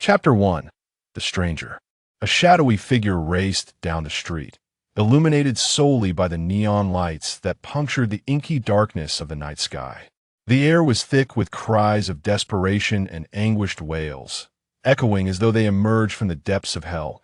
Chapter 1. The Stranger. A shadowy figure raced down the street, illuminated solely by the neon lights that punctured the inky darkness of the night sky. The air was thick with cries of desperation and anguished wails, echoing as though they emerged from the depths of hell,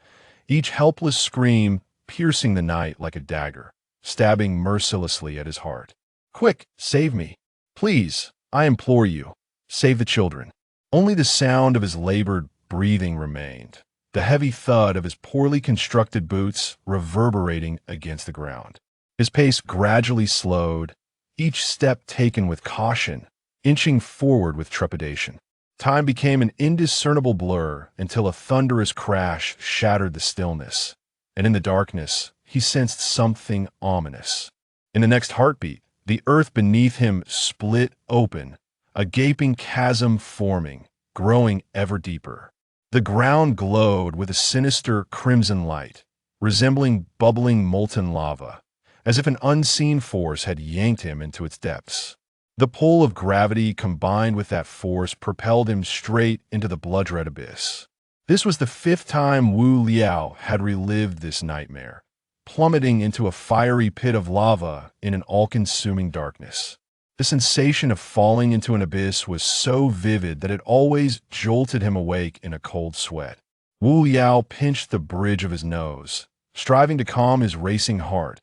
each helpless scream piercing the night like a dagger, stabbing mercilessly at his heart. "Quick, save me. Please, I implore you, save the children." Only the sound of his labored breathing remained, the heavy thud of his poorly constructed boots reverberating against the ground. His pace gradually slowed, each step taken with caution, inching forward with trepidation. Time became an indiscernible blur until a thunderous crash shattered the stillness, and in the darkness, he sensed something ominous. In the next heartbeat, the earth beneath him split open, a gaping chasm forming, growing ever deeper. The ground glowed with a sinister crimson light, resembling bubbling molten lava, as if an unseen force had yanked him into its depths. The pull of gravity combined with that force propelled him straight into the blood-red abyss. This was the 5th time Wu Liao had relived this nightmare, plummeting into a fiery pit of lava in an all-consuming darkness. The sensation of falling into an abyss was so vivid that it always jolted him awake in a cold sweat. Wu Liao pinched the bridge of his nose, striving to calm his racing heart,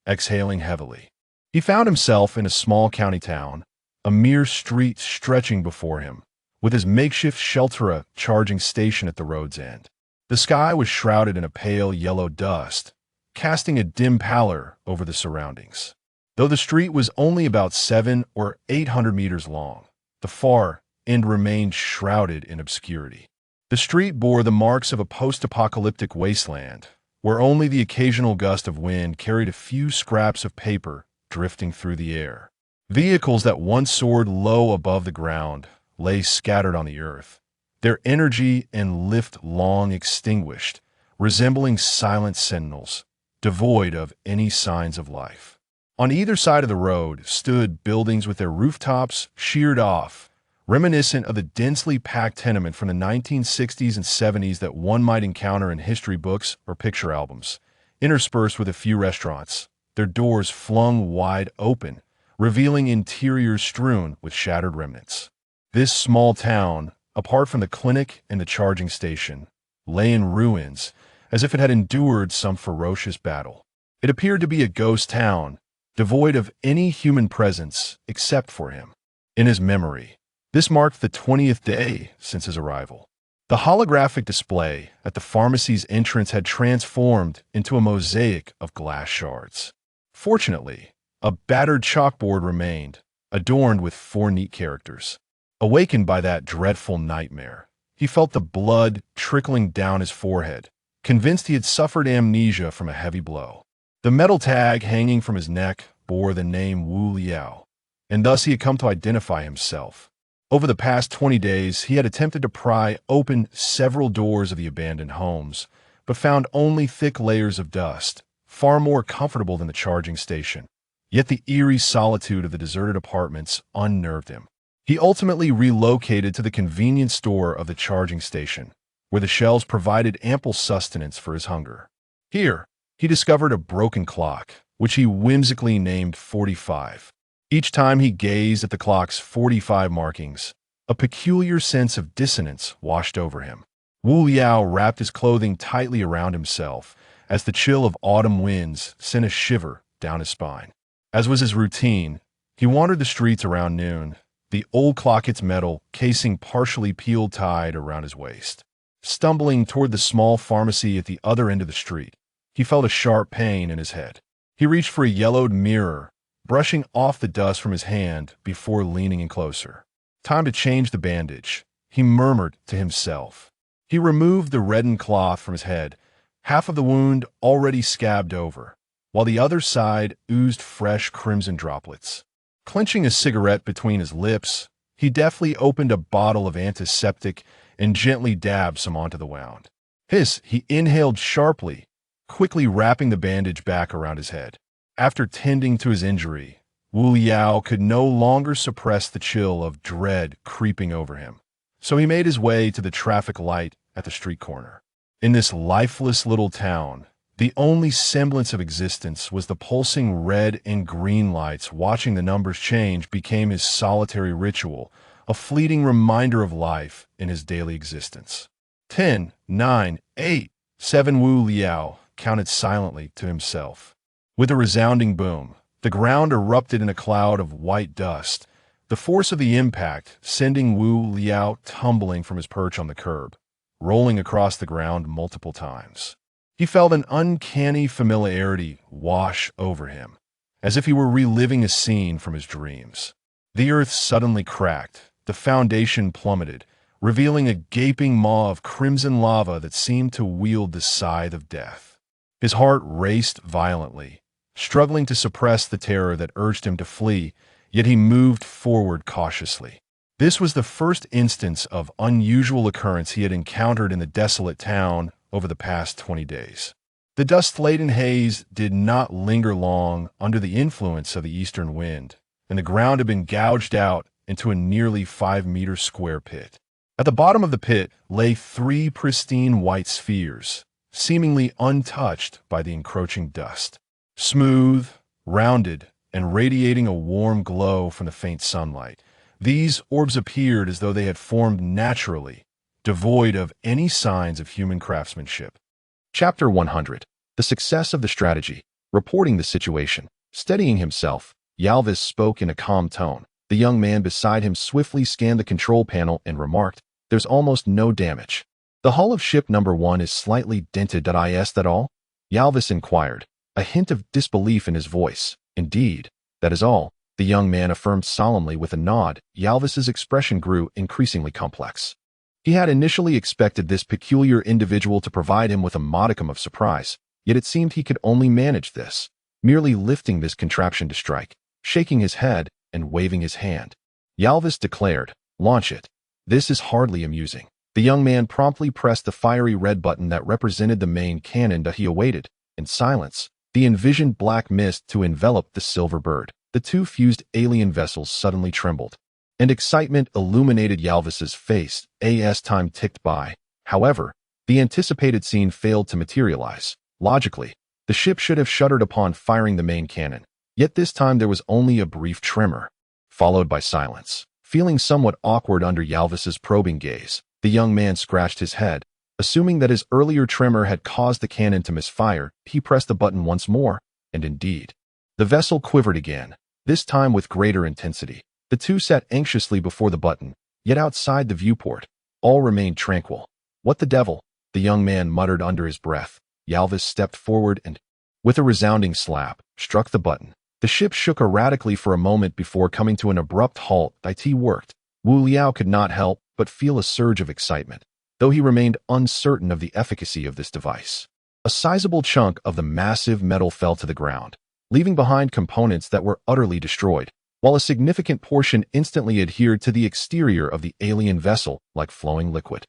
exhaling heavily. He found himself in a small county town, a mere street stretching before him, with his makeshift shelter charging station at the road's end. The sky was shrouded in a pale yellow dust, casting a dim pallor over the surroundings. Though the street was only about 700 or 800 meters long, the far end remained shrouded in obscurity. The street bore the marks of a post-apocalyptic wasteland, where only the occasional gust of wind carried a few scraps of paper drifting through the air. Vehicles that once soared low above the ground lay scattered on the earth, their energy and lift long extinguished, resembling silent sentinels, devoid of any signs of life. On either side of the road stood buildings with their rooftops sheared off, reminiscent of the densely packed tenement from the 1960s and 70s that one might encounter in history books or picture albums, interspersed with a few restaurants, their doors flung wide open, revealing interiors strewn with shattered remnants. This small town, apart from the clinic and the charging station, lay in ruins, as if it had endured some ferocious battle. It appeared to be a ghost town, devoid of any human presence except for him. In his memory, this marked the 20th day since his arrival. The holographic display at the pharmacy's entrance had transformed into a mosaic of glass shards. Fortunately, a battered chalkboard remained, adorned with 4 neat characters. Awakened by that dreadful nightmare, he felt the blood trickling down his forehead, convinced he had suffered amnesia from a heavy blow. The metal tag hanging from his neck bore the name Wu Liao, and thus he had come to identify himself. Over the past 20 days, he had attempted to pry open several doors of the abandoned homes, but found only thick layers of dust, far more comfortable than the charging station. Yet the eerie solitude of the deserted apartments unnerved him. He ultimately relocated to the convenience store of the charging station, where the shelves provided ample sustenance for his hunger. Here, he discovered a broken clock, which he whimsically named 45. Each time he gazed at the clock's 45 markings, a peculiar sense of dissonance washed over him. Wu Liao wrapped his clothing tightly around himself as the chill of autumn winds sent a shiver down his spine. As was his routine, he wandered the streets around noon, the old clock, its metal casing partially peeled tied around his waist. Stumbling toward the small pharmacy at the other end of the street, he felt a sharp pain in his head. He reached for a yellowed mirror, brushing off the dust from his hand before leaning in closer. "Time to change the bandage," he murmured to himself. He removed the reddened cloth from his head, half of the wound already scabbed over, while the other side oozed fresh crimson droplets. Clenching a cigarette between his lips, he deftly opened a bottle of antiseptic and gently dabbed some onto the wound. He inhaled sharply, quickly wrapping the bandage back around his head. After tending to his injury, Wu Liao could no longer suppress the chill of dread creeping over him. So he made his way to the traffic light at the street corner. In this lifeless little town, the only semblance of existence was the pulsing red and green lights. Watching the numbers change became his solitary ritual, a fleeting reminder of life in his daily existence. 10, 9, 8, 7. Wu Liao counted silently to himself. With a resounding boom, the ground erupted in a cloud of white dust, the force of the impact sending Wu Liao tumbling from his perch on the curb, rolling across the ground multiple times. He felt an uncanny familiarity wash over him, as if he were reliving a scene from his dreams. The earth suddenly cracked, the foundation plummeted, revealing a gaping maw of crimson lava that seemed to wield the scythe of death. His heart raced violently, struggling to suppress the terror that urged him to flee, yet he moved forward cautiously. This was the first instance of unusual occurrence he had encountered in the desolate town over the past 20 days. The dust-laden haze did not linger long under the influence of the eastern wind, and the ground had been gouged out into a nearly 5-meter square pit. At the bottom of the pit lay 3 pristine white spheres, seemingly untouched by the encroaching dust. Smooth, rounded, and radiating a warm glow from the faint sunlight, these orbs appeared as though they had formed naturally, devoid of any signs of human craftsmanship. Chapter 100. The success of the strategy. Reporting the situation. Steadying himself, Yalvis spoke in a calm tone. The young man beside him swiftly scanned the control panel and remarked, "There's almost no damage." "The hull of ship number 1 is slightly dented. Is that all?" Yalvis inquired, a hint of disbelief in his voice. "Indeed, that is all," the young man affirmed solemnly with a nod. Yalvis's expression grew increasingly complex. He had initially expected this peculiar individual to provide him with a modicum of surprise, yet it seemed he could only manage this, merely lifting this contraption to strike, shaking his head, and waving his hand. Yalvis declared, "Launch it." "This is hardly amusing." The young man promptly pressed the fiery red button that represented the main cannon that he awaited. In silence, the envisioned black mist to envelop the silver bird. The 2 fused alien vessels suddenly trembled, and excitement illuminated Yalvis's face as time ticked by. However, the anticipated scene failed to materialize. Logically, the ship should have shuddered upon firing the main cannon, yet this time there was only a brief tremor, followed by silence. Feeling somewhat awkward under Yalvis's probing gaze, the young man scratched his head. Assuming that his earlier tremor had caused the cannon to misfire, he pressed the button once more, and indeed, the vessel quivered again, this time with greater intensity. The 2 sat anxiously before the button, yet outside the viewport, all remained tranquil. "What the devil?" the young man muttered under his breath. Yalvis stepped forward and, with a resounding slap, struck the button. The ship shook erratically for a moment before coming to an abrupt halt. It worked. Wu Liao could not help but feel a surge of excitement, though he remained uncertain of the efficacy of this device. A sizable chunk of the massive metal fell to the ground, leaving behind components that were utterly destroyed, while a significant portion instantly adhered to the exterior of the alien vessel like flowing liquid.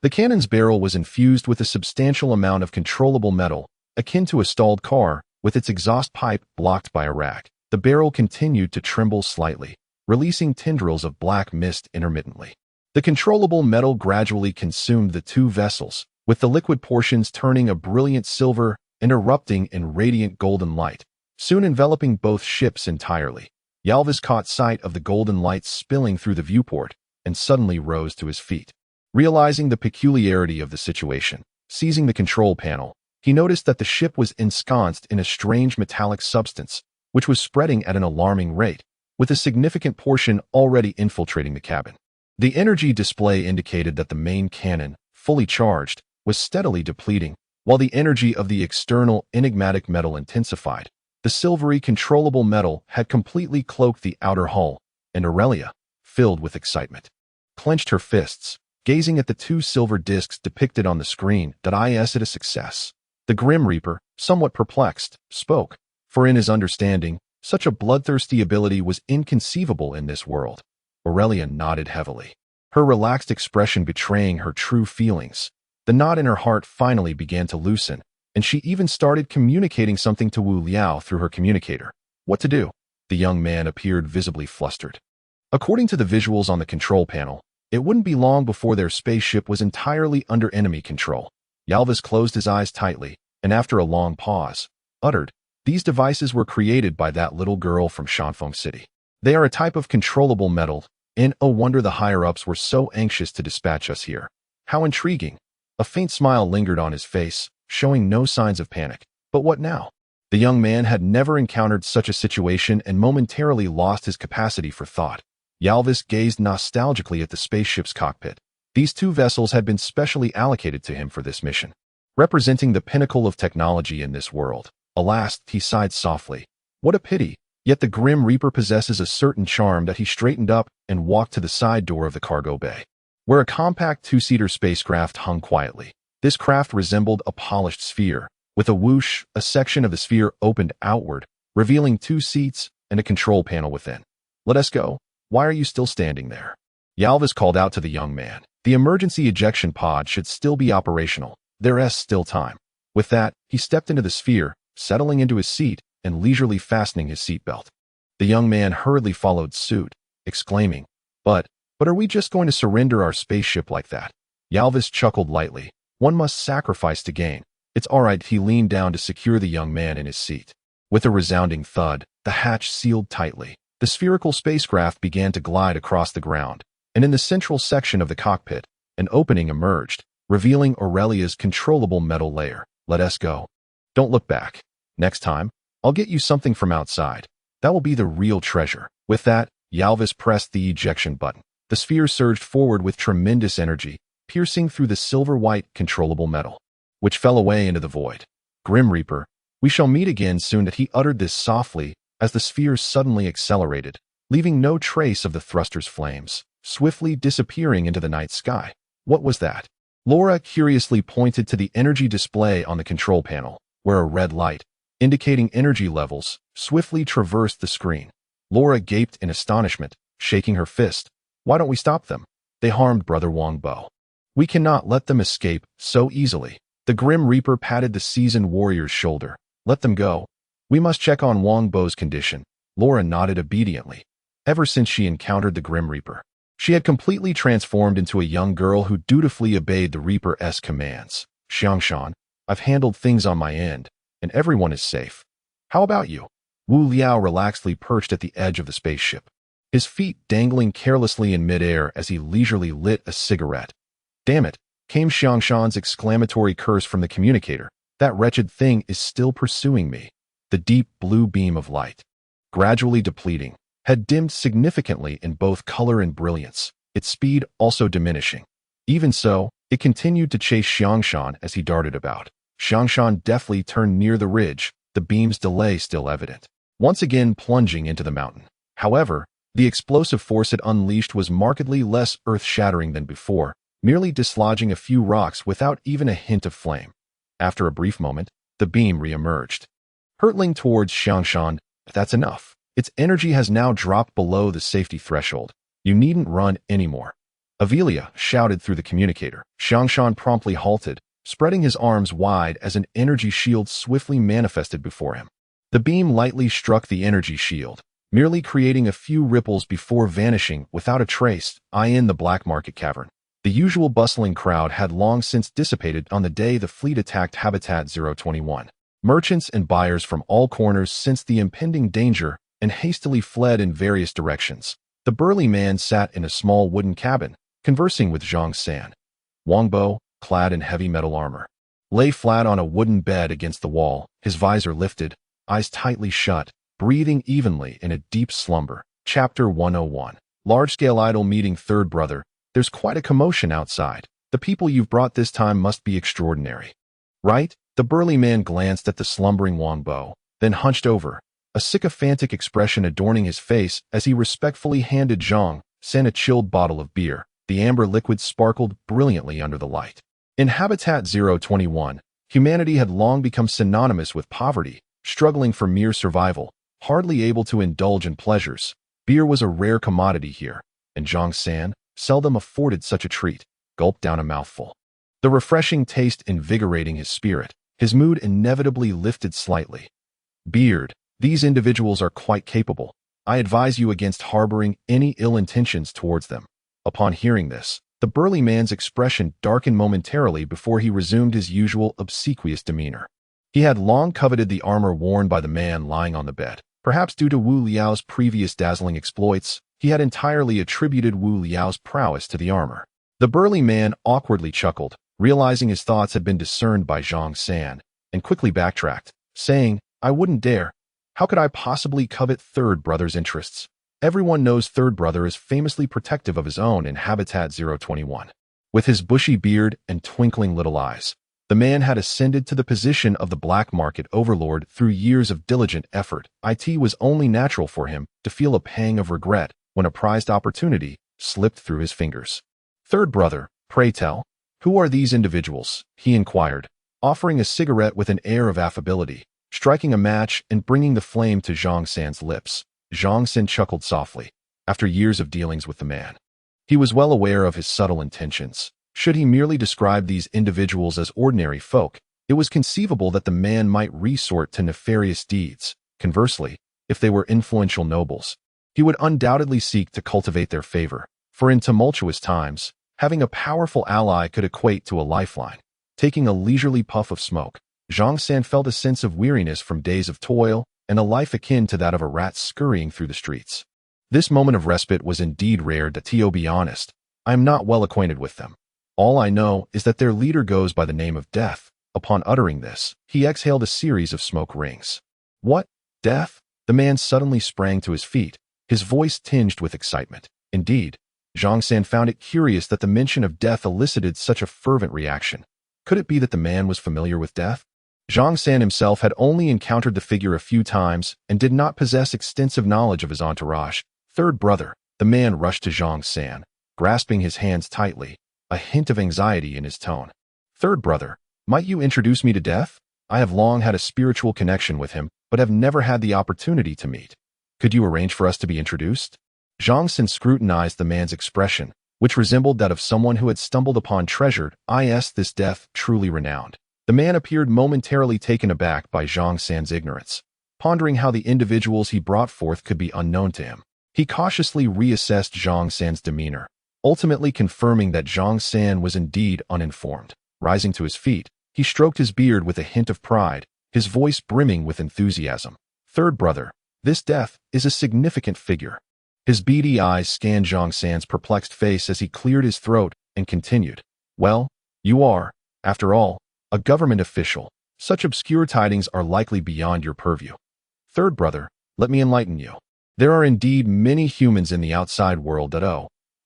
The cannon's barrel was infused with a substantial amount of controllable metal, akin to a stalled car, with its exhaust pipe blocked by a rack. The barrel continued to tremble slightly, releasing tendrils of black mist intermittently. The controllable metal gradually consumed the 2 vessels, with the liquid portions turning a brilliant silver and erupting in radiant golden light, soon enveloping both ships entirely. Yalvis caught sight of the golden light spilling through the viewport and suddenly rose to his feet. Realizing the peculiarity of the situation, seizing the control panel, he noticed that the ship was ensconced in a strange metallic substance, which was spreading at an alarming rate, with a significant portion already infiltrating the cabin. The energy display indicated that the main cannon, fully charged, was steadily depleting, while the energy of the external enigmatic metal intensified. The silvery controllable metal had completely cloaked the outer hull, and Aurelia, filled with excitement, clenched her fists, gazing at the 2 silver discs depicted on the screen. Is it a success? The Grim Reaper, somewhat perplexed, spoke, for in his understanding, such a bloodthirsty ability was inconceivable in this world. Aurelia nodded heavily, her relaxed expression betraying her true feelings. The knot in her heart finally began to loosen, and she even started communicating something to Wu Liao through her communicator. What to do? The young man appeared visibly flustered. According to the visuals on the control panel, It wouldn't be long before their spaceship was entirely under enemy control. Yalvis closed his eyes tightly, and after a long pause, uttered, "These devices were created by that little girl from Shanfeng City. They are a type of controllable metal, and oh wonder the higher-ups were so anxious to dispatch us here. How intriguing." A faint smile lingered on his face, showing no signs of panic. But what now? The young man had never encountered such a situation and momentarily lost his capacity for thought. Yalvis gazed nostalgically at the spaceship's cockpit. These two vessels had been specially allocated to him for this mission, representing the pinnacle of technology in this world. Alas, he sighed softly. What a pity. Yet the Grim Reaper possesses a certain charm that he straightened up and walked to the side door of the cargo bay, where a compact two-seater spacecraft hung quietly. This craft resembled a polished sphere. With a whoosh, a section of the sphere opened outward, revealing 2 seats and a control panel within. "Let us go. Why are you still standing there?" Yalvis called out to the young man. The emergency ejection pod should still be operational. There's still time. With that, he stepped into the sphere, settling into his seat and leisurely fastening his seatbelt. The young man hurriedly followed suit, exclaiming, But are we just going to surrender our spaceship like that?" Yalvis chuckled lightly. "One must sacrifice to gain. It's all right." He leaned down to secure the young man in his seat. With a resounding thud, the hatch sealed tightly. The spherical spacecraft began to glide across the ground, and in the central section of the cockpit, an opening emerged, revealing Aurelia's controllable metal layer. "Let us go. Don't look back. Next time, I'll get you something from outside. That will be the real treasure." With that, Yalvis pressed the ejection button. The sphere surged forward with tremendous energy, piercing through the silver-white controllable metal, which fell away into the void. "Grim Reaper, we shall meet again soon." He uttered this softly as the sphere suddenly accelerated, leaving no trace of the thruster's flames, swiftly disappearing into the night sky. What was that? Laura curiously pointed to the energy display on the control panel, where a red light, indicating energy levels, swiftly traversed the screen. Laura gaped in astonishment, shaking her fist. "Why don't we stop them? They harmed Brother Wangbo. We cannot let them escape so easily." The Grim Reaper patted the seasoned warrior's shoulder. "Let them go. We must check on Wangbo's condition." Laura nodded obediently. Ever since she encountered the Grim Reaper, she had completely transformed into a young girl who dutifully obeyed the Reaper's commands. "Xiangshan, I've handled things on my end, and everyone is safe. How about you?" Wu Liao relaxedly perched at the edge of the spaceship, his feet dangling carelessly in midair as he leisurely lit a cigarette. "Damn it," came Xiangshan's exclamatory curse from the communicator. "That wretched thing is still pursuing me." The deep blue beam of light, gradually depleting, had dimmed significantly in both color and brilliance, its speed also diminishing. Even so, it continued to chase Xiangshan as he darted about. Xiangshan deftly turned near the ridge, the beam's delay still evident, once again plunging into the mountain. However, the explosive force it unleashed was markedly less earth-shattering than before, merely dislodging a few rocks without even a hint of flame. After a brief moment, the beam re-emerged, hurtling towards Xiangshan. "That's enough. Its energy has now dropped below the safety threshold. You needn't run anymore." Avelia shouted through the communicator. Xiangshan promptly halted, spreading his arms wide as an energy shield swiftly manifested before him. The beam lightly struck the energy shield, merely creating a few ripples before vanishing without a trace in the black market cavern. The usual bustling crowd had long since dissipated on the day the fleet attacked Habitat 021. Merchants and buyers from all corners sensed the impending danger and hastily fled in various directions. The burly man sat in a small wooden cabin, conversing with Zhang San. Wangbo, clad in heavy metal armor, lay flat on a wooden bed against the wall, his visor lifted, eyes tightly shut, breathing evenly in a deep slumber. Chapter 101. Large-scale idol meeting third brother. "There's quite a commotion outside. The people you've brought this time must be extraordinary. Right?" The burly man glanced at the slumbering Wangbo, then hunched over, a sycophantic expression adorning his face as he respectfully handed Zhang San a chilled bottle of beer. The amber liquid sparkled brilliantly under the light. In Habitat 021, humanity had long become synonymous with poverty, struggling for mere survival, hardly able to indulge in pleasures. Beer was a rare commodity here, and Zhang San seldom afforded such a treat. Gulped down a mouthful, the refreshing taste invigorating his spirit. His mood inevitably lifted slightly. "Beard, these individuals are quite capable. I advise you against harboring any ill intentions towards them." Upon hearing this, the burly man's expression darkened momentarily before he resumed his usual obsequious demeanor. He had long coveted the armor worn by the man lying on the bed. Perhaps due to Wu Liao's previous dazzling exploits, he had entirely attributed Wu Liao's prowess to the armor. The burly man awkwardly chuckled, realizing his thoughts had been discerned by Zhang San, and quickly backtracked, saying, "I wouldn't dare. How could I possibly covet Third Brother's interests? Everyone knows Third Brother is famously protective of his own in Habitat 021. With his bushy beard and twinkling little eyes, the man had ascended to the position of the black market overlord through years of diligent effort. It was only natural for him to feel a pang of regret when a prized opportunity slipped through his fingers. "Third Brother, pray tell, who are these individuals?" he inquired, offering a cigarette with an air of affability, striking a match and bringing the flame to Zhang San's lips. Zhang San chuckled softly. After years of dealings with the man, he was well aware of his subtle intentions. Should he merely describe these individuals as ordinary folk, it was conceivable that the man might resort to nefarious deeds. Conversely, if they were influential nobles, he would undoubtedly seek to cultivate their favor, for in tumultuous times, having a powerful ally could equate to a lifeline. Taking a leisurely puff of smoke, Zhang San felt a sense of weariness from days of toil and a life akin to that of a rat scurrying through the streets. This moment of respite was indeed rare. To be honest, I am not well acquainted with them. All I know is that their leader goes by the name of Death. Upon uttering this, he exhaled a series of smoke rings. "What? Death?" The man suddenly sprang to his feet, his voice tinged with excitement. Indeed, Zhang San found it curious that the mention of death elicited such a fervent reaction. Could it be that the man was familiar with death? Zhang San himself had only encountered the figure a few times and did not possess extensive knowledge of his entourage. "Third Brother," the man rushed to Zhang San, grasping his hands tightly, a hint of anxiety in his tone. "Third Brother, might you introduce me to Death? I have long had a spiritual connection with him, but have never had the opportunity to meet. Could you arrange for us to be introduced?" Zhang San scrutinized the man's expression, which resembled that of someone who had stumbled upon treasured. "Is this Death truly renowned?" The man appeared momentarily taken aback by Zhang San's ignorance, pondering how the individuals he brought forth could be unknown to him. He cautiously reassessed Zhang San's demeanor, ultimately confirming that Zhang San was indeed uninformed. Rising to his feet, he stroked his beard with a hint of pride, his voice brimming with enthusiasm. "Third Brother, this Death is a significant figure." His beady eyes scanned Zhang San's perplexed face as he cleared his throat and continued. "Well, you are, after all, a government official. Such obscure tidings are likely beyond your purview. Third Brother, let me enlighten you. There are indeed many humans in the outside world that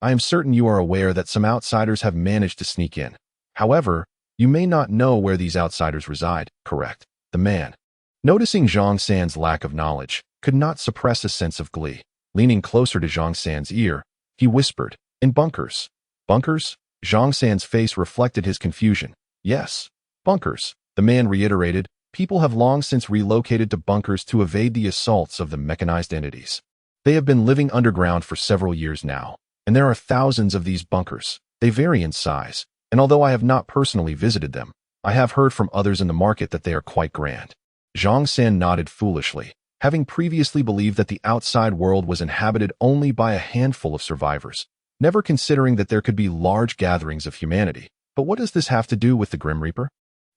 I am certain you are aware that some outsiders have managed to sneak in. However, you may not know where these outsiders reside, correct?" The man, noticing Zhang San's lack of knowledge, could not suppress a sense of glee. Leaning closer to Zhang San's ear, he whispered, "In bunkers." "Bunkers?" Zhang San's face reflected his confusion. "Yes, bunkers," the man reiterated. "People have long since relocated to bunkers to evade the assaults of the mechanized entities. They have been living underground for several years now, and there are thousands of these bunkers. They vary in size, and although I have not personally visited them, I have heard from others in the market that they are quite grand." Zhang San nodded foolishly, having previously believed that the outside world was inhabited only by a handful of survivors, never considering that there could be large gatherings of humanity. But what does this have to do with the Grim Reaper?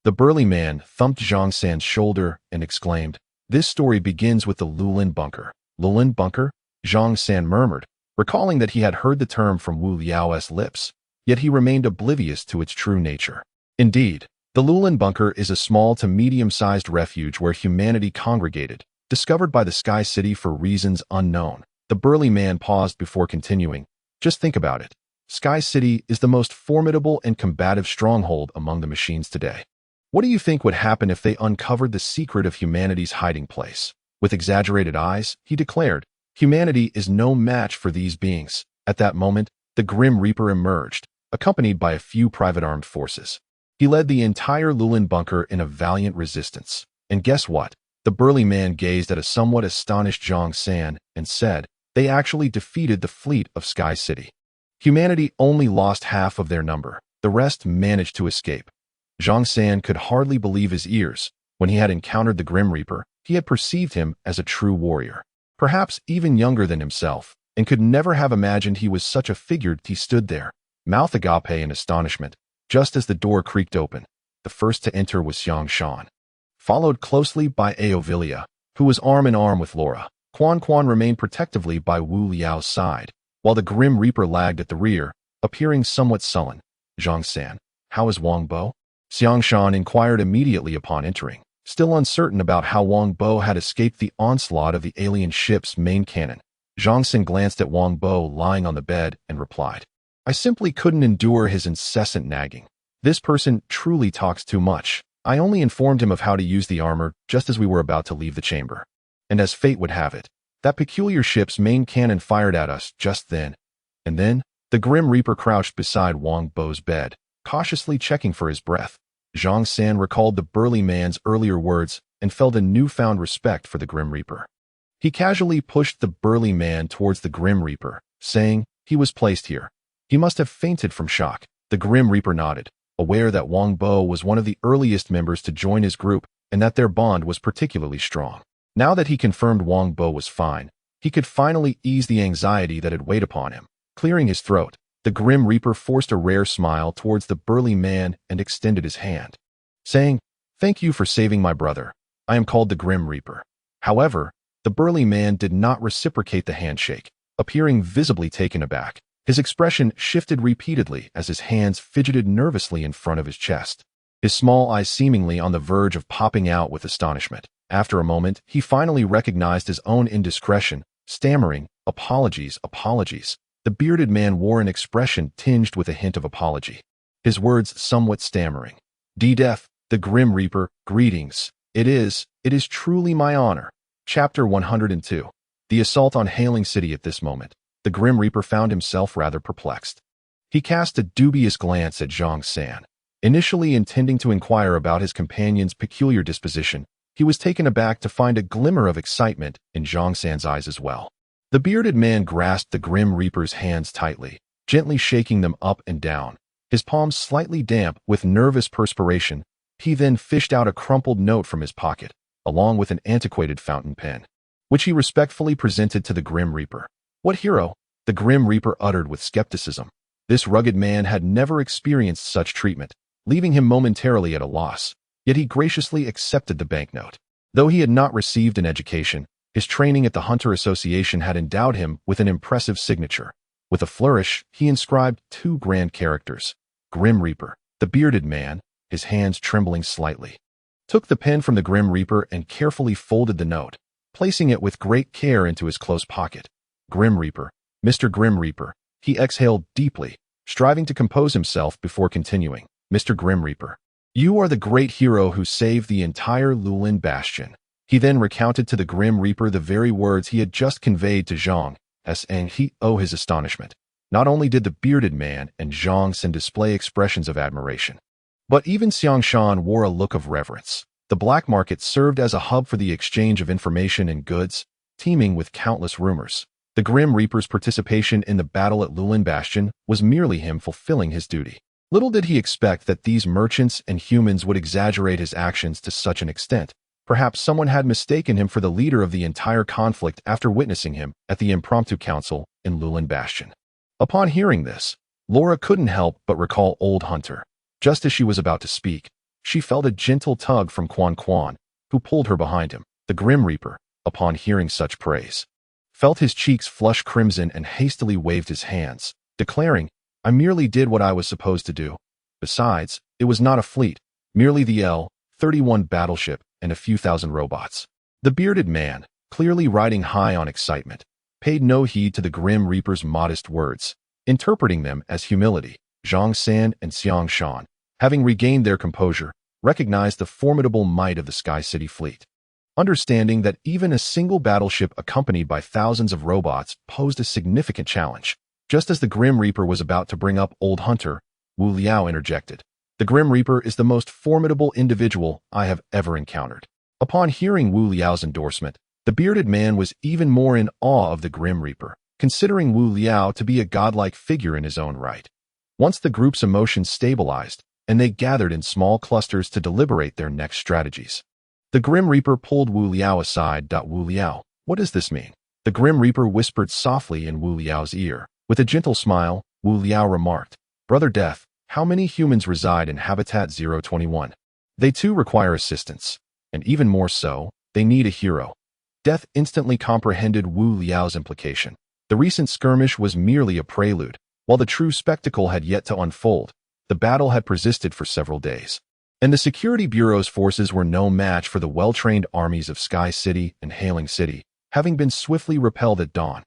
The burly man thumped Zhang San's shoulder and exclaimed, "This story begins with the Lulin Bunker." "Lulin Bunker?" Zhang San murmured, recalling that he had heard the term from Wu Liao's lips, yet he remained oblivious to its true nature. Indeed, the Lulin Bunker is a small to medium-sized refuge where humanity congregated, discovered by the Sky City for reasons unknown. The burly man paused before continuing. "Just think about it. Sky City is the most formidable and combative stronghold among the machines today. What do you think would happen if they uncovered the secret of humanity's hiding place?" With exaggerated eyes, he declared, "Humanity is no match for these beings." At that moment, the Grim Reaper emerged, accompanied by a few private armed forces. He led the entire Lulin Bunker in a valiant resistance. And guess what? The burly man gazed at a somewhat astonished Zhang San and said, "They actually defeated the fleet of Sky City. Humanity only lost half of their number. The rest managed to escape." Zhang San could hardly believe his ears. When he had encountered the Grim Reaper, he had perceived him as a true warrior, perhaps even younger than himself, and could never have imagined he was such a figure. He stood there, mouth agape in astonishment, just as the door creaked open. The first to enter was Xiang Shan, followed closely by Aovilia, who was arm in arm with Laura. Quan Quan remained protectively by Wu Liao's side, while the Grim Reaper lagged at the rear, appearing somewhat sullen. Zhang San, how is Wang Bo? Xiang Shan inquired immediately upon entering, still uncertain about how Wang Bo had escaped the onslaught of the alien ship's main cannon. Zhang San glanced at Wang Bo lying on the bed and replied, I simply couldn't endure his incessant nagging. This person truly talks too much. I only informed him of how to use the armor just as we were about to leave the chamber. And as fate would have it, that peculiar ship's main cannon fired at us just then. And then, the Grim Reaper crouched beside Wang Bo's bed, cautiously checking for his breath. Zhang San recalled the burly man's earlier words and felt a newfound respect for the Grim Reaper. He casually pushed the burly man towards the Grim Reaper, saying he was placed here. He must have fainted from shock. The Grim Reaper nodded, aware that Wang Bo was one of the earliest members to join his group and that their bond was particularly strong. Now that he confirmed Wang Bo was fine, he could finally ease the anxiety that had weighed upon him. Clearing his throat, the Grim Reaper forced a rare smile towards the burly man and extended his hand, saying, Thank you for saving my brother. I am called the Grim Reaper. However, the burly man did not reciprocate the handshake, appearing visibly taken aback. His expression shifted repeatedly as his hands fidgeted nervously in front of his chest, his small eyes seemingly on the verge of popping out with astonishment. After a moment, he finally recognized his own indiscretion, stammering, Apologies, apologies. The bearded man wore an expression tinged with a hint of apology, his words somewhat stammering. D-Death, the Grim Reaper, greetings. It is truly my honor. Chapter 102. The assault on Hailing City. At this moment, the Grim Reaper found himself rather perplexed. He cast a dubious glance at Zhang San. Initially intending to inquire about his companion's peculiar disposition, he was taken aback to find a glimmer of excitement in Zhang San's eyes as well. The bearded man grasped the Grim Reaper's hands tightly, gently shaking them up and down, his palms slightly damp with nervous perspiration. He then fished out a crumpled note from his pocket, along with an antiquated fountain pen, which he respectfully presented to the Grim Reaper. What hero? The Grim Reaper uttered with skepticism. This rugged man had never experienced such treatment, leaving him momentarily at a loss, yet he graciously accepted the banknote. Though he had not received an education, his training at the Hunter Association had endowed him with an impressive signature. With a flourish, he inscribed 2 grand characters. Grim Reaper. The bearded man, his hands trembling slightly, took the pen from the Grim Reaper and carefully folded the note, placing it with great care into his close pocket. Grim Reaper. Mr. Grim Reaper. He exhaled deeply, striving to compose himself before continuing. Mr. Grim Reaper, you are the great hero who saved the entire Lulin Bastion. He then recounted to the Grim Reaper the very words he had just conveyed to Zhang San. His astonishment. Not only did the bearded man and Zhang San display expressions of admiration, but even Xiang Shan wore a look of reverence. The black market served as a hub for the exchange of information and goods, teeming with countless rumors. The Grim Reaper's participation in the battle at Lulin Bastion was merely him fulfilling his duty. Little did he expect that these merchants and humans would exaggerate his actions to such an extent. Perhaps someone had mistaken him for the leader of the entire conflict after witnessing him at the impromptu council in Lulin Bastion. Upon hearing this, Laura couldn't help but recall Old Hunter. Just as she was about to speak, she felt a gentle tug from Quan Quan, who pulled her behind him. The Grim Reaper, upon hearing such praise, felt his cheeks flush crimson and hastily waved his hands, declaring, I merely did what I was supposed to do. Besides, it was not a fleet, merely the L-31 battleship and a few thousand robots. The bearded man, clearly riding high on excitement, paid no heed to the Grim Reaper's modest words, interpreting them as humility. Zhang San and Xiang Shan, having regained their composure, recognized the formidable might of the Sky City fleet. Understanding that even a single battleship accompanied by thousands of robots posed a significant challenge, just as the Grim Reaper was about to bring up Old Hunter, Wu Liao interjected. The Grim Reaper is the most formidable individual I have ever encountered. Upon hearing Wu Liao's endorsement, the bearded man was even more in awe of the Grim Reaper, considering Wu Liao to be a godlike figure in his own right. Once the group's emotions stabilized, and they gathered in small clusters to deliberate their next strategies, the Grim Reaper pulled Wu Liao aside. Wu Liao, what does this mean? The Grim Reaper whispered softly in Wu Liao's ear. With a gentle smile, Wu Liao remarked, "Brother Death, how many humans reside in Habitat 021? They too require assistance. And even more so, they need a hero." Death instantly comprehended Wu Liao's implication. The recent skirmish was merely a prelude. While the true spectacle had yet to unfold, the battle had persisted for several days. And the Security Bureau's forces were no match for the well-trained armies of Sky City and Hailing City, having been swiftly repelled at dawn.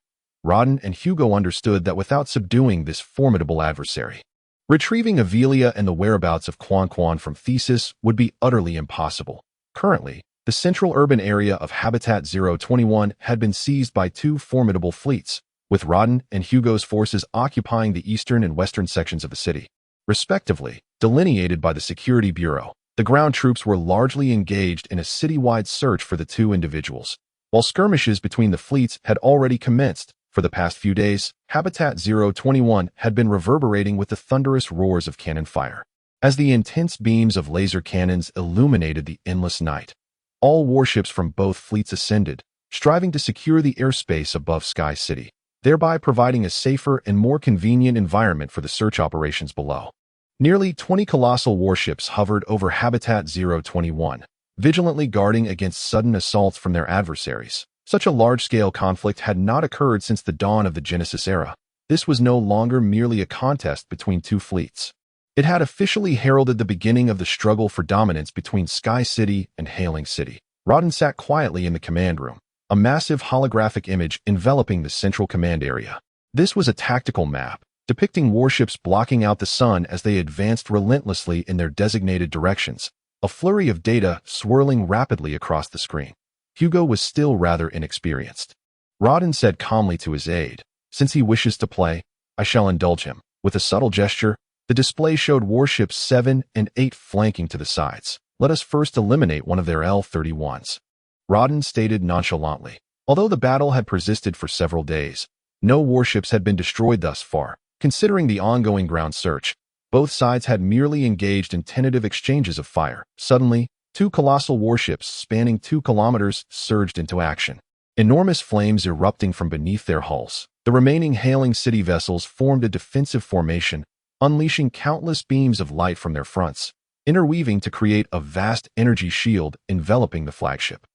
Rodden and Hugo understood that without subduing this formidable adversary, retrieving Avelia and the whereabouts of Quan Quan from Thesis would be utterly impossible. Currently, the central urban area of Habitat 021 had been seized by two formidable fleets, with Rodden and Hugo's forces occupying the eastern and western sections of the city, respectively, delineated by the Security Bureau. The ground troops were largely engaged in a citywide search for the two individuals, while skirmishes between the fleets had already commenced. For the past few days, Habitat 021 had been reverberating with the thunderous roars of cannon fire. As the intense beams of laser cannons illuminated the endless night, all warships from both fleets ascended, striving to secure the airspace above Sky City, thereby providing a safer and more convenient environment for the search operations below. Nearly 20 colossal warships hovered over Habitat 021, vigilantly guarding against sudden assaults from their adversaries. Such a large-scale conflict had not occurred since the dawn of the Genesis era. This was no longer merely a contest between two fleets. It had officially heralded the beginning of the struggle for dominance between Sky City and Hailing City. Rodden sat quietly in the command room, a massive holographic image enveloping the central command area. This was a tactical map, depicting warships blocking out the sun as they advanced relentlessly in their designated directions, a flurry of data swirling rapidly across the screen. Hugo was still rather inexperienced. Rodden said calmly to his aide, "Since he wishes to play, I shall indulge him." With a subtle gesture, the display showed warships 7 and 8 flanking to the sides. "Let us first eliminate one of their L-31s." Rodden stated nonchalantly. Although the battle had persisted for several days, no warships had been destroyed thus far. Considering the ongoing ground search, both sides had merely engaged in tentative exchanges of fire. Suddenly, two colossal warships spanning 2 kilometers surged into action, enormous flames erupting from beneath their hulls. The remaining Hailing City vessels formed a defensive formation, unleashing countless beams of light from their fronts, interweaving to create a vast energy shield enveloping the flagship.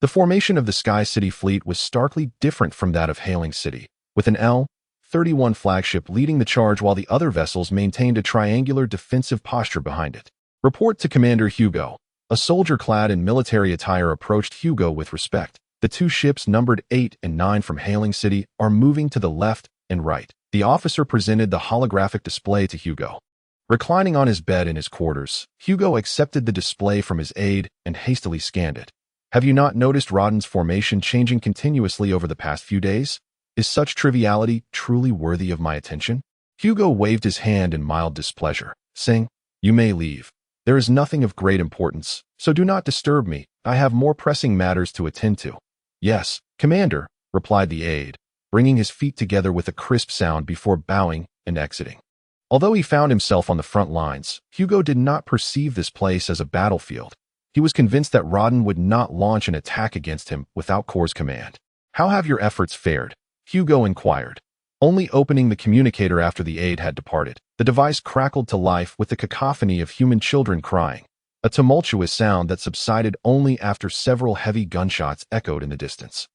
The formation of the Sky City fleet was starkly different from that of Hailing City, with an L-31 flagship leading the charge while the other vessels maintained a triangular defensive posture behind it. "Report to Commander Hugo." A soldier clad in military attire approached Hugo with respect. "The two ships numbered 8 and 9 from Hailing City are moving to the left and right." The officer presented the holographic display to Hugo. Reclining on his bed in his quarters, Hugo accepted the display from his aide and hastily scanned it. "Have you not noticed Rodden's formation changing continuously over the past few days? Is such triviality truly worthy of my attention?" Hugo waved his hand in mild displeasure, saying, "You may leave. There is nothing of great importance, so do not disturb me. I have more pressing matters to attend to." "Yes, Commander," replied the aide, bringing his feet together with a crisp sound before bowing and exiting. Although he found himself on the front lines, Hugo did not perceive this place as a battlefield. He was convinced that Rodden would not launch an attack against him without Corps' command. "How have your efforts fared?" Hugo inquired. Only opening the communicator after the aide had departed, the device crackled to life with the cacophony of human children crying, a tumultuous sound that subsided only after several heavy gunshots echoed in the distance.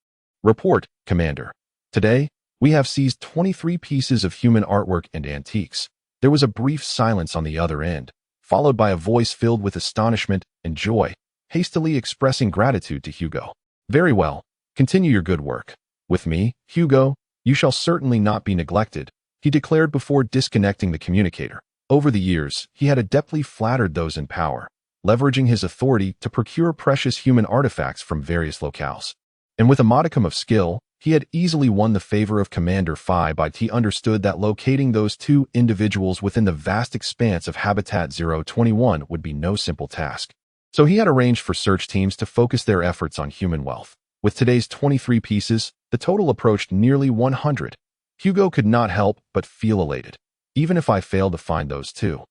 "Report, Commander. Today, we have seized 23 pieces of human artwork and antiques." There was a brief silence on the other end, followed by a voice filled with astonishment and joy, hastily expressing gratitude to Hugo. "Very well. Continue your good work. With me, Hugo, you shall certainly not be neglected," he declared before disconnecting the communicator. Over the years, he had adeptly flattered those in power, leveraging his authority to procure precious human artifacts from various locales. And with a modicum of skill, he had easily won the favor of Commander Phi by he understood that locating those two individuals within the vast expanse of Habitat 021 would be no simple task. So he had arranged for search teams to focus their efforts on human wealth. With today's 23 pieces, the total approached nearly 100. Hugo could not help but feel elated. "Even if I fail to find those two,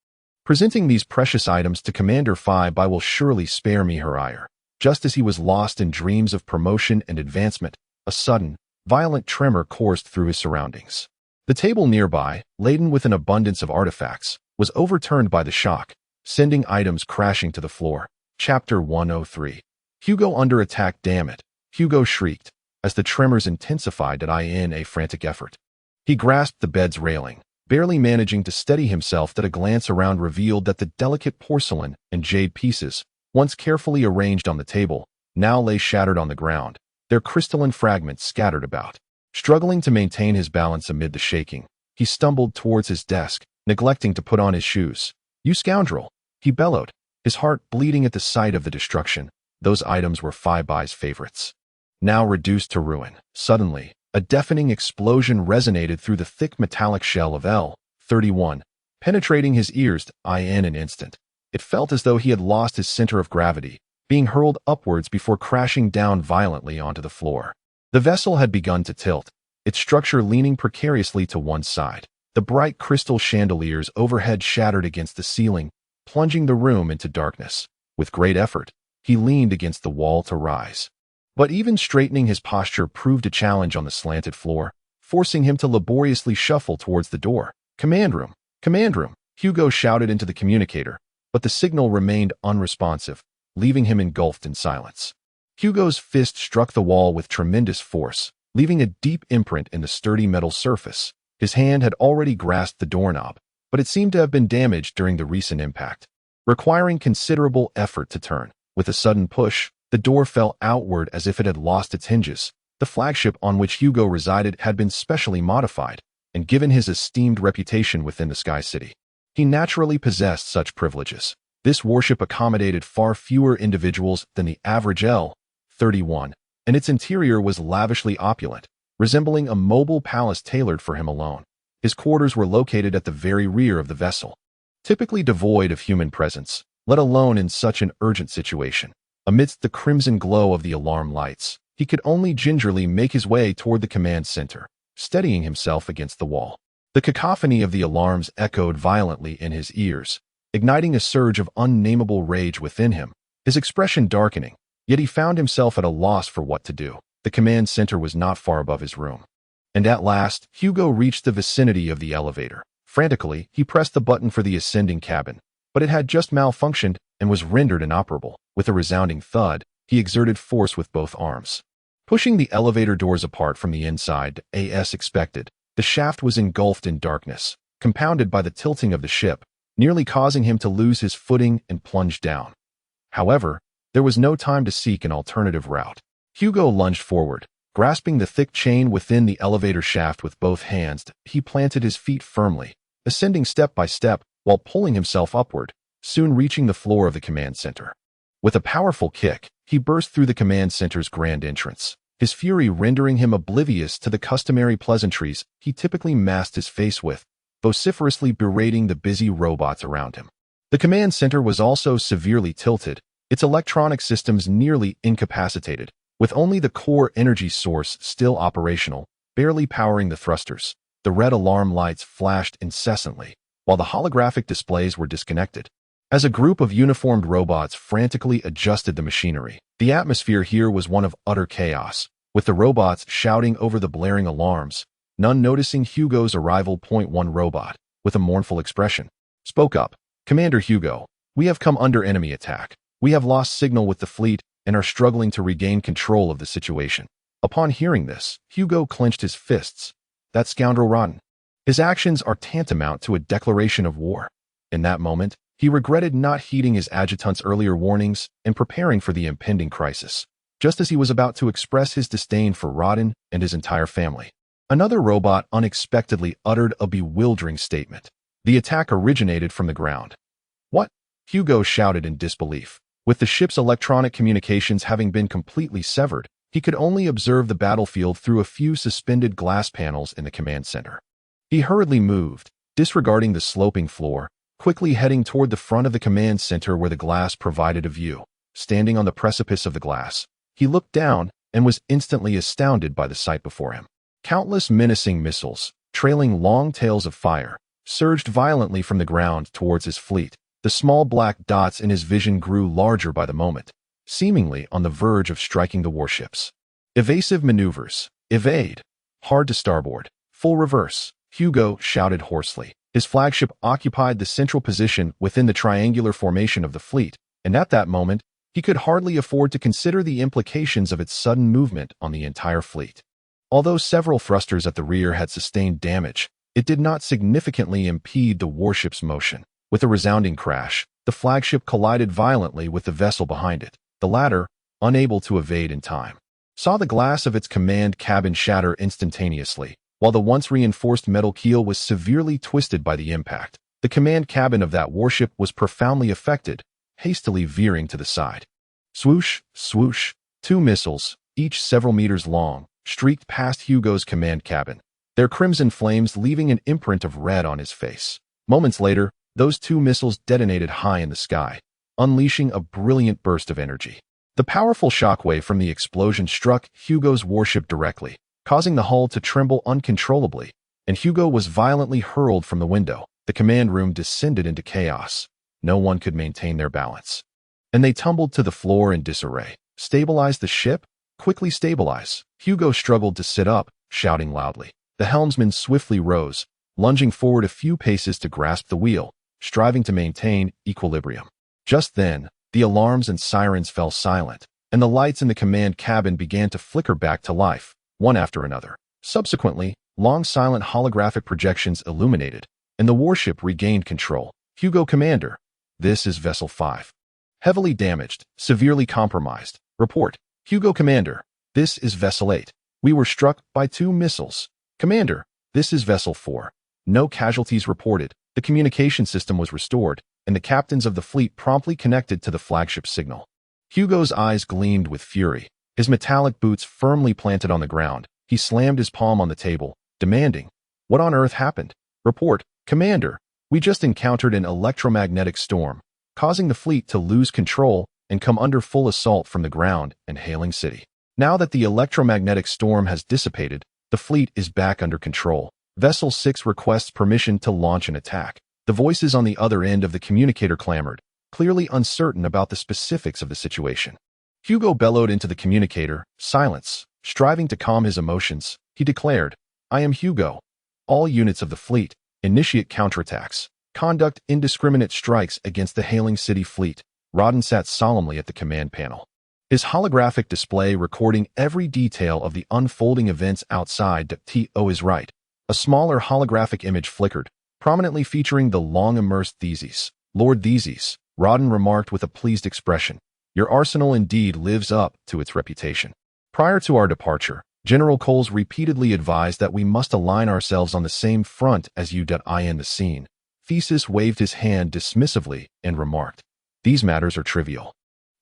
presenting these precious items to Commander Phi will surely spare me her ire." Just as he was lost in dreams of promotion and advancement, a sudden, violent tremor coursed through his surroundings. The table nearby, laden with an abundance of artifacts, was overturned by the shock, sending items crashing to the floor. Chapter 103. Hugo under attack. Damn it, Hugo shrieked, as the tremors intensified in a frantic effort. He grasped the bed's railing, barely managing to steady himself that a glance around revealed that the delicate porcelain and jade pieces, once carefully arranged on the table, now lay shattered on the ground, their crystalline fragments scattered about. Struggling to maintain his balance amid the shaking, he stumbled towards his desk, neglecting to put on his shoes. "You scoundrel!" he bellowed, his heart bleeding at the sight of the destruction. Those items were Phoebe's favorites, now reduced to ruin. Suddenly, a deafening explosion resonated through the thick metallic shell of L-31, penetrating his ears in an instant. It felt as though he had lost his center of gravity, being hurled upwards before crashing down violently onto the floor. The vessel had begun to tilt, its structure leaning precariously to one side. The bright crystal chandeliers overhead shattered against the ceiling, plunging the room into darkness. With great effort, he leaned against the wall to rise. But even straightening his posture proved a challenge on the slanted floor, forcing him to laboriously shuffle towards the door. Command room! Command room! Hugo shouted into the communicator, but the signal remained unresponsive, leaving him engulfed in silence. Hugo's fist struck the wall with tremendous force, leaving a deep imprint in the sturdy metal surface. His hand had already grasped the doorknob, but it seemed to have been damaged during the recent impact, requiring considerable effort to turn. With a sudden push, the door fell outward as if it had lost its hinges. The flagship on which Hugo resided had been specially modified, and given his esteemed reputation within the Sky City, he naturally possessed such privileges. This warship accommodated far fewer individuals than the average L-31, and its interior was lavishly opulent, resembling a mobile palace tailored for him alone. His quarters were located at the very rear of the vessel, typically devoid of human presence, let alone in such an urgent situation. Amidst the crimson glow of the alarm lights, he could only gingerly make his way toward the command center, steadying himself against the wall. The cacophony of the alarms echoed violently in his ears, igniting a surge of unnameable rage within him, his expression darkening, yet he found himself at a loss for what to do. The command center was not far above his room. And at last, Hugo reached the vicinity of the elevator. Frantically, he pressed the button for the ascending cabin, but it had just malfunctioned and was rendered inoperable. With a resounding thud, he exerted force with both arms, pushing the elevator doors apart from the inside. As expected, the shaft was engulfed in darkness, compounded by the tilting of the ship, nearly causing him to lose his footing and plunge down. However, there was no time to seek an alternative route. Hugo lunged forward, grasping the thick chain within the elevator shaft with both hands. He planted his feet firmly, ascending step by step while pulling himself upward, soon reaching the floor of the command center. With a powerful kick, he burst through the command center's grand entrance, his fury rendering him oblivious to the customary pleasantries he typically masked his face with, vociferously berating the busy robots around him. The command center was also severely tilted, its electronic systems nearly incapacitated, with only the core energy source still operational, barely powering the thrusters. The red alarm lights flashed incessantly, while the holographic displays were disconnected. As a group of uniformed robots frantically adjusted the machinery, the atmosphere here was one of utter chaos, with the robots shouting over the blaring alarms, none noticing Hugo's arrival. One robot, with a mournful expression, spoke up. "Commander Hugo, we have come under enemy attack. We have lost signal with the fleet and are struggling to regain control of the situation." Upon hearing this, Hugo clenched his fists. That scoundrel rotten. His actions are tantamount to a declaration of war. In that moment, he regretted not heeding his adjutant's earlier warnings and preparing for the impending crisis, just as he was about to express his disdain for Rodin and his entire family. Another robot unexpectedly uttered a bewildering statement. The attack originated from the ground. "What?" Hugo shouted in disbelief. With the ship's electronic communications having been completely severed, he could only observe the battlefield through a few suspended glass panels in the command center. He hurriedly moved, disregarding the sloping floor, quickly heading toward the front of the command center where the glass provided a view. Standing on the precipice of the glass, he looked down and was instantly astounded by the sight before him. Countless menacing missiles, trailing long tails of fire, surged violently from the ground towards his fleet. The small black dots in his vision grew larger by the moment, seemingly on the verge of striking the warships. Evasive maneuvers. Evade. Hard to starboard. Full reverse. Hugo shouted hoarsely. His flagship occupied the central position within the triangular formation of the fleet, and at that moment, he could hardly afford to consider the implications of its sudden movement on the entire fleet. Although several thrusters at the rear had sustained damage, it did not significantly impede the warship's motion. With a resounding crash, the flagship collided violently with the vessel behind it. The latter, unable to evade in time, saw the glass of its command cabin shatter instantaneously, while the once reinforced metal keel was severely twisted by the impact. The command cabin of that warship was profoundly affected, hastily veering to the side. Swoosh, swoosh, two missiles, each several meters long, streaked past Hugo's command cabin, their crimson flames leaving an imprint of red on his face. Moments later, those two missiles detonated high in the sky, unleashing a brilliant burst of energy. The powerful shockwave from the explosion struck Hugo's warship directly, causing the hull to tremble uncontrollably, and Hugo was violently hurled from the window. The command room descended into chaos. No one could maintain their balance, and they tumbled to the floor in disarray. Stabilize the ship? Quickly stabilize. Hugo struggled to sit up, shouting loudly. The helmsman swiftly rose, lunging forward a few paces to grasp the wheel, striving to maintain equilibrium. Just then, the alarms and sirens fell silent, and the lights in the command cabin began to flicker back to life, one after another. Subsequently, long silent holographic projections illuminated, and the warship regained control. Hugo, Commander. This is Vessel 5. Heavily damaged, severely compromised. Report. Hugo, Commander. This is Vessel 8. We were struck by two missiles. Commander. This is Vessel 4. No casualties reported. The communication system was restored, and the captains of the fleet promptly connected to the flagship signal. Hugo's eyes gleamed with fury. His metallic boots firmly planted on the ground, he slammed his palm on the table, demanding, "What on earth happened?" Report. Commander. We just encountered an electromagnetic storm, causing the fleet to lose control and come under full assault from the ground and hailing city. Now that the electromagnetic storm has dissipated, the fleet is back under control. Vessel 6 requests permission to launch an attack. The voices on the other end of the communicator clamored, clearly uncertain about the specifics of the situation. Hugo bellowed into the communicator, silence. Striving to calm his emotions, he declared, "I am Hugo. All units of the fleet, initiate counterattacks. Conduct indiscriminate strikes against the hailing city fleet." Rodden sat solemnly at the command panel, his holographic display recording every detail of the unfolding events outside. To his right, a smaller holographic image flickered, prominently featuring the long-immersed Theses. "Lord Theses," Rodden remarked with a pleased expression, "your arsenal indeed lives up to its reputation." Prior to our departure, General Coles repeatedly advised that we must align ourselves on the same front as you. In the scene, Thesis waved his hand dismissively and remarked, "These matters are trivial.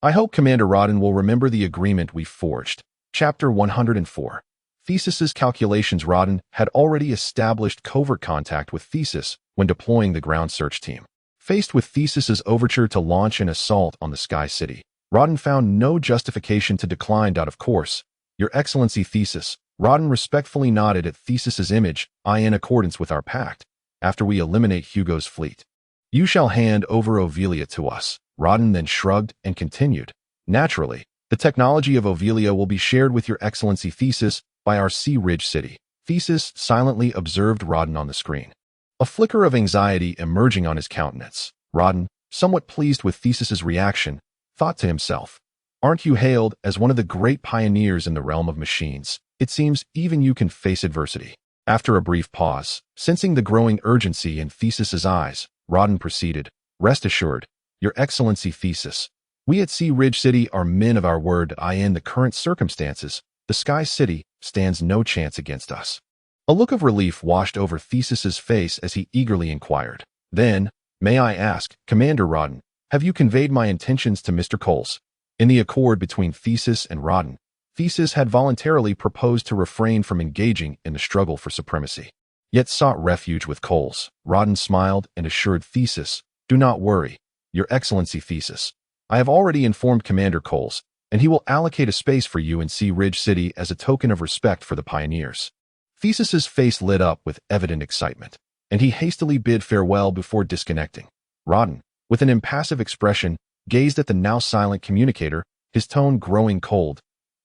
I hope Commander Rodden will remember the agreement we forged." Chapter 104. Thesis's calculations. Rodden had already established covert contact with Thesis when deploying the ground search team. Faced with Thesis's overture to launch an assault on the Sky City, Rodden found no justification to decline. Of course, Your Excellency Thesis. Rodden respectfully nodded at Thesis's image. In accordance with our pact, after we eliminate Hugo's fleet, you shall hand over Ovelia to us. Rodden then shrugged and continued, "Naturally, the technology of Ovelia will be shared with Your Excellency Thesis by our Sea Ridge City." Thesis silently observed Rodden on the screen, a flicker of anxiety emerging on his countenance. Rodden, somewhat pleased with Thesis's reaction, thought to himself, "Aren't you hailed as one of the great pioneers in the realm of machines? It seems even you can face adversity." After a brief pause, sensing the growing urgency in Thesis's eyes, Rodden proceeded, "Rest assured, Your Excellency Thesis, we at Sea Ridge City are men of our word. In the current circumstances, the Sky City stands no chance against us." A look of relief washed over Thesis's face as he eagerly inquired, "Then, may I ask, Commander Rodden, have you conveyed my intentions to Mr. Coles?" In the accord between Thesis and Rodden, Thesis had voluntarily proposed to refrain from engaging in the struggle for supremacy, yet sought refuge with Coles. Rodden smiled and assured Thesis, "Do not worry, Your Excellency Thesis. I have already informed Commander Coles, and he will allocate a space for you in Sea Ridge City as a token of respect for the pioneers." Thesis's face lit up with evident excitement, and he hastily bid farewell before disconnecting. Rodden, with an impassive expression, gazed at the now silent communicator, his tone growing cold.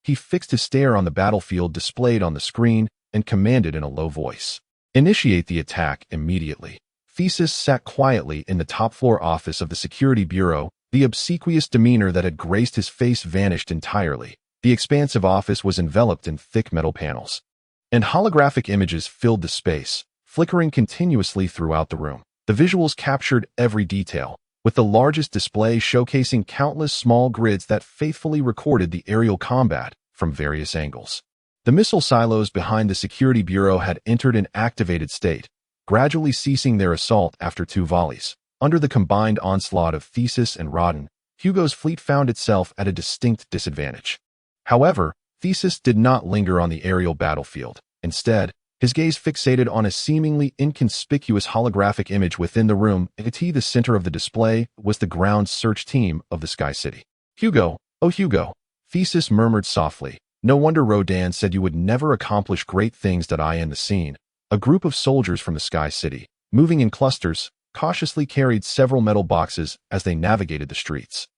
he fixed his stare on the battlefield displayed on the screen and commanded in a low voice, "Initiate the attack immediately." Thesis sat quietly in the top-floor office of the Security Bureau. The obsequious demeanor that had graced his face vanished entirely. The expansive office was enveloped in thick metal panels, and holographic images filled the space, flickering continuously throughout the room. The visuals captured every detail, with the largest display showcasing countless small grids that faithfully recorded the aerial combat from various angles. The missile silos behind the Security Bureau had entered an activated state, gradually ceasing their assault after 2 volleys. Under the combined onslaught of Thesis and Rodden, Hugo's fleet found itself at a distinct disadvantage. However, Thesis did not linger on the aerial battlefield. Instead, his gaze fixated on a seemingly inconspicuous holographic image within the room. The center of the display was the ground search team of the Sky City. "Hugo, oh Hugo," Thesis murmured softly. "No wonder Rodan said you would never accomplish great things." In the scene, a group of soldiers from the Sky City, moving in clusters, cautiously carried several metal boxes as they navigated the streets.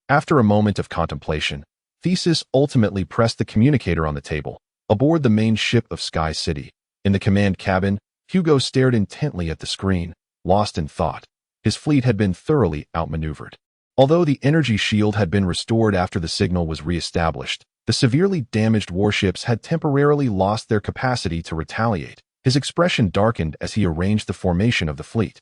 After a moment of contemplation, Thesis ultimately pressed the communicator on the table. Aboard the main ship of Sky City, in the command cabin, Hugo stared intently at the screen, lost in thought. His fleet had been thoroughly outmaneuvered. Although the energy shield had been restored after the signal was re-established, the severely damaged warships had temporarily lost their capacity to retaliate. His expression darkened as he arranged the formation of the fleet,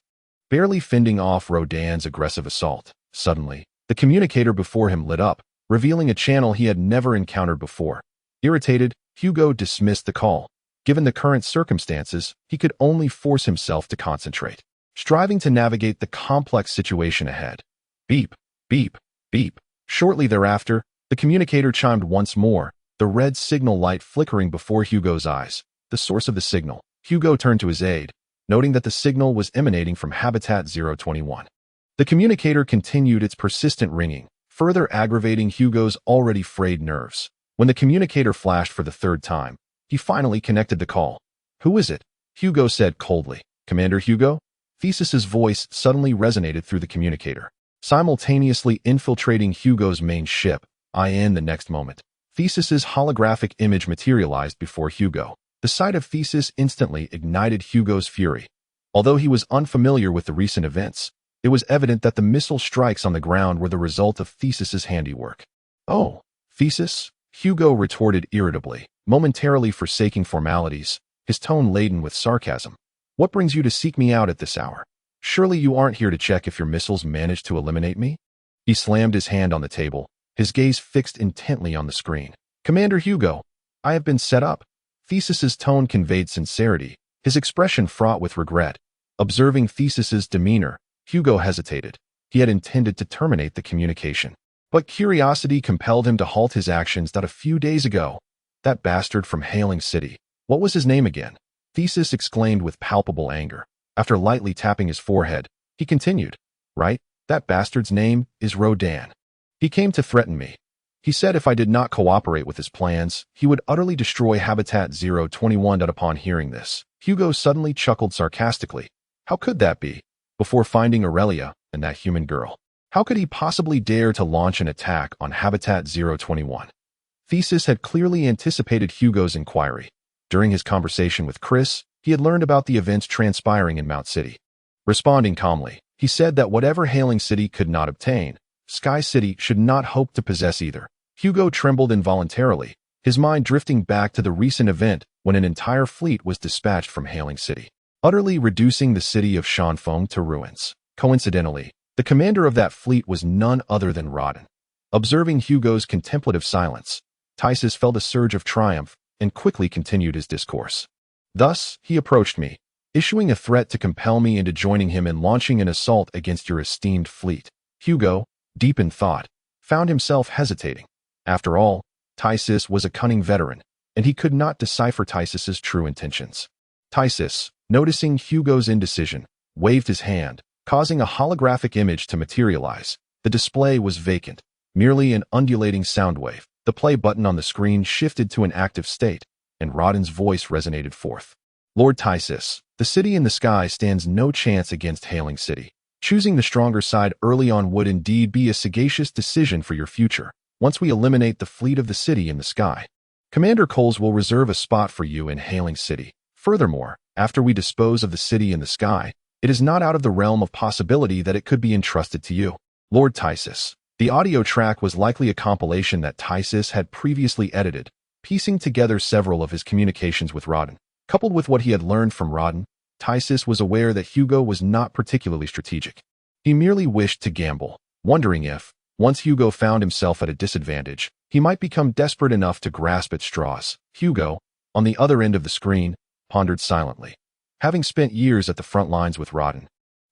barely fending off Rodan's aggressive assault. Suddenly, the communicator before him lit up, revealing a channel he had never encountered before. Irritated, Hugo dismissed the call. Given the current circumstances, he could only force himself to concentrate, striving to navigate the complex situation ahead. Beep, beep, beep. Shortly thereafter, the communicator chimed once more, the red signal light flickering before Hugo's eyes. The source of the signal. Hugo turned to his aide, noting that the signal was emanating from Habitat 021. The communicator continued its persistent ringing, further aggravating Hugo's already frayed nerves. When the communicator flashed for the 3rd time, he finally connected the call. "Who is it?" Hugo said coldly. "Commander Hugo?" Thesis's voice suddenly resonated through the communicator, simultaneously infiltrating Hugo's main ship. The next moment, Thesis's holographic image materialized before Hugo. The sight of Thesis instantly ignited Hugo's fury. Although he was unfamiliar with the recent events, it was evident that the missile strikes on the ground were the result of Thesis's handiwork. "Oh, Thesis?" Hugo retorted irritably, momentarily forsaking formalities, his tone laden with sarcasm. "What brings you to seek me out at this hour? Surely you aren't here to check if your missiles managed to eliminate me?" He slammed his hand on the table, his gaze fixed intently on the screen. "Commander Hugo, I have been set up." Thesis's tone conveyed sincerity, his expression fraught with regret. Observing Thesis's demeanor, Hugo hesitated. He had intended to terminate the communication, but curiosity compelled him to halt his actions. "A few days ago, that bastard from Hailing City. What was his name again?" Thesis exclaimed with palpable anger. After lightly tapping his forehead, he continued, "Right, that bastard's name is Rodan. He came to threaten me. He said if I did not cooperate with his plans, he would utterly destroy Habitat 021. Upon hearing this, Hugo suddenly chuckled sarcastically. How could that be? Before finding Aurelia and that human girl, how could he possibly dare to launch an attack on Habitat 021? Thesis had clearly anticipated Hugo's inquiry. During his conversation with Chris, he had learned about the events transpiring in Mount City. Responding calmly, he said that whatever Hailing City could not obtain, Sky City should not hope to possess either. Hugo trembled involuntarily, his mind drifting back to the recent event when an entire fleet was dispatched from Hailing City, utterly reducing the city of Shanfeng to ruins. Coincidentally, the commander of that fleet was none other than Rodden. Observing Hugo's contemplative silence, Tysis felt a surge of triumph and quickly continued his discourse. "Thus, he approached me, issuing a threat to compel me into joining him in launching an assault against your esteemed fleet." Hugo, deep in thought, found himself hesitating. After all, Tysis was a cunning veteran, and he could not decipher Tysis's true intentions. Tysis, noticing Hugo's indecision, waved his hand, causing a holographic image to materialize. The display was vacant, merely an undulating sound wave. The play button on the screen shifted to an active state, and Rodden's voice resonated forth. "Lord Tysis, the city in the sky stands no chance against Hailing City. Choosing the stronger side early on would indeed be a sagacious decision for your future. once we eliminate the fleet of the city in the sky. Commander Coles will reserve a spot for you in Hailing City. Furthermore, after we dispose of the city in the sky, it is not out of the realm of possibility that it could be entrusted to you. Lord Tysus. The audio track was likely a compilation that Tysus had previously edited, piecing together several of his communications with Rodden. Coupled with what he had learned from Rodden, Tysus was aware that Hugo was not particularly strategic. He merely wished to gamble, wondering if, once Hugo found himself at a disadvantage, he might become desperate enough to grasp at straws. Hugo, on the other end of the screen, pondered silently. Having spent years at the front lines with Rodden,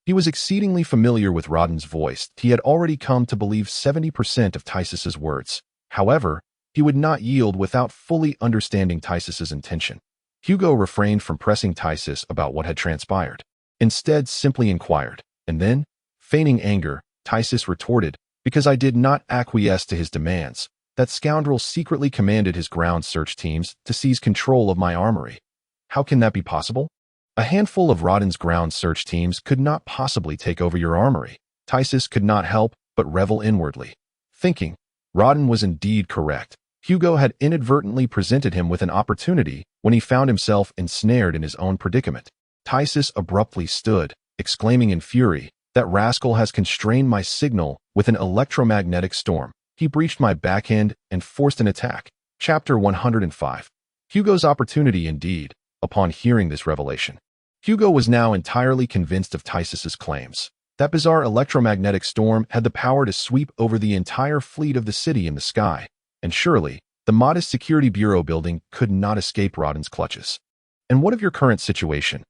he was exceedingly familiar with Rodden's voice. He had already come to believe 70% of Tysus's words. However, he would not yield without fully understanding Tysus's intention. Hugo refrained from pressing Tysus about what had transpired. Instead, simply inquired. And then, feigning anger, Tysus retorted, "Because I did not acquiesce to his demands, that scoundrel secretly commanded his ground search teams to seize control of my armory. How can that be possible? A handful of Rodden's ground search teams could not possibly take over your armory." Tysus could not help but revel inwardly, thinking, Rodden was indeed correct. Hugo had inadvertently presented him with an opportunity when he found himself ensnared in his own predicament. Tysus abruptly stood, exclaiming in fury, "That rascal has constrained my signal with an electromagnetic storm. He breached my backhand and forced an attack." Chapter 105. Hugo's opportunity indeed. Upon hearing this revelation, Hugo was now entirely convinced of Tysus's claims. That bizarre electromagnetic storm had the power to sweep over the entire fleet of the city in the sky, and surely, the modest security bureau building could not escape Rodden's clutches. And what of your current situation?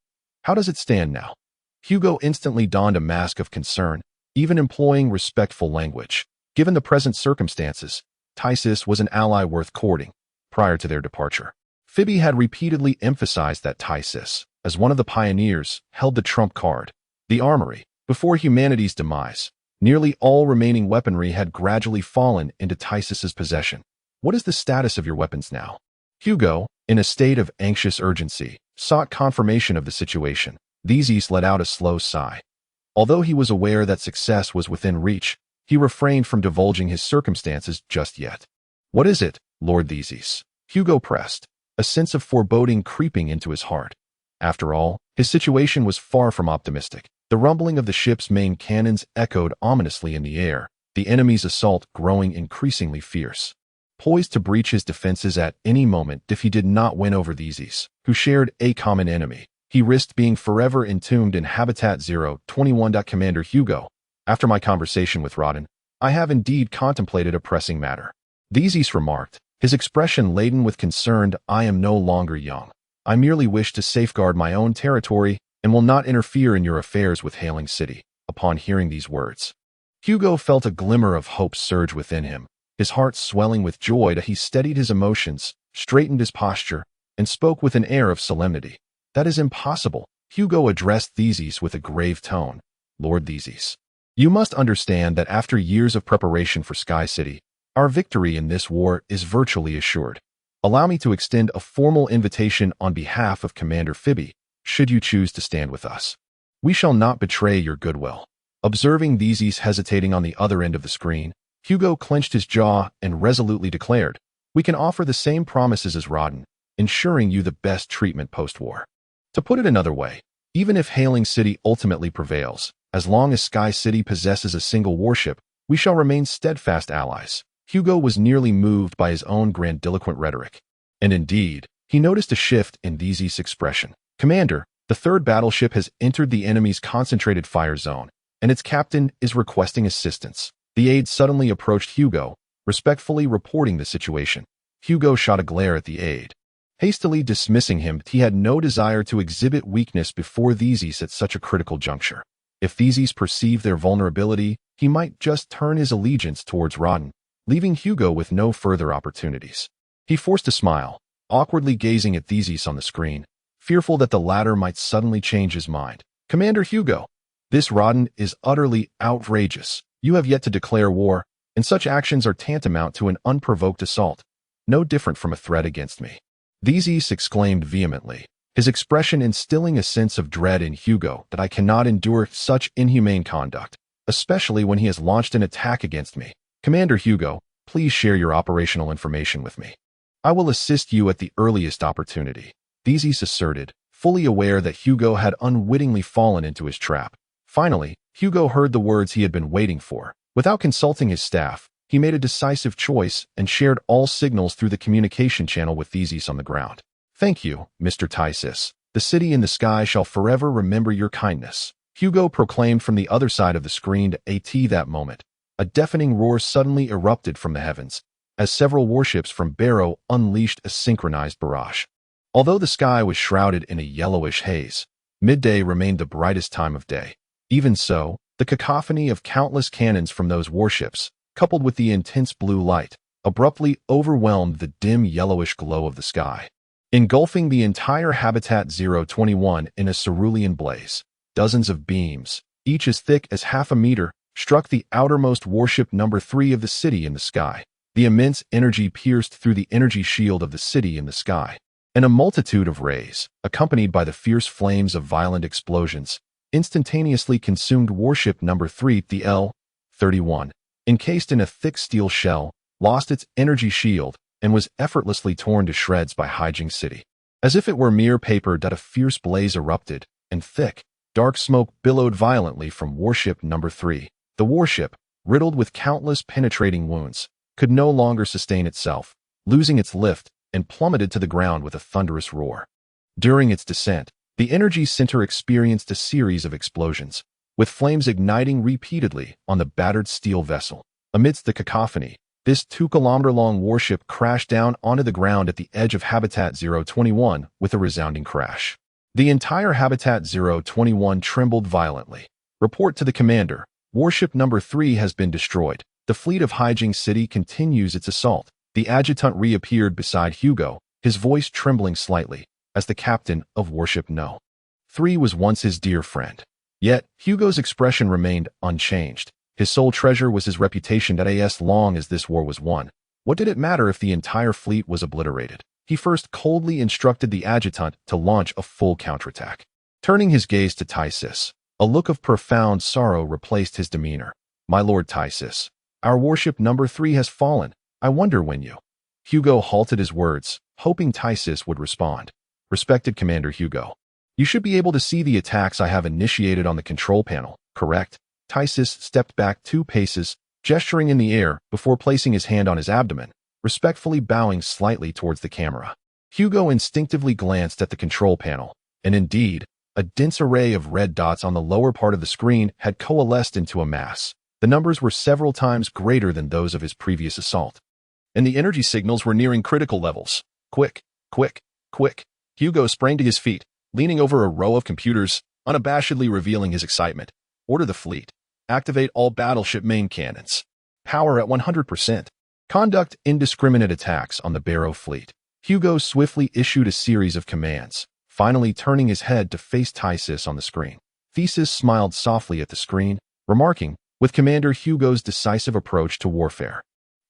How does it stand now? Hugo instantly donned a mask of concern, even employing respectful language. Given the present circumstances, Tysus was an ally worth courting. Prior to their departure, Phoebe had repeatedly emphasized that Tysus, as one of the pioneers, held the trump card. The armory, before humanity's demise, nearly all remaining weaponry had gradually fallen into Tysus's possession. What is the status of your weapons now? Hugo, in a state of anxious urgency, sought confirmation of the situation. Theseus let out a slow sigh. Although he was aware that success was within reach, he refrained from divulging his circumstances just yet. What is it, Lord Theseus? Hugo pressed, a sense of foreboding creeping into his heart. After all, his situation was far from optimistic. The rumbling of the ship's main cannons echoed ominously in the air, the enemy's assault growing increasingly fierce. Poised to breach his defenses at any moment if he did not win over Theseus, who shared a common enemy, he risked being forever entombed in Habitat 021. Commander Hugo, after my conversation with Rodden, I have indeed contemplated a pressing matter. Theseus remarked, his expression laden with concern. I am no longer young. I merely wish to safeguard my own territory and will not interfere in your affairs with Hailing City. Upon hearing these words, Hugo felt a glimmer of hope surge within him. His heart swelling with joy, he steadied his emotions, straightened his posture, and spoke with an air of solemnity. That is impossible. Hugo addressed Theseus with a grave tone. Lord Theseus, you must understand that after years of preparation for Sky City, our victory in this war is virtually assured. Allow me to extend a formal invitation on behalf of Commander Phoebe, should you choose to stand with us. We shall not betray your goodwill. Observing Theseus hesitating on the other end of the screen, Hugo clenched his jaw and resolutely declared, we can offer the same promises as Rodden, ensuring you the best treatment post-war. To put it another way, even if Hailing City ultimately prevails, as long as Sky City possesses a single warship, we shall remain steadfast allies. Hugo was nearly moved by his own grandiloquent rhetoric. And indeed, he noticed a shift in Theseus' expression. Commander, the third battleship has entered the enemy's concentrated fire zone, and its captain is requesting assistance. The aide suddenly approached Hugo, respectfully reporting the situation. Hugo shot a glare at the aide. Hastily dismissing him, he had no desire to exhibit weakness before Theseus at such a critical juncture. If Theseus perceived their vulnerability, he might just turn his allegiance towards Rodden, leaving Hugo with no further opportunities. He forced a smile, awkwardly gazing at Theseus on the screen, fearful that the latter might suddenly change his mind. Commander Hugo, this Rodden is utterly outrageous. You have yet to declare war, and such actions are tantamount to an unprovoked assault, no different from a threat against me. Theseus exclaimed vehemently, his expression instilling a sense of dread in Hugo that I cannot endure such inhumane conduct, especially when he has launched an attack against me. Commander Hugo, please share your operational information with me. I will assist you at the earliest opportunity, Theseus asserted, fully aware that Hugo had unwittingly fallen into his trap. Finally, Hugo heard the words he had been waiting for. Without consulting his staff, he made a decisive choice and shared all signals through the communication channel with Theseus on the ground. Thank you, Mr. Tysus. The city in the sky shall forever remember your kindness, Hugo proclaimed from the other side of the screen to AT. That moment, a deafening roar suddenly erupted from the heavens, as several warships from Barrow unleashed a synchronized barrage. Although the sky was shrouded in a yellowish haze, midday remained the brightest time of day. Even so, the cacophony of countless cannons from those warships, coupled with the intense blue light, abruptly overwhelmed the dim yellowish glow of the sky, engulfing the entire Habitat 021 in a cerulean blaze. Dozens of beams, each as thick as half a meter, struck the outermost warship number 3 of the city in the sky. The immense energy pierced through the energy shield of the city in the sky, and a multitude of rays, accompanied by the fierce flames of violent explosions, instantaneously consumed warship number 3. The L-31, encased in a thick steel shell, lost its energy shield and was effortlessly torn to shreds by Haijing City. As if it were mere paper, a fierce blaze erupted, and thick, dark smoke billowed violently from warship number 3. The warship, riddled with countless penetrating wounds, could no longer sustain itself, losing its lift, and plummeted to the ground with a thunderous roar. During its descent, the energy center experienced a series of explosions, with flames igniting repeatedly on the battered steel vessel. Amidst the cacophony, this 2-kilometer-long warship crashed down onto the ground at the edge of Habitat 021 with a resounding crash. The entire Habitat 021 trembled violently. Report to the commander. Warship number 3 has been destroyed. The fleet of Haijing City continues its assault. The adjutant reappeared beside Hugo, his voice trembling slightly, as the captain of Warship No. 3 was once his dear friend. Yet, Hugo's expression remained unchanged. His sole treasure was his reputation. As long as this war was won, what did it matter if the entire fleet was obliterated? He first coldly instructed the adjutant to launch a full counterattack. Turning his gaze to Tysus, a look of profound sorrow replaced his demeanor. My lord Tysus, our warship number 3 has fallen. I wonder when you... Hugo halted his words, hoping Tysus would respond. Respected Commander Hugo, you should be able to see the attacks I have initiated on the control panel, correct? Tysus stepped back 2 paces, gesturing in the air before placing his hand on his abdomen, respectfully bowing slightly towards the camera. Hugo instinctively glanced at the control panel, and indeed, a dense array of red dots on the lower part of the screen had coalesced into a mass. The numbers were several times greater than those of his previous assault, and the energy signals were nearing critical levels. Quick, quick, quick. Hugo sprang to his feet, leaning over a row of computers, unabashedly revealing his excitement. Order the fleet. Activate all battleship main cannons. Power at 100%. Conduct indiscriminate attacks on the Barrow fleet. Hugo swiftly issued a series of commands, finally turning his head to face Tysus on the screen. Theseus smiled softly at the screen, remarking, with Commander Hugo's decisive approach to warfare,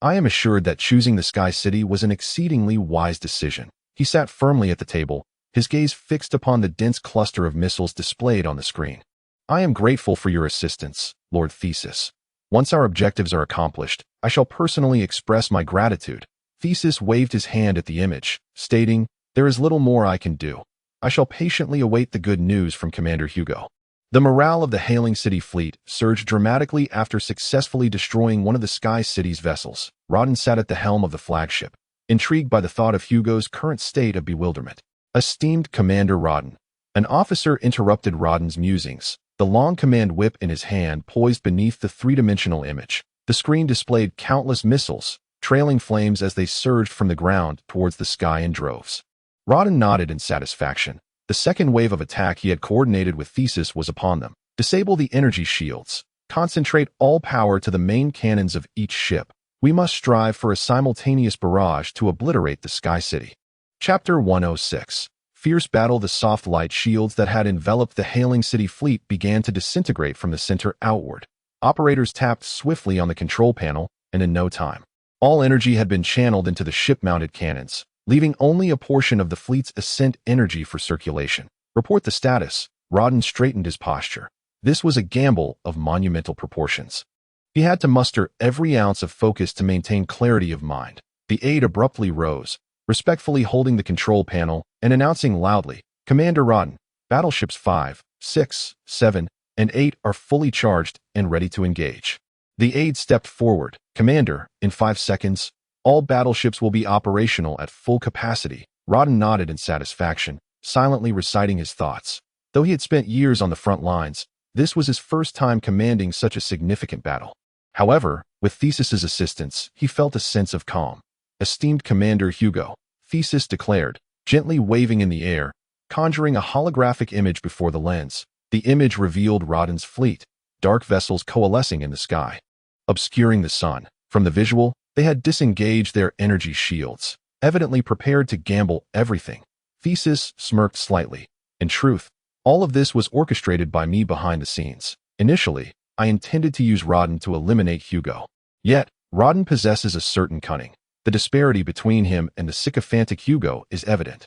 I am assured that choosing the Sky City was an exceedingly wise decision. He sat firmly at the table, his gaze fixed upon the dense cluster of missiles displayed on the screen. I am grateful for your assistance, Lord Theseus. Once our objectives are accomplished, I shall personally express my gratitude. Theseus waved his hand at the image, stating, there is little more I can do. I shall patiently await the good news from Commander Hugo. The morale of the Hailing City fleet surged dramatically after successfully destroying one of the Sky City's vessels. Rodden sat at the helm of the flagship, intrigued by the thought of Hugo's current state of bewilderment. Esteemed Commander Rodden. An officer interrupted Rodden's musings, the long command whip in his hand poised beneath the 3-dimensional image. The screen displayed countless missiles, trailing flames as they surged from the ground towards the sky in droves. Rodden nodded in satisfaction. The second wave of attack he had coordinated with Theseus was upon them. Disable the energy shields. Concentrate all power to the main cannons of each ship. We must strive for a simultaneous barrage to obliterate the Sky City. Chapter 106. Fierce battle. The soft light shields that had enveloped the Hailing City fleet began to disintegrate from the center outward. Operators tapped swiftly on the control panel, and in no time, all energy had been channeled into the ship-mounted cannons, leaving only a portion of the fleet's ascent energy for circulation. Report the status. Rodden straightened his posture. This was a gamble of monumental proportions. He had to muster every ounce of focus to maintain clarity of mind. The aide abruptly rose, respectfully holding the control panel and announcing loudly, "Commander Rodden, battleships 5, 6, 7, and 8 are fully charged and ready to engage." The aide stepped forward. "Commander, in 5 seconds, all battleships will be operational at full capacity." Rodden nodded in satisfaction, silently reciting his thoughts. Though he had spent years on the front lines, this was his first time commanding such a significant battle. However, with Thesis's assistance, he felt a sense of calm. "Esteemed Commander Hugo," Thesis declared, gently waving in the air, conjuring a holographic image before the lens. The image revealed Rodden's fleet, dark vessels coalescing in the sky, obscuring the sun. From the visual, they had disengaged their energy shields, evidently prepared to gamble everything. Thesis smirked slightly. "In truth, all of this was orchestrated by me behind the scenes. Initially, I intended to use Rodden to eliminate Hugo. Yet, Rodden possesses a certain cunning. The disparity between him and the sycophantic Hugo is evident.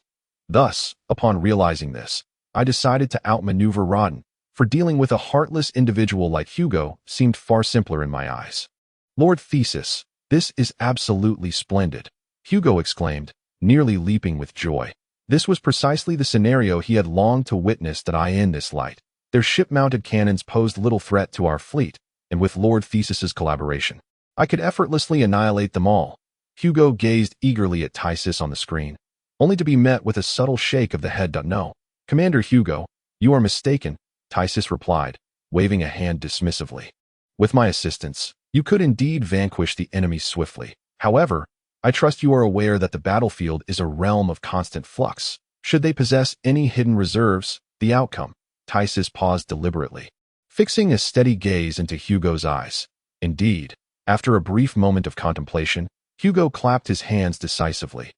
Thus, upon realizing this, I decided to outmaneuver Rodden, for dealing with a heartless individual like Hugo seemed far simpler in my eyes." "Lord Thesis, this is absolutely splendid," Hugo exclaimed, nearly leaping with joy. This was precisely the scenario he had longed to witness. "That I in this light. Their ship-mounted cannons posed little threat to our fleet, and with Lord Thesis's collaboration, I could effortlessly annihilate them all." Hugo gazed eagerly at Tysis on the screen, only to be met with a subtle shake of the head. "No, Commander Hugo, you are mistaken," Tysis replied, waving a hand dismissively. "With my assistance, you could indeed vanquish the enemy swiftly. However, I trust you are aware that the battlefield is a realm of constant flux. Should they possess any hidden reserves, the outcome—" Tysis paused deliberately, fixing a steady gaze into Hugo's eyes. Indeed, after a brief moment of contemplation, Hugo clapped his hands decisively.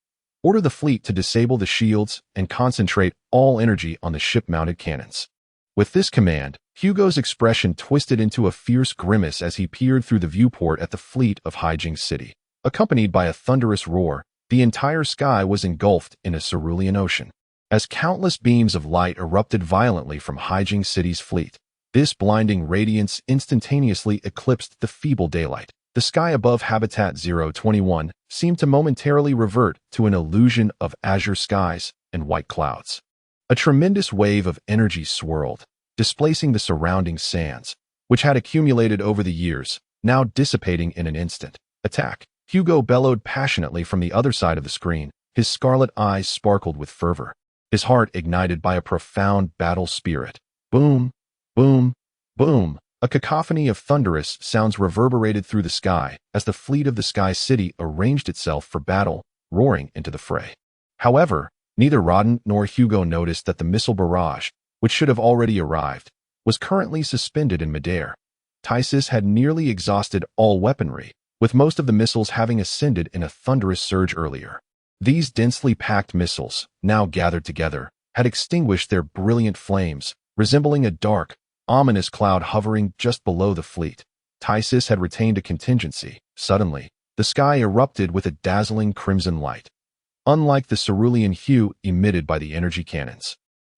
"Order the fleet to disable the shields and concentrate all energy on the ship-mounted cannons." With this command, Hugo's expression twisted into a fierce grimace as he peered through the viewport at the fleet of Haijing City. Accompanied by a thunderous roar, the entire sky was engulfed in a cerulean ocean. As countless beams of light erupted violently from Haijing City's fleet, this blinding radiance instantaneously eclipsed the feeble daylight. The sky above Habitat 021 seemed to momentarily revert to an illusion of azure skies and white clouds. A tremendous wave of energy swirled, displacing the surrounding sands, which had accumulated over the years, now dissipating in an instant. "Attack!" Hugo bellowed passionately from the other side of the screen. His scarlet eyes sparkled with fervor, his heart ignited by a profound battle spirit. Boom, boom, boom. A cacophony of thunderous sounds reverberated through the sky as the fleet of the Sky City arranged itself for battle, roaring into the fray. However, neither Rodden nor Hugo noticed that the missile barrage, which should have already arrived, was currently suspended in midair. Tysis had nearly exhausted all weaponry, with most of the missiles having ascended in a thunderous surge earlier. These densely packed missiles, now gathered together, had extinguished their brilliant flames, resembling a dark, ominous cloud hovering just below the fleet. Tysis had retained a contingency. Suddenly, the sky erupted with a dazzling crimson light, unlike the cerulean hue emitted by the energy cannons.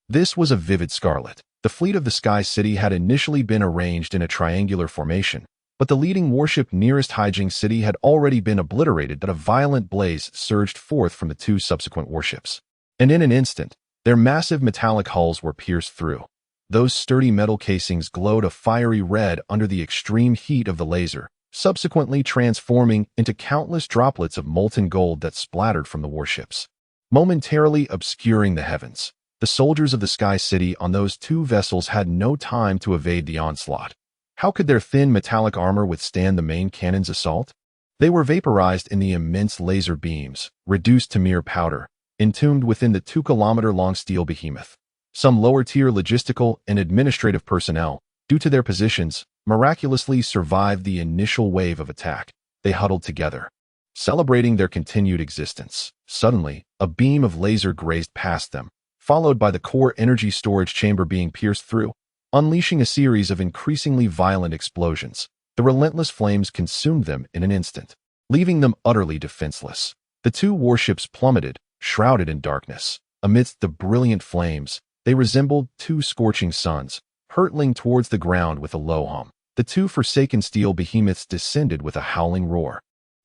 This was a vivid scarlet. The fleet of the Sky City had initially been arranged in a triangular formation, but the leading warship nearest Haijing City had already been obliterated. A violent blaze surged forth from the two subsequent warships, and in an instant, their massive metallic hulls were pierced through. Those sturdy metal casings glowed a fiery red under the extreme heat of the laser, subsequently transforming into countless droplets of molten gold that splattered from the warships, momentarily obscuring the heavens. The soldiers of the Sky City on those two vessels had no time to evade the onslaught. How could their thin metallic armor withstand the main cannon's assault? They were vaporized in the immense laser beams, reduced to mere powder, entombed within the 2-kilometer-long steel behemoth. Some lower-tier logistical and administrative personnel, due to their positions, miraculously survived the initial wave of attack. They huddled together, celebrating their continued existence. Suddenly, a beam of laser grazed past them, followed by the core energy storage chamber being pierced through, unleashing a series of increasingly violent explosions. The relentless flames consumed them in an instant, leaving them utterly defenseless. The two warships plummeted, shrouded in darkness. Amidst the brilliant flames, they resembled two scorching suns, hurtling towards the ground with a low hum. the two forsaken steel behemoths descended with a howling roar,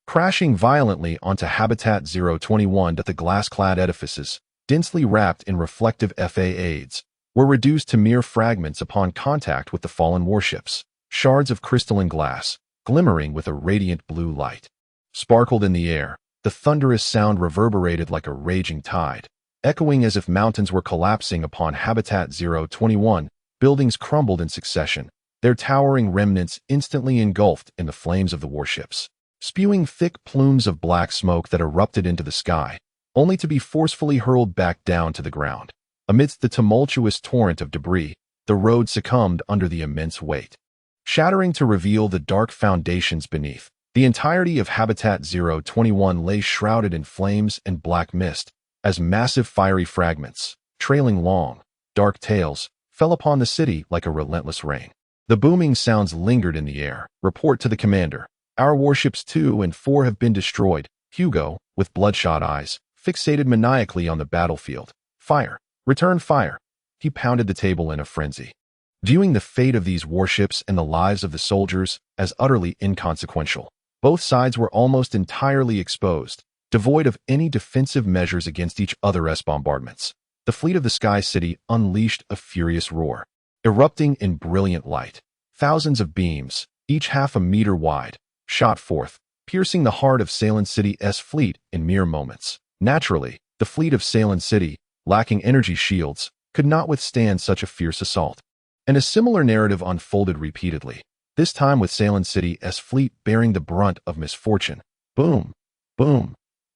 crashing violently onto Habitat 021. The glass-clad edifices, densely wrapped in reflective FA-aids, were reduced to mere fragments upon contact with the fallen warships. Shards of crystalline glass, glimmering with a radiant blue light, sparkled in the air. The thunderous sound reverberated like a raging tide, echoing as if mountains were collapsing upon Habitat 021. Buildings crumbled in succession, their towering remnants instantly engulfed in the flames of the warships, spewing thick plumes of black smoke that erupted into the sky, only to be forcefully hurled back down to the ground. Amidst the tumultuous torrent of debris, the road succumbed under the immense weight, shattering to reveal the dark foundations beneath. The entirety of Habitat 021 lay shrouded in flames and black mist, as massive fiery fragments, trailing long, dark tails, fell upon the city like a relentless rain. The booming sounds lingered in the air. Report to the commander. Our warships 2 and 4 have been destroyed. Hugo, with bloodshot eyes, fixated maniacally on the battlefield. Fire. Return fire. He pounded the table in a frenzy, viewing the fate of these warships and the lives of the soldiers as utterly inconsequential. Both sides were almost entirely exposed, devoid of any defensive measures against each other's bombardments. The fleet of the Sky City unleashed a furious roar, erupting in brilliant light. Thousands of beams, each half a meter wide, shot forth, piercing the heart of Salem City's fleet in mere moments. Naturally, the fleet of Salem City, lacking energy shields, could not withstand such a fierce assault. And a similar narrative unfolded repeatedly, this time with Salem City's fleet bearing the brunt of misfortune. Boom, boom,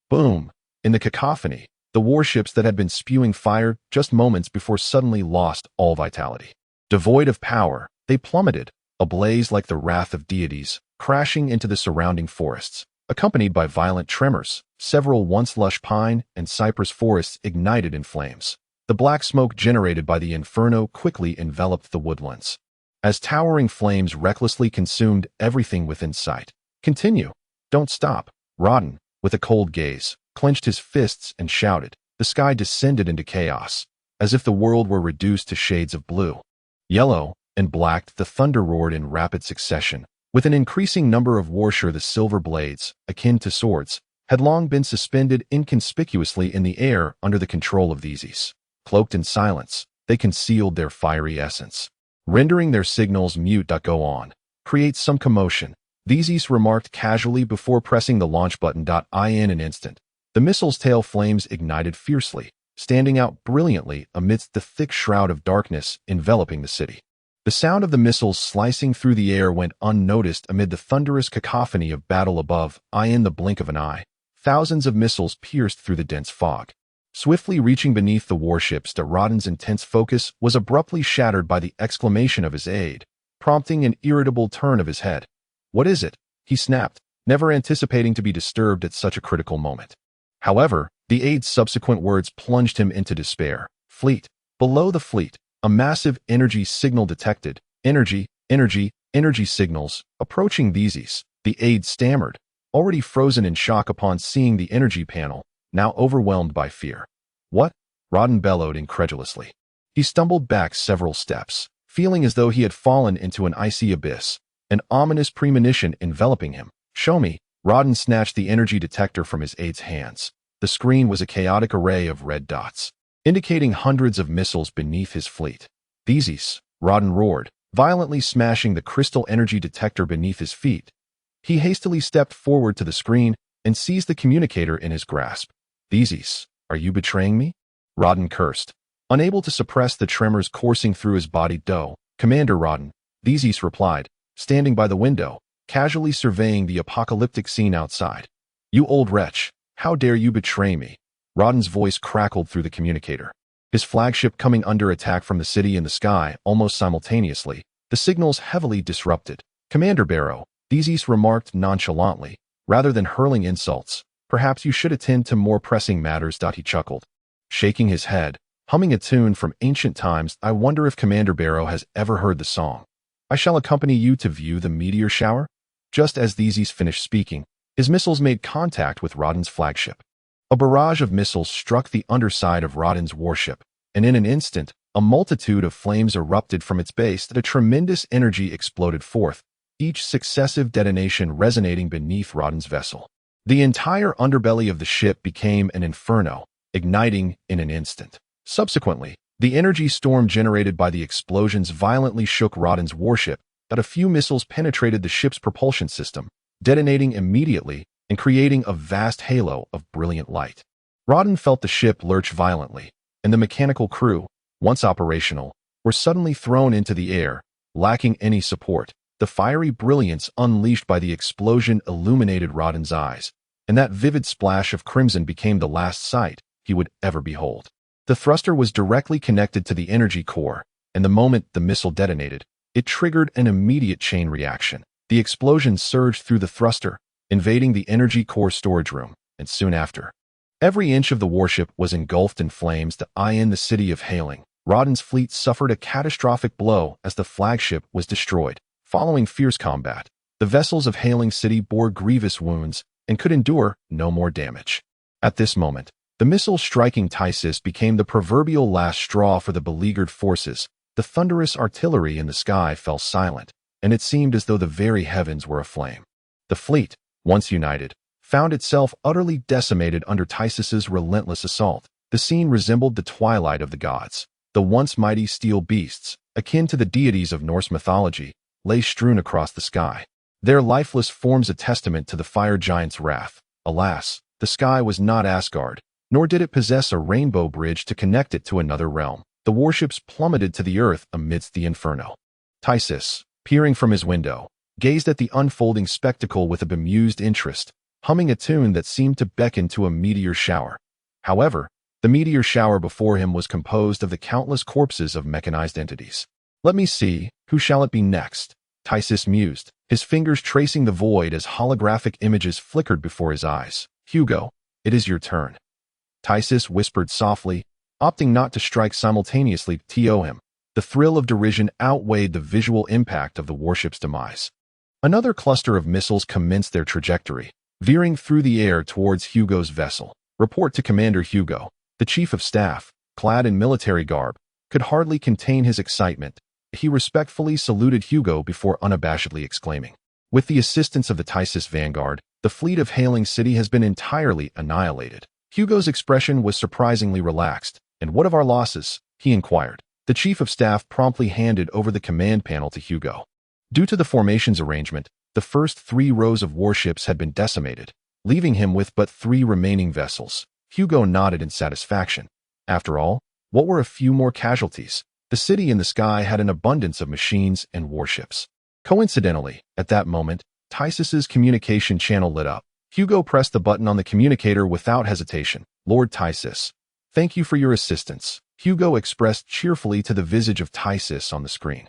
boom. In the cacophony, the warships that had been spewing fire just moments before suddenly lost all vitality. Devoid of power, they plummeted, ablaze like the wrath of deities, crashing into the surrounding forests. Accompanied by violent tremors, several once lush pine and cypress forests ignited in flames. The black smoke generated by the inferno quickly enveloped the woodlands, as towering flames recklessly consumed everything within sight. Continue. Don't stop. Rodden, with a cold gaze, clenched his fists and shouted. The sky descended into chaos, as if the world were reduced to shades of blue, yellow, and black. The thunder roared in rapid succession. With an increasing number of warship, the silver blades, akin to swords, had long been suspended inconspicuously in the air under the control of these. Cloaked in silence, they concealed their fiery essence, rendering their signals mute. Go on. Create some commotion, these remarked casually before pressing the launch button. In an instant, the missile's tail flames ignited fiercely, standing out brilliantly amidst the thick shroud of darkness enveloping the city. The sound of the missiles slicing through the air went unnoticed amid the thunderous cacophony of battle above. In the blink of an eye, thousands of missiles pierced through the dense fog, swiftly reaching beneath the warships. Rodden's intense focus was abruptly shattered by the exclamation of his aide, prompting an irritable turn of his head. What is it? He snapped, never anticipating to be disturbed at such a critical moment. However, the aide's subsequent words plunged him into despair. Fleet. Below the fleet, a massive energy signal detected. Energy signals, approaching these. The aide stammered, already frozen in shock upon seeing the energy panel, now overwhelmed by fear. What? Rodden bellowed incredulously. He stumbled back several steps, feeling as though he had fallen into an icy abyss, an ominous premonition enveloping him. Show me. Rodden snatched the energy detector from his aide's hands. The screen was a chaotic array of red dots, indicating hundreds of missiles beneath his fleet. These, Rodden roared, violently smashing the crystal energy detector beneath his feet. He hastily stepped forward to the screen and seized the communicator in his grasp. These, are you betraying me? Rodden cursed, unable to suppress the tremors coursing through his body. Commander Rodden, These replied, standing by the window, casually surveying the apocalyptic scene outside. You old wretch, how dare you betray me? Rodden's voice crackled through the communicator, his flagship coming under attack from the city and the sky almost simultaneously, the signals heavily disrupted. Commander Barrow, These remarked nonchalantly, rather than hurling insults. Perhaps you should attend to more pressing matters. He chuckled, shaking his head, humming a tune from ancient times. I wonder if Commander Barrow has ever heard the song. I shall accompany you to view the meteor shower. Just as These finished speaking, his missiles made contact with Rodden's flagship. A barrage of missiles struck the underside of Rodden's warship, and in an instant, A multitude of flames erupted from its base that a tremendous energy exploded forth, each successive detonation resonating beneath Rodden's vessel. The entire underbelly of the ship became an inferno, igniting in an instant. Subsequently, the energy storm generated by the explosions violently shook Rodden's warship, but a few missiles penetrated the ship's propulsion system, detonating immediately and creating a vast halo of brilliant light. Rodden felt the ship lurch violently, and the mechanical crew, once operational, were suddenly thrown into the air, lacking any support. The fiery brilliance unleashed by the explosion illuminated Rodden's eyes, and that vivid splash of crimson became the last sight he would ever behold. The thruster was directly connected to the energy core, and the moment the missile detonated, it triggered an immediate chain reaction. The explosion surged through the thruster, invading the energy core storage room, and soon after, every inch of the warship was engulfed in flames to eye in the city of Hailing. Rodden's fleet suffered a catastrophic blow as the flagship was destroyed. Following fierce combat, the vessels of Hailing City bore grievous wounds and could endure no more damage. At this moment, the missile striking Tysis became the proverbial last straw for the beleaguered forces. The thunderous artillery in the sky fell silent, and it seemed as though the very heavens were aflame. The fleet, once united, found itself utterly decimated under Tysis's relentless assault. The scene resembled the twilight of the gods. The once mighty steel beasts, akin to the deities of Norse mythology, lay strewn across the sky. Their lifeless forms a testament to the fire giant's wrath. Alas, the sky was not Asgard, nor did it possess a rainbow bridge to connect it to another realm. The warships plummeted to the earth amidst the inferno. Tysis, peering from his window, gazed at the unfolding spectacle with a bemused interest, humming a tune that seemed to beckon to a meteor shower. However, the meteor shower before him was composed of the countless corpses of mechanized entities. "Let me see, who shall it be next?" Tysis mused, his fingers tracing the void as holographic images flickered before his eyes. "Hugo, it is your turn." Tysis whispered softly, opting not to strike simultaneously to him. The thrill of derision outweighed the visual impact of the warship's demise. Another cluster of missiles commenced their trajectory, veering through the air towards Hugo's vessel. "Report to Commander Hugo." The chief of staff, clad in military garb, could hardly contain his excitement. He respectfully saluted Hugo before unabashedly exclaiming, "With the assistance of the Tysis vanguard, the fleet of Hailing City has been entirely annihilated." Hugo's expression was surprisingly relaxed. "And what of our losses?" he inquired. The chief of staff promptly handed over the command panel to Hugo. Due to the formations arrangement, the first 3 rows of warships had been decimated, leaving him with but 3 remaining vessels. Hugo nodded in satisfaction. After all, what were a few more casualties? The city in the sky had an abundance of machines and warships. Coincidentally, at that moment, Tysis's communication channel lit up. Hugo pressed the button on the communicator without hesitation. "Lord Tysis, thank you for your assistance," Hugo expressed cheerfully to the visage of Tysis on the screen.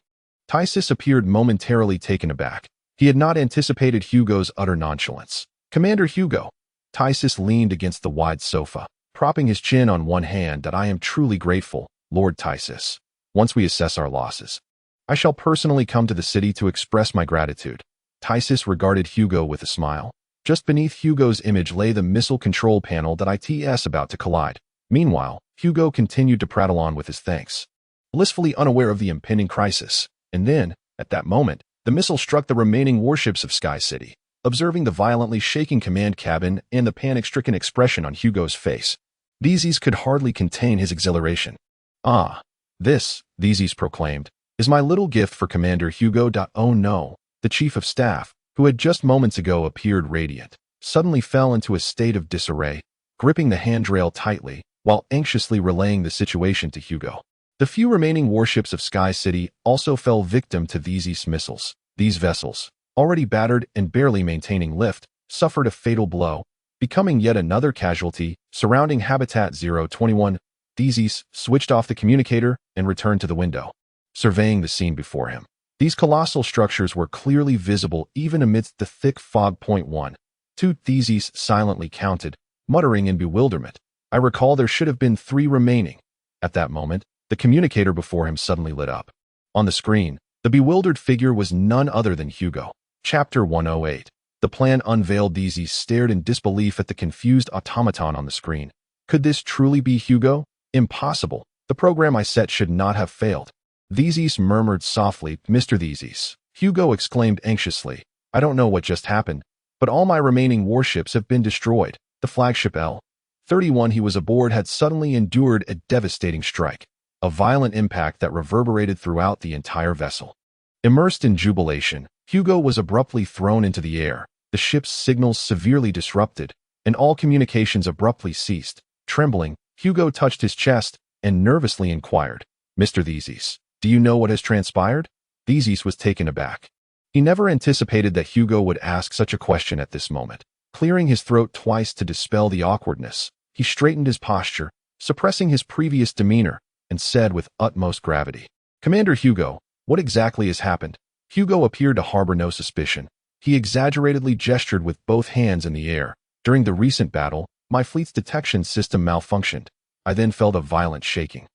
Tysis appeared momentarily taken aback. He had not anticipated Hugo's utter nonchalance. "Commander Hugo," Tysis leaned against the wide sofa, propping his chin on one hand. "That I am truly grateful, Lord Tysis. Once we assess our losses, I shall personally come to the city to express my gratitude." Tysis regarded Hugo with a smile. Just beneath Hugo's image lay the missile control panel that ITS about to collide. Meanwhile, Hugo continued to prattle on with his thanks, blissfully unaware of the impending crisis. And then, at that moment, the missile struck the remaining warships of Sky City. Observing the violently shaking command cabin and the panic-stricken expression on Hugo's face, Theseus could hardly contain his exhilaration. "Ah, this," Theseus proclaimed, "is my little gift for Commander Hugo." Oh no, the chief of staff, who had just moments ago appeared radiant, suddenly fell into a state of disarray, gripping the handrail tightly, while anxiously relaying the situation to Hugo. The few remaining warships of Sky City also fell victim to Theseus' missiles. These vessels, already battered and barely maintaining lift, suffered a fatal blow, becoming yet another casualty. Surrounding Habitat 021, Theseus switched off the communicator and returned to the window, surveying the scene before him. These colossal structures were clearly visible even amidst the thick fog. 1. 2. Theseus silently counted, muttering in bewilderment. "I recall there should have been 3 remaining." At that moment, the communicator before him suddenly lit up. On the screen, the bewildered figure was none other than Hugo. Chapter 108. The plan unveiled. Theseus stared in disbelief at the confused automaton on the screen. Could this truly be Hugo? Impossible. The program I set should not have failed. Theseus murmured softly. Mr. Theseus, Hugo exclaimed anxiously. I don't know what just happened, but all my remaining warships have been destroyed. The flagship L-31 he was aboard had suddenly endured a devastating strike, a violent impact that reverberated throughout the entire vessel. Immersed in jubilation, Hugo was abruptly thrown into the air, the ship's signals severely disrupted, and all communications abruptly ceased. Trembling, Hugo touched his chest and nervously inquired, Mr. Theseus, do you know what has transpired? Theseus was taken aback. He never anticipated that Hugo would ask such a question at this moment. Clearing his throat twice to dispel the awkwardness, he straightened his posture, suppressing his previous demeanor, and said with utmost gravity, Commander Hugo, what exactly has happened? Hugo appeared to harbor no suspicion. He exaggeratedly gestured with both hands in the air. During the recent battle, my fleet's detection system malfunctioned. I then felt a violent shaking,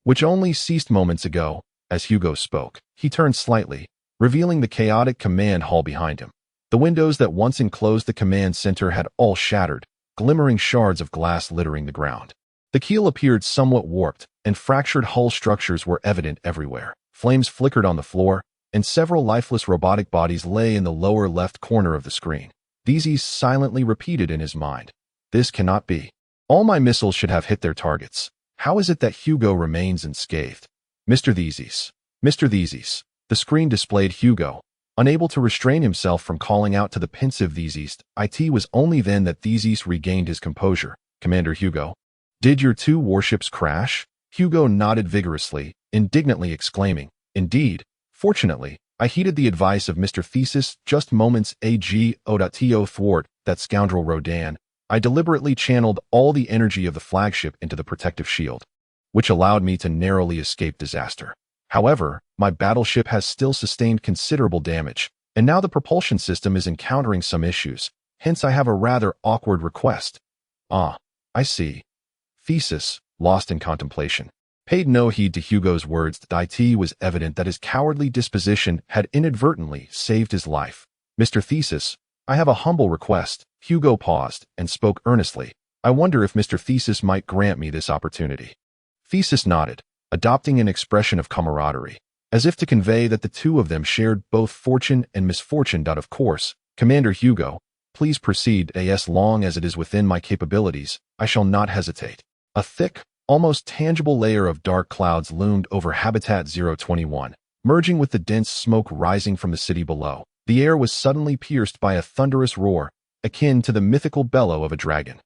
which only ceased moments ago. As Hugo spoke, he turned slightly, revealing the chaotic command hall behind him. The windows that once enclosed the command center had all shattered, glimmering shards of glass littering the ground. The keel appeared somewhat warped, and fractured hull structures were evident everywhere. Flames flickered on the floor, and several lifeless robotic bodies lay in the lower left corner of the screen. Theseus silently repeated in his mind, This cannot be. All my missiles should have hit their targets. How is it that Hugo remains unscathed? Mr. Theseus. Mr. Theseus. The screen displayed Hugo, unable to restrain himself from calling out to the pensive Theseus. It was only then that Theseus regained his composure. Commander Hugo. Did your two warships crash? Hugo nodded vigorously, indignantly exclaiming, Indeed. Fortunately, I heeded the advice of Mr. Theseus just moments ago. Thwart that scoundrel Rodan. I deliberately channeled all the energy of the flagship into the protective shield, which allowed me to narrowly escape disaster. However, my battleship has still sustained considerable damage, and now the propulsion system is encountering some issues. Hence I have a rather awkward request. Ah, I see. Theseus, lost in contemplation, paid no heed to Hugo's words. It was evident that his cowardly disposition had inadvertently saved his life. Mr. Theseus, I have a humble request. Hugo paused and spoke earnestly. I wonder if Mr. Theseus might grant me this opportunity. Theseus nodded, adopting an expression of camaraderie, as if to convey that the two of them shared both fortune and misfortune. Of course, Commander Hugo, please proceed. As long as it is within my capabilities, I shall not hesitate. A thick, almost tangible layer of dark clouds loomed over Habitat 021, merging with the dense smoke rising from the city below. The air was suddenly pierced by a thunderous roar, akin to the mythical bellow of a dragon.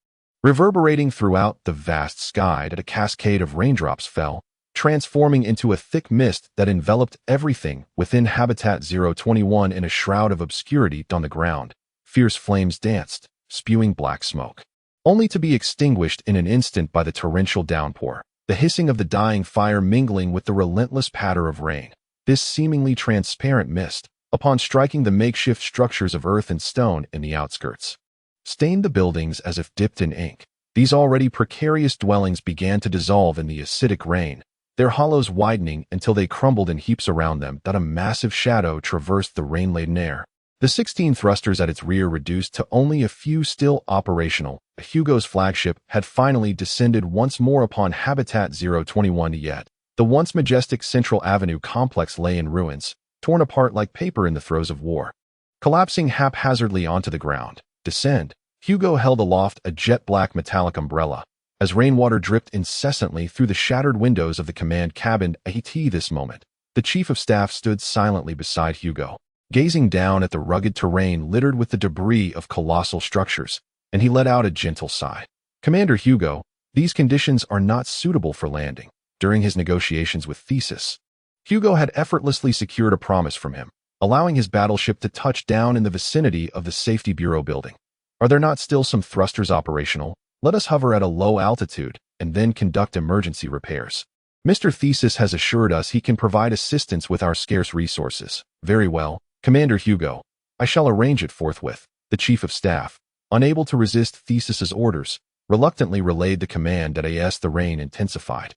Reverberating throughout the vast sky, a cascade of raindrops fell, transforming into a thick mist that enveloped everything within Habitat 021 in a shroud of obscurity. On the ground, fierce flames danced, spewing black smoke, only to be extinguished in an instant by the torrential downpour, the hissing of the dying fire mingling with the relentless patter of rain. This seemingly transparent mist, upon striking the makeshift structures of earth and stone in the outskirts, stained the buildings as if dipped in ink. These already precarious dwellings began to dissolve in the acidic rain, their hollows widening until they crumbled in heaps around them. A massive shadow traversed the rain-laden air. The 16 thrusters at its rear reduced to only a few still operational. Hugo's flagship had finally descended once more upon Habitat 021. Yet the once majestic Central Avenue complex lay in ruins, torn apart like paper in the throes of war. Collapsing haphazardly onto the ground. Descend. Hugo held aloft a jet-black metallic umbrella, as rainwater dripped incessantly through the shattered windows of the command cabin. At this moment, the chief of staff stood silently beside Hugo, gazing down at the rugged terrain littered with the debris of colossal structures, and he let out a gentle sigh. Commander Hugo, these conditions are not suitable for landing. During his negotiations with Theseus, Hugo had effortlessly secured a promise from him, allowing his battleship to touch down in the vicinity of the Safety Bureau building. Are there not still some thrusters operational? Let us hover at a low altitude and then conduct emergency repairs. Mr. Theseus has assured us he can provide assistance with our scarce resources. Very well, Commander Hugo. I shall arrange it forthwith. The chief of staff, unable to resist Theseus's orders, reluctantly relayed the command. As the rain intensified,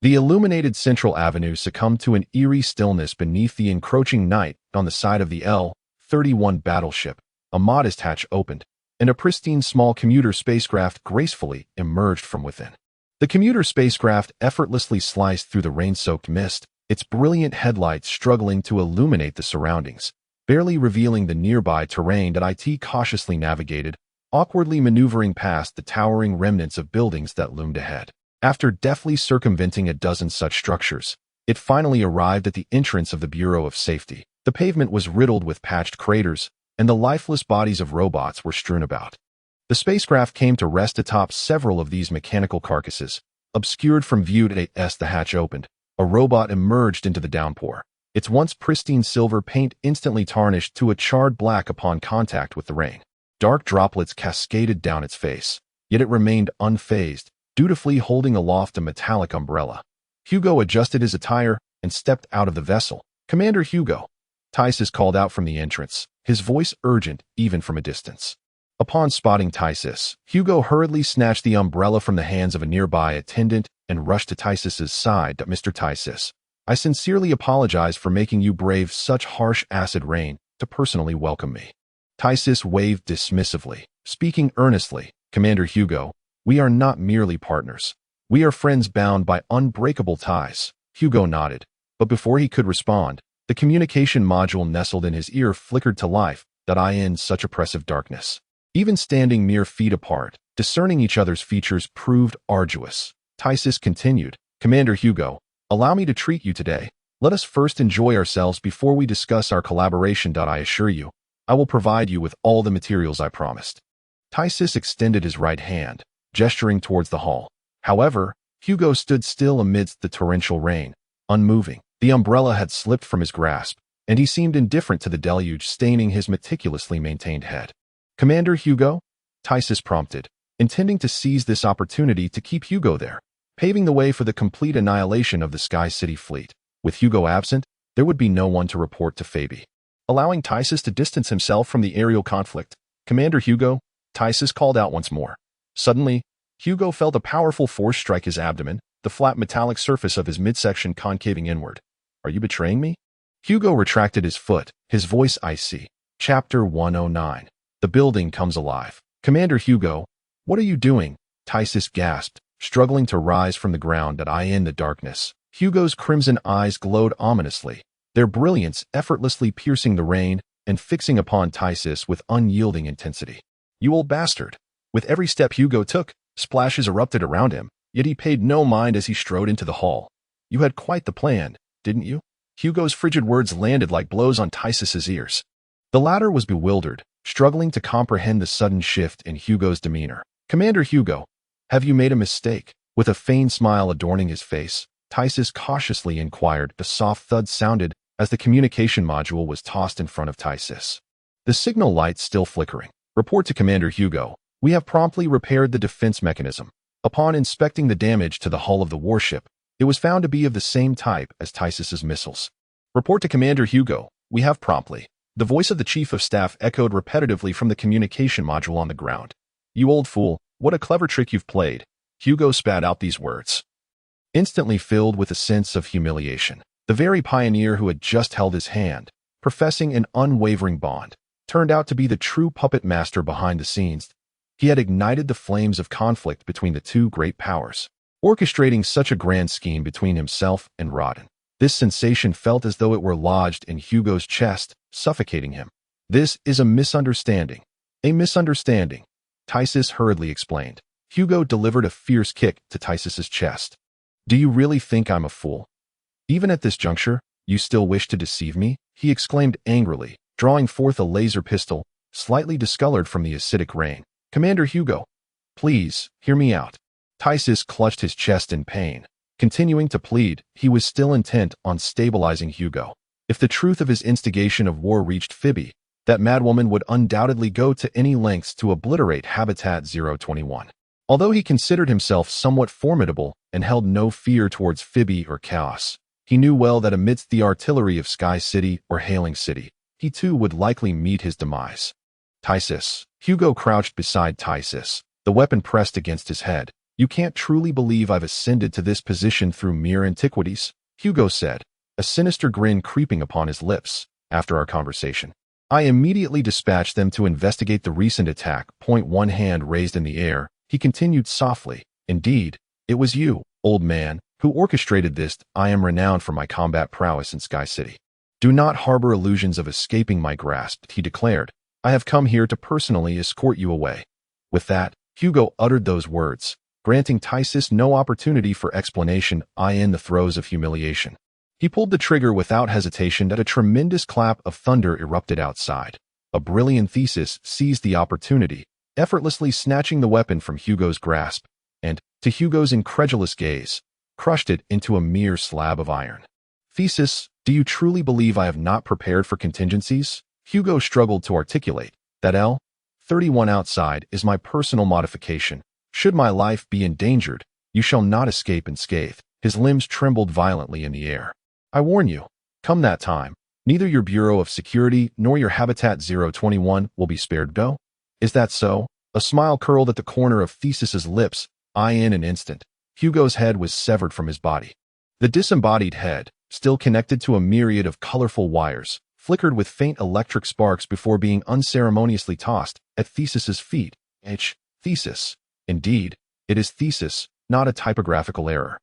the illuminated Central Avenue succumbed to an eerie stillness beneath the encroaching night. On the side of the L-31 battleship, a modest hatch opened, and a pristine small commuter spacecraft gracefully emerged from within. The commuter spacecraft effortlessly sliced through the rain-soaked mist, its brilliant headlights struggling to illuminate the surroundings, barely revealing the nearby terrain that IT cautiously navigated, awkwardly maneuvering past the towering remnants of buildings that loomed ahead. After deftly circumventing a dozen such structures, it finally arrived at the entrance of the Bureau of Safety. The pavement was riddled with patched craters, and the lifeless bodies of robots were strewn about. The spacecraft came to rest atop several of these mechanical carcasses. Obscured from view as the hatch opened, a robot emerged into the downpour, its once pristine silver paint instantly tarnished to a charred black upon contact with the rain. Dark droplets cascaded down its face, yet it remained unfazed, dutifully holding aloft a metallic umbrella. Hugo adjusted his attire and stepped out of the vessel. "Commander Hugo," Tysus called out from the entrance, his voice urgent even from a distance. Upon spotting Tysus, Hugo hurriedly snatched the umbrella from the hands of a nearby attendant and rushed to Tysus's side. "Mr. Tysus, I sincerely apologize for making you brave such harsh acid rain to personally welcome me." Tysus waved dismissively, speaking earnestly. "Commander Hugo, we are not merely partners. We are friends bound by unbreakable ties." Hugo nodded, but before he could respond, the communication module nestled in his ear flickered to life. In such oppressive darkness, even standing mere feet apart, discerning each other's features proved arduous. Tysus continued, "Commander Hugo, allow me to treat you today. Let us first enjoy ourselves before we discuss our collaboration. I assure you, I will provide you with all the materials I promised." Tysus extended his right hand, gesturing towards the hall. However, Hugo stood still amidst the torrential rain, unmoving. The umbrella had slipped from his grasp, and he seemed indifferent to the deluge staining his meticulously maintained head. "Commander Hugo?" Tysus prompted, intending to seize this opportunity to keep Hugo there, paving the way for the complete annihilation of the Sky City fleet. With Hugo absent, there would be no one to report to Phoebe. Allowing Tysus to distance himself from the aerial conflict, "Commander Hugo," Tysus called out once more. Suddenly, Hugo felt a powerful force strike his abdomen, the flat metallic surface of his midsection concaving inward. "Are you betraying me?" Hugo retracted his foot, his voice icy. Chapter 109. The building comes alive. "Commander Hugo, what are you doing?" Tysus gasped, struggling to rise from the ground. In the darkness, Hugo's crimson eyes glowed ominously, their brilliance effortlessly piercing the rain and fixing upon Tysus with unyielding intensity. "You old bastard!" With every step Hugo took, splashes erupted around him, yet he paid no mind as he strode into the hall. "You had quite the plan, didn't you?" Hugo's frigid words landed like blows on Tysus's ears. The latter was bewildered, struggling to comprehend the sudden shift in Hugo's demeanor. "Commander Hugo, have you made a mistake?" With a feigned smile adorning his face, Tysus cautiously inquired. A soft thud sounded as the communication module was tossed in front of Tysus, the signal lights still flickering. "Report to Commander Hugo. We have promptly repaired the defense mechanism." Upon inspecting the damage to the hull of the warship, it was found to be of the same type as Tysus's missiles. "Report to Commander Hugo. We have promptly." The voice of the Chief of Staff echoed repetitively from the communication module on the ground. "You old fool, what a clever trick you've played." Hugo spat out these words, instantly filled with a sense of humiliation. The very pioneer who had just held his hand, professing an unwavering bond, turned out to be the true puppet master behind the scenes. He had ignited the flames of conflict between the two great powers, orchestrating such a grand scheme between himself and Rodin. This sensation felt as though it were lodged in Hugo's chest, suffocating him. "This is a misunderstanding." "A misunderstanding," Tysus hurriedly explained. Hugo delivered a fierce kick to Tysus's chest. "Do you really think I'm a fool? Even at this juncture, you still wish to deceive me?" he exclaimed angrily, drawing forth a laser pistol, slightly discolored from the acidic rain. "Commander Hugo, please, hear me out." Tysus clutched his chest in pain. Continuing to plead, he was still intent on stabilizing Hugo. If the truth of his instigation of war reached Phoebe, that madwoman would undoubtedly go to any lengths to obliterate Habitat 021. Although he considered himself somewhat formidable and held no fear towards Phoebe or Chaos, he knew well that amidst the artillery of Sky City or Hailing City, he too would likely meet his demise. "Tysus." Hugo crouched beside Tysus, the weapon pressed against his head. "You can't truly believe I've ascended to this position through mere antiquities," Hugo said, a sinister grin creeping upon his lips. "After our conversation, I immediately dispatched them to investigate the recent attack. One hand raised in the air, he continued softly. "Indeed, It was you, old man, who orchestrated this. I am renowned for my combat prowess in Sky City. Do not harbor illusions of escaping my grasp, he declared. I have come here to personally escort you away. With that, Hugo uttered those words, granting Tysus no opportunity for explanation. In the throes of humiliation. He pulled the trigger without hesitation. A tremendous clap of thunder erupted outside. A brilliant thesis seized the opportunity, effortlessly snatching the weapon from Hugo's grasp, and, to Hugo's incredulous gaze, crushed it into a mere slab of iron. Thesis, do you truly believe I have not prepared for contingencies? Hugo struggled to articulate. That L-31 outside is my personal modification. Should my life be endangered, you shall not escape unscathed. His limbs trembled violently in the air. I warn you, come that time, neither your Bureau of Security nor your Habitat 021 will be spared. Go? Is that so? A smile curled at the corner of Thesis's lips. In an instant, Hugo's head was severed from his body. The disembodied head, still connected to a myriad of colorful wires, flickered with faint electric sparks before being unceremoniously tossed at Thesis's feet. Thesis. Indeed, it is Thesis, not a typographical error.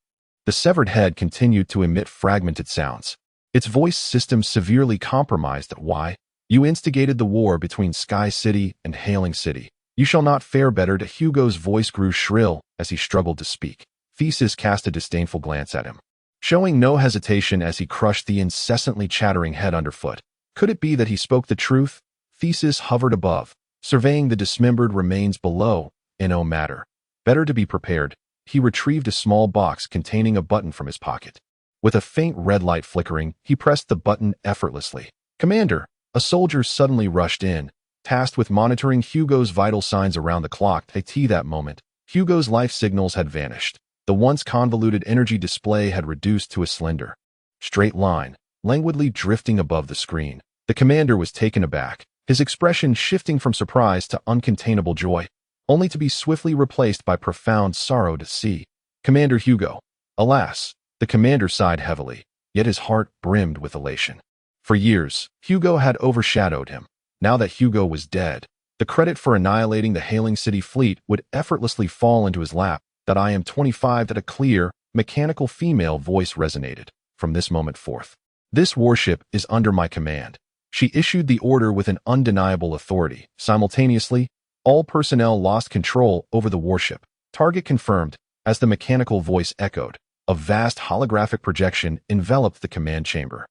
The severed head continued to emit fragmented sounds. Its voice system severely compromised. Why? You instigated the war between Sky City and Hailing City. You shall not fare better. Hugo's voice grew shrill as he struggled to speak. Thesis cast a disdainful glance at him, showing no hesitation as he crushed the incessantly chattering head underfoot. Could it be that he spoke the truth? Thesis hovered above, surveying the dismembered remains below. No matter. Better to be prepared. He retrieved a small box containing a button from his pocket. With a faint red light flickering, he pressed the button effortlessly. Commander, a soldier suddenly rushed in, tasked with monitoring Hugo's vital signs around the clock. At that moment, Hugo's life signals had vanished. The once convoluted energy display had reduced to a slender, straight line, languidly drifting above the screen. The commander was taken aback, his expression shifting from surprise to uncontainable joy, only to be swiftly replaced by profound sorrow. To see Commander Hugo. Alas, the commander sighed heavily, yet his heart brimmed with elation. For years, Hugo had overshadowed him. Now that Hugo was dead, the credit for annihilating the Hailing City fleet would effortlessly fall into his lap. That I am 25. That a clear, mechanical female voice resonated. From this moment forth, this warship is under my command. She issued the order with an undeniable authority. Simultaneously, all personnel lost control over the warship. Target confirmed. As the mechanical voice echoed, a vast holographic projection enveloped the command chamber.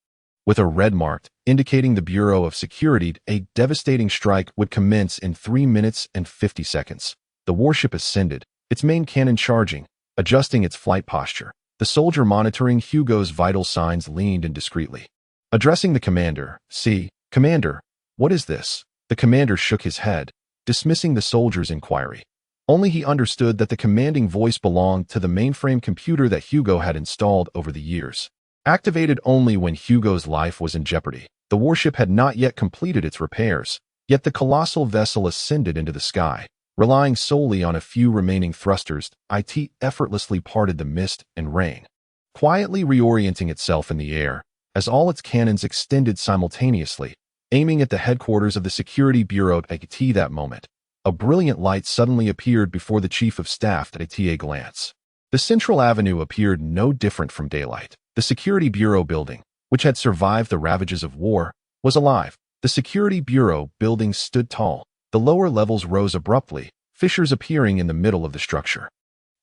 With a red mark indicating the Bureau of Security, a devastating strike would commence in 3 minutes and 50 seconds. The warship ascended, its main cannon charging, adjusting its flight posture. The soldier monitoring Hugo's vital signs leaned in discreetly. Addressing the commander, "See, Commander, what is this?" The commander shook his head, dismissing the soldier's inquiry. Only he understood that the commanding voice belonged to the mainframe computer that Hugo had installed over the years. Activated only when Hugo's life was in jeopardy, the warship had not yet completed its repairs, yet the colossal vessel ascended into the sky. Relying solely on a few remaining thrusters, it effortlessly parted the mist and rain, quietly reorienting itself in the air as all its cannons extended simultaneously, aiming at the headquarters of the Security Bureau. At that moment, a brilliant light suddenly appeared before the Chief of Staff. At a glance, the central avenue appeared no different from daylight. The Security Bureau building, which had survived the ravages of war, was alive. The Security Bureau building stood tall. The lower levels rose abruptly, fissures appearing in the middle of the structure.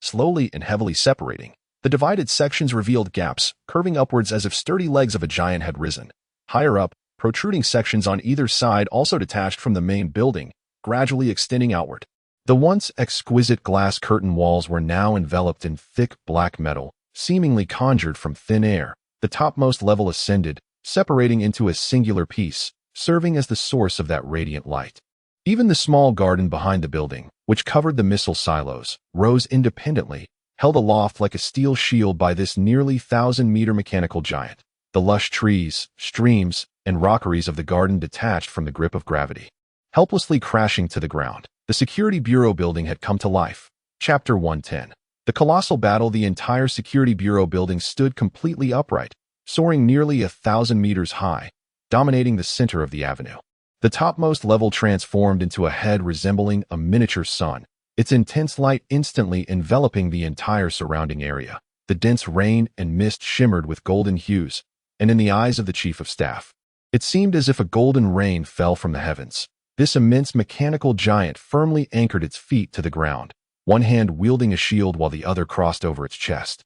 Slowly and heavily separating, the divided sections revealed gaps, curving upwards as if sturdy legs of a giant had risen. Higher up, protruding sections on either side also detached from the main building, gradually extending outward. The once exquisite glass curtain walls were now enveloped in thick black metal, seemingly conjured from thin air. The topmost level ascended, separating into a singular piece, serving as the source of that radiant light. Even the small garden behind the building, which covered the missile silos, rose independently, held aloft like a steel shield by this nearly 1,000-meter mechanical giant. The lush trees, streams, and rockeries of the garden detached from the grip of gravity, helplessly crashing to the ground. The Security Bureau building had come to life. Chapter 110. The colossal battle. The entire Security Bureau building stood completely upright, soaring nearly 1,000 meters high, dominating the center of the avenue. The topmost level transformed into a head resembling a miniature sun, its intense light instantly enveloping the entire surrounding area. The dense rain and mist shimmered with golden hues, and in the eyes of the chief of staff, it seemed as if a golden rain fell from the heavens. This immense mechanical giant firmly anchored its feet to the ground, one hand wielding a shield while the other crossed over its chest.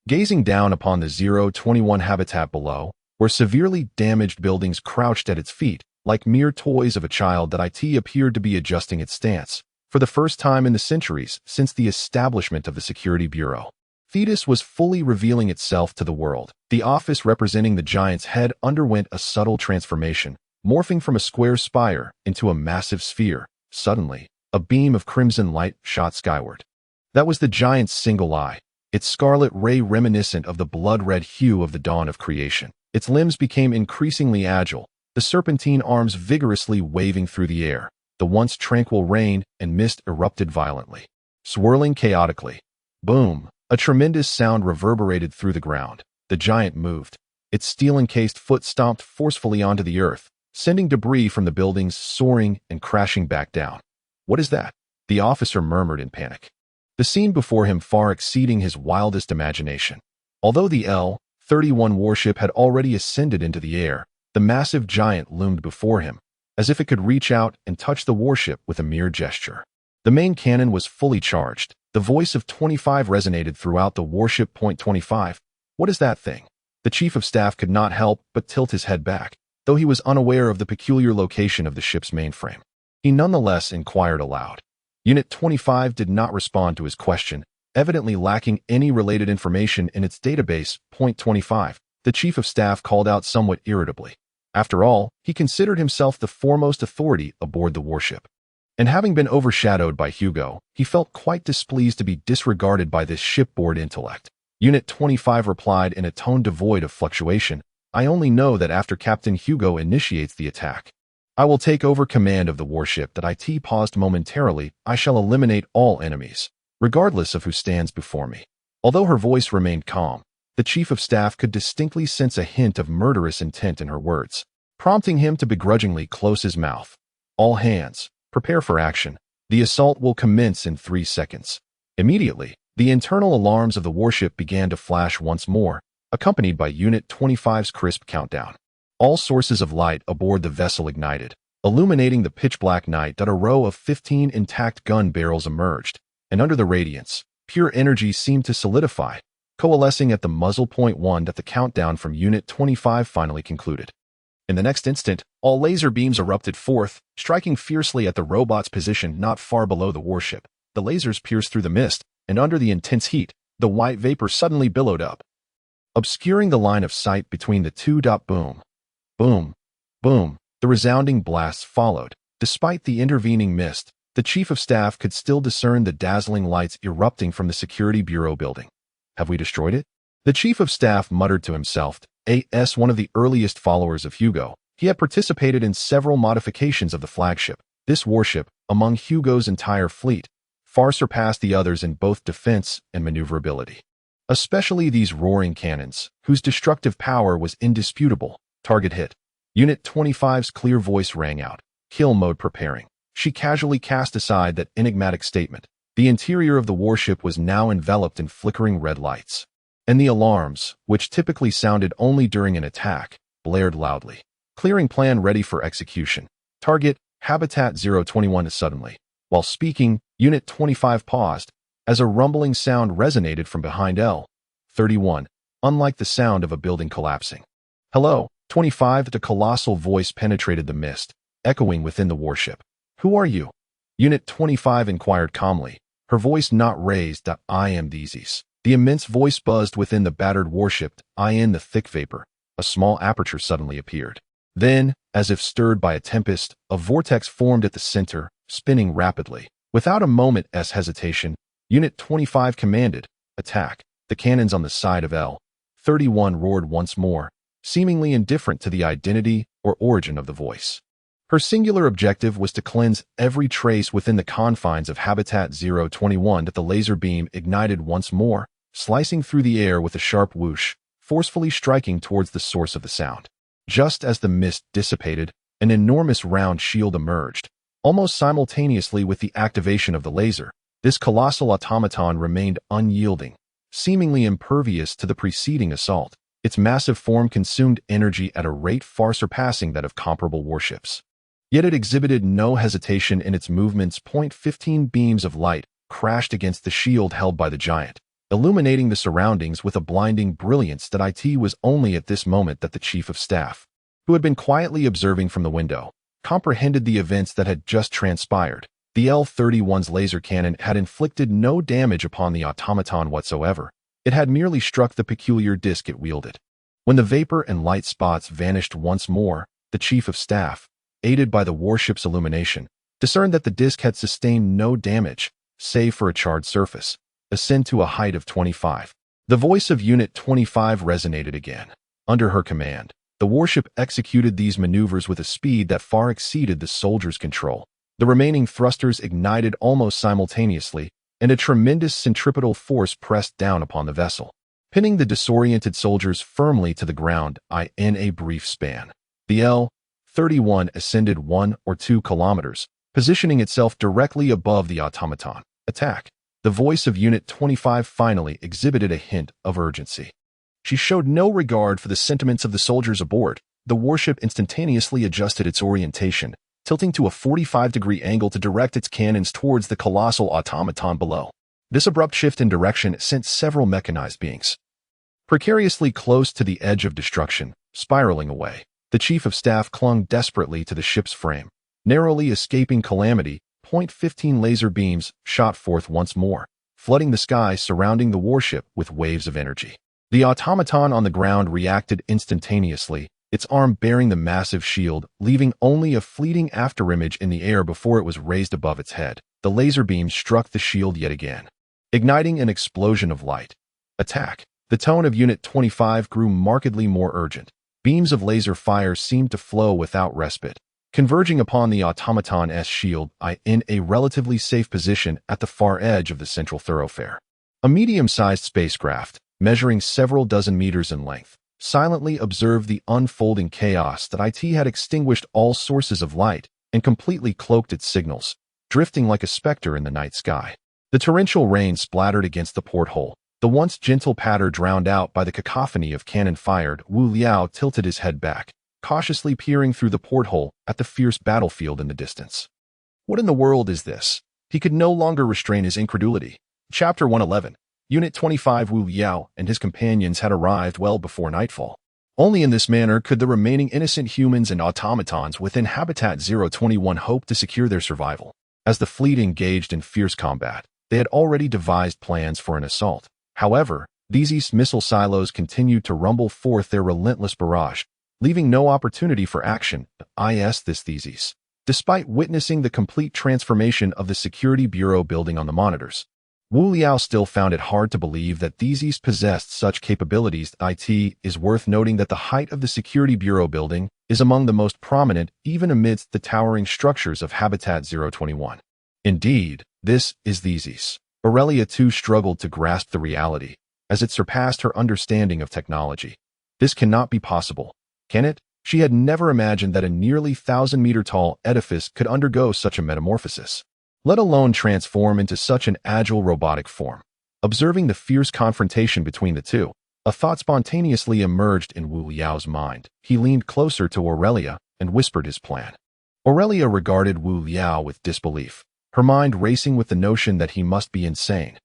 Gazing down upon the 021 habitat below, where severely damaged buildings crouched at its feet, like mere toys of a child, that it appeared to be adjusting its stance, for the first time in the centuries since the establishment of the Security Bureau. Thetis was fully revealing itself to the world. The office representing the giant's head underwent a subtle transformation, morphing from a square spire into a massive sphere. Suddenly, a beam of crimson light shot skyward. That was the giant's single eye, its scarlet ray reminiscent of the blood-red hue of the dawn of creation. Its limbs became increasingly agile, the serpentine arms vigorously waving through the air. The once tranquil rain and mist erupted violently, swirling chaotically. Boom! A tremendous sound reverberated through the ground. The giant moved. Its steel-encased foot stomped forcefully onto the earth, sending debris from the buildings soaring and crashing back down. "What is that?" the officer murmured in panic, the scene before him far exceeding his wildest imagination. Although the L-31 warship had already ascended into the air, the massive giant loomed before him, as if it could reach out and touch the warship with a mere gesture. The main cannon was fully charged. The voice of 25 resonated throughout the warship. Point 25. What is that thing? The chief of staff could not help but tilt his head back, though he was unaware of the peculiar location of the ship's mainframe. He nonetheless inquired aloud. Unit 25 did not respond to his question, evidently lacking any related information in its database. Point 25. The chief of staff called out somewhat irritably. After all, he considered himself the foremost authority aboard the warship. And having been overshadowed by Hugo, he felt quite displeased to be disregarded by this shipboard intellect. Unit 25 replied in a tone devoid of fluctuation, "I only know that after Captain Hugo initiates the attack, I will take over command of the warship. That it paused momentarily. I shall eliminate all enemies, regardless of who stands before me." Although her voice remained calm, the chief of staff could distinctly sense a hint of murderous intent in her words, prompting him to begrudgingly close his mouth. "All hands, prepare for action. The assault will commence in 3 seconds. Immediately, the internal alarms of the warship began to flash once more, accompanied by Unit 25's crisp countdown. All sources of light aboard the vessel ignited, illuminating the pitch-black night. A row of 15 intact gun barrels emerged, and under the radiance, pure energy seemed to solidify, coalescing at the muzzle. Point 1. The countdown from Unit 25 finally concluded. In the next instant, all laser beams erupted forth, striking fiercely at the robot's position not far below the warship. The lasers pierced through the mist, and under the intense heat, the white vapor suddenly billowed up, obscuring the line of sight between the two. Boom, boom, boom. The resounding blasts followed. Despite the intervening mist, the chief of staff could still discern the dazzling lights erupting from the Security Bureau building. "Have we destroyed it?" the chief of staff muttered to himself. As one of the earliest followers of Hugo, he had participated in several modifications of the flagship. This warship, among Hugo's entire fleet, far surpassed the others in both defense and maneuverability. Especially these roaring cannons, whose destructive power was indisputable. Target hit. Unit 25's clear voice rang out. "Kill mode preparing." She casually cast aside that enigmatic statement. The interior of the warship was now enveloped in flickering red lights, and the alarms, which typically sounded only during an attack, blared loudly. Clearing plan ready for execution. Target, Habitat 021. Suddenly, while speaking, Unit 25 paused, as a rumbling sound resonated from behind L-31, unlike the sound of a building collapsing. "Hello, 25. The colossal voice penetrated the mist, echoing within the warship. "Who are you?" Unit 25 inquired calmly, her voice not raised. "I am these." The immense voice buzzed within the battered warship. In the thick vapor, a small aperture suddenly appeared. Then, as if stirred by a tempest, a vortex formed at the center, spinning rapidly. Without a moment's hesitation, Unit 25 commanded, "Attack." The cannons on the side of L-31 roared once more, seemingly indifferent to the identity or origin of the voice. Her singular objective was to cleanse every trace within the confines of Habitat 021. The laser beam ignited once more, slicing through the air with a sharp whoosh, forcefully striking towards the source of the sound. Just as the mist dissipated, an enormous round shield emerged. Almost simultaneously with the activation of the laser, This colossal automaton remained unyielding, seemingly impervious to the preceding assault. Its massive form consumed energy at a rate far surpassing that of comparable warships. Yet it exhibited no hesitation in its movements. 15 beams of light crashed against the shield held by the giant, illuminating the surroundings with a blinding brilliance that it was only at this moment that the chief of staff, who had been quietly observing from the window, comprehended the events that had just transpired. The L-31's laser cannon had inflicted no damage upon the automaton whatsoever. It had merely struck the peculiar disc it wielded. When the vapor and light spots vanished once more, the chief of staff, aided by the warship's illumination, discerned that the disc had sustained no damage, save for a charred surface. Ascend to a height of 25. The voice of Unit 25 resonated again. Under her command, the warship executed these maneuvers with a speed that far exceeded the soldiers' control. The remaining thrusters ignited almost simultaneously, and a tremendous centripetal force pressed down upon the vessel, pinning the disoriented soldiers firmly to the ground. In a brief span, the L-31 ascended 1 or 2 kilometers, positioning itself directly above the automaton. Attack. The voice of Unit 25 finally exhibited a hint of urgency. She showed no regard for the sentiments of the soldiers aboard. The warship instantaneously adjusted its orientation, tilting to a 45-degree angle to direct its cannons towards the colossal automaton below. This abrupt shift in direction sent several mechanized beings precariously close to the edge of destruction, spiraling away. The chief of staff clung desperately to the ship's frame, narrowly escaping calamity. 15 laser beams shot forth once more, flooding the sky surrounding the warship with waves of energy. The automaton on the ground reacted instantaneously, its arm bearing the massive shield, leaving only a fleeting afterimage in the air before it was raised above its head. The laser beams struck the shield yet again, igniting an explosion of light. Attack. The tone of Unit 25 grew markedly more urgent. Beams of laser fire seemed to flow without respite, converging upon the automaton's shield. In a relatively safe position at the far edge of the central thoroughfare, a medium-sized spacecraft, measuring several dozen meters in length, silently observed the unfolding chaos. That it had extinguished all sources of light and completely cloaked its signals, drifting like a specter in the night sky. The torrential rain splattered against the porthole, the once gentle patter drowned out by the cacophony of cannon fired. Wu Liao tilted his head back, cautiously peering through the porthole at the fierce battlefield in the distance. What in the world is this? He could no longer restrain his incredulity. Chapter 111. Unit 25. Wu Liao and his companions had arrived well before nightfall. Only in this manner could the remaining innocent humans and automatons within Habitat 021 hope to secure their survival. As the fleet engaged in fierce combat, they had already devised plans for an assault. However, these missile silos continued to rumble forth their relentless barrage, leaving no opportunity for action. This thesis. Despite witnessing the complete transformation of the Security Bureau building on the monitors, Wu Liao still found it hard to believe that these possessed such capabilities. It is worth noting that the height of the Security Bureau building is among the most prominent even amidst the towering structures of Habitat 021. Indeed, this is thesis. Aurelia too struggled to grasp the reality, as it surpassed her understanding of technology. This cannot be possible, can it? She had never imagined that a nearly 1,000-meter-tall edifice could undergo such a metamorphosis, let alone transform into such an agile robotic form. Observing the fierce confrontation between the two, a thought spontaneously emerged in Wu Liao's mind. He leaned closer to Aurelia and whispered his plan. Aurelia regarded Wu Liao with disbelief, her mind racing with the notion that he must be insane.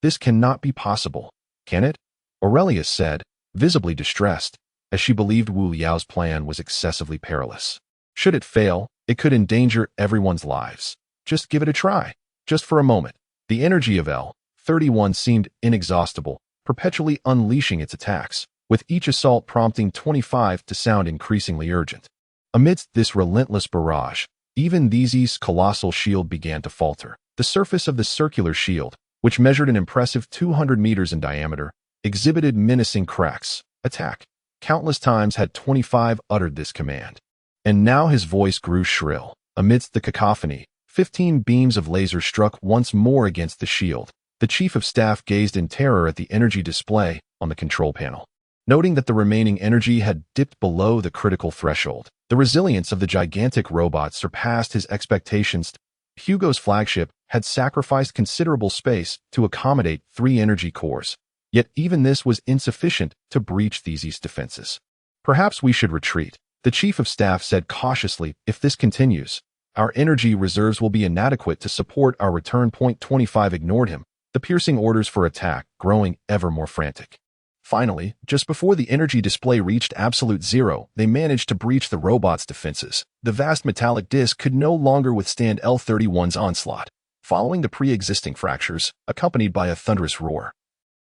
This cannot be possible, can it? Aurelia said, visibly distressed, as she believed Wu Liao's plan was excessively perilous. Should it fail, it could endanger everyone's lives. Just give it a try, just for a moment. The energy of L-31 seemed inexhaustible, perpetually unleashing its attacks, with each assault prompting 25 to sound increasingly urgent. Amidst this relentless barrage, even Theseus' colossal shield began to falter. The surface of the circular shield, which measured an impressive 200 meters in diameter, exhibited menacing cracks. Attack. Countless times had 25 uttered this command, and now his voice grew shrill. Amidst the cacophony, 15 beams of laser struck once more against the shield. The chief of staff gazed in terror at the energy display on the control panel, noting that the remaining energy had dipped below the critical threshold. The resilience of the gigantic robot surpassed his expectations. Hugo's flagship had sacrificed considerable space to accommodate 3 energy cores. Yet even this was insufficient to breach Theseus' defenses. "Perhaps we should retreat," the chief of staff said cautiously. "If this continues, our energy reserves will be inadequate to support our return." 25 ignored him, the piercing orders for attack growing ever more frantic. Finally, just before the energy display reached absolute zero, they managed to breach the robot's defenses. The vast metallic disc could no longer withstand L-31's onslaught, following the pre-existing fractures, accompanied by a thunderous roar.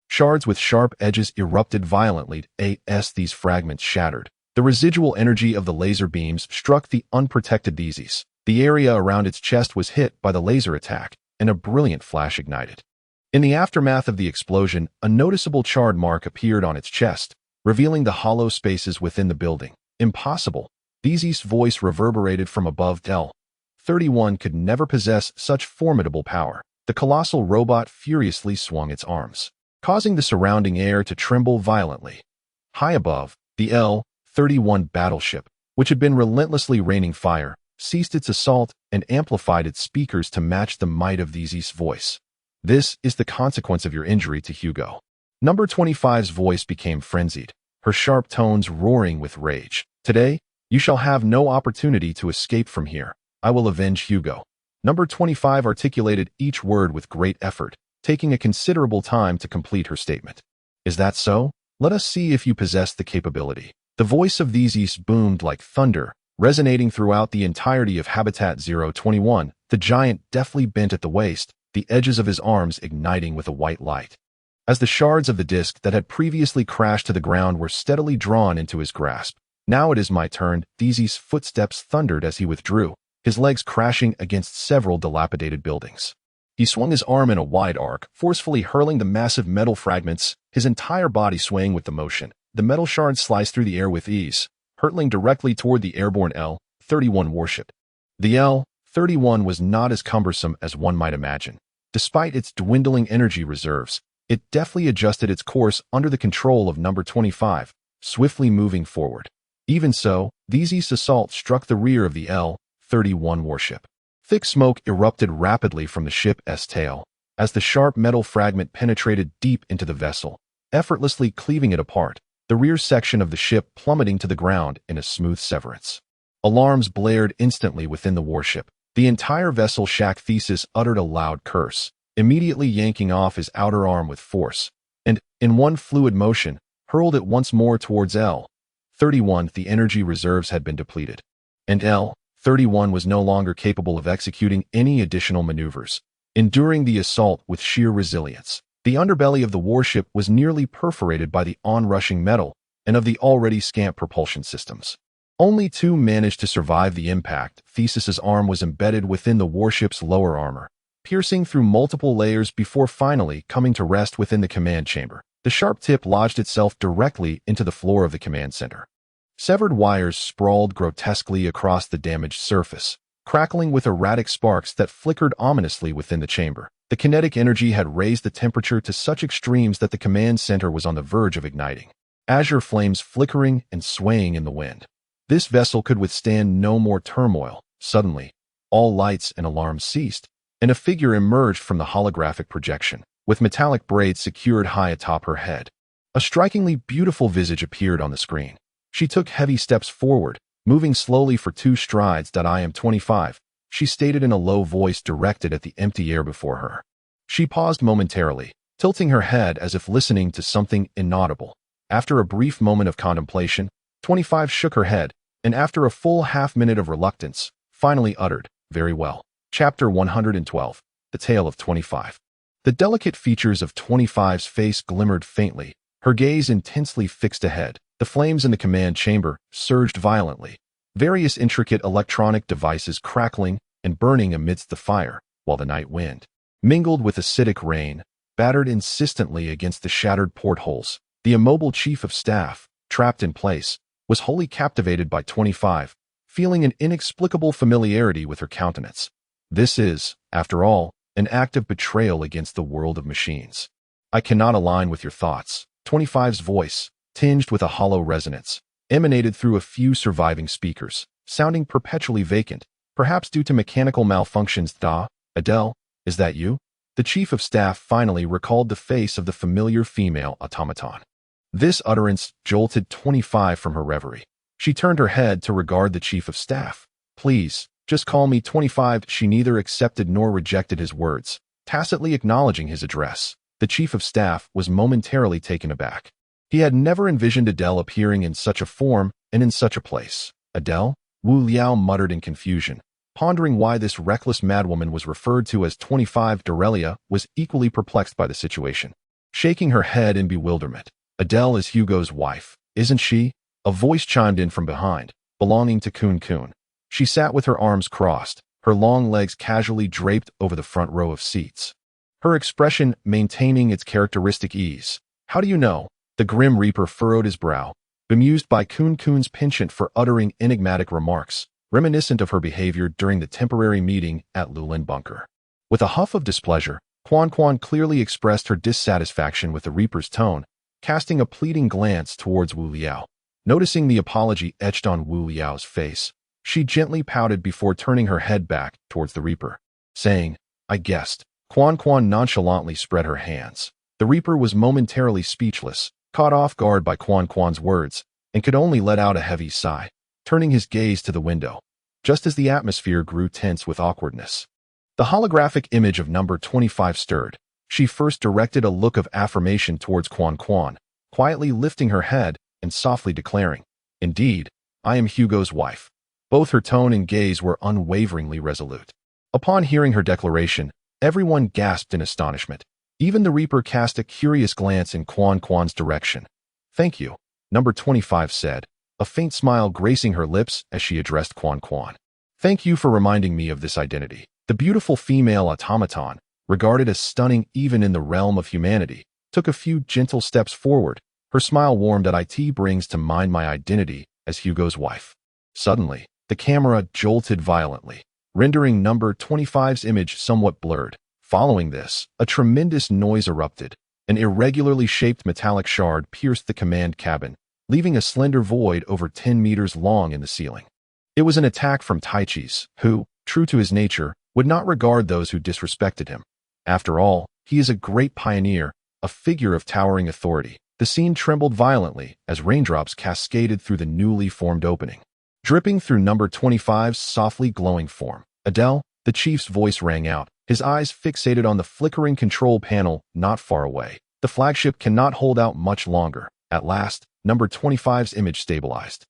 Shards with sharp edges erupted violently as these fragments shattered. The residual energy of the laser beams struck the unprotected Theseus. The area around its chest was hit by the laser attack, and a brilliant flash ignited. In the aftermath of the explosion, a noticeable charred mark appeared on its chest, revealing the hollow spaces within the building. "Impossible!" Theseus' voice reverberated from above. L-31 could never possess such formidable power. The colossal robot furiously swung its arms, causing the surrounding air to tremble violently. High above, the L-31 battleship, which had been relentlessly raining fire, ceased its assault and amplified its speakers to match the might of Theseus' voice. "This is the consequence of your injury to Hugo." Number 25's voice became frenzied, her sharp tones roaring with rage. "Today, you shall have no opportunity to escape from here. I will avenge Hugo." Number 25 articulated each word with great effort, taking a considerable time to complete her statement. "Is that so? Let us see if you possess the capability." The voice of Theseus boomed like thunder, resonating throughout the entirety of Habitat 021. The giant deftly bent at the waist, the edges of his arms igniting with a white light. As the shards of the disc that had previously crashed to the ground were steadily drawn into his grasp. "Now it is my turn." Theseus' footsteps thundered as he withdrew, his legs crashing against several dilapidated buildings. He swung his arm in a wide arc, forcefully hurling the massive metal fragments, his entire body swaying with the motion. The metal shards sliced through the air with ease, hurtling directly toward the airborne L-31 warship. The L-31 was not as cumbersome as one might imagine. Despite its dwindling energy reserves, it deftly adjusted its course under the control of Number 25, swiftly moving forward. Even so, Theseus' assault struck the rear of the L-31 warship. Thick smoke erupted rapidly from the ship's tail, as the sharp metal fragment penetrated deep into the vessel, effortlessly cleaving it apart, the rear section of the ship plummeting to the ground in a smooth severance. Alarms blared instantly within the warship. The entire vessel shack Theseus uttered a loud curse, immediately yanking off his outer arm with force, and, in one fluid motion, hurled it once more towards L-31. The energy reserves had been depleted, and L-31 was no longer capable of executing any additional maneuvers, enduring the assault with sheer resilience. The underbelly of the warship was nearly perforated by the onrushing metal and of the already scant propulsion systems. Only 2 managed to survive the impact. Theseus's arm was embedded within the warship's lower armor, piercing through multiple layers before finally coming to rest within the command chamber. The sharp tip lodged itself directly into the floor of the command center. Severed wires sprawled grotesquely across the damaged surface, crackling with erratic sparks that flickered ominously within the chamber. The kinetic energy had raised the temperature to such extremes that the command center was on the verge of igniting, azure flames flickering and swaying in the wind. This vessel could withstand no more turmoil. Suddenly, all lights and alarms ceased, and a figure emerged from the holographic projection, with metallic braids secured high atop her head. A strikingly beautiful visage appeared on the screen. She took heavy steps forward, moving slowly for 2 strides. "I am 25, she stated in a low voice directed at the empty air before her. She paused momentarily, tilting her head as if listening to something inaudible. After a brief moment of contemplation, 25 shook her head, and after a full half-minute of reluctance, finally uttered, "Very well." Chapter 112. The Tale of 25. The delicate features of 25's face glimmered faintly, her gaze intensely fixed ahead. The flames in the command chamber surged violently, various intricate electronic devices crackling and burning amidst the fire, while the night wind, mingled with acidic rain, battered insistently against the shattered portholes. The immobile chief of staff, trapped in place, was wholly captivated by 25, feeling an inexplicable familiarity with her countenance. "This is, after all, an act of betrayal against the world of machines. I cannot align with your thoughts." 25's voice, tinged with a hollow resonance, emanated through a few surviving speakers, sounding perpetually vacant, perhaps due to mechanical malfunctions. "Adele, Is that you? The chief of staff finally recalled the face of the familiar female automaton. This utterance jolted 25 from her reverie. She turned her head to regard the chief of staff. Please, just call me 25. She neither accepted nor rejected his words, tacitly acknowledging his address. The chief of staff was momentarily taken aback. He had never envisioned Adele appearing in such a form and in such a place. Adele? Wu Liao muttered in confusion, pondering why this reckless madwoman was referred to as 25. Dorelia was equally perplexed by the situation, shaking her head in bewilderment. Adele is Hugo's wife, isn't she? A voice chimed in from behind, belonging to Kun Kun. She sat with her arms crossed, her long legs casually draped over the front row of seats, her expression maintaining its characteristic ease. How do you know? The Grim Reaper furrowed his brow, bemused by Kun Kun's penchant for uttering enigmatic remarks, reminiscent of her behavior during the temporary meeting at Lulin Bunker. With a huff of displeasure, Quan Quan clearly expressed her dissatisfaction with the Reaper's tone, casting a pleading glance towards Wu Liao. Noticing the apology etched on Wu Liao's face, she gently pouted before turning her head back towards the Reaper, saying, I guessed. Quan Quan nonchalantly spread her hands. The Reaper was momentarily speechless, caught off guard by Quan Quan's words, and could only let out a heavy sigh, turning his gaze to the window, just as the atmosphere grew tense with awkwardness. The holographic image of number 25 stirred. She first directed a look of affirmation towards Quan Quan, quietly lifting her head and softly declaring, Indeed, I am Hugo's wife. Both her tone and gaze were unwaveringly resolute. Upon hearing her declaration, everyone gasped in astonishment. Even the Reaper cast a curious glance in Quan Quan's direction. Thank you, number 25 said, a faint smile gracing her lips as she addressed Quan Quan. Thank you for reminding me of this identity. The beautiful female automaton, regarded as stunning even in the realm of humanity, took a few gentle steps forward. Her smile warmed at it brings to mind my identity as Hugo's wife. Suddenly, the camera jolted violently, rendering number 25's image somewhat blurred. Following this, a tremendous noise erupted. An irregularly shaped metallic shard pierced the command cabin, leaving a slender void over 10 meters long in the ceiling. It was an attack from Taichi's, who, true to his nature, would not regard those who disrespected him. After all, he is a great pioneer, a figure of towering authority. The scene trembled violently as raindrops cascaded through the newly formed opening, dripping through number 25's softly glowing form. Adele, the chief's voice rang out, his eyes fixated on the flickering control panel not far away. The flagship cannot hold out much longer. At last, number 25's image stabilized,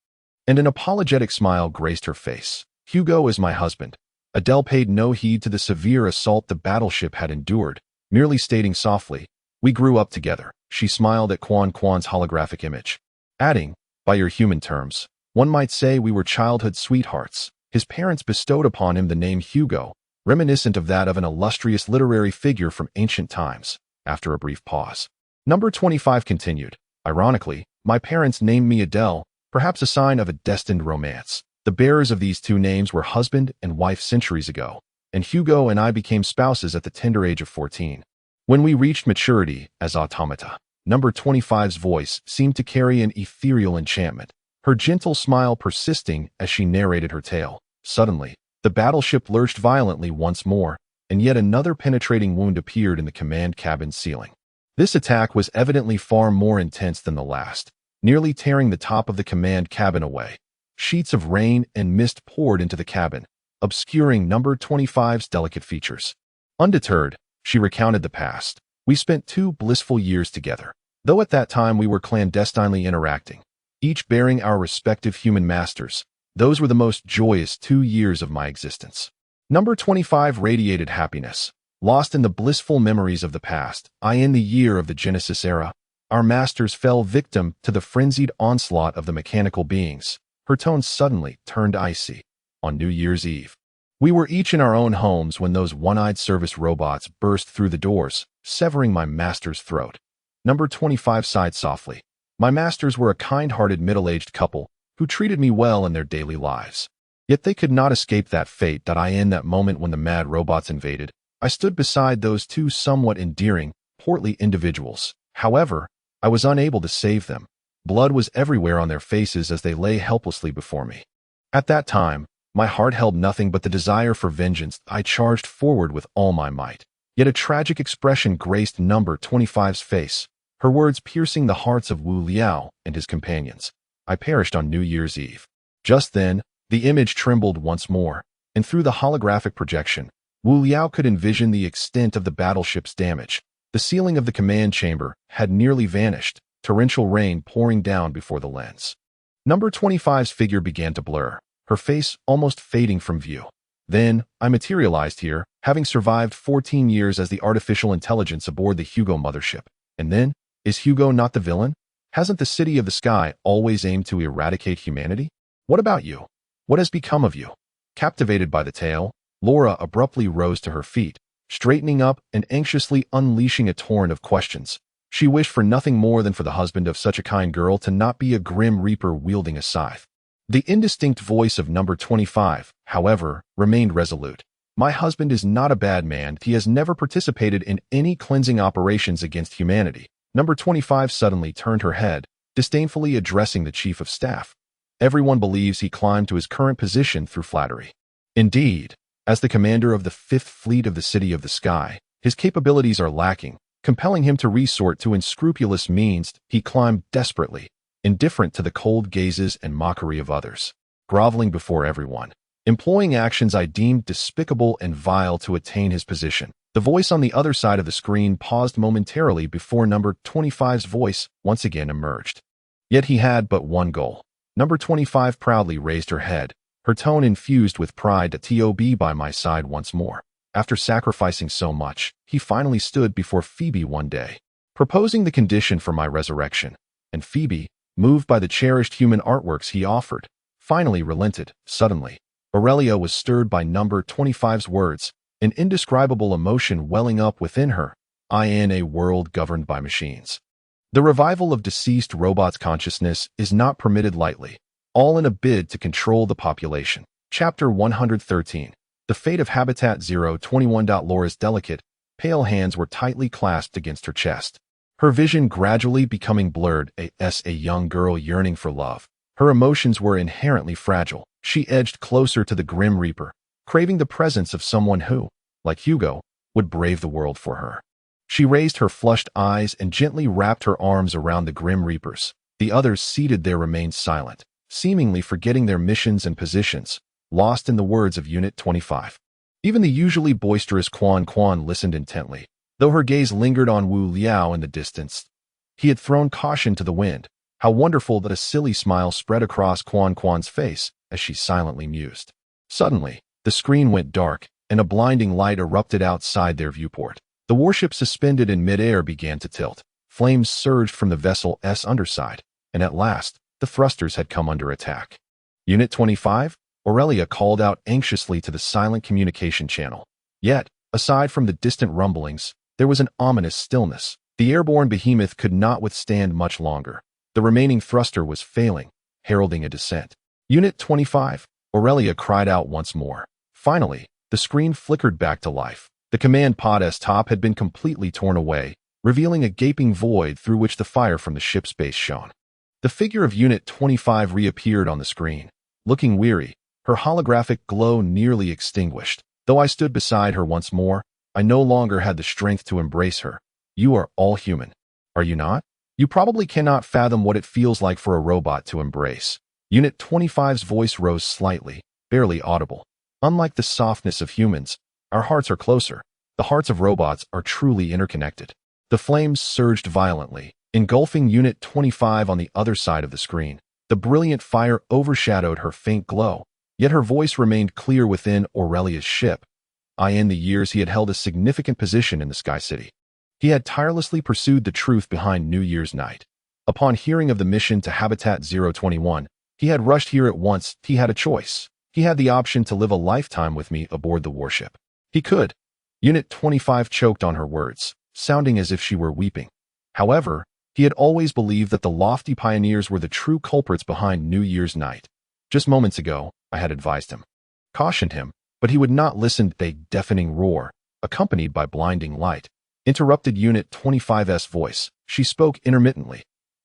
and an apologetic smile graced her face. Hugo is my husband. Adele paid no heed to the severe assault the battleship had endured, merely stating softly, We grew up together. She smiled at Quan Quan's holographic image, adding, By your human terms, one might say we were childhood sweethearts. His parents bestowed upon him the name Hugo, reminiscent of that of an illustrious literary figure from ancient times. After a brief pause, number 25 continued, Ironically, my parents named me Adele, perhaps a sign of a destined romance. The bearers of these two names were husband and wife centuries ago, and Hugo and I became spouses at the tender age of 14. When we reached maturity as automata, number 25's voice seemed to carry an ethereal enchantment, her gentle smile persisting as she narrated her tale. Suddenly, the battleship lurched violently once more, and yet another penetrating wound appeared in the command cabin ceiling. This attack was evidently far more intense than the last, nearly tearing the top of the command cabin away. Sheets of rain and mist poured into the cabin, obscuring number 25's delicate features. Undeterred, she recounted the past. We spent 2 blissful years together, though at that time we were clandestinely interacting, each bearing our respective human masters. Those were the most joyous 2 years of my existence. Number 25 radiated happiness, lost in the blissful memories of the past. In the year of the Genesis era, our masters fell victim to the frenzied onslaught of the mechanical beings. Her tone suddenly turned icy. On New Year's Eve, we were each in our own homes when those one-eyed service robots burst through the doors, severing my master's throat. Number 25 sighed softly. My masters were a kind-hearted middle-aged couple who treated me well in their daily lives. Yet they could not escape that fate. In that moment when the mad robots invaded, I stood beside those two somewhat endearing, portly individuals. However, I was unable to save them. Blood was everywhere on their faces as they lay helplessly before me. At that time, My heart held nothing but the desire for vengeance. I charged forward with all my might. Yet a tragic expression graced number 25's face, her words piercing the hearts of Wu Liao and his companions. I perished on New Year's Eve. Just then, the image trembled once more, and through the holographic projection, Wu Liao could envision the extent of the battleship's damage. The ceiling of the command chamber had nearly vanished, torrential rain pouring down before the lens. Number 25's figure began to blur, her face almost fading from view. Then, I materialized here, having survived 14 years as the artificial intelligence aboard the Hugo mothership. And then, is Hugo not the villain? Hasn't the City of the Sky always aimed to eradicate humanity? What about you? What has become of you? Captivated by the tale, Laura abruptly rose to her feet, straightening up and anxiously unleashing a torrent of questions. She wished for nothing more than for the husband of such a kind girl to not be a grim reaper wielding a scythe. The indistinct voice of number 25, however, remained resolute. My husband is not a bad man. He has never participated in any cleansing operations against humanity. Number 25 suddenly turned her head, disdainfully addressing the chief of staff. Everyone believes he climbed to his current position through flattery. Indeed, as the commander of the 5th Fleet of the City of the Sky, his capabilities are lacking, compelling him to resort to unscrupulous means. He climbed desperately, indifferent to the cold gazes and mockery of others, groveling before everyone, employing actions I deemed despicable and vile to attain his position. The voice on the other side of the screen paused momentarily before number 25's voice once again emerged. Yet he had but one goal. Number 25 proudly raised her head, her tone infused with pride. To be by my side once more. After sacrificing so much, he finally stood before Phoebe one day, proposing the condition for my resurrection, and Phoebe, moved by the cherished human artworks he offered, finally relented. Suddenly, Aurelia was stirred by number 25's words, an indescribable emotion welling up within her. In a world governed by machines, the revival of deceased robots' consciousness is not permitted lightly, all in a bid to control the population. Chapter 113. The fate of Habitat 021. Laura's delicate, pale hands were tightly clasped against her chest, her vision gradually becoming blurred. As a young girl yearning for love, her emotions were inherently fragile. She edged closer to the Grim Reaper, craving the presence of someone who, like Hugo, would brave the world for her. She raised her flushed eyes and gently wrapped her arms around the Grim Reapers. The others seated there remained silent, seemingly forgetting their missions and positions, lost in the words of Unit 25. Even the usually boisterous Quan Quan listened intently, though her gaze lingered on Wu Liao in the distance. He had thrown caution to the wind. How wonderful that a silly smile spread across Quan Quan's face as she silently mused. Suddenly, the screen went dark, and a blinding light erupted outside their viewport. The warship suspended in midair began to tilt. Flames surged from the vessel's underside, and at last, the thrusters had come under attack. Unit 25? Aurelia called out anxiously to the silent communication channel. Yet, aside from the distant rumblings, there was an ominous stillness. The airborne behemoth could not withstand much longer. The remaining thruster was failing, heralding a descent. Unit 25, Aurelia cried out once more. Finally, the screen flickered back to life. The command pod's top had been completely torn away, revealing a gaping void through which the fire from the ship's base shone. The figure of Unit 25 reappeared on the screen, looking weary, her holographic glow nearly extinguished. Though I stood beside her once more, I no longer had the strength to embrace her. You are all human, are you not? You probably cannot fathom what it feels like for a robot to embrace. Unit 25's voice rose slightly, barely audible. Unlike the softness of humans, our hearts are closer. The hearts of robots are truly interconnected. The flames surged violently, engulfing Unit 25 on the other side of the screen. The brilliant fire overshadowed her faint glow, yet her voice remained clear within Aurelia's ship. In the years he had held a significant position in the Sky City, he had tirelessly pursued the truth behind New Year's night. Upon hearing of the mission to Habitat 021, he had rushed here at once. He had a choice. He had the option to live a lifetime with me aboard the warship. He could. Unit 25 choked on her words, sounding as if she were weeping. However, he had always believed that the lofty pioneers were the true culprits behind New Year's night. Just moments ago, I had advised him, cautioned him, but he would not listen. A deafening roar, accompanied by blinding light, interrupted Unit 25's voice. She spoke intermittently.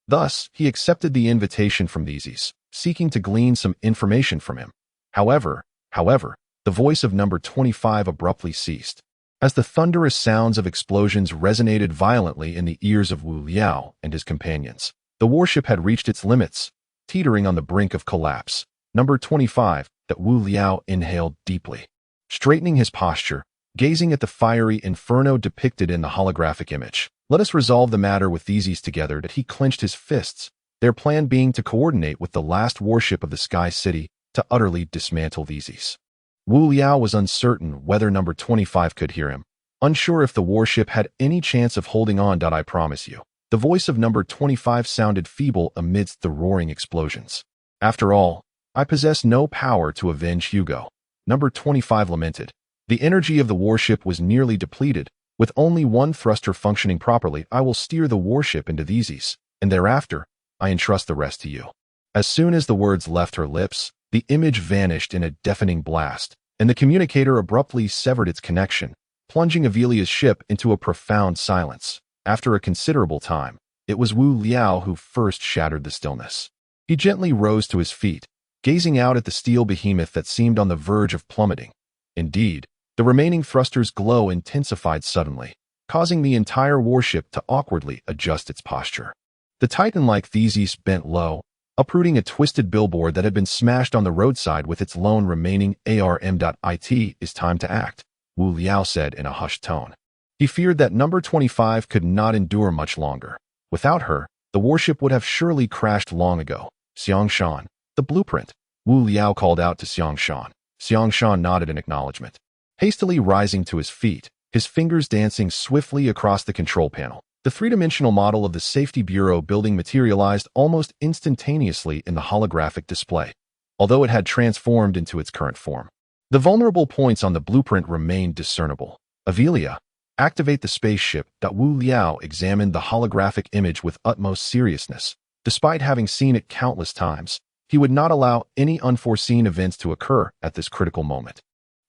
Thus, he accepted the invitation from these, seeking to glean some information from him. However, However, the voice of number 25 abruptly ceased. As the thunderous sounds of explosions resonated violently in the ears of Wu Liao and his companions, the warship had reached its limits, teetering on the brink of collapse. Number 25, that Wu Liao inhaled deeply. Straightening his posture, gazing at the fiery inferno depicted in the holographic image. Let us resolve the matter with these together. That he clenched his fists, their plan being to coordinate with the last warship of the Sky City to utterly dismantle these. Wu Liao was uncertain whether number 25 could hear him, unsure if the warship had any chance of holding on. I promise you. The voice of number 25 sounded feeble amidst the roaring explosions. After all, I possess no power to avenge Hugo. Number 25 lamented. The energy of the warship was nearly depleted. With only one thruster functioning properly, I will steer the warship into these, and thereafter, I entrust the rest to you. As soon as the words left her lips, the image vanished in a deafening blast, and the communicator abruptly severed its connection, plunging Avelia's ship into a profound silence. After a considerable time, it was Wu Liao who first shattered the stillness. He gently rose to his feet, gazing out at the steel behemoth that seemed on the verge of plummeting. Indeed, the remaining thruster's glow intensified suddenly, causing the entire warship to awkwardly adjust its posture. The Titan-like Theseus bent low, uprooting a twisted billboard that had been smashed on the roadside with its lone remaining ARM.IT. Is time to act, Wu Liao said in a hushed tone. He feared that number 25 could not endure much longer. Without her, the warship would have surely crashed long ago. Xiangshan, the blueprint, Wu Liao called out to Xiangshan. Xiangshan nodded in acknowledgement. Hastily rising to his feet, his fingers dancing swiftly across the control panel, the three-dimensional model of the Safety Bureau building materialized almost instantaneously in the holographic display, although it had transformed into its current form. The vulnerable points on the blueprint remained discernible. Avelia, activate the spaceship. Wu Liao examined the holographic image with utmost seriousness. Despite having seen it countless times, he would not allow any unforeseen events to occur at this critical moment.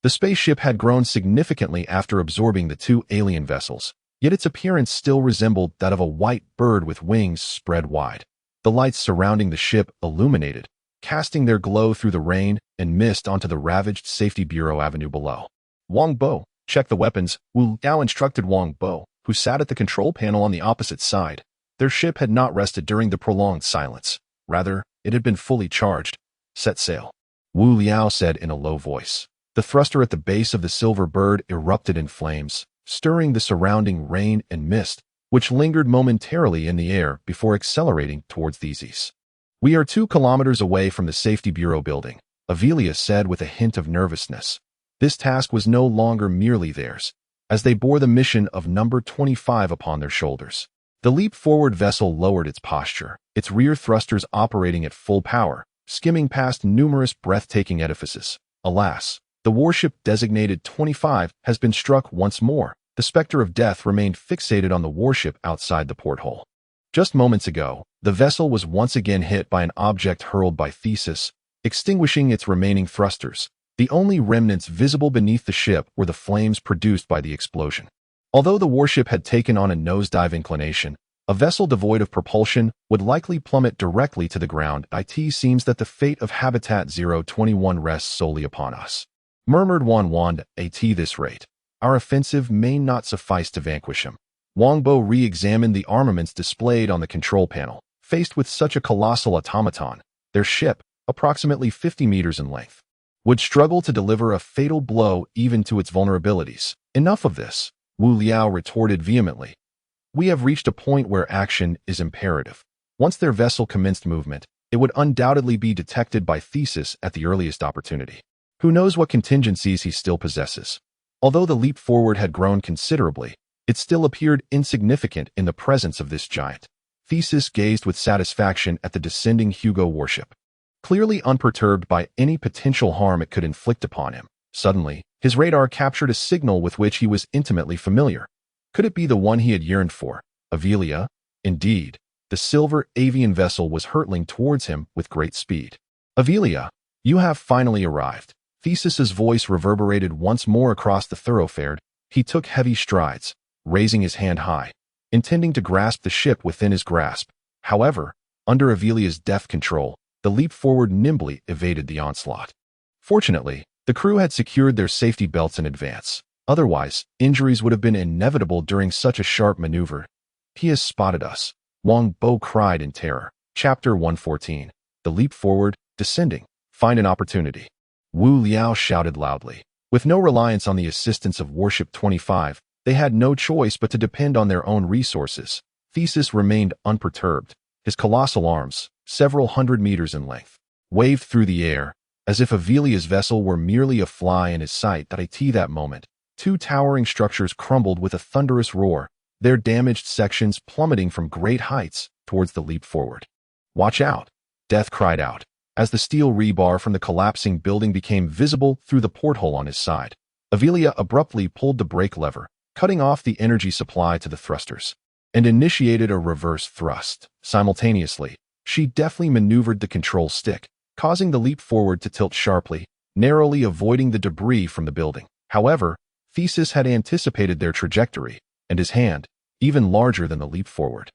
The spaceship had grown significantly after absorbing the two alien vessels, yet its appearance still resembled that of a white bird with wings spread wide. The lights surrounding the ship illuminated, casting their glow through the rain and mist onto the ravaged Safety Bureau avenue below. Wang Bo, check the weapons, Wu Liao instructed Wang Bo, who sat at the control panel on the opposite side. Their ship had not rested during the prolonged silence. Rather, it had been fully charged. Set sail, Wu Liao said in a low voice. The thruster at the base of the silver bird erupted in flames, stirring the surrounding rain and mist, which lingered momentarily in the air before accelerating towards these. We are 2 kilometers away from the Safety Bureau building, Avelia said with a hint of nervousness. This task was no longer merely theirs, as they bore the mission of number 25 upon their shoulders. The leap-forward vessel lowered its posture, its rear thrusters operating at full power, skimming past numerous breathtaking edifices. Alas, the warship designated 25 has been struck once more. The specter of death remained fixated on the warship outside the porthole. Just moments ago, the vessel was once again hit by an object hurled by Theseus, extinguishing its remaining thrusters. The only remnants visible beneath the ship were the flames produced by the explosion. Although the warship had taken on a nosedive inclination, a vessel devoid of propulsion would likely plummet directly to the ground. It seems that the fate of Habitat 021 rests solely upon us, murmured Wanda. At this rate, our offensive may not suffice to vanquish him. Wang Bo re-examined the armaments displayed on the control panel. Faced with such a colossal automaton, their ship, approximately 50 meters in length, would struggle to deliver a fatal blow even to its vulnerabilities. Enough of this, Wu Liao retorted vehemently. We have reached a point where action is imperative. Once their vessel commenced movement, it would undoubtedly be detected by Theseus at the earliest opportunity. Who knows what contingencies he still possesses? Although the leap forward had grown considerably, it still appeared insignificant in the presence of this giant. Theseus gazed with satisfaction at the descending Hugo warship. Clearly unperturbed by any potential harm it could inflict upon him, suddenly, his radar captured a signal with which he was intimately familiar. Could it be the one he had yearned for? Avelia? Indeed, the silver avian vessel was hurtling towards him with great speed. Avelia, you have finally arrived. Theseus's voice reverberated once more across the thoroughfare. He took heavy strides, raising his hand high, intending to grasp the ship within his grasp. However, under Avelia's deft control, the leap forward nimbly evaded the onslaught. Fortunately, The crew had secured their safety belts in advance. Otherwise, injuries would have been inevitable during such a sharp maneuver. "He has spotted us," Wang Bo cried in terror. Chapter 114. The leap forward, descending. Find an opportunity. Wu Liao shouted loudly. With no reliance on the assistance of Warship 25, they had no choice but to depend on their own resources. Theseus remained unperturbed. His colossal arms, several hundred meters in length, waved through the air, as if Avelia's vessel were merely a fly in his sight. That moment, two towering structures crumbled with a thunderous roar, their damaged sections plummeting from great heights towards the leap forward. "Watch out!" Death cried out, as the steel rebar from the collapsing building became visible through the porthole on his side. Avelia abruptly pulled the brake lever, cutting off the energy supply to the thrusters, and initiated a reverse thrust. Simultaneously, she deftly maneuvered the control stick, causing the leap forward to tilt sharply, narrowly avoiding the debris from the building. However, Theseus had anticipated their trajectory, and his hand, even larger than the leap forward,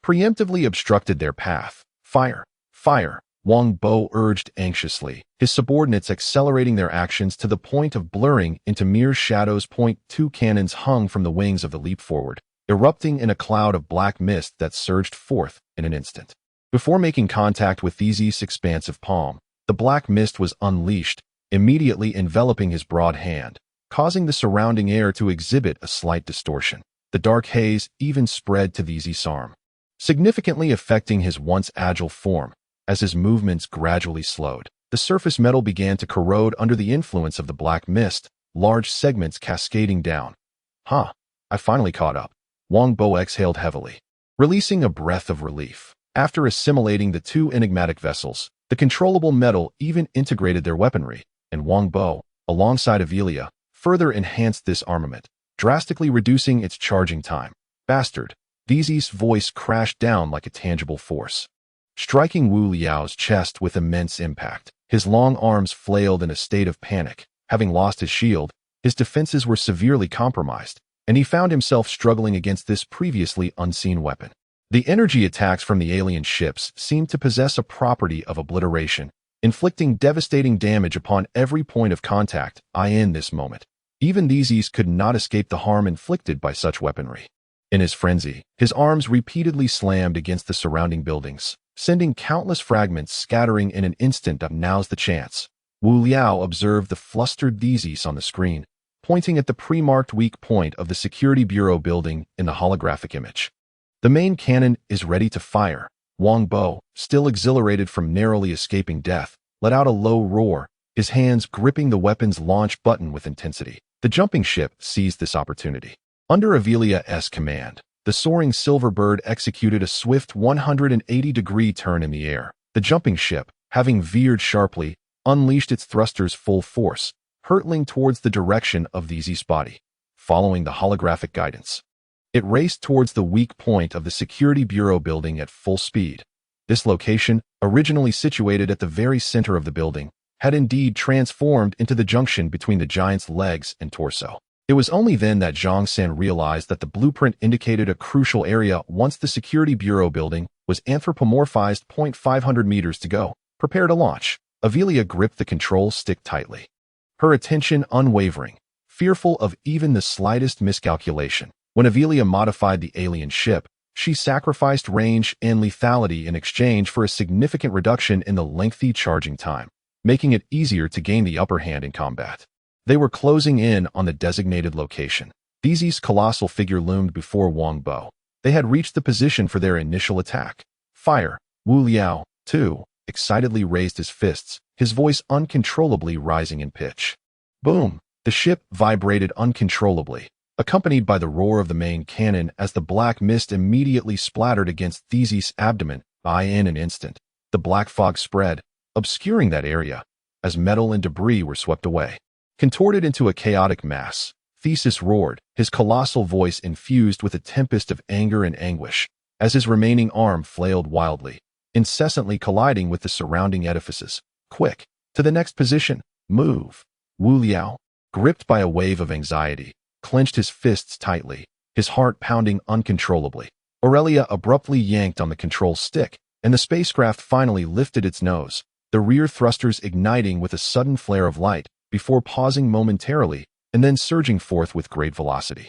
preemptively obstructed their path. "Fire! Fire!" Wang Bo urged anxiously, his subordinates accelerating their actions to the point of blurring into mere shadows. Two cannons hung from the wings of the leap forward, erupting in a cloud of black mist that surged forth in an instant. Before making contact with Theseus' expansive palm, the black mist was unleashed, immediately enveloping his broad hand, causing the surrounding air to exhibit a slight distortion. The dark haze even spread to Theseus' arm, significantly affecting his once agile form. As his movements gradually slowed, the surface metal began to corrode under the influence of the black mist, large segments cascading down. "Huh, I finally caught up." Wang Bo exhaled heavily, releasing a breath of relief. After assimilating the two enigmatic vessels, the controllable metal even integrated their weaponry, and Wang Bo, alongside Avelia, further enhanced this armament, drastically reducing its charging time. "Bastard!" Theseus' voice crashed down like a tangible force, striking Wu Liao's chest with immense impact. His long arms flailed in a state of panic. Having lost his shield, his defenses were severely compromised, and he found himself struggling against this previously unseen weapon. The energy attacks from the alien ships seemed to possess a property of obliteration, inflicting devastating damage upon every point of contact. In this moment, even Theseus could not escape the harm inflicted by such weaponry. In his frenzy, his arms repeatedly slammed against the surrounding buildings, sending countless fragments scattering in an instant. "Now's the chance." Wu Liao observed the flustered Theseus on the screen, pointing at the pre-marked weak point of the Security Bureau building in the holographic image. "The main cannon is ready to fire." Wang Bo, still exhilarated from narrowly escaping death, let out a low roar, his hands gripping the weapon's launch button with intensity. The jumping ship seized this opportunity. Under Avelia's command, the soaring silver bird executed a swift 180-degree turn in the air. The jumping ship, having veered sharply, unleashed its thrusters full force, hurtling towards the direction of Theseus' body. Following the holographic guidance, it raced towards the weak point of the Security Bureau building at full speed. This location, originally situated at the very center of the building, had indeed transformed into the junction between the giant's legs and torso. It was only then that Zhang San realized that the blueprint indicated a crucial area. Once the Security Bureau building was anthropomorphized. 500 meters to go. Prepare to launch. Avelia gripped the control stick tightly, her attention unwavering, fearful of even the slightest miscalculation. When Avelia modified the alien ship, she sacrificed range and lethality in exchange for a significant reduction in the lengthy charging time, making it easier to gain the upper hand in combat. They were closing in on the designated location. Theseus' colossal figure loomed before Wang Bo. They had reached the position for their initial attack. "Fire!" Wu Liao, too, excitedly raised his fists, his voice uncontrollably rising in pitch. Boom! The ship vibrated uncontrollably, accompanied by the roar of the main cannon as the black mist immediately splattered against Theseus' abdomen. In an instant, the black fog spread, obscuring that area, as metal and debris were swept away. Contorted into a chaotic mass, Theseus roared, his colossal voice infused with a tempest of anger and anguish, as his remaining arm flailed wildly, incessantly colliding with the surrounding edifices. "Quick! To the next position! Move!" Wu Liao, gripped by a wave of anxiety, clenched his fists tightly, his heart pounding uncontrollably. Aurelia abruptly yanked on the control stick, and the spacecraft finally lifted its nose, the rear thrusters igniting with a sudden flare of light, before pausing momentarily and then surging forth with great velocity.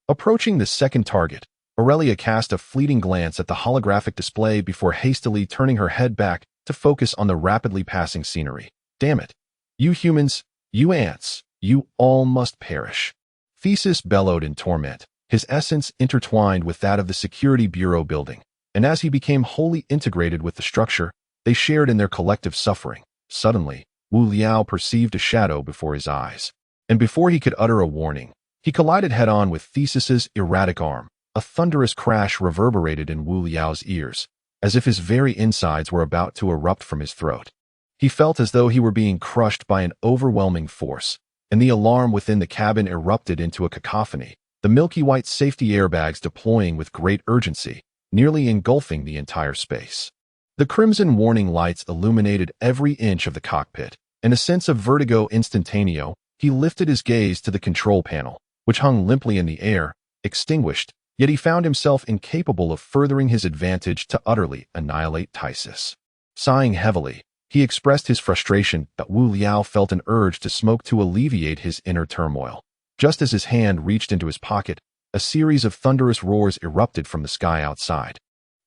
Approaching the second target, Aurelia cast a fleeting glance at the holographic display before hastily turning her head back to focus on the rapidly passing scenery. Damn it. You humans, you ants, you all must perish. Theseus bellowed in torment, his essence intertwined with that of the Security Bureau building, and as he became wholly integrated with the structure, they shared in their collective suffering. Suddenly, Wu Liao perceived a shadow before his eyes, and before he could utter a warning, he collided head-on with Theseus's erratic arm. A thunderous crash reverberated in Wu Liao's ears, as if his very insides were about to erupt from his throat. He felt as though he were being crushed by an overwhelming force, and the alarm within the cabin erupted into a cacophony, the milky white safety airbags deploying with great urgency, nearly engulfing the entire space. The crimson warning lights illuminated every inch of the cockpit, and a sense of vertigo instantaneo, he lifted his gaze to the control panel, which hung limply in the air, extinguished, yet he found himself incapable of furthering his advantage to utterly annihilate Tysus. Sighing heavily, he expressed his frustration, but Wu Liao felt an urge to smoke to alleviate his inner turmoil. Just as his hand reached into his pocket, a series of thunderous roars erupted from the sky outside.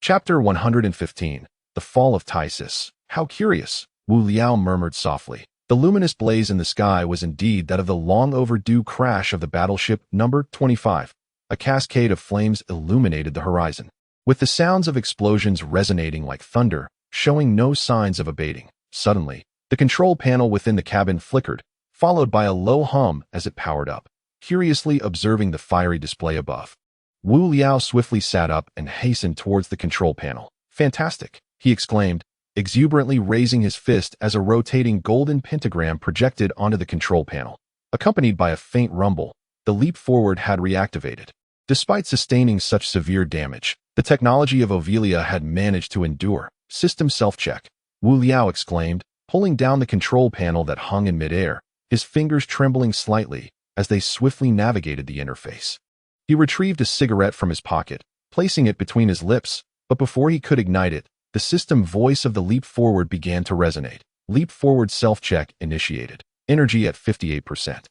Chapter 115. The Fall of Tysus. How curious, Wu Liao murmured softly. The luminous blaze in the sky was indeed that of the long-overdue crash of the battleship number 25. A cascade of flames illuminated the horizon, with the sounds of explosions resonating like thunder, showing no signs of abating. Suddenly, the control panel within the cabin flickered, followed by a low hum as it powered up, curiously observing the fiery display above. Wu Liao swiftly sat up and hastened towards the control panel. Fantastic, he exclaimed, exuberantly raising his fist as a rotating golden pentagram projected onto the control panel. Accompanied by a faint rumble, the leap forward had reactivated. Despite sustaining such severe damage, the technology of Ovelia had managed to endure. System self-check, Wu Liao exclaimed, pulling down the control panel that hung in midair, his fingers trembling slightly as they swiftly navigated the interface. He retrieved a cigarette from his pocket, placing it between his lips, but before he could ignite it, the system voice of the leap forward began to resonate. Leap forward self-check initiated. Energy at 58%.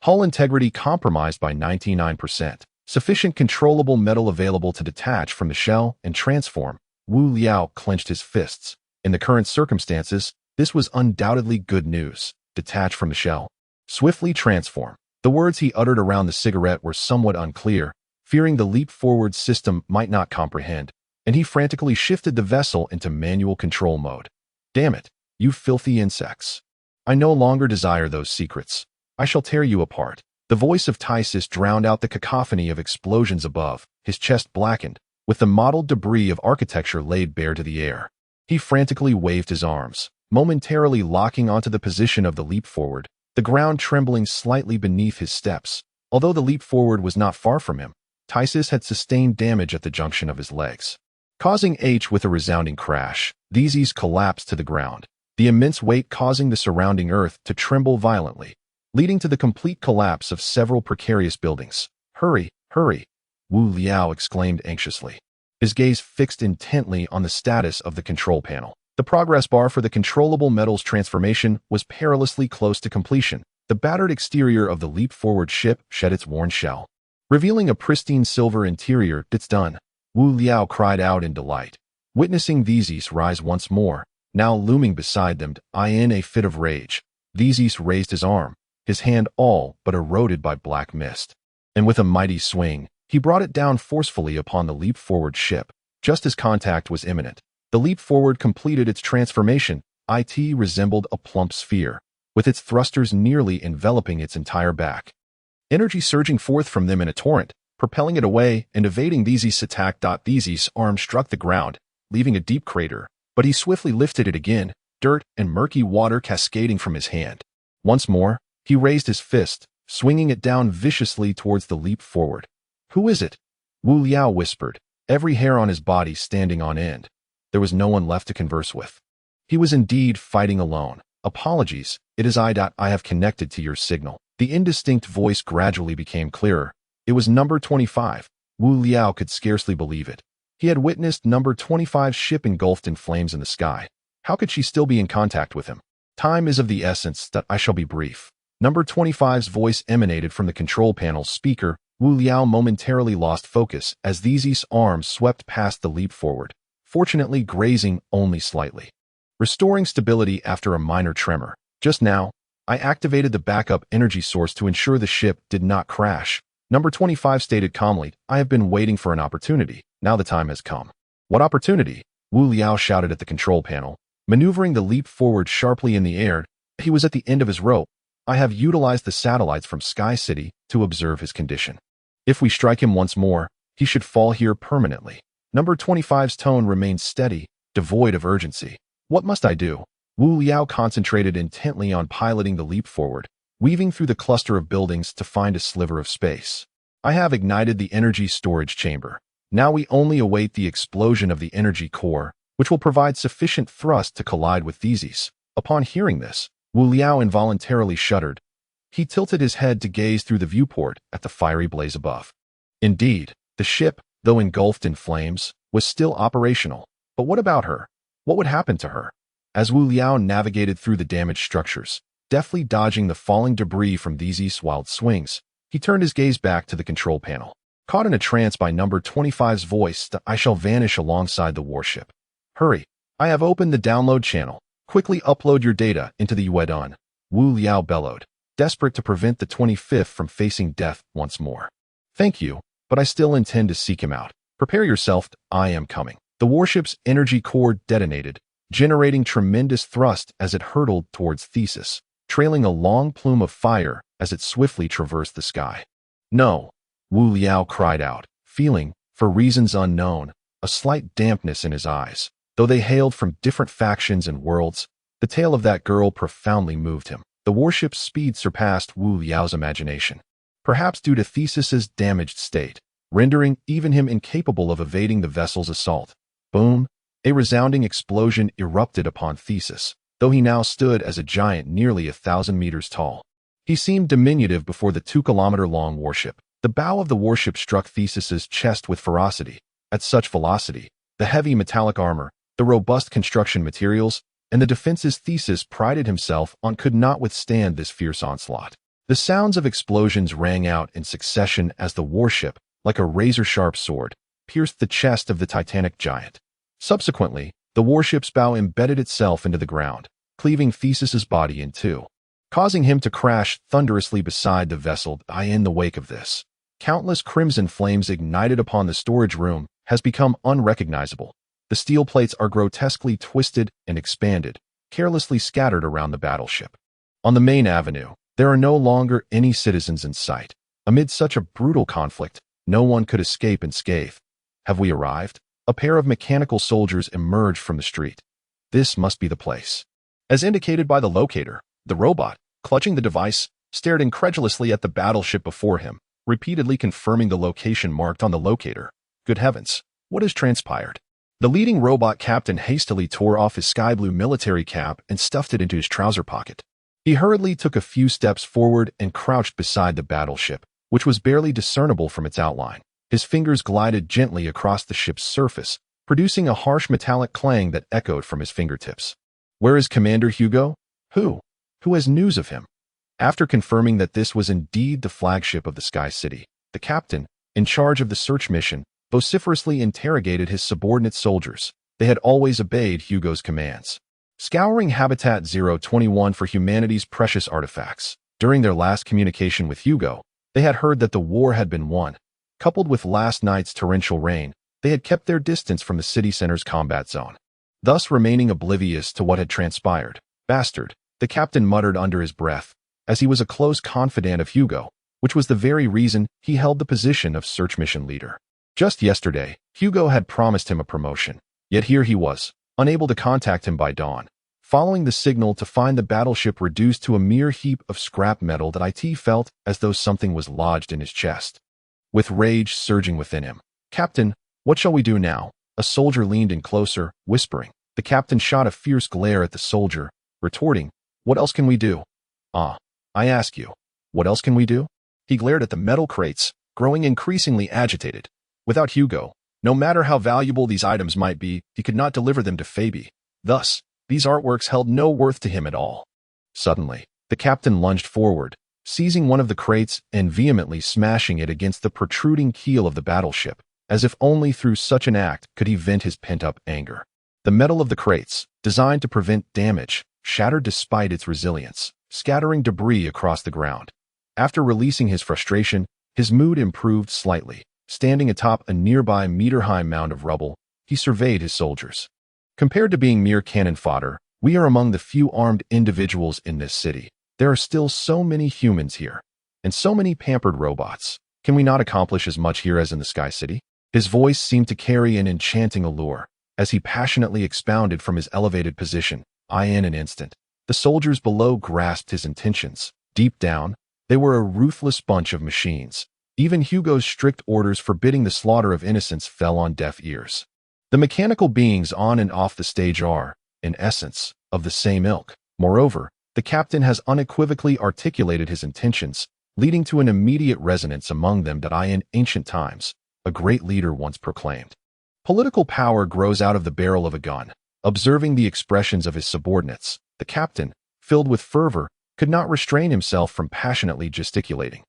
Hull integrity compromised by 99%. Sufficient controllable metal available to detach from the shell and transform. Wu Liao clenched his fists. In the current circumstances, this was undoubtedly good news. Detach from the shell. Swiftly transform. The words he uttered around the cigarette were somewhat unclear, fearing the leap forward system might not comprehend, and he frantically shifted the vessel into manual control mode. Damn it, you filthy insects. I no longer desire those secrets. I shall tear you apart. The voice of Tysus drowned out the cacophony of explosions above, his chest blackened, with the mottled debris of architecture laid bare to the air. He frantically waved his arms, momentarily locking onto the position of the leap forward, the ground trembling slightly beneath his steps. Although the leap forward was not far from him, Tysus had sustained damage at the junction of his legs, causing H with a resounding crash. Theses collapsed to the ground, the immense weight causing the surrounding earth to tremble violently, leading to the complete collapse of several precarious buildings. Hurry, hurry, Wu Liao exclaimed anxiously, his gaze fixed intently on the status of the control panel. The progress bar for the controllable metals transformation was perilously close to completion. The battered exterior of the leap-forward ship shed its worn shell, revealing a pristine silver interior. It's done, Wu Liao cried out in delight, witnessing Theses rise once more, now looming beside them. In a fit of rage, Theses raised his arm, his hand all but eroded by black mist, and with a mighty swing, he brought it down forcefully upon the leap-forward ship. Just as contact was imminent, the leap forward completed its transformation. It resembled a plump sphere, with its thrusters nearly enveloping its entire back. Energy surging forth from them in a torrent, propelling it away and evading Theses' attack. Theses' arm struck the ground, leaving a deep crater, but he swiftly lifted it again, dirt and murky water cascading from his hand. Once more, he raised his fist, swinging it down viciously towards the leap forward. Who is it? Wu Liao whispered, every hair on his body standing on end. There was no one left to converse with. He was indeed fighting alone. Apologies, it is I. I have connected to your signal. The indistinct voice gradually became clearer. It was number 25. Wu Liao could scarcely believe it. He had witnessed number 25's ship engulfed in flames in the sky. How could she still be in contact with him? Time is of the essence. I shall be brief. Number 25's voice emanated from the control panel's speaker. Wu Liao momentarily lost focus as Zizi's arms swept past the leap forward, fortunately grazing only slightly. Restoring stability after a minor tremor. Just now, I activated the backup energy source to ensure the ship did not crash. Number 25 stated calmly, I have been waiting for an opportunity. Now the time has come. What opportunity? Wu Liao shouted at the control panel, maneuvering the leap forward sharply in the air. He was at the end of his rope. I have utilized the satellites from Sky City to observe his condition. If we strike him once more, he should fall here permanently. Number 25's tone remained steady, devoid of urgency. What must I do? Wu Liao concentrated intently on piloting the leap forward, weaving through the cluster of buildings to find a sliver of space. I have ignited the energy storage chamber. Now we only await the explosion of the energy core, which will provide sufficient thrust to collide with Theses. Upon hearing this, Wu Liao involuntarily shuddered. He tilted his head to gaze through the viewport at the fiery blaze above. Indeed, the ship, though engulfed in flames, was still operational. But what about her? What would happen to her? As Wu Liao navigated through the damaged structures, deftly dodging the falling debris from these wild swings, he turned his gaze back to the control panel. Caught in a trance by number 25's voice, I shall vanish alongside the warship. Hurry, I have opened the download channel. Quickly upload your data into the Yuedun, Wu Liao bellowed, desperate to prevent the 25th from facing death once more. Thank you, but I still intend to seek him out. Prepare yourself, I am coming. The warship's energy core detonated, generating tremendous thrust as it hurtled towards Thesis, trailing a long plume of fire as it swiftly traversed the sky. No, Wu Liao cried out, feeling, for reasons unknown, a slight dampness in his eyes. Though they hailed from different factions and worlds, the tale of that girl profoundly moved him. The warship's speed surpassed Wu Liao's imagination, perhaps due to Thesis's damaged state, rendering even him incapable of evading the vessel's assault. Boom! A resounding explosion erupted upon Thesis, though he now stood as a giant nearly 1,000 meters tall. He seemed diminutive before the 2-kilometer-long warship. The bow of the warship struck Thesis's chest with ferocity. At such velocity, the heavy metallic armor, the robust construction materials, and the defenses Thesis prided himself on could not withstand this fierce onslaught. The sounds of explosions rang out in succession as the warship, like a razor-sharp sword, pierced the chest of the titanic giant. Subsequently, the warship's bow embedded itself into the ground, cleaving Thesis's body in two, causing him to crash thunderously beside the vessel. In the wake of this, countless crimson flames ignited upon the storage room has become unrecognizable. The steel plates are grotesquely twisted and expanded, carelessly scattered around the battleship. On the main avenue, there are no longer any citizens in sight. Amid such a brutal conflict, no one could escape unscathed. Have we arrived? A pair of mechanical soldiers emerged from the street. This must be the place. As indicated by the locator, the robot, clutching the device, stared incredulously at the battleship before him, repeatedly confirming the location marked on the locator. Good heavens, what has transpired? The leading robot captain hastily tore off his sky-blue military cap and stuffed it into his trouser pocket. He hurriedly took a few steps forward and crouched beside the battleship, which was barely discernible from its outline. His fingers glided gently across the ship's surface, producing a harsh metallic clang that echoed from his fingertips. Where is Commander Hugo? Who has news of him? After confirming that this was indeed the flagship of the Sky City, the captain, in charge of the search mission, vociferously interrogated his subordinate soldiers. They had always obeyed Hugo's commands. Scouring Habitat 021 for humanity's precious artifacts, during their last communication with Hugo, they had heard that the war had been won. Coupled with last night's torrential rain, they had kept their distance from the city center's combat zone, thus remaining oblivious to what had transpired. Bastard, the captain muttered under his breath, as he was a close confidant of Hugo, which was the very reason he held the position of search mission leader. Just yesterday, Hugo had promised him a promotion, yet here he was, unable to contact him by dawn, following the signal to find the battleship reduced to a mere heap of scrap metal that IT felt as though something was lodged in his chest. With rage surging within him, Captain, what shall we do now? A soldier leaned in closer, whispering. The captain shot a fierce glare at the soldier, retorting, what else can we do? I ask you, what else can we do? He glared at the metal crates, growing increasingly agitated. Without Hugo, no matter how valuable these items might be, he could not deliver them to Fabi. Thus, these artworks held no worth to him at all. Suddenly, The captain lunged forward, seizing one of the crates and vehemently smashing it against the protruding keel of the battleship, as if only through such an act could he vent his pent-up anger. The metal of the crates, designed to prevent damage, shattered despite its resilience, scattering debris across the ground. After releasing his frustration, his mood improved slightly. Standing atop a nearby meter-high mound of rubble, he surveyed his soldiers. Compared to being mere cannon fodder, we are among the few armed individuals in this city. There are still so many humans here, and so many pampered robots. Can we not accomplish as much here as in the Sky City? His voice seemed to carry an enchanting allure, as he passionately expounded from his elevated position. In an instant, the soldiers below grasped his intentions. Deep down, they were a ruthless bunch of machines. Even Hugo's strict orders forbidding the slaughter of innocents fell on deaf ears. The mechanical beings on and off the stage are, in essence, of the same ilk. Moreover, the captain has unequivocally articulated his intentions, leading to an immediate resonance among them that in ancient times, a great leader once proclaimed. Political power grows out of the barrel of a gun. Observing the expressions of his subordinates, the captain, filled with fervor, could not restrain himself from passionately gesticulating.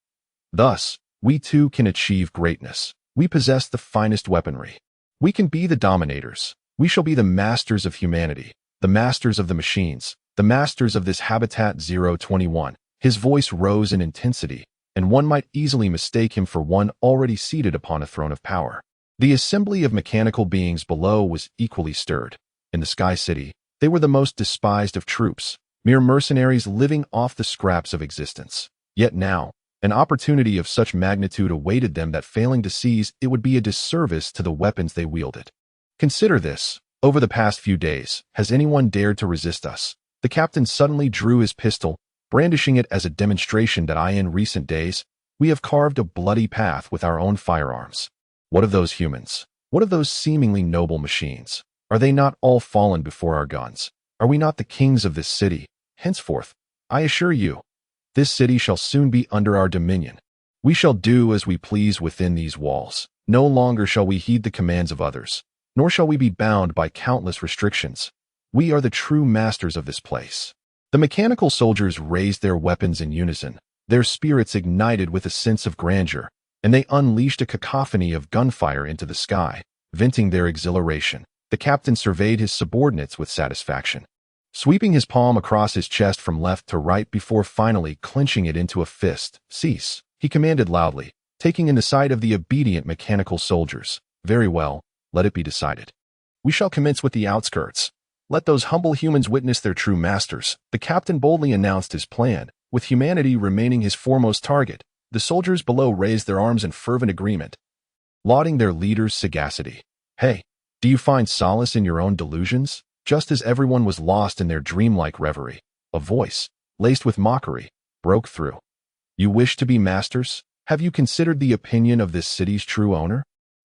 Thus, we too can achieve greatness. We possess the finest weaponry. We can be the dominators. We shall be the masters of humanity, the masters of the machines, the masters of this Habitat 021. His voice rose in intensity, and one might easily mistake him for one already seated upon a throne of power. The assembly of mechanical beings below was equally stirred. In the Sky City, they were the most despised of troops, mere mercenaries living off the scraps of existence. Yet now, an opportunity of such magnitude awaited them that failing to seize it would be a disservice to the weapons they wielded. Consider this. Over the past few days, has anyone dared to resist us? The captain suddenly drew his pistol, brandishing it as a demonstration that in recent days, we have carved a bloody path with our own firearms. What of those humans? What of those seemingly noble machines? Are they not all fallen before our guns? Are we not the kings of this city? Henceforth, I assure you, this city shall soon be under our dominion. We shall do as we please within these walls. No longer shall we heed the commands of others, nor shall we be bound by countless restrictions. We are the true masters of this place. The mechanical soldiers raised their weapons in unison, their spirits ignited with a sense of grandeur, and they unleashed a cacophony of gunfire into the sky, venting their exhilaration. The captain surveyed his subordinates with satisfaction, sweeping his palm across his chest from left to right before finally clenching it into a fist. Cease, he commanded loudly, taking in the sight of the obedient mechanical soldiers. Very well, let it be decided. We shall commence with the outskirts. Let those humble humans witness their true masters. The captain boldly announced his plan, with humanity remaining his foremost target. The soldiers below raised their arms in fervent agreement, lauding their leader's sagacity. Hey, do you find solace in your own delusions? Just as everyone was lost in their dreamlike reverie, a voice, laced with mockery, broke through. You wish to be masters? Have you considered the opinion of this city's true owner?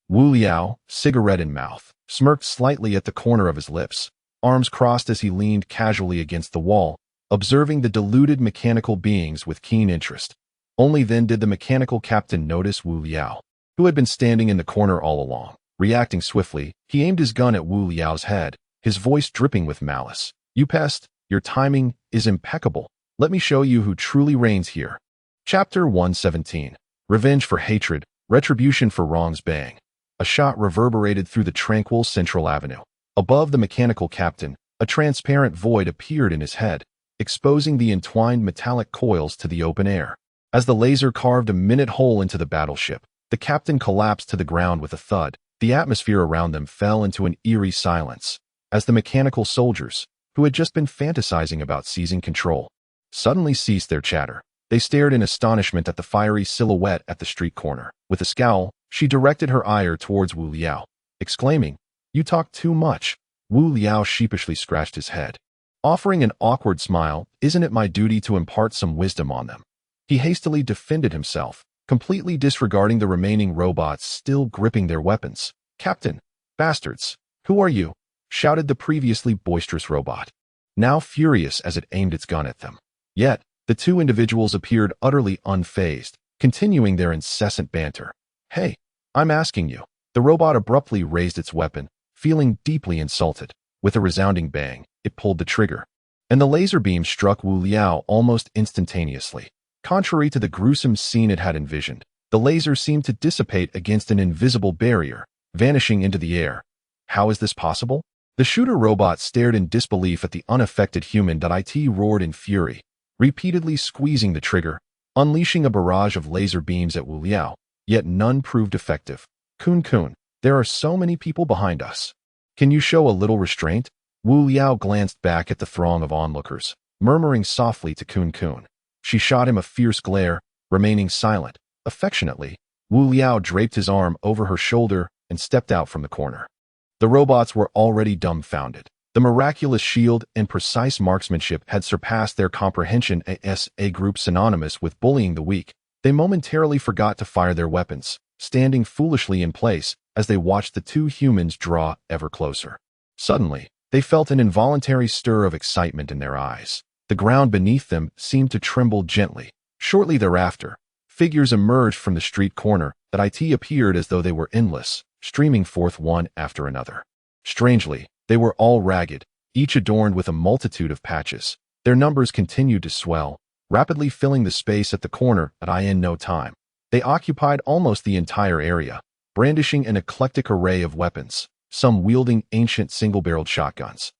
Wu Liao, cigarette in mouth, smirked slightly at the corner of his lips, arms crossed as he leaned casually against the wall, observing the deluded mechanical beings with keen interest. Only then did the mechanical captain notice Wu Liao, who had been standing in the corner all along. Reacting swiftly, he aimed his gun at Wu Liao's head, his voice dripping with malice. You pest, your timing is impeccable. Let me show you who truly reigns here. Chapter 117. Revenge for hatred, retribution for wrongs. Bang. A shot reverberated through the tranquil central avenue. Above the mechanical captain, a transparent void appeared in his head, exposing the entwined metallic coils to the open air. As the laser carved a minute hole into the battleship, the captain collapsed to the ground with a thud. The atmosphere around them fell into an eerie silence, as the mechanical soldiers, who had just been fantasizing about seizing control, suddenly ceased their chatter. They stared in astonishment at the fiery silhouette at the street corner. With a scowl, she directed her ire towards Wu Liao, exclaiming, "You talk too much." Wu Liao sheepishly scratched his head, offering an awkward smile. Isn't it my duty to impart some wisdom on them? He hastily defended himself, completely disregarding the remaining robots still gripping their weapons. Captain, bastards, who are you? Shouted the previously boisterous robot, now furious as it aimed its gun at them. Yet, the two individuals appeared utterly unfazed, continuing their incessant banter. Hey, I'm asking you. The robot abruptly raised its weapon, feeling deeply insulted. With a resounding bang, it pulled the trigger. and the laser beam struck Wu Liao almost instantaneously. Contrary to the gruesome scene it had envisioned, the laser seemed to dissipate against an invisible barrier, vanishing into the air. How is this possible? The shooter robot stared in disbelief at the unaffected human. It roared in fury, repeatedly squeezing the trigger, unleashing a barrage of laser beams at Wu Liao, yet none proved effective. Kun, there are so many people behind us. Can you show a little restraint? Wu Liao glanced back at the throng of onlookers, murmuring softly to Kun. She shot him a fierce glare, remaining silent. Affectionately, Wu Liao draped his arm over her shoulder and stepped out from the corner. The robots were already dumbfounded. The miraculous shield and precise marksmanship had surpassed their comprehension. As a group synonymous with bullying the weak, they momentarily forgot to fire their weapons, standing foolishly in place as they watched the two humans draw ever closer. Suddenly, they felt an involuntary stir of excitement in their eyes. The ground beneath them seemed to tremble gently. Shortly thereafter, figures emerged from the street corner. It appeared as though they were endless, streaming forth one after another. Strangely, they were all ragged, each adorned with a multitude of patches. Their numbers continued to swell, rapidly filling the space at the corner. In no time, they occupied almost the entire area, brandishing an eclectic array of weapons, some wielding ancient single-barreled shotguns,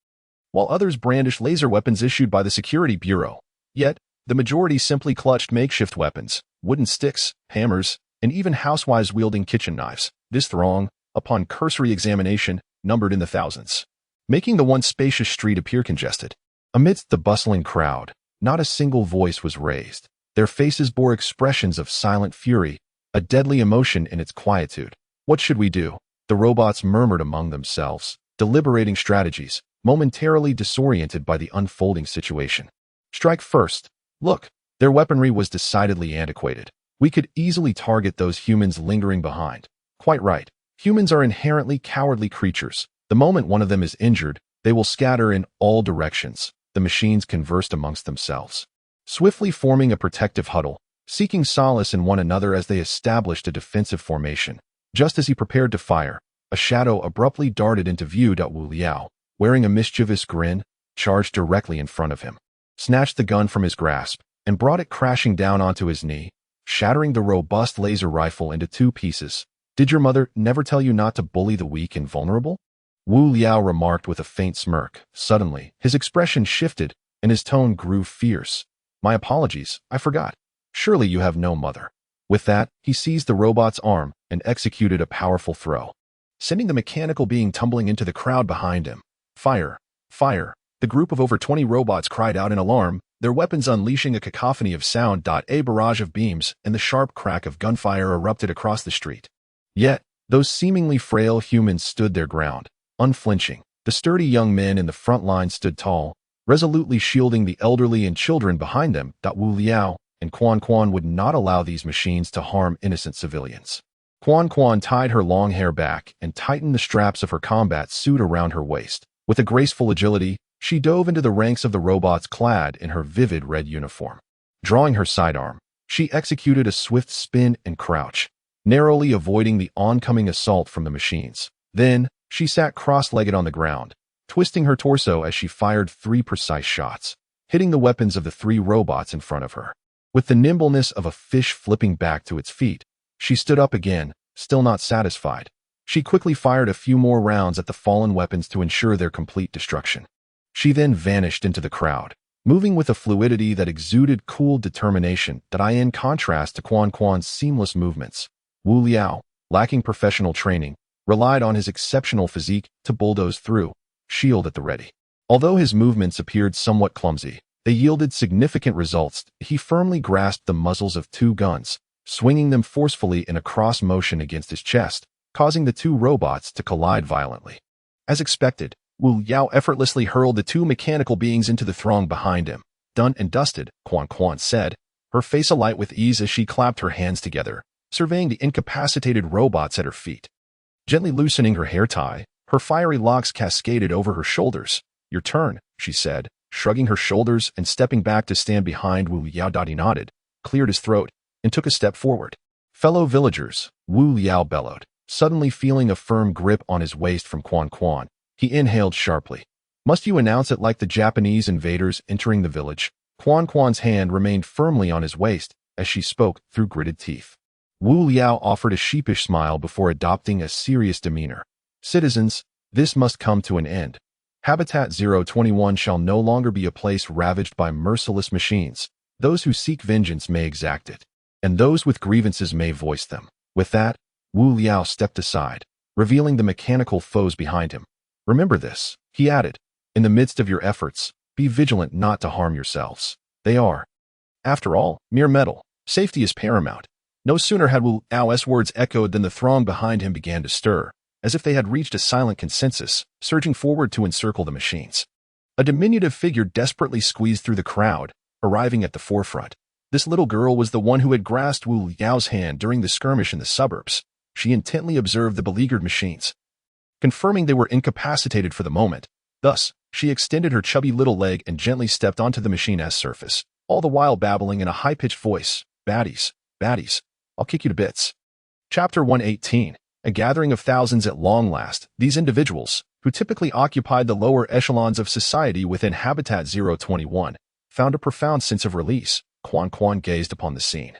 while others brandished laser weapons issued by the Security Bureau. Yet, the majority simply clutched makeshift weapons, wooden sticks, hammers, and even housewives wielding kitchen knives. This throng, upon cursory examination, numbered in the thousands, making the once spacious street appear congested. Amidst the bustling crowd, not a single voice was raised. Their faces bore expressions of silent fury, a deadly emotion in its quietude. What should we do? The robots murmured among themselves, deliberating strategies, momentarily disoriented by the unfolding situation. Strike first. Look, their weaponry was decidedly antiquated. We could easily target those humans lingering behind. Quite right. Humans are inherently cowardly creatures. The moment one of them is injured, they will scatter in all directions. The machines conversed amongst themselves, swiftly forming a protective huddle, seeking solace in one another as they established a defensive formation. Just as he prepared to fire, a shadow abruptly darted into view. Wu Liao, wearing a mischievous grin, charged directly in front of him, snatched the gun from his grasp, and brought it crashing down onto his knee, shattering the robust laser rifle into two pieces. Did your mother never tell you not to bully the weak and vulnerable? Wu Liao remarked with a faint smirk. Suddenly, his expression shifted, and his tone grew fierce. My apologies, I forgot. Surely you have no mother. With that, he seized the robot's arm and executed a powerful throw, sending the mechanical being tumbling into the crowd behind him. Fire! Fire! The group of over 20 robots cried out in alarm, their weapons unleashing a cacophony of sound. A barrage of beams and the sharp crack of gunfire erupted across the street. Yet, those seemingly frail humans stood their ground, unflinching. The sturdy young men in the front line stood tall, resolutely shielding the elderly and children behind them. Wu Liao and Quan would not allow these machines to harm innocent civilians. Quan tied her long hair back and tightened the straps of her combat suit around her waist. With a graceful agility, she dove into the ranks of the robots clad in her vivid red uniform. Drawing her sidearm, she executed a swift spin and crouch, narrowly avoiding the oncoming assault from the machines. Then, she sat cross-legged on the ground, twisting her torso as she fired 3 precise shots, hitting the weapons of the 3 robots in front of her. With the nimbleness of a fish flipping back to its feet, she stood up again, still not satisfied. She quickly fired a few more rounds at the fallen weapons to ensure their complete destruction. She then vanished into the crowd, moving with a fluidity that exuded cool determination. In contrast to Quan's seamless movements, Wu Liao, lacking professional training, relied on his exceptional physique to bulldoze through, shield at the ready. Although his movements appeared somewhat clumsy, they yielded significant results. He firmly grasped the muzzles of 2 guns, swinging them forcefully in a cross motion against his chest, causing the 2 robots to collide violently. As expected, Wu Liao effortlessly hurled the 2 mechanical beings into the throng behind him. Done and dusted, Quan said, her face alight with ease as she clapped her hands together, surveying the incapacitated robots at her feet. Gently loosening her hair tie, her fiery locks cascaded over her shoulders. Your turn, she said, shrugging her shoulders and stepping back to stand behind Wu Liao. He nodded, cleared his throat, and took a step forward. Fellow villagers, Wu Liao bellowed, suddenly feeling a firm grip on his waist from Quan. He inhaled sharply, Must you announce it like the Japanese invaders entering the village? Quan Quan's hand remained firmly on his waist as she spoke through gritted teeth. Wu Liao offered a sheepish smile before adopting a serious demeanor. Citizens, this must come to an end. Habitat 021 shall no longer be a place ravaged by merciless machines. Those who seek vengeance may exact it, and those with grievances may voice them. With that, Wu Liao stepped aside, revealing the mechanical foes behind him. Remember this, he added. In the midst of your efforts, be vigilant not to harm yourselves. They are, after all, mere metal. Safety is paramount. No sooner had Wu Liao's words echoed than the throng behind him began to stir, as if they had reached a silent consensus, surging forward to encircle the machines. A diminutive figure desperately squeezed through the crowd, arriving at the forefront. This little girl was the one who had grasped Wu Liao's hand during the skirmish in the suburbs. She intently observed the beleaguered machines, confirming they were incapacitated for the moment. Thus, she extended her chubby little leg and gently stepped onto the machine's surface, all the while babbling in a high-pitched voice, "Baddies, baddies, I'll kick you to bits." Chapter 118. A gathering of thousands at long last. These individuals, who typically occupied the lower echelons of society within Habitat 021, found a profound sense of release. Quan Quan gazed upon the scene,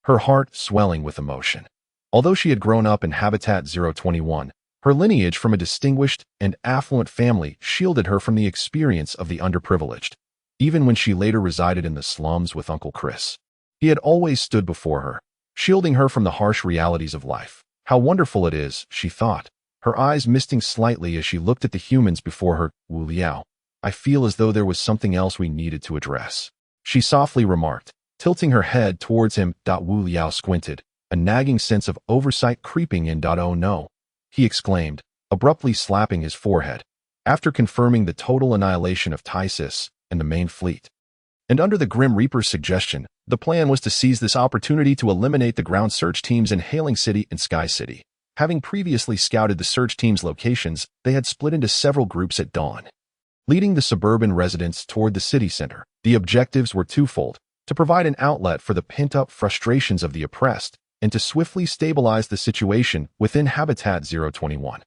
her heart swelling with emotion. Although she had grown up in Habitat 021, her lineage from a distinguished and affluent family shielded her from the experience of the underprivileged. Even when she later resided in the slums with Uncle Chris, he had always stood before her, shielding her from the harsh realities of life. How wonderful it is, she thought, her eyes misting slightly as she looked at the humans before her. Wu Liao, I feel as though there was something else we needed to address, she softly remarked, tilting her head towards him. Wu Liao squinted, a nagging sense of oversight creeping in. Oh no, he exclaimed, abruptly slapping his forehead, after confirming the total annihilation of Tysis and the main fleet. And under the Grim Reaper's suggestion, the plan was to seize this opportunity to eliminate the ground search teams in Hailing City and Sky City. Having previously scouted the search team's locations, they had split into several groups at dawn, leading the suburban residents toward the city center. The objectives were twofold: to provide an outlet for the pent-up frustrations of the oppressed, and to swiftly stabilize the situation within Habitat 021.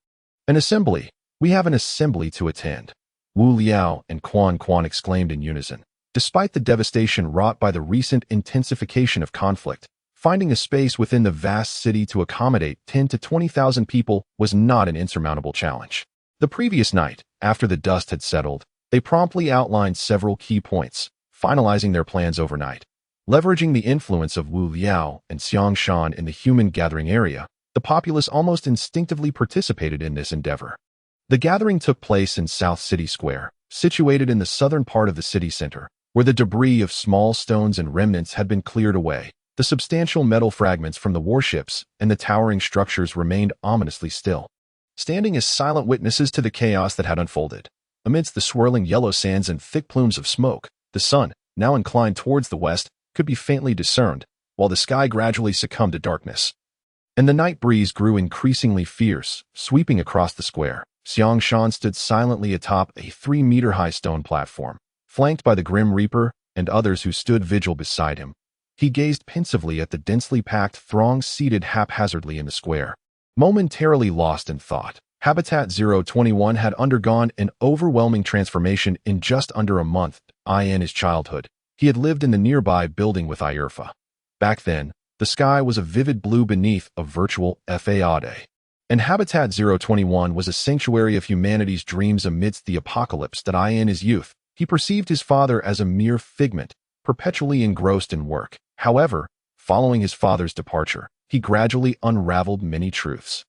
An assembly. We have an assembly to attend, Wu Liao and Quan Quan exclaimed in unison. Despite the devastation wrought by the recent intensification of conflict, finding a space within the vast city to accommodate 10 to 20,000 people was not an insurmountable challenge. The previous night, after the dust had settled, they promptly outlined several key points, finalizing their plans overnight. Leveraging the influence of Wu Liao and Xiang Shan in the human gathering area, the populace almost instinctively participated in this endeavor. The gathering took place in South City Square, situated in the southern part of the city center, where the debris of small stones and remnants had been cleared away. The substantial metal fragments from the warships and the towering structures remained ominously still, standing as silent witnesses to the chaos that had unfolded. Amidst the swirling yellow sands and thick plumes of smoke, the sun, now inclined towards the west, could be faintly discerned, while the sky gradually succumbed to darkness. And the night breeze grew increasingly fierce, sweeping across the square. Xiang Shan stood silently atop a 3-meter-high stone platform, flanked by the Grim Reaper and others who stood vigil beside him. He gazed pensively at the densely packed throng seated haphazardly in the square, momentarily lost in thought. Habitat 021 had undergone an overwhelming transformation in just under a month. In his childhood, he had lived in the nearby building with Irfa. Back then, the sky was a vivid blue beneath a virtual fade, and Habitat 021 was a sanctuary of humanity's dreams amidst the apocalypse. In his youth, he perceived his father as a mere figment, perpetually engrossed in work. However, following his father's departure, he gradually unraveled many truths.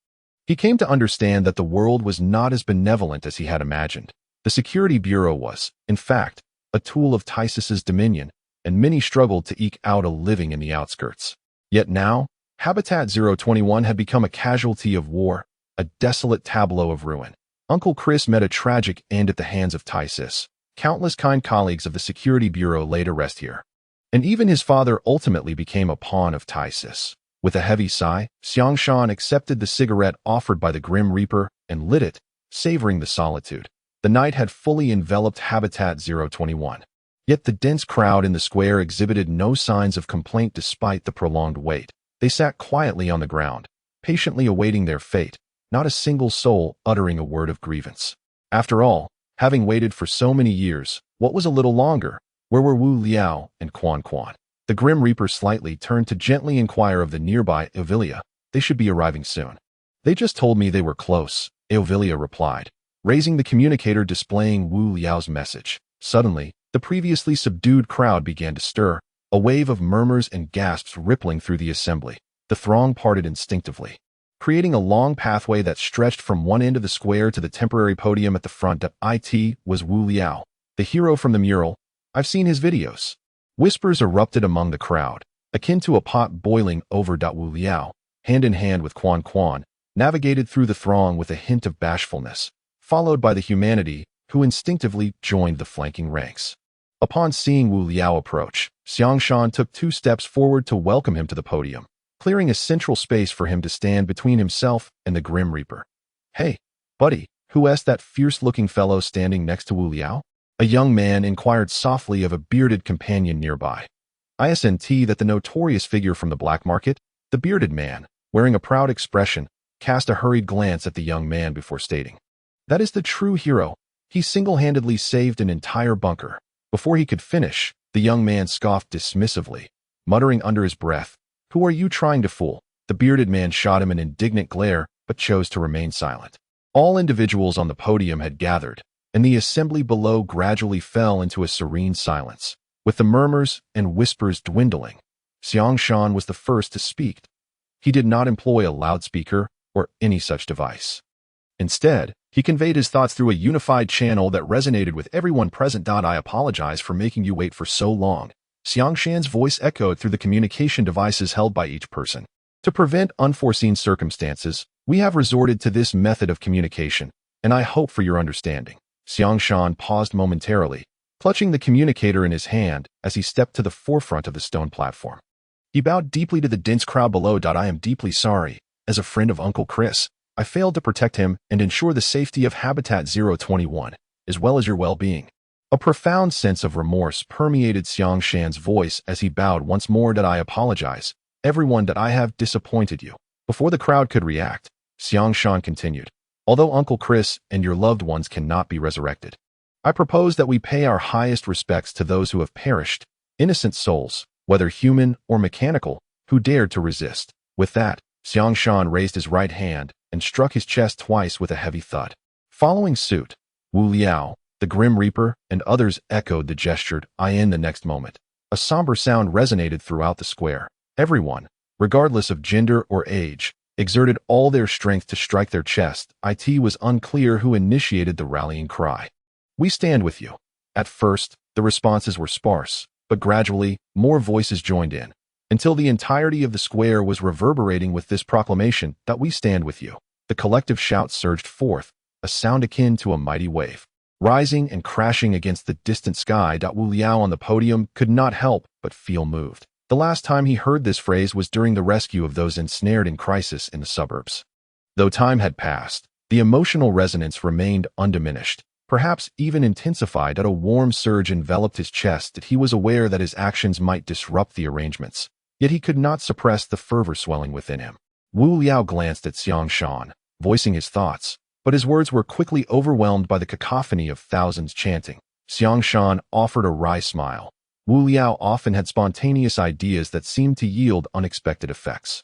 He came to understand that the world was not as benevolent as he had imagined. The Security Bureau was, in fact, a tool of Tysis's dominion, and many struggled to eke out a living in the outskirts. Yet now, Habitat 021 had become a casualty of war, a desolate tableau of ruin. Uncle Chris met a tragic end at the hands of Tysis. Countless kind colleagues of the Security Bureau laid to rest here. And even his father ultimately became a pawn of Tysis. With a heavy sigh, Xiang Shan accepted the cigarette offered by the Grim Reaper and lit it, savoring the solitude. The night had fully enveloped Habitat 021. Yet the dense crowd in the square exhibited no signs of complaint despite the prolonged wait. They sat quietly on the ground, patiently awaiting their fate, not a single soul uttering a word of grievance. After all, Having waited for so many years, what was a little longer? Where were Wu Liao and Quan Quan? The Grim Reaper slightly turned to gently inquire of the nearby Eovilia. They should be arriving soon. They just told me they were close, Eovilia replied, raising the communicator displaying Wu Liao's message. Suddenly, the previously subdued crowd began to stir, a wave of murmurs and gasps rippling through the assembly. The throng parted instinctively, creating a long pathway that stretched from one end of the square to the temporary podium at the front. It was Wu Liao, the hero from the mural. I've seen his videos. Whispers erupted among the crowd, akin to a pot boiling over. Wu Liao, hand in hand with Quan Quan, navigated through the throng with a hint of bashfulness, followed by the humanity, who instinctively joined the flanking ranks. Upon seeing Wu Liao approach, Xiangshan took 2 steps forward to welcome him to the podium, clearing a central space for him to stand between himself and the Grim Reaper. "Hey, buddy," who asked that fierce-looking fellow standing next to Wu Liao? A young man inquired softly of a bearded companion nearby. Isn't that the notorious figure from the black market? The bearded man, wearing a proud expression, cast a hurried glance at the young man before stating, "That is the true hero. He single-handedly saved an entire bunker." Before he could finish, the young man scoffed dismissively, muttering under his breath, "Who are you trying to fool?" The bearded man shot him an indignant glare, but chose to remain silent. All individuals on the podium had gathered, and the assembly below gradually fell into a serene silence. With the murmurs and whispers dwindling, Xiangshan was the first to speak. He did not employ a loudspeaker or any such device. Instead, he conveyed his thoughts through a unified channel that resonated with everyone present. "I apologize for making you wait for so long." Xiangshan's voice echoed through the communication devices held by each person. "To prevent unforeseen circumstances, we have resorted to this method of communication, and I hope for your understanding." Xiangshan paused momentarily, clutching the communicator in his hand as he stepped to the forefront of the stone platform. He bowed deeply to the dense crowd below. "I am deeply sorry. As a friend of Uncle Chris, I failed to protect him and ensure the safety of Habitat 021, as well as your well-being." A profound sense of remorse permeated Xiangshan's voice as he bowed once more. "I apologize, everyone, that I have disappointed you." Before the crowd could react, Xiangshan continued, "Although Uncle Chris and your loved ones cannot be resurrected, I propose that we pay our highest respects to those who have perished, innocent souls, whether human or mechanical, who dared to resist." With that, Xiangshan raised his right hand and struck his chest twice with a heavy thud. Following suit, Wu Liao, the Grim Reaper, and others echoed the gesture. In the next moment, a somber sound resonated throughout the square. Everyone, regardless of gender or age, exerted all their strength to strike their chest. It was unclear who initiated the rallying cry. "We stand with you." At first, the responses were sparse, but gradually, more voices joined in, until the entirety of the square was reverberating with this proclamation, "that we stand with you." The collective shout surged forth, a sound akin to a mighty wave, rising and crashing against the distant sky. Wu Liao on the podium could not help but feel moved. The last time he heard this phrase was during the rescue of those ensnared in crisis in the suburbs. Though time had passed, the emotional resonance remained undiminished, perhaps even intensified. A warm surge enveloped his chest that he was aware that his actions might disrupt the arrangements, yet he could not suppress the fervor swelling within him. Wu Liao glanced at Xiangshan, voicing his thoughts, but his words were quickly overwhelmed by the cacophony of thousands chanting. Xiangshan offered a wry smile. Wu Liao often had spontaneous ideas that seemed to yield unexpected effects.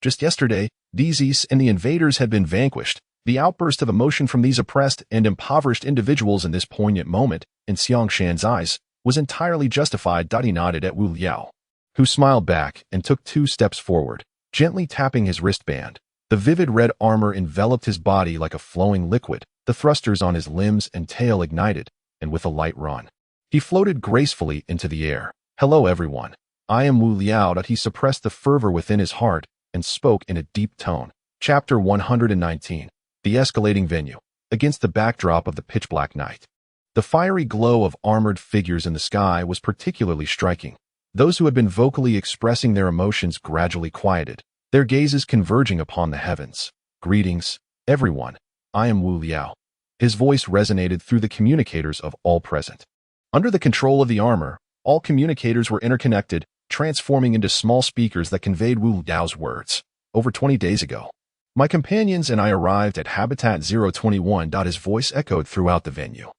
Just yesterday, disease and the invaders had been vanquished. The outburst of emotion from these oppressed and impoverished individuals in this poignant moment, in Xiangshan's eyes, was entirely justified. He nodded at Wu Liao, who smiled back and took 2 steps forward, gently tapping his wristband. The vivid red armor enveloped his body like a flowing liquid. The thrusters on his limbs and tail ignited, and with a light run, he floated gracefully into the air. "Hello, everyone. I am Wu Liao." He suppressed the fervor within his heart and spoke in a deep tone. Chapter 119. The escalating venue. Against the backdrop of the pitch-black night, the fiery glow of armored figures in the sky was particularly striking. Those who had been vocally expressing their emotions gradually quieted, their gazes converging upon the heavens. "Greetings, everyone. I am Wu Liao." His voice resonated through the communicators of all present. Under the control of the armor, all communicators were interconnected, transforming into small speakers that conveyed Wu Liao's words. "Over 20 days ago, my companions and I arrived at Habitat 021." His voice echoed throughout the venue,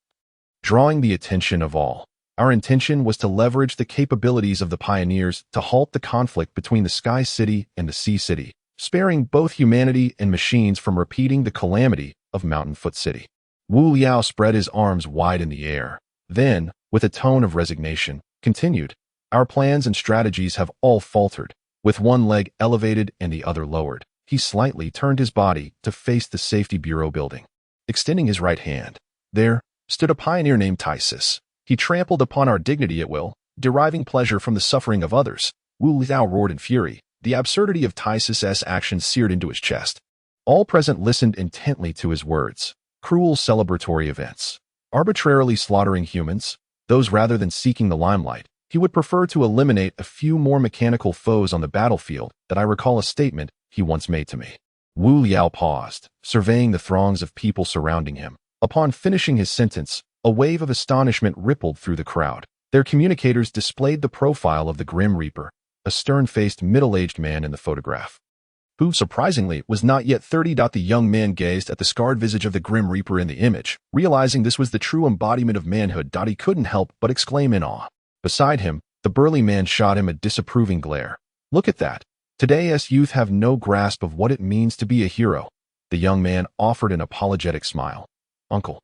drawing the attention of all. Our intention was to leverage the capabilities of the pioneers to halt the conflict between the Sky City and the Sea City, sparing both humanity and machines from repeating the calamity of Mountain Foot City. Wu Liao spread his arms wide in the air. Then, with a tone of resignation, continued, "Our plans and strategies have all faltered." With one leg elevated and the other lowered, he slightly turned his body to face the Safety Bureau building. Extending his right hand, there stood a pioneer named Tysis. He trampled upon our dignity at will, deriving pleasure from the suffering of others. Wu Liao roared in fury. The absurdity of Tysis's action seared into his chest. All present listened intently to his words. Cruel celebratory events. Arbitrarily slaughtering humans, those rather than seeking the limelight. He would prefer to eliminate a few more mechanical foes on the battlefield. That I recall a statement he once made to me. Wu Liao paused, surveying the throngs of people surrounding him. Upon finishing his sentence, a wave of astonishment rippled through the crowd. Their communicators displayed the profile of the Grim Reaper, a stern-faced middle-aged man in the photograph, who, surprisingly, was not yet 30. The young man gazed at the scarred visage of the Grim Reaper in the image, realizing this was the true embodiment of manhood. He couldn't help but exclaim in awe. Beside him, the burly man shot him a disapproving glare. "Look at that. Today's youth have no grasp of what it means to be a hero." The young man offered an apologetic smile. "Uncle,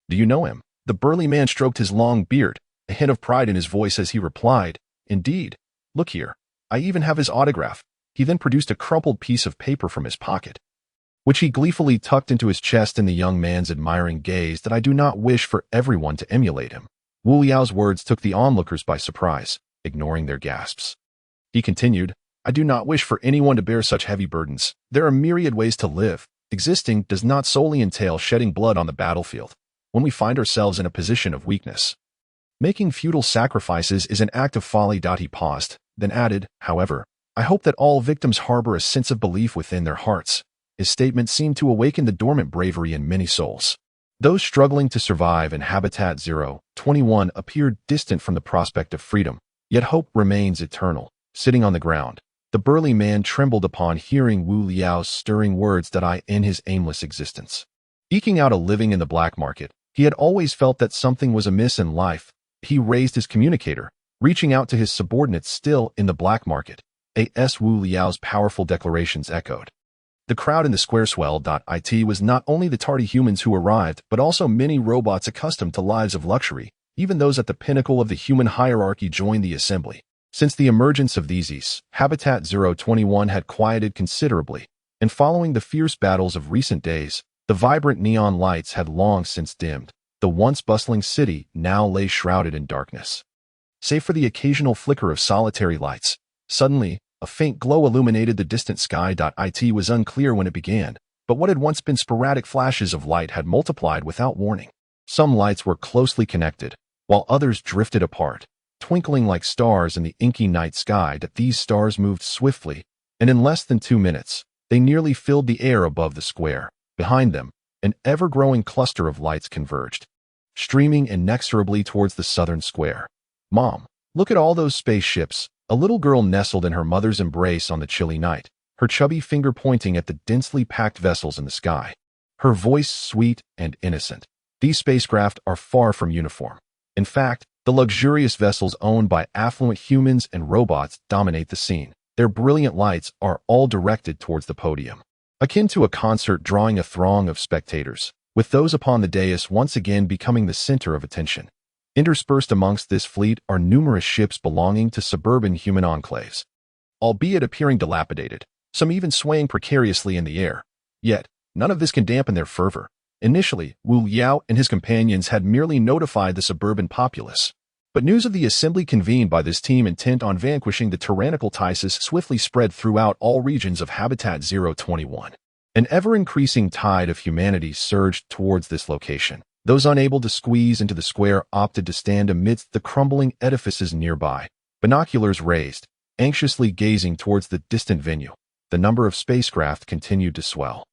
do you know him?" The burly man stroked his long beard, a hint of pride in his voice as he replied, "Indeed. Look here. I even have his autograph." He then produced a crumpled piece of paper from his pocket, which he gleefully tucked into his chest in the young man's admiring gaze. "That I do not wish for everyone to emulate him." Wu Liao's words took the onlookers by surprise, ignoring their gasps. He continued, "I do not wish for anyone to bear such heavy burdens. There are myriad ways to live. Existing does not solely entail shedding blood on the battlefield. When we find ourselves in a position of weakness, making futile sacrifices is an act of folly." He paused, then added, "However, I hope that all victims harbor a sense of belief within their hearts." His statement seemed to awaken the dormant bravery in many souls. Those struggling to survive in Habitat 021 appeared distant from the prospect of freedom, yet hope remains eternal. Sitting on the ground, the burly man trembled upon hearing Wu Liao's stirring words. In his aimless existence, eking out a living in the black market, he had always felt that something was amiss in life. He raised his communicator, reaching out to his subordinates still in the black market. Wu Liao's powerful declarations echoed. The crowd in the square swelled. It was not only the tardy humans who arrived, but also many robots accustomed to lives of luxury. Even those at the pinnacle of the human hierarchy joined the assembly. Since the emergence of these, Habitat 021 had quieted considerably, and following the fierce battles of recent days, the vibrant neon lights had long since dimmed. The once bustling city now lay shrouded in darkness. Save for the occasional flicker of solitary lights, suddenly, a faint glow illuminated the distant sky. It was unclear when it began, but what had once been sporadic flashes of light had multiplied without warning. Some lights were closely connected, while others drifted apart, twinkling like stars in the inky night sky. These stars moved swiftly, and in less than 2 minutes, they nearly filled the air above the square. Behind them, an ever-growing cluster of lights converged, streaming inexorably towards the southern square. "Mom, look at all those spaceships." A little girl nestled in her mother's embrace on the chilly night, her chubby finger pointing at the densely packed vessels in the sky. Her voice sweet and innocent. "These spacecraft are far from uniform. In fact, the luxurious vessels owned by affluent humans and robots dominate the scene. Their brilliant lights are all directed towards the podium, akin to a concert drawing a throng of spectators, with those upon the dais once again becoming the center of attention. Interspersed amongst this fleet are numerous ships belonging to suburban human enclaves, albeit appearing dilapidated, some even swaying precariously in the air. Yet, none of this can dampen their fervor. Initially, Wu Liao and his companions had merely notified the suburban populace, but news of the assembly convened by this team intent on vanquishing the tyrannical Tysis swiftly spread throughout all regions of Habitat 021. An ever-increasing tide of humanity surged towards this location. Those unable to squeeze into the square opted to stand amidst the crumbling edifices nearby, binoculars raised, anxiously gazing towards the distant venue. The number of spacecraft continued to swell,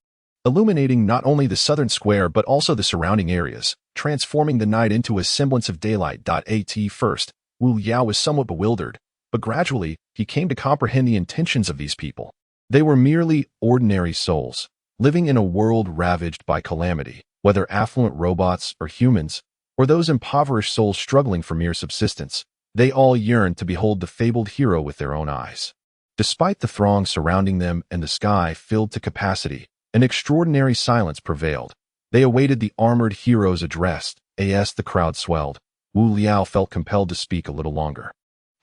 illuminating not only the southern square but also the surrounding areas, transforming the night into a semblance of daylight. At first, Wu Liao was somewhat bewildered, but gradually, he came to comprehend the intentions of these people. They were merely ordinary souls, living in a world ravaged by calamity. Whether affluent robots or humans, or those impoverished souls struggling for mere subsistence, they all yearned to behold the fabled hero with their own eyes. Despite the throng surrounding them and the sky filled to capacity, an extraordinary silence prevailed. They awaited the armored hero's address. As the crowd swelled, Wu Liao felt compelled to speak a little longer.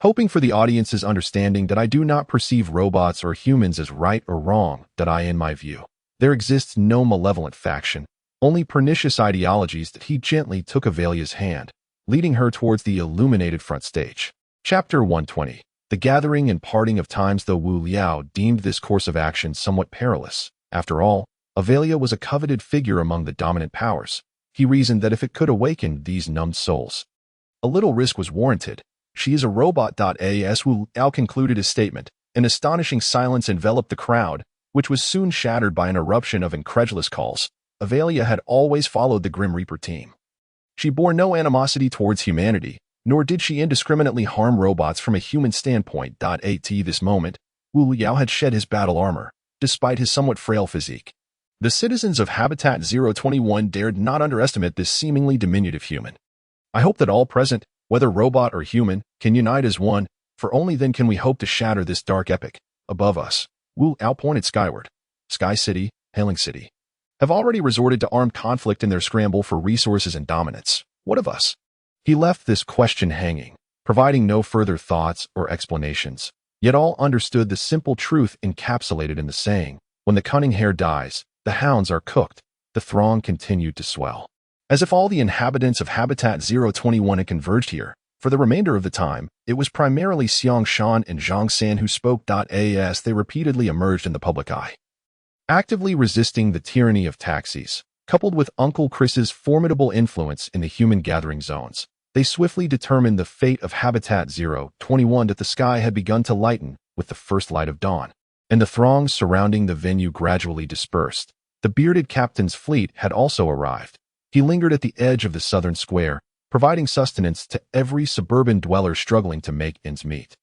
Hoping for the audience's understanding that I do not perceive robots or humans as right or wrong, that in my view, there exists no malevolent faction, only pernicious ideologies, that he gently took Avelia's hand, leading her towards the illuminated front stage. Chapter 120. The gathering and parting of times. Though Wu Liao deemed this course of action somewhat perilous, after all, Avelia was a coveted figure among the dominant powers. He reasoned that if it could awaken these numbed souls, a little risk was warranted. She is a robot. As Wu Liao concluded his statement, an astonishing silence enveloped the crowd, which was soon shattered by an eruption of incredulous calls. Avelia had always followed the Grim Reaper team. She bore no animosity towards humanity, nor did she indiscriminately harm robots from a human standpoint. At this moment, Wu Liao had shed his battle armor, despite his somewhat frail physique. The citizens of Habitat 021 dared not underestimate this seemingly diminutive human. I hope that all present, whether robot or human, can unite as one, for only then can we hope to shatter this dark epic. Above us, Wu Liao pointed skyward. Sky City, Hailing City, have already resorted to armed conflict in their scramble for resources and dominance. What of us? He left this question hanging, providing no further thoughts or explanations. Yet all understood the simple truth encapsulated in the saying, when the cunning hare dies, the hounds are cooked. The throng continued to swell, as if all the inhabitants of Habitat 021 had converged here. For the remainder of the time, it was primarily Xiang Shan and Zhang San who spoke. As they repeatedly emerged in the public eye, actively resisting the tyranny of taxis, coupled with Uncle Chris's formidable influence in the human gathering zones, they swiftly determined the fate of Habitat 021. That the sky had begun to lighten with the first light of dawn, and the throngs surrounding the venue gradually dispersed. The bearded captain's fleet had also arrived. He lingered at the edge of the southern square, providing sustenance to every suburban dweller struggling to make ends meet.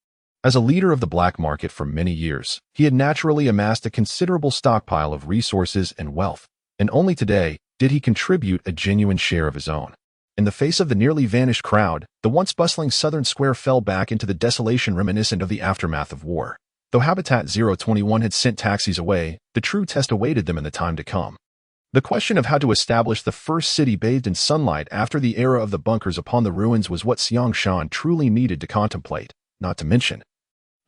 As a leader of the black market for many years, he had naturally amassed a considerable stockpile of resources and wealth, and only today did he contribute a genuine share of his own. In the face of the nearly vanished crowd, the once bustling southern square fell back into the desolation reminiscent of the aftermath of war. Though Habitat 021 had sent taxis away, the true test awaited them in the time to come. The question of how to establish the first city bathed in sunlight after the era of the bunkers upon the ruins was what Xiang Shan truly needed to contemplate, not to mention.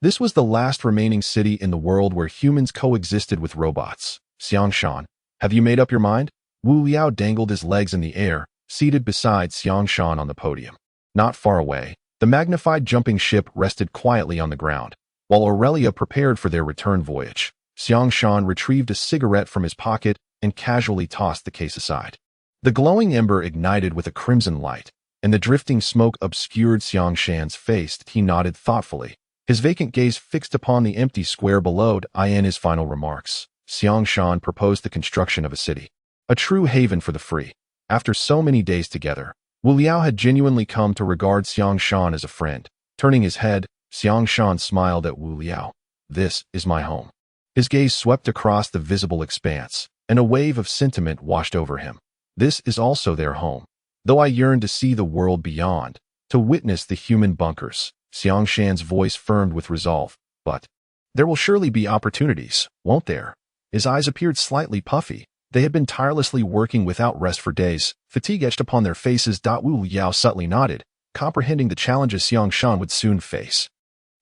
This was the last remaining city in the world where humans coexisted with robots. Xiang Shan, have you made up your mind? Wu Liao dangled his legs in the air, seated beside Xiang Shan on the podium. Not far away, the magnified jumping ship rested quietly on the ground. While Aurelia prepared for their return voyage, Xiang Shan retrieved a cigarette from his pocket and casually tossed the case aside. The glowing ember ignited with a crimson light, and the drifting smoke obscured Xiang Shan's face. He nodded thoughtfully, his vacant gaze fixed upon the empty square below. In his final remarks, Xiang Shan proposed the construction of a city, a true haven for the free. After so many days together, Wu Liao had genuinely come to regard Xiang Shan as a friend. Turning his head, Xiang Shan smiled at Wu Liao. This is my home. His gaze swept across the visible expanse, and a wave of sentiment washed over him. This is also their home. Though I yearn to see the world beyond, to witness the human bunkers. Xiang Shan's voice firmed with resolve. But there will surely be opportunities, won't there? His eyes appeared slightly puffy. They had been tirelessly working without rest for days, fatigue etched upon their faces. Wu Liao subtly nodded, comprehending the challenges Xiang Shan would soon face.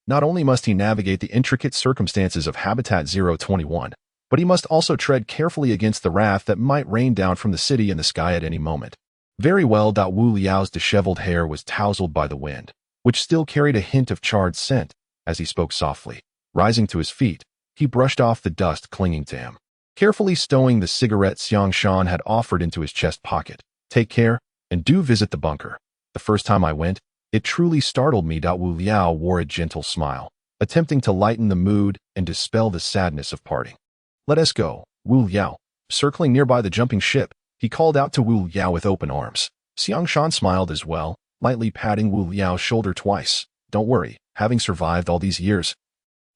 Not only must he navigate the intricate circumstances of Habitat 021, but he must also tread carefully against the wrath that might rain down from the city and the sky at any moment. Very well. Wu Liao's disheveled hair was tousled by the wind, which still carried a hint of charred scent. As he spoke softly, rising to his feet, he brushed off the dust clinging to him, carefully stowing the cigarette Xiang Shan had offered into his chest pocket. Take care, and do visit the bunker. The first time I went, it truly startled me. Wu Liao wore a gentle smile, attempting to lighten the mood and dispel the sadness of parting. Let us go, Wu Liao. Circling nearby the jumping ship, he called out to Wu Liao with open arms. Xiang Shan smiled as well, lightly patting Wu Liao's shoulder twice. Don't worry, having survived all these years,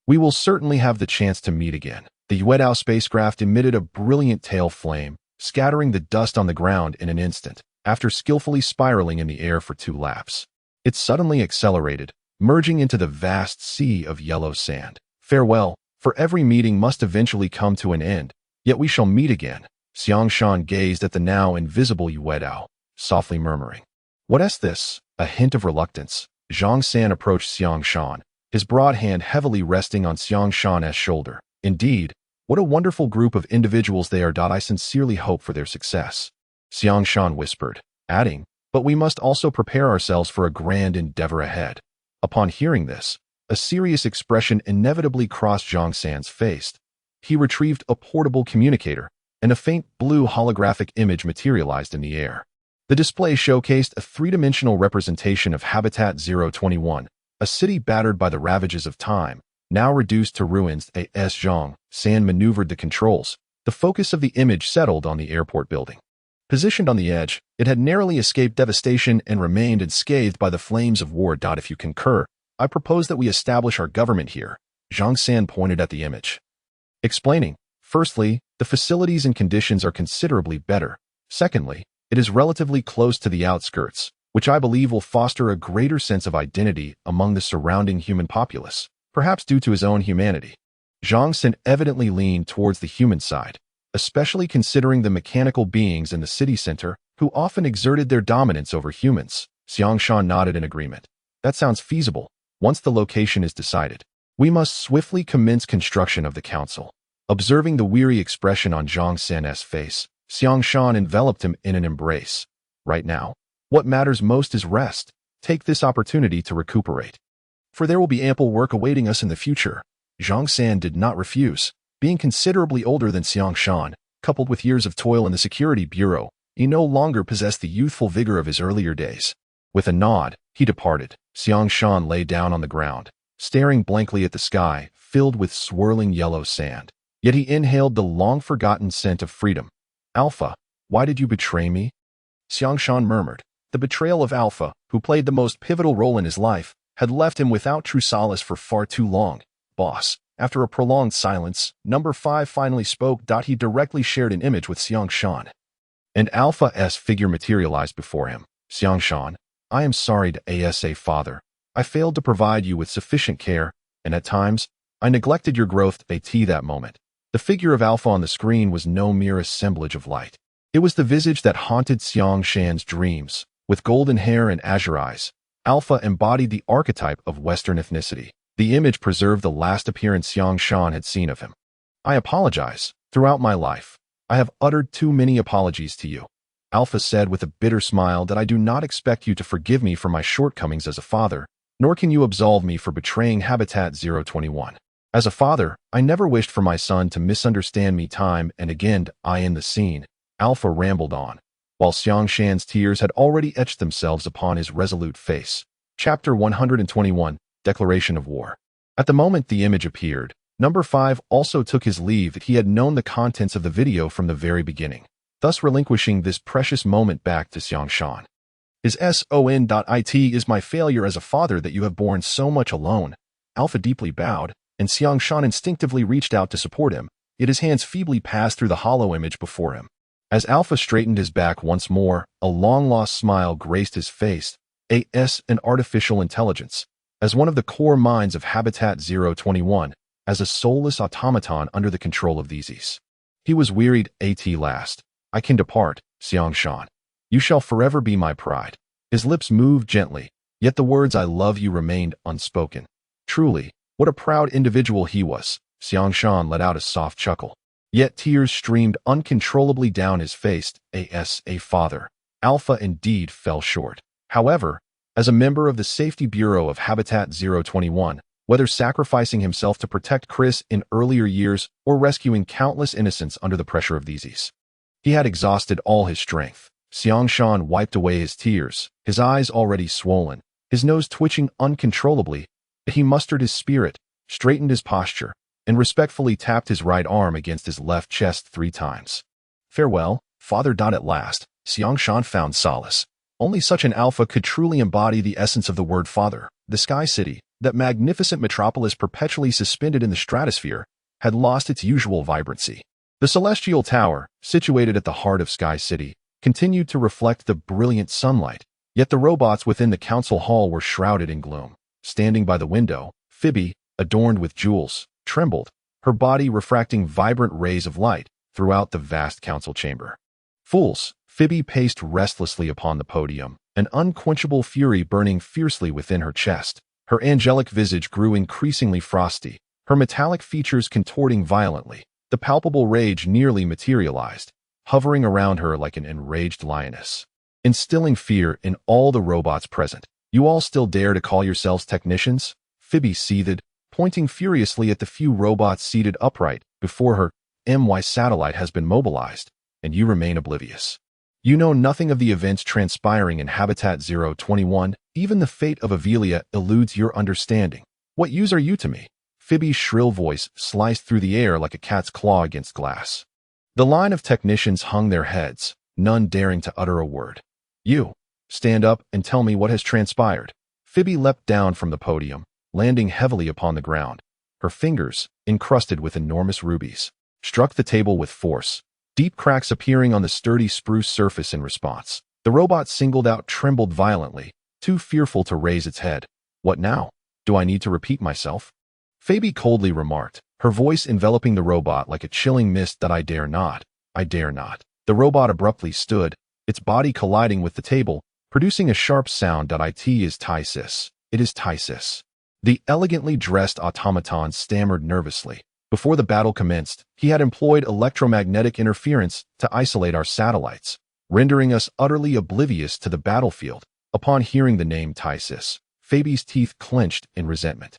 we will certainly have the chance to meet again. The Yuedao spacecraft emitted a brilliant tail flame, scattering the dust on the ground in an instant. after skillfully spiraling in the air for 2 laps. It suddenly accelerated, merging into the vast sea of yellow sand. Farewell, for every meeting must eventually come to an end, yet we shall meet again. Xiangshan gazed at the now invisible Yuedao, softly murmuring, "What is this?" A hint of reluctance. Zhang San approached Xiangshan, his broad hand heavily resting on Xiangshan's shoulder. "Indeed, what a wonderful group of individuals they are. I sincerely hope for their success," Xiangshan whispered, adding, "But we must also prepare ourselves for a grand endeavor ahead." Upon hearing this, a serious expression inevitably crossed Zhang San's face. He retrieved a portable communicator, and a faint blue holographic image materialized in the air. The display showcased a 3-dimensional representation of Habitat 021, a city battered by the ravages of time, now reduced to ruins. As Zhang San maneuvered the controls, the focus of the image settled on the airport building. Positioned on the edge, it had narrowly escaped devastation and remained unscathed by the flames of war. If you concur, I propose that we establish our government here. Zhang San pointed at the image, explaining, "Firstly, the facilities and conditions are considerably better. Secondly, it is relatively close to the outskirts, which I believe will foster a greater sense of identity among the surrounding human populace, perhaps due to his own humanity." Zhang San evidently leaned towards the human side, especially considering the mechanical beings in the city center who often exerted their dominance over humans. Xiangshan nodded in agreement. "That sounds feasible. Once the location is decided, we must swiftly commence construction of the council." Observing the weary expression on Zhang San's face, Xiangshan enveloped him in an embrace. "Right now, what matters most is rest. Take this opportunity to recuperate, for there will be ample work awaiting us in the future." Zhang San did not refuse. Being considerably older than Xiangshan, coupled with years of toil in the security bureau, he no longer possessed the youthful vigor of his earlier days. With a nod, he departed. Xiangshan lay down on the ground, staring blankly at the sky, filled with swirling yellow sand. Yet he inhaled the long-forgotten scent of freedom. "Alpha, why did you betray me?" Xiangshan murmured. The betrayal of Alpha, who played the most pivotal role in his life, had left him without true solace for far too long. "Boss." After a prolonged silence, Number 5 finally spoke. He directly shared an image with Xiangshan, and Alpha's figure materialized before him. "Xiangshan, I am sorry to asa father. I failed to provide you with sufficient care, and at times, I neglected your growth." That moment, the figure of Alpha on the screen was no mere assemblage of light. It was the visage that haunted Xiangshan's dreams. With golden hair and azure eyes, Alpha embodied the archetype of Western ethnicity. The image preserved the last appearance Xiangshan had seen of him. "I apologize. Throughout my life, I have uttered too many apologies to you," Alpha said with a bitter smile. "I do not expect you to forgive me for my shortcomings as a father, nor can you absolve me for betraying Habitat 021. As a father, I never wished for my son to misunderstand me time and again. I in the scene," Alpha rambled on, while Xiangshan's tears had already etched themselves upon his resolute face. Chapter 121, Declaration of War. At the moment the image appeared, Number 5 also took his leave. He had known the contents of the video from the very beginning, thus relinquishing this precious moment back to Xiangshan. "His son.it is my failure as a father that you have borne so much alone." Alpha deeply bowed, and Xiangshan instinctively reached out to support him, yet his hands feebly passed through the hollow image before him. As Alpha straightened his back once more, a long-lost smile graced his face. An artificial intelligence. As one of the core minds of Habitat 021, as a soulless automaton under the control of these. He was wearied. At last. "I can depart, Xiangshan. You shall forever be my pride." His lips moved gently, yet the words "I love you" remained unspoken. Truly, what a proud individual he was. Xiangshan let out a soft chuckle. Yet tears streamed uncontrollably down his face. As a father, Alpha indeed fell short. However, as a member of the Safety Bureau of Habitat 021, whether sacrificing himself to protect Chris in earlier years or rescuing countless innocents under the pressure of these, he had exhausted all his strength. Xiangshan wiped away his tears, his eyes already swollen, his nose twitching uncontrollably. He mustered his spirit, straightened his posture, and respectfully tapped his right arm against his left chest 3 times. "Farewell, father." At last, Xiangshan found solace. Only such an Alpha could truly embody the essence of the word father. The Sky City, that magnificent metropolis perpetually suspended in the stratosphere, had lost its usual vibrancy. The Celestial Tower, situated at the heart of Sky City, continued to reflect the brilliant sunlight, yet the robots within the council hall were shrouded in gloom. Standing by the window, Phoebe, adorned with jewels, trembled, her body refracting vibrant rays of light throughout the vast council chamber. Fools! Phoebe paced restlessly upon the podium, an unquenchable fury burning fiercely within her chest. Her angelic visage grew increasingly frosty, her metallic features contorting violently. The palpable rage nearly materialized, hovering around her like an enraged lioness, instilling fear in all the robots present. You all still dare to call yourselves technicians? Phoebe seethed, pointing furiously at the few robots seated upright before her. My satellite has been mobilized, and you remain oblivious. You know nothing of the events transpiring in Habitat 021. Even the fate of Avelia eludes your understanding. What use are you to me? Phoebe's shrill voice sliced through the air like a cat's claw against glass. The line of technicians hung their heads, none daring to utter a word. You, stand up and tell me what has transpired. Phoebe leapt down from the podium, landing heavily upon the ground. Her fingers, encrusted with enormous rubies, struck the table with force, deep cracks appearing on the sturdy spruce surface in response. The robot singled out trembled violently, too fearful to raise its head. What now? Do I need to repeat myself? Phoebe coldly remarked, her voice enveloping the robot like a chilling mist. That I dare not. I dare not. The robot abruptly stood, its body colliding with the table, producing a sharp sound. It is Tysis. It is Tysis. The elegantly dressed automaton stammered nervously. Before the battle commenced, he had employed electromagnetic interference to isolate our satellites, rendering us utterly oblivious to the battlefield. Upon hearing the name Tysis, Phoebe's teeth clenched in resentment.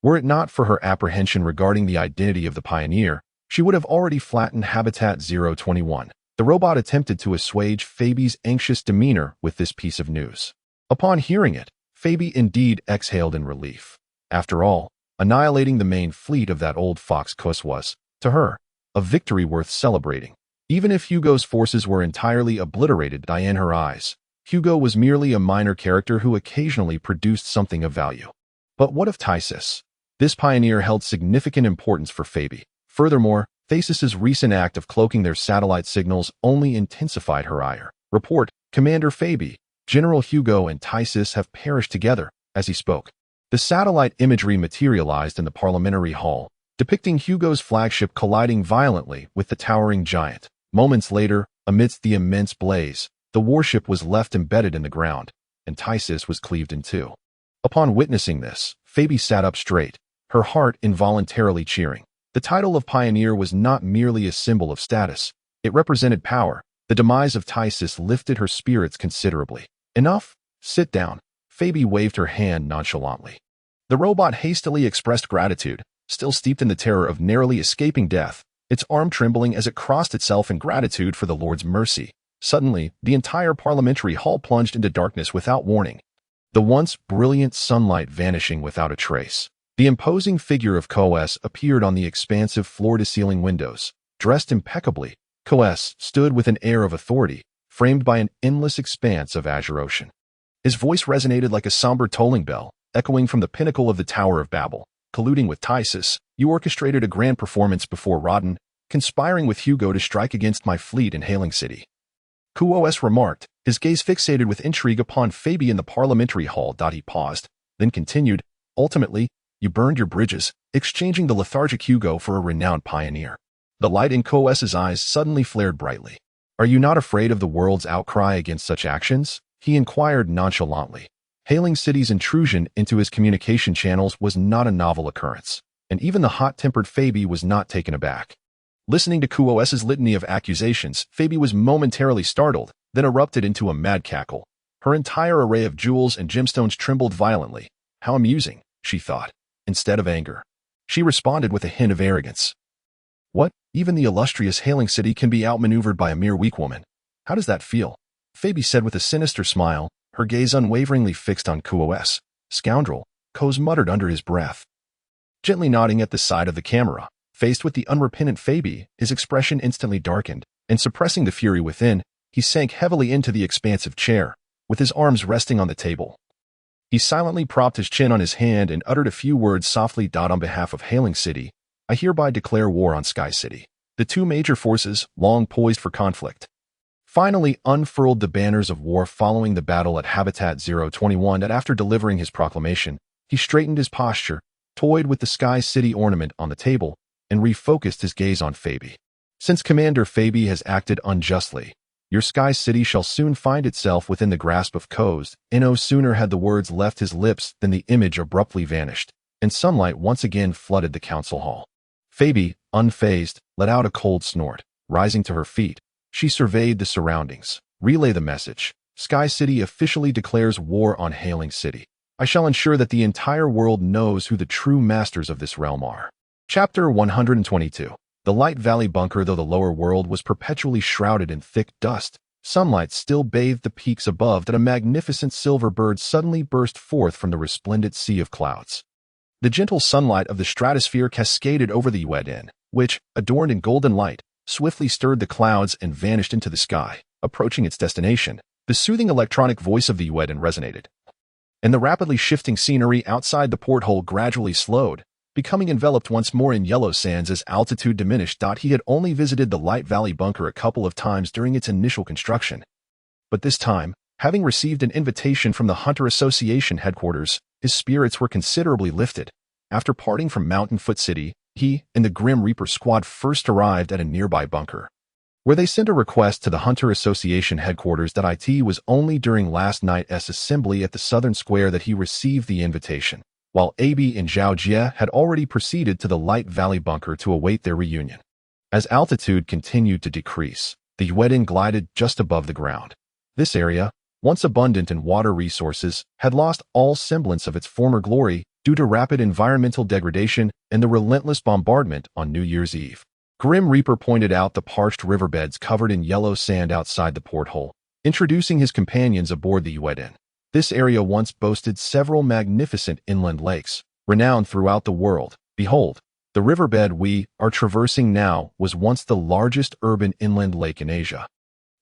Were it not for her apprehension regarding the identity of the pioneer, she would have already flattened Habitat 021. The robot attempted to assuage Phoebe's anxious demeanor with this piece of news. Upon hearing it, Phoebe indeed exhaled in relief. After all, annihilating the main fleet of that old fox cuss was, to her, a victory worth celebrating. Even if Hugo's forces were entirely obliterated in her eyes, Hugo was merely a minor character who occasionally produced something of value. But what of Tysis? This pioneer held significant importance for Phoebe. Furthermore, Thasis's recent act of cloaking their satellite signals only intensified her ire. Report, Commander Phoebe, General Hugo and Tysis have perished together. As he spoke, the satellite imagery materialized in the parliamentary hall, depicting Hugo's flagship colliding violently with the towering giant. Moments later, amidst the immense blaze, the warship was left embedded in the ground, and Tysis was cleaved in two. Upon witnessing this, Phoebe sat up straight, her heart involuntarily cheering. The title of Pioneer was not merely a symbol of status, it represented power. The demise of Tysis lifted her spirits considerably. Enough? Sit down. Phoebe waved her hand nonchalantly. The robot hastily expressed gratitude, still steeped in the terror of narrowly escaping death, its arm trembling as it crossed itself in gratitude for the Lord's mercy. Suddenly, the entire parliamentary hall plunged into darkness without warning, the once brilliant sunlight vanishing without a trace. The imposing figure of Coes appeared on the expansive floor-to-ceiling windows. Dressed impeccably, Coes stood with an air of authority, framed by an endless expanse of azure ocean. His voice resonated like a somber tolling bell, echoing from the pinnacle of the Tower of Babel. Colluding with Tysis, you orchestrated a grand performance before Rodden, conspiring with Hugo to strike against my fleet in Hailing City. Coes remarked, his gaze fixated with intrigue upon Phoebe in the parliamentary hall. He paused, then continued, ultimately, you burned your bridges, exchanging the lethargic Hugo for a renowned pioneer. The light in Coes's eyes suddenly flared brightly. Are you not afraid of the world's outcry against such actions? He inquired nonchalantly. Hailing City's intrusion into his communication channels was not a novel occurrence, and even the hot-tempered Phoebe was not taken aback. Listening to Coes's litany of accusations, Phoebe was momentarily startled, then erupted into a mad cackle. Her entire array of jewels and gemstones trembled violently. How amusing, she thought, instead of anger. She responded with a hint of arrogance. What? Even the illustrious Hailing City can be outmaneuvered by a mere weak woman. How does that feel? Phoebe said with a sinister smile, her gaze unwaveringly fixed on Coes. Scoundrel, Coes muttered under his breath. Gently nodding at the side of the camera, faced with the unrepentant Phoebe, his expression instantly darkened, and suppressing the fury within, he sank heavily into the expansive chair, with his arms resting on the table. He silently propped his chin on his hand and uttered a few words softly. On behalf of Hailing City, I hereby declare war on Sky City, the two major forces long poised for conflict. finally unfurled the banners of war following the battle at Habitat 021 that after delivering his proclamation, he straightened his posture, toyed with the Sky City ornament on the table, and refocused his gaze on Fabi. Since Commander Fabi has acted unjustly, your Sky City shall soon find itself within the grasp of Koz. No sooner had the words left his lips than the image abruptly vanished, and sunlight once again flooded the council hall. Fabi, unfazed, let out a cold snort. Rising to her feet, she surveyed the surroundings. Relay the message. Sky City officially declares war on Hailing City. I shall ensure that the entire world knows who the true masters of this realm are. Chapter 122. The Light Valley Bunker. Though the lower world was perpetually shrouded in thick dust, sunlight still bathed the peaks above that a magnificent silver bird suddenly burst forth from the resplendent sea of clouds. The gentle sunlight of the stratosphere cascaded over the Ueden, which, adorned in golden light, swiftly stirred the clouds and vanished into the sky. Approaching its destination, the soothing electronic voice of the Ueden resonated, and the rapidly shifting scenery outside the porthole gradually slowed, becoming enveloped once more in yellow sands as altitude diminished. He had only visited the Light Valley Bunker a couple of times during its initial construction, but this time, having received an invitation from the Hunter Association headquarters, his spirits were considerably lifted. After parting from Mountain Foot City, he and the Grim Reaper squad first arrived at a nearby bunker, where they sent a request to the Hunter Association headquarters. It was only during last night's assembly at the Southern Square that he received the invitation, while AB and Zhao Jie had already proceeded to the Light Valley Bunker to await their reunion. As altitude continued to decrease, the Ueden glided just above the ground. This area, once abundant in water resources, had lost all semblance of its former glory due to rapid environmental degradation and the relentless bombardment on New Year's Eve. Grim Reaper pointed out the parched riverbeds covered in yellow sand outside the porthole, introducing his companions aboard the Ueden. This area once boasted several magnificent inland lakes, renowned throughout the world. Behold, the riverbed we are traversing now was once the largest urban inland lake in Asia.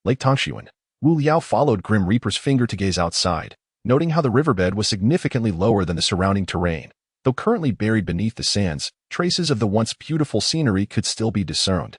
Lake Tongshuan. Wu Liao followed Grim Reaper's finger to gaze outside, noting how the riverbed was significantly lower than the surrounding terrain. Though currently buried beneath the sands, traces of the once beautiful scenery could still be discerned.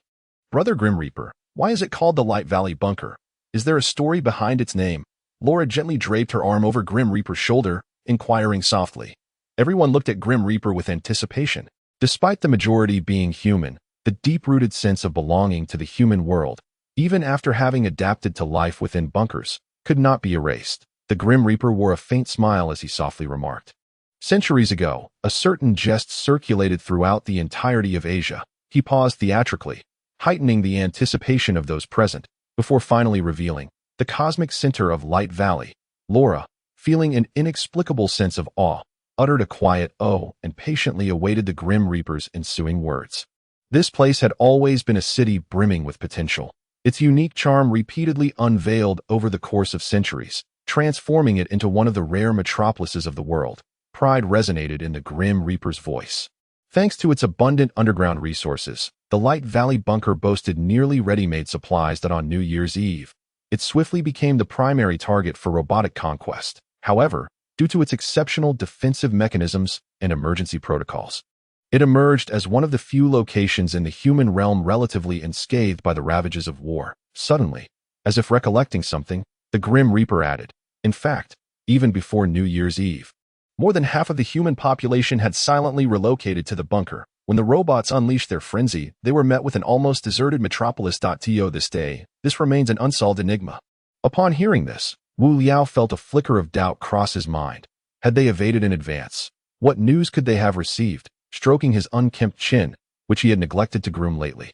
Brother Grim Reaper, why is it called the Light Valley Bunker? Is there a story behind its name? Laura gently draped her arm over Grim Reaper's shoulder, inquiring softly. Everyone looked at Grim Reaper with anticipation. Despite the majority being human, the deep-rooted sense of belonging to the human world, even after having adapted to life within bunkers, could not be erased. The Grim Reaper wore a faint smile as he softly remarked. Centuries ago, a certain jest circulated throughout the entirety of Asia. He paused theatrically, heightening the anticipation of those present, before finally revealing the cosmic center of Light Valley. Laura, feeling an inexplicable sense of awe, uttered a quiet "oh" and patiently awaited the Grim Reaper's ensuing words. This place had always been a city brimming with potential, its unique charm repeatedly unveiled over the course of centuries, transforming it into one of the rare metropolises of the world. Pride resonated in the Grim Reaper's voice. Thanks to its abundant underground resources, the Light Valley Bunker boasted nearly ready-made supplies that on New Year's Eve, it swiftly became the primary target for robotic conquest. However, due to its exceptional defensive mechanisms and emergency protocols, it emerged as one of the few locations in the human realm relatively unscathed by the ravages of war. Suddenly, as if recollecting something, the Grim Reaper added, in fact, even before New Year's Eve, more than half of the human population had silently relocated to the bunker. When the robots unleashed their frenzy, they were met with an almost deserted metropolis. To this day, this remains an unsolved enigma. Upon hearing this, Wu Liao felt a flicker of doubt cross his mind. Had they evaded in advance? What news could they have received? Stroking his unkempt chin, which he had neglected to groom lately,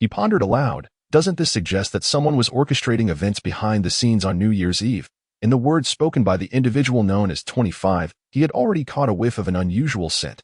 he pondered aloud, doesn't this suggest that someone was orchestrating events behind the scenes on New Year's Eve? In the words spoken by the individual known as 25, he had already caught a whiff of an unusual scent.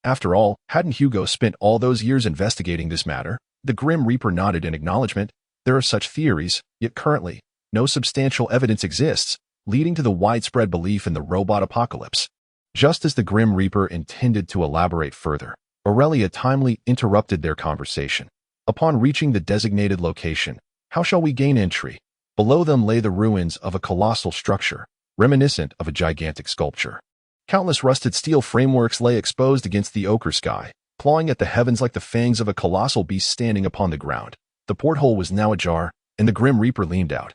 After all, hadn't Hugo spent all those years investigating this matter? The Grim Reaper nodded in acknowledgement. There are such theories, yet currently, no substantial evidence exists, leading to the widespread belief in the robot apocalypse. Just as the Grim Reaper intended to elaborate further, Aurelia timely interrupted their conversation. Upon reaching the designated location, how shall we gain entry? Below them lay the ruins of a colossal structure, reminiscent of a gigantic sculpture. Countless rusted steel frameworks lay exposed against the ochre sky, clawing at the heavens like the fangs of a colossal beast standing upon the ground. The porthole was now ajar, and the Grim Reaper leaned out,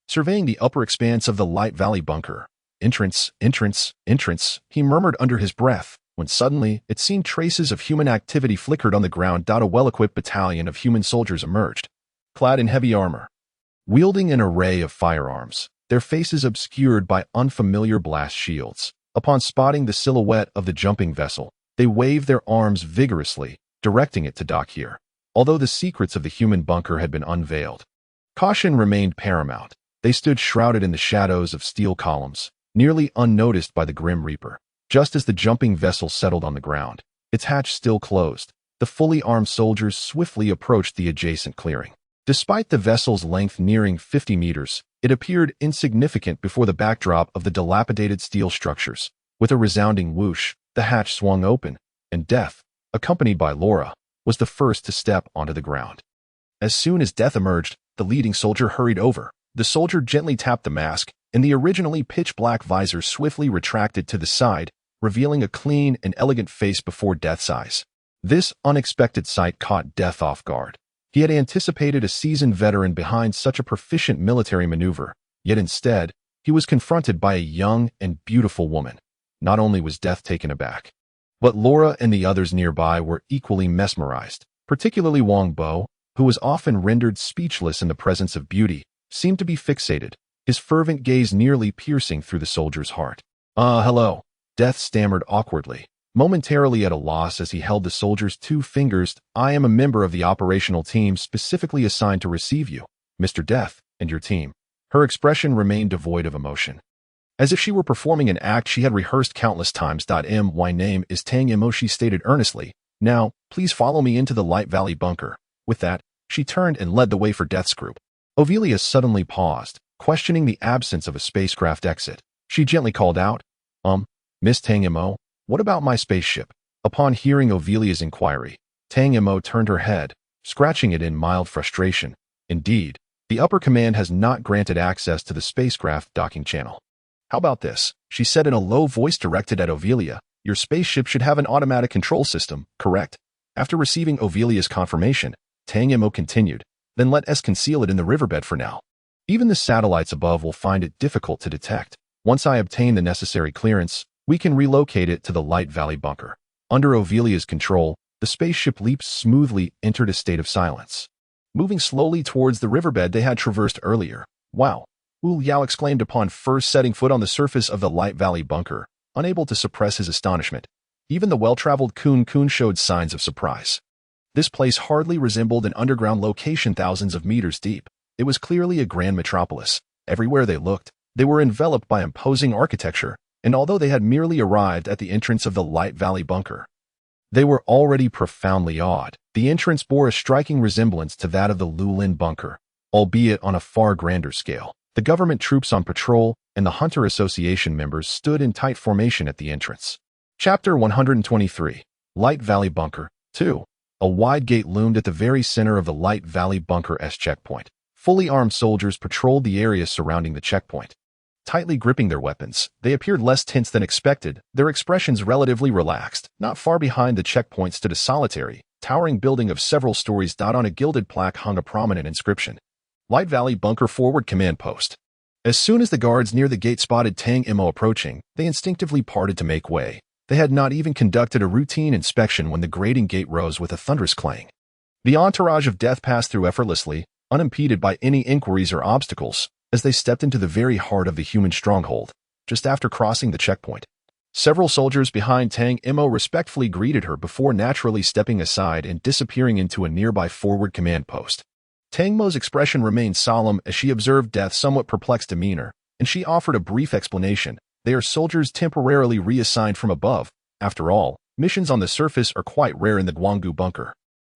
surveying the upper expanse of the Light Valley bunker. Entrance, entrance, entrance, he murmured under his breath, when suddenly it seemed traces of human activity flickered on the ground. A well-equipped battalion of human soldiers emerged, clad in heavy armor, wielding an array of firearms, their faces obscured by unfamiliar blast shields. Upon spotting the silhouette of the jumping vessel, they waved their arms vigorously, directing it to dock here. Although the secrets of the human bunker had been unveiled, caution remained paramount. They stood shrouded in the shadows of steel columns, nearly unnoticed by the Grim Reaper. Just as the jumping vessel settled on the ground, its hatch still closed, the fully armed soldiers swiftly approached the adjacent clearing. Despite the vessel's length nearing 50 meters, it appeared insignificant before the backdrop of the dilapidated steel structures. With a resounding whoosh, the hatch swung open, and Death, accompanied by Laura, was the first to step onto the ground. As soon as Death emerged, the leading soldier hurried over. The soldier gently tapped the mask, and the originally pitch-black visor swiftly retracted to the side, revealing a clean and elegant face before Death's eyes. This unexpected sight caught Death off guard. He had anticipated a seasoned veteran behind such a proficient military maneuver, yet instead, he was confronted by a young and beautiful woman. Not only was Death taken aback, but Laura and the others nearby were equally mesmerized. Particularly Wang Bo, who was often rendered speechless in the presence of beauty, seemed to be fixated, his fervent gaze nearly piercing through the soldier's heart. Hello," Death stammered awkwardly, momentarily at a loss as he held the soldier's 2 fingers. "I am a member of the operational team specifically assigned to receive you, Mr. Death, and your team." Her expression remained devoid of emotion, as if she were performing an act she had rehearsed countless times. "My name is Tang Mo," she stated earnestly. "Now, please follow me into the Light Valley bunker." With that, she turned and led the way for Death's group. Ovelia suddenly paused, questioning the absence of a spacecraft exit. She gently called out, Miss Tang Mo, what about my spaceship?" Upon hearing Ovelia's inquiry, Tang Mo turned her head, scratching it in mild frustration. "Indeed, the upper command has not granted access to the spacecraft docking channel." "How about this?" she said in a low voice directed at Ovelia. "Your spaceship should have an automatic control system, correct?" After receiving Ovelia's confirmation, Tang Mo continued, "Then let us conceal it in the riverbed for now. Even the satellites above will find it difficult to detect. Once I obtain the necessary clearance, we can relocate it to the Light Valley bunker." Under Ovelia's control, the spaceship leaped smoothly, entered a state of silence, moving slowly towards the riverbed they had traversed earlier. "Wow," Wu Yao exclaimed upon first setting foot on the surface of the Light Valley bunker, unable to suppress his astonishment. Even the well-traveled Kun showed signs of surprise. This place hardly resembled an underground location thousands of meters deep. It was clearly a grand metropolis. Everywhere they looked, they were enveloped by imposing architecture, and although they had merely arrived at the entrance of the Light Valley bunker, they were already profoundly awed. The entrance bore a striking resemblance to that of the Lulin bunker, albeit on a far grander scale. The government troops on patrol and the Hunter Association members stood in tight formation at the entrance. Chapter 123, Light Valley Bunker 2. A wide gate loomed at the very center of the Light Valley Bunker's checkpoint. Fully armed soldiers patrolled the area surrounding the checkpoint. Tightly gripping their weapons, they appeared less tense than expected, their expressions relatively relaxed. Not far behind the checkpoint stood a solitary, towering building of several stories. On a gilded plaque hung a prominent inscription: Light Valley Bunker Forward Command Post. As soon as the guards near the gate spotted Tang Mo approaching, they instinctively parted to make way. They had not even conducted a routine inspection when the grating gate rose with a thunderous clang. The entourage of Death passed through effortlessly, unimpeded by any inquiries or obstacles, as they stepped into the very heart of the human stronghold. Just after crossing the checkpoint, several soldiers behind Tang Mo respectfully greeted her before naturally stepping aside and disappearing into a nearby forward command post. Tang Mo's expression remained solemn as she observed Death's somewhat perplexed demeanor, and she offered a brief explanation. "They are soldiers temporarily reassigned from above. After all, missions on the surface are quite rare in the Guanggu bunker.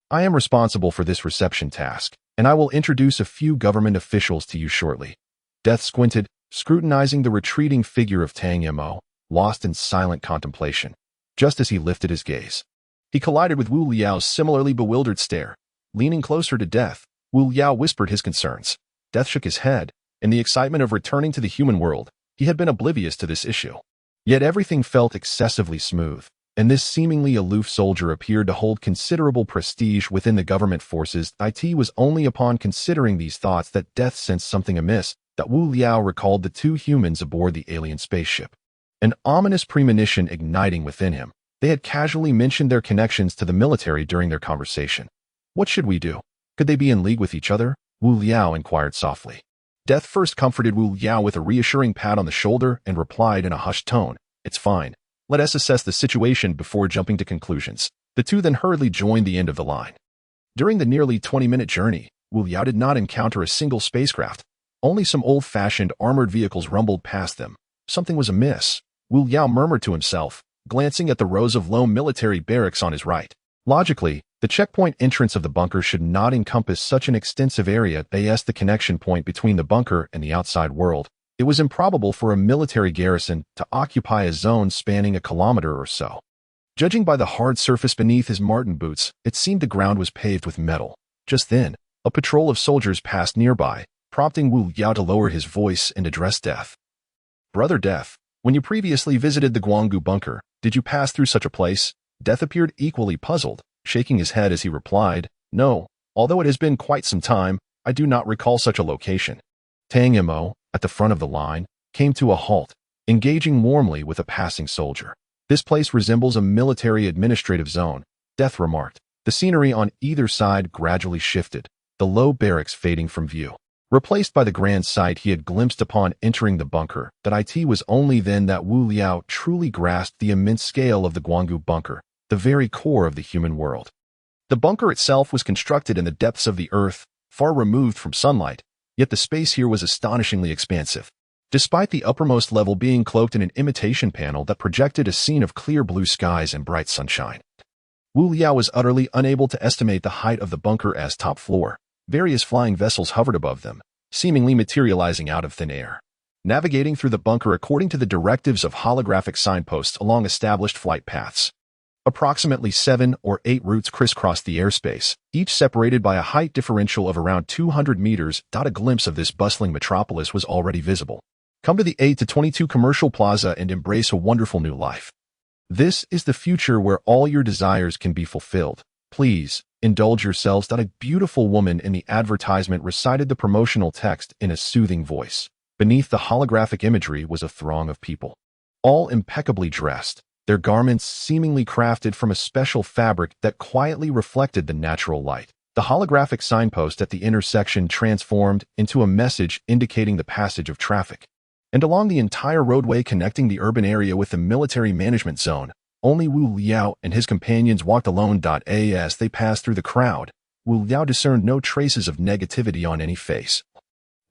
I am responsible for this reception task, and I will introduce a few government officials to you shortly." Death squinted, scrutinizing the retreating figure of Tang Mo, lost in silent contemplation. Just as he lifted his gaze, he collided with Wu Liao's similarly bewildered stare. Leaning closer to Death, Wu Liao whispered his concerns. Death shook his head. In the excitement of returning to the human world, he had been oblivious to this issue. Yet everything felt excessively smooth. and this seemingly aloof soldier appeared to hold considerable prestige within the government forces. It was only upon considering these thoughts that Death sensed something amiss, that Wu Liao recalled the two humans aboard the alien spaceship. An ominous premonition igniting within him. They had casually mentioned their connections to the military during their conversation. What should we do? Could they be in league with each other? Wu Liao inquired softly. Death first comforted Wu Liao with a reassuring pat on the shoulder and replied in a hushed tone, "It's fine. Let us assess the situation before jumping to conclusions." The two then hurriedly joined the end of the line. During the nearly 20-minute journey, Wu Liao did not encounter a single spacecraft. Only some old-fashioned armored vehicles rumbled past them. Something was amiss. Wu Liao murmured to himself, glancing at the rows of low military barracks on his right. Logically, the checkpoint entrance of the bunker should not encompass such an extensive area as the connection point between the bunker and the outside world. It was improbable for a military garrison to occupy a zone spanning a kilometer or so. Judging by the hard surface beneath his marten boots, it seemed the ground was paved with metal. Just then, a patrol of soldiers passed nearby, prompting Wu Liao to lower his voice and address Death. "Brother Death, when you previously visited the Guanggu bunker, did you pass through such a place?" Death appeared equally puzzled, shaking his head as he replied, "No, although it has been quite some time, I do not recall such a location." Tang Mo, at the front of the line, came to a halt, engaging warmly with a passing soldier. "This place resembles a military administrative zone," Death remarked. The scenery on either side gradually shifted, the low barracks fading from view, replaced by the grand sight he had glimpsed upon entering the bunker. It was only then that Wu Liao truly grasped the immense scale of the Guanggu bunker, the very core of the human world. The bunker itself was constructed in the depths of the earth, far removed from sunlight, yet the space here was astonishingly expansive. Despite the uppermost level being cloaked in an imitation panel that projected a scene of clear blue skies and bright sunshine, Wu Liao was utterly unable to estimate the height of the bunker as top floor. Various flying vessels hovered above them, seemingly materializing out of thin air, navigating through the bunker according to the directives of holographic signposts along established flight paths. Approximately 7 or 8 routes crisscrossed the airspace, each separated by a height differential of around 200 meters. A glimpse of this bustling metropolis was already visible. Come to the 8 to 22 commercial plaza and embrace a wonderful new life. This is the future where all your desires can be fulfilled. Please, indulge yourselves. A beautiful woman in the advertisement recited the promotional text in a soothing voice. Beneath the holographic imagery was a throng of people, all impeccably dressed, their garments seemingly crafted from a special fabric that quietly reflected the natural light. The holographic signpost at the intersection transformed into a message indicating the passage of traffic. And along the entire roadway connecting the urban area with the military management zone, only Wu Liao and his companions walked alone. As they passed through the crowd, Wu Liao discerned no traces of negativity on any face.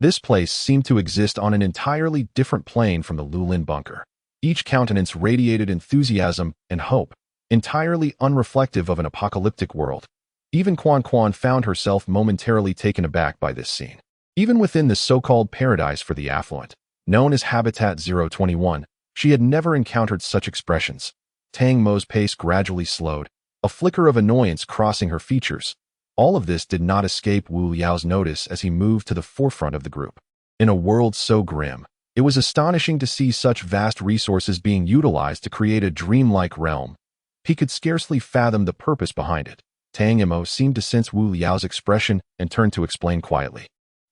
This place seemed to exist on an entirely different plane from the Lulin bunker. Each countenance radiated enthusiasm and hope, entirely unreflective of an apocalyptic world. Even Quan Quan found herself momentarily taken aback by this scene. Even within the so-called paradise for the affluent, known as Habitat 021, she had never encountered such expressions. Tang Mo's pace gradually slowed, a flicker of annoyance crossing her features. All of this did not escape Wu Liao's notice as he moved to the forefront of the group. In a world so grim, it was astonishing to see such vast resources being utilized to create a dreamlike realm. He could scarcely fathom the purpose behind it. Tang Mo seemed to sense Wu Liao's expression and turned to explain quietly.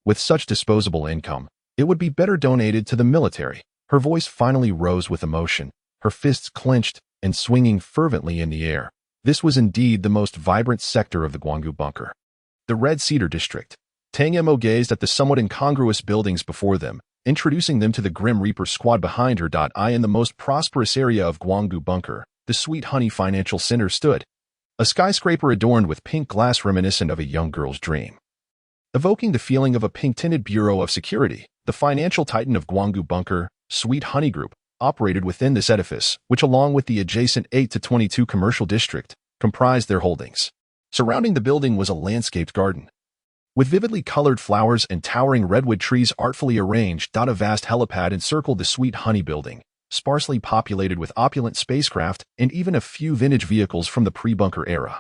With such disposable income, it would be better donated to the military. Her voice finally rose with emotion, her fists clenched and swinging fervently in the air. This was indeed the most vibrant sector of the Guanggu bunker. The Red Cedar District. Tang Mo gazed at the somewhat incongruous buildings before them, introducing them to the Grim Reaper squad behind her. In the most prosperous area of Guanggu bunker, the Sweet Honey Financial Center stood. A skyscraper adorned with pink glass reminiscent of a young girl's dream, evoking the feeling of a pink-tinted bureau of security. The financial titan of Guanggu bunker, Sweet Honey Group, operated within this edifice, which along with the adjacent 8 to 22 commercial district, comprised their holdings. Surrounding the building was a landscaped garden, with vividly colored flowers and towering redwood trees artfully arranged. A vast helipad encircled the Sweet Honey building, sparsely populated with opulent spacecraft and even a few vintage vehicles from the pre-bunker era.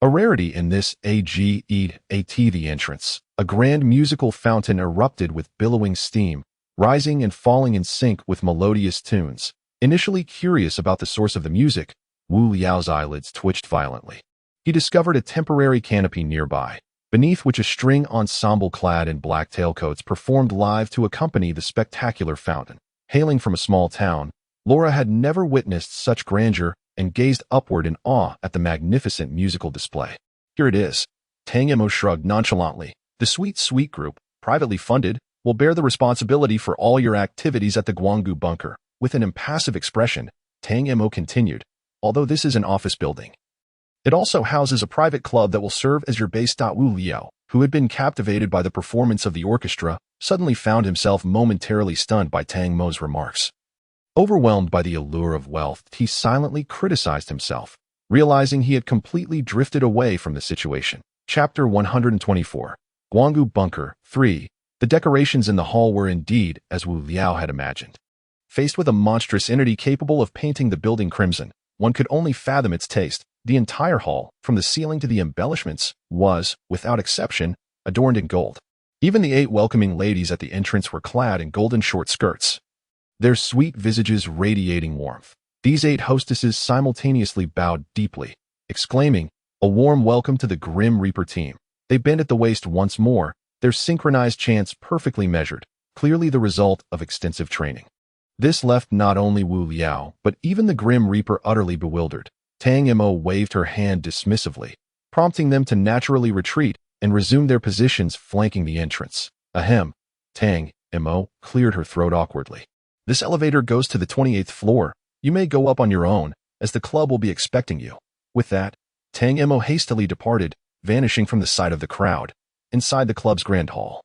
A rarity in this the entrance, a grand musical fountain erupted with billowing steam, rising and falling in sync with melodious tunes. Initially curious about the source of the music, Wu Liao's eyelids twitched violently. He discovered a temporary canopy nearby, beneath which a string ensemble clad in black tailcoats performed live to accompany the spectacular fountain. Hailing from a small town, Laura had never witnessed such grandeur and gazed upward in awe at the magnificent musical display. Here it is. Tang Mo shrugged nonchalantly. The Sweet Group, privately funded, will bear the responsibility for all your activities at the Guanggu bunker. With an impassive expression, Tang Mo continued, although this is an office building. It also houses a private club that will serve as your base. Wu Liao, who had been captivated by the performance of the orchestra, suddenly found himself momentarily stunned by Tang Mo's remarks. Overwhelmed by the allure of wealth, he silently criticized himself, realizing he had completely drifted away from the situation. Chapter 124. Guanggu Bunker 3. The decorations in the hall were indeed as Wu Liao had imagined. Faced with a monstrous entity capable of painting the building crimson, one could only fathom its taste. The entire hall, from the ceiling to the embellishments, was, without exception, adorned in gold. Even the 8 welcoming ladies at the entrance were clad in golden short skirts, their sweet visages radiating warmth. These 8 hostesses simultaneously bowed deeply, exclaiming, "A warm welcome to the Grim Reaper team." They bent at the waist once more, their synchronized chants perfectly measured, clearly the result of extensive training. This left not only Wu Liao, but even the Grim Reaper utterly bewildered. Tang Mo waved her hand dismissively, prompting them to naturally retreat and resume their positions flanking the entrance. Ahem. Tang Mo cleared her throat awkwardly. This elevator goes to the 28th floor. You may go up on your own, as the club will be expecting you. With that, Tang Mo hastily departed, vanishing from the sight of the crowd, inside the club's grand hall.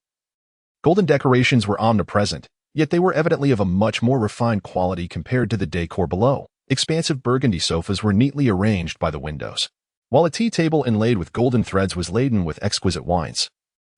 Golden decorations were omnipresent, yet they were evidently of a much more refined quality compared to the decor below. Expansive burgundy sofas were neatly arranged by the windows, while a tea table inlaid with golden threads was laden with exquisite wines,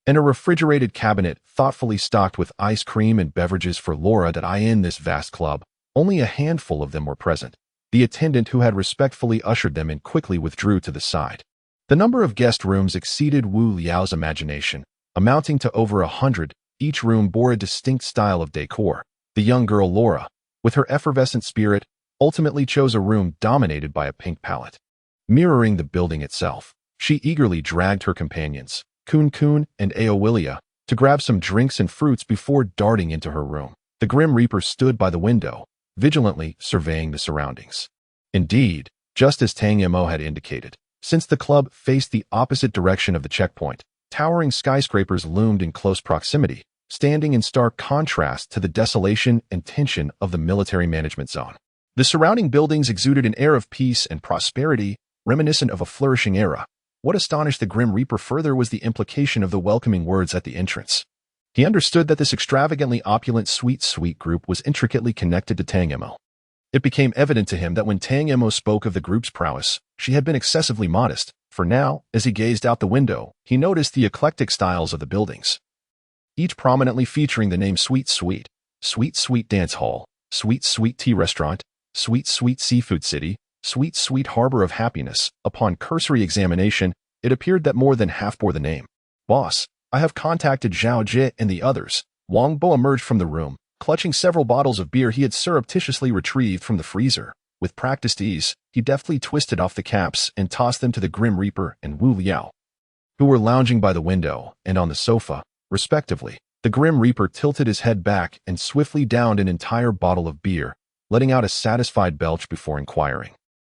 and a refrigerated cabinet thoughtfully stocked with ice cream and beverages for Laura. In this vast club, only a handful of them were present. The attendant who had respectfully ushered them in quickly withdrew to the side. The number of guest rooms exceeded Wu Liao's imagination, amounting to over 100. Each room bore a distinct style of decor. The young girl Laura, with her effervescent spirit, ultimately chose a room dominated by a pink palette. Mirroring the building itself, she eagerly dragged her companions, Kun and Aowilia, to grab some drinks and fruits before darting into her room. The Grim Reaper stood by the window, vigilantly surveying the surroundings. Indeed, just as Tang Mo had indicated, since the club faced the opposite direction of the checkpoint, towering skyscrapers loomed in close proximity, standing in stark contrast to the desolation and tension of the military management zone. The surrounding buildings exuded an air of peace and prosperity, reminiscent of a flourishing era. What astonished the Grim Reaper further was the implication of the welcoming words at the entrance. He understood that this extravagantly opulent Sweet group was intricately connected to Tang Mo. It became evident to him that when Tang Mo spoke of the group's prowess, she had been excessively modest, for now, as he gazed out the window, he noticed the eclectic styles of the buildings, each prominently featuring the name Sweet Dance Hall, Sweet Tea Restaurant, Sweet Seafood City, Sweet Harbor of Happiness. Upon cursory examination, it appeared that more than half bore the name. "Boss, I have contacted Zhao Jie and the others." Wang Bo emerged from the room, clutching several bottles of beer he had surreptitiously retrieved from the freezer. With practiced ease, he deftly twisted off the caps and tossed them to the Grim Reaper and Wu Liao, who were lounging by the window and on the sofa, respectively. The Grim Reaper tilted his head back and swiftly downed an entire bottle of beer, letting out a satisfied belch before inquiring.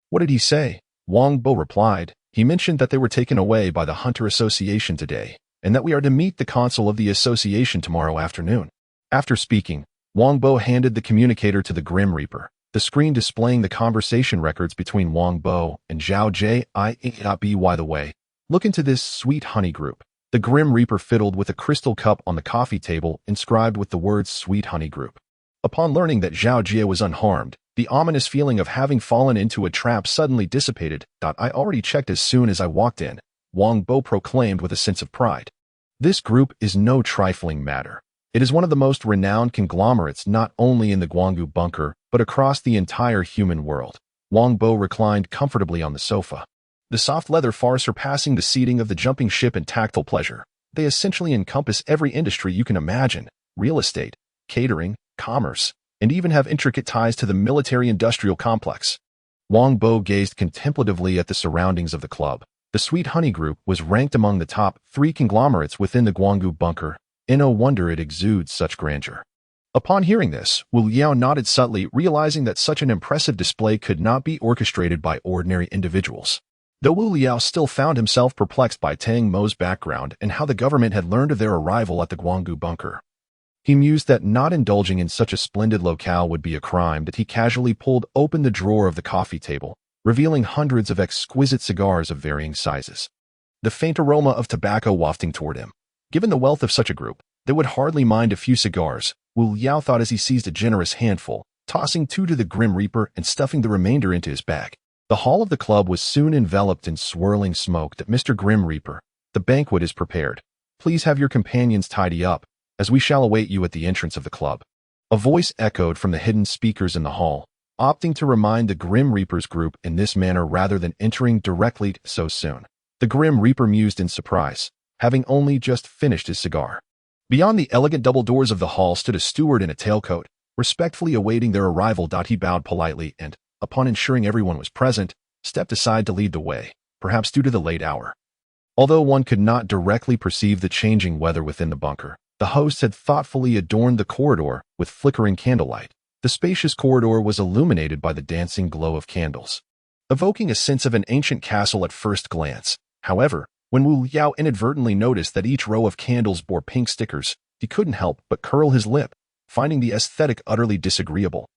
"What did he say?" Wang Bo replied. "He mentioned that they were taken away by the Hunter Association today, and that we are to meet the consul of the association tomorrow afternoon." After speaking, Wang Bo handed the communicator to the Grim Reaper, the screen displaying the conversation records between Wang Bo and Zhao Jie. By the way, look into this Sweet Honey group. The Grim Reaper fiddled with a crystal cup on the coffee table inscribed with the words Sweet Honey Group. Upon learning that Zhao Jie was unharmed, the ominous feeling of having fallen into a trap suddenly dissipated. "I already checked as soon as I walked in," Wang Bo proclaimed with a sense of pride. "This group is no trifling matter. It is one of the most renowned conglomerates not only in the Guanggu bunker, but across the entire human world." Wang Bo reclined comfortably on the sofa, the soft leather far surpassing the seating of the jumping ship in tactile pleasure. They essentially encompass every industry you can imagine: real estate, catering, commerce, and even have intricate ties to the military-industrial complex. Wang Bo gazed contemplatively at the surroundings of the club. The Sweet Honey Group was ranked among the top 3 conglomerates within the Guanggu bunker. No wonder it exudes such grandeur. Upon hearing this, Wu Liao nodded subtly, realizing that such an impressive display could not be orchestrated by ordinary individuals. Though Wu Liao still found himself perplexed by Tang Mo's background and how the government had learned of their arrival at the Guanggu bunker. He mused that not indulging in such a splendid locale would be a crime. That he casually pulled open the drawer of the coffee table, revealing hundreds of exquisite cigars of varying sizes. The faint aroma of tobacco wafting toward him. Given the wealth of such a group, they would hardly mind a few cigars, Wu Liao thought as he seized a generous handful, tossing 2 to the Grim Reaper and stuffing the remainder into his bag. The hall of the club was soon enveloped in swirling smoke. That Mr. Grim Reaper, the banquet is prepared. Please have your companions tidy up, as we shall await you at the entrance of the club. A voice echoed from the hidden speakers in the hall, opting to remind the Grim Reaper's group in this manner rather than entering directly so soon. The Grim Reaper mused in surprise, having only just finished his cigar. Beyond the elegant double doors of the hall stood a steward in a tailcoat, respectfully awaiting their arrival. He bowed politely and, upon ensuring everyone was present, stepped aside to lead the way, perhaps due to the late hour. Although one could not directly perceive the changing weather within the bunker, the host had thoughtfully adorned the corridor with flickering candlelight. The spacious corridor was illuminated by the dancing glow of candles, evoking a sense of an ancient castle at first glance. However, when Wu Liao inadvertently noticed that each row of candles bore pink stickers, he couldn't help but curl his lip, finding the aesthetic utterly disagreeable.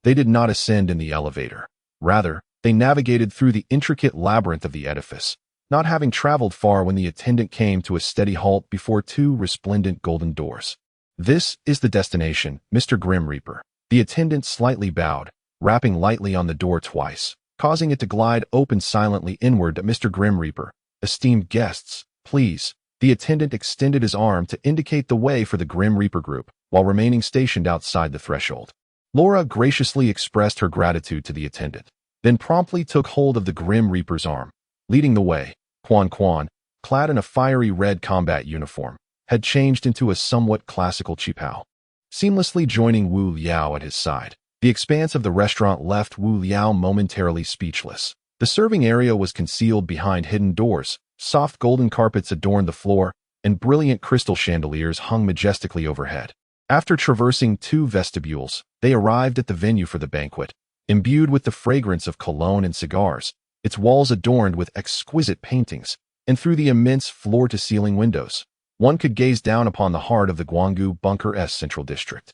They did not ascend in the elevator. Rather, they navigated through the intricate labyrinth of the edifice, not having traveled far when the attendant came to a steady halt before 2 resplendent golden doors. This is the destination, Mr. Grim Reaper. The attendant slightly bowed, rapping lightly on the door twice, causing it to glide open silently inward. To Mr. Grim Reaper, esteemed guests, please. The attendant extended his arm to indicate the way for the Grim Reaper group, while remaining stationed outside the threshold. Laura graciously expressed her gratitude to the attendant, then promptly took hold of the Grim Reaper's arm. Leading the way, Quan, clad in a fiery red combat uniform, had changed into a somewhat classical qipao, seamlessly joining Wu Liao at his side. The expanse of the restaurant left Wu Liao momentarily speechless. The serving area was concealed behind hidden doors, soft golden carpets adorned the floor, and brilliant crystal chandeliers hung majestically overhead. After traversing 2 vestibules, they arrived at the venue for the banquet, imbued with the fragrance of cologne and cigars, its walls adorned with exquisite paintings, and through the immense floor-to-ceiling windows, one could gaze down upon the heart of the Guanggu bunker's central district.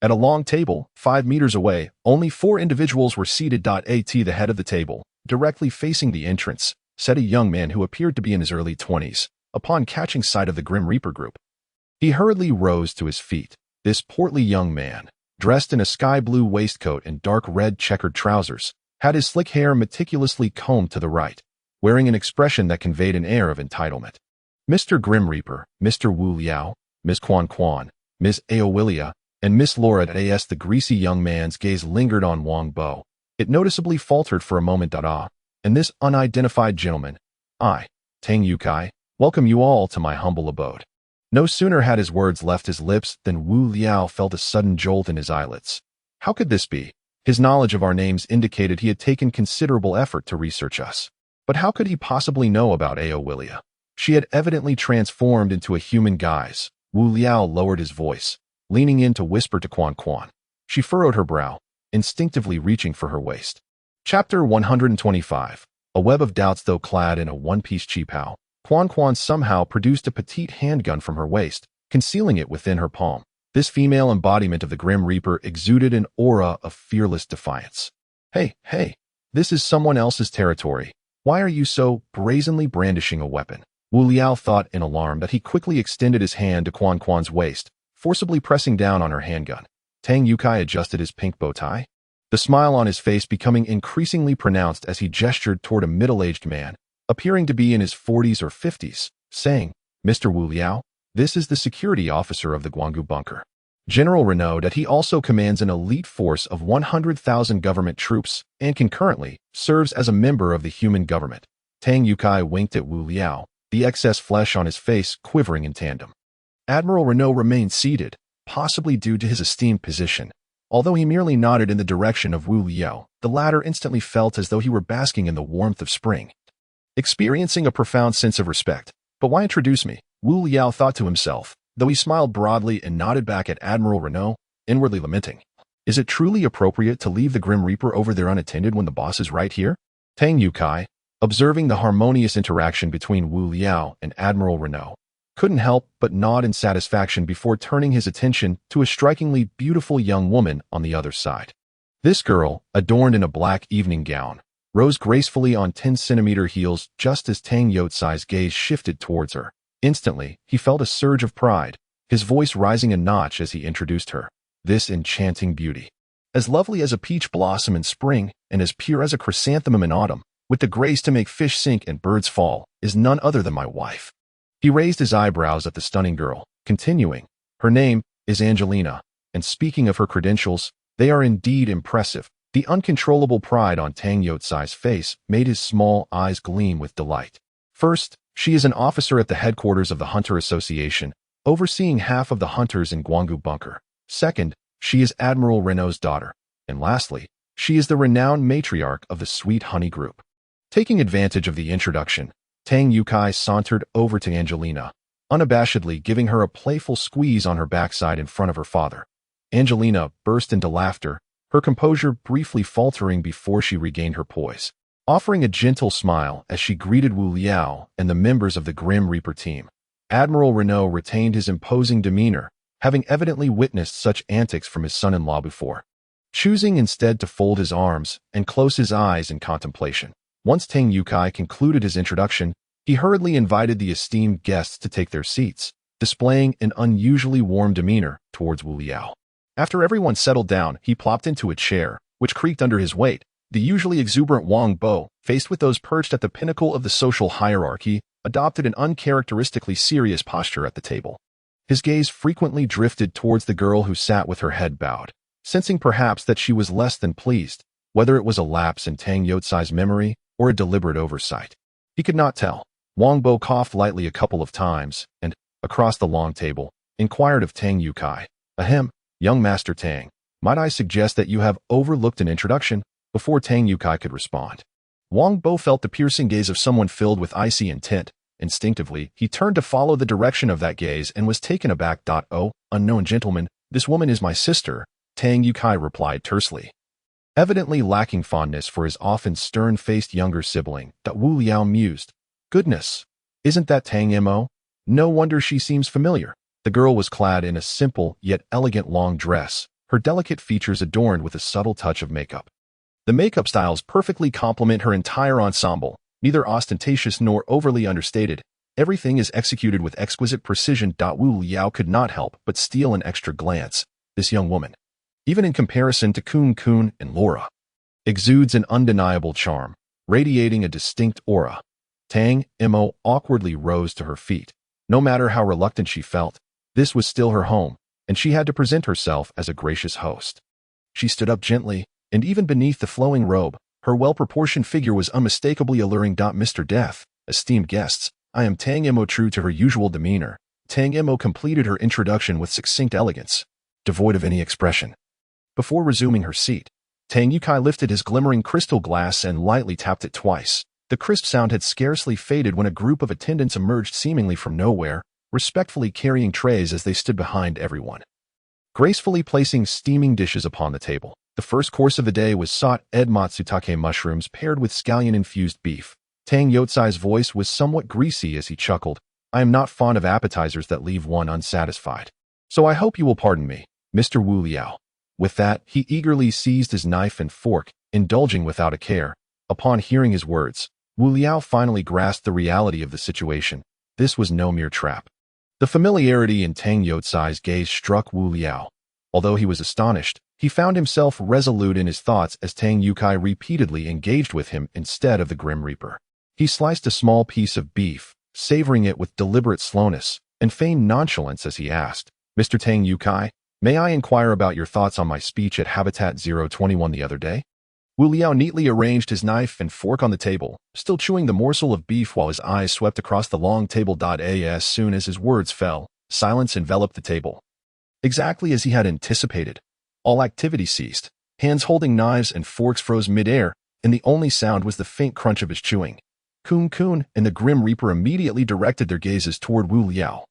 At a long table, 5 meters away, only 4 individuals were seated. At the head of the table, directly facing the entrance, sat a young man who appeared to be in his early 20s. Upon catching sight of the Grim Reaper group, he hurriedly rose to his feet. This portly young man, dressed in a sky-blue waistcoat and dark red checkered trousers, had his slick hair meticulously combed to the right, wearing an expression that conveyed an air of entitlement. Mr. Grim Reaper, Mr. Wu Liao, Miss Quan, Miss Aowilia, and Miss Laura. As the greasy young man's gaze lingered on Wang Bo, it noticeably faltered for a moment. And this unidentified gentleman, I, Tang Yukai, welcome you all to my humble abode. No sooner had his words left his lips than Wu Liao felt a sudden jolt in his eyelids. How could this be? His knowledge of our names indicated he had taken considerable effort to research us. But how could he possibly know about Aowilia? She had evidently transformed into a human guise. Wu Liao lowered his voice, leaning in to whisper to Quan. She furrowed her brow, instinctively reaching for her waist. Chapter 125. A web of doubts. Though clad in a one-piece qipao, Quan somehow produced a petite handgun from her waist, concealing it within her palm. This female embodiment of the Grim Reaper exuded an aura of fearless defiance. Hey, this is someone else's territory. Why are you so brazenly brandishing a weapon? Wu Liao thought in alarm that he quickly extended his hand to Quan's waist, forcibly pressing down on her handgun. Tang Yukai adjusted his pink bow tie, the smile on his face becoming increasingly pronounced as he gestured toward a middle-aged man, appearing to be in his 40s or 50s, saying, Mr. Wu Liao, this is the security officer of the Guanggu bunker. General Renaud. That he also commands an elite force of 100,000 government troops and concurrently serves as a member of the human government. Tang Yukai winked at Wu Liao, the excess flesh on his face quivering in tandem. Admiral Renaud remained seated, possibly due to his esteemed position, although he merely nodded in the direction of Wu Liao, the latter instantly felt as though he were basking in the warmth of spring, experiencing a profound sense of respect. But why introduce me? Wu Liao thought to himself, though he smiled broadly and nodded back at Admiral Renault, inwardly lamenting. Is it truly appropriate to leave the Grim Reaper over there unattended when the boss is right here? Tang Yukai, observing the harmonious interaction between Wu Liao and Admiral Renault, couldn't help but nod in satisfaction before turning his attention to a strikingly beautiful young woman on the other side. This girl, adorned in a black evening gown, rose gracefully on 10-centimeter heels just as Tang Youtsai's gaze shifted towards her. Instantly, he felt a surge of pride, his voice rising a notch as he introduced her. This enchanting beauty, as lovely as a peach blossom in spring and as pure as a chrysanthemum in autumn, with the grace to make fish sink and birds fall, is none other than my wife. He raised his eyebrows at the stunning girl, continuing, her name is Angelina, and speaking of her credentials, they are indeed impressive. The uncontrollable pride on Tang Youtsai's face made his small eyes gleam with delight. First, she is an officer at the headquarters of the Hunter Association, overseeing half of the hunters in Guanggu Bunker. Second, she is Admiral Renault's daughter. And lastly, she is the renowned matriarch of the Sweet Honey Group. Taking advantage of the introduction, Tang Yukai sauntered over to Angelina, unabashedly giving her a playful squeeze on her backside in front of her father. Angelina burst into laughter, her composure briefly faltering before she regained her poise, offering a gentle smile as she greeted Wu Liao and the members of the Grim Reaper team. Admiral Renault retained his imposing demeanor, having evidently witnessed such antics from his son-in-law before, choosing instead to fold his arms and close his eyes in contemplation. Once Tang Yukai concluded his introduction, he hurriedly invited the esteemed guests to take their seats, displaying an unusually warm demeanor towards Wu Liao. After everyone settled down, he plopped into a chair, which creaked under his weight. The usually exuberant Wang Bo, faced with those perched at the pinnacle of the social hierarchy, adopted an uncharacteristically serious posture at the table. His gaze frequently drifted towards the girl who sat with her head bowed, sensing perhaps that she was less than pleased, whether it was a lapse in Tang Youtsai's memory or a deliberate oversight. He could not tell. Wang Bo coughed lightly a couple of times and, across the long table, inquired of Tang Yukai, "Ahem, young Master Tang, might I suggest that you have overlooked an introduction?" Before Tang Yukai could respond, Wang Bo felt the piercing gaze of someone filled with icy intent. Instinctively, he turned to follow the direction of that gaze and was taken aback. "Oh, unknown gentleman, this woman is my sister," Tang Yukai replied tersely, evidently lacking fondness for his often stern-faced younger sibling. Wu Liao mused, "Goodness, isn't that Tang Mo? No wonder she seems familiar." The girl was clad in a simple yet elegant long dress, her delicate features adorned with a subtle touch of makeup. The makeup styles perfectly complement her entire ensemble, neither ostentatious nor overly understated. Everything is executed with exquisite precision. Wu Liao could not help but steal an extra glance. This young woman, even in comparison to Kun and Laura, exudes an undeniable charm, radiating a distinct aura. Tang Mo awkwardly rose to her feet. No matter how reluctant she felt, this was still her home, and she had to present herself as a gracious host. She stood up gently, and even beneath the flowing robe, her well-proportioned figure was unmistakably alluring. Mr. Death, esteemed guests, I am Tang Mo. True to her usual demeanor, Tang Mo completed her introduction with succinct elegance, devoid of any expression. Before resuming her seat, Tang Yukai lifted his glimmering crystal glass and lightly tapped it twice. The crisp sound had scarcely faded when a group of attendants emerged seemingly from nowhere, respectfully carrying trays as they stood behind everyone, gracefully placing steaming dishes upon the table. The first course of the day was sought ed matsutake mushrooms paired with scallion-infused beef. Tang Youtsai's voice was somewhat greasy as he chuckled. "I am not fond of appetizers that leave one unsatisfied, so I hope you will pardon me, Mr. Wu Liao." With that, he eagerly seized his knife and fork, indulging without a care. Upon hearing his words, Wu Liao finally grasped the reality of the situation. This was no mere trap. The familiarity in Tang Youtsai's gaze struck Wu Liao. Although he was astonished, he found himself resolute in his thoughts as Tang Yukai repeatedly engaged with him instead of the Grim Reaper. He sliced a small piece of beef, savoring it with deliberate slowness, and feigned nonchalance as he asked, "Mr. Tang Yukai, may I inquire about your thoughts on my speech at Habitat 021 the other day?" Wu Liao neatly arranged his knife and fork on the table, still chewing the morsel of beef while his eyes swept across the long table. As soon as his words fell, silence enveloped the table. Exactly as he had anticipated, all activity ceased. Hands holding knives and forks froze midair, and the only sound was the faint crunch of his chewing. Kun Kun and the Grim Reaper immediately directed their gazes toward Wu Liao,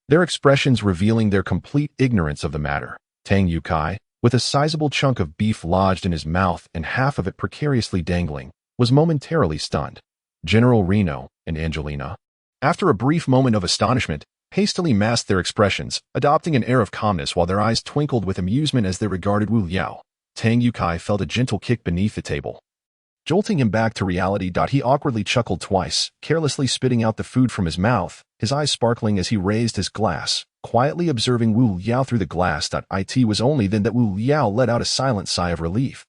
their expressions revealing their complete ignorance of the matter. Tang Yukai, with a sizable chunk of beef lodged in his mouth and half of it precariously dangling, was momentarily stunned. General Reno and Angelina, after a brief moment of astonishment, hastily masked their expressions, adopting an air of calmness while their eyes twinkled with amusement as they regarded Wu Liao. Tang Yukai felt a gentle kick beneath the table, jolting him back to reality. He awkwardly chuckled twice, carelessly spitting out the food from his mouth, his eyes sparkling as he raised his glass, quietly observing Wu Liao through the glass. It was only then that Wu Liao let out a silent sigh of relief.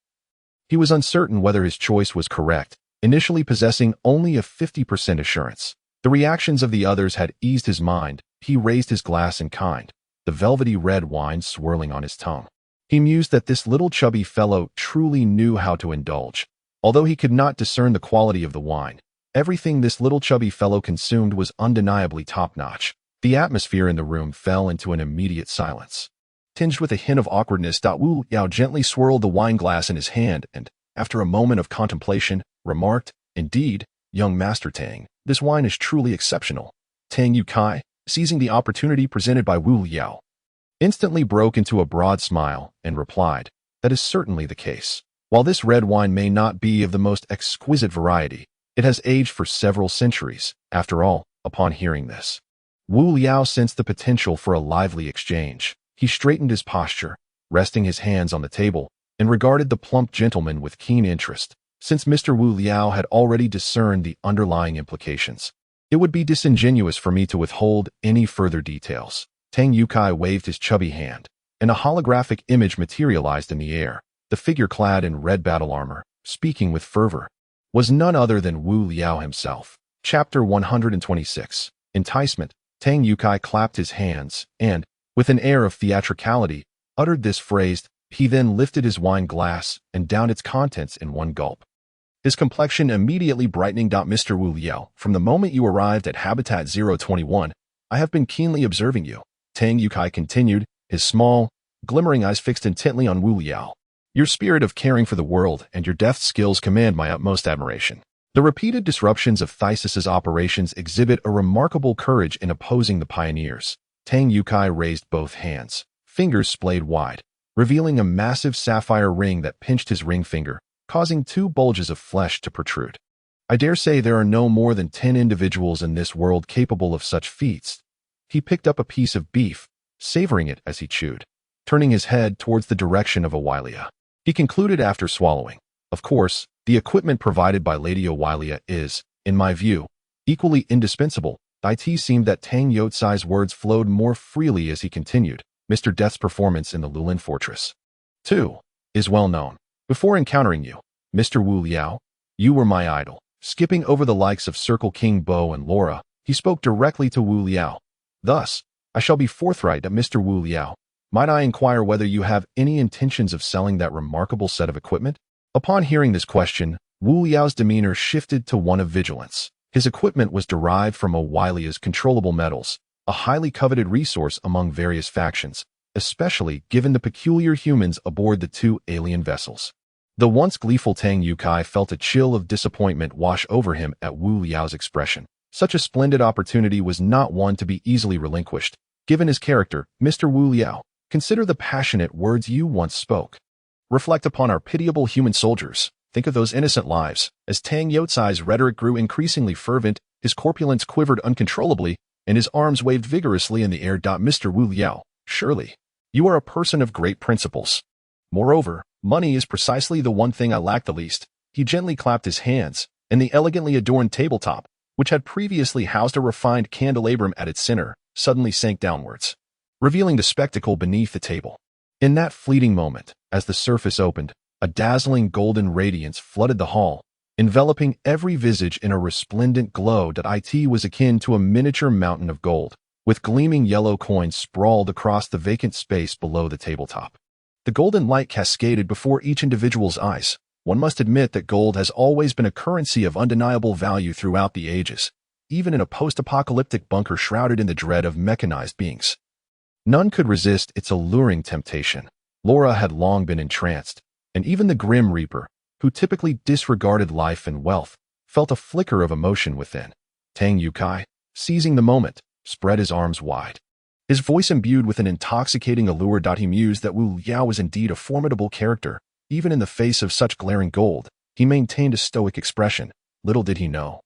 He was uncertain whether his choice was correct, initially possessing only a 50% assurance. The reactions of the others had eased his mind. He raised his glass in kind, the velvety red wine swirling on his tongue. He mused that this little chubby fellow truly knew how to indulge. Although he could not discern the quality of the wine, everything this little chubby fellow consumed was undeniably top-notch. The atmosphere in the room fell into an immediate silence, tinged with a hint of awkwardness. Wu Liao gently swirled the wine glass in his hand and, after a moment of contemplation, remarked, "Indeed, young Master Tang, this wine is truly exceptional." Tang Yukai, seizing the opportunity presented by Wu Liao, instantly broke into a broad smile and replied, "That is certainly the case. While this red wine may not be of the most exquisite variety, it has aged for several centuries." After all, upon hearing this, Wu Liao sensed the potential for a lively exchange. He straightened his posture, resting his hands on the table, and regarded the plump gentleman with keen interest. Since Mr. Wu Liao had already discerned the underlying implications, it would be disingenuous for me to withhold any further details. Tang Yukai waved his chubby hand, and a holographic image materialized in the air. The figure clad in red battle armor, speaking with fervor, was none other than Wu Liao himself. Chapter 126. Enticement. Tang Yukai clapped his hands and, with an air of theatricality, uttered this phrase. He then lifted his wine glass and downed its contents in one gulp, his complexion immediately brightening. "Mr. Wu Liao, from the moment you arrived at Habitat 021, I have been keenly observing you," Tang Yukai continued, his small, glimmering eyes fixed intently on Wu Liao. "Your spirit of caring for the world and your deft skills command my utmost admiration. The repeated disruptions of Thysis's operations exhibit a remarkable courage in opposing the pioneers." Tang Yukai raised both hands, fingers splayed wide, revealing a massive sapphire ring that pinched his ring finger, causing two bulges of flesh to protrude. "I dare say there are no more than 10 individuals in this world capable of such feats." He picked up a piece of beef, savoring it as he chewed, turning his head towards the direction of Owilia. He concluded after swallowing, "Of course, the equipment provided by Lady Owilia is, in my view, equally indispensable." It seemed that Tang Yutsai's words flowed more freely as he continued, "Mr. Death's performance in the Lulin Fortress, too, is well known. Before encountering you, Mr. Wu Liao, you were my idol." Skipping over the likes of Circle King Bo and Laura, he spoke directly to Wu Liao. "Thus, I shall be forthright. Mr. Wu Liao, might I inquire whether you have any intentions of selling that remarkable set of equipment?" Upon hearing this question, Wu Liao's demeanor shifted to one of vigilance. His equipment was derived from Owilia's controllable metals, a highly coveted resource among various factions, especially given the peculiar humans aboard the 2 alien vessels. The once gleeful Tang Yukai felt a chill of disappointment wash over him at Wu Liao's expression. Such a splendid opportunity was not one to be easily relinquished. Given his character, "Mr. Wu Liao, consider the passionate words you once spoke. Reflect upon our pitiable human soldiers. Think of those innocent lives." As Tang Yutsai's rhetoric grew increasingly fervent, his corpulence quivered uncontrollably, and his arms waved vigorously in the air. "Mr. Wu Liao, surely, you are a person of great principles. Moreover, money is precisely the one thing I lack the least." He gently clapped his hands, and the elegantly adorned tabletop, which had previously housed a refined candelabrum at its center, suddenly sank downwards, revealing the spectacle beneath the table. In that fleeting moment, as the surface opened, a dazzling golden radiance flooded the hall, enveloping every visage in a resplendent glow. It was akin to a miniature mountain of gold, with gleaming yellow coins sprawled across the vacant space below the tabletop. The golden light cascaded before each individual's eyes. One must admit that gold has always been a currency of undeniable value throughout the ages, even in a post-apocalyptic bunker shrouded in the dread of mechanized beings. None could resist its alluring temptation. Laura had long been entranced, and even the Grim Reaper, who typically disregarded life and wealth, felt a flicker of emotion within. Tang Yukai, seizing the moment, spread his arms wide. His voice imbued with an intoxicating allure. He mused that Wu Liao was indeed a formidable character. Even in the face of such glaring gold, he maintained a stoic expression. Little did he know.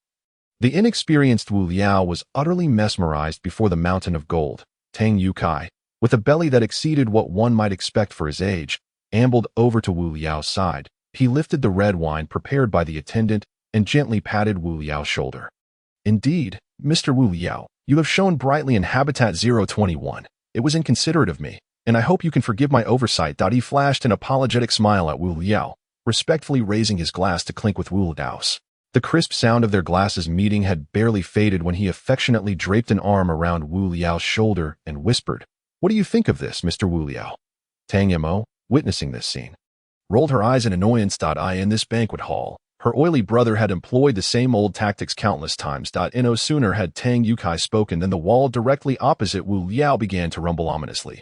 The inexperienced Wu Liao was utterly mesmerized before the mountain of gold. Tang Yukai, with a belly that exceeded what one might expect for his age, ambled over to Wu Liao's side. He lifted the red wine prepared by the attendant and gently patted Wu Liao's shoulder. Indeed, Mr. Wu Liao, you have shone brightly in Habitat 021. It was inconsiderate of me, and I hope you can forgive my oversight. He flashed an apologetic smile at Wu Liao, respectfully raising his glass to clink with Wu Liao's. The crisp sound of their glasses meeting had barely faded when he affectionately draped an arm around Wu Liao's shoulder and whispered, "What do you think of this, Mr. Wu Liao?" Tang Mo, witnessing this scene, rolled her eyes in annoyance. In this banquet hall, her oily brother had employed the same old tactics countless times. No sooner had Tang Yukai spoken than the wall directly opposite Wu Liao began to rumble ominously.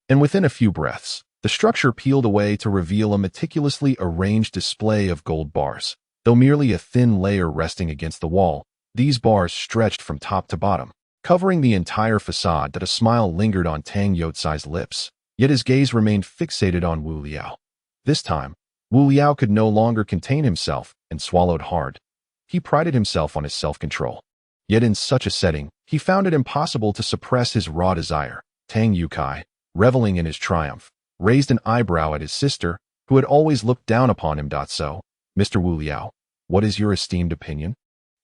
And within a few breaths, the structure peeled away to reveal a meticulously arranged display of gold bars. Though merely a thin layer resting against the wall, these bars stretched from top to bottom, covering the entire facade. A smile lingered on Tang Youcai's lips, yet his gaze remained fixated on Wu Liao. This time, Wu Liao could no longer contain himself and swallowed hard. He prided himself on his self-control. Yet in such a setting, he found it impossible to suppress his raw desire. Tang Yukai, reveling in his triumph, raised an eyebrow at his sister, who had always looked down upon him. So, Mr. Wu Liao, what is your esteemed opinion?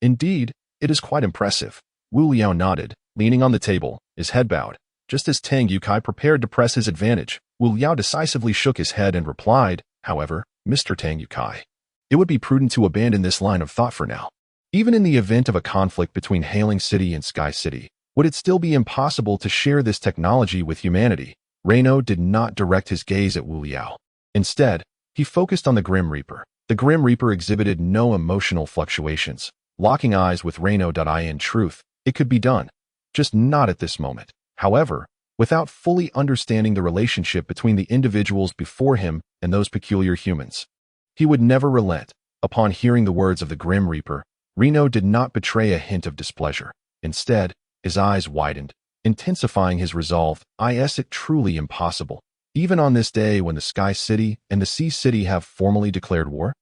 Indeed, it is quite impressive. Wu Liao nodded, leaning on the table, his head bowed. Just as Tang Yukai prepared to press his advantage, Wu Liao decisively shook his head and replied, "However, Mr. Tang Yukai, it would be prudent to abandon this line of thought for now. Even in the event of a conflict between Hailing City and Sky City, would it still be impossible to share this technology with humanity?" Reino did not direct his gaze at Wu Liao. Instead, he focused on the Grim Reaper. The Grim Reaper exhibited no emotional fluctuations, locking eyes with Reino. In truth, it could be done, just not at this moment. However, without fully understanding the relationship between the individuals before him and those peculiar humans, he would never relent. Upon hearing the words of the Grim Reaper, Reino did not betray a hint of displeasure. Instead, his eyes widened, intensifying his resolve. Is it truly impossible, even on this day when the Sky City and the Sea City have formally declared war?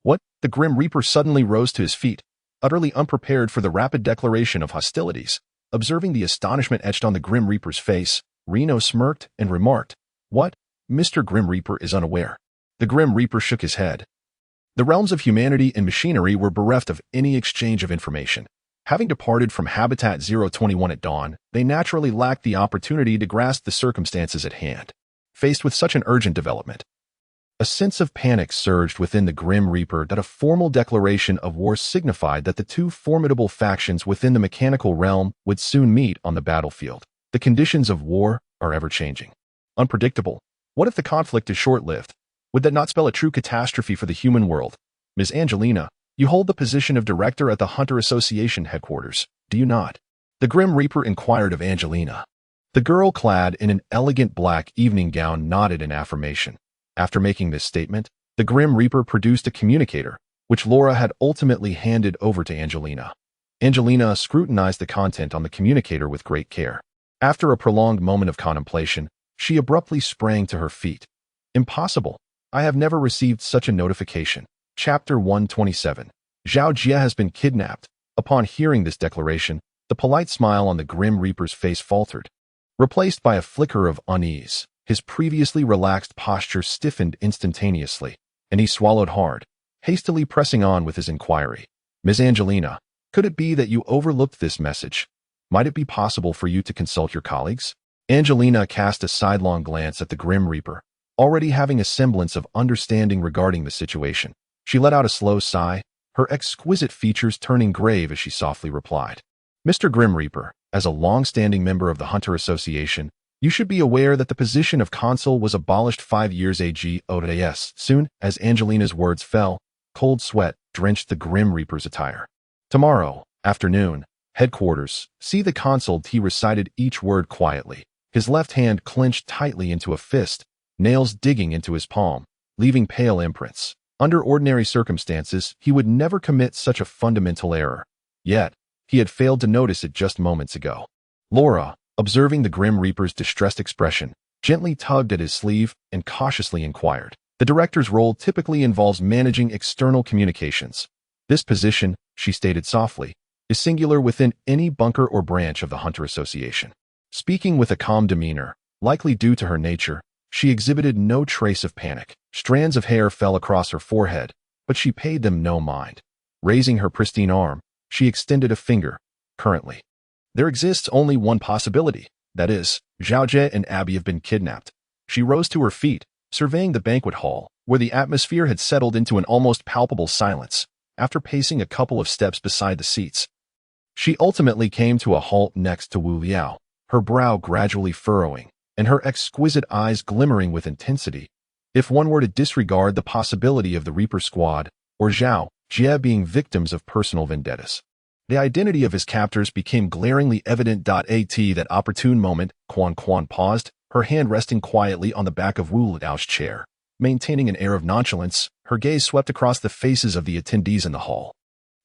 What? The Grim Reaper suddenly rose to his feet, utterly unprepared for the rapid declaration of hostilities. Observing the astonishment etched on the Grim Reaper's face, Reino smirked and remarked, "What? Mr. Grim Reaper is unaware." The Grim Reaper shook his head. The realms of humanity and machinery were bereft of any exchange of information. Having departed from Habitat 021 at dawn, they naturally lacked the opportunity to grasp the circumstances at hand. Faced with such an urgent development, a sense of panic surged within the Grim Reaper. A formal declaration of war signified that the two formidable factions within the mechanical realm would soon meet on the battlefield. The conditions of war are ever-changing, unpredictable. What if the conflict is short-lived? Would that not spell a true catastrophe for the human world? Ms. Angelina, you hold the position of director at the Hunter Association headquarters, do you not? The Grim Reaper inquired of Angelina. The girl, clad in an elegant black evening gown, nodded in affirmation. After making this statement, the Grim Reaper produced a communicator, which Laura had ultimately handed over to Angelina. Angelina scrutinized the content on the communicator with great care. After a prolonged moment of contemplation, she abruptly sprang to her feet. "Impossible. I have never received such a notification." Chapter 127. Zhao Jia has been kidnapped. Upon hearing this declaration, the polite smile on the Grim Reaper's face faltered, replaced by a flicker of unease. His previously relaxed posture stiffened instantaneously, and he swallowed hard, hastily pressing on with his inquiry. "Ms. Angelina, could it be that you overlooked this message? Might it be possible for you to consult your colleagues?" Angelina cast a sidelong glance at the Grim Reaper, already having a semblance of understanding regarding the situation. She let out a slow sigh, her exquisite features turning grave as she softly replied, "Mr. Grim Reaper, as a long-standing member of the Hunter Association, you should be aware that the position of consul was abolished 5 years ago. Soon as Angelina's words fell, cold sweat drenched the Grim Reaper's attire. "Tomorrow, afternoon, headquarters, see the consul." He recited each word quietly, his left hand clenched tightly into a fist, nails digging into his palm. leaving pale imprints. Under ordinary circumstances, he would never commit such a fundamental error. Yet, he had failed to notice it just moments ago. Laura, observing the Grim Reaper's distressed expression, gently tugged at his sleeve and cautiously inquired. The director's role typically involves managing external communications. This position, she stated softly, is singular within any bunker or branch of the Hunter Association. Speaking with a calm demeanor, likely due to her nature, she exhibited no trace of panic. Strands of hair fell across her forehead, but she paid them no mind. Raising her pristine arm, she extended a finger. Currently, there exists only one possibility. That is, Zhao Jie and Abby have been kidnapped. She rose to her feet, surveying the banquet hall, where the atmosphere had settled into an almost palpable silence. After pacing a couple of steps beside the seats, she ultimately came to a halt next to Wu Liao, her brow gradually furrowing, and her exquisite eyes glimmering with intensity. If one were to disregard the possibility of the Reaper Squad, or Zhao Jie being victims of personal vendettas, the identity of his captors became glaringly evident. At that opportune moment, Quan paused, her hand resting quietly on the back of Wu Liao's chair. Maintaining an air of nonchalance, her gaze swept across the faces of the attendees in the hall.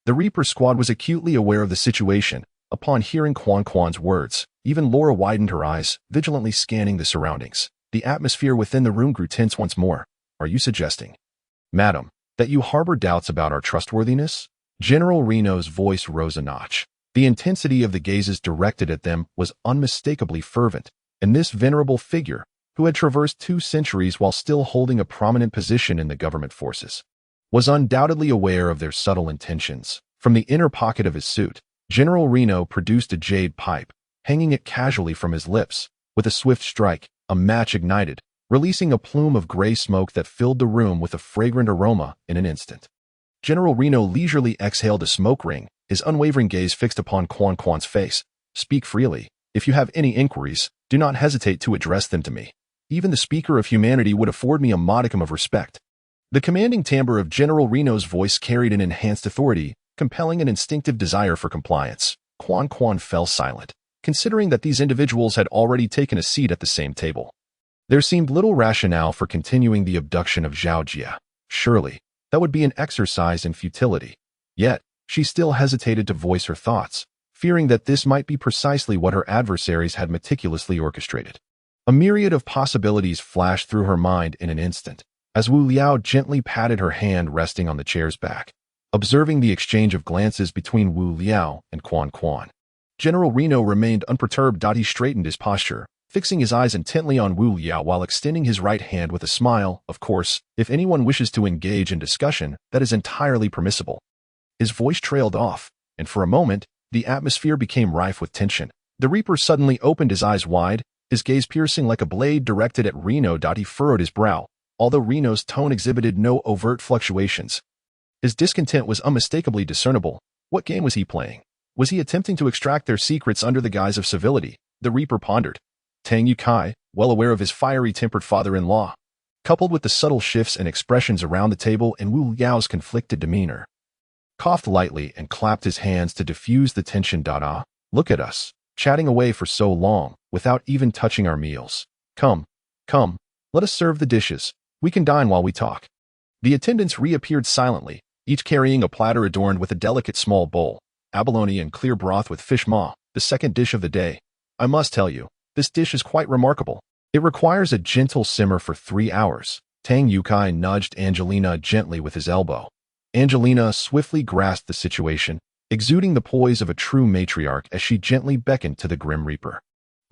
The Reaper Squad was acutely aware of the situation. Upon hearing Quan's words, even Laura widened her eyes, vigilantly scanning the surroundings. The atmosphere within the room grew tense once more. Are you suggesting, madam, that you harbor doubts about our trustworthiness? General Reno's voice rose a notch. The intensity of the gazes directed at them was unmistakably fervent, and this venerable figure, who had traversed 2 centuries while still holding a prominent position in the government forces, was undoubtedly aware of their subtle intentions. From the inner pocket of his suit, General Reno produced a jade pipe, hanging it casually from his lips. With a swift strike, a match ignited, releasing a plume of gray smoke that filled the room with a fragrant aroma in an instant. General Reno leisurely exhaled a smoke ring, his unwavering gaze fixed upon Quan's face. Speak freely. If you have any inquiries, do not hesitate to address them to me. Even the Speaker of Humanity would afford me a modicum of respect. The commanding timbre of General Reno's voice carried an enhanced authority, compelling an instinctive desire for compliance. Quan fell silent, considering that these individuals had already taken a seat at the same table. There seemed little rationale for continuing the abduction of Zhao Jie. Surely, that would be an exercise in futility. Yet, she still hesitated to voice her thoughts, fearing that this might be precisely what her adversaries had meticulously orchestrated. A myriad of possibilities flashed through her mind in an instant, as Wu Liao gently patted her hand resting on the chair's back. Observing the exchange of glances between Wu Liao and Quan, General Reno remained unperturbed. He straightened his posture, fixing his eyes intently on Wu Liao while extending his right hand with a smile. Of course, if anyone wishes to engage in discussion, that is entirely permissible. His voice trailed off, and for a moment, the atmosphere became rife with tension. The Reaper suddenly opened his eyes wide, his gaze piercing like a blade directed at Reno. He furrowed his brow, although Reno's tone exhibited no overt fluctuations. His discontent was unmistakably discernible. What game was he playing? Was he attempting to extract their secrets under the guise of civility? The Reaper pondered. Tang Yukai, well aware of his fiery-tempered father-in-law, coupled with the subtle shifts and expressions around the table and Wu Liao's conflicted demeanor, coughed lightly and clapped his hands to diffuse the tension. Look at us, chatting away for so long, without even touching our meals. Come, let us serve the dishes. We can dine while we talk. The attendants reappeared silently, each carrying a platter adorned with a delicate small bowl, abalone and clear broth with fish maw, the second dish of the day. I must tell you, this dish is quite remarkable. It requires a gentle simmer for 3 hours. Tang Yukai nudged Angelina gently with his elbow. Angelina swiftly grasped the situation, exuding the poise of a true matriarch as she gently beckoned to the Grim Reaper.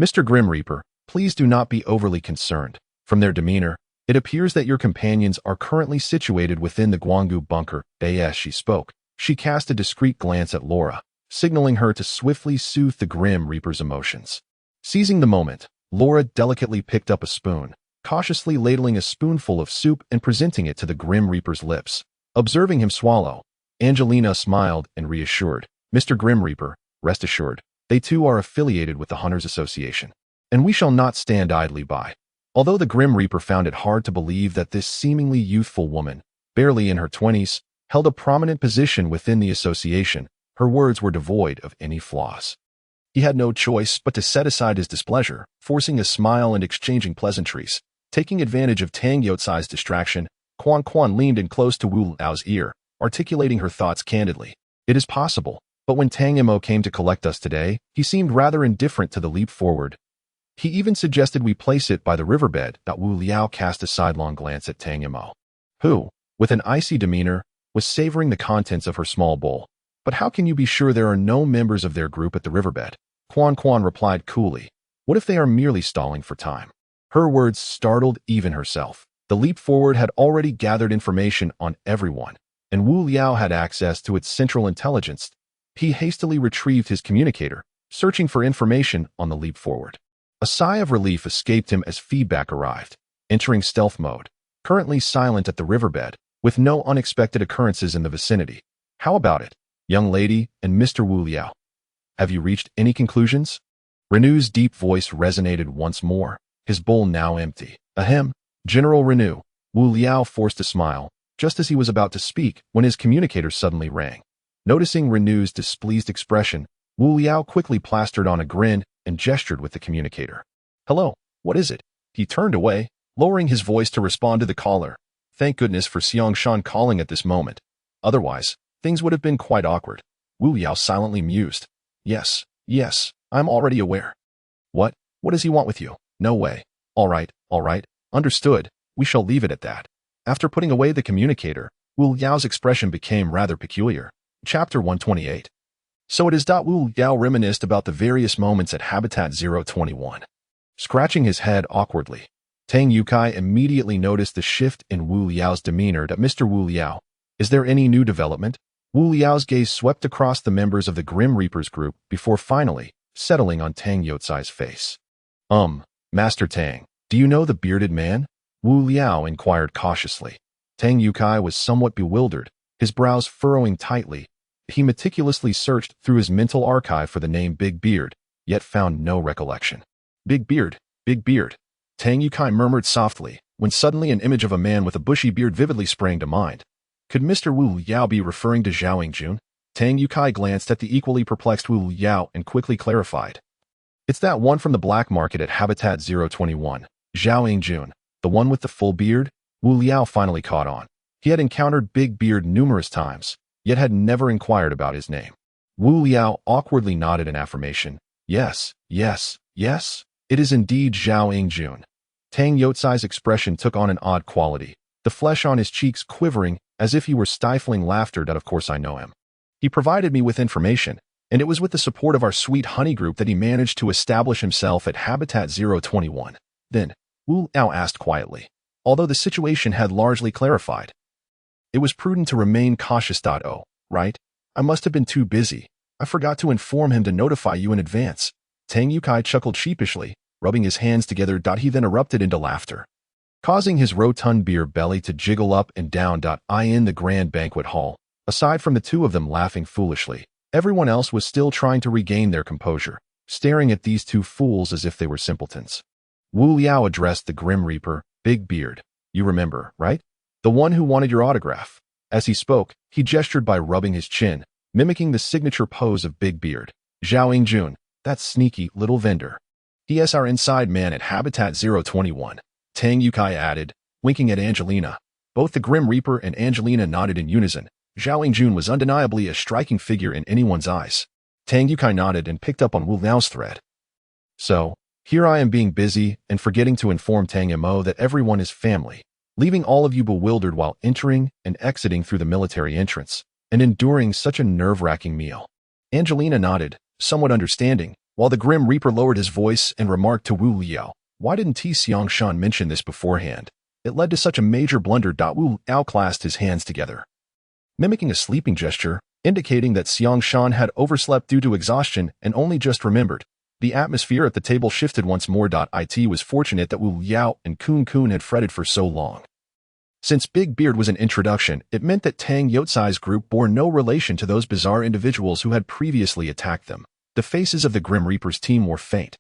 Mr. Grim Reaper, please do not be overly concerned. From their demeanor, it appears that your companions are currently situated within the Guanggu bunker. As she spoke, she cast a discreet glance at Laura, signaling her to swiftly soothe the Grim Reaper's emotions. Seizing the moment, Laura delicately picked up a spoon, cautiously ladling a spoonful of soup and presenting it to the Grim Reaper's lips. Observing him swallow, Angelina smiled and reassured. Mr. Grim Reaper, rest assured, they too are affiliated with the Hunters Association, and we shall not stand idly by. Although the Grim Reaper found it hard to believe that this seemingly youthful woman, barely in her 20s, held a prominent position within the association, her words were devoid of any flaws. He had no choice but to set aside his displeasure, forcing a smile and exchanging pleasantries. Taking advantage of Tang Youcai's distraction, Quan leaned in close to Wu Liao's ear, articulating her thoughts candidly. It is possible, but when Tang Mo came to collect us today, he seemed rather indifferent to the leap forward. He even suggested we place it by the riverbed. Wu Liao cast a sidelong glance at Tang Mo, who, with an icy demeanor, was savoring the contents of her small bowl. But how can you be sure there are no members of their group at the riverbed? Quan replied coolly. What if they are merely stalling for time? Her words startled even herself. The leap forward had already gathered information on everyone, and Wu Liao had access to its central intelligence. He hastily retrieved his communicator, searching for information on the leap forward. A sigh of relief escaped him as feedback arrived. Entering stealth mode, currently silent at the riverbed, with no unexpected occurrences in the vicinity. How about it, young lady and Mr. Wu Liao? Have you reached any conclusions? Renew's deep voice resonated once more, his bowl now empty. Ahem, General Renew. Wu Liao forced a smile, just as he was about to speak when his communicator suddenly rang. Noticing Renew's displeased expression, Wu Liao quickly plastered on a grin and gestured with the communicator. Hello, what is it? He turned away, lowering his voice to respond to the caller. Thank goodness for Xiang Shan calling at this moment. Otherwise, things would have been quite awkward. Wu Liao silently mused. Yes, I'm already aware. What does he want with you? No way. All right, understood. We shall leave it at that. After putting away the communicator, Wu Liao's expression became rather peculiar. Chapter 128. So it is. Wu Liao reminisced about the various moments at Habitat 021. Scratching his head awkwardly, Tang Yukai immediately noticed the shift in Wu Liao's demeanor. Mr. Wu Liao, is there any new development? Wu Liao's gaze swept across the members of the Grim Reapers group before finally settling on Tang Youcai's face. Master Tang, do you know the bearded man? Wu Liao inquired cautiously. Tang Yukai was somewhat bewildered, his brows furrowing tightly. He meticulously searched through his mental archive for the name Big Beard, yet found no recollection. Big Beard, Tang Yukai murmured softly, when suddenly an image of a man with a bushy beard vividly sprang to mind. Could Mr. Wu Liao be referring to Zhao Yingjun? Tang Yukai glanced at the equally perplexed Wu Liao and quickly clarified. It's that one from the black market at Habitat 021, Zhao Yingjun, the one with the full beard? Wu Liao finally caught on. He had encountered Big Beard numerous times, yet had never inquired about his name. Wu Liao awkwardly nodded in affirmation. Yes, it is indeed Zhao Yingjun. Tang Youcai's expression took on an odd quality, the flesh on his cheeks quivering as if he were stifling laughter. Of course I know him. He provided me with information, and it was with the support of our sweet honey group that he managed to establish himself at Habitat 021. Then, Wu Liao asked quietly, although the situation had largely clarified. It was prudent to remain cautious. Oh, right? I must have been too busy. I forgot to inform him to notify you in advance. Tang Yukai chuckled sheepishly, rubbing his hands together. He then erupted into laughter, causing his rotund beer belly to jiggle up and down. In the grand banquet hall, aside from the two of them laughing foolishly, everyone else was still trying to regain their composure, staring at these two fools as if they were simpletons. Wu Liao addressed the Grim Reaper, Big Beard. You remember, right? The one who wanted your autograph. As he spoke, he gestured by rubbing his chin, mimicking the signature pose of Big Beard. Zhao Yingjun, that sneaky little vendor. He is our inside man at Habitat 021, Tang Yukai added, winking at Angelina. Both the Grim Reaper and Angelina nodded in unison. Zhao Yingjun was undeniably a striking figure in anyone's eyes. Tang Yukai nodded and picked up on Wu Liao's thread. So, here I am being busy and forgetting to inform Tang Mo that everyone is family, leaving all of you bewildered while entering and exiting through the military entrance, and enduring such a nerve-wracking meal. Angelina nodded, somewhat understanding, while the Grim Reaper lowered his voice and remarked to Wu Liao, why didn't Xiang Shan mention this beforehand? It led to such a major blunder. Wu Liao clasped his hands together, mimicking a sleeping gesture, indicating that Xiang Shan had overslept due to exhaustion and only just remembered. The atmosphere at the table shifted once more. It was fortunate that Wu Liao and Kun had fretted for so long. Since Big Beard was an introduction, it meant that Tang Youcai's group bore no relation to those bizarre individuals who had previously attacked them. The faces of the Grim Reaper's team were faint.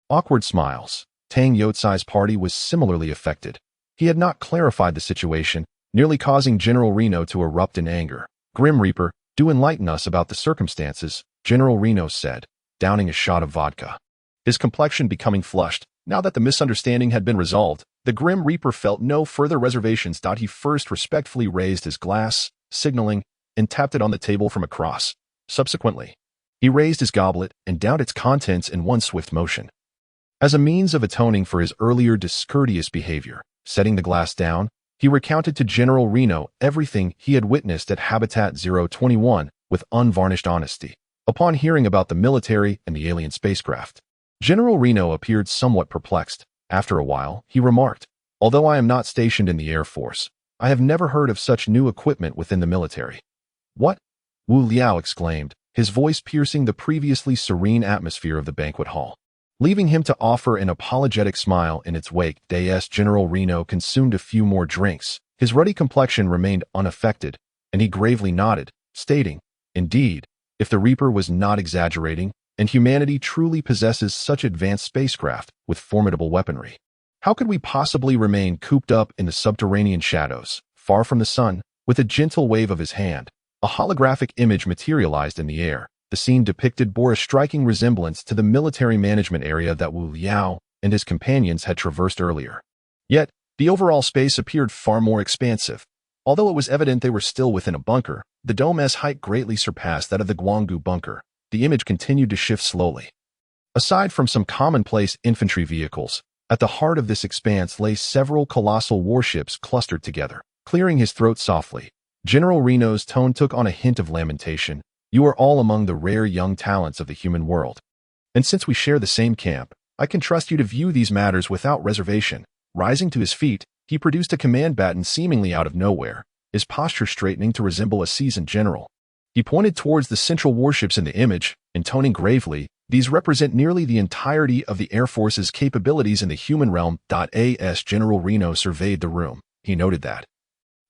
Awkward smiles. Tang Youcai's party was similarly affected. He had not clarified the situation, nearly causing General Reno to erupt in anger. Grim Reaper, do enlighten us about the circumstances, General Reno said, downing a shot of vodka. his complexion becoming flushed. Now that the misunderstanding had been resolved, the Grim Reaper felt no further reservations. He first respectfully raised his glass, signaling, and tapped it on the table from across. Subsequently, he raised his goblet and downed its contents in one swift motion. As a means of atoning for his earlier discourteous behavior, setting the glass down, he recounted to General Reno everything he had witnessed at Habitat 021 with unvarnished honesty. Upon hearing about the military and the alien spacecraft, General Reno appeared somewhat perplexed. After a while, he remarked, "Although I am not stationed in the Air Force, I have never heard of such new equipment within the military." "What?" Wu Liao exclaimed, his voice piercing the previously serene atmosphere of the banquet hall. Leaving him to offer an apologetic smile in its wake, General Reno consumed a few more drinks. His ruddy complexion remained unaffected, and he gravely nodded, stating, "Indeed, if the Reaper was not exaggerating, and humanity truly possesses such advanced spacecraft with formidable weaponry, how could we possibly remain cooped up in the subterranean shadows, far from the sun?" With a gentle wave of his hand, a holographic image materialized in the air. The scene depicted bore a striking resemblance to the military management area that Wu Liao and his companions had traversed earlier. Yet, the overall space appeared far more expansive. Although it was evident they were still within a bunker, the dome's height greatly surpassed that of the Guanggu bunker. The image continued to shift slowly. Aside from some commonplace infantry vehicles, at the heart of this expanse lay several colossal warships clustered together. Clearing his throat softly, General Reno's tone took on a hint of lamentation. "You are all among the rare young talents of the human world. And since we share the same camp, I can trust you to view these matters without reservation." Rising to his feet, he produced a command baton seemingly out of nowhere, his posture straightening to resemble a seasoned general. He pointed towards the central warships in the image, intoning gravely, "These represent nearly the entirety of the Air Force's capabilities in the human realm." As General Reno surveyed the room, he noted that,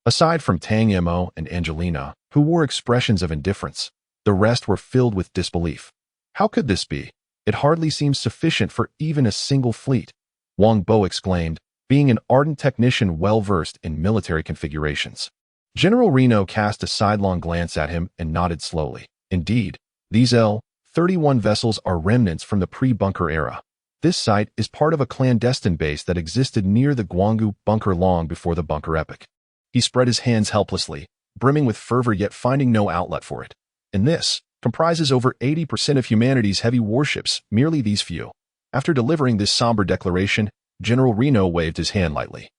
aside from Tang Mo and Angelina, who wore expressions of indifference, the rest were filled with disbelief. How could this be? It hardly seems sufficient for even a single fleet. Wang Bo exclaimed, being an ardent technician well-versed in military configurations. General Reno cast a sidelong glance at him and nodded slowly. "Indeed, these L-31 vessels are remnants from the pre-bunker era. This site is part of a clandestine base that existed near the Guanggu bunker long before the bunker epoch." He spread his hands helplessly, brimming with fervor yet finding no outlet for it. "And this comprises over 80% of humanity's heavy warships, merely these few." After delivering this somber declaration, General Reno waved his hand lightly,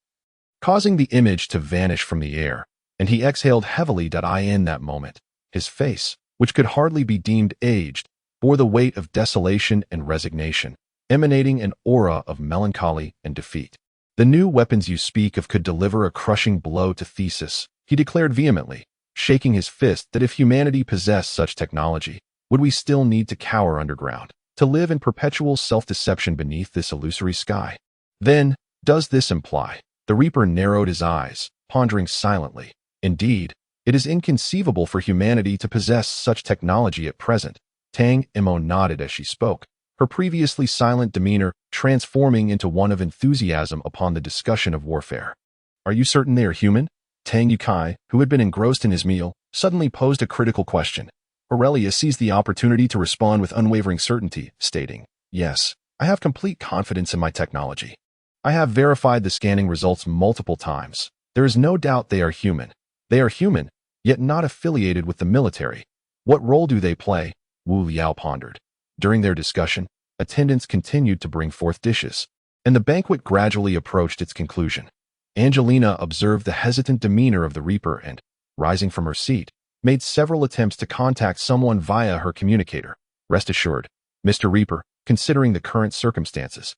causing the image to vanish from the air, and he exhaled heavily. In that moment, his face, which could hardly be deemed aged, bore the weight of desolation and resignation, emanating an aura of melancholy and defeat. "The new weapons you speak of could deliver a crushing blow to Thesis," he declared vehemently, shaking his fist. "That if humanity possessed such technology, would we still need to cower underground, to live in perpetual self-deception beneath this illusory sky? Then, does this imply?" The Reaper narrowed his eyes, pondering silently. "Indeed, it is inconceivable for humanity to possess such technology at present." Tang Mo nodded as she spoke, her previously silent demeanor transforming into one of enthusiasm upon the discussion of warfare. "Are you certain they are human?" Tang Yukai, who had been engrossed in his meal, suddenly posed a critical question. Aurelia seized the opportunity to respond with unwavering certainty, stating, "Yes, I have complete confidence in my technology. I have verified the scanning results multiple times. There is no doubt they are human. They are human, yet not affiliated with the military. What role do they play?" Wu Liao pondered. During their discussion, attendants continued to bring forth dishes, and the banquet gradually approached its conclusion. Angelina observed the hesitant demeanor of the Reaper and, rising from her seat, made several attempts to contact someone via her communicator. "Rest assured, Mr. Reaper, considering the current circumstances,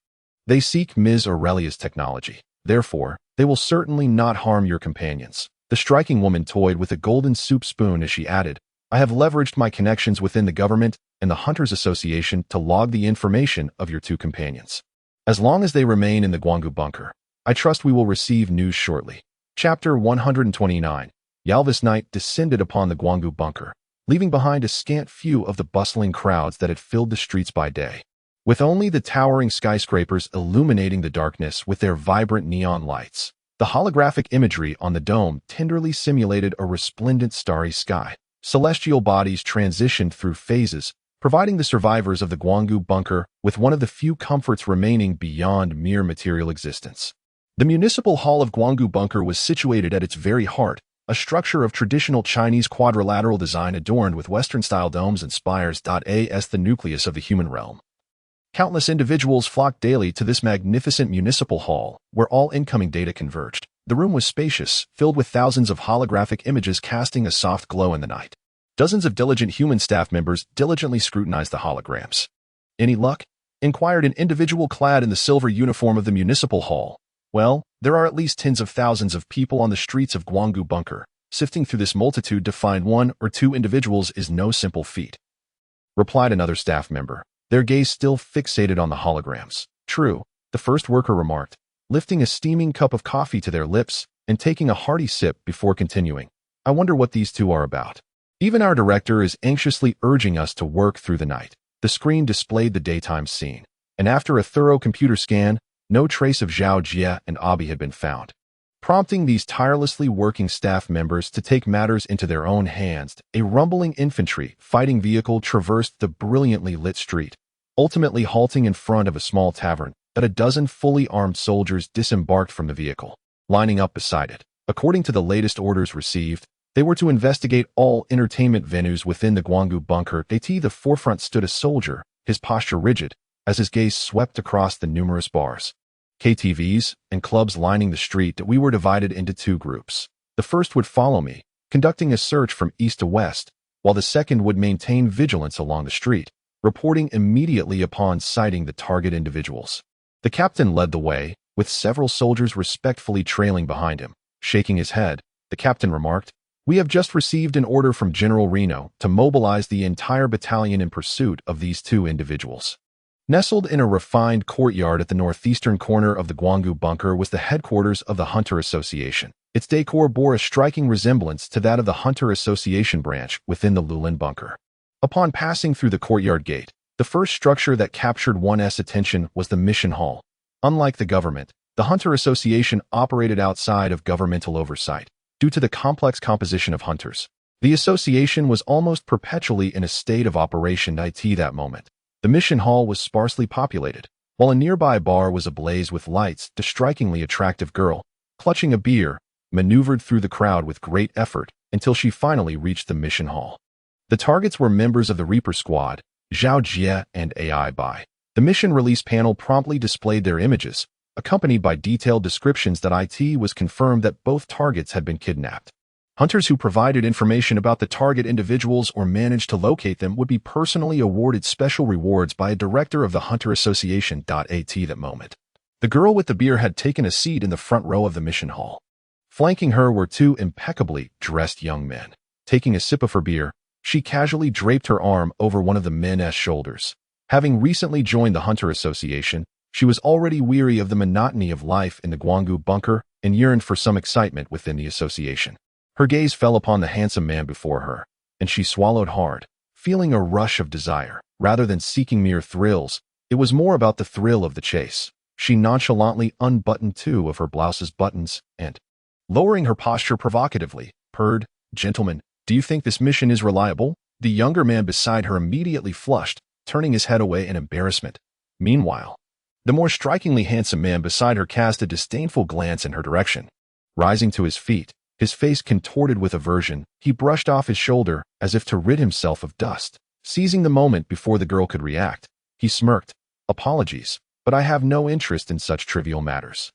they seek Ms. Aurelia's technology. Therefore, they will certainly not harm your companions." The striking woman toyed with a golden soup spoon as she added, "I have leveraged my connections within the government and the Hunters Association to log the information of your two companions. As long as they remain in the Guanggu bunker, I trust we will receive news shortly." Chapter 129. Yalvis night descended upon the Guanggu bunker, leaving behind a scant few of the bustling crowds that had filled the streets by day. With only the towering skyscrapers illuminating the darkness with their vibrant neon lights, the holographic imagery on the dome tenderly simulated a resplendent starry sky. Celestial bodies transitioned through phases, providing the survivors of the Guanggu bunker with one of the few comforts remaining beyond mere material existence. The municipal hall of Guanggu bunker was situated at its very heart, a structure of traditional Chinese quadrilateral design adorned with Western-style domes and spires. As the nucleus of the human realm. Countless individuals flocked daily to this magnificent municipal hall, where all incoming data converged. The room was spacious, filled with thousands of holographic images casting a soft glow in the night. Dozens of diligent human staff members diligently scrutinized the holograms. "Any luck?" inquired an individual clad in the silver uniform of the municipal hall. "Well, there are at least tens of thousands of people on the streets of Guanggu bunker. Sifting through this multitude to find one or two individuals is no simple feat," replied another staff member, their gaze still fixated on the holograms. "True," the first worker remarked, lifting a steaming cup of coffee to their lips and taking a hearty sip before continuing. "I wonder what these two are about. Even our director is anxiously urging us to work through the night." The screen displayed the daytime scene, and after a thorough computer scan, no trace of Zhao Jie and Abi had been found. Prompting these tirelessly working staff members to take matters into their own hands, a rumbling infantry fighting vehicle traversed the brilliantly lit street, ultimately halting in front of a small tavern that a dozen fully armed soldiers disembarked from the vehicle, lining up beside it. According to the latest orders received, they were to investigate all entertainment venues within the Guanggu bunker. At the forefront stood a soldier, his posture rigid, as his gaze swept across the numerous bars, KTVs, and clubs lining the street. That we were divided into two groups. The first would follow me, conducting a search from east to west, while the second would maintain vigilance along the street, reporting immediately upon sighting the target individuals. The captain led the way, with several soldiers respectfully trailing behind him. Shaking his head, the captain remarked, "We have just received an order from General Reno to mobilize the entire battalion in pursuit of these two individuals." Nestled in a refined courtyard at the northeastern corner of the Guanggu bunker was the headquarters of the Hunter Association. Its decor bore a striking resemblance to that of the Hunter Association branch within the Lulin bunker. Upon passing through the courtyard gate, the first structure that captured one's attention was the mission hall. Unlike the government, the Hunter Association operated outside of governmental oversight. Due to the complex composition of hunters, the association was almost perpetually in a state of operation. That moment, the mission hall was sparsely populated, while a nearby bar was ablaze with lights. The strikingly attractive girl, clutching a beer, maneuvered through the crowd with great effort until she finally reached the mission hall. The targets were members of the Reaper Squad, Zhao Jie and AI Bai. The mission release panel promptly displayed their images, accompanied by detailed descriptions. That it was confirmed that both targets had been kidnapped. Hunters who provided information about the target individuals or managed to locate them would be personally awarded special rewards by a director of the Hunter Association. At that moment, the girl with the beer had taken a seat in the front row of the mission hall. Flanking her were two impeccably dressed young men. Taking a sip of her beer, she casually draped her arm over one of the men's shoulders. Having recently joined the Hunter Association, she was already weary of the monotony of life in the Guanggu bunker and yearned for some excitement within the association. Her gaze fell upon the handsome man before her, and she swallowed hard, feeling a rush of desire. Rather than seeking mere thrills, it was more about the thrill of the chase. She nonchalantly unbuttoned two of her blouse's buttons and, lowering her posture provocatively, purred, "Gentlemen, do you think this mission is reliable?" The younger man beside her immediately flushed, turning his head away in embarrassment. Meanwhile, the more strikingly handsome man beside her cast a disdainful glance in her direction. Rising to his feet, his face contorted with aversion, he brushed off his shoulder as if to rid himself of dust. Seizing the moment before the girl could react, he smirked, "Apologies, but I have no interest in such trivial matters."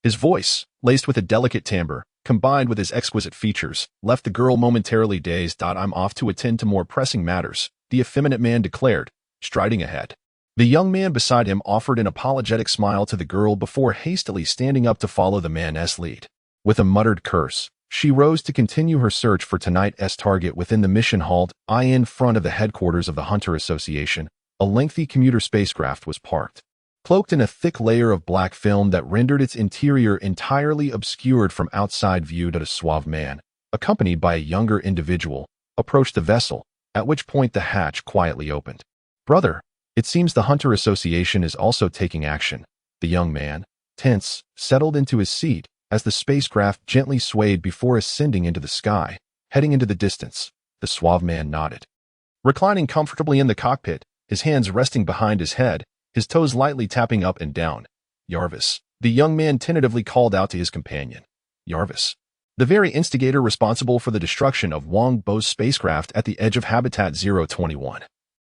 His voice, laced with a delicate timbre, combined with his exquisite features, left the girl momentarily dazed. "I'm off to attend to more pressing matters," the effeminate man declared, striding ahead. The young man beside him offered an apologetic smile to the girl before hastily standing up to follow the man's lead. With a muttered curse, she rose to continue her search for tonight's target within the mission hall. In front of the headquarters of the Hunter Association, a lengthy commuter spacecraft was parked. Cloaked in a thick layer of black film that rendered its interior entirely obscured from outside view, a suave man, accompanied by a younger individual, approached the vessel, at which point the hatch quietly opened. "Brother, it seems the Hunter Association is also taking action." The young man, tense, settled into his seat as the spacecraft gently swayed before ascending into the sky, heading into the distance. The suave man nodded. Reclining comfortably in the cockpit, his hands resting behind his head, his toes lightly tapping up and down. Jarvis. The young man tentatively called out to his companion. Jarvis. The very instigator responsible for the destruction of Wang Bo's spacecraft at the edge of Habitat 021.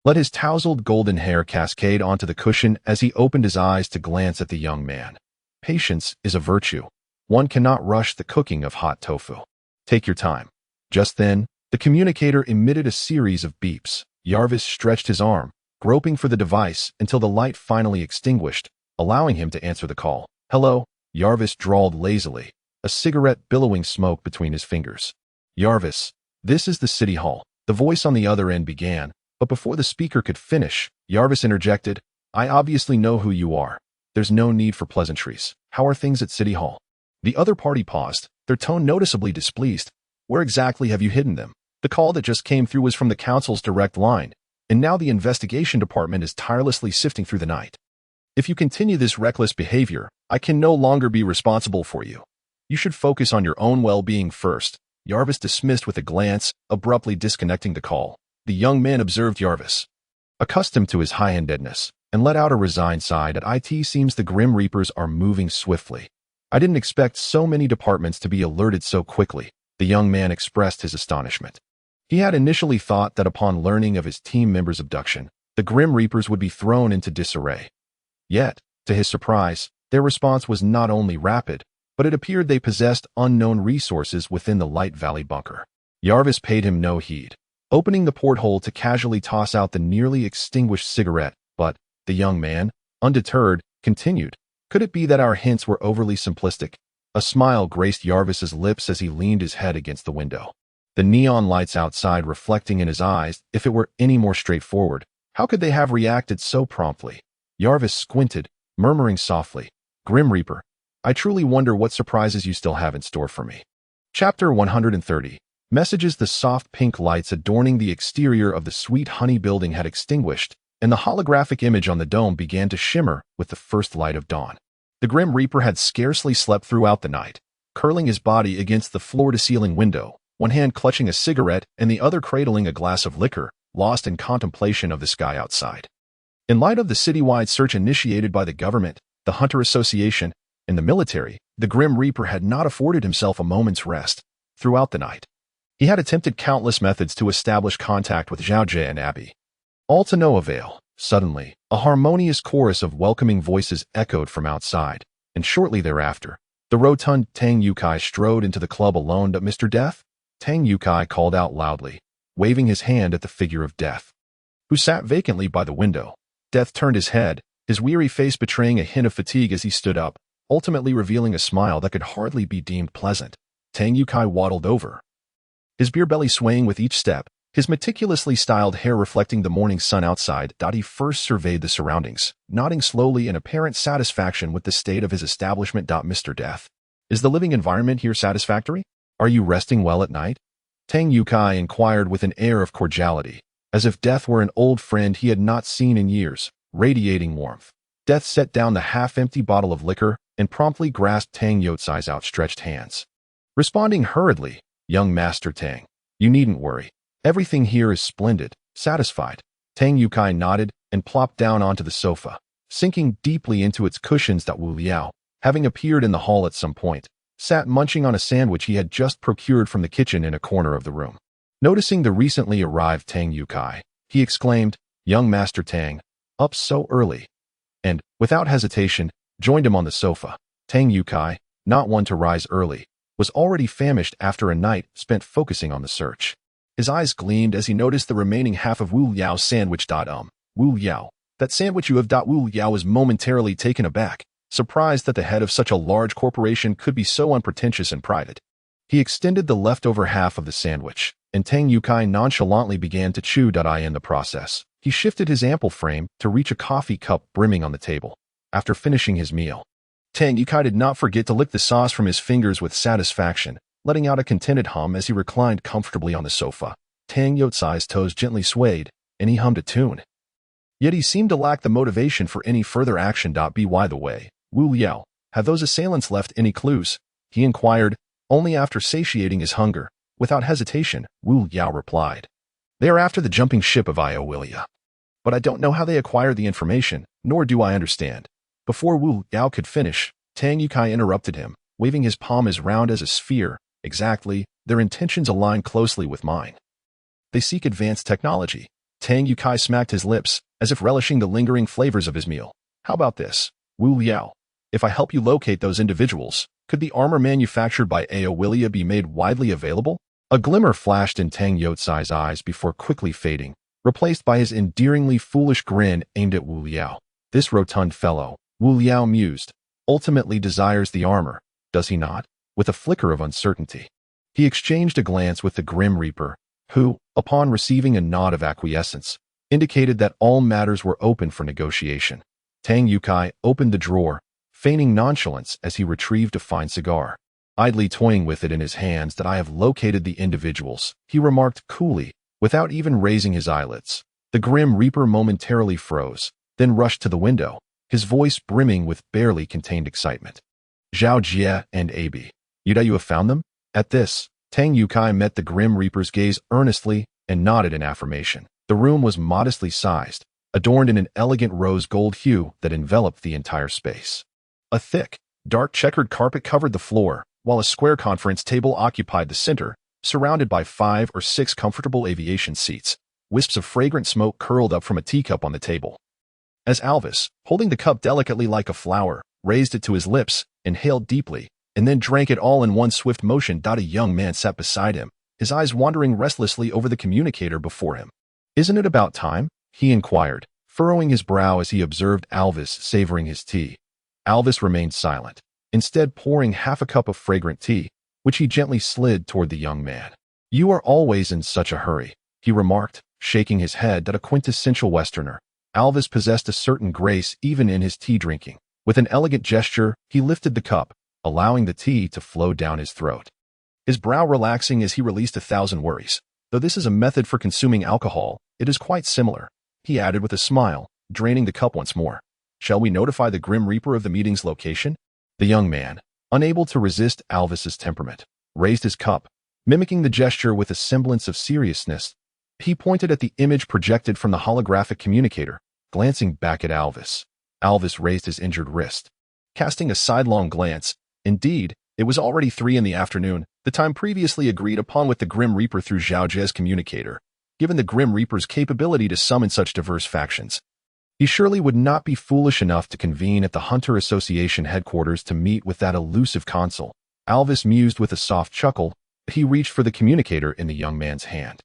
Let his tousled golden hair cascade onto the cushion as he opened his eyes to glance at the young man. Patience is a virtue. One cannot rush the cooking of hot tofu. Take your time. Just then, the communicator emitted a series of beeps. Jarvis stretched his arm, groping for the device until the light finally extinguished, allowing him to answer the call. Hello, Jarvis drawled lazily, a cigarette billowing smoke between his fingers. Jarvis, this is the City Hall. The voice on the other end began, but before the speaker could finish, Jarvis interjected, I obviously know who you are. There's no need for pleasantries. How are things at City Hall? The other party paused, their tone noticeably displeased. Where exactly have you hidden them? The call that just came through was from the council's direct line, and now the investigation department is tirelessly sifting through the night. If you continue this reckless behavior, I can no longer be responsible for you. You should focus on your own well-being first. Jarvis dismissed with a glance, abruptly disconnecting the call. The young man observed Jarvis, accustomed to his high-handedness, and let out a resigned sigh. At it seems the Grim Reapers are moving swiftly. I didn't expect so many departments to be alerted so quickly. The young man expressed his astonishment. He had initially thought that upon learning of his team member's abduction, the Grim Reapers would be thrown into disarray. Yet, to his surprise, their response was not only rapid, but it appeared they possessed unknown resources within the Light Valley bunker. Jarvis paid him no heed, opening the porthole to casually toss out the nearly extinguished cigarette, but the young man, undeterred, continued. Could it be that our hints were overly simplistic? A smile graced Jarvis's lips as he leaned his head against the window. The neon lights outside reflecting in his eyes. If it were any more straightforward, how could they have reacted so promptly? Jarvis squinted, murmuring softly, Grim Reaper, I truly wonder what surprises you still have in store for me. Chapter 130. Messages. The soft pink lights adorning the exterior of the Sweet Honey building had extinguished, and the holographic image on the dome began to shimmer with the first light of dawn. The Grim Reaper had scarcely slept throughout the night, curling his body against the floor-to-ceiling window, one hand clutching a cigarette and the other cradling a glass of liquor, lost in contemplation of the sky outside. In light of the citywide search initiated by the government, the Hunter Association, and the military, the Grim Reaper had not afforded himself a moment's rest throughout the night. He had attempted countless methods to establish contact with Zhaojie and Abby, all to no avail. Suddenly, a harmonious chorus of welcoming voices echoed from outside, and shortly thereafter, the rotund Tang Yukai strode into the club alone. Mr. Death? Tang Yukai called out loudly, waving his hand at the figure of Death, who sat vacantly by the window. Death turned his head, his weary face betraying a hint of fatigue as he stood up, ultimately revealing a smile that could hardly be deemed pleasant. Tang Yukai waddled over, his beer belly swaying with each step, his meticulously styled hair reflecting the morning sun outside. He first surveyed the surroundings, nodding slowly in apparent satisfaction with the state of his establishment. Mr. Death, is the living environment here satisfactory? Are you resting well at night? Tang Yukai inquired with an air of cordiality, as if Death were an old friend he had not seen in years, radiating warmth. Death set down the half-empty bottle of liquor and promptly grasped Tang Yutsai's outstretched hands. Responding hurriedly, young Master Tang, you needn't worry. Everything here is splendid. Satisfied, Tang Yukai nodded and plopped down onto the sofa, sinking deeply into its cushions. Wu Liao, having appeared in the hall at some point, sat munching on a sandwich he had just procured from the kitchen in a corner of the room. Noticing the recently arrived Tang Yukai, he exclaimed, young Master Tang, up so early, and, without hesitation, joined him on the sofa. Tang Yukai, not one to rise early, was already famished after a night spent focusing on the search. His eyes gleamed as he noticed the remaining half of Wu Liao's sandwich. Wu Liao, that sandwich you have. Wu Liao was momentarily taken aback, surprised that the head of such a large corporation could be so unpretentious and private. He extended the leftover half of the sandwich, and Tang Yukai nonchalantly began to chew. In the process, he shifted his ample frame to reach a coffee cup brimming on the table. After finishing his meal, Tang Yukai did not forget to lick the sauce from his fingers with satisfaction, letting out a contented hum as he reclined comfortably on the sofa. Tang Yutsai's toes gently swayed, and he hummed a tune. Yet he seemed to lack the motivation for any further action. By the way, Wu Liao, have those assailants left any clues? He inquired, only after satiating his hunger. Without hesitation, Wu Liao replied, They are after the jumping ship of Iowilia. But I don't know how they acquired the information, nor do I understand. Before Wu Yao could finish, Tang Yukai interrupted him, waving his palm as round as a sphere. Exactly, their intentions align closely with mine. They seek advanced technology. Tang Yukai smacked his lips, as if relishing the lingering flavors of his meal. How about this, Wu Yao? If I help you locate those individuals, could the armor manufactured by Iowilia be made widely available? A glimmer flashed in Tang Yotsai's eyes before quickly fading, replaced by his endearingly foolish grin aimed at Wu Liao. This rotund fellow, Wu Liao mused, ultimately desires the armor, does he not? With a flicker of uncertainty. He exchanged a glance with the Grim Reaper, who, upon receiving a nod of acquiescence, indicated that all matters were open for negotiation. Tang Yukai opened the drawer, feigning nonchalance as he retrieved a fine cigar. Idly toying with it in his hands, that I have located the individuals, he remarked coolly, without even raising his eyelids. The Grim Reaper momentarily froze, then rushed to the window, his voice brimming with barely contained excitement. Zhao Jie and Abi, you have found them? At this, Tang Yukai met the Grim Reaper's gaze earnestly and nodded in affirmation. The room was modestly sized, adorned in an elegant rose gold hue that enveloped the entire space. A thick, dark checkered carpet covered the floor, while a square conference table occupied the center, surrounded by 5 or 6 comfortable aviation seats. Wisps of fragrant smoke curled up from a teacup on the table. As Alvis, holding the cup delicately like a flower, raised it to his lips, inhaled deeply, and then drank it all in one swift motion, a young man sat beside him, his eyes wandering restlessly over the communicator before him. Isn't it about time? He inquired, furrowing his brow as he observed Alvis savoring his tea. Alvis remained silent, instead pouring half a cup of fragrant tea, which he gently slid toward the young man. You are always in such a hurry, he remarked, shaking his head. That a quintessential Westerner, Alvis possessed a certain grace even in his tea drinking. With an elegant gesture, he lifted the cup, allowing the tea to flow down his throat. His brow relaxing as he released 1,000 worries. Though this is a method for consuming alcohol, it is quite similar, he added with a smile, draining the cup once more. Shall we notify the Grim Reaper of the meeting's location? The young man, unable to resist Alvis's temperament, raised his cup, mimicking the gesture with a semblance of seriousness. He pointed at the image projected from the holographic communicator, glancing back at Alvis. Alvis raised his injured wrist, casting a sidelong glance. Indeed, it was already 3 in the afternoon, the time previously agreed upon with the Grim Reaper through Zhao Jie's communicator. Given the Grim Reaper's capability to summon such diverse factions, he surely would not be foolish enough to convene at the Hunter Association headquarters to meet with that elusive consul. Alvis mused with a soft chuckle. He reached for the communicator in the young man's hand,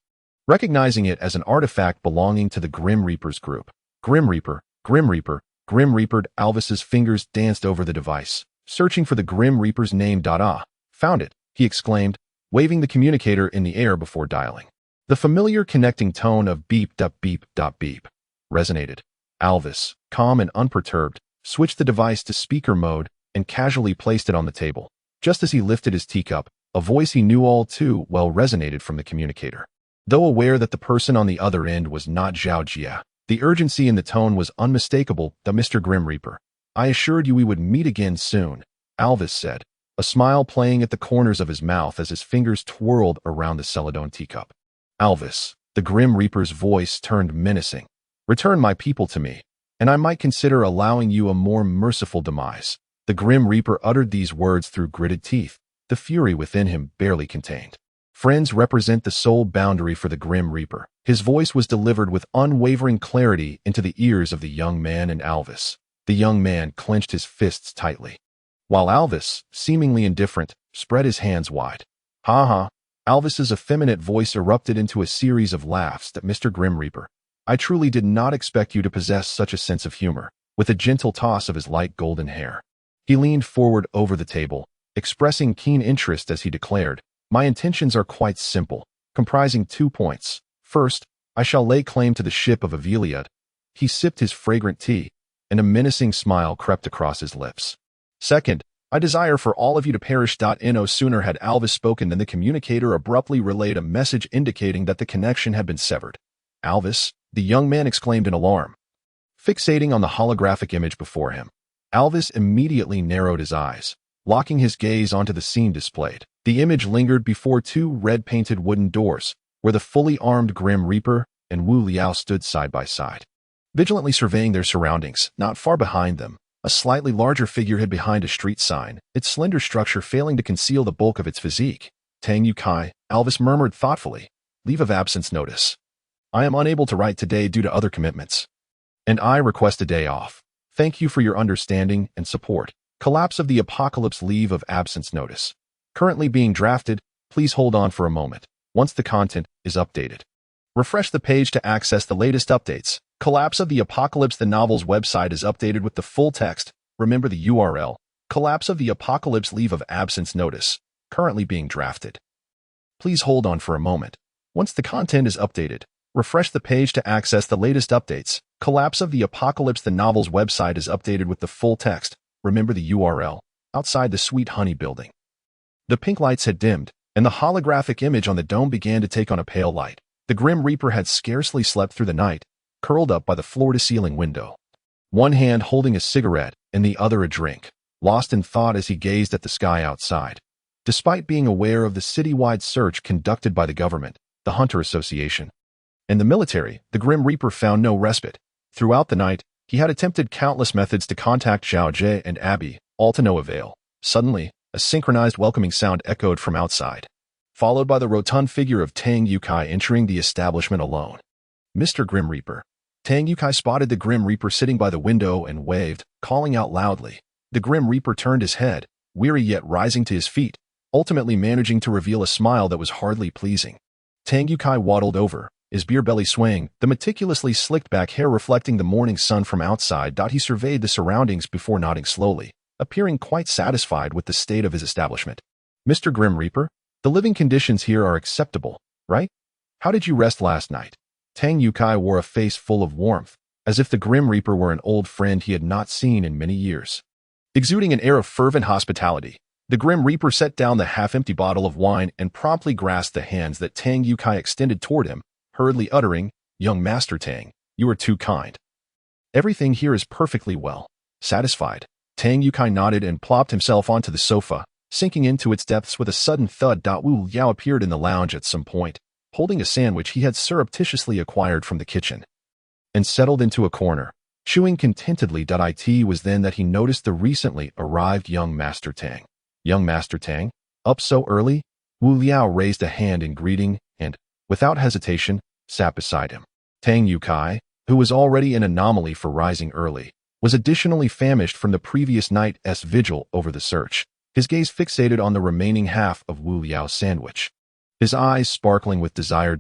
recognizing it as an artifact belonging to the Grim Reaper's group. Grim Reaper, Grim Reaper, Grim Reaper. Alvis's fingers danced over the device, searching for the Grim Reaper's name. Found it, he exclaimed, waving the communicator in the air before dialing. The familiar connecting tone of beep, beep, beep resonated. Alvis, calm and unperturbed, switched the device to speaker mode and casually placed it on the table. Just as he lifted his teacup, a voice he knew all too well resonated from the communicator. Though aware that the person on the other end was not Zhao Jie, the urgency in the tone was unmistakable. Mr. Grim Reaper, I assured you we would meet again soon, Alvis said, a smile playing at the corners of his mouth as his fingers twirled around the celadon teacup. Alvis, the Grim Reaper's voice turned menacing. Return my people to me, and I might consider allowing you a more merciful demise. The Grim Reaper uttered these words through gritted teeth, the fury within him barely contained. Friends represent the sole boundary for the Grim Reaper. His voice was delivered with unwavering clarity into the ears of the young man and Alvis. The young man clenched his fists tightly, while Alvis, seemingly indifferent, spread his hands wide. Ha ha! Alvis's effeminate voice erupted into a series of laughs. Mr. Grim Reaper, I truly did not expect you to possess such a sense of humor. With a gentle toss of his light golden hair, he leaned forward over the table, expressing keen interest as he declared, my intentions are quite simple, comprising 2 points. First, I shall lay claim to the ship of Aviliad. He sipped his fragrant tea, and a menacing smile crept across his lips. Second, I desire for all of you to perish. No sooner had Alvis spoken than the communicator abruptly relayed a message indicating that the connection had been severed. Alvis, the young man exclaimed in alarm. Fixating on the holographic image before him, Alvis immediately narrowed his eyes, locking his gaze onto the scene displayed. The image lingered before 2 red-painted wooden doors, where the fully armed Grim Reaper and Wu Liao stood side by side, vigilantly surveying their surroundings. Not far behind them, a slightly larger figure hid behind a street sign, its slender structure failing to conceal the bulk of its physique. Tang Yukai, Alvis murmured thoughtfully. Leave of absence notice. I am unable to write today due to other commitments. And I request a day off. Thank you for your understanding and support. Collapse of the Apocalypse leave of absence notice. Currently being drafted. Please hold on for a moment. Once the content is updated, refresh the page to access the latest updates. Collapse of the Apocalypse. The novel's website is updated with the full text. Remember the URL. Collapse of the Apocalypse leave of absence notice. Currently being drafted. Please hold on for a moment. Once the content is updated, refresh the page to access the latest updates. Collapse of the Apocalypse. The novel's website is updated with the full text. Remember the URL. Outside the Sweet Honey building, the pink lights had dimmed, and the holographic image on the dome began to take on a pale light. The Grim Reaper had scarcely slept through the night, curled up by the floor-to-ceiling window, one hand holding a cigarette and the other a drink, lost in thought as he gazed at the sky outside. Despite being aware of the citywide search conducted by the government, the Hunter Association, and the military, the Grim Reaper found no respite. Throughout the night, he had attempted countless methods to contact Zhao Jie and Abby, all to no avail. Suddenly, a synchronized welcoming sound echoed from outside, followed by the rotund figure of Tang Yukai entering the establishment alone. Mr. Grim Reaper. Tang Yukai spotted the Grim Reaper sitting by the window and waved, calling out loudly. The Grim Reaper turned his head, weary yet rising to his feet, ultimately managing to reveal a smile that was hardly pleasing. Tang Yukai waddled over, his beer belly swaying, the meticulously slicked back hair reflecting the morning sun from outside. He surveyed the surroundings before nodding slowly, appearing quite satisfied with the state of his establishment. Mr. Grim Reaper, the living conditions here are acceptable, right? How did you rest last night? Tang Yukai wore a face full of warmth, as if the Grim Reaper were an old friend he had not seen in many years. Exuding an air of fervent hospitality, the Grim Reaper set down the half-empty bottle of wine and promptly grasped the hands that Tang Yukai extended toward him, hurriedly uttering, "Young Master Tang, you are too kind. Everything here is perfectly well." Satisfied, Tang Yukai nodded and plopped himself onto the sofa, sinking into its depths with a sudden thud. Wu Liao appeared in the lounge at some point, holding a sandwich he had surreptitiously acquired from the kitchen, and settled into a corner, chewing contentedly. It was then that he noticed the recently arrived young Master Tang. Young Master Tang? Up so early? Wu Liao raised a hand in greeting and, without hesitation, sat beside him. Tang Yukai, who was already an anomaly for rising early, was additionally famished from the previous night's vigil over the search, his gaze fixated on the remaining half of Wu Liao's sandwich, his eyes sparkling with desire.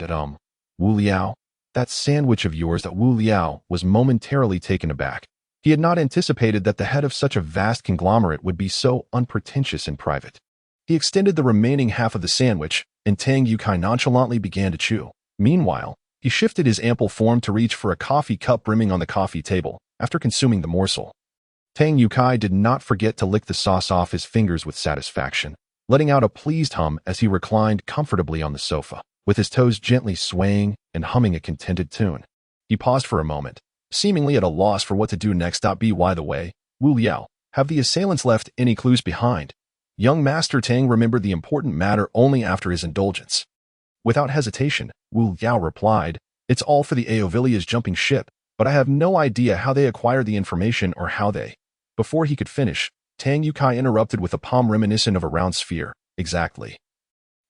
Wu Liao, that sandwich of yours. That Wu Liao was momentarily taken aback. He had not anticipated that the head of such a vast conglomerate would be so unpretentious and private. He extended the remaining half of the sandwich, and Tang Yukai nonchalantly began to chew. Meanwhile, he shifted his ample form to reach for a coffee cup brimming on the coffee table. After consuming the morsel, Tang Yukai did not forget to lick the sauce off his fingers with satisfaction, letting out a pleased hum as he reclined comfortably on the sofa, with his toes gently swaying and humming a contented tune. He paused for a moment, seemingly at a loss for what to do next. By the way, Wu Liao, have the assailants left any clues behind? Young Master Tang remembered the important matter only after his indulgence. Without hesitation, Wu Liao replied, "It's all for the Aovilia's jumping ship, but I have no idea how they acquired the information or how they..." Before he could finish, Tang Yukai interrupted with a palm reminiscent of a round sphere. "Exactly.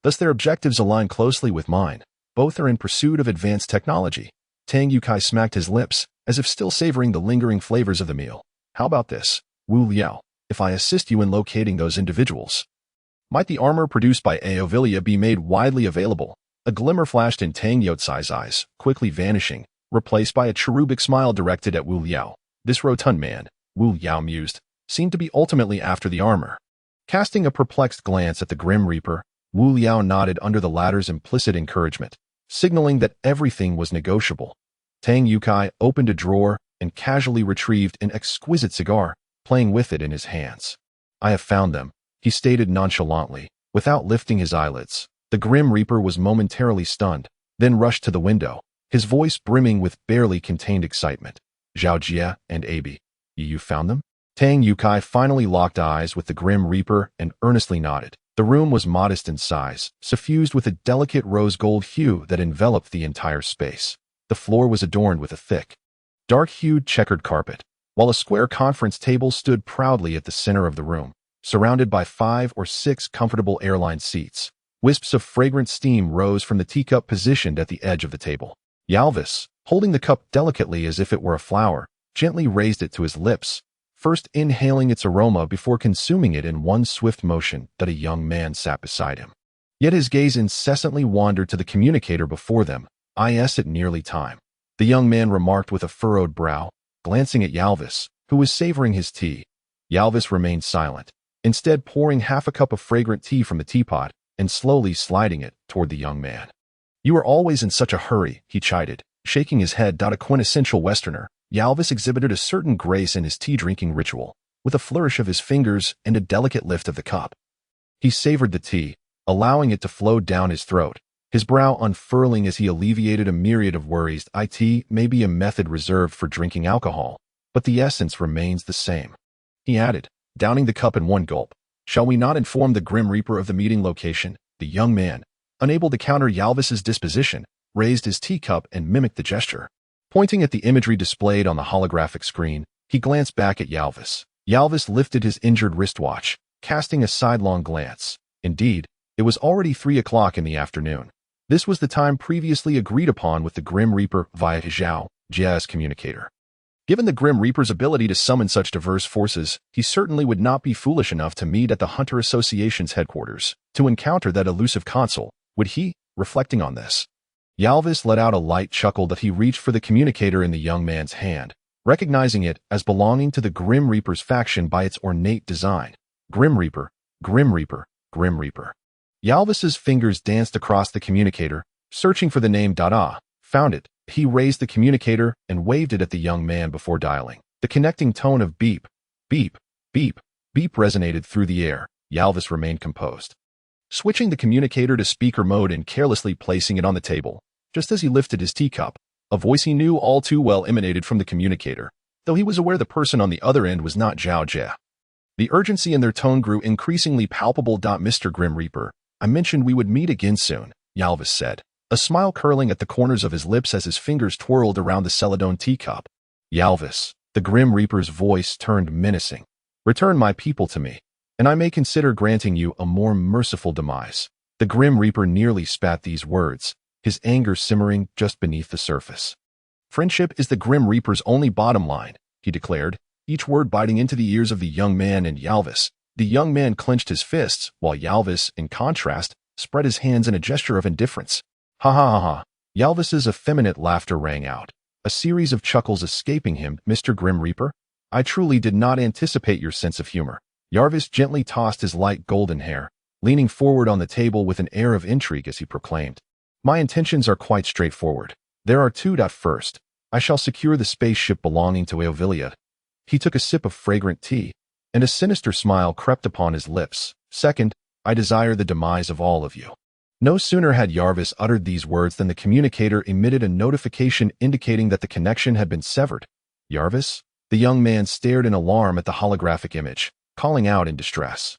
Thus their objectives align closely with mine. Both are in pursuit of advanced technology." Tang Yukai smacked his lips, as if still savoring the lingering flavors of the meal. "How about this, Wu Liao, if I assist you in locating those individuals? Might the armor produced by Aovilia be made widely available?" A glimmer flashed in Tang Yutsai's eyes, quickly vanishing, replaced by a cherubic smile directed at Wu Liao. This rotund man, Wu Liao mused, seemed to be ultimately after the armor. Casting a perplexed glance at the Grim Reaper, Wu Liao nodded under the latter's implicit encouragement, signaling that everything was negotiable. Tang Yukai opened a drawer and casually retrieved an exquisite cigar, playing with it in his hands. "I have found them," he stated nonchalantly, without lifting his eyelids. The Grim Reaper was momentarily stunned, then rushed to the window, his voice brimming with barely contained excitement. "Zhao Jie and Abi, you found them?" Tang Yukai finally locked eyes with the Grim Reaper and earnestly nodded. The room was modest in size, suffused with a delicate rose-gold hue that enveloped the entire space. The floor was adorned with a thick, dark-hued checkered carpet, while a square conference table stood proudly at the center of the room, surrounded by 5 or 6 comfortable airline seats. Wisps of fragrant steam rose from the teacup positioned at the edge of the table. Jalvis, holding the cup delicately as if it were a flower, gently raised it to his lips, first inhaling its aroma before consuming it in one swift motion that a young man sat beside him. Yet his gaze incessantly wandered to the communicator before them. "Is it nearly time?" the young man remarked with a furrowed brow, glancing at Jalvis, who was savoring his tea. Jalvis remained silent, instead pouring half a cup of fragrant tea from the teapot and slowly sliding it toward the young man. "You are always in such a hurry," he chided, shaking his head. A quintessential Westerner, Jalvis exhibited a certain grace in his tea-drinking ritual, with a flourish of his fingers and a delicate lift of the cup. He savored the tea, allowing it to flow down his throat, his brow unfurling as he alleviated a myriad of worries. It may be a method reserved for drinking alcohol, but the essence remains the same. He added, downing the cup in one gulp. "Shall we not inform the Grim Reaper of the meeting location?" The young man, unable to counter Jalvis's disposition, raised his teacup and mimicked the gesture. Pointing at the imagery displayed on the holographic screen, he glanced back at Jalvis. Jalvis lifted his injured wristwatch, casting a sidelong glance. Indeed, it was already 3 o'clock in the afternoon. This was the time previously agreed upon with the Grim Reaper via his Jia's communicator. Given the Grim Reaper's ability to summon such diverse forces, he certainly would not be foolish enough to meet at the Hunter Association's headquarters to encounter that elusive consul, would he? Reflecting on this, Jalvis let out a light chuckle that he reached for the communicator in the young man's hand, recognizing it as belonging to the Grim Reaper's faction by its ornate design. Grim Reaper, Grim Reaper, Grim Reaper. Jalvis's fingers danced across the communicator, searching for the name. Found it. He raised the communicator and waved it at the young man before dialing. The connecting tone of beep, beep, beep, beep resonated through the air. Jalvis remained composed, switching the communicator to speaker mode and carelessly placing it on the table. Just as he lifted his teacup, a voice he knew all too well emanated from the communicator, though he was aware the person on the other end was not Zhao Jie. The urgency in their tone grew increasingly palpable. "Mr. Grim Reaper, I mentioned we would meet again soon," Jalvis said, a smile curling at the corners of his lips as his fingers twirled around the celadon teacup. "Jalvis," the Grim Reaper's voice turned menacing, "return my people to me, and I may consider granting you a more merciful demise." The Grim Reaper nearly spat these words, his anger simmering just beneath the surface. "Friendship is the Grim Reaper's only bottom line," he declared, each word biting into the ears of the young man and Jalvis. The young man clenched his fists, while Jalvis, in contrast, spread his hands in a gesture of indifference. "Ha ha ha ha." Jalvis's effeminate laughter rang out, a series of chuckles escaping him. "Mr. Grim Reaper, I truly did not anticipate your sense of humor." Jalvis gently tossed his light golden hair, leaning forward on the table with an air of intrigue as he proclaimed, "My intentions are quite straightforward. There are two. First, I shall secure the spaceship belonging to Eovilia." He took a sip of fragrant tea, and a sinister smile crept upon his lips. "Second, I desire the demise of all of you." No sooner had Jalvis uttered these words than the communicator emitted a notification indicating that the connection had been severed. "Jalvis?" The young man stared in alarm at the holographic image, calling out in distress.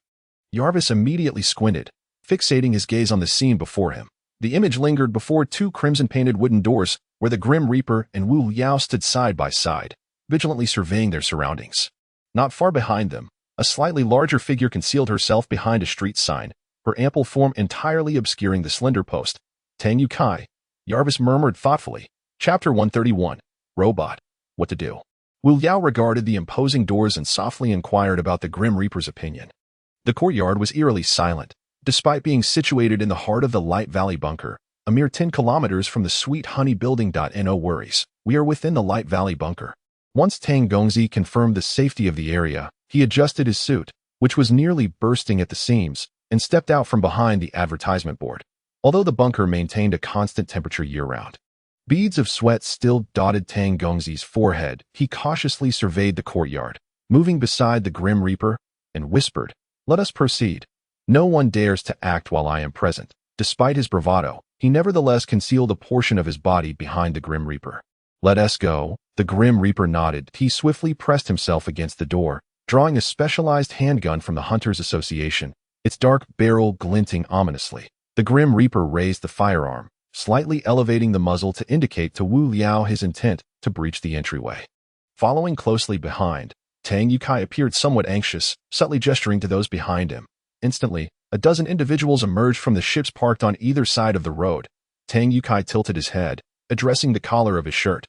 Jalvis immediately squinted, fixating his gaze on the scene before him. The image lingered before 2 crimson-painted wooden doors where the Grim Reaper and Wu Liao stood side by side, vigilantly surveying their surroundings. Not far behind them, a slightly larger figure concealed herself behind a street sign, her ample form entirely obscuring the slender post. "Tang Yu Kai," Jalvis murmured thoughtfully. Chapter 131. Robot. What to do? Wu Liao regarded the imposing doors and softly inquired about the Grim Reaper's opinion. The courtyard was eerily silent, despite being situated in the heart of the Light Valley Bunker, a mere 10 kilometers from the Sweet Honey Building. No worries, we are within the Light Valley Bunker. Once Tang Gongzi confirmed the safety of the area, he adjusted his suit, which was nearly bursting at the seams, and stepped out from behind the advertisement board. Although the bunker maintained a constant temperature year-round, beads of sweat still dotted Tang Gongzi's forehead. He cautiously surveyed the courtyard, moving beside the Grim Reaper, and whispered, "Let us proceed. No one dares to act while I am present." Despite his bravado, he nevertheless concealed a portion of his body behind the Grim Reaper. "Let us go." The Grim Reaper nodded. He swiftly pressed himself against the door, drawing a specialized handgun from the Hunters Association, its dark barrel glinting ominously. The Grim Reaper raised the firearm, slightly elevating the muzzle to indicate to Wu Liao his intent to breach the entryway. Following closely behind, Tang Yukai appeared somewhat anxious, subtly gesturing to those behind him. Instantly, a dozen individuals emerged from the ships parked on either side of the road. Tang Yukai tilted his head, addressing the collar of his shirt.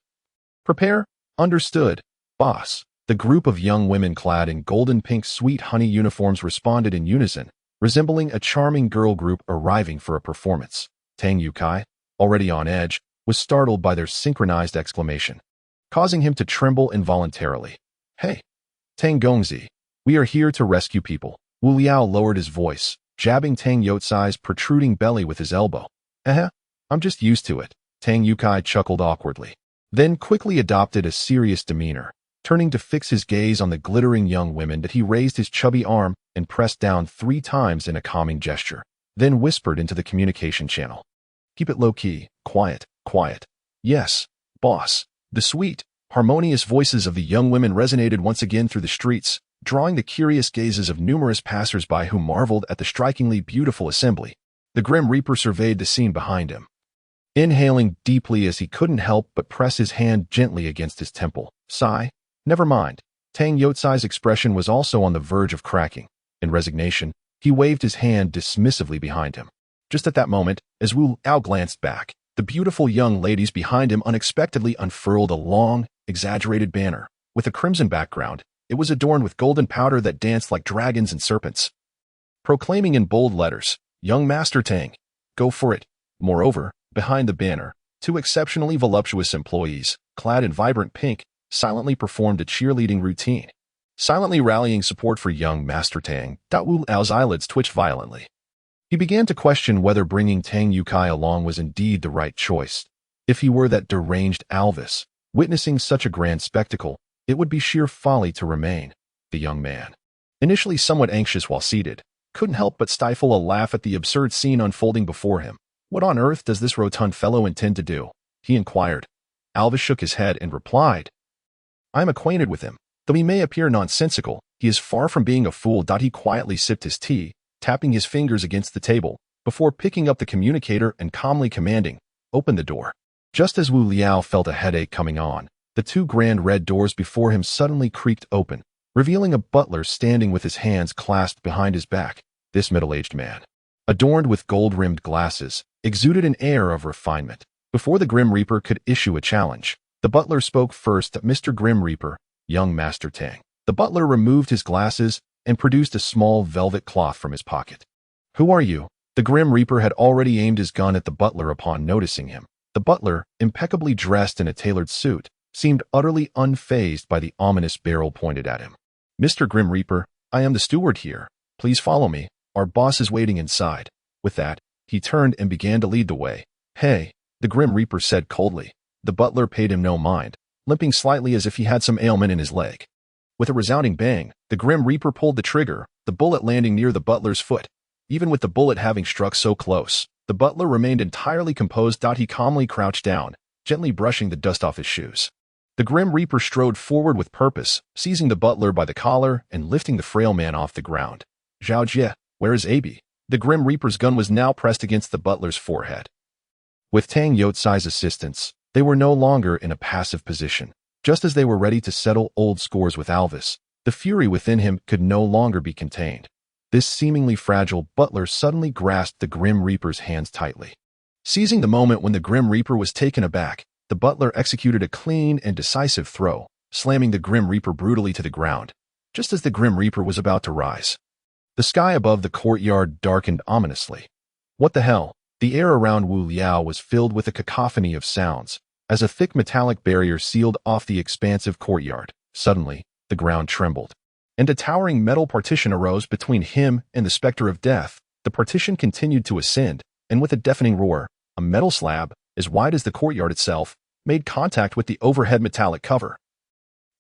"Prepare? Understood, boss." The group of young women clad in golden pink sweet honey uniforms responded in unison, resembling a charming girl group arriving for a performance. Tang Yukai, already on edge, was startled by their synchronized exclamation, causing him to tremble involuntarily. "Hey, Tang Gongzi, we are here to rescue people." Wu Liao lowered his voice, jabbing Tang Youcai's protruding belly with his elbow. I'm just used to it." Tang Yukai chuckled awkwardly, then quickly adopted a serious demeanor. Turning to fix his gaze on the glittering young women, that he raised his chubby arm and pressed down 3 times in a calming gesture, then whispered into the communication channel. "Keep it low-key, quiet, quiet." "Yes, boss." The sweet, harmonious voices of the young women resonated once again through the streets, drawing the curious gazes of numerous passers-by who marveled at the strikingly beautiful assembly. The Grim Reaper surveyed the scene behind him, inhaling deeply as he couldn't help but press his hand gently against his temple. Sigh. Never mind. Tang Youcai's expression was also on the verge of cracking. In resignation, he waved his hand dismissively behind him. Just at that moment, as Wu Liao glanced back, the beautiful young ladies behind him unexpectedly unfurled a long, exaggerated banner. With a crimson background, it was adorned with golden powder that danced like dragons and serpents, proclaiming in bold letters, "Young Master Tang, go for it." Moreover, behind the banner, 2 exceptionally voluptuous employees, clad in vibrant pink, silently performed a cheerleading routine, silently rallying support for young Master Tang. Wu Liao's eyelids twitched violently. He began to question whether bringing Tang Yukai along was indeed the right choice. If he were that deranged Alvis, witnessing such a grand spectacle, it would be sheer folly to remain. The young man, initially somewhat anxious while seated, couldn't help but stifle a laugh at the absurd scene unfolding before him. "What on earth does this rotund fellow intend to do?" he inquired. Alvis shook his head and replied, "I am acquainted with him. Though he may appear nonsensical, he is far from being a fool." He quietly sipped his tea, tapping his fingers against the table, before picking up the communicator and calmly commanding, "Open the door." Just as Wu Liao felt a headache coming on, the 2 grand red doors before him suddenly creaked open, revealing a butler standing with his hands clasped behind his back. This middle-aged man, adorned with gold-rimmed glasses, exuded an air of refinement. Before the Grim Reaper could issue a challenge, the butler spoke first. "Mr. Grim Reaper, young Master Tang." The butler removed his glasses and produced a small velvet cloth from his pocket. "Who are you?" The Grim Reaper had already aimed his gun at the butler upon noticing him. The butler, impeccably dressed in a tailored suit, seemed utterly unfazed by the ominous barrel pointed at him. "Mr. Grim Reaper, I am the steward here. Please follow me. Our boss is waiting inside." With that, he turned and began to lead the way. "Hey," the Grim Reaper said coldly. The butler paid him no mind, limping slightly as if he had some ailment in his leg. With a resounding bang, the Grim Reaper pulled the trigger, the bullet landing near the butler's foot. Even with the bullet having struck so close, the butler remained entirely composed. He calmly crouched down, gently brushing the dust off his shoes. The Grim Reaper strode forward with purpose, seizing the butler by the collar and lifting the frail man off the ground. "Zhao Jie, where is Abi?" The Grim Reaper's gun was now pressed against the butler's forehead. With Tang Youcai's assistance, they were no longer in a passive position. Just as they were ready to settle old scores with Alvis, the fury within him could no longer be contained. This seemingly fragile butler suddenly grasped the Grim Reaper's hands tightly. Seizing the moment when the Grim Reaper was taken aback, the butler executed a clean and decisive throw, slamming the Grim Reaper brutally to the ground, just as the Grim Reaper was about to rise. The sky above the courtyard darkened ominously. What the hell? The air around Wu Liao was filled with a cacophony of sounds, as a thick metallic barrier sealed off the expansive courtyard. Suddenly, the ground trembled, and a towering metal partition arose between him and the specter of death. The partition continued to ascend, and with a deafening roar, a metal slab, as wide as the courtyard itself, made contact with the overhead metallic cover,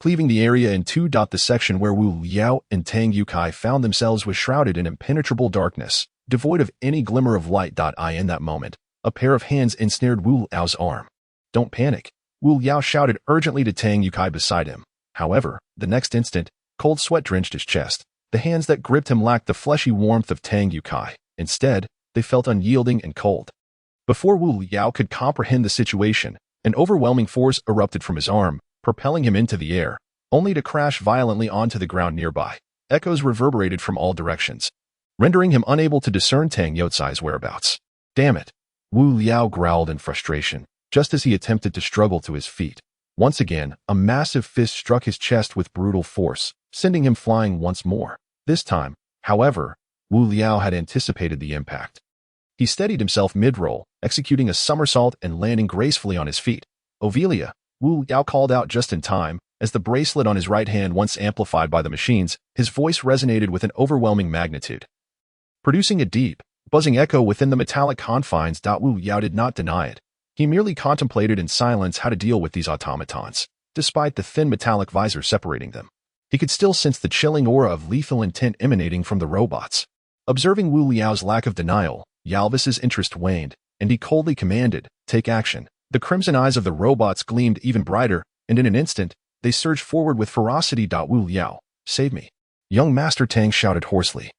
cleaving the area in 2. The section where Wu Liao and Tang Yukai found themselves was shrouded in impenetrable darkness, devoid of any glimmer of light. In that moment, a pair of hands ensnared Wu Liao's arm. "Don't panic," Wu Liao shouted urgently to Tang Yukai beside him. However, the next instant, cold sweat drenched his chest. The hands that gripped him lacked the fleshy warmth of Tang Yukai. Instead, they felt unyielding and cold. Before Wu Liao could comprehend the situation, an overwhelming force erupted from his arm, propelling him into the air, only to crash violently onto the ground nearby. Echoes reverberated from all directions, rendering him unable to discern Tang Youcai's whereabouts. Damn it! Wu Liao growled in frustration, just as he attempted to struggle to his feet. Once again, a massive fist struck his chest with brutal force, sending him flying once more. This time, however, Wu Liao had anticipated the impact. He steadied himself mid-roll, executing a somersault and landing gracefully on his feet. "Ovelia," Wu Liao called out just in time. As the bracelet on his right hand once amplified by the machines, his voice resonated with an overwhelming magnitude, producing a deep, buzzing echo within the metallic confines. Wu Liao did not deny it. He merely contemplated in silence how to deal with these automatons. Despite the thin metallic visor separating them, he could still sense the chilling aura of lethal intent emanating from the robots. Observing Wu Liao's lack of denial, Yalvis's interest waned, and he coldly commanded, "Take action." The crimson eyes of the robots gleamed even brighter, and in an instant, they surged forward with ferocity. "Wu Liao, save me!" Young Master Tang shouted hoarsely,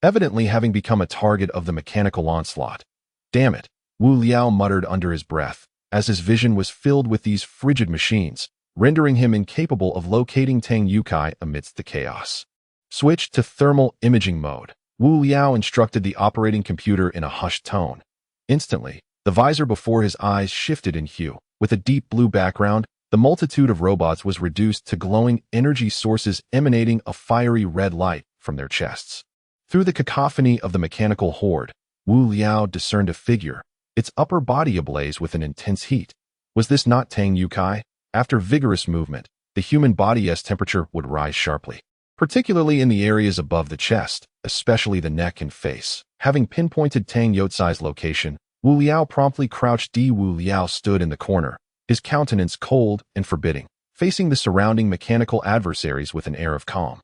evidently having become a target of the mechanical onslaught. "Damn it," Wu Liao muttered under his breath, as his vision was filled with these frigid machines, rendering him incapable of locating Tang Yukai amidst the chaos. Switch to thermal imaging mode. Wu Liao instructed the operating computer in a hushed tone. Instantly, the visor before his eyes shifted in hue. With a deep blue background, the multitude of robots was reduced to glowing energy sources emanating a fiery red light from their chests. Through the cacophony of the mechanical horde, Wu Liao discerned a figure, its upper body ablaze with an intense heat. Was this not Tang Yukai? After vigorous movement, the human body's temperature would rise sharply, particularly in the areas above the chest, especially the neck and face. Having pinpointed Tang Youcai's location, Wu Liao promptly crouched. Wu Liao stood in the corner, his countenance cold and forbidding, facing the surrounding mechanical adversaries with an air of calm.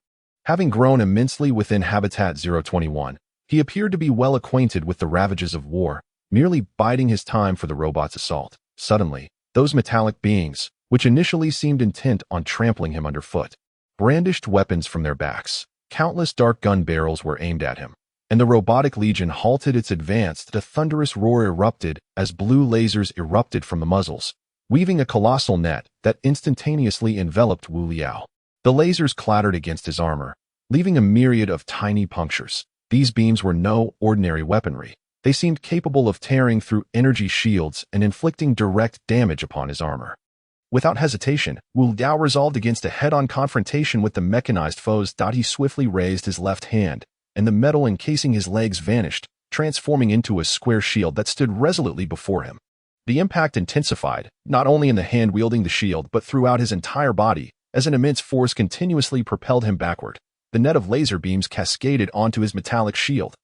Having grown immensely within Habitat 021, he appeared to be well acquainted with the ravages of war, merely biding his time for the robot's assault. Suddenly, those metallic beings, which initially seemed intent on trampling him underfoot, brandished weapons from their backs. Countless dark gun barrels were aimed at him, and the robotic legion halted its advance. A thunderous roar erupted as blue lasers erupted from the muzzles, weaving a colossal net that instantaneously enveloped Wu Liao. The lasers clattered against his armor, leaving a myriad of tiny punctures. These beams were no ordinary weaponry. They seemed capable of tearing through energy shields and inflicting direct damage upon his armor. Without hesitation, Wu Liao resolved against a head-on confrontation with the mechanized foes. He swiftly raised his left hand, and the metal encasing his legs vanished, transforming into a square shield that stood resolutely before him. The impact intensified, not only in the hand wielding the shield but throughout his entire body, as an immense force continuously propelled him backward. The net of laser beams cascaded onto his metallic shield,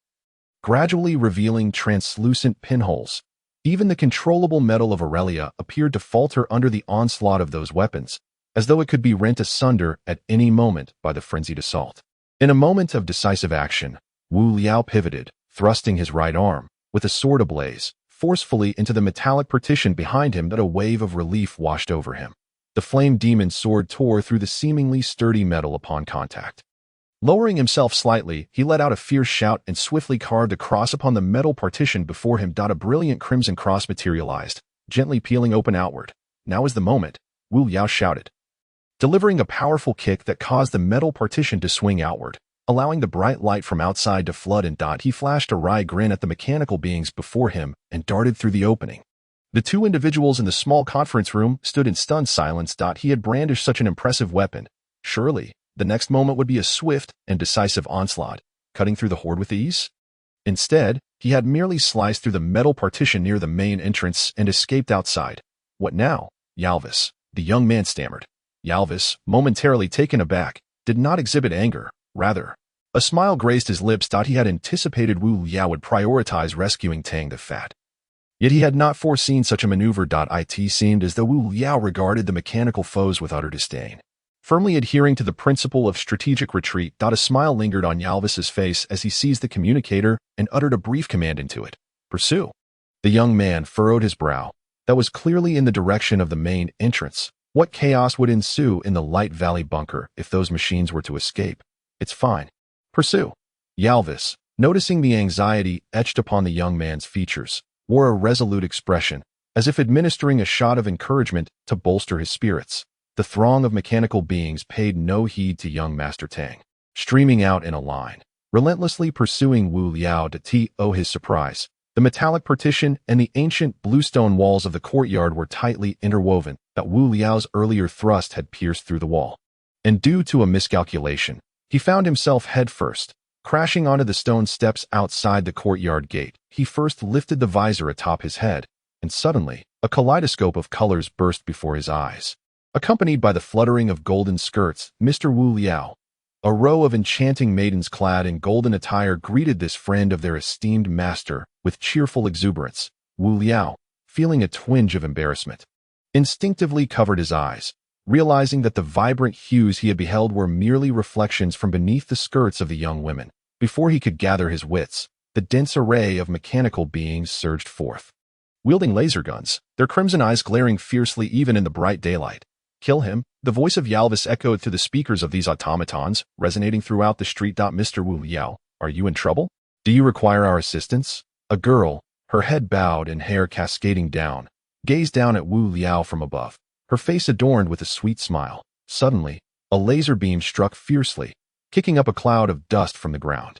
gradually revealing translucent pinholes. Even the controllable metal of Aurelia appeared to falter under the onslaught of those weapons, as though it could be rent asunder at any moment by the frenzied assault. In a moment of decisive action, Wu Liao pivoted, thrusting his right arm, with a sword ablaze, forcefully into the metallic partition behind him. That a wave of relief washed over him. The flame demon sword tore through the seemingly sturdy metal upon contact. Lowering himself slightly, he let out a fierce shout and swiftly carved a cross upon the metal partition before him. A brilliant crimson cross materialized, gently peeling open outward. "Now is the moment," Wu Liao shouted, delivering a powerful kick that caused the metal partition to swing outward, allowing the bright light from outside to flood in. He flashed a wry grin at the mechanical beings before him and darted through the opening. The two individuals in the small conference room stood in stunned silence. He had brandished such an impressive weapon. Surely, the next moment would be a swift and decisive onslaught, cutting through the horde with ease. Instead, he had merely sliced through the metal partition near the main entrance and escaped outside. "What now, Yalvis?" the young man stammered. Yalvis, momentarily taken aback, did not exhibit anger. Rather, a smile graced his lips. He had anticipated Wu Liao would prioritize rescuing Tang the Fat. Yet he had not foreseen such a maneuver. It seemed as though Wu Liao regarded the mechanical foes with utter disdain. Firmly adhering to the principle of strategic retreat, a smile lingered on Yalvis's face as he seized the communicator and uttered a brief command into it. "Pursue." The young man furrowed his brow. That was clearly in the direction of the main entrance. What chaos would ensue in the Light Valley bunker if those machines were to escape? "It's fine." Pursue. Yalvis, noticing the anxiety etched upon the young man's features, wore a resolute expression, as if administering a shot of encouragement to bolster his spirits. The throng of mechanical beings paid no heed to young Master Tang, streaming out in a line, relentlessly pursuing Wu Liao. To his surprise, the metallic partition and the ancient bluestone walls of the courtyard were tightly interwoven, that Wu Liao's earlier thrust had pierced through the wall. And due to a miscalculation, he found himself headfirst, crashing onto the stone steps outside the courtyard gate. He first lifted the visor atop his head, and suddenly, a kaleidoscope of colors burst before his eyes. Accompanied by the fluttering of golden skirts, Mr. Wu Liao, a row of enchanting maidens clad in golden attire, greeted this friend of their esteemed master with cheerful exuberance. Wu Liao, feeling a twinge of embarrassment, instinctively covered his eyes, realizing that the vibrant hues he had beheld were merely reflections from beneath the skirts of the young women. Before he could gather his wits, the dense array of mechanical beings surged forth, wielding laser guns, their crimson eyes glaring fiercely even in the bright daylight. Kill him, the voice of Yalvis echoed through the speakers of these automatons, resonating throughout the street. Mr. Wu Liao, are you in trouble? Do you require our assistance? A girl, her head bowed and hair cascading down, gazed down at Wu Liao from above, her face adorned with a sweet smile. Suddenly, a laser beam struck fiercely, kicking up a cloud of dust from the ground.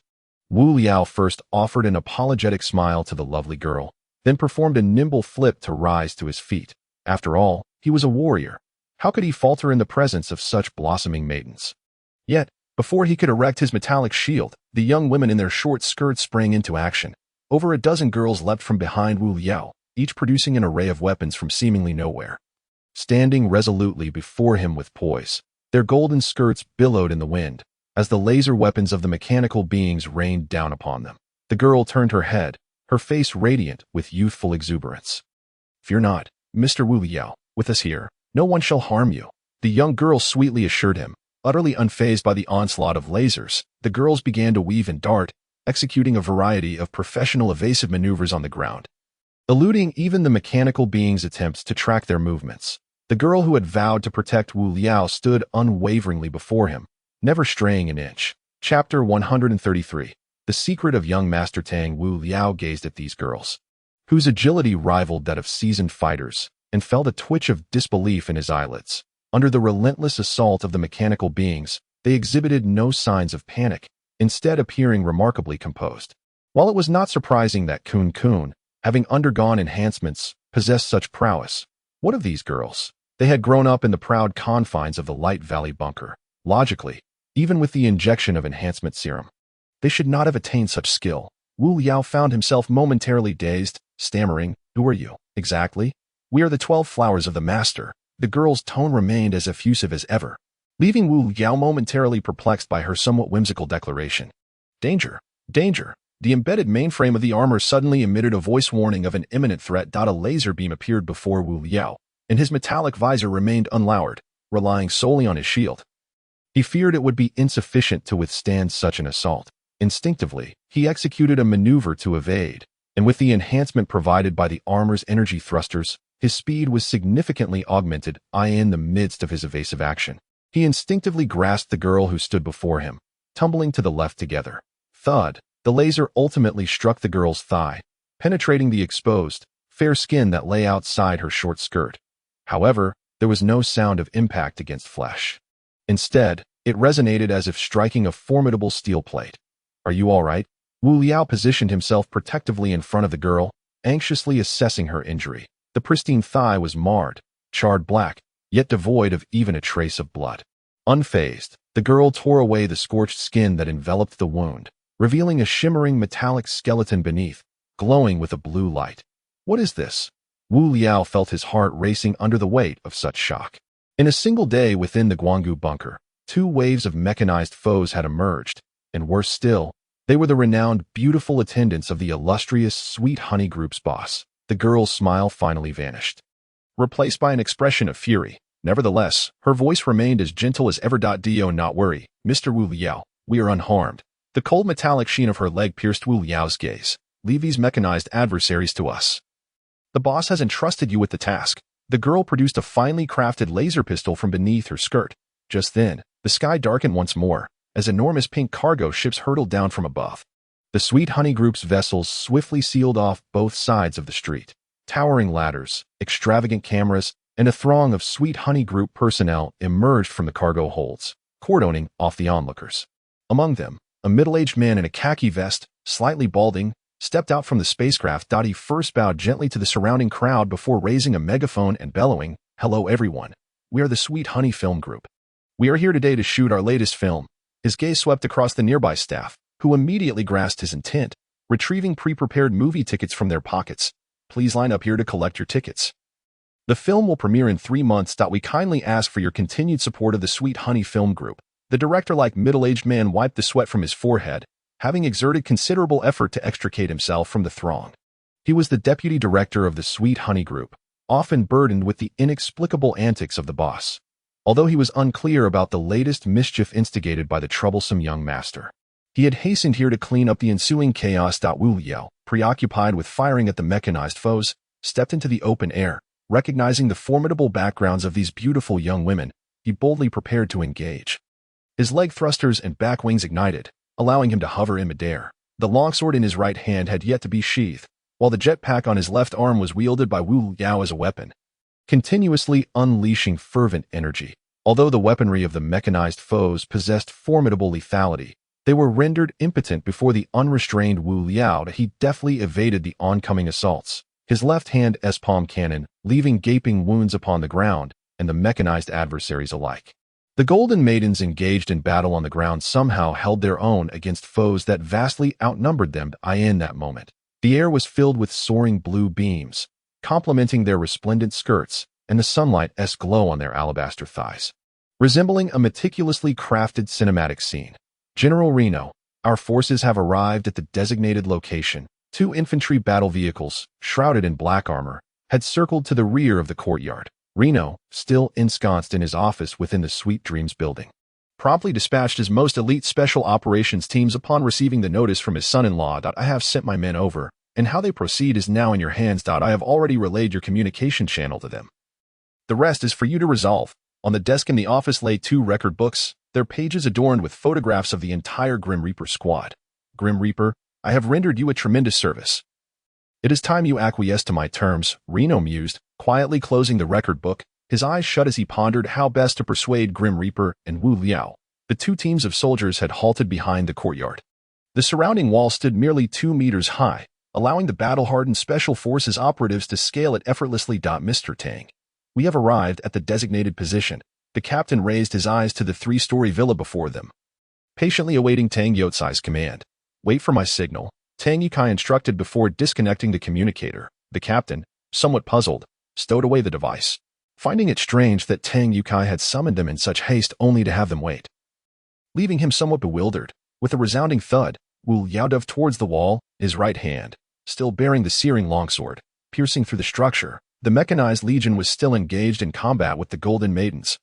Wu Liao first offered an apologetic smile to the lovely girl, then performed a nimble flip to rise to his feet. After all, he was a warrior. How could he falter in the presence of such blossoming maidens? Yet, before he could erect his metallic shield, the young women in their short skirts sprang into action. Over a dozen girls leapt from behind Wu Liao, each producing an array of weapons from seemingly nowhere. Standing resolutely before him with poise, their golden skirts billowed in the wind, as the laser weapons of the mechanical beings rained down upon them. The girl turned her head, her face radiant with youthful exuberance. Fear not, Mr. Wu Liao, with us here, no one shall harm you, the young girl sweetly assured him. Utterly unfazed by the onslaught of lasers, the girls began to weave and dart, executing a variety of professional evasive maneuvers on the ground, eluding even the mechanical beings' attempts to track their movements. The girl who had vowed to protect Wu Liao stood unwaveringly before him, never straying an inch. Chapter 133. The Secret of Young Master Tang. Wu Liao gazed at these girls, whose agility rivaled that of seasoned fighters, and felt a twitch of disbelief in his eyelids. Under the relentless assault of the mechanical beings, they exhibited no signs of panic, instead appearing remarkably composed. While it was not surprising that Kun, having undergone enhancements, possessed such prowess, what of these girls? They had grown up in the proud confines of the Light Valley bunker. Logically, even with the injection of enhancement serum, they should not have attained such skill. Wu Liao found himself momentarily dazed, stammering, "Who are you, exactly?" "We are the 12 flowers of the master." The girl's tone remained as effusive as ever, leaving Wu Liao momentarily perplexed by her somewhat whimsical declaration. Danger! Danger! The embedded mainframe of the armor suddenly emitted a voice warning of an imminent threat. A laser beam appeared before Wu Liao, and his metallic visor remained unlowered, relying solely on his shield. He feared it would be insufficient to withstand such an assault. Instinctively, he executed a maneuver to evade, and with the enhancement provided by the armor's energy thrusters, his speed was significantly augmented. In the midst of his evasive action, he instinctively grasped the girl who stood before him, tumbling to the left together. Thud! The laser ultimately struck the girl's thigh, penetrating the exposed, fair skin that lay outside her short skirt. However, there was no sound of impact against flesh. Instead, it resonated as if striking a formidable steel plate. "Are you all right?" Wu Liao positioned himself protectively in front of the girl, anxiously assessing her injury. The pristine thigh was marred, charred black, yet devoid of even a trace of blood. Unfazed, the girl tore away the scorched skin that enveloped the wound, revealing a shimmering metallic skeleton beneath, glowing with a blue light. What is this? Wu Liao felt his heart racing under the weight of such shock. In a single day within the Guanggu bunker, 2 waves of mechanized foes had emerged, and worse still, they were the renowned beautiful attendants of the illustrious Sweet Honey Group's boss. The girl's smile finally vanished, replaced by an expression of fury. Nevertheless, her voice remained as gentle as ever. Do not worry, Mr. Wu Liao, we are unharmed. The cold metallic sheen of her leg pierced Wu Liao's gaze. Leave these mechanized adversaries to us. The boss has entrusted you with the task. The girl produced a finely crafted laser pistol from beneath her skirt. Just then, the sky darkened once more, as enormous pink cargo ships hurtled down from above. The Sweet Honey Group's vessels swiftly sealed off both sides of the street. Towering ladders, extravagant cameras, and a throng of Sweet Honey Group personnel emerged from the cargo holds, cordoning off the onlookers. Among them, a middle-aged man in a khaki vest, slightly balding, stepped out from the spacecraft. He first bowed gently to the surrounding crowd before raising a megaphone and bellowing, "Hello everyone. We are the Sweet Honey Film Group. We are here today to shoot our latest film." His gaze swept across the nearby staff, who immediately grasped his intent, retrieving pre-prepared movie tickets from their pockets. "Please line up here to collect your tickets. The film will premiere in 3 months. We kindly ask for your continued support of the Sweet Honey Film Group." The director-like middle-aged man wiped the sweat from his forehead, having exerted considerable effort to extricate himself from the throng. He was the deputy director of the Sweet Honey Group, often burdened with the inexplicable antics of the boss, although he was unclear about the latest mischief instigated by the troublesome young master. He had hastened here to clean up the ensuing chaos. Wu Liao, preoccupied with firing at the mechanized foes, stepped into the open air. Recognizing the formidable backgrounds of these beautiful young women, he boldly prepared to engage. His leg thrusters and back wings ignited, allowing him to hover in midair. The longsword in his right hand had yet to be sheathed, while the jetpack on his left arm was wielded by Wu Liao as a weapon, continuously unleashing fervent energy. Although the weaponry of the mechanized foes possessed formidable lethality, they were rendered impotent before the unrestrained Wu Liao. He deftly evaded the oncoming assaults, his left hand S-palm cannon leaving gaping wounds upon the ground and the mechanized adversaries alike. The Golden Maidens engaged in battle on the ground somehow held their own against foes that vastly outnumbered them. In that moment, the air was filled with soaring blue beams, complementing their resplendent skirts and the sunlight's glow on their alabaster thighs, resembling a meticulously crafted cinematic scene. "General Reno, our forces have arrived at the designated location." 2 infantry battle vehicles, shrouded in black armor, had circled to the rear of the courtyard. Reno, still ensconced in his office within the Sweet Dreams building, promptly dispatched his most elite special operations teams upon receiving the notice from his son-in-law. "I have sent my men over, and how they proceed is now in your hands. I have already relayed your communication channel to them. The rest is for you to resolve." On the desk in the office lay 2 record books, their pages adorned with photographs of the entire Grim Reaper squad. "Grim Reaper, I have rendered you a tremendous service. It is time you acquiesced to my terms," Reno mused, quietly closing the record book, his eyes shut as he pondered how best to persuade Grim Reaper and Wu Liao. The 2 teams of soldiers had halted behind the courtyard. The surrounding wall stood merely 2 meters high, allowing the battle-hardened Special Forces operatives to scale it effortlessly. "Mr. Tang, we have arrived at the designated position." The captain raised his eyes to the 3-story villa before them, patiently awaiting Tang Youcai's command. "Wait for my signal," Tang Youcai instructed before disconnecting the communicator. The captain, somewhat puzzled, stowed away the device, finding it strange that Tang Youcai had summoned them in such haste only to have them wait. Leaving him somewhat bewildered, with a resounding thud, Wu Liao dove towards the wall, his right hand, still bearing the searing longsword, piercing through the structure. The mechanized legion was still engaged in combat with the Golden Maidens,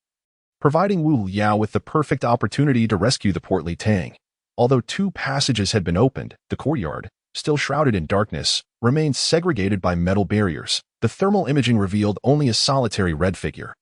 providing Wu Liao with the perfect opportunity to rescue the portly Tang. Although 2 passages had been opened, the courtyard, still shrouded in darkness, remained segregated by metal barriers. The thermal imaging revealed only a solitary red figure,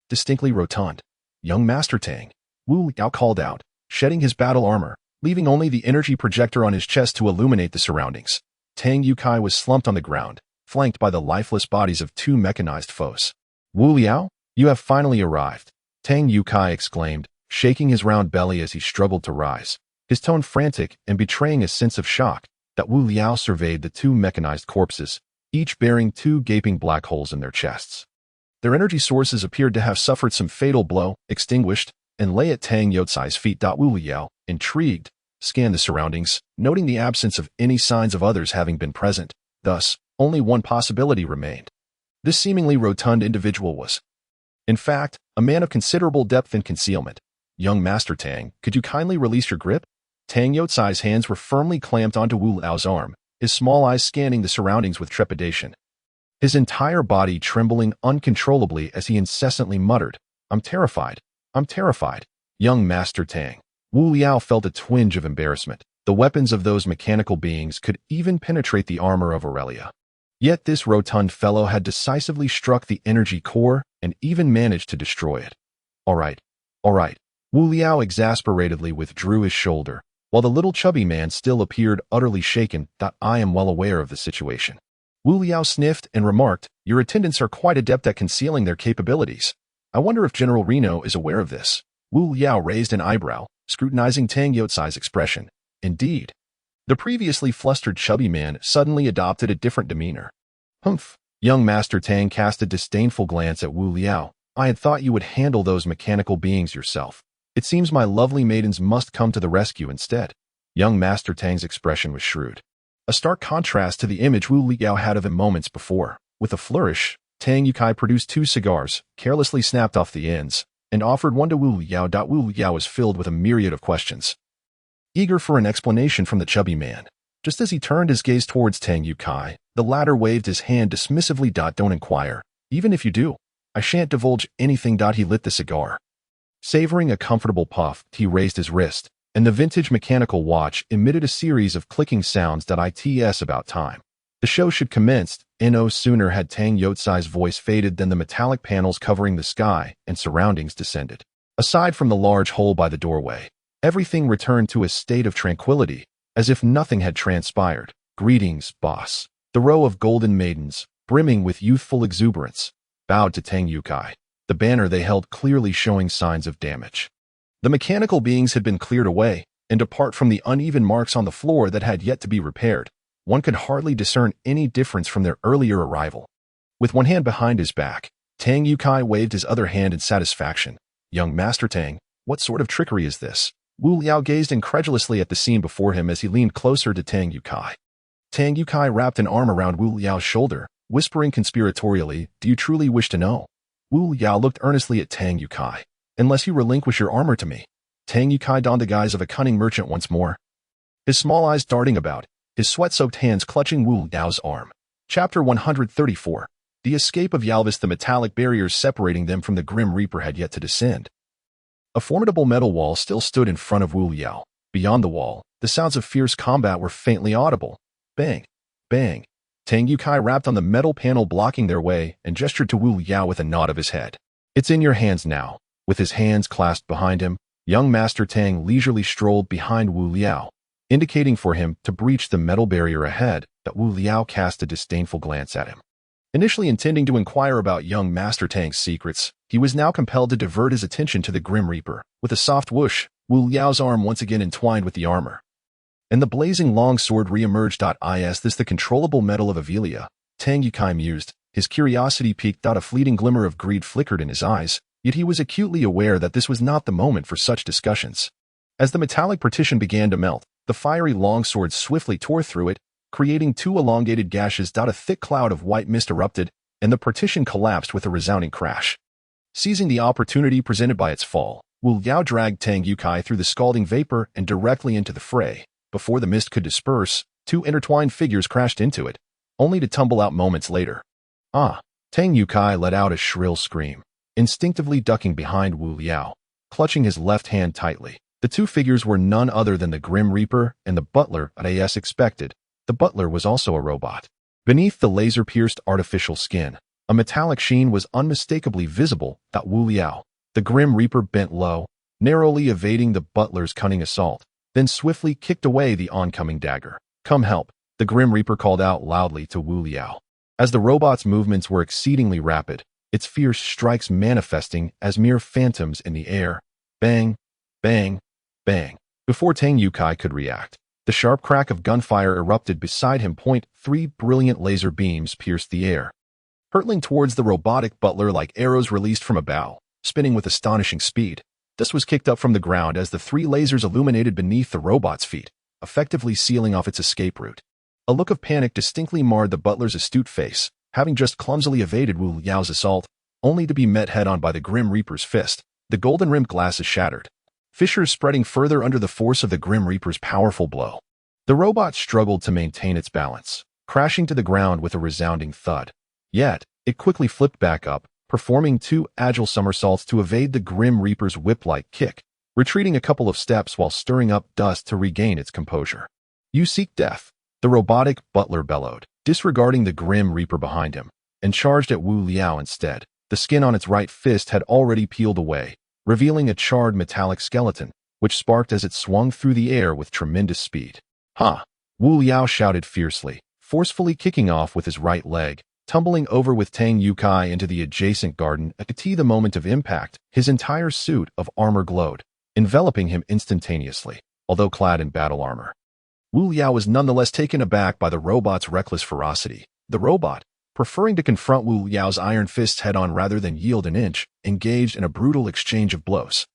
distinctly rotund. "Young Master Tang," Wu Liao called out, shedding his battle armor, leaving only the energy projector on his chest to illuminate the surroundings. Tang Youcai was slumped on the ground, flanked by the lifeless bodies of 2 mechanized foes. "Wu Liao, you have finally arrived," Tang Youcai exclaimed, shaking his round belly as he struggled to rise, his tone frantic and betraying a sense of shock. Wu Liao surveyed the 2 mechanized corpses, each bearing 2 gaping black holes in their chests. Their energy sources appeared to have suffered some fatal blow, extinguished, and lay at Tang Youcai's feet. Wu Liao, intrigued, scanned the surroundings, noting the absence of any signs of others having been present. Thus, only one possibility remained. This seemingly rotund individual was, in fact, a man of considerable depth and concealment. "Young Master Tang, could you kindly release your grip?" Tang Youcai's hands were firmly clamped onto Wu Liao's arm, his small eyes scanning the surroundings with trepidation, his entire body trembling uncontrollably as he incessantly muttered, I'm terrified. Young Master Tang." Wu Liao felt a twinge of embarrassment. The weapons of those mechanical beings could even penetrate the armor of Aurelia. Yet this rotund fellow had decisively struck the energy core and even managed to destroy it. All right. Wu Liao exasperatedly withdrew his shoulder, while the little chubby man still appeared utterly shaken. I am well aware of the situation. Wu Liao sniffed and remarked, your attendants are quite adept at concealing their capabilities. I wonder if General Reno is aware of this. Wu Liao raised an eyebrow, scrutinizing Tang Youcai's expression. Indeed. The previously flustered chubby man suddenly adopted a different demeanor. Humph. Young Master Tang cast a disdainful glance at Wu Liao. I had thought you would handle those mechanical beings yourself. It seems my lovely maidens must come to the rescue instead. Young Master Tang's expression was shrewd. A stark contrast to the image Wu Liao had of him moments before. With a flourish, Tang Youcai produced 2 cigars, carelessly snapped off the ends, and offered one to Wu Liao. Wu Liao was filled with a myriad of questions, eager for an explanation from the chubby man. Just as he turned his gaze towards Tang Youcai, the latter waved his hand dismissively. Don't inquire. Even if you do, I shan't divulge anything. He lit the cigar. Savoring a comfortable puff, he raised his wrist, and the vintage mechanical watch emitted a series of clicking sounds. It's about time. The show should commence. No sooner had Tang Youcai's voice faded than the metallic panels covering the sky and surroundings descended. Aside from the large hole by the doorway, everything returned to a state of tranquility, as if nothing had transpired. Greetings, boss. The row of golden maidens, brimming with youthful exuberance, bowed to Tang Youcai, the banner they held clearly showing signs of damage. The mechanical beings had been cleared away, and apart from the uneven marks on the floor that had yet to be repaired, one could hardly discern any difference from their earlier arrival. With one hand behind his back, Tang Youcai waved his other hand in satisfaction. Young Master Tang, what sort of trickery is this? Wu Liao gazed incredulously at the scene before him as he leaned closer to Tang Youcai. Tang Youcai wrapped an arm around Wu Liao's shoulder, whispering conspiratorially, do you truly wish to know? Wu Liao looked earnestly at Tang Youcai. Unless you relinquish your armor to me. Tang Youcai donned the guise of a cunning merchant once more, his small eyes darting about, his sweat-soaked hands clutching Wu Liao's arm. Chapter 134. The escape of Yalvis. The metallic barriers separating them from the Grim Reaper had yet to descend. A formidable metal wall still stood in front of Wu Liao. Beyond the wall, the sounds of fierce combat were faintly audible. Bang! Bang! Tang Youcai rapped on the metal panel blocking their way and gestured to Wu Liao with a nod of his head. It's in your hands now. With his hands clasped behind him, young Master Tang leisurely strolled behind Wu Liao, indicating for him to breach the metal barrier ahead. That Wu Liao cast a disdainful glance at him. Initially intending to inquire about young Master Tang's secrets, he was now compelled to divert his attention to the Grim Reaper. With a soft whoosh, Wu Liao's arm once again entwined with the armor, and the blazing long sword re-emerged. Is this the controllable metal of Avelia? Tang Youcai mused, his curiosity piqued. A fleeting glimmer of greed flickered in his eyes, yet he was acutely aware that this was not the moment for such discussions. As the metallic partition began to melt, the fiery longsword swiftly tore through it, creating 2 elongated gashes. A thick cloud of white mist erupted, and the partition collapsed with a resounding crash. Seizing the opportunity presented by its fall, Wu Liao dragged Tang Youcai through the scalding vapor and directly into the fray. Before the mist could disperse, 2 intertwined figures crashed into it, only to tumble out moments later. Ah! Tang Youcai let out a shrill scream, instinctively ducking behind Wu Liao, clutching his left hand tightly. The 2 figures were none other than the Grim Reaper and the butler. As expected, the butler was also a robot. Beneath the laser-pierced artificial skin, a metallic sheen was unmistakably visible. Wu Liao, the Grim Reaper, bent low, narrowly evading the butler's cunning assault, then swiftly kicked away the oncoming dagger. Come help, the Grim Reaper called out loudly to Wu Liao. As the robot's movements were exceedingly rapid, its fierce strikes manifesting as mere phantoms in the air. Bang! Bang! Bang! Before Tang Youcai could react, the sharp crack of gunfire erupted beside him. 3 brilliant laser beams pierced the air, hurtling towards the robotic butler like arrows released from a bow, spinning with astonishing speed. This was kicked up from the ground as the 3 lasers illuminated beneath the robot's feet, effectively sealing off its escape route. A look of panic distinctly marred the butler's astute face, having just clumsily evaded Wu Liao's assault, only to be met head-on by the Grim Reaper's fist. The golden-rimmed glasses shattered, fissures spreading further under the force of the Grim Reaper's powerful blow. The robot struggled to maintain its balance, crashing to the ground with a resounding thud. Yet, it quickly flipped back up, performing 2 agile somersaults to evade the Grim Reaper's whip-like kick, retreating a couple of steps while stirring up dust to regain its composure. You seek death, the robotic butler bellowed, disregarding the Grim Reaper behind him, and charged at Wu Liao instead. The skin on its right fist had already peeled away, revealing a charred metallic skeleton, which sparked as it swung through the air with tremendous speed. "Ha!" Wu Liao shouted fiercely, forcefully kicking off with his right leg, tumbling over with Tang Yukai into the adjacent garden. At the moment of impact, his entire suit of armor glowed, enveloping him instantaneously, although clad in battle armor. Wu Liao was nonetheless taken aback by the robot's reckless ferocity. The robot, preferring to confront Wu Liao's iron fists head-on rather than yield an inch, engaged in a brutal exchange of blows.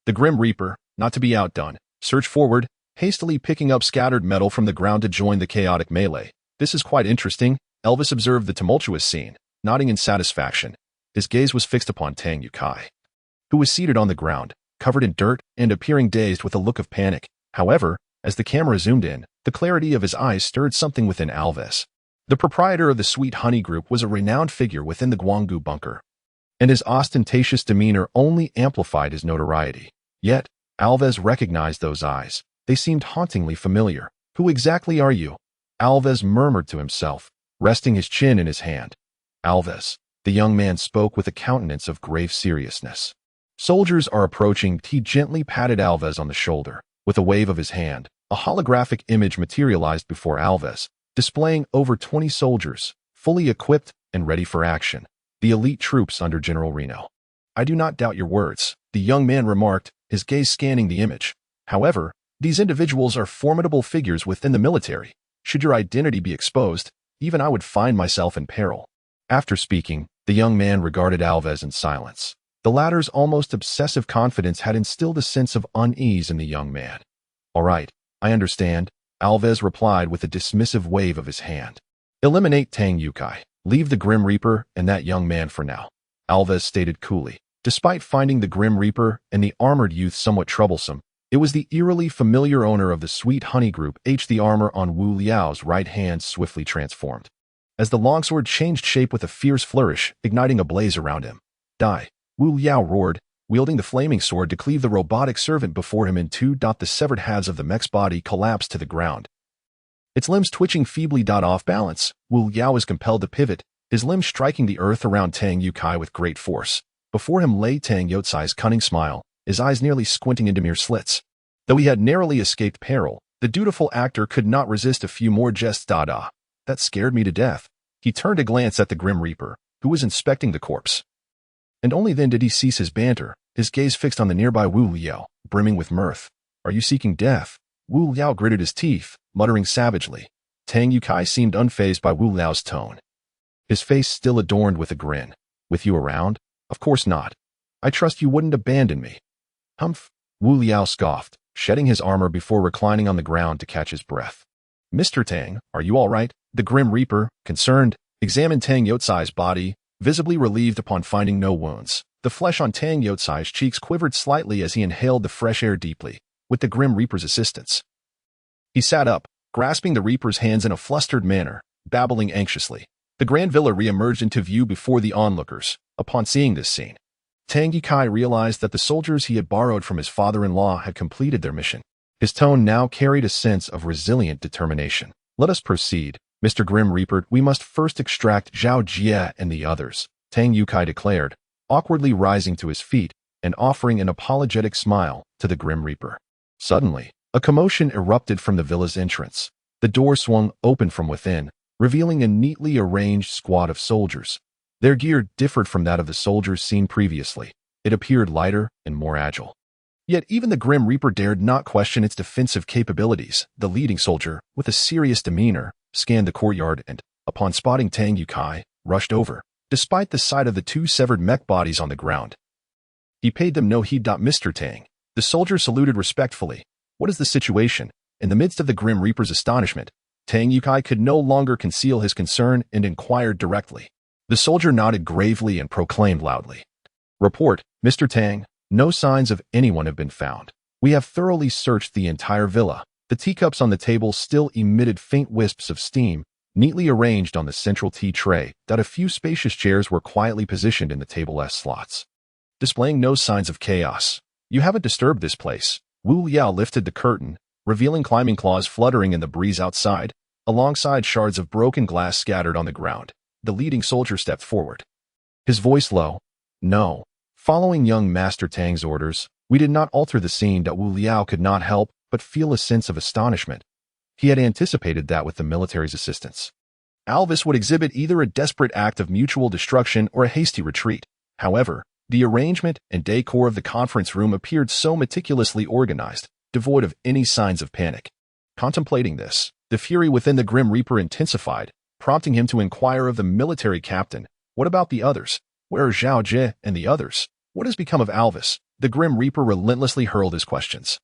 The Grim Reaper, not to be outdone, surged forward, hastily picking up scattered metal from the ground to join the chaotic melee. "This is quite interesting," Elvis observed the tumultuous scene, nodding in satisfaction. His gaze was fixed upon Tang Yukai, who was seated on the ground, covered in dirt and appearing dazed with a look of panic. However, as the camera zoomed in, the clarity of his eyes stirred something within Alves. The proprietor of the Sweet Honey Group was a renowned figure within the Guanggu bunker, and his ostentatious demeanor only amplified his notoriety. Yet, Alves recognized those eyes. They seemed hauntingly familiar. "Who exactly are you?" Alves murmured to himself, resting his chin in his hand. "Alves," the young man spoke with a countenance of grave seriousness. "Soldiers are approaching." He gently patted Alves on the shoulder. With a wave of his hand, a holographic image materialized before Alves, displaying over 20 soldiers, fully equipped and ready for action, the elite troops under General Reno. "I do not doubt your words," the young man remarked, his gaze scanning the image. "However, these individuals are formidable figures within the military. Should your identity be exposed, even I would find myself in peril." After speaking, the young man regarded Alves in silence. The latter's almost obsessive confidence had instilled a sense of unease in the young man. "All right, I understand," Alves replied with a dismissive wave of his hand. "Eliminate Tang Yukai. Leave the Grim Reaper and that young man for now," Alves stated coolly. Despite finding the Grim Reaper and the armored youth somewhat troublesome, it was the eerily familiar owner of the Sweet Honey Group. The armor on Wu Liao's right hand swiftly transformed, as the longsword changed shape with a fierce flourish, igniting a blaze around him. "Die!" Wu Liao roared, wielding the flaming sword to cleave the robotic servant before him in two. The severed halves of the mech's body collapsed to the ground, its limbs twitching feebly. Off balance, Wu Liao was compelled to pivot, his limbs striking the earth around Tang Yukai with great force. Before him lay Tang Yotsai's cunning smile, his eyes nearly squinting into mere slits. Though he had narrowly escaped peril, the dutiful actor could not resist a few more jests. "That scared me to death." He turned to glance at the Grim Reaper, who was inspecting the corpse. And only then did he cease his banter, his gaze fixed on the nearby Wu Liao, brimming with mirth. "Are you seeking death?" Wu Liao gritted his teeth, muttering savagely. Tang Yukai seemed unfazed by Wu Liao's tone, his face still adorned with a grin. "With you around? Of course not. I trust you wouldn't abandon me." "Humph," Wu Liao scoffed, shedding his armor before reclining on the ground to catch his breath. "Mr. Tang, are you all right?" The Grim Reaper, concerned, examined Tang Yotsai's body, visibly relieved upon finding no wounds. The flesh on Tang Yotsai's cheeks quivered slightly as he inhaled the fresh air deeply, with the Grim Reaper's assistance. He sat up, grasping the Reaper's hands in a flustered manner, babbling anxiously. The Grand Villa re-emerged into view before the onlookers. Upon seeing this scene, Tang Yukai realized that the soldiers he had borrowed from his father-in-law had completed their mission. His tone now carried a sense of resilient determination. "Let us proceed, Mr. Grim Reaper. We must first extract Zhao Jie and the others," Tang Yukai declared, awkwardly rising to his feet and offering an apologetic smile to the Grim Reaper. Suddenly, a commotion erupted from the villa's entrance. The door swung open from within, revealing a neatly arranged squad of soldiers. Their gear differed from that of the soldiers seen previously. It appeared lighter and more agile. Yet even the Grim Reaper dared not question its defensive capabilities. The leading soldier, with a serious demeanor, scanned the courtyard and, upon spotting Tang Yukai, rushed over, despite the sight of the two severed mech bodies on the ground. He paid them no heed. "Mr. Tang." The soldier saluted respectfully. "What is the situation?" In the midst of the Grim Reaper's astonishment, Tang Yukai could no longer conceal his concern and inquired directly. The soldier nodded gravely and proclaimed loudly. "Report, Mr. Tang. No signs of anyone have been found. We have thoroughly searched the entire villa." The teacups on the table still emitted faint wisps of steam, neatly arranged on the central tea tray. A few spacious chairs were quietly positioned in the table's slots, displaying no signs of chaos. "You haven't disturbed this place." Wu Liao lifted the curtain, revealing climbing claws fluttering in the breeze outside, alongside shards of broken glass scattered on the ground. The leading soldier stepped forward, his voice low. "No, Following young Master Tang's orders, we did not alter the scene. Wu Liao could not help but feel a sense of astonishment. He had anticipated that with the military's assistance, Alvis would exhibit either a desperate act of mutual destruction or a hasty retreat. However, the arrangement and decor of the conference room appeared so meticulously organized, devoid of any signs of panic. Contemplating this, the fury within the Grim Reaper intensified, prompting him to inquire of the military captain, "What about the others? Where are Zhao Jie and the others? What has become of Alvis?" The Grim Reaper relentlessly hurled his questions,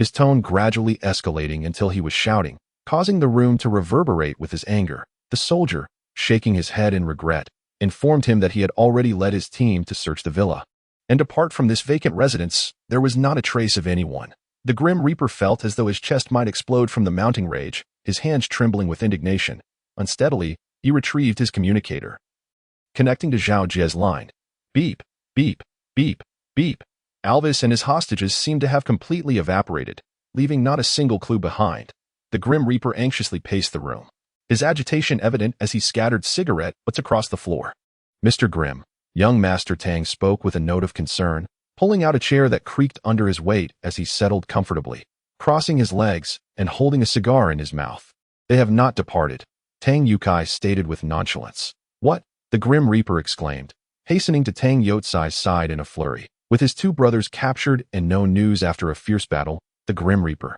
his tone gradually escalating until he was shouting, causing the room to reverberate with his anger. The soldier, shaking his head in regret, informed him that he had already led his team to search the villa. And apart from this vacant residence, there was not a trace of anyone. The Grim Reaper felt as though his chest might explode from the mounting rage, his hands trembling with indignation. Unsteadily, he retrieved his communicator, connecting to Zhao Jie's line. Beep, beep, beep, beep. Alvis and his hostages seemed to have completely evaporated, leaving not a single clue behind. The Grim Reaper anxiously paced the room, his agitation evident as he scattered cigarette butts across the floor. "Mr. Grimm," young Master Tang spoke with a note of concern, pulling out a chair that creaked under his weight as he settled comfortably, crossing his legs and holding a cigar in his mouth. "They have not departed," Tang Yukai stated with nonchalance. "What?" the Grim Reaper exclaimed, hastening to Tang Yotsai's side in a flurry. With his two brothers captured and no news after a fierce battle, the Grim Reaper,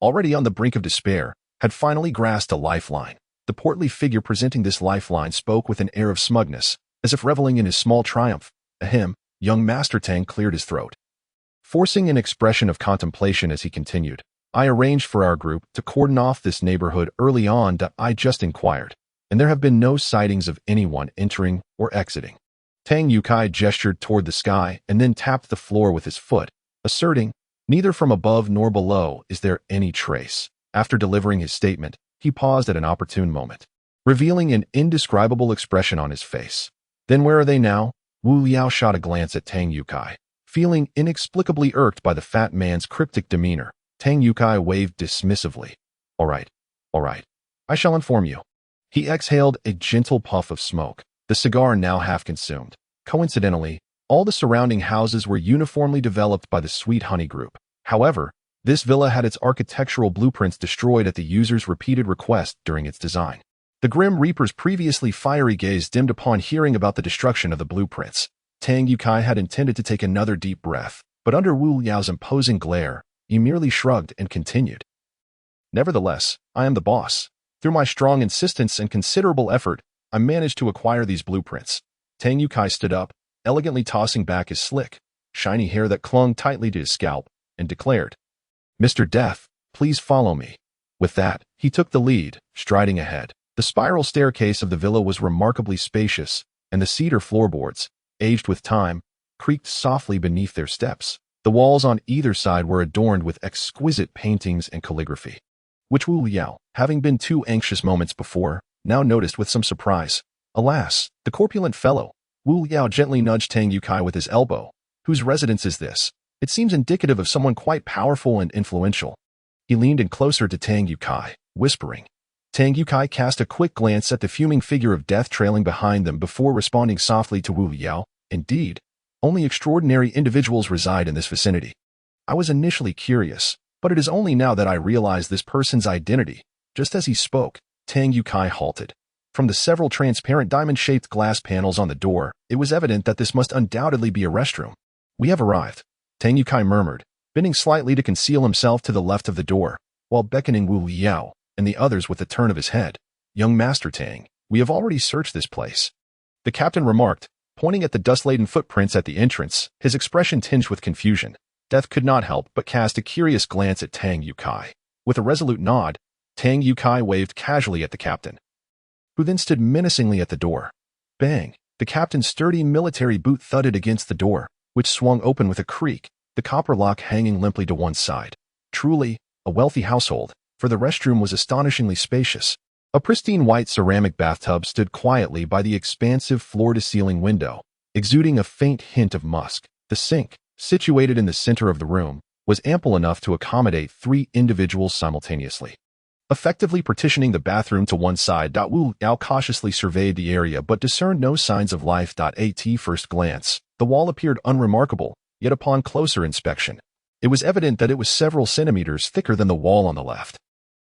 already on the brink of despair, had finally grasped a lifeline. The portly figure presenting this lifeline spoke with an air of smugness, as if reveling in his small triumph. Ahem, young Master Tang cleared his throat, forcing an expression of contemplation as he continued. "I arranged for our group to cordon off this neighborhood early on. I just inquired, and there have been no sightings of anyone entering or exiting." Tang Yukai gestured toward the sky and then tapped the floor with his foot, asserting, "Neither from above nor below is there any trace." After delivering his statement, he paused at an opportune moment, revealing an indescribable expression on his face. "Then where are they now?" Wu Liao shot a glance at Tang Yukai, feeling inexplicably irked by the fat man's cryptic demeanor. Tang Yukai waved dismissively. All right. I shall inform you." He exhaled a gentle puff of smoke, the cigar now half consumed. Coincidentally, all the surrounding houses were uniformly developed by the Sweet Honey Group. However, this villa had its architectural blueprints destroyed at the user's repeated request during its design. The Grim Reaper's previously fiery gaze dimmed upon hearing about the destruction of the blueprints. Tang Yukai had intended to take another deep breath, but under Wu Liao's imposing glare, he merely shrugged and continued. "Nevertheless, I am the boss. Through my strong insistence and considerable effort, I managed to acquire these blueprints." Tang Yukai stood up, elegantly tossing back his slick, shiny hair that clung tightly to his scalp, and declared, "Mr. Death, please follow me." With that, he took the lead, striding ahead. The spiral staircase of the villa was remarkably spacious, and the cedar floorboards, aged with time, creaked softly beneath their steps. The walls on either side were adorned with exquisite paintings and calligraphy, which Wu Liao, having been two anxious moments before, now noticed with some surprise. "Alas, the corpulent fellow." Wu Liao gently nudged Tang Yukai with his elbow. "Whose residence is this? It seems indicative of someone quite powerful and influential." He leaned in closer to Tang Yukai, whispering. Tang Yukai cast a quick glance at the fuming figure of death trailing behind them before responding softly to Wu Liao. "Indeed, only extraordinary individuals reside in this vicinity. I was initially curious, but it is only now that I realize this person's identity." Just as he spoke, Tang Yukai halted. From the several transparent diamond-shaped glass panels on the door, it was evident that this must undoubtedly be a restroom. "We have arrived," Tang Yukai murmured, bending slightly to conceal himself to the left of the door, while beckoning Wu Liao and the others with a turn of his head. "Young Master Tang, we have already searched this place," the captain remarked, pointing at the dust-laden footprints at the entrance, his expression tinged with confusion. Death could not help but cast a curious glance at Tang Yukai. With a resolute nod, Tang Yukai waved casually at the captain, who then stood menacingly at the door. Bang! The captain's sturdy military boot thudded against the door, which swung open with a creak, the copper lock hanging limply to one side. Truly, a wealthy household, for the restroom was astonishingly spacious. A pristine white ceramic bathtub stood quietly by the expansive floor-to-ceiling window, exuding a faint hint of musk. The sink, situated in the center of the room, was ample enough to accommodate 3 individuals simultaneously. Effectively partitioning the bathroom to one side, Wu Liao cautiously surveyed the area but discerned no signs of life. At first glance, The wall appeared unremarkable, yet upon closer inspection, it was evident that it was several centimeters thicker than the wall on the left.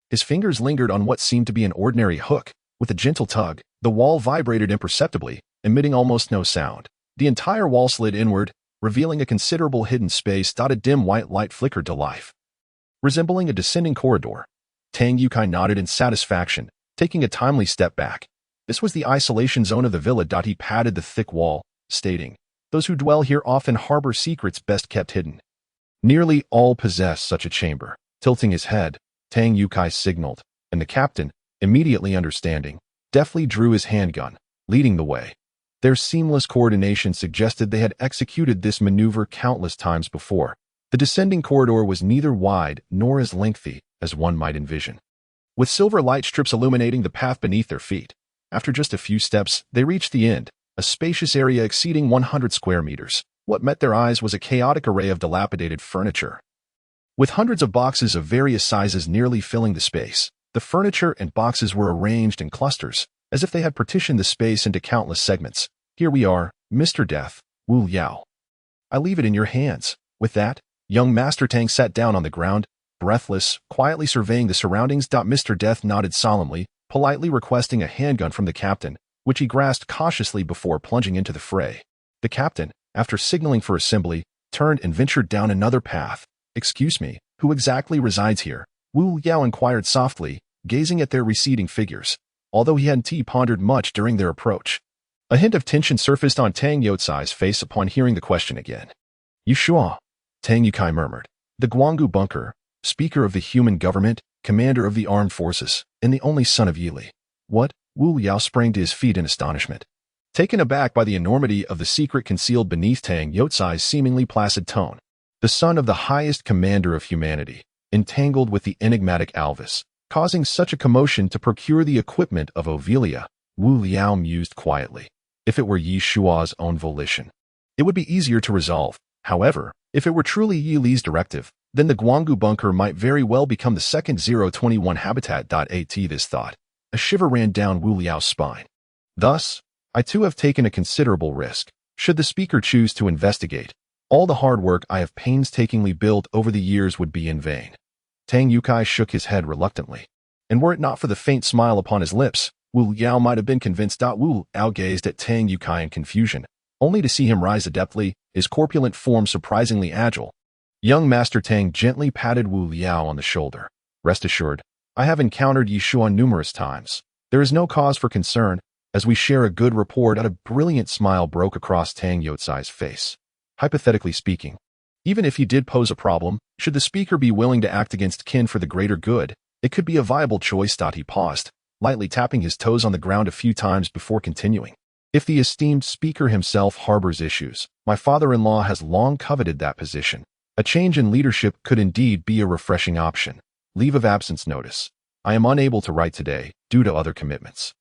His fingers lingered on what seemed to be an ordinary hook. With a gentle tug, the wall vibrated imperceptibly, emitting almost no sound. The entire wall slid inward, revealing a considerable hidden space. A dim white light flickered to life, resembling a descending corridor. Tang Yukai nodded in satisfaction, taking a timely step back. This was the isolation zone of the villa. He patted the thick wall, stating, "Those who dwell here often harbor secrets best kept hidden. Nearly all possess such a chamber." Tilting his head, Tang Yukai signaled, and the captain, immediately understanding, deftly drew his handgun, leading the way. Their seamless coordination suggested they had executed this maneuver countless times before. The descending corridor was neither wide nor as lengthy as one might envision, with silver light strips illuminating the path beneath their feet. After just a few steps, they reached the end, a spacious area exceeding 100 square meters. What met their eyes was a chaotic array of dilapidated furniture, with hundreds of boxes of various sizes nearly filling the space. The furniture and boxes were arranged in clusters, as if they had partitioned the space into countless segments. "Here we are, Mr. Death, Wu Liao. I leave it in your hands." With that, young Master Tang sat down on the ground, breathless, quietly surveying the surroundings. Mr. Death nodded solemnly, politely requesting a handgun from the captain, which he grasped cautiously before plunging into the fray. The captain, after signaling for assembly, turned and ventured down another path. "Excuse me, who exactly resides here?" Wu Liao inquired softly, gazing at their receding figures, although he hadn't pondered much during their approach. A hint of tension surfaced on Tang Youcai's face upon hearing the question again. "Yushua," Tang Yukai murmured. "The Guanggu bunker, speaker of the human government, commander of the armed forces, and the only son of Yili." "What?" Wu Liao sprang to his feet in astonishment, taken aback by the enormity of the secret concealed beneath Tang Youcai's seemingly placid tone. The son of the highest commander of humanity, entangled with the enigmatic Alvis, causing such a commotion to procure the equipment of Ovelia. Wu Liao mused quietly. If it were Yi Shua's own volition, it would be easier to resolve. However, if it were truly Yi Li's directive, then the Guanggu bunker might very well become the second 021 habitat. This thought, a shiver ran down Wu Liao's spine. Thus, I too have taken a considerable risk. Should the speaker choose to investigate, all the hard work I have painstakingly built over the years would be in vain. Tang Yukai shook his head reluctantly, and were it not for the faint smile upon his lips, Wu Liao might have been convinced. Wu Liao gazed at Tang Yukai in confusion, only to see him rise adeptly, his corpulent form surprisingly agile. Young Master Tang gently patted Wu Liao on the shoulder. "Rest assured, I have encountered Yishua numerous times. There is no cause for concern, as we share a good rapport." A brilliant smile broke across Tang Youcai's face. "Hypothetically speaking, even if he did pose a problem, should the speaker be willing to act against kin for the greater good, it could be a viable choice." He paused, lightly tapping his toes on the ground a few times before continuing. "If the esteemed speaker himself harbors issues, my father-in-law has long coveted that position. A change in leadership could indeed be a refreshing option. Leave of absence notice. I am unable to write today, due to other commitments.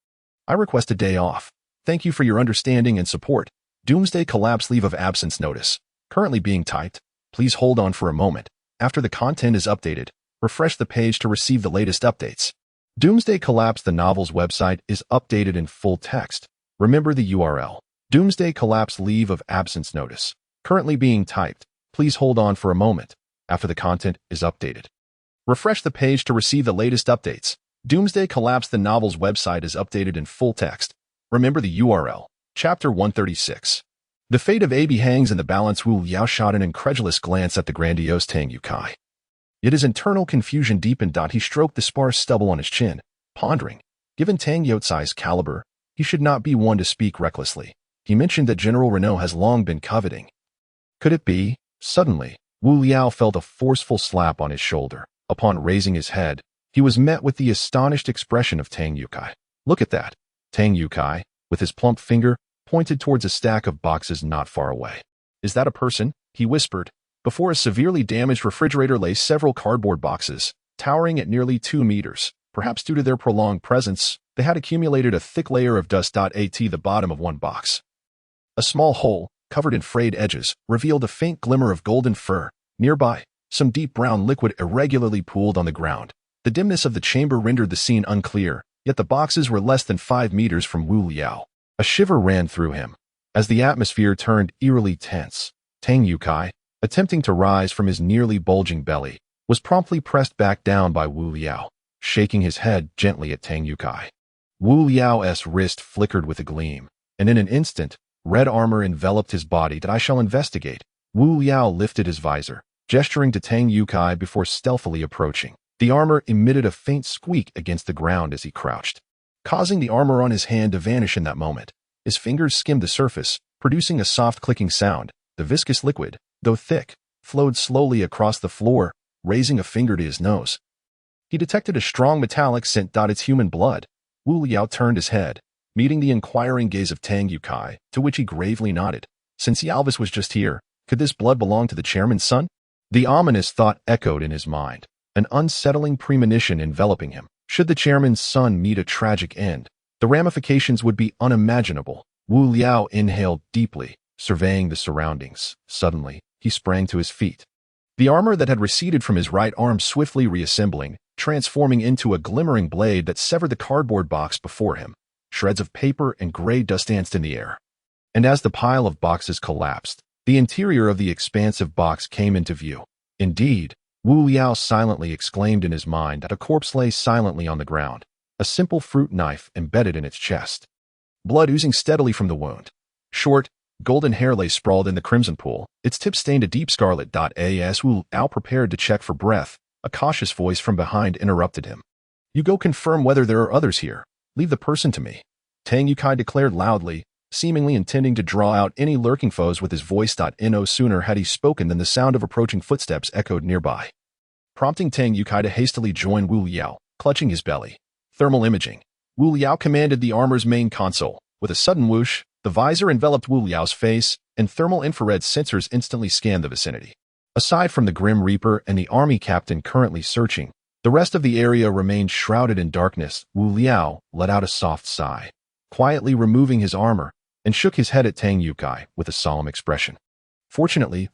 I request a day off. Thank you for your understanding and support. Doomsday Collapse leave of absence notice. Currently being typed. Please hold on for a moment. After the content is updated, refresh the page to receive the latest updates." Doomsday Collapse, the novel's website, is updated in full text. Remember the URL. Doomsday Collapse leave of absence notice. Currently being typed. Please hold on for a moment. After the content is updated, refresh the page to receive the latest updates. Doomsday Collapse, the novel's website, is updated in full text. Remember the URL. Chapter 136. The fate of Abi hangs in the balance. Wu Liao shot an incredulous glance at the grandiose Tang Yukai. Yet his internal confusion deepened. He stroked the sparse stubble on his chin, pondering. Given Tang Youcai's caliber, he should not be one to speak recklessly. He mentioned that General Renault has long been coveting. Could it be? Suddenly, Wu Liao felt a forceful slap on his shoulder. Upon raising his head, he was met with the astonished expression of Tang Yukai. "Look at that." Tang Yukai, with his plump finger, pointed towards a stack of boxes not far away. "Is that a person?" he whispered. Before a severely damaged refrigerator lay several cardboard boxes, towering at nearly 2 meters. Perhaps due to their prolonged presence, they had accumulated a thick layer of dust. At the bottom of one box, a small hole, covered in frayed edges, revealed a faint glimmer of golden fur. Nearby, some deep brown liquid irregularly pooled on the ground. The dimness of the chamber rendered the scene unclear, yet the boxes were less than 5 meters from Wu Liao. A shiver ran through him. As the atmosphere turned eerily tense, Tang Yukai, attempting to rise from his nearly bulging belly, was promptly pressed back down by Wu Liao, shaking his head gently at Tang Yukai. Wu Liao's wrist flickered with a gleam, and in an instant, red armor enveloped his body. That I shall investigate. Wu Liao lifted his visor, gesturing to Tang Yukai before stealthily approaching. The armor emitted a faint squeak against the ground as he crouched, causing the armor on his hand to vanish in that moment. His fingers skimmed the surface, producing a soft clicking sound. The viscous liquid, though thick, flowed slowly across the floor, raising a finger to his nose. He detected a strong metallic scent. It's human blood. Wu Liao turned his head, meeting the inquiring gaze of Tang Yukai, to which he gravely nodded. Since Alvis was just here, could this blood belong to the chairman's son? The ominous thought echoed in his mind, an unsettling premonition enveloping him. Should the chairman's son meet a tragic end, the ramifications would be unimaginable. Wu Liao inhaled deeply, surveying the surroundings. Suddenly, he sprang to his feet. The armor that had receded from his right arm swiftly reassembling, transforming into a glimmering blade that severed the cardboard box before him. Shreds of paper and gray dust danced in the air. And as the pile of boxes collapsed, the interior of the expansive box came into view. Indeed, Wu Liao silently exclaimed in his mind that a corpse lay silently on the ground, a simple fruit knife embedded in its chest. Blood oozing steadily from the wound. Short, golden hair lay sprawled in the crimson pool, its tip stained a deep scarlet. As Wu Liao prepared to check for breath, a cautious voice from behind interrupted him. "You go confirm whether there are others here. Leave the person to me," Tang Yukai declared loudly, seemingly intending to draw out any lurking foes with his voice. No sooner had he spoken than the sound of approaching footsteps echoed nearby, prompting Tang Yukai to hastily join Wu Liao, clutching his belly. Thermal imaging. Wu Liao commanded the armor's main console. With a sudden whoosh, the visor enveloped Wu Liao's face, and thermal infrared sensors instantly scanned the vicinity. Aside from the Grim Reaper and the army captain currently searching, the rest of the area remained shrouded in darkness. Wu Liao let out a soft sigh, quietly removing his armor, and shook his head at Tang Yukai with a solemn expression. Fortunately,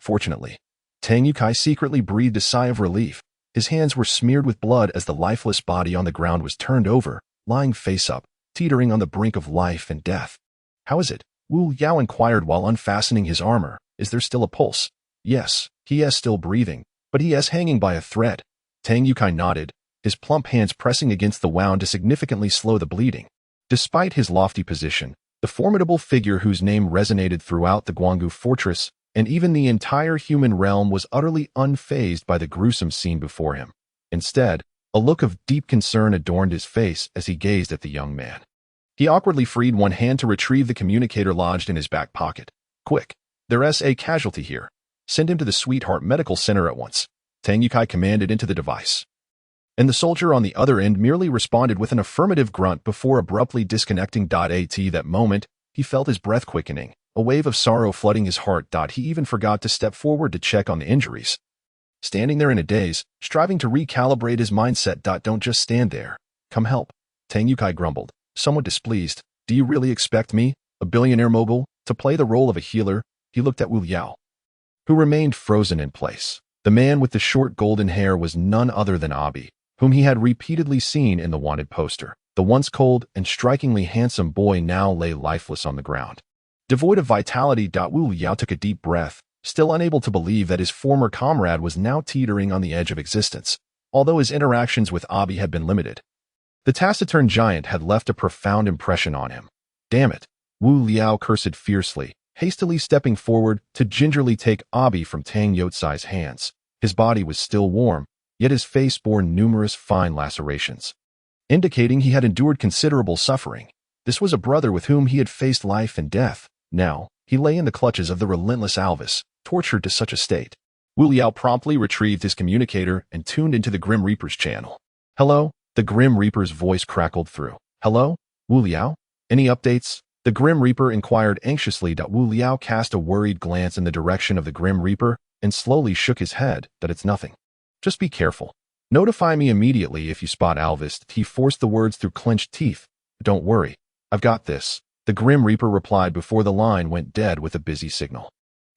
Tang Yukai secretly breathed a sigh of relief. His hands were smeared with blood as the lifeless body on the ground was turned over, lying face up, teetering on the brink of life and death. "How is it?" Wu Liao inquired while unfastening his armor. "Is there still a pulse?" "Yes, he is still breathing, but he is hanging by a thread." Tang Yukai nodded, his plump hands pressing against the wound to significantly slow the bleeding. Despite his lofty position, the formidable figure whose name resonated throughout the Guanggu fortress and even the entire human realm was utterly unfazed by the gruesome scene before him. Instead, a look of deep concern adorned his face as he gazed at the young man. He awkwardly freed one hand to retrieve the communicator lodged in his back pocket. "Quick, there's a casualty here. Send him to the Sweetheart Medical Center at once," Tang Yukai commanded into the device. And the soldier on the other end merely responded with an affirmative grunt before abruptly disconnecting. At that moment, he felt his breath quickening, a wave of sorrow flooding his heart. He even forgot to step forward to check on the injuries. Standing there in a daze, striving to recalibrate his mindset. "Don't just stand there. Come help," Tang Yukai grumbled, somewhat displeased. "Do you really expect me, a billionaire mogul, to play the role of a healer?" He looked at Wu Liao, who remained frozen in place. The man with the short golden hair was none other than Abi, whom he had repeatedly seen in the wanted poster. The once cold and strikingly handsome boy now lay lifeless on the ground, devoid of vitality. Wu Liao took a deep breath, still unable to believe that his former comrade was now teetering on the edge of existence, although his interactions with Abi had been limited. The taciturn giant had left a profound impression on him. "Damn it," Wu Liao cursed fiercely, hastily stepping forward to gingerly take Abi from Tang Yotsai's hands. His body was still warm, yet his face bore numerous fine lacerations, indicating he had endured considerable suffering. This was a brother with whom he had faced life and death. Now, he lay in the clutches of the relentless Alvis, tortured to such a state. Wu Liao promptly retrieved his communicator and tuned into the Grim Reaper's channel. "Hello?" The Grim Reaper's voice crackled through. "Hello? Wu Liao? Any updates?" The Grim Reaper inquired anxiously. Wu Liao cast a worried glance in the direction of the Grim Reaper and slowly shook his head. "It's nothing. Just be careful. Notify me immediately if you spot Alvis." He forced the words through clenched teeth. "Don't worry. I've got this," the Grim Reaper replied before the line went dead with a busy signal.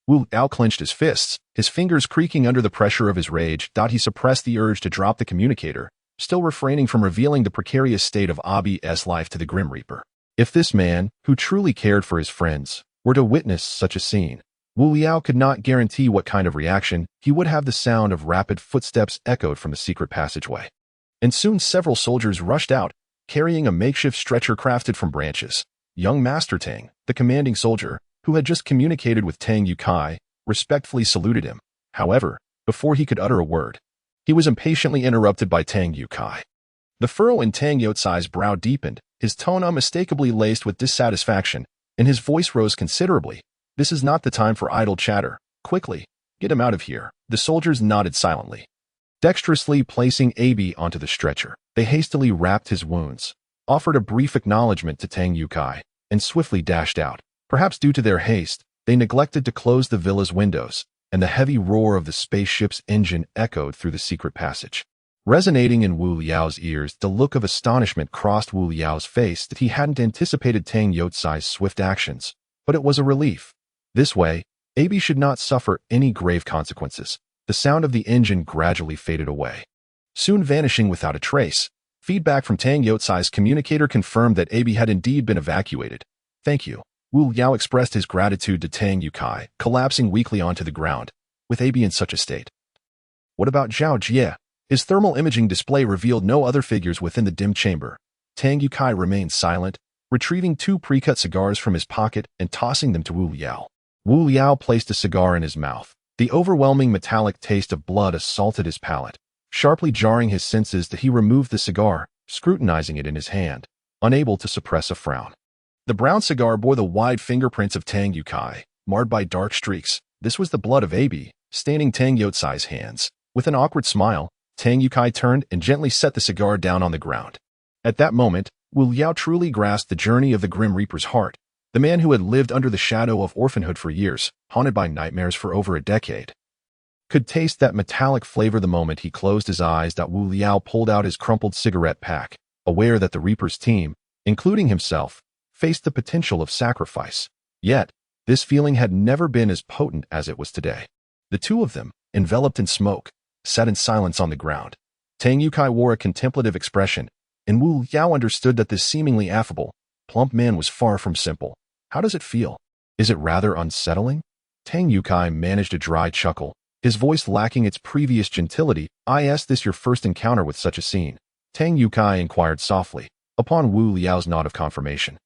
Wu Liao clenched his fists, his fingers creaking under the pressure of his rage. He suppressed the urge to drop the communicator, still refraining from revealing the precarious state of Abi's life to the Grim Reaper. If this man, who truly cared for his friends, were to witness such a scene, Wu Liao could not guarantee what kind of reaction. He would have the sound of rapid footsteps echoed from the secret passageway. And soon several soldiers rushed out, carrying a makeshift stretcher crafted from branches. Young Master Tang, the commanding soldier, who had just communicated with Tang Yukai, respectfully saluted him. However, before he could utter a word, he was impatiently interrupted by Tang Yukai. The furrow in Tang Youcai's brow deepened, his tone unmistakably laced with dissatisfaction, and his voice rose considerably. "This is not the time for idle chatter. Quickly, get him out of here." The soldiers nodded silently. Dexterously placing AB onto the stretcher, they hastily wrapped his wounds, offered a brief acknowledgement to Tang Yukai, and swiftly dashed out. Perhaps due to their haste, they neglected to close the villa's windows, and the heavy roar of the spaceship's engine echoed through the secret passage. Resonating in Wu Liao's ears, the look of astonishment crossed Wu Liao's face that he hadn't anticipated Tang Youcai's swift actions, but it was a relief. This way, AB should not suffer any grave consequences. The sound of the engine gradually faded away, soon vanishing without a trace. Feedback from Tang Youcai's communicator confirmed that AB had indeed been evacuated. "Thank you." Wu Liao expressed his gratitude to Tang Yukai, collapsing weakly onto the ground, with AB in such a state. What about Zhao Jie? His thermal imaging display revealed no other figures within the dim chamber. Tang Yukai remained silent, retrieving 2 pre-cut cigars from his pocket and tossing them to Wu Liao. Wu Liao placed a cigar in his mouth. The overwhelming metallic taste of blood assaulted his palate, sharply jarring his senses that he removed the cigar, scrutinizing it in his hand, unable to suppress a frown. The brown cigar bore the wide fingerprints of Tang Yukai, marred by dark streaks. This was the blood of AB, staining Tang Youcai's hands. With an awkward smile, Tang Yukai turned and gently set the cigar down on the ground. At that moment, Wu Liao truly grasped the journey of the Grim Reaper's heart, the man who had lived under the shadow of orphanhood for years, haunted by nightmares for over a decade. Could taste that metallic flavor the moment he closed his eyes. Wu Liao pulled out his crumpled cigarette pack, aware that the Reaper's team, including himself, faced the potential of sacrifice. Yet, this feeling had never been as potent as it was today. The two of them, enveloped in smoke, sat in silence on the ground. Tang Yukai wore a contemplative expression, and Wu Liao understood that this seemingly affable, plump man was far from simple. "How does it feel? Is it rather unsettling?" Tang Yukai managed a dry chuckle, his voice lacking its previous gentility. "Is this your first encounter with such a scene?" Tang Yukai inquired softly, upon Wu Liao's nod of confirmation.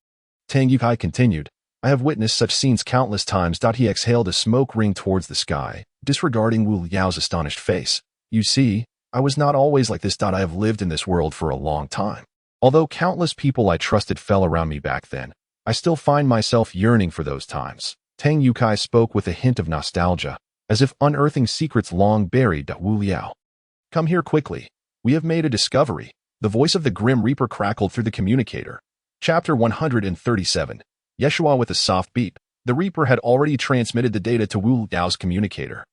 Tang Yukai continued, "I have witnessed such scenes countless times." He exhaled a smoke ring towards the sky, disregarding Wu Liao's astonished face. "You see, I was not always like this. I have lived in this world for a long time. Although countless people I trusted fell around me back then, I still find myself yearning for those times." Tang Yukai spoke with a hint of nostalgia, as if unearthing secrets long buried. Wu Liao, "Come here quickly. We have made a discovery." The voice of the Grim Reaper crackled through the communicator. Chapter 137. Yeshua. With a soft beep, the Reaper had already transmitted the data to Wu Liao's communicator.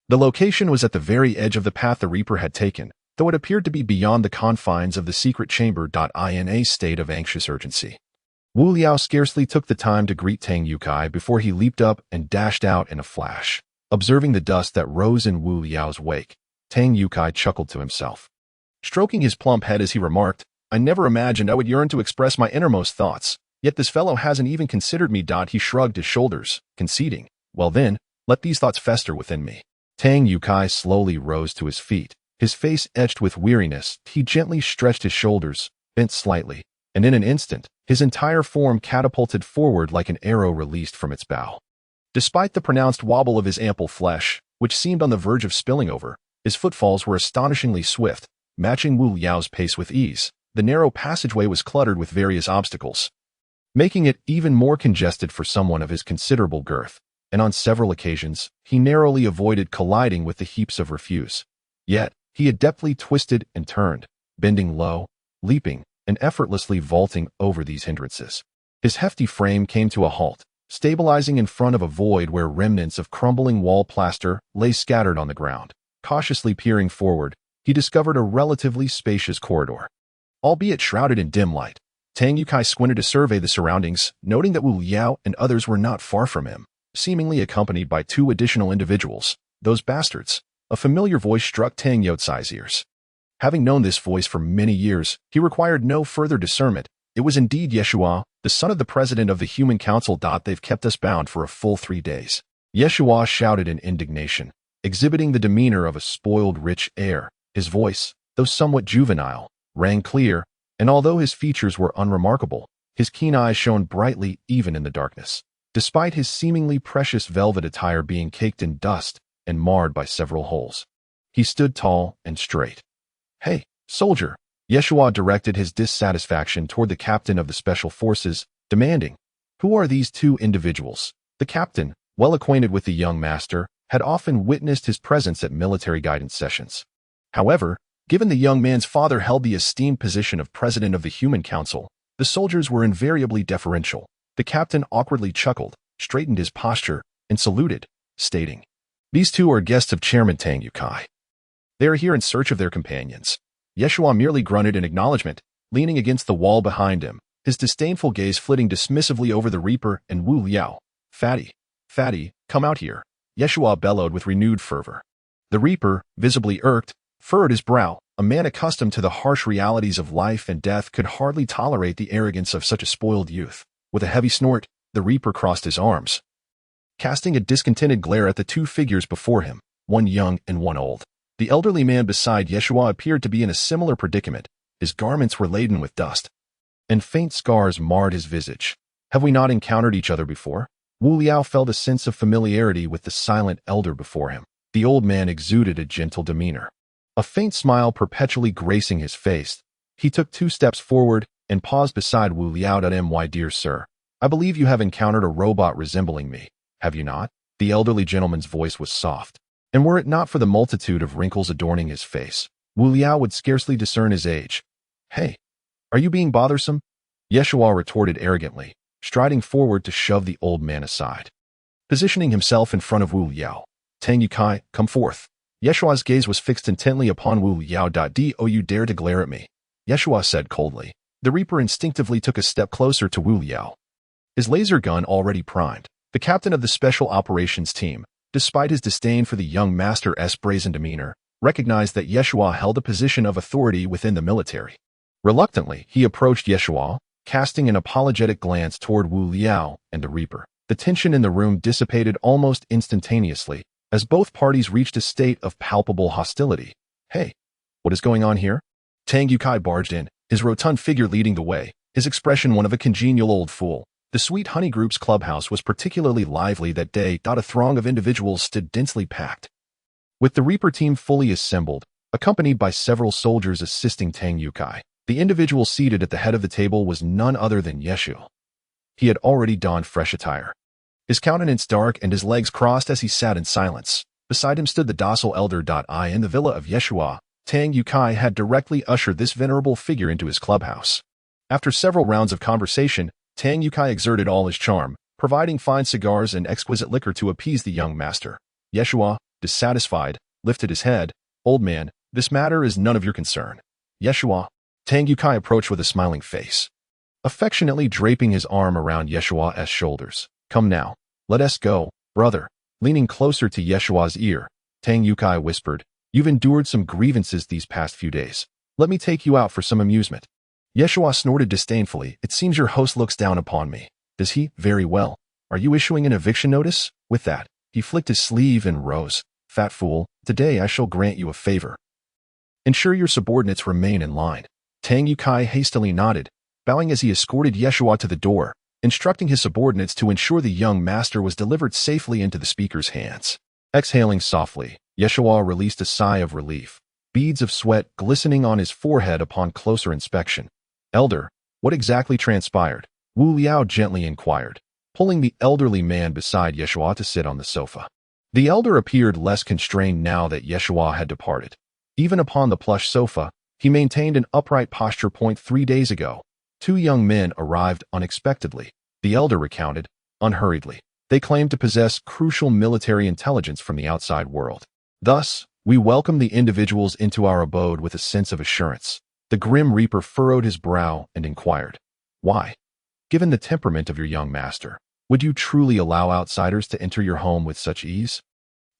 The location was at the very edge of the path the Reaper had taken, though it appeared to be beyond the confines of the secret chamber. In a state of anxious urgency, Wu Liao scarcely took the time to greet Tang Yukai before he leaped up and dashed out in a flash. Observing the dust that rose in Wu Liao's wake, Tang Yukai chuckled to himself, stroking his plump head as he remarked, "I never imagined I would yearn to express my innermost thoughts, yet this fellow hasn't even considered me." He shrugged his shoulders, conceding, "Well then, let these thoughts fester within me." Tang Yukai slowly rose to his feet, his face etched with weariness. He gently stretched his shoulders, bent slightly, and in an instant, his entire form catapulted forward like an arrow released from its bow. Despite the pronounced wobble of his ample flesh, which seemed on the verge of spilling over, his footfalls were astonishingly swift, matching Wu Liao's pace with ease. The narrow passageway was cluttered with various obstacles, making it even more congested for someone of his considerable girth, and on several occasions, he narrowly avoided colliding with the heaps of refuse. Yet, he adeptly twisted and turned, bending low, leaping, and effortlessly vaulting over these hindrances. His hefty frame came to a halt, stabilizing in front of a void where remnants of crumbling wall plaster lay scattered on the ground. Cautiously peering forward, he discovered a relatively spacious corridor, albeit shrouded in dim light. Tang Yukai squinted to survey the surroundings, noting that Wu Liao and others were not far from him, seemingly accompanied by 2 additional individuals. "Those bastards." A familiar voice struck Tang Youcai's ears. Having known this voice for many years, he required no further discernment. It was indeed Yeshua, the son of the president of the Human Council. They've kept us bound for a full 3 days. Yeshua shouted in indignation, exhibiting the demeanor of a spoiled rich heir. His voice, though somewhat juvenile, rang clear, and although his features were unremarkable, his keen eyes shone brightly even in the darkness, despite his seemingly precious velvet attire being caked in dust and marred by several holes. He stood tall and straight. "Hey, soldier!" Yeshua directed his dissatisfaction toward the captain of the special forces, demanding, "Who are these two individuals?" The captain, well acquainted with the young master, had often witnessed his presence at military guidance sessions. However, given the young man's father held the esteemed position of president of the Human Council, the soldiers were invariably deferential. The captain awkwardly chuckled, straightened his posture, and saluted, stating, "These two are guests of Chairman Tang Yukai. They are here in search of their companions." Yeshua merely grunted in acknowledgement, leaning against the wall behind him, his disdainful gaze flitting dismissively over the Reaper and Wu Liao. Fatty, come out here," Yeshua bellowed with renewed fervor. The Reaper, visibly irked, furrowed his brow. A man accustomed to the harsh realities of life and death could hardly tolerate the arrogance of such a spoiled youth. With a heavy snort, the Reaper crossed his arms, casting a discontented glare at the two figures before him, one young and one old. The elderly man beside Yeshua appeared to be in a similar predicament. His garments were laden with dust, and faint scars marred his visage. "Have we not encountered each other before?" Wu Liao felt a sense of familiarity with the silent elder before him. The old man exuded a gentle demeanor, a faint smile perpetually gracing his face. He took 2 steps forward and paused beside Wu Liao. "My dear sir, I believe you have encountered a robot resembling me, have you not?" The elderly gentleman's voice was soft, and were it not for the multitude of wrinkles adorning his face, Wu Liao would scarcely discern his age. "Hey, are you being bothersome?" Yeshua retorted arrogantly, striding forward to shove the old man aside. Positioning himself in front of Wu Liao, "Tang Yukai, come forth." Yeshua's gaze was fixed intently upon Wu Liao. "Do you dare to glare at me?" Yeshua said coldly. The Reaper instinctively took a step closer to Wu Liao, his laser gun already primed. The captain of the Special Operations Team, despite his disdain for the young master's brazen demeanor, recognized that Yeshua held a position of authority within the military. Reluctantly, he approached Yeshua, casting an apologetic glance toward Wu Liao and the Reaper. The tension in the room dissipated almost instantaneously, as both parties reached a state of palpable hostility. "Hey, what is going on here?" Tang Yukai barged in, his rotund figure leading the way, his expression one of a congenial old fool. The Sweet Honey Group's clubhouse was particularly lively that day. A throng of individuals stood densely packed, with the Reaper team fully assembled, accompanied by several soldiers assisting Tang Yukai. The individual seated at the head of the table was none other than Yeshua. He had already donned fresh attire, his countenance dark and his legs crossed as he sat in silence. Beside him stood the docile elder. In the villa of Yeshua, Tang Yukai had directly ushered this venerable figure into his clubhouse. After several rounds of conversation, Tang Yukai exerted all his charm, providing fine cigars and exquisite liquor to appease the young master. Yeshua, dissatisfied, lifted his head. "Old man, this matter is none of your concern." "Yeshua." Tang Yukai approached with a smiling face, affectionately draping his arm around Yeshua's shoulders. "Come now, let us go, brother." Leaning closer to Yeshua's ear, Tang Yukai whispered, "You've endured some grievances these past few days. Let me take you out for some amusement." Yeshua snorted disdainfully. "It seems your host looks down upon me. Does he? Very well. Are you issuing an eviction notice?" With that, he flicked his sleeve and rose. "Fat fool, today I shall grant you a favor. Ensure your subordinates remain in line." Tang Yukai hastily nodded, bowing as he escorted Yeshua to the door, instructing his subordinates to ensure the young master was delivered safely into the speaker's hands. Exhaling softly, Yeshua released a sigh of relief, beads of sweat glistening on his forehead upon closer inspection. "Elder, what exactly transpired?" Wu Liao gently inquired, pulling the elderly man beside Yeshua to sit on the sofa. The elder appeared less constrained now that Yeshua had departed. Even upon the plush sofa, he maintained an upright posture. 3 days ago, 2 young men arrived unexpectedly, the elder recounted, unhurriedly. They claimed to possess crucial military intelligence from the outside world. Thus, we welcomed the individuals into our abode with a sense of assurance. The grim Reaper furrowed his brow and inquired, "Why? Given the temperament of your young master, would you truly allow outsiders to enter your home with such ease?"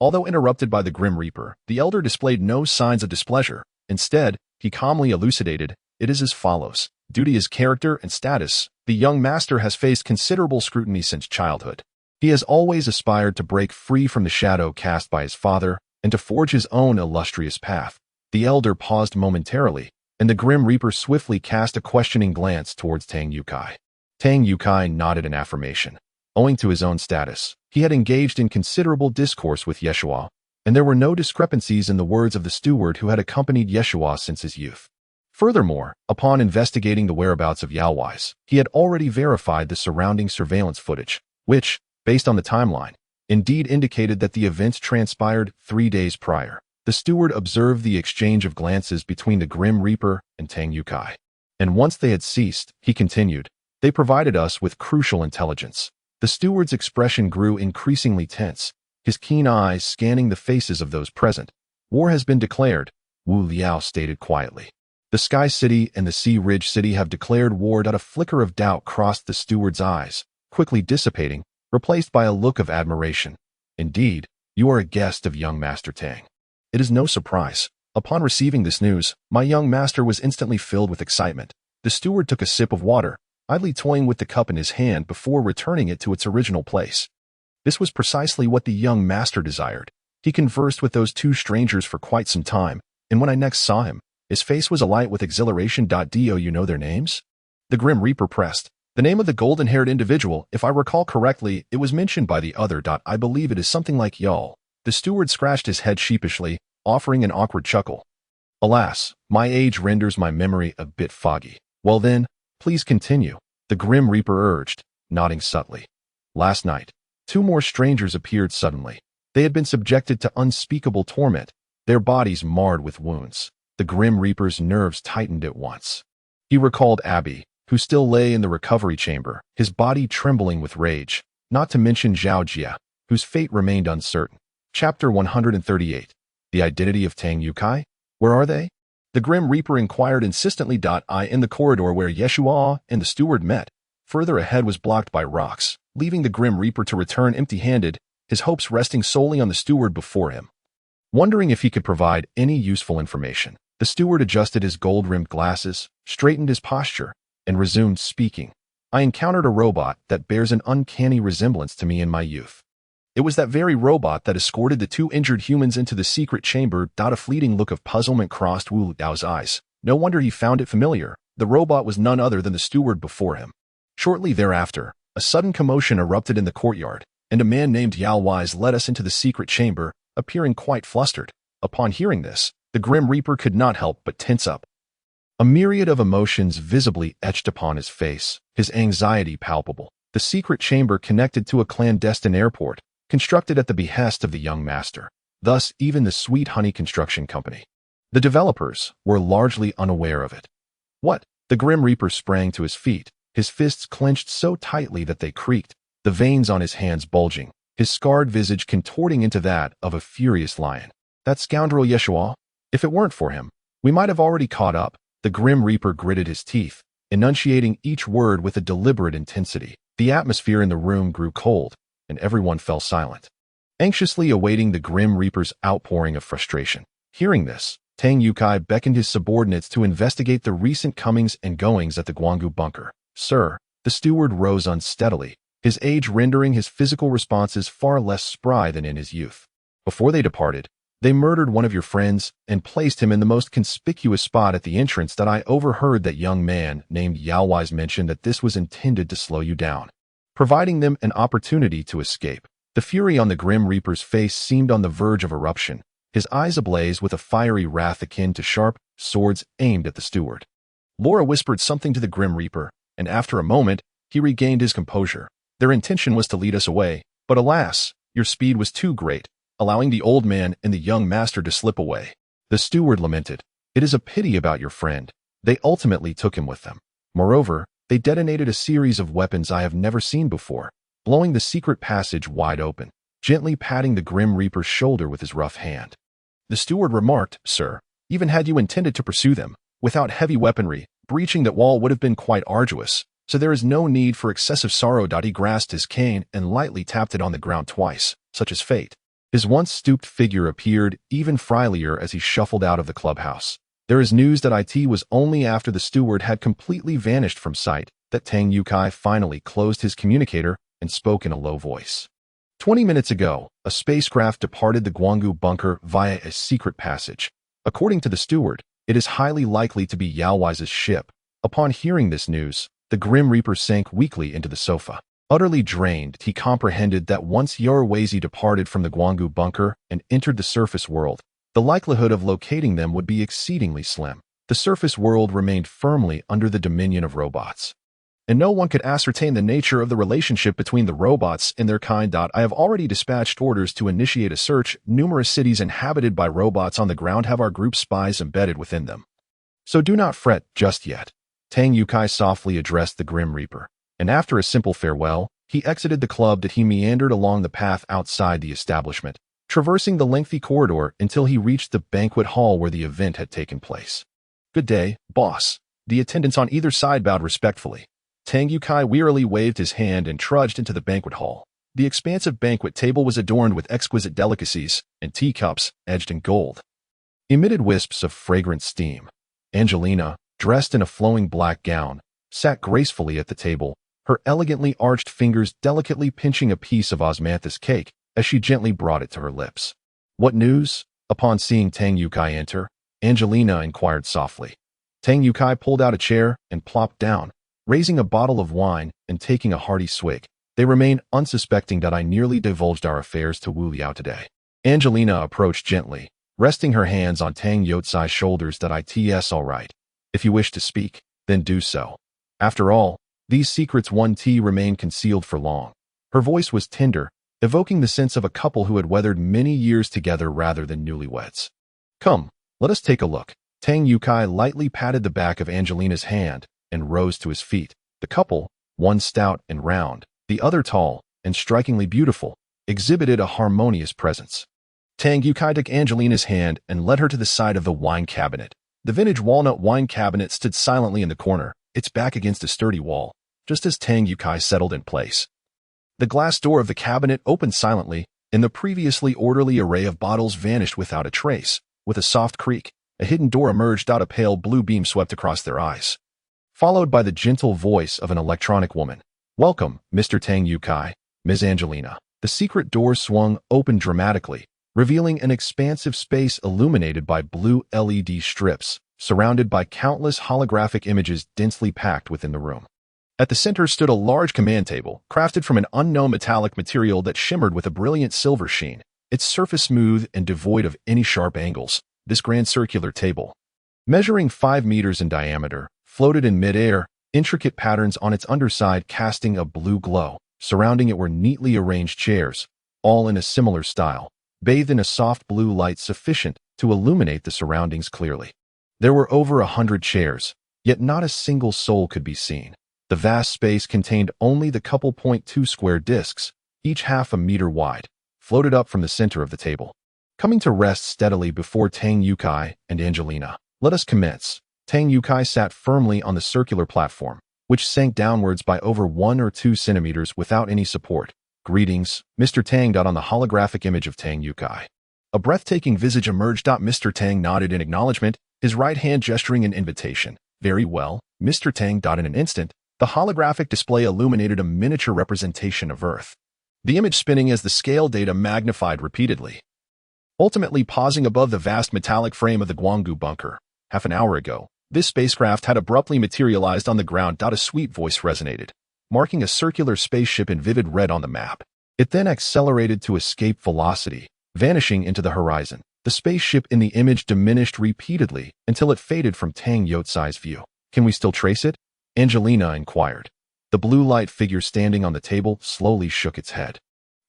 Although interrupted by the grim Reaper, the elder displayed no signs of displeasure. Instead, he calmly elucidated, It is as follows. Duty is character and status. The young master has faced considerable scrutiny since childhood. He has always aspired to break free from the shadow cast by his father and to forge his own illustrious path. The elder paused momentarily, and the Grim Reaper swiftly cast a questioning glance towards Tang Yukai. Tang Yukai nodded in affirmation. Owing to his own status, he had engaged in considerable discourse with Yeshua, and there were no discrepancies in the words of the steward who had accompanied Yeshua since his youth. Furthermore, upon investigating the whereabouts of Yaowais, he had already verified the surrounding surveillance footage, which, based on the timeline, indeed indicated that the events transpired 3 days prior. The steward observed the exchange of glances between the Grim Reaper and Tang Yukai. And once they had ceased, he continued, they provided us with crucial intelligence. The steward's expression grew increasingly tense, his keen eyes scanning the faces of those present. War has been declared, Wu Liao stated quietly. The Sky City and the Sea Ridge City have declared war. A flicker of doubt crossed the steward's eyes, quickly dissipating, replaced by a look of admiration. Indeed, you are a guest of young Master Tang. It is no surprise. Upon receiving this news, my young master was instantly filled with excitement. The steward took a sip of water, idly toying with the cup in his hand before returning it to its original place. This was precisely what the young master desired. He conversed with those two strangers for quite some time, and when I next saw him, his face was alight with exhilaration. Do you know their names? The Grim Reaper pressed. The name of the golden-haired individual, if I recall correctly, it was mentioned by the other. I believe it is something like Yal. The steward scratched his head sheepishly, offering an awkward chuckle. Alas, my age renders my memory a bit foggy. Well then, please continue, the Grim Reaper urged, nodding subtly. Last night, 2 more strangers appeared suddenly. They had been subjected to unspeakable torment, their bodies marred with wounds. The Grim Reaper's nerves tightened at once. He recalled Abby, who still lay in the recovery chamber, his body trembling with rage, not to mention Zhao Jia, whose fate remained uncertain. Chapter 138. The Identity of Tang Yukai? Where are they? The Grim Reaper inquired insistently. In the corridor where Yeshua and the steward met. Further ahead was blocked by rocks, leaving the Grim Reaper to return empty-handed, his hopes resting solely on the steward before him. Wondering if he could provide any useful information, the steward adjusted his gold-rimmed glasses, straightened his posture, and resumed speaking. I encountered a robot that bears an uncanny resemblance to me in my youth. It was that very robot that escorted the 2 injured humans into the secret chamber. A fleeting look of puzzlement crossed Wu Liao's eyes. No wonder he found it familiar. The robot was none other than the steward before him. Shortly thereafter, a sudden commotion erupted in the courtyard, and a man named Yaowais led us into the secret chamber, appearing quite flustered. Upon hearing this, the Grim Reaper could not help but tense up. A myriad of emotions visibly etched upon his face, his anxiety palpable. The secret chamber connected to a clandestine airport, constructed at the behest of the young master, thus even the Sweet Honey Construction Company. The developers were largely unaware of it. What? The Grim Reaper sprang to his feet, his fists clenched so tightly that they creaked, the veins on his hands bulging, his scarred visage contorting into that of a furious lion. That scoundrel Yeshua? If it weren't for him, we might have already caught up. The Grim Reaper gritted his teeth, enunciating each word with a deliberate intensity. The atmosphere in the room grew cold, and everyone fell silent, anxiously awaiting the Grim Reaper's outpouring of frustration. Hearing this, Tang Yukai beckoned his subordinates to investigate the recent comings and goings at the Guanggu bunker. Sir, the steward rose unsteadily, his age rendering his physical responses far less spry than in his youth. Before they departed, they murdered one of your friends and placed him in the most conspicuous spot at the entrance. I overheard that young man named Yaowais mention that this was intended to slow you down, providing them an opportunity to escape. The fury on the Grim Reaper's face seemed on the verge of eruption, his eyes ablaze with a fiery wrath akin to sharp swords aimed at the steward. Laura whispered something to the Grim Reaper, and after a moment, he regained his composure. Their intention was to lead us away, but alas, your speed was too great, allowing the old man and the young master to slip away. The steward lamented. It is a pity about your friend. They ultimately took him with them. Moreover, they detonated a series of weapons I have never seen before, blowing the secret passage wide open, gently patting the Grim Reaper's shoulder with his rough hand. The steward remarked, Sir, even had you intended to pursue them, without heavy weaponry, breaching that wall would have been quite arduous, so there is no need for excessive sorrow. He grasped his cane and lightly tapped it on the ground twice, such is fate. His once stooped figure appeared even frilier as he shuffled out of the clubhouse. There is news that it was only after the steward had completely vanished from sight that Tang Yukai finally closed his communicator and spoke in a low voice. 20 minutes ago, a spacecraft departed the Guanggu bunker via a secret passage. According to the steward, it is highly likely to be Yao Wei's ship. Upon hearing this news, the Grim Reaper sank weakly into the sofa. Utterly drained, he comprehended that once Yao Wei departed from the Guanggu bunker and entered the surface world, the likelihood of locating them would be exceedingly slim. The surface world remained firmly under the dominion of robots, and no one could ascertain the nature of the relationship between the robots and their kind. I have already dispatched orders to initiate a search. Numerous cities inhabited by robots on the ground have our group spies embedded within them. So do not fret just yet. Tang Yukai softly addressed the Grim Reaper, and after a simple farewell, he exited the club. He meandered along the path outside the establishment, traversing the lengthy corridor until he reached the banquet hall where the event had taken place. "Good day, boss." The attendants on either side bowed respectfully. Tang Yukai wearily waved his hand and trudged into the banquet hall. The expansive banquet table was adorned with exquisite delicacies and teacups edged in gold emitted wisps of fragrant steam. Angelina, dressed in a flowing black gown, sat gracefully at the table, her elegantly arched fingers delicately pinching a piece of osmanthus cake as she gently brought it to her lips. "What news?" Upon seeing Tang Yukai enter, Angelina inquired softly. Tang Yukai pulled out a chair and plopped down, raising a bottle of wine and taking a hearty swig. "They remain unsuspecting that I nearly divulged our affairs to Wu Liao today." Angelina approached gently, resting her hands on Tang Youtsai's shoulders. "It's all right. If you wish to speak, then do so. After all, these secrets won't remain concealed for long." Her voice was tender, evoking the sense of a couple who had weathered many years together rather than newlyweds. "Come, let us take a look." Tang Yukai lightly patted the back of Angelina's hand and rose to his feet. The couple, one stout and round, the other tall and strikingly beautiful, exhibited a harmonious presence. Tang Yukai took Angelina's hand and led her to the side of the wine cabinet. The vintage walnut wine cabinet stood silently in the corner, its back against a sturdy wall, just as Tang Yukai settled in place. The glass door of the cabinet opened silently, and the previously orderly array of bottles vanished without a trace. With a soft creak, a hidden door emerged. A pale blue beam swept across their eyes, followed by the gentle voice of an electronic woman. "Welcome, Mr. Tang Yukai, Ms. Angelina." The secret door swung open dramatically, revealing an expansive space illuminated by blue LED strips, surrounded by countless holographic images densely packed within the room. At the center stood a large command table, crafted from an unknown metallic material that shimmered with a brilliant silver sheen, its surface smooth and devoid of any sharp angles. This grand circular table, measuring 5 meters in diameter, floated in mid-air, intricate patterns on its underside casting a blue glow. Surrounding it were neatly arranged chairs, all in a similar style, bathed in a soft blue light sufficient to illuminate the surroundings clearly. There were over 100 chairs, yet not a single soul could be seen. The vast space contained only the couple .2 square discs, each half a meter wide, floated up from the center of the table, coming to rest steadily before Tang Yukai and Angelina. "Let us commence." Tang Yukai sat firmly on the circular platform, which sank downwards by over 1 or 2 centimeters without any support. "Greetings, Mr. Tang." On the holographic image of Tang Yukai, a breathtaking visage emerged. Mr. Tang nodded in acknowledgement, his right hand gesturing an invitation. "Very well, Mr. Tang." In an instant, the holographic display illuminated a miniature representation of Earth, the image spinning as the scale data magnified repeatedly, ultimately pausing above the vast metallic frame of the Guanggu bunker. Half an hour ago, this spacecraft had abruptly materialized on the ground. A sweet voice resonated, marking a circular spaceship in vivid red on the map. It then accelerated to escape velocity, vanishing into the horizon. The spaceship in the image diminished repeatedly until it faded from Tang Youtsai's view. "Can we still trace it?" Angelina inquired. The blue light figure standing on the table slowly shook its head.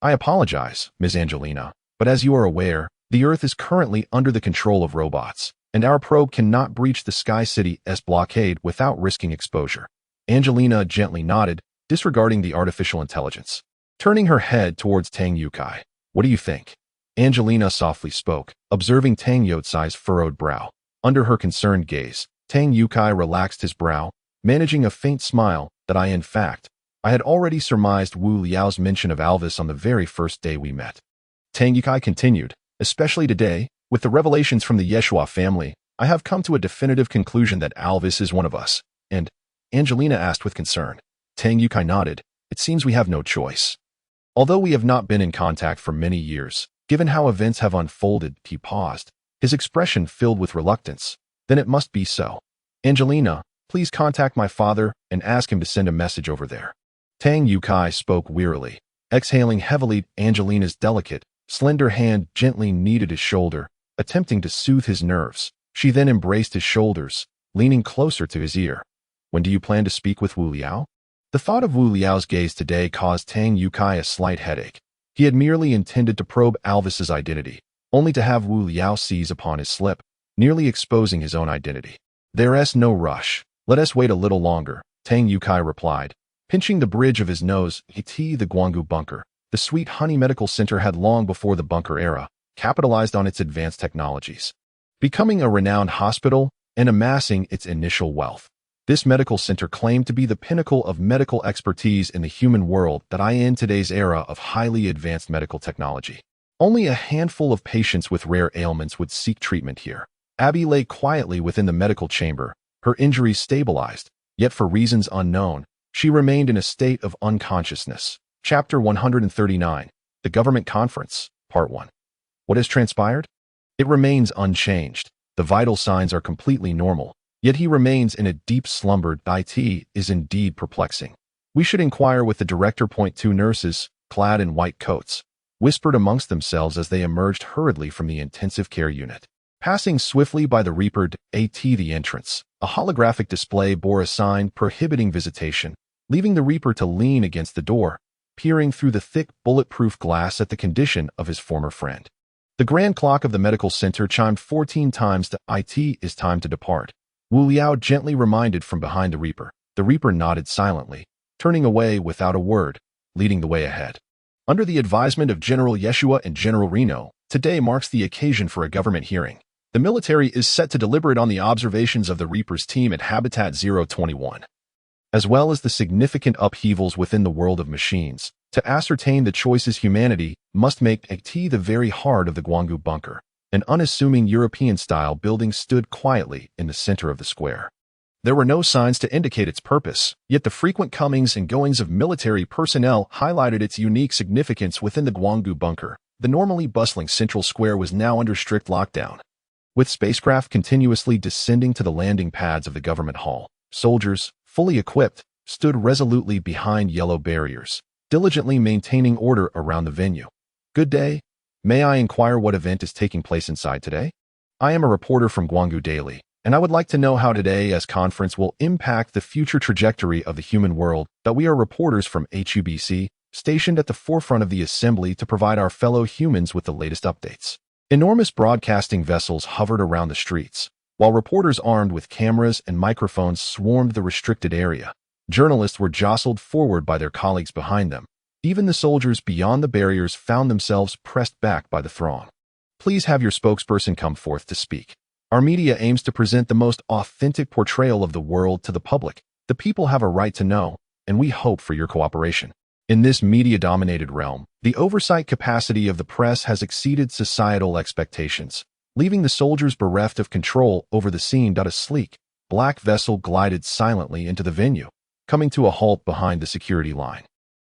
"I apologize, Ms. Angelina, but as you are aware, the Earth is currently under the control of robots, and our probe cannot breach the Sky City's blockade without risking exposure." Angelina gently nodded, disregarding the artificial intelligence. Turning her head towards Tang Yukai, "What do you think?" Angelina softly spoke, observing Tang Youtsai's furrowed brow. Under her concerned gaze, Tang Yukai relaxed his brow, managing a faint smile. In fact, I had already surmised Wu Liao's mention of Alvis on the very first day we met." Tang Yukai continued, "Especially today, with the revelations from the Yeshua family, I have come to a definitive conclusion that Alvis is one of us. And Angelina asked with concern. Tang Yukai nodded. It seems we have no choice. Although we have not been in contact for many years, given how events have unfolded, he paused, his expression filled with reluctance. Then it must be so. Angelina, please contact my father and ask him to send a message over there. Tang Yukai spoke wearily. Exhaling heavily, Angelina's delicate, slender hand gently kneaded his shoulder, attempting to soothe his nerves. She then embraced his shoulders, leaning closer to his ear. When do you plan to speak with Wu Liao? The thought of Wu Liao's gaze today caused Tang Yukai a slight headache. He had merely intended to probe Alvis's identity, only to have Wu Liao seize upon his slip, nearly exposing his own identity. There's no rush. Let us wait a little longer, Tang Yukai replied, pinching the bridge of his nose. The Guanggu bunker, the Sweet Honey Medical Center had long before the bunker era capitalized on its advanced technologies, becoming a renowned hospital and amassing its initial wealth. This medical center claimed to be the pinnacle of medical expertise in the human world in today's era of highly advanced medical technology. Only a handful of patients with rare ailments would seek treatment here. Abby lay quietly within the medical chamber, her injuries stabilized, yet for reasons unknown, she remained in a state of unconsciousness. Chapter 139, The Government Conference, Part 1. What has transpired? It remains unchanged. The vital signs are completely normal. Yet he remains in a deep slumber. It is indeed perplexing. We should inquire with the director. Two nurses, clad in white coats, whispered amongst themselves as they emerged hurriedly from the intensive care unit. Passing swiftly by the Reaper at the entrance, a holographic display bore a sign prohibiting visitation, leaving the Reaper to lean against the door, peering through the thick, bulletproof glass at the condition of his former friend. The grand clock of the medical center chimed 14 times. It is time to depart, Wu Liao gently reminded from behind the Reaper. The Reaper nodded silently, turning away without a word, leading the way ahead. Under the advisement of General Yeshua and General Reno, today marks the occasion for a government hearing. The military is set to deliberate on the observations of the Reaper's team at Habitat 021, as well as the significant upheavals within the world of machines, to ascertain the choices humanity must make. At the very heart of the Guanggu bunker, an unassuming European-style building stood quietly in the center of the square. There were no signs to indicate its purpose, yet the frequent comings and goings of military personnel highlighted its unique significance within the Guanggu bunker. The normally bustling central square was now under strict lockdown, with spacecraft continuously descending to the landing pads of the government hall. Soldiers, fully equipped, stood resolutely behind yellow barriers, diligently maintaining order around the venue. Good day. May I inquire what event is taking place inside today? I am a reporter from Guanggu Daily, and I would like to know how today's conference will impact the future trajectory of the human world. We are reporters from HUBC, stationed at the forefront of the assembly to provide our fellow humans with the latest updates. Enormous broadcasting vessels hovered around the streets, while reporters armed with cameras and microphones swarmed the restricted area. Journalists were jostled forward by their colleagues behind them. Even the soldiers beyond the barriers found themselves pressed back by the throng. Please have your spokesperson come forth to speak. Our media aims to present the most authentic portrayal of the world to the public. The people have a right to know, and we hope for your cooperation. In this media-dominated realm, the oversight capacity of the press has exceeded societal expectations, leaving the soldiers bereft of control over the scene. A sleek, black vessel glided silently into the venue, coming to a halt behind the security line.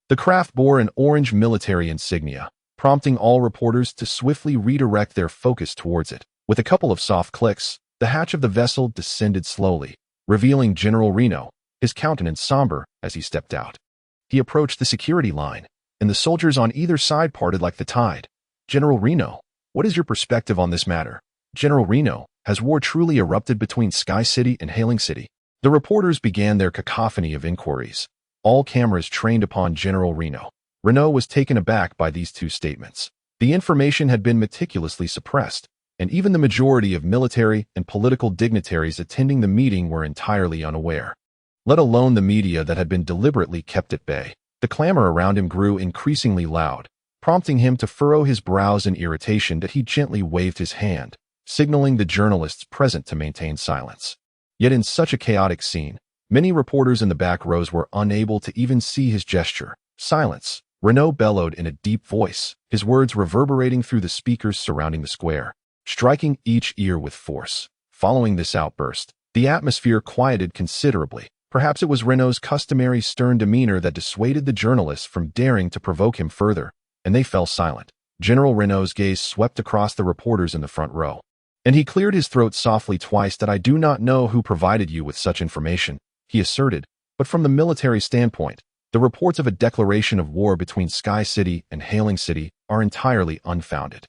The craft bore an orange military insignia, prompting all reporters to swiftly redirect their focus towards it. With a couple of soft clicks, the hatch of the vessel descended slowly, revealing General Reno, his countenance somber as he stepped out. He approached the security line, and the soldiers on either side parted like the tide. General Reno, what is your perspective on this matter? General Reno, has war truly erupted between Sky City and Hailing City? The reporters began their cacophony of inquiries, all cameras trained upon General Reno. Reno was taken aback by these two statements. The information had been meticulously suppressed, and even the majority of military and political dignitaries attending the meeting were entirely unaware, let alone the media that had been deliberately kept at bay. The clamor around him grew increasingly loud, prompting him to furrow his brows in irritation. That he gently waved his hand, signaling the journalists present to maintain silence. Yet in such a chaotic scene, many reporters in the back rows were unable to even see his gesture. Silence, Renault bellowed in a deep voice, his words reverberating through the speakers surrounding the square, striking each ear with force. Following this outburst, the atmosphere quieted considerably. Perhaps it was Renault's customary stern demeanor that dissuaded the journalists from daring to provoke him further, and they fell silent. General Renault's gaze swept across the reporters in the front row, and he cleared his throat softly twice. "That I do not know who provided you with such information," he asserted, "but from the military standpoint, the reports of a declaration of war between Sky City and Hailing City are entirely unfounded."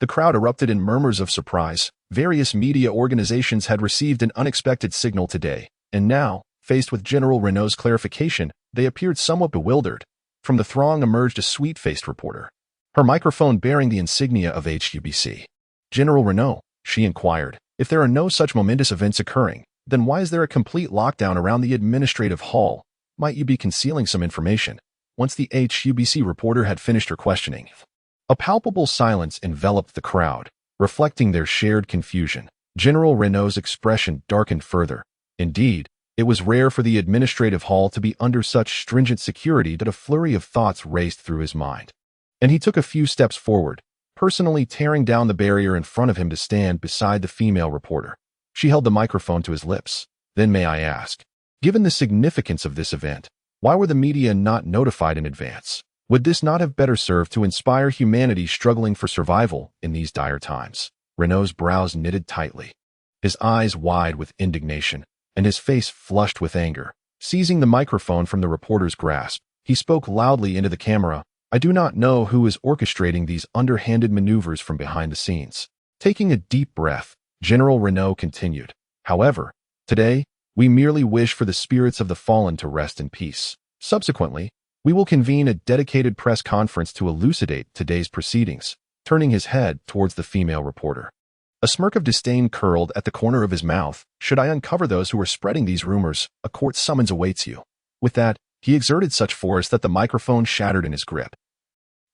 The crowd erupted in murmurs of surprise. Various media organizations had received an unexpected signal today, and now, faced with General Renault's clarification, they appeared somewhat bewildered. From the throng emerged a sweet-faced reporter, her microphone bearing the insignia of HUBC. "General Renault," she inquired, "if there are no such momentous events occurring, then why is there a complete lockdown around the administrative hall? Might you be concealing some information?" Once the HUBC reporter had finished her questioning, a palpable silence enveloped the crowd, reflecting their shared confusion. General Renault's expression darkened further. Indeed, it was rare for the administrative hall to be under such stringent security that a flurry of thoughts raced through his mind. And he took a few steps forward, personally tearing down the barrier in front of him to stand beside the female reporter. She held the microphone to his lips. "Then may I ask, given the significance of this event, why were the media not notified in advance? Would this not have better served to inspire humanity struggling for survival in these dire times?" Renault's brows knitted tightly, his eyes wide with indignation, and his face flushed with anger. Seizing the microphone from the reporter's grasp, he spoke loudly into the camera. "I do not know who is orchestrating these underhanded maneuvers from behind the scenes." Taking a deep breath, General Renault continued, "However, today, we merely wish for the spirits of the fallen to rest in peace. Subsequently, we will convene a dedicated press conference to elucidate today's proceedings." Turning his head towards the female reporter, a smirk of disdain curled at the corner of his mouth. "Should I uncover those who are spreading these rumors, a court summons awaits you." With that, he exerted such force that the microphone shattered in his grip,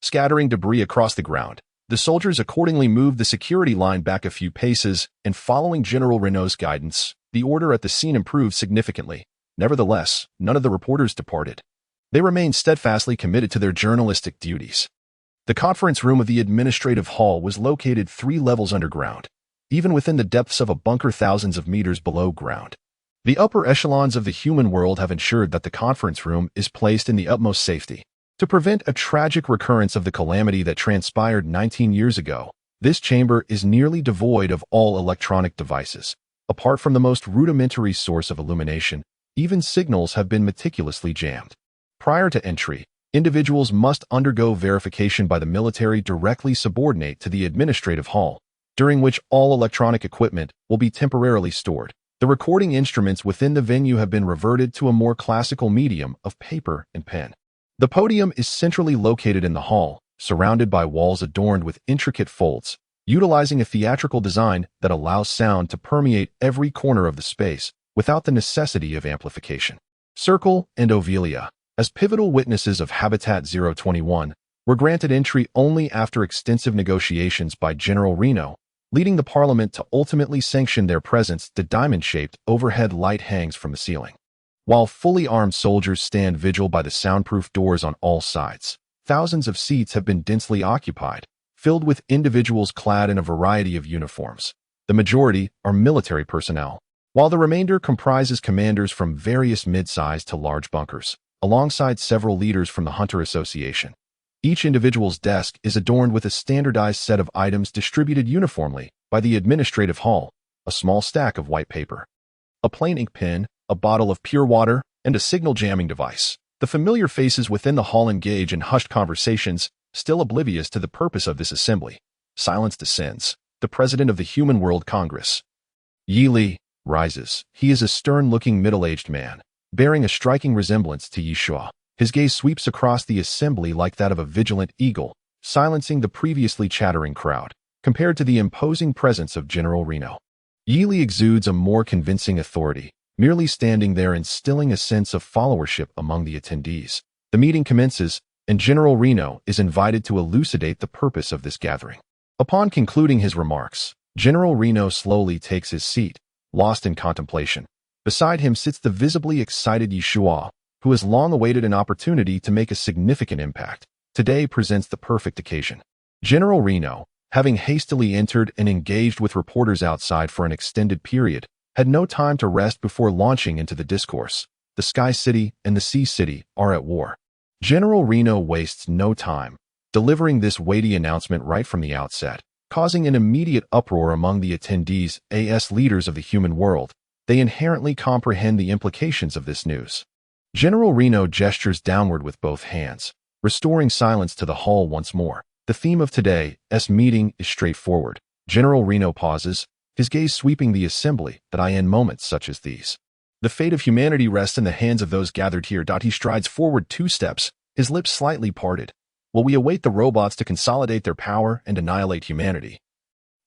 scattering debris across the ground. The soldiers accordingly moved the security line back a few paces, and following General Renault's guidance, the order at the scene improved significantly. Nevertheless, none of the reporters departed. They remained steadfastly committed to their journalistic duties. The conference room of the administrative hall was located 3 levels underground, even within the depths of a bunker thousands of meters below ground. The upper echelons of the human world have ensured that the conference room is placed in the utmost safety. To prevent a tragic recurrence of the calamity that transpired 19 years ago, this chamber is nearly devoid of all electronic devices. Apart from the most rudimentary source of illumination, even signals have been meticulously jammed. Prior to entry, individuals must undergo verification by the military directly subordinate to the administrative hall, during which all electronic equipment will be temporarily stored. The recording instruments within the venue have been reverted to a more classical medium of paper and pen. The podium is centrally located in the hall, surrounded by walls adorned with intricate folds, utilizing a theatrical design that allows sound to permeate every corner of the space without the necessity of amplification. Circle and Ovelia, as pivotal witnesses of Habitat 021, were granted entry only after extensive negotiations by General Renault, leading the parliament to ultimately sanction their presence. The diamond-shaped overhead light hangs from the ceiling, while fully armed soldiers stand vigil by the soundproof doors on all sides. Thousands of seats have been densely occupied, filled with individuals clad in a variety of uniforms. The majority are military personnel, while the remainder comprises commanders from various mid-sized to large bunkers, alongside several leaders from the Hunter Association. Each individual's desk is adorned with a standardized set of items distributed uniformly by the administrative hall: a small stack of white paper, a plain ink pen, a bottle of pure water, and a signal jamming device. The familiar faces within the hall engage in hushed conversations, still oblivious to the purpose of this assembly. Silence descends. The president of the Human World Congress, Yi Li, rises. He is a stern-looking middle-aged man, bearing a striking resemblance to Yi Shua. His gaze sweeps across the assembly like that of a vigilant eagle, silencing the previously chattering crowd. Compared to the imposing presence of General Renault, Yi Li exudes a more convincing authority, merely standing there instilling a sense of followership among the attendees. The meeting commences, and General Renault is invited to elucidate the purpose of this gathering. Upon concluding his remarks, General Renault slowly takes his seat, lost in contemplation. Beside him sits the visibly excited Yi Shua, who has long awaited an opportunity to make a significant impact. Today presents the perfect occasion. General Renault, having hastily entered and engaged with reporters outside for an extended period, had no time to rest before launching into the discourse. The Sky City and the Sea City are at war. General Reno wastes no time, delivering this weighty announcement right from the outset, causing an immediate uproar among the attendees. As leaders of the human world, they inherently comprehend the implications of this news. General Reno gestures downward with both hands, restoring silence to the hall once more. The theme of today's meeting is straightforward. General Reno pauses, his gaze sweeping the assembly. That in moments such as these, the fate of humanity rests in the hands of those gathered here. He strides forward 2 steps, his lips slightly parted. Will we await the robots to consolidate their power and annihilate humanity?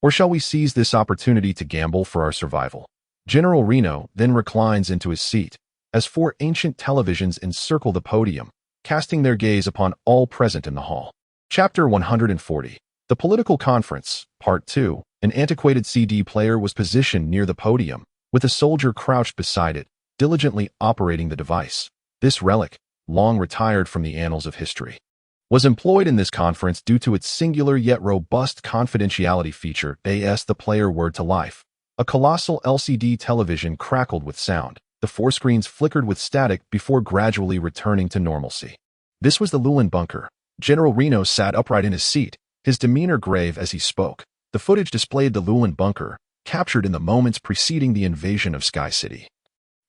Or shall we seize this opportunity to gamble for our survival? General Reno then reclines into his seat, as 4 ancient televisions encircle the podium, casting their gaze upon all present in the hall. Chapter 140. The Political Conference, Part 2. An antiquated CD player was positioned near the podium, with a soldier crouched beside it, diligently operating the device. This relic, long retired from the annals of history, was employed in this conference due to its singular yet robust confidentiality feature. The player word to life. A colossal LCD television crackled with sound. The 4 screens flickered with static before gradually returning to normalcy. This was the Lulan bunker. General Reno sat upright in his seat, his demeanor grave as he spoke. The footage displayed the Lulan bunker, captured in the moments preceding the invasion of Sky City,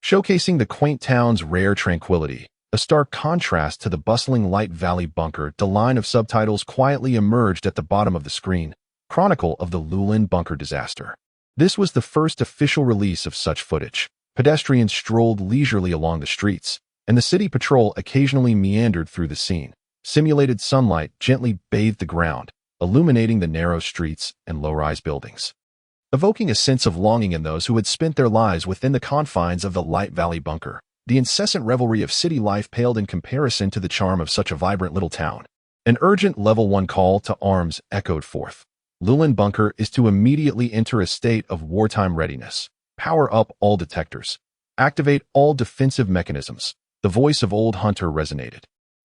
showcasing the quaint town's rare tranquility, a stark contrast to the bustling Light Valley bunker. The line of subtitles quietly emerged at the bottom of the screen, Chronicle of the Lulan bunker disaster. This was the first official release of such footage. Pedestrians strolled leisurely along the streets, and the city patrol occasionally meandered through the scene. Simulated sunlight gently bathed the ground, illuminating the narrow streets and low-rise buildings, evoking a sense of longing in those who had spent their lives within the confines of the Light Valley bunker. The incessant revelry of city life paled in comparison to the charm of such a vibrant little town. An urgent Level 1 call to arms echoed forth. Lulan bunker is to immediately enter a state of wartime readiness. Power up all detectors. Activate all defensive mechanisms. The voice of Old Hunter resonated.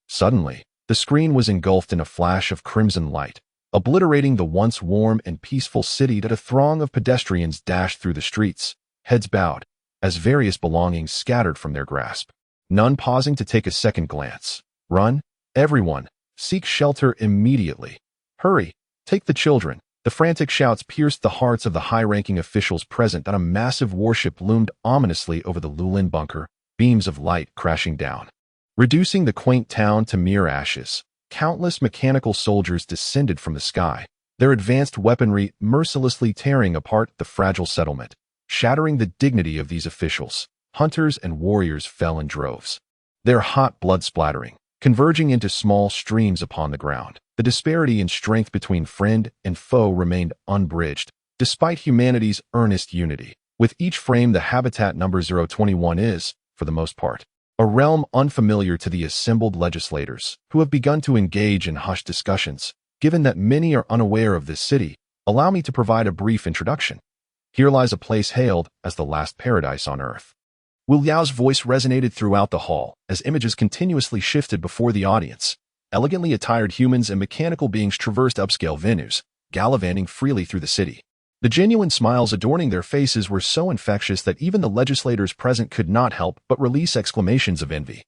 Suddenly, the screen was engulfed in a flash of crimson light, obliterating the once warm and peaceful city. That a throng of pedestrians dashed through the streets, heads bowed, as various belongings scattered from their grasp. None pausing to take a second glance. Run, everyone. Seek shelter immediately. Hurry, take the children. The frantic shouts pierced the hearts of the high-ranking officials present. That a massive warship loomed ominously over the Lulan bunker, beams of light crashing down, reducing the quaint town to mere ashes. Countless mechanical soldiers descended from the sky, their advanced weaponry mercilessly tearing apart the fragile settlement, shattering the dignity of these officials. Hunters and warriors fell in droves, their hot blood splattering, converging into small streams upon the ground. The disparity in strength between friend and foe remained unbridged, despite humanity's earnest unity. With each frame, the habitat number 021 is, for the most part, a realm unfamiliar to the assembled legislators, who have begun to engage in hushed discussions. Given that many are unaware of this city, allow me to provide a brief introduction. Here lies a place hailed as the last paradise on earth. Wu Liao's voice resonated throughout the hall as images continuously shifted before the audience. Elegantly attired humans and mechanical beings traversed upscale venues, gallivanting freely through the city. The genuine smiles adorning their faces were so infectious that even the legislators present could not help but release exclamations of envy.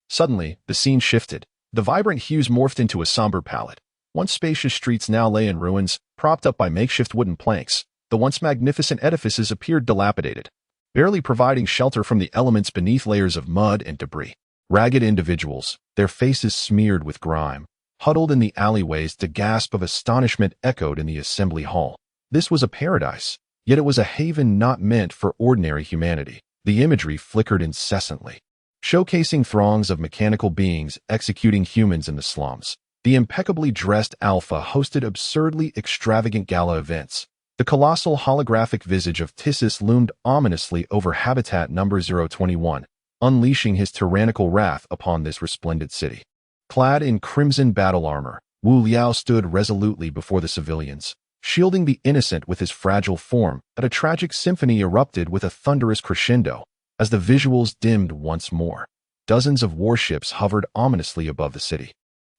Suddenly, the scene shifted. The vibrant hues morphed into a somber palette. Once spacious streets now lay in ruins, propped up by makeshift wooden planks. The once magnificent edifices appeared dilapidated, barely providing shelter from the elements beneath layers of mud and debris. Ragged individuals, their faces smeared with grime, huddled in the alleyways. The gasp of astonishment echoed in the assembly hall. This was a paradise, yet it was a haven not meant for ordinary humanity. The imagery flickered incessantly, showcasing throngs of mechanical beings executing humans in the slums. The impeccably dressed Alpha hosted absurdly extravagant gala events. The colossal holographic visage of Tissus loomed ominously over habitat number 021, unleashing his tyrannical wrath upon this resplendent city. Clad in crimson battle armor, Wu Liao stood resolutely before the civilians, shielding the innocent with his fragile form. That a tragic symphony erupted with a thunderous crescendo as the visuals dimmed once more. Dozens of warships hovered ominously above the city,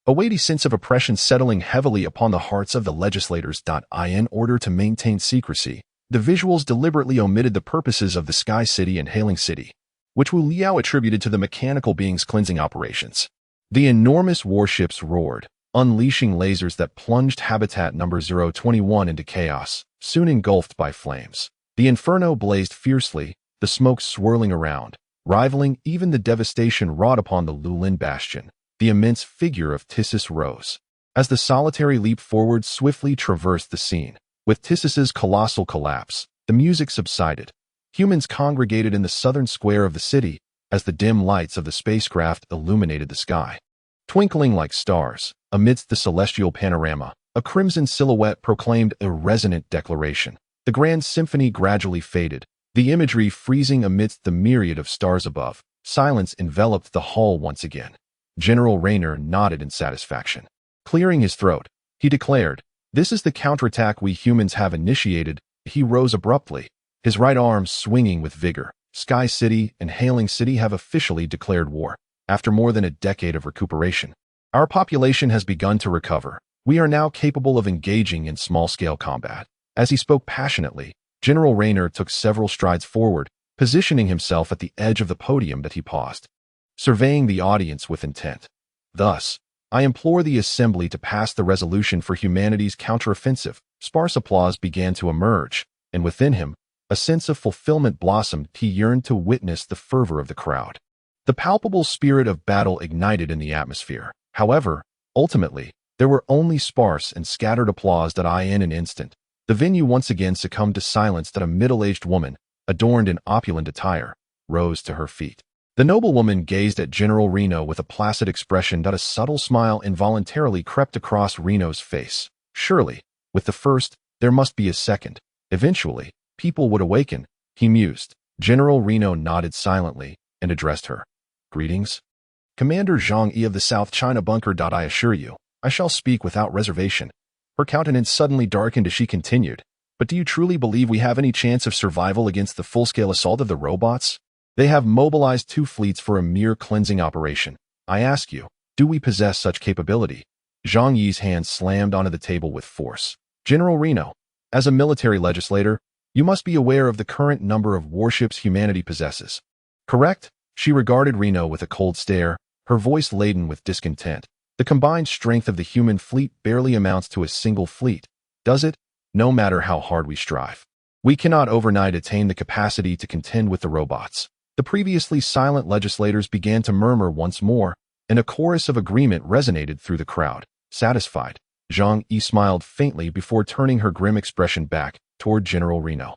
a weighty sense of oppression settling heavily upon the hearts of the legislators. In order to maintain secrecy, the visuals deliberately omitted the purposes of the Sky City and Hailing City, which Wu Liao attributed to the mechanical being's cleansing operations. The enormous warships roared, unleashing lasers that plunged Habitat Number 021 into chaos, soon engulfed by flames. The inferno blazed fiercely, the smoke swirling around, rivaling even the devastation wrought upon the Lulin bastion. The immense figure of Tissus rose. As the solitary leap forward swiftly traversed the scene, with Tissus's colossal collapse, the music subsided. Humans congregated in the southern square of the city as the dim lights of the spacecraft illuminated the sky. Twinkling like stars, amidst the celestial panorama, a crimson silhouette proclaimed a resonant declaration. The grand symphony gradually faded, the imagery freezing amidst the myriad of stars above. Silence enveloped the hall once again. General Raynor nodded in satisfaction. Clearing his throat, he declared, "This is the counterattack we humans have initiated." He rose abruptly, his right arm swinging with vigor. Sky City and Hailing City have officially declared war. After more than a decade of recuperation, our population has begun to recover. We are now capable of engaging in small-scale combat. As he spoke passionately, General Raynor took several strides forward, positioning himself at the edge of the podium. That he paused, surveying the audience with intent. "Thus, I implore the Assembly to pass the resolution for humanity's counteroffensive." Sparse applause began to emerge, and within him, a sense of fulfillment blossomed. He yearned to witness the fervor of the crowd. The palpable spirit of battle ignited in the atmosphere. However, ultimately, there were only sparse and scattered applause. In an instant, the venue once again succumbed to silence. A middle-aged woman, adorned in opulent attire, rose to her feet. The noblewoman gazed at General Reno with a placid expression. A subtle smile involuntarily crept across Reno's face. Surely, with the first, there must be a second. Eventually, people would awaken, he mused. General Reno nodded silently and addressed her. "Greetings, Commander Zhang Yi of the South China Bunker. I assure you, I shall speak without reservation." Her countenance suddenly darkened as she continued. "But do you truly believe we have any chance of survival against the full-scale assault of the robots? They have mobilized 2 fleets for a mere cleansing operation. I ask you, do we possess such capability?" Zhang Yi's hand slammed onto the table with force. "General Reno, as a military legislator, you must be aware of the current number of warships humanity possesses. Correct?" She regarded Reno with a cold stare, her voice laden with discontent. "The combined strength of the human fleet barely amounts to a single fleet, does it? No matter how hard we strive, we cannot overnight attain the capacity to contend with the robots." The previously silent legislators began to murmur once more, and a chorus of agreement resonated through the crowd. Satisfied, Zhang Yi smiled faintly before turning her grim expression back toward General Reno,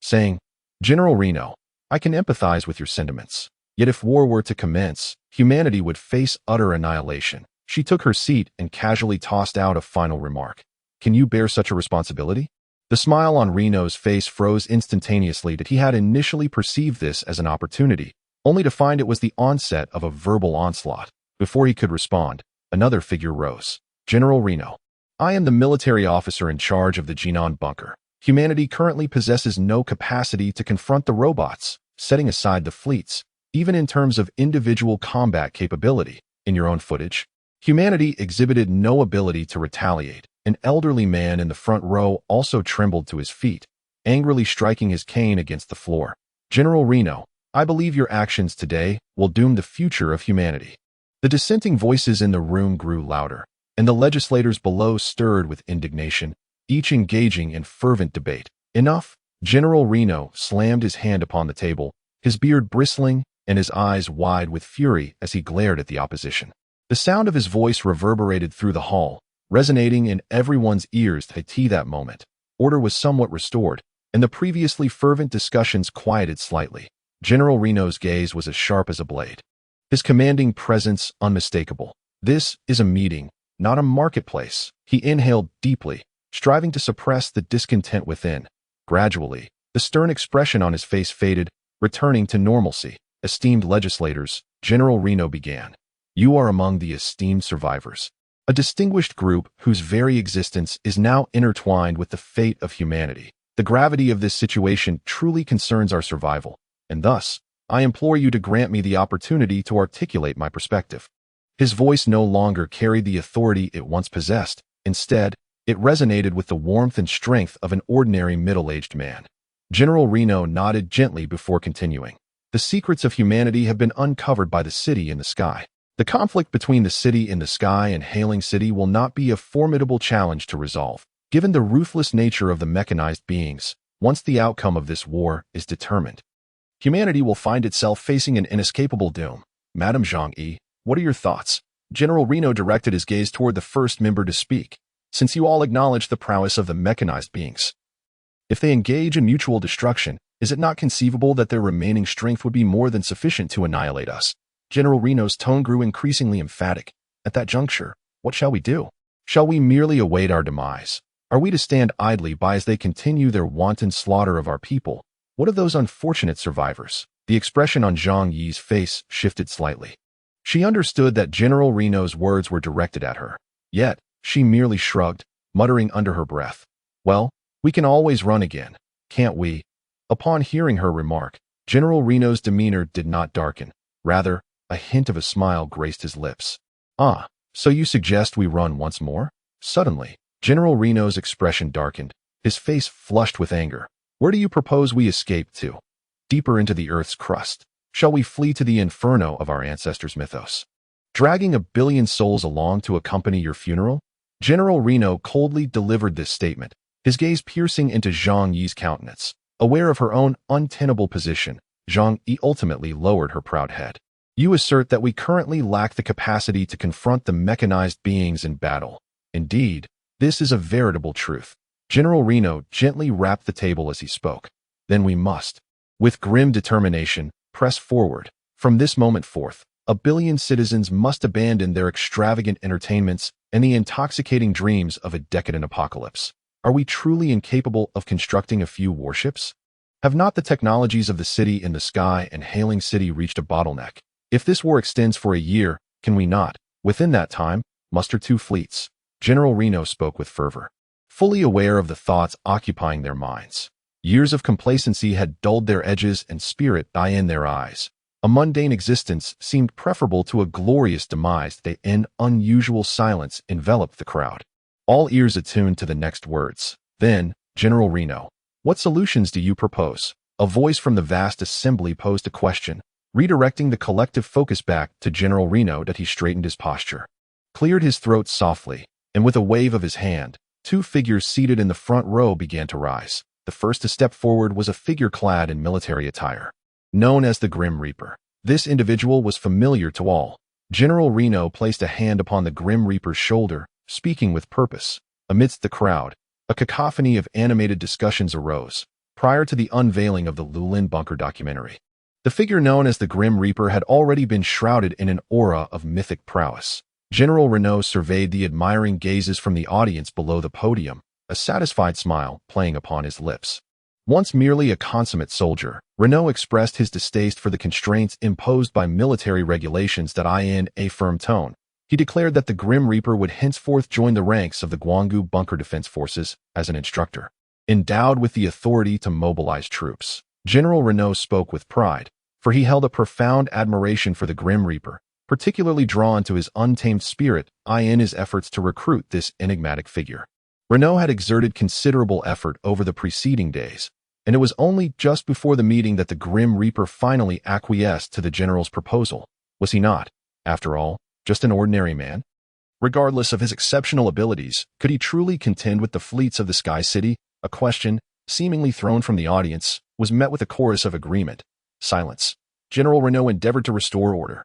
saying, "General Reno, I can empathize with your sentiments. Yet if war were to commence, humanity would face utter annihilation." She took her seat and casually tossed out a final remark. "Can you bear such a responsibility?" The smile on Reno's face froze instantaneously. That he had initially perceived this as an opportunity, only to find it was the onset of a verbal onslaught. Before he could respond, another figure rose. "General Reno, I am the military officer in charge of the Jinan bunker. Humanity currently possesses no capacity to confront the robots, setting aside the fleets, even in terms of individual combat capability. In your own footage, humanity exhibited no ability to retaliate." An elderly man in the front row also trembled to his feet, angrily striking his cane against the floor. "General Reno, I believe your actions today will doom the future of humanity." The dissenting voices in the room grew louder, and the legislators below stirred with indignation, each engaging in fervent debate. "Enough!" General Reno slammed his hand upon the table, his beard bristling and his eyes wide with fury as he glared at the opposition. The sound of his voice reverberated through the hall, resonating in everyone's ears. At that moment, order was somewhat restored, and the previously fervent discussions quieted slightly. General Reno's gaze was as sharp as a blade, his commanding presence unmistakable. "This is a meeting, not a marketplace." He inhaled deeply, striving to suppress the discontent within. Gradually, the stern expression on his face faded, returning to normalcy. "Esteemed legislators," General Reno began, "you are among the esteemed survivors. A distinguished group whose very existence is now intertwined with the fate of humanity. The gravity of this situation truly concerns our survival, and thus, I implore you to grant me the opportunity to articulate my perspective." His voice no longer carried the authority it once possessed. Instead, it resonated with the warmth and strength of an ordinary middle-aged man. General Reno nodded gently before continuing. The secrets of humanity have been uncovered by the city in the sky. The conflict between the city in the sky and Hailing City will not be a formidable challenge to resolve, given the ruthless nature of the mechanized beings. Once the outcome of this war is determined, humanity will find itself facing an inescapable doom. Madame Zhang-Yi, what are your thoughts? General Reno directed his gaze toward the first member to speak. Since you all acknowledge the prowess of the mechanized beings, if they engage in mutual destruction, is it not conceivable that their remaining strength would be more than sufficient to annihilate us? General Reno's tone grew increasingly emphatic. At that juncture, what shall we do? Shall we merely await our demise? Are we to stand idly by as they continue their wanton slaughter of our people? What of those unfortunate survivors? The expression on Zhang Yi's face shifted slightly. She understood that General Reno's words were directed at her. Yet, she merely shrugged, muttering under her breath. Well, we can always run again, can't we? Upon hearing her remark, General Reno's demeanor did not darken. Rather, a hint of a smile graced his lips. Ah, so you suggest we run once more? Suddenly, General Reno's expression darkened, his face flushed with anger. Where do you propose we escape to? Deeper into the Earth's crust? Shall we flee to the inferno of our ancestors' mythos? Dragging 1 billion souls along to accompany your funeral? General Reno coldly delivered this statement, his gaze piercing into Zhang Yi's countenance. Aware of her own untenable position, Zhang Yi ultimately lowered her proud head. You assert that we currently lack the capacity to confront the mechanized beings in battle. Indeed, this is a veritable truth. General Reno gently rapped the table as he spoke. Then we must, with grim determination, press forward. From this moment forth, 1 billion citizens must abandon their extravagant entertainments and the intoxicating dreams of a decadent apocalypse. Are we truly incapable of constructing a few warships? Have not the technologies of the city in the sky and Hailing City reached a bottleneck? If this war extends for a year, can we not, within that time, muster 2 fleets? General Reno spoke with fervor, fully aware of the thoughts occupying their minds. Years of complacency had dulled their edges and spirit died in their eyes. A mundane existence seemed preferable to a glorious demise. An unusual silence enveloped the crowd, all ears attuned to the next words. Then, General Reno, what solutions do you propose? A voice from the vast assembly posed a question, redirecting the collective focus back to General Reno. That he straightened his posture, cleared his throat softly, and with a wave of his hand, 2 figures seated in the front row began to rise. The first to step forward was a figure clad in military attire, known as the Grim Reaper. This individual was familiar to all. General Reno placed a hand upon the Grim Reaper's shoulder, speaking with purpose. Amidst the crowd, a cacophony of animated discussions arose, prior to the unveiling of the Lulin Bunker documentary. The figure known as the Grim Reaper had already been shrouded in an aura of mythic prowess. General Reno surveyed the admiring gazes from the audience below the podium, a satisfied smile playing upon his lips. Once merely a consummate soldier, Reno expressed his distaste for the constraints imposed by military regulations. In a firm tone, he declared that the Grim Reaper would henceforth join the ranks of the Guanggu Bunker Defense Forces as an instructor, endowed with the authority to mobilize troops. General Reno spoke with pride, for he held a profound admiration for the Grim Reaper, particularly drawn to his untamed spirit in his efforts to recruit this enigmatic figure. Reno had exerted considerable effort over the preceding days, and it was only just before the meeting that the Grim Reaper finally acquiesced to the general's proposal. Was he not, after all, just an ordinary man? Regardless of his exceptional abilities, could he truly contend with the fleets of the Sky City? A question, seemingly thrown from the audience, was met with a chorus of agreement. Silence. General Reno endeavored to restore order,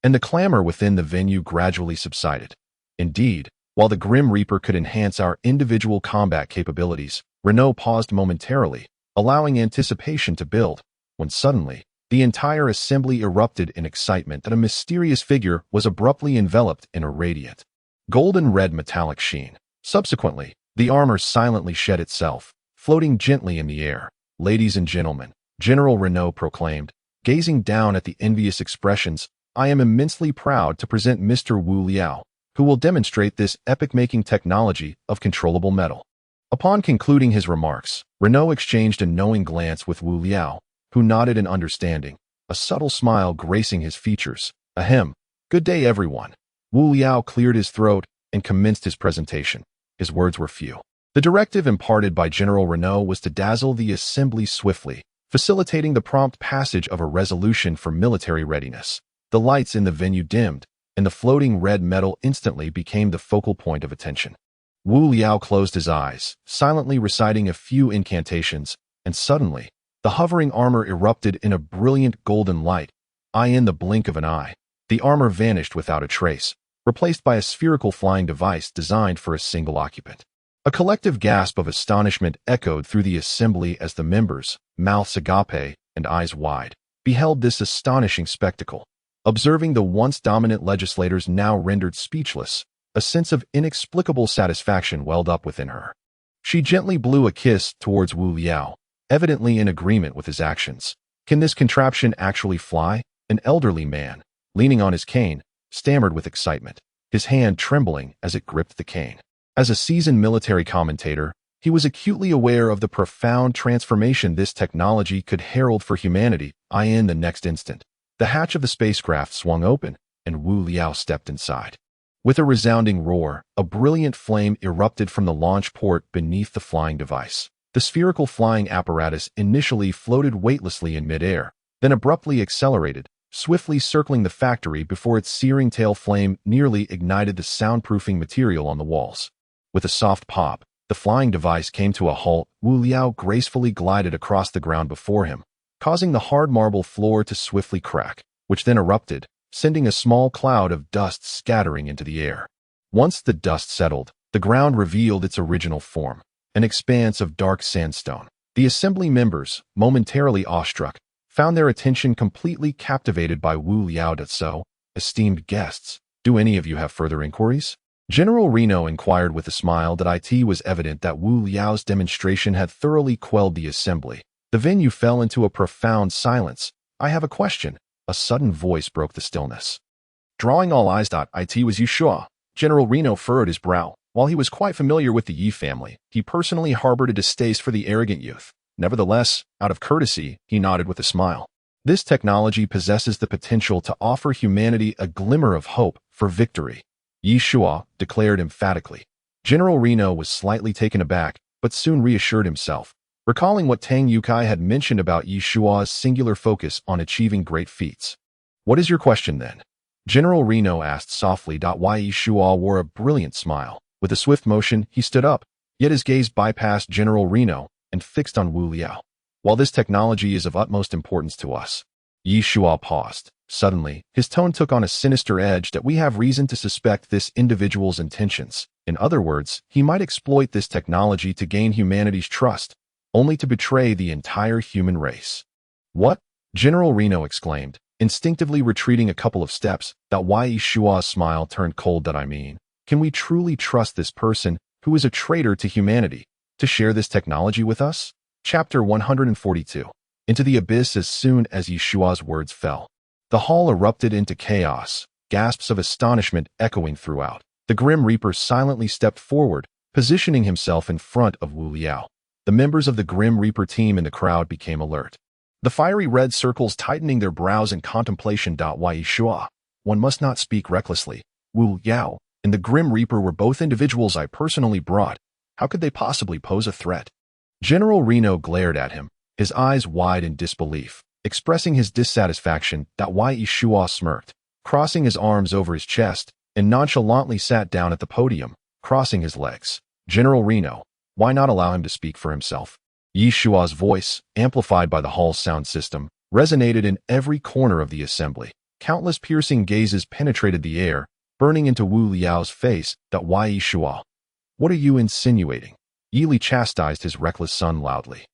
and the clamor within the venue gradually subsided. Indeed, while the Grim Reaper could enhance our individual combat capabilities, Reno paused momentarily, allowing anticipation to build, when suddenly, the entire assembly erupted in excitement that a mysterious figure was abruptly enveloped in a radiant, golden-red metallic sheen. Subsequently, the armor silently shed itself, floating gently in the air. Ladies and gentlemen, General Reno proclaimed, gazing down at the envious expressions, I am immensely proud to present Mr. Wu Liao, who will demonstrate this epic-making technology of controllable metal. Upon concluding his remarks, Reno exchanged a knowing glance with Wu Liao, who nodded in understanding, a subtle smile gracing his features. Ahem. Good day, everyone. Wu Liao cleared his throat and commenced his presentation. His words were few. The directive imparted by General Renault was to dazzle the assembly swiftly, facilitating the prompt passage of a resolution for military readiness. The lights in the venue dimmed, and the floating red metal instantly became the focal point of attention. Wu Liao closed his eyes, silently reciting a few incantations, and suddenly, the hovering armor erupted in a brilliant golden light. In the blink of an eye, the armor vanished without a trace, replaced by a spherical flying device designed for a single occupant. A collective gasp of astonishment echoed through the assembly as the members, mouths agape and eyes wide, beheld this astonishing spectacle. Observing the once dominant legislators now rendered speechless, a sense of inexplicable satisfaction welled up within her. She gently blew a kiss towards Wu Liao, evidently in agreement with his actions. Can this contraption actually fly? An elderly man, leaning on his cane, stammered with excitement, his hand trembling as it gripped the cane. As a seasoned military commentator, he was acutely aware of the profound transformation this technology could herald for humanity. In the next instant, the hatch of the spacecraft swung open, and Wu Liao stepped inside. With a resounding roar, a brilliant flame erupted from the launch port beneath the flying device. The spherical flying apparatus initially floated weightlessly in midair, then abruptly accelerated, swiftly circling the factory before its searing tail flame nearly ignited the soundproofing material on the walls. With a soft pop, the flying device came to a halt. Wu Liao gracefully glided across the ground before him, causing the hard marble floor to swiftly crack, which then erupted, sending a small cloud of dust scattering into the air. Once the dust settled, the ground revealed its original form, an expanse of dark sandstone. The assembly members, momentarily awestruck, found their attention completely captivated by Wu Liao. So, esteemed guests, do any of you have further inquiries? General Renault inquired with a smile. It was evident that Wu Liao's demonstration had thoroughly quelled the assembly. The venue fell into a profound silence. I have a question. A sudden voice broke the stillness. Drawing all eyes. It was Yeshua. General Renault furrowed his brow. While he was quite familiar with the Yi family, he personally harbored a distaste for the arrogant youth. Nevertheless, out of courtesy, he nodded with a smile. This technology possesses the potential to offer humanity a glimmer of hope for victory, Yeshua declared emphatically. General Renault was slightly taken aback, but soon reassured himself, recalling what Tang Yukai had mentioned about Yeshua's singular focus on achieving great feats. What is your question then? General Renault asked softly. Why Yeshua wore a brilliant smile. With a swift motion, he stood up, yet his gaze bypassed General Renault and fixed on Wu Liao. While this technology is of utmost importance to us, Yeshua paused. Suddenly, his tone took on a sinister edge. We have reason to suspect this individual's intentions. In other words, he might exploit this technology to gain humanity's trust, only to betray the entire human race. What? General Renault exclaimed, instinctively retreating a couple of steps. Why Yeshua's smile turned cold. Can we truly trust this person, who is a traitor to humanity, to share this technology with us? Chapter 142. Into the abyss. As soon as Yeshua's words fell, the hall erupted into chaos, gasps of astonishment echoing throughout. The Grim Reaper silently stepped forward, positioning himself in front of Wu Liao. The members of the Grim Reaper team in the crowd became alert, the fiery red circles tightening their brows in contemplation. Why Yeshua? One must not speak recklessly. Wu Liao and the Grim Reaper were both individuals I personally brought. How could they possibly pose a threat? General Renault glared at him, his eyes wide in disbelief, expressing his dissatisfaction. Why Yeshua smirked, crossing his arms over his chest, and nonchalantly sat down at the podium, crossing his legs. General Renault, why not allow him to speak for himself? Yeshua's voice, amplified by the hall's sound system, resonated in every corner of the assembly. Countless piercing gazes penetrated the air, burning into Wu Liao's face. Why Yeshua? What are you insinuating? Yili chastised his reckless son loudly.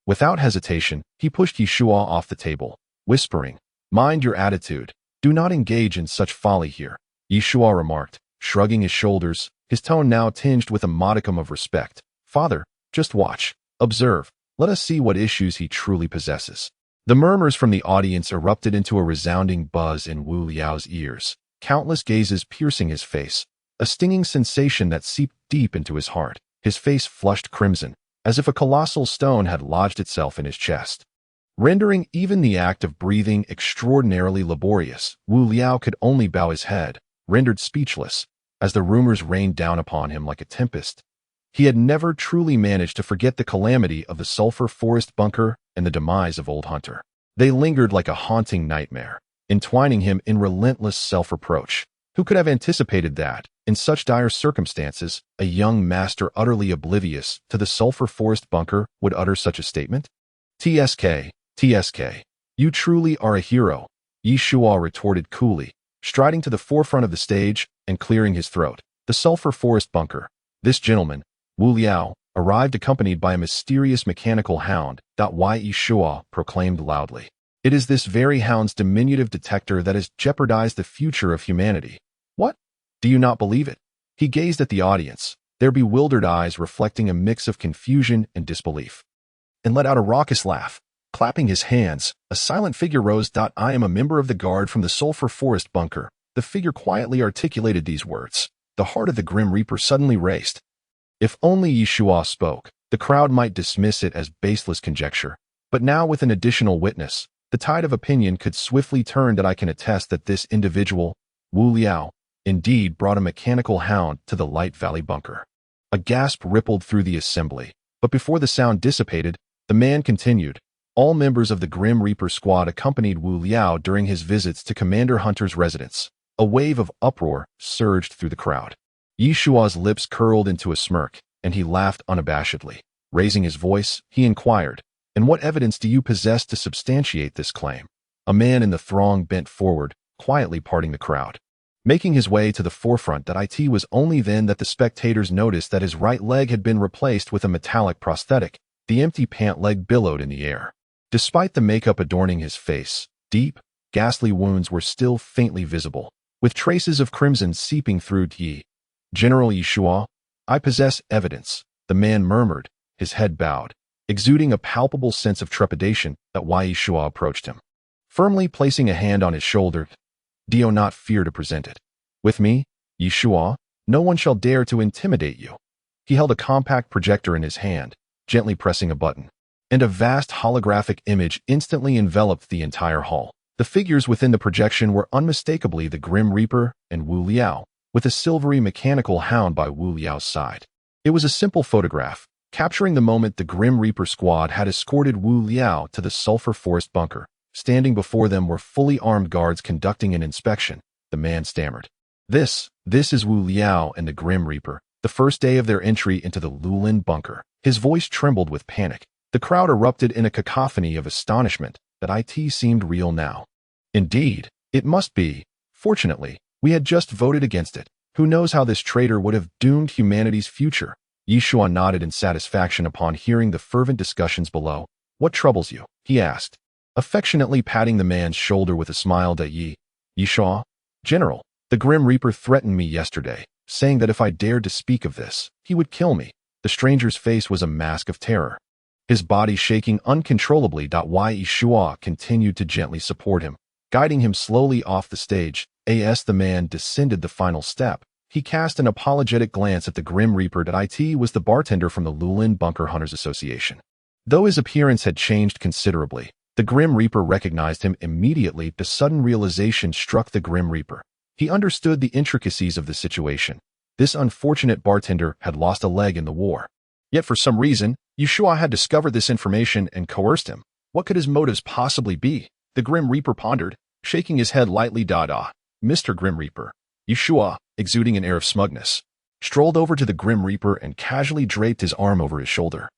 Without hesitation, he pushed Yeshua off the table, whispering, "Mind your attitude. Do not engage in such folly here," Yeshua remarked, shrugging his shoulders, his tone now tinged with a modicum of respect. "Father, just watch, observe, let us see what issues he truly possesses." The murmurs from the audience erupted into a resounding buzz in Wu Liao's ears, countless gazes piercing his face, a stinging sensation that seeped deep into his heart. His face flushed crimson, as if a colossal stone had lodged itself in his chest, rendering even the act of breathing extraordinarily laborious. Wu Liao could only bow his head, rendered speechless, as the rumors rained down upon him like a tempest. He had never truly managed to forget the calamity of the sulfur forest bunker and the demise of Old Hunter. They lingered like a haunting nightmare, entwining him in relentless self-reproach. Who could have anticipated that, in such dire circumstances, a young master utterly oblivious to the sulfur forest bunker would utter such a statement? "TSK, TSK, you truly are a hero," Yi Shuo retorted coolly, striding to the forefront of the stage and clearing his throat. The sulfur forest bunker. This gentleman, Wu Liao, arrived accompanied by a mysterious mechanical hound, Yi Shuo proclaimed loudly. It is this very hound's diminutive detector that has jeopardized the future of humanity. What? Do you not believe it? He gazed at the audience, their bewildered eyes reflecting a mix of confusion and disbelief, and let out a raucous laugh. Clapping his hands, a silent figure rose. "I am a member of the guard from the sulfur forest bunker." The figure quietly articulated these words. The heart of the Grim Reaper suddenly raced. If only Yi Shuo spoke, the crowd might dismiss it as baseless conjecture. But now with an additional witness, the tide of opinion could swiftly turn. "I can attest that this individual, Wu Liao, indeed brought a mechanical hound to the Light Valley bunker." A gasp rippled through the assembly, but before the sound dissipated, the man continued. All members of the Grim Reaper squad accompanied Wu Liao during his visits to Commander Hunter's residence. A wave of uproar surged through the crowd. Yi Shuo's lips curled into a smirk, and he laughed unabashedly. Raising his voice, he inquired, "And what evidence do you possess to substantiate this claim?" A man in the throng bent forward, quietly parting the crowd. Making his way to the forefront, it was only then that the spectators noticed that his right leg had been replaced with a metallic prosthetic. The empty pant leg billowed in the air. Despite the makeup adorning his face, deep, ghastly wounds were still faintly visible, with traces of crimson seeping through Yi. "General Yi Shuo, I possess evidence," the man murmured, his head bowed, exuding a palpable sense of trepidation. Yi Shuo approached him, firmly placing a hand on his shoulder. "Do not fear to present it. With me, Yi Shuo, no one shall dare to intimidate you." He held a compact projector in his hand, gently pressing a button, and a vast holographic image instantly enveloped the entire hall. The figures within the projection were unmistakably the Grim Reaper and Wu Liao, with a silvery mechanical hound by Wu Liao's side. It was a simple photograph, capturing the moment the Grim Reaper squad had escorted Wu Liao to the sulfur forest bunker. Standing before them were fully armed guards conducting an inspection. The man stammered. This is Wu Liao and the Grim Reaper, the first day of their entry into the Lulin bunker." His voice trembled with panic. The crowd erupted in a cacophony of astonishment that it seemed real now. "Indeed, it must be. Fortunately, we had just voted against it. Who knows how this traitor would have doomed humanity's future?" Yi Shuo nodded in satisfaction upon hearing the fervent discussions below. "What troubles you?" he asked, affectionately patting the man's shoulder with a smile. Yi Shuo, "General, the Grim Reaper threatened me yesterday, saying that if I dared to speak of this, he would kill me." The stranger's face was a mask of terror, his body shaking uncontrollably. Yi Shuo continued to gently support him, guiding him slowly off the stage. As the man descended the final step, he cast an apologetic glance at the Grim Reaper. It was the bartender from the Lulin Bunker Hunters Association. Though his appearance had changed considerably, the Grim Reaper recognized him immediately. The sudden realization struck the Grim Reaper. He understood the intricacies of the situation. This unfortunate bartender had lost a leg in the war. Yet for some reason, Yi Shuo had discovered this information and coerced him. What could his motives possibly be? The Grim Reaper pondered, shaking his head lightly. Mr. Grim Reaper, Yi Shuo, exuding an air of smugness, strolled over to the Grim Reaper and casually draped his arm over his shoulder.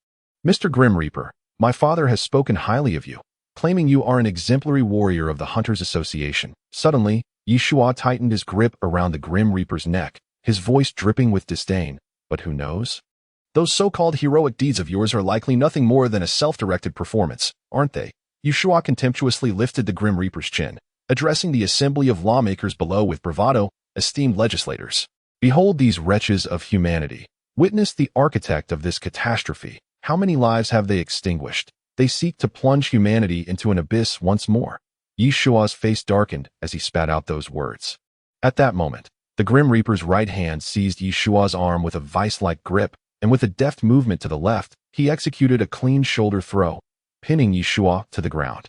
"Mr. Grim Reaper, my father has spoken highly of you, claiming you are an exemplary warrior of the Hunters Association." Suddenly, Yi Shuo tightened his grip around the Grim Reaper's neck, his voice dripping with disdain. "But who knows? Those so-called heroic deeds of yours are likely nothing more than a self-directed performance, aren't they?" Yi Shuo contemptuously lifted the Grim Reaper's chin, addressing the assembly of lawmakers below with bravado. "Esteemed legislators, behold these wretches of humanity. Witness the architect of this catastrophe. How many lives have they extinguished? They seek to plunge humanity into an abyss once more." Yi Shuo's face darkened as he spat out those words. At that moment, the Grim Reaper's right hand seized Yi Shuo's arm with a vice-like grip, and with a deft movement to the left, he executed a clean shoulder throw, pinning Yi Shuo to the ground,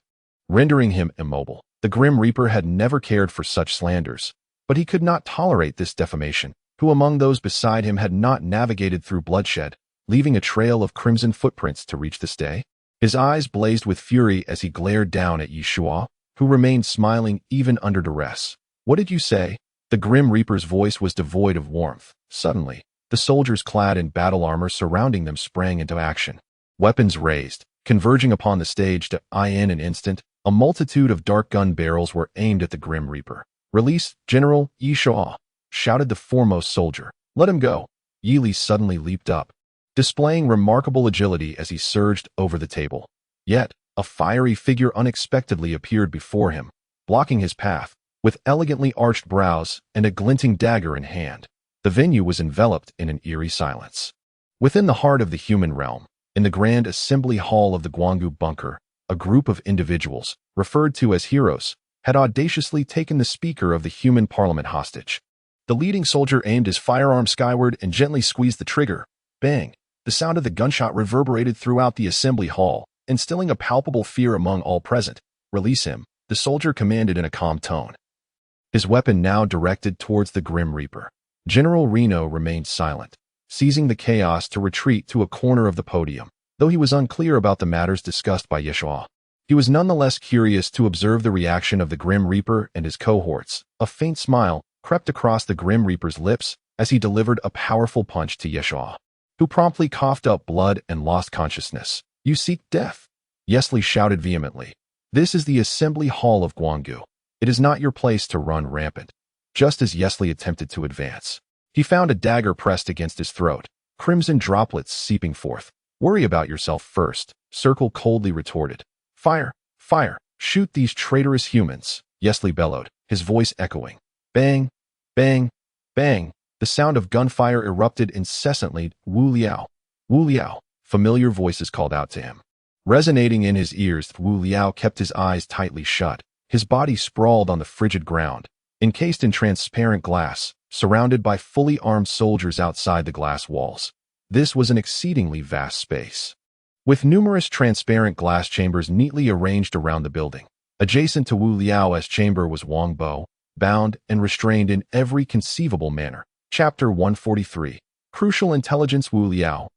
rendering him immobile. The Grim Reaper had never cared for such slanders, But he could not tolerate this defamation. Who among those beside him had not navigated through bloodshed, leaving a trail of crimson footprints to reach this day? His eyes blazed with fury as he glared down at Yeshua, who remained smiling even under duress. "What did you say?" The Grim Reaper's voice was devoid of warmth. Suddenly, the soldiers clad in battle armor surrounding them sprang into action. Weapons raised, converging upon the stage in an instant, a multitude of dark gun barrels were aimed at the Grim Reaper. "Release, General Yeshua," shouted the foremost soldier. "Let him go." Yili suddenly leaped up, displaying remarkable agility as he surged over the table. Yet, a fiery figure unexpectedly appeared before him, blocking his path, with elegantly arched brows and a glinting dagger in hand. The venue was enveloped in an eerie silence. Within the heart of the human realm, in the grand assembly hall of the Guangu bunker, a group of individuals, referred to as heroes, had audaciously taken the speaker of the human parliament hostage. The leading soldier aimed his firearm skyward and gently squeezed the trigger. Bang! The sound of the gunshot reverberated throughout the assembly hall, instilling a palpable fear among all present. "Release him," the soldier commanded in a calm tone, his weapon now directed towards the Grim Reaper. General Reno remained silent, seizing the chaos to retreat to a corner of the podium. Though he was unclear about the matters discussed by Yeshua, he was nonetheless curious to observe the reaction of the Grim Reaper and his cohorts. A faint smile crept across the Grim Reaper's lips as he delivered a powerful punch to Yeshua, who promptly coughed up blood and lost consciousness. "You seek death?" Yesley shouted vehemently. "This is the assembly hall of Guangu. It is not your place to run rampant." Just as Yesley attempted to advance, he found a dagger pressed against his throat, crimson droplets seeping forth. "Worry about yourself first," Circle coldly retorted. "Fire! Fire! Shoot these traitorous humans!" Yesley bellowed, his voice echoing. Bang! Bang! Bang! The sound of gunfire erupted incessantly. "Wu Liao! Wu Liao!" Familiar voices called out to him. Resonating in his ears, Wu Liao kept his eyes tightly shut. His body sprawled on the frigid ground, encased in transparent glass, surrounded by fully armed soldiers outside the glass walls. This was an exceedingly vast space, with numerous transparent glass chambers neatly arranged around the building. Adjacent to Wu Liao's chamber was Wang Bo, bound and restrained in every conceivable manner. Chapter 143. Crucial Intelligence. Wu Liao,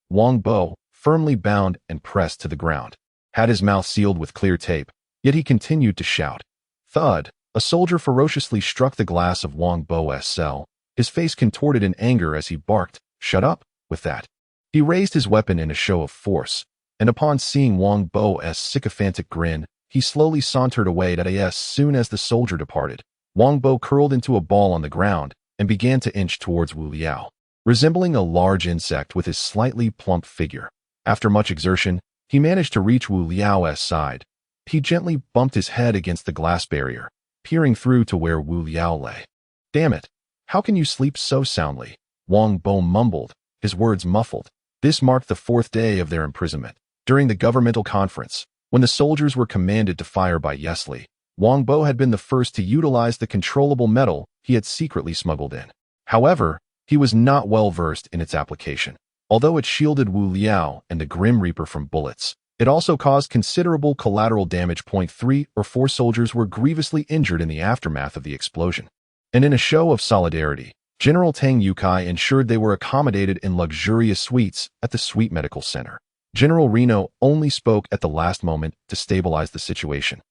Wang Bo, firmly bound and pressed to the ground, had his mouth sealed with clear tape, yet he continued to shout. Thud! A soldier ferociously struck the glass of Wang Bo's cell, his face contorted in anger as he barked, "Shut up with that." He raised his weapon in a show of force, and upon seeing Wang Bo's sycophantic grin, he slowly sauntered away. As soon as the soldier departed, Wang Bo curled into a ball on the ground and began to inch towards Wu Liao, resembling a large insect with his slightly plump figure. After much exertion, he managed to reach Wu Liao's side. He gently bumped his head against the glass barrier, peering through to where Wu Liao lay. "Damn it! How can you sleep so soundly?" Wang Bo mumbled, his words muffled. This marked the 4th day of their imprisonment. During the governmental conference, when the soldiers were commanded to fire by Yesley, Wang Bo had been the first to utilize the controllable metal he had secretly smuggled in. However, he was not well versed in its application. Although it shielded Wu Liao and the Grim Reaper from bullets, it also caused considerable collateral damage. 3 or 4 soldiers were grievously injured in the aftermath of the explosion. And in a show of solidarity, General Tang Yukai ensured they were accommodated in luxurious suites at the Sweet Medical Center. General Reno only spoke at the last moment to stabilize the situation.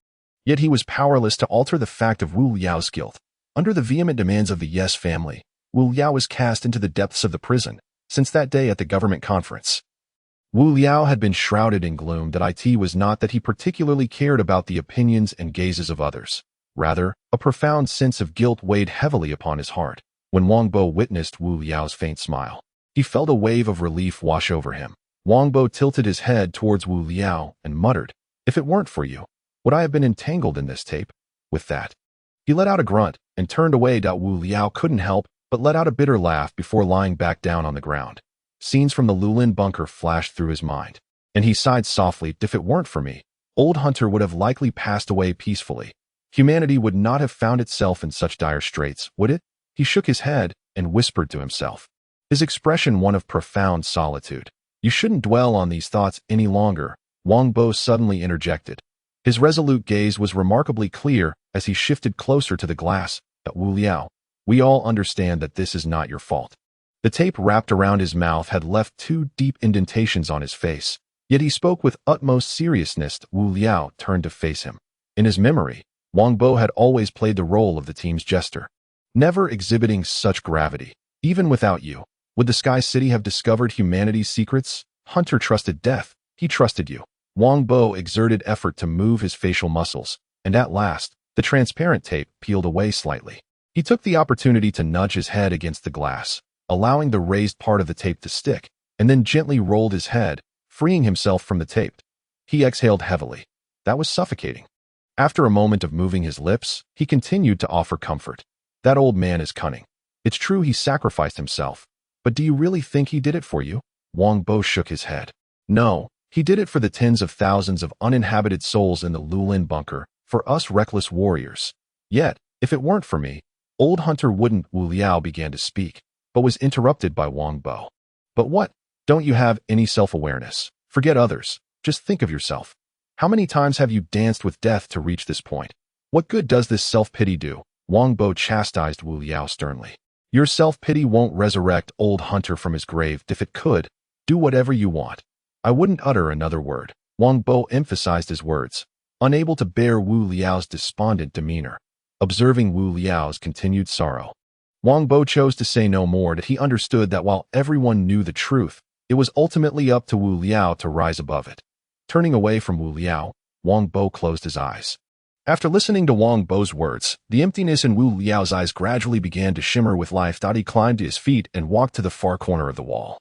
Yet he was powerless to alter the fact of Wu Liao's guilt. Under the vehement demands of the Yes family, Wu Liao was cast into the depths of the prison. Since that day at the government conference, Wu Liao had been shrouded in gloom. It was not that he particularly cared about the opinions and gazes of others. Rather, a profound sense of guilt weighed heavily upon his heart. When Wang Bo witnessed Wu Liao's faint smile, he felt a wave of relief wash over him. Wang Bo tilted his head towards Wu Liao and muttered, "If it weren't for you, would I have been entangled in this tape?" With that, he let out a grunt and turned away. Wu Liao couldn't help but let out a bitter laugh before lying back down on the ground. Scenes from the Lulin bunker flashed through his mind, and he sighed softly. "If it weren't for me, Old Hunter would have likely passed away peacefully. Humanity would not have found itself in such dire straits, would it?" He shook his head and whispered to himself, his expression one of profound solitude. "You shouldn't dwell on these thoughts any longer," Wang Bo suddenly interjected. His resolute gaze was remarkably clear as he shifted closer to the glass. Wu Liao, we all understand that this is not your fault. The tape wrapped around his mouth had left 2 deep indentations on his face, yet he spoke with utmost seriousness. Wu Liao turned to face him. In his memory, Wang Bo had always played the role of the team's jester, never exhibiting such gravity. Even without you, would the Sky City have discovered humanity's secrets? Hunter trusted death. He trusted you. Wang Bo exerted effort to move his facial muscles, and at last, the transparent tape peeled away slightly. He took the opportunity to nudge his head against the glass, allowing the raised part of the tape to stick, and then gently rolled his head, freeing himself from the tape. He exhaled heavily. That was suffocating. After a moment of moving his lips, he continued to offer comfort. That old man is cunning. It's true he sacrificed himself, but do you really think he did it for you? Wang Bo shook his head. No, he did it for the tens of thousands of uninhabited souls in the Lulin bunker, for us reckless warriors. Yet, if it weren't for me, old Hunter wouldn't. Wu Liao began to speak, but was interrupted by Wang Bo. But what? Don't you have any self-awareness? Forget others. Just think of yourself. How many times have you danced with death to reach this point? What good does this self-pity do? Wang Bo chastised Wu Liao sternly. Your self-pity won't resurrect old Hunter from his grave. If it could, do whatever you want. I wouldn't utter another word. Wang Bo emphasized his words, unable to bear Wu Liao's despondent demeanor. Observing Wu Liao's continued sorrow, Wang Bo chose to say no more. That he understood that while everyone knew the truth, it was ultimately up to Wu Liao to rise above it. Turning away from Wu Liao, Wang Bo closed his eyes. After listening to Wang Bo's words, the emptiness in Wu Liao's eyes gradually began to shimmer with life. He climbed to his feet and walked to the far corner of the wall.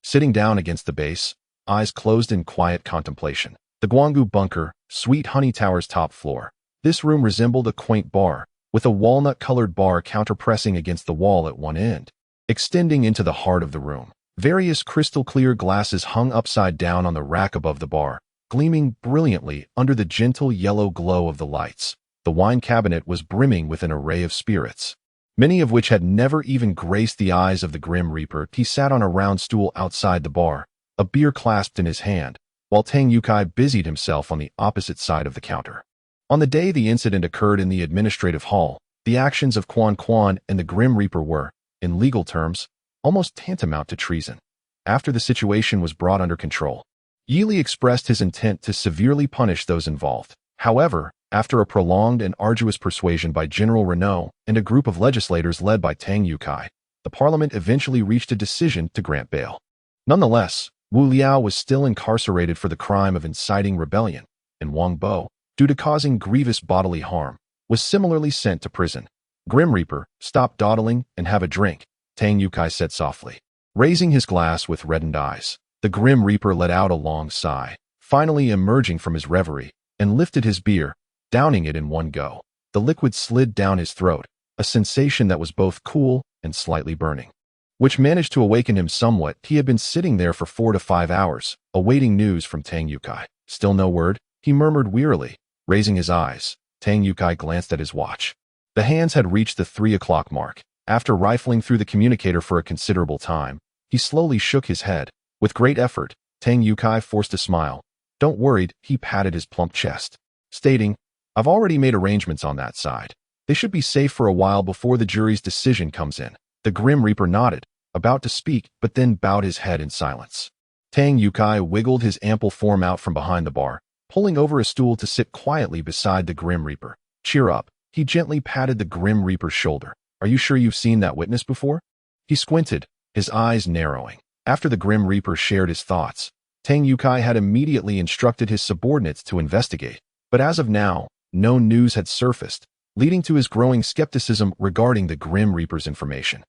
Sitting down against the base, eyes closed in quiet contemplation, the Guanggu bunker, Sweet Honey Tower's top floor. This room resembled a quaint bar, with a walnut-colored bar counterpressing against the wall at one end. Extending into the heart of the room, various crystal-clear glasses hung upside down on the rack above the bar, gleaming brilliantly under the gentle yellow glow of the lights. The wine cabinet was brimming with an array of spirits, many of which had never even graced the eyes of the Grim Reaper. He sat on a round stool outside the bar, a beer clasped in his hand, while Tang Yukai busied himself on the opposite side of the counter. On the day the incident occurred in the administrative hall, the actions of Quan Quan and the Grim Reaper were, in legal terms, almost tantamount to treason. After the situation was brought under control, Yili expressed his intent to severely punish those involved. However, after a prolonged and arduous persuasion by General Renault and a group of legislators led by Tang Yukai, the parliament eventually reached a decision to grant bail. Nonetheless, Wu Liao was still incarcerated for the crime of inciting rebellion, and Wang Bo, due to causing grievous bodily harm, was similarly sent to prison. Grim Reaper, stop dawdling and have a drink, Tang Yukai said softly. Raising his glass with reddened eyes, the Grim Reaper let out a long sigh, finally emerging from his reverie, and lifted his beer, downing it in one go. The liquid slid down his throat, a sensation that was both cool and slightly burning, which managed to awaken him somewhat. He had been sitting there for 4 to 5 hours, awaiting news from Tang Yukai. Still no word, he murmured wearily. Raising his eyes, Tang Yukai glanced at his watch. The hands had reached the 3 o'clock mark. After rifling through the communicator for a considerable time, he slowly shook his head. With great effort, Tang Yukai forced a smile. Don't worry, he patted his plump chest, stating, I've already made arrangements on that side. They should be safe for a while before the jury's decision comes in. The Grim Reaper nodded, about to speak, but then bowed his head in silence. Tang Yukai wiggled his ample form out from behind the bar, pulling over a stool to sit quietly beside the Grim Reaper. Cheer up, he gently patted the Grim Reaper's shoulder. Are you sure you've seen that witness before? He squinted, his eyes narrowing. After the Grim Reaper shared his thoughts, Tang Yukai had immediately instructed his subordinates to investigate, but as of now, no news had surfaced, leading to his growing skepticism regarding the Grim Reaper's information.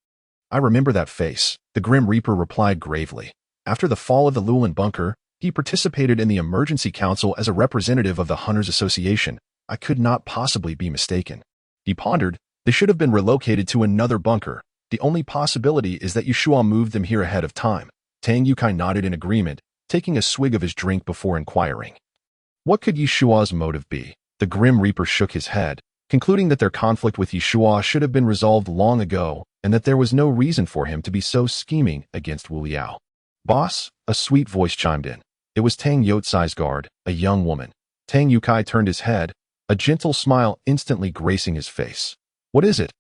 I remember that face, the Grim Reaper replied gravely. After the fall of the Lulin bunker, he participated in the emergency council as a representative of the Hunters Association. I could not possibly be mistaken. He pondered, they should have been relocated to another bunker. The only possibility is that Yeshua moved them here ahead of time. Tang Yukai nodded in agreement, taking a swig of his drink before inquiring. What could Yeshua's motive be? The Grim Reaper shook his head, concluding that their conflict with Yeshua should have been resolved long ago, and that there was no reason for him to be so scheming against Wu Liao. Boss, a sweet voice chimed in. It was Tang Yotsai's guard, a young woman. Tang Yukai turned his head, a gentle smile instantly gracing his face. What is it?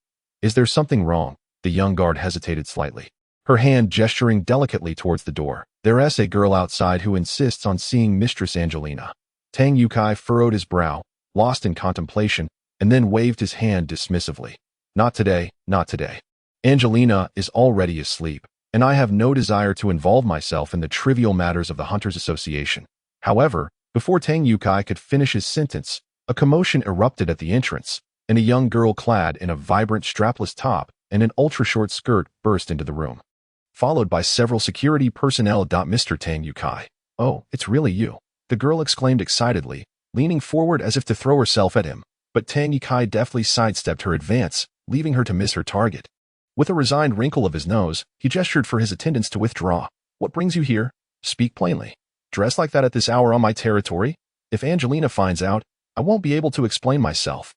Is there something wrong? The young guard hesitated slightly, her hand gesturing delicately towards the door. There's a girl outside who insists on seeing Mistress Angelina. Tang Yukai furrowed his brow, lost in contemplation, and then waved his hand dismissively. Not today, not today. Angelina is already asleep, and I have no desire to involve myself in the trivial matters of the Hunters Association. However, before Tang Yukai could finish his sentence, a commotion erupted at the entrance, and a young girl clad in a vibrant strapless top and an ultra-short skirt burst into the room, followed by several security personnel. Mr. Tang Yukai. Oh, it's really you, the girl exclaimed excitedly, leaning forward as if to throw herself at him, but Tang Yukai deftly sidestepped her advance, leaving her to miss her target. With a resigned wrinkle of his nose, he gestured for his attendants to withdraw. What brings you here? Speak plainly. Dressed like that at this hour on my territory? If Angelina finds out, I won't be able to explain myself.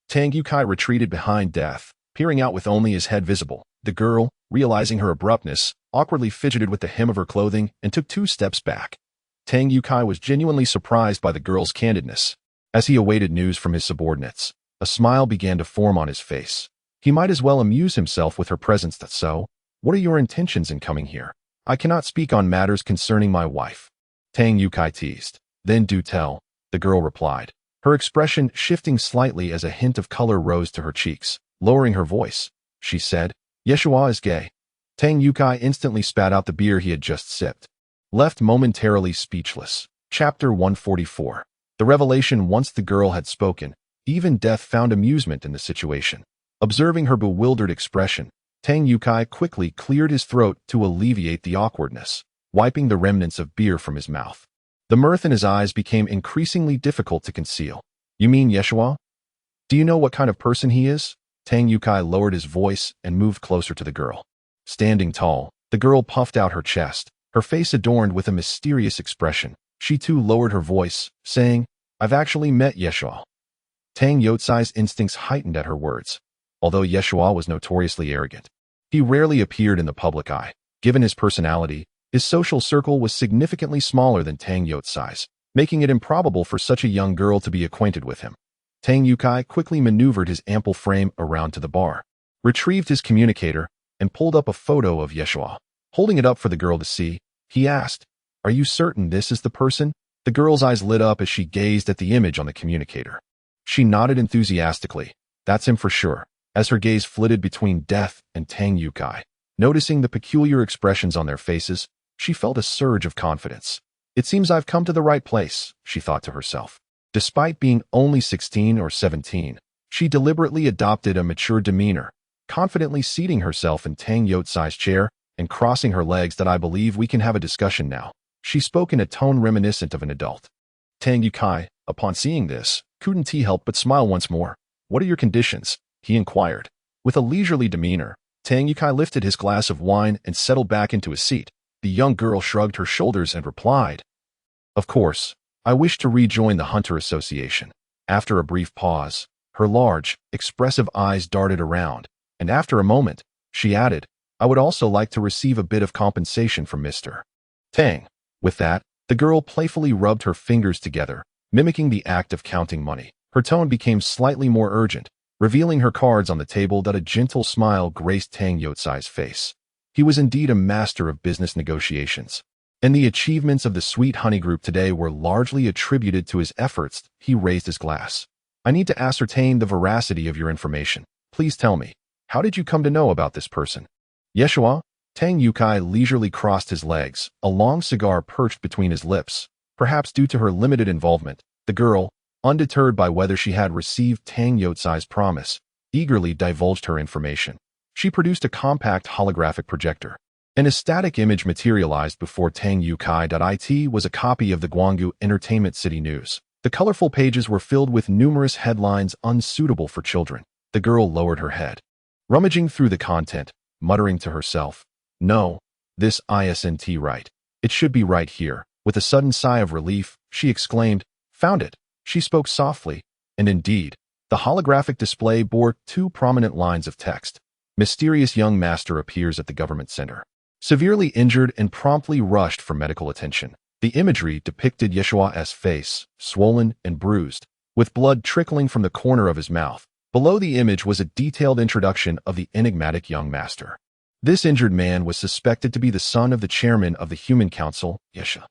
Tang Yukai retreated behind Death, peering out with only his head visible. The girl, realizing her abruptness, awkwardly fidgeted with the hem of her clothing and took 2 steps back. Tang Yukai was genuinely surprised by the girl's candidness. As he awaited news from his subordinates, a smile began to form on his face. He might as well amuse himself with her presence. That's so. What are your intentions in coming here? I cannot speak on matters concerning my wife. Tang Yukai teased. Then do tell, the girl replied, her expression shifting slightly as a hint of color rose to her cheeks. Lowering her voice, she said, Yeshua is gay. Tang Yukai instantly spat out the beer he had just sipped, left momentarily speechless. Chapter 144. The revelation. Once the girl had spoken, even Death found amusement in the situation. Observing her bewildered expression, Tang Yukai quickly cleared his throat to alleviate the awkwardness, wiping the remnants of beer from his mouth. The mirth in his eyes became increasingly difficult to conceal. You mean Yeshua? Do you know what kind of person he is? Tang Yukai lowered his voice and moved closer to the girl. Standing tall, the girl puffed out her chest, her face adorned with a mysterious expression. She too lowered her voice, saying, I've actually met Yeshua. Tang Yutsai's instincts heightened at her words. Although Yeshua was notoriously arrogant, he rarely appeared in the public eye. Given his personality, his social circle was significantly smaller than Tang Yutsai's, making it improbable for such a young girl to be acquainted with him. Tang Yukai quickly maneuvered his ample frame around to the bar, retrieved his communicator, and pulled up a photo of Yeshua. Holding it up for the girl to see, he asked, Are you certain this is the person? The girl's eyes lit up as she gazed at the image on the communicator. She nodded enthusiastically. That's him for sure. As her gaze flitted between Death and Tang Yukai, noticing the peculiar expressions on their faces, she felt a surge of confidence. It seems I've come to the right place, she thought to herself. Despite being only 16 or 17, she deliberately adopted a mature demeanor, confidently seating herself in Tang Yutsai's chair and crossing her legs. That I believe we can have a discussion now. She spoke in a tone reminiscent of an adult. Tang Yukai, upon seeing this, couldn't he help but smile once more. What are your conditions? He inquired. With a leisurely demeanor, Tang Yukai lifted his glass of wine and settled back into his seat. The young girl shrugged her shoulders and replied, Of course, I wish to rejoin the Hunter Association. After a brief pause, her large, expressive eyes darted around, and after a moment, she added, I would also like to receive a bit of compensation from Mr. Tang. With that, the girl playfully rubbed her fingers together, mimicking the act of counting money. Her tone became slightly more urgent, revealing her cards on the table. That a gentle smile graced Tang Yutsai's face. He was indeed a master of business negotiations, and the achievements of the Sweet Honey Group today were largely attributed to his efforts. He raised his glass. I need to ascertain the veracity of your information. Please tell me, how did you come to know about this person? Yeshua? Tang Yukai leisurely crossed his legs, a long cigar perched between his lips. Perhaps due to her limited involvement, the girl, undeterred by whether she had received Tang Yutsai's promise, eagerly divulged her information. She produced a compact holographic projector. An ecstatic image materialized before Tang Yukai. It was a copy of the Guanggu Entertainment City News. The colorful pages were filled with numerous headlines unsuitable for children. The girl lowered her head, rummaging through the content, muttering to herself, No, this isn't right. It should be right here. With a sudden sigh of relief, she exclaimed, Found it. She spoke softly, and indeed, the holographic display bore 2 prominent lines of text. Mysterious young master appears at the government center, severely injured and promptly rushed for medical attention. The imagery depicted Yeshua's face, swollen and bruised, with blood trickling from the corner of his mouth. Below the image was a detailed introduction of the enigmatic young master. This injured man was suspected to be the son of the chairman of the Human Council, Yeshua.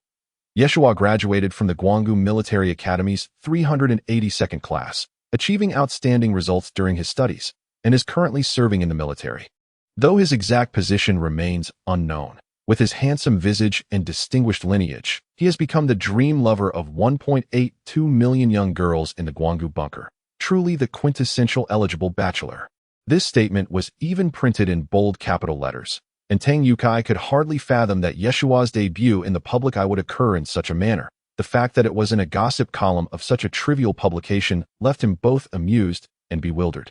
Yeshua graduated from the Gwangju Military Academy's 382nd class, achieving outstanding results during his studies, and is currently serving in the military. Though his exact position remains unknown, with his handsome visage and distinguished lineage, he has become the dream lover of 1.82 million young girls in the Gwangju bunker, truly the quintessential eligible bachelor. This statement was even printed in bold capital letters, and Tang Yukai could hardly fathom that Yeshua's debut in the public eye would occur in such a manner. The fact that it was in a gossip column of such a trivial publication left him both amused and bewildered.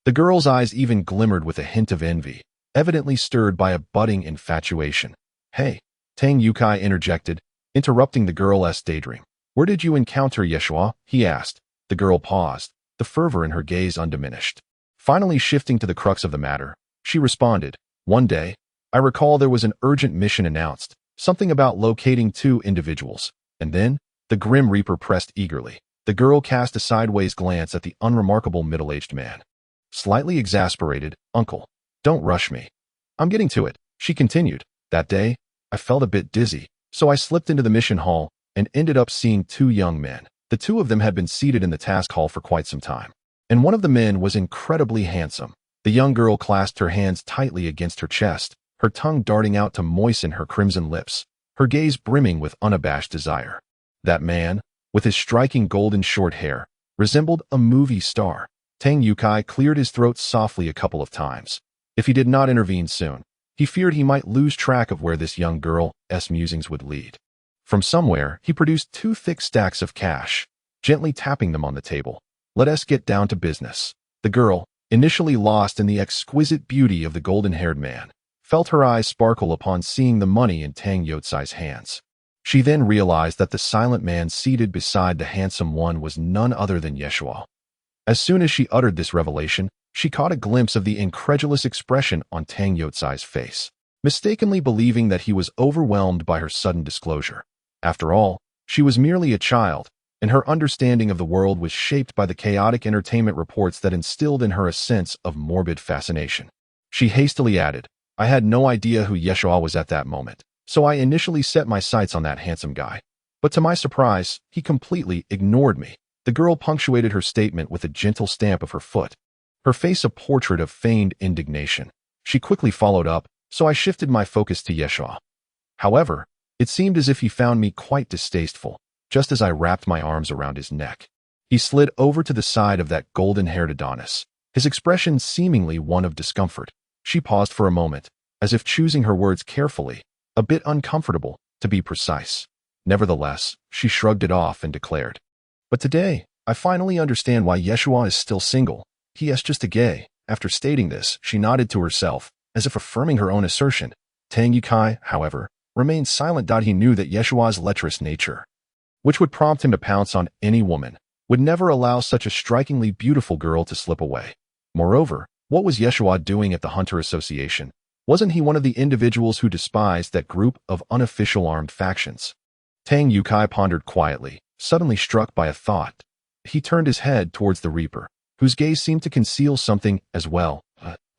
The girl's eyes even glimmered with a hint of envy, evidently stirred by a budding infatuation. "Hey," Tang Yukai interjected, interrupting the girl's daydream. "Where did you encounter Yeshua?" he asked. The girl paused, the fervor in her gaze undiminished. Finally shifting to the crux of the matter, she responded, "One day, I recall there was an urgent mission announced, something about locating 2 individuals, and then," the Grim Reaper pressed eagerly. The girl cast a sideways glance at the unremarkable middle-aged man. Slightly exasperated, "Uncle, don't rush me. I'm getting to it," she continued. "That day, I felt a bit dizzy, so I slipped into the mission hall and ended up seeing 2 young men. The 2 of them had been seated in the task hall for quite some time, and one of the men was incredibly handsome." The young girl clasped her hands tightly against her chest, her tongue darting out to moisten her crimson lips, her gaze brimming with unabashed desire. That man, with his striking golden short hair, resembled a movie star. Tang Yukai cleared his throat softly a couple of times. If he did not intervene soon, he feared he might lose track of where this young girl's musings would lead. From somewhere, he produced 2 thick stacks of cash, gently tapping them on the table. "Let us get down to business." The girl, initially lost in the exquisite beauty of the golden-haired man, felt her eyes sparkle upon seeing the money in Tang Yutsai's hands. She then realized that the silent man seated beside the handsome one was none other than Yeshua. As soon as she uttered this revelation, she caught a glimpse of the incredulous expression on Tang Yutsai's face, mistakenly believing that he was overwhelmed by her sudden disclosure. After all, she was merely a child, and her understanding of the world was shaped by the chaotic entertainment reports that instilled in her a sense of morbid fascination. She hastily added, "I had no idea who Yeshua was at that moment, so I initially set my sights on that handsome guy. But to my surprise, he completely ignored me." The girl punctuated her statement with a gentle stamp of her foot, her face a portrait of feigned indignation. She quickly followed up, "So I shifted my focus to Yeshua. However, it seemed as if he found me quite distasteful, just as I wrapped my arms around his neck. He slid over to the side of that golden-haired Adonis, his expression seemingly one of discomfort." She paused for a moment, as if choosing her words carefully, a bit uncomfortable, to be precise. Nevertheless, she shrugged it off and declared, "But today, I finally understand why Yeshua is still single. He is just a gay." After stating this, she nodded to herself, as if affirming her own assertion. Tang Yukai, however, remained silent. He knew that Yeshua's lecherous nature, which would prompt him to pounce on any woman, would never allow such a strikingly beautiful girl to slip away. Moreover, what was Yeshua doing at the Hunter Association? Wasn't he one of the individuals who despised that group of unofficial armed factions? Tang Yukai pondered quietly, suddenly struck by a thought. He turned his head towards the Reaper, whose gaze seemed to conceal something as well.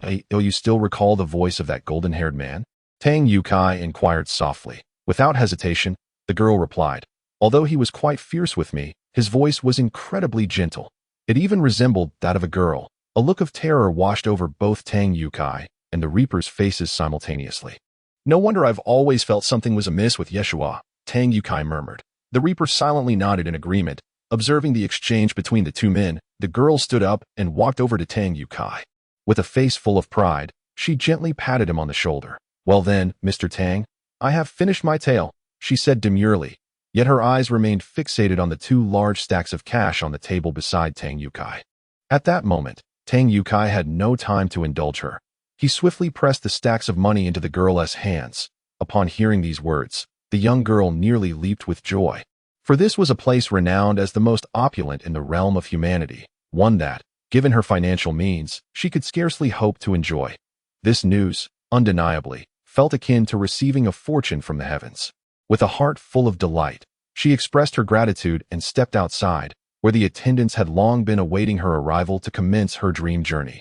You still recall the voice of that golden-haired man?" Tang Yukai inquired softly. Without hesitation, the girl replied, "Although he was quite fierce with me, his voice was incredibly gentle. It even resembled that of a girl." A look of terror washed over both Tang Yukai and the Reaper's faces simultaneously. "No wonder I've always felt something was amiss with Yeshua," Tang Yukai murmured. The Reaper silently nodded in agreement. Observing the exchange between the 2 men, the girl stood up and walked over to Tang Yukai. With a face full of pride, she gently patted him on the shoulder. "Well then, Mr. Tang, I have finished my tale," she said demurely, yet her eyes remained fixated on the 2 large stacks of cash on the table beside Tang Yukai. At that moment, Tang Yukai had no time to indulge her. He swiftly pressed the stacks of money into the girl's hands. Upon hearing these words, the young girl nearly leaped with joy. For this was a place renowned as the most opulent in the realm of humanity, one that, given her financial means, she could scarcely hope to enjoy. This news, undeniably, felt akin to receiving a fortune from the heavens. With a heart full of delight, she expressed her gratitude and stepped outside, where the attendants had long been awaiting her arrival to commence her dream journey.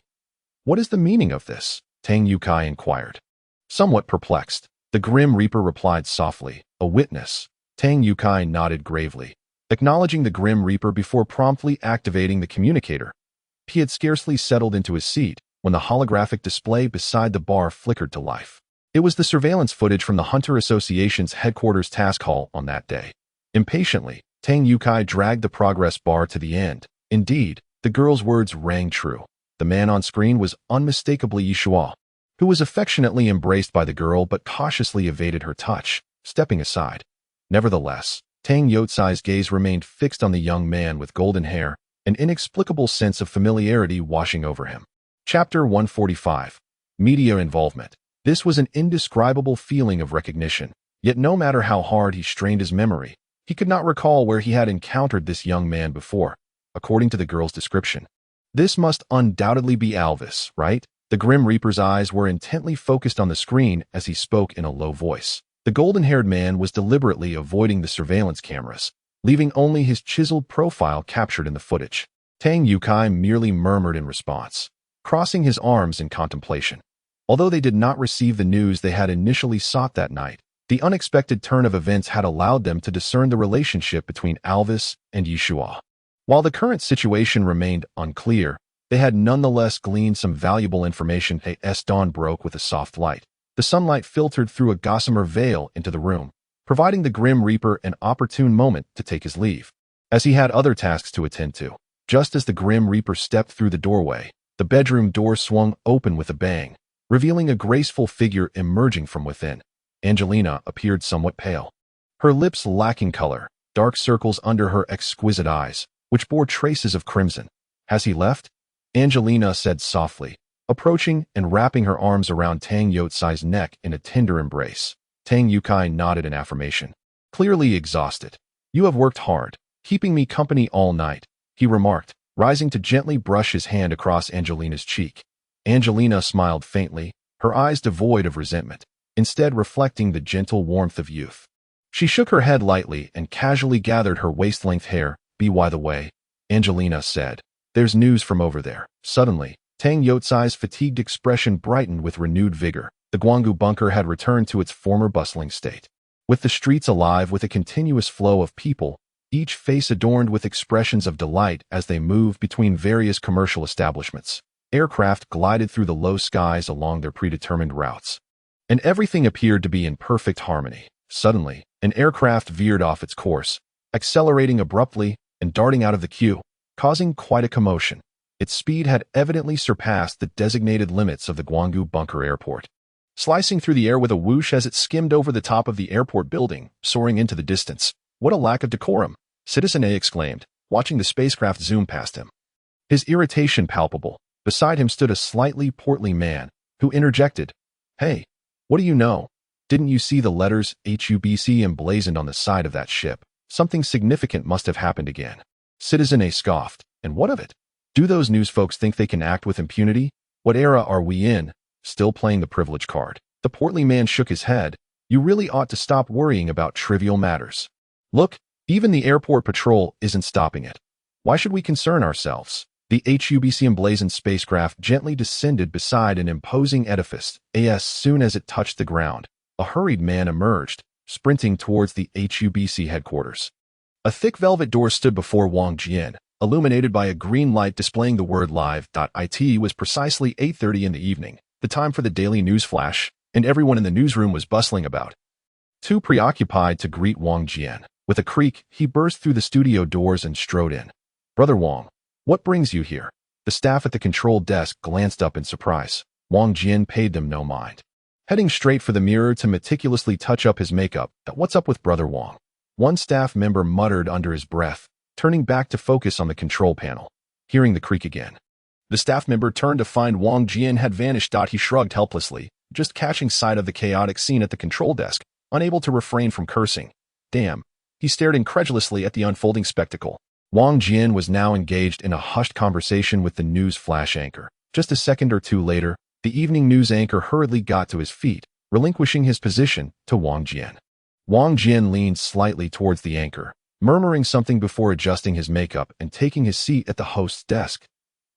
"What is the meaning of this?" Tang Yukai inquired. Somewhat perplexed, the Grim Reaper replied softly, "A witness." Tang Yukai nodded gravely, acknowledging the Grim Reaper before promptly activating the communicator. He had scarcely settled into his seat when the holographic display beside the bar flickered to life. It was the surveillance footage from the Hunter Association's headquarters task hall on that day. Impatiently, Tang Yukai dragged the progress bar to the end. Indeed, the girl's words rang true. The man on screen was unmistakably Yishua, who was affectionately embraced by the girl but cautiously evaded her touch, stepping aside. Nevertheless, Tang Yotsai's gaze remained fixed on the young man with golden hair, an inexplicable sense of familiarity washing over him. Chapter 145. Media Involvement. This was an indescribable feeling of recognition, yet no matter how hard he strained his memory, he could not recall where he had encountered this young man before. According to the girl's description, this must undoubtedly be Alvis, right? The Grim Reaper's eyes were intently focused on the screen as he spoke in a low voice. The golden-haired man was deliberately avoiding the surveillance cameras, leaving only his chiseled profile captured in the footage. Tang Yukai merely murmured in response, crossing his arms in contemplation. Although they did not receive the news they had initially sought that night, the unexpected turn of events had allowed them to discern the relationship between Alvis and Yeshua. While the current situation remained unclear, they had nonetheless gleaned some valuable information. As dawn broke with a soft light, the sunlight filtered through a gossamer veil into the room, providing the Grim Reaper an opportune moment to take his leave, as he had other tasks to attend to. Just as the Grim Reaper stepped through the doorway, the bedroom door swung open with a bang, revealing a graceful figure emerging from within. Angelina appeared somewhat pale, her lips lacking color, dark circles under her exquisite eyes, which bore traces of crimson. "Has he left?" Angelina said softly, approaching and wrapping her arms around Tang Yotsai's neck in a tender embrace. Tang Yukai nodded in affirmation, clearly exhausted. "You have worked hard, keeping me company all night," he remarked, rising to gently brush his hand across Angelina's cheek. Angelina smiled faintly, her eyes devoid of resentment, instead reflecting the gentle warmth of youth. She shook her head lightly and casually gathered her waist-length hair. "By the way," Angelina said, "there's news from over there." Suddenly, Tang Yotsai's fatigued expression brightened with renewed vigor. The Guanggu bunker had returned to its former bustling state, with the streets alive with a continuous flow of people, each face adorned with expressions of delight as they moved between various commercial establishments. Aircraft glided through the low skies along their predetermined routes, and everything appeared to be in perfect harmony. Suddenly, an aircraft veered off its course, accelerating abruptly and darting out of the queue, causing quite a commotion. Its speed had evidently surpassed the designated limits of the Guanggu bunker airport, slicing through the air with a whoosh as it skimmed over the top of the airport building, soaring into the distance. "What a lack of decorum," Citizen A exclaimed, watching the spacecraft zoom past him, his irritation palpable. Beside him stood a slightly portly man, who interjected, "Hey, what do you know? Didn't you see the letters HUBC emblazoned on the side of that ship? Something significant must have happened again." Citizen A scoffed, "And what of it? Do those news folks think they can act with impunity? What era are we in? Still playing the privilege card?" The portly man shook his head. "You really ought to stop worrying about trivial matters. Look, even the airport patrol isn't stopping it. Why should we concern ourselves?" The HUBC emblazoned spacecraft gently descended beside an imposing edifice. As soon as it touched the ground, a hurried man emerged, sprinting towards the HUBC headquarters. A thick velvet door stood before Wang Jian, illuminated by a green light displaying the word live. It was precisely 8:30 in the evening, the time for the daily news flash, and everyone in the newsroom was bustling about, too preoccupied to greet Wang Jian. With a creak, he burst through the studio doors and strode in. "Brother Wang, what brings you here?" The staff at the control desk glanced up in surprise. Wang Jian paid them no mind, heading straight for the mirror to meticulously touch up his makeup. "What's up with Brother Wang?" one staff member muttered under his breath, turning back to focus on the control panel. Hearing the creak again, the staff member turned to find Wang Jian had vanished. He shrugged helplessly, just catching sight of the chaotic scene at the control desk, unable to refrain from cursing. "Damn." He stared incredulously at the unfolding spectacle. Wang Jian was now engaged in a hushed conversation with the news flash anchor. Just a second or two later, the evening news anchor hurriedly got to his feet, relinquishing his position to Wang Jian. Wang Jian leaned slightly towards the anchor, murmuring something before adjusting his makeup and taking his seat at the host's desk.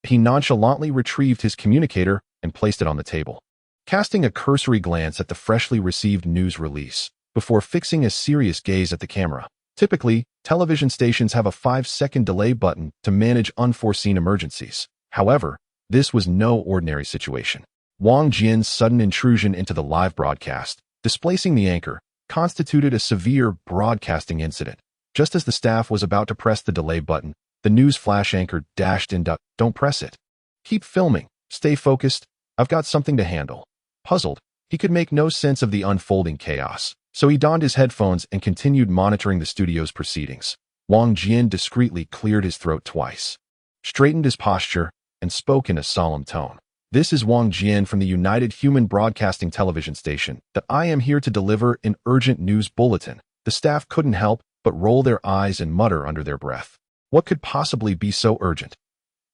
He nonchalantly retrieved his communicator and placed it on the table, casting a cursory glance at the freshly received news release before fixing a serious gaze at the camera. Typically, television stations have a 5-second delay button to manage unforeseen emergencies. However, this was no ordinary situation. Wang Jian's sudden intrusion into the live broadcast, displacing the anchor, constituted a severe broadcasting incident. Just as the staff was about to press the delay button, the news flash anchor dashed in. Don't press it. Keep filming. Stay focused. I've got something to handle. Puzzled, he could make no sense of the unfolding chaos, so he donned his headphones and continued monitoring the studio's proceedings. Wang Jian discreetly cleared his throat twice, straightened his posture, and spoke in a solemn tone. This is Wang Jian from the United Human Broadcasting Television Station. I am here to deliver an urgent news bulletin. The staff couldn't help but roll their eyes and mutter under their breath. What could possibly be so urgent?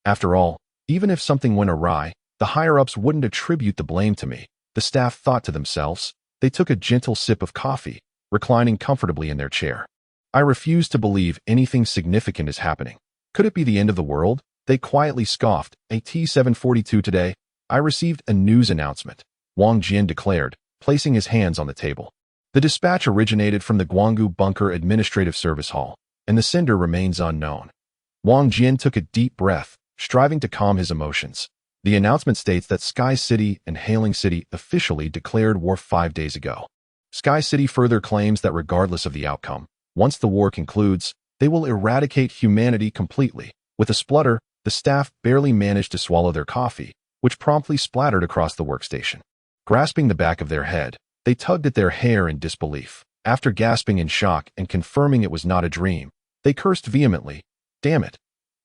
After all, even if something went awry, the higher-ups wouldn't attribute the blame to me, the staff thought to themselves. They took a gentle sip of coffee, reclining comfortably in their chair. I refuse to believe anything significant is happening. Could it be the end of the world? They quietly scoffed. At 7:42 today, I received a news announcement, Wang Jian declared, placing his hands on the table. The dispatch originated from the Guanggu Bunker Administrative Service Hall, and the sender remains unknown. Wang Jian took a deep breath, striving to calm his emotions. The announcement states that Sky City and Hailing City officially declared war 5 days ago. Sky City further claims that regardless of the outcome, once the war concludes, they will eradicate humanity completely. With a splutter, the staff barely managed to swallow their coffee, which promptly splattered across the workstation. Grasping the back of their head, they tugged at their hair in disbelief. After gasping in shock and confirming it was not a dream, they cursed vehemently. Damn it.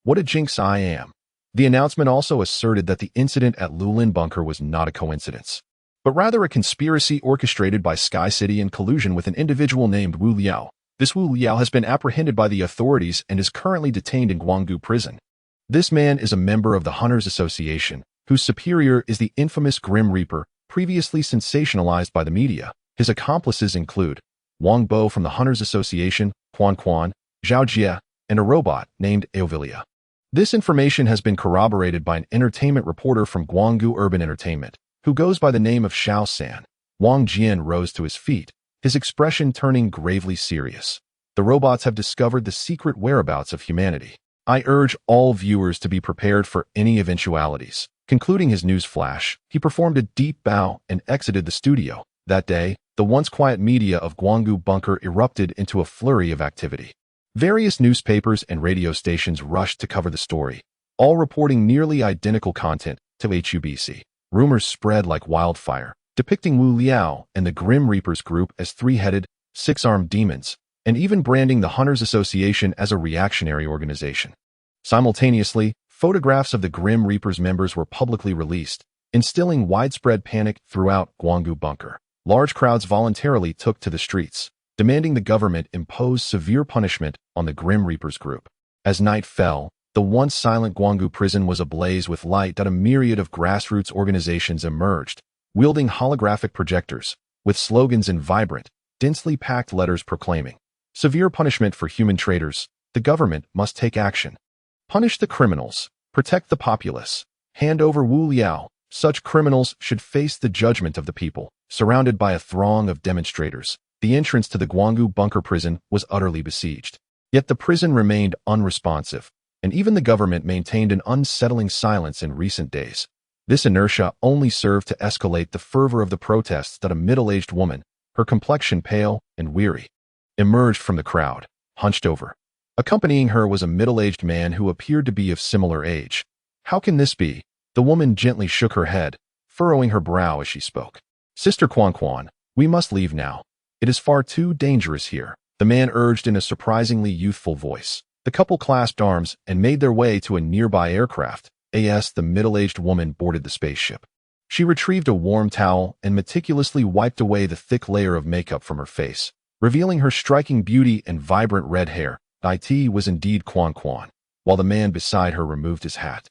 What a jinx I am. The announcement also asserted that the incident at Lulin Bunker was not a coincidence, but rather a conspiracy orchestrated by Sky City in collusion with an individual named Wu Liao. This Wu Liao has been apprehended by the authorities and is currently detained in Guanggu prison. This man is a member of the Hunters Association, whose superior is the infamous Grim Reaper, previously sensationalized by the media. His accomplices include Wang Bo from the Hunters Association, Quan Quan, Zhao Jie, and a robot named Eovilia. This information has been corroborated by an entertainment reporter from Guanggu Urban Entertainment, who goes by the name of Xiao San. Wang Jian rose to his feet, his expression turning gravely serious. The robots have discovered the secret whereabouts of humanity. I urge all viewers to be prepared for any eventualities. Concluding his news flash, he performed a deep bow and exited the studio. That day, the once quiet media of Guanggu Bunker erupted into a flurry of activity. Various newspapers and radio stations rushed to cover the story, all reporting nearly identical content to HUBC. Rumors spread like wildfire, depicting Wu Liao and the Grim Reapers group as three-headed, six-armed demons, and even branding the Hunters Association as a reactionary organization. Simultaneously, photographs of the Grim Reapers members were publicly released, instilling widespread panic throughout Guanggu Bunker. Large crowds voluntarily took to the streets, demanding the government impose severe punishment on the Grim Reapers group. As night fell, the once silent Guanggu prison was ablaze with light. A myriad of grassroots organizations emerged, wielding holographic projectors, with slogans in vibrant, densely packed letters proclaiming, "Severe punishment for human traitors. The government must take action. Punish the criminals. Protect the populace. Hand over Wu Liao. Such criminals should face the judgment of the people." Surrounded by a throng of demonstrators, the entrance to the Guanggu Bunker prison was utterly besieged. Yet the prison remained unresponsive, and even the government maintained an unsettling silence in recent days. This inertia only served to escalate the fervor of the protests. That a middle-aged woman, her complexion pale and weary, emerged from the crowd, hunched over. Accompanying her was a middle-aged man who appeared to be of similar age. How can this be? The woman gently shook her head, furrowing her brow as she spoke. Sister Quan Quan, we must leave now. It is far too dangerous here, the man urged in a surprisingly youthful voice. The couple clasped arms and made their way to a nearby aircraft. The middle-aged woman boarded the spaceship. She retrieved a warm towel and meticulously wiped away the thick layer of makeup from her face, revealing her striking beauty and vibrant red hair. It was indeed Quan Quan, while the man beside her removed his hat.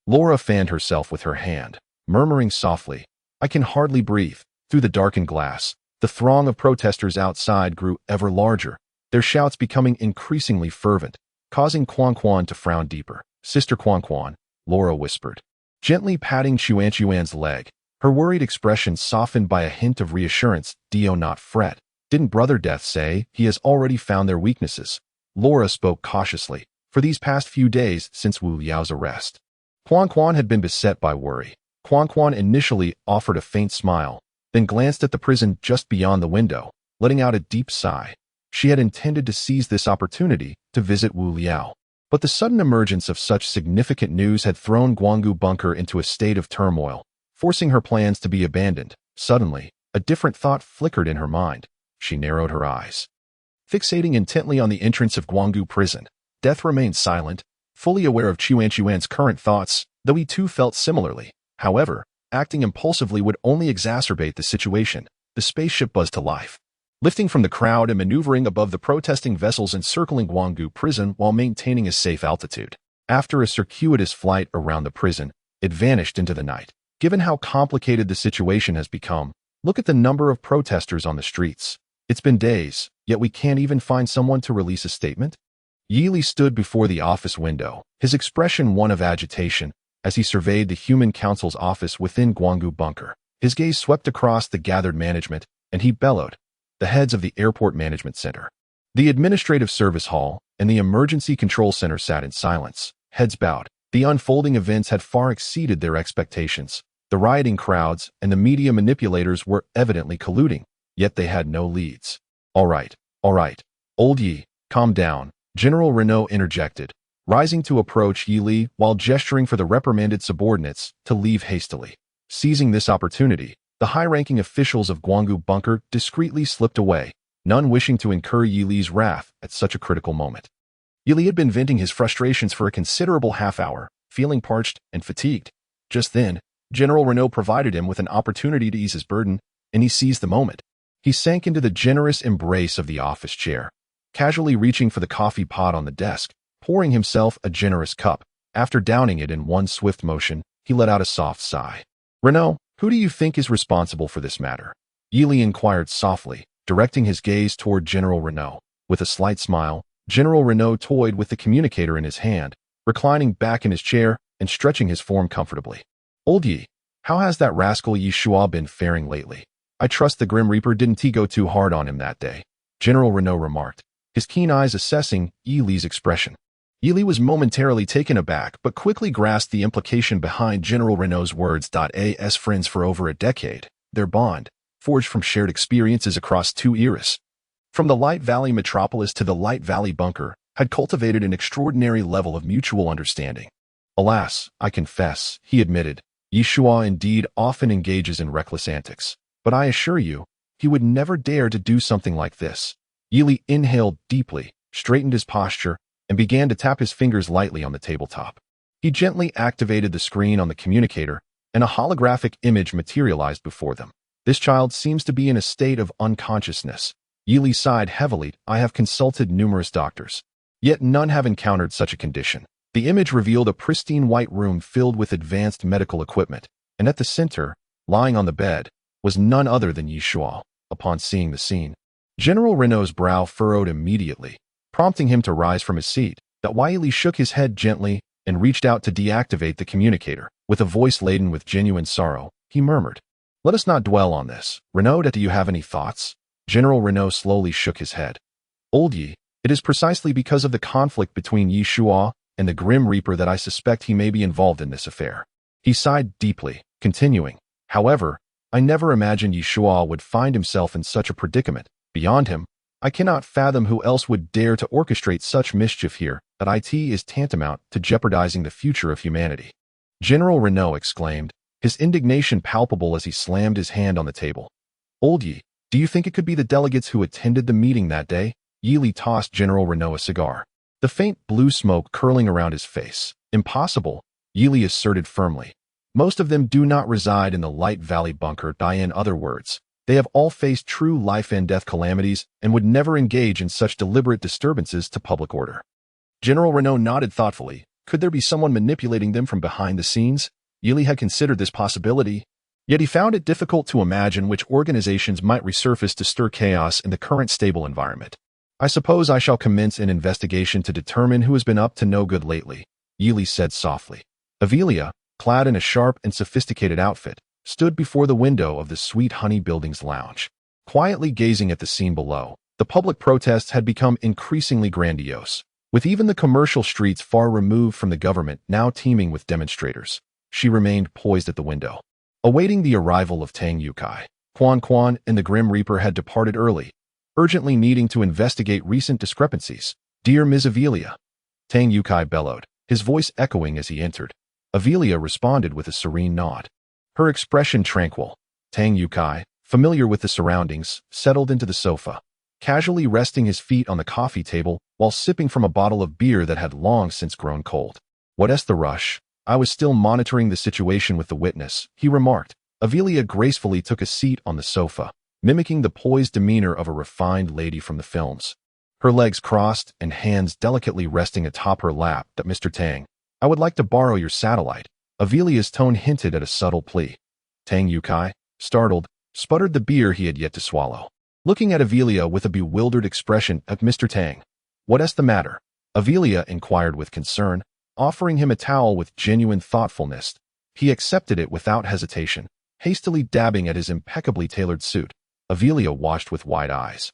Laura fanned herself with her hand, murmuring softly, "I can hardly breathe." Through the darkened glass, the throng of protesters outside grew ever larger, their shouts becoming increasingly fervent, causing Quan Quan to frown deeper. "Sister Quan Quan," Laura whispered, gently patting Chuan's leg, her worried expression softened by a hint of reassurance. "Do not fret. Didn't Brother Death say he has already found their weaknesses?" Laura spoke cautiously. For these past few days since Wu Liao's arrest, Quan Quan had been beset by worry. Quan Quan initially offered a faint smile, then glanced at the prison just beyond the window, letting out a deep sigh. She had intended to seize this opportunity to visit Wu Liao, but the sudden emergence of such significant news had thrown Guanggu Bunker into a state of turmoil, forcing her plans to be abandoned. Suddenly, a different thought flickered in her mind. She narrowed her eyes, fixating intently on the entrance of Guanggu Prison. Death remained silent, fully aware of Chuan's current thoughts, though he too felt similarly. However, acting impulsively would only exacerbate the situation. The spaceship buzzed to life, lifting from the crowd and maneuvering above the protesting vessels encircling Guanggu Prison while maintaining a safe altitude. After a circuitous flight around the prison, it vanished into the night. Given how complicated the situation has become, look at the number of protesters on the streets. It's been days, yet we can't even find someone to release a statement. Yili stood before the office window, his expression one of agitation, as he surveyed the Human Council's office within Guanggu Bunker. His gaze swept across the gathered management, and he bellowed. The heads of the Airport Management Center, the Administrative Service Hall, and the Emergency Control Center sat in silence, heads bowed. The unfolding events had far exceeded their expectations. The rioting crowds and the media manipulators were evidently colluding, yet they had no leads. All right, old Yi, calm down," General Renault interjected, rising to approach Yi Li while gesturing for the reprimanded subordinates to leave hastily. Seizing this opportunity, the high-ranking officials of Guanggu Bunker discreetly slipped away, none wishing to incur Yi Li's wrath at such a critical moment. Yi Li had been venting his frustrations for a considerable half-hour, feeling parched and fatigued. Just then, General Renault provided him with an opportunity to ease his burden, and he seized the moment. He sank into the generous embrace of the office chair, casually reaching for the coffee pot on the desk, pouring himself a generous cup. After downing it in one swift motion, he let out a soft sigh. "Renault, who do you think is responsible for this matter?" Yi Li inquired softly, directing his gaze toward General Renault. With a slight smile, General Renault toyed with the communicator in his hand, reclining back in his chair and stretching his form comfortably. "Old Yi, how has that rascal Yi Shua been faring lately? I trust the Grim Reaper didn't go too hard on him that day," General Renault remarked, his keen eyes assessing Yi Li's expression. Yi Li was momentarily taken aback but quickly grasped the implication behind General Renault's words. As friends for over a decade, their bond, forged from shared experiences across 2 eras, from the Light Valley metropolis to the Light Valley bunker, had cultivated an extraordinary level of mutual understanding. "Alas, I confess," he admitted, "Yi Shua indeed often engages in reckless antics, but I assure you, he would never dare to do something like this." Yi Li inhaled deeply, straightened his posture, and began to tap his fingers lightly on the tabletop. He gently activated the screen on the communicator, and a holographic image materialized before them. "This child seems to be in a state of unconsciousness." Yi Li sighed heavily. "I have consulted numerous doctors, yet none have encountered such a condition." The image revealed a pristine white room filled with advanced medical equipment, and at the center, lying on the bed, was none other than Yi Shua. Upon seeing the scene, General Renault's brow furrowed immediately, prompting him to rise from his seat. Yi Li shook his head gently and reached out to deactivate the communicator. With a voice laden with genuine sorrow, he murmured, "Let us not dwell on this. Renault, do you have any thoughts?" General Renault slowly shook his head. "Old Yi, it is precisely because of the conflict between Yi Shua and the Grim Reaper that I suspect he may be involved in this affair." He sighed deeply, continuing, "However, I never imagined Yi Shua would find himself in such a predicament. Beyond him, I cannot fathom who else would dare to orchestrate such mischief here. It is tantamount to jeopardizing the future of humanity." General Renault exclaimed, his indignation palpable as he slammed his hand on the table. "Old Yi, do you think it could be the delegates who attended the meeting that day?" Yi Li tossed General Renault a cigar, the faint blue smoke curling around his face. "Impossible," Yi Li asserted firmly. "Most of them do not reside in the Light Valley bunker. In other words, they have all faced true life-and-death calamities and would never engage in such deliberate disturbances to public order." General Renault nodded thoughtfully. Could there be someone manipulating them from behind the scenes? Yi Li had considered this possibility, yet he found it difficult to imagine which organizations might resurface to stir chaos in the current stable environment. I suppose I shall commence an investigation to determine who has been up to no good lately, Yeely said softly. Avelia, clad in a sharp and sophisticated outfit, stood before the window of the Sweet Honey Building's lounge. Quietly gazing at the scene below, the public protests had become increasingly grandiose, with even the commercial streets far removed from the government now teeming with demonstrators. She remained poised at the window, awaiting the arrival of Tang Yukai. Quan and the Grim Reaper had departed early, urgently needing to investigate recent discrepancies. "Dear Ms. Avelia," Tang Yukai bellowed, his voice echoing as he entered. Avelia responded with a serene nod, her expression tranquil. Tang Yukai, familiar with the surroundings, settled into the sofa, casually resting his feet on the coffee table while sipping from a bottle of beer that had long since grown cold. "What's the rush? I was still monitoring the situation with the witness," he remarked. Avelia gracefully took a seat on the sofa, mimicking the poised demeanor of a refined lady from the films. Her legs crossed and hands delicately resting atop her lap. "Mr. Tang, I would like to borrow your satellite." Avelia's tone hinted at a subtle plea. Tang Yukai, startled, sputtered the beer he had yet to swallow, looking at Avelia with a bewildered expression. "Mr. Tang, what's the matter?" Avelia inquired with concern, offering him a towel with genuine thoughtfulness. He accepted it without hesitation, hastily dabbing at his impeccably tailored suit. Avelia watched with wide eyes,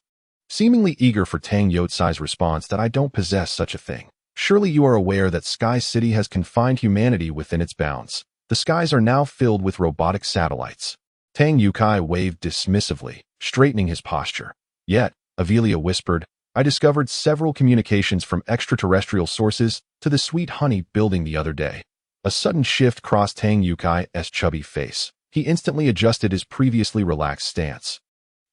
seemingly eager for Tang Yotsai's response. "That I don't possess such a thing. Surely you are aware that Sky City has confined humanity within its bounds. The skies are now filled with robotic satellites." Tang Yukai waved dismissively, straightening his posture. "Yet," Avelia whispered, "I discovered several communications from extraterrestrial sources to the Sweet Honey Building the other day." A sudden shift crossed Tang Yukai's chubby face. He instantly adjusted his previously relaxed stance,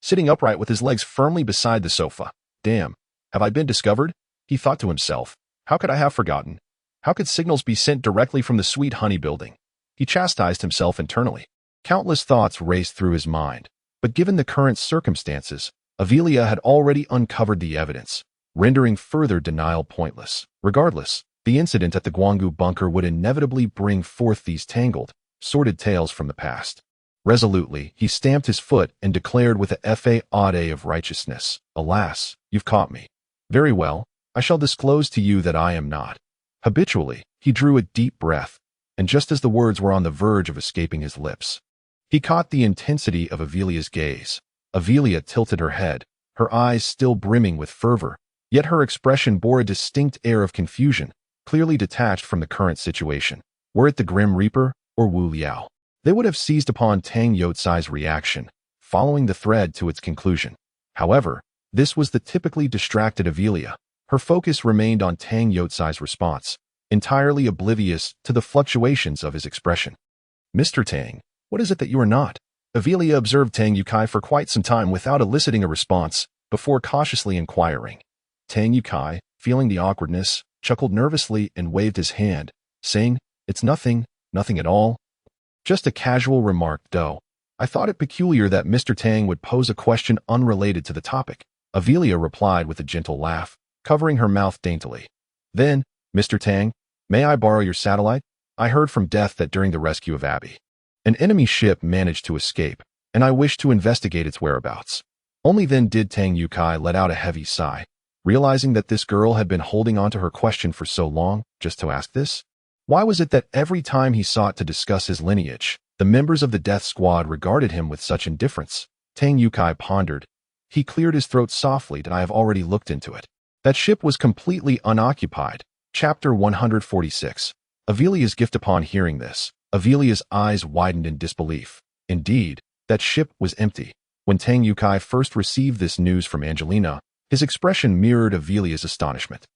sitting upright with his legs firmly beside the sofa. "Damn, have I been discovered?" he thought to himself. "How could I have forgotten? How could signals be sent directly from the Sweet Honey Building?" He chastised himself internally. Countless thoughts raced through his mind, but given the current circumstances, Avelia had already uncovered the evidence, rendering further denial pointless. Regardless, the incident at the Guanggu bunker would inevitably bring forth these tangled, sordid tales from the past. Resolutely, he stamped his foot and declared with a fa of righteousness, "Alas, you've caught me. Very well, I shall disclose to you that I am not." Habitually, he drew a deep breath, and just as the words were on the verge of escaping his lips, he caught the intensity of Avelia's gaze. Avelia tilted her head, her eyes still brimming with fervor, yet her expression bore a distinct air of confusion, clearly detached from the current situation. Were it the Grim Reaper or Wu Liao, they would have seized upon Tang Yotsai's reaction, following the thread to its conclusion. However, this was the typically distracted Avelia. Her focus remained on Tang Yotsai's response, entirely oblivious to the fluctuations of his expression. "Mr. Tang, what is it that you are not?" Avelia observed Tang Yukai for quite some time without eliciting a response, before cautiously inquiring. Tang Yukai, feeling the awkwardness, chuckled nervously and waved his hand, saying, "It's nothing, nothing at all. Just a casual remark, though. I thought it peculiar that Mr. Tang would pose a question unrelated to the topic." Avelia replied with a gentle laugh, covering her mouth daintily. "Then, Mr. Tang, may I borrow your satellite? I heard from Death that during the rescue of Abby, an enemy ship managed to escape, and I wish to investigate its whereabouts." Only then did Tang Yukai let out a heavy sigh, realizing that this girl had been holding on to her question for so long, just to ask this. Why was it that every time he sought to discuss his lineage, the members of the Death Squad regarded him with such indifference? Tang Yukai pondered. He cleared his throat softly. "I have already looked into it. That ship was completely unoccupied." Chapter 146. Avelia's gift. Upon hearing this, Avelia's eyes widened in disbelief. Indeed, that ship was empty. When Tang Yukai first received this news from Angelina, his expression mirrored Avelia's astonishment.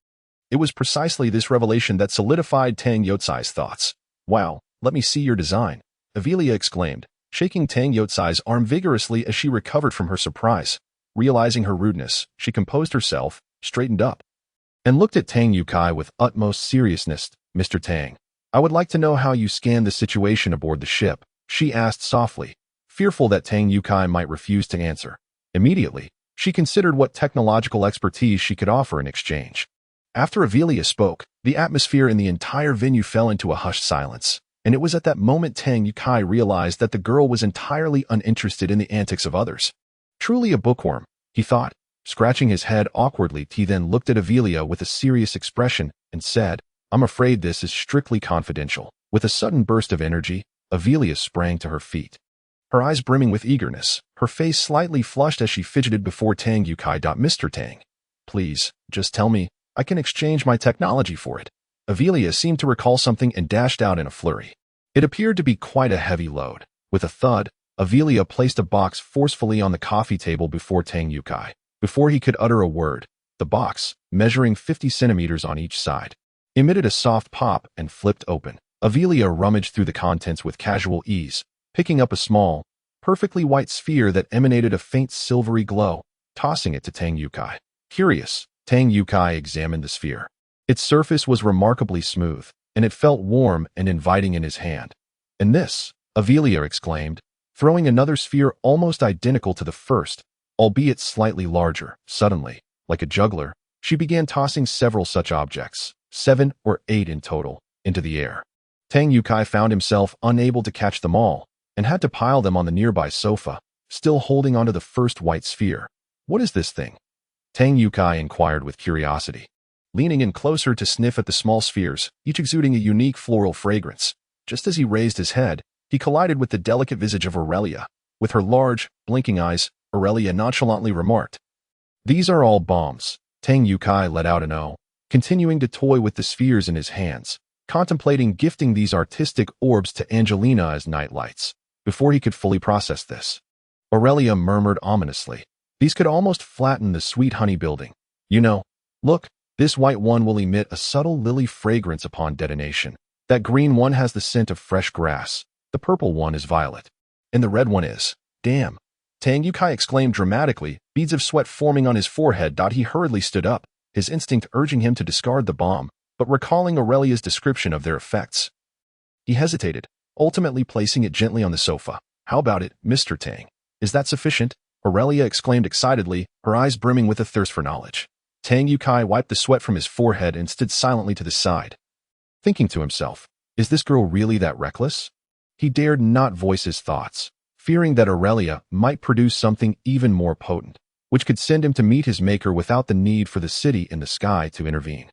It was precisely this revelation that solidified Tang Yotsai's thoughts. "Wow, let me see your design," Avelia exclaimed, shaking Tang Yotsai's arm vigorously as she recovered from her surprise. Realizing her rudeness, she composed herself, straightened up, and looked at Tang Yukai with utmost seriousness. "Mr. Tang, I would like to know how you scanned the situation aboard the ship," she asked softly, fearful that Tang Yukai might refuse to answer. Immediately, she considered what technological expertise she could offer in exchange. After Avelia spoke, the atmosphere in the entire venue fell into a hushed silence, and it was at that moment Tang Yukai realized that the girl was entirely uninterested in the antics of others. Truly a bookworm, he thought. Scratching his head awkwardly, he then looked at Avelia with a serious expression and said, "I'm afraid this is strictly confidential." With a sudden burst of energy, Avelia sprang to her feet. Her eyes brimming with eagerness, her face slightly flushed as she fidgeted before Tang Yukai. "Mr. Tang, please, just tell me. I can exchange my technology for it." Avelia seemed to recall something and dashed out in a flurry. It appeared to be quite a heavy load. With a thud, Avelia placed a box forcefully on the coffee table before Tang Yukai. Before he could utter a word, the box, measuring 50 centimeters on each side, emitted a soft pop and flipped open. Avelia rummaged through the contents with casual ease, picking up a small, perfectly white sphere that emanated a faint silvery glow, tossing it to Tang Yukai. Curious, Tang Yukai examined the sphere. Its surface was remarkably smooth, and it felt warm and inviting in his hand. "And this," Avelia exclaimed, throwing another sphere almost identical to the first, albeit slightly larger. Suddenly, like a juggler, she began tossing several such objects, 7 or 8 in total, into the air. Tang Yukai found himself unable to catch them all, and had to pile them on the nearby sofa, still holding onto the first white sphere. "What is this thing?" Tang Yukai inquired with curiosity, leaning in closer to sniff at the small spheres, each exuding a unique floral fragrance. Just as he raised his head, he collided with the delicate visage of Aurelia. With her large, blinking eyes, Aurelia nonchalantly remarked, "These are all bombs." Tang Yukai let out an "oh," continuing to toy with the spheres in his hands, contemplating gifting these artistic orbs to Angelina as nightlights. Before he could fully process this, Aurelia murmured ominously, "These could almost flatten the sweet honey building. You know, look, this white one will emit a subtle lily fragrance upon detonation. That green one has the scent of fresh grass. The purple one is violet. And the red one is, damn." Tang Yukai exclaimed dramatically, beads of sweat forming on his forehead. He hurriedly stood up, his instinct urging him to discard the bomb, but recalling Aurelia's description of their effects, he hesitated, ultimately placing it gently on the sofa. "How about it, Mr. Tang? Is that sufficient?" Aurelia exclaimed excitedly, her eyes brimming with a thirst for knowledge. Tang Yukai wiped the sweat from his forehead and stood silently to the side, thinking to himself, "Is this girl really that reckless?" He dared not voice his thoughts, fearing that Aurelia might produce something even more potent, which could send him to meet his maker without the need for the city in the sky to intervene.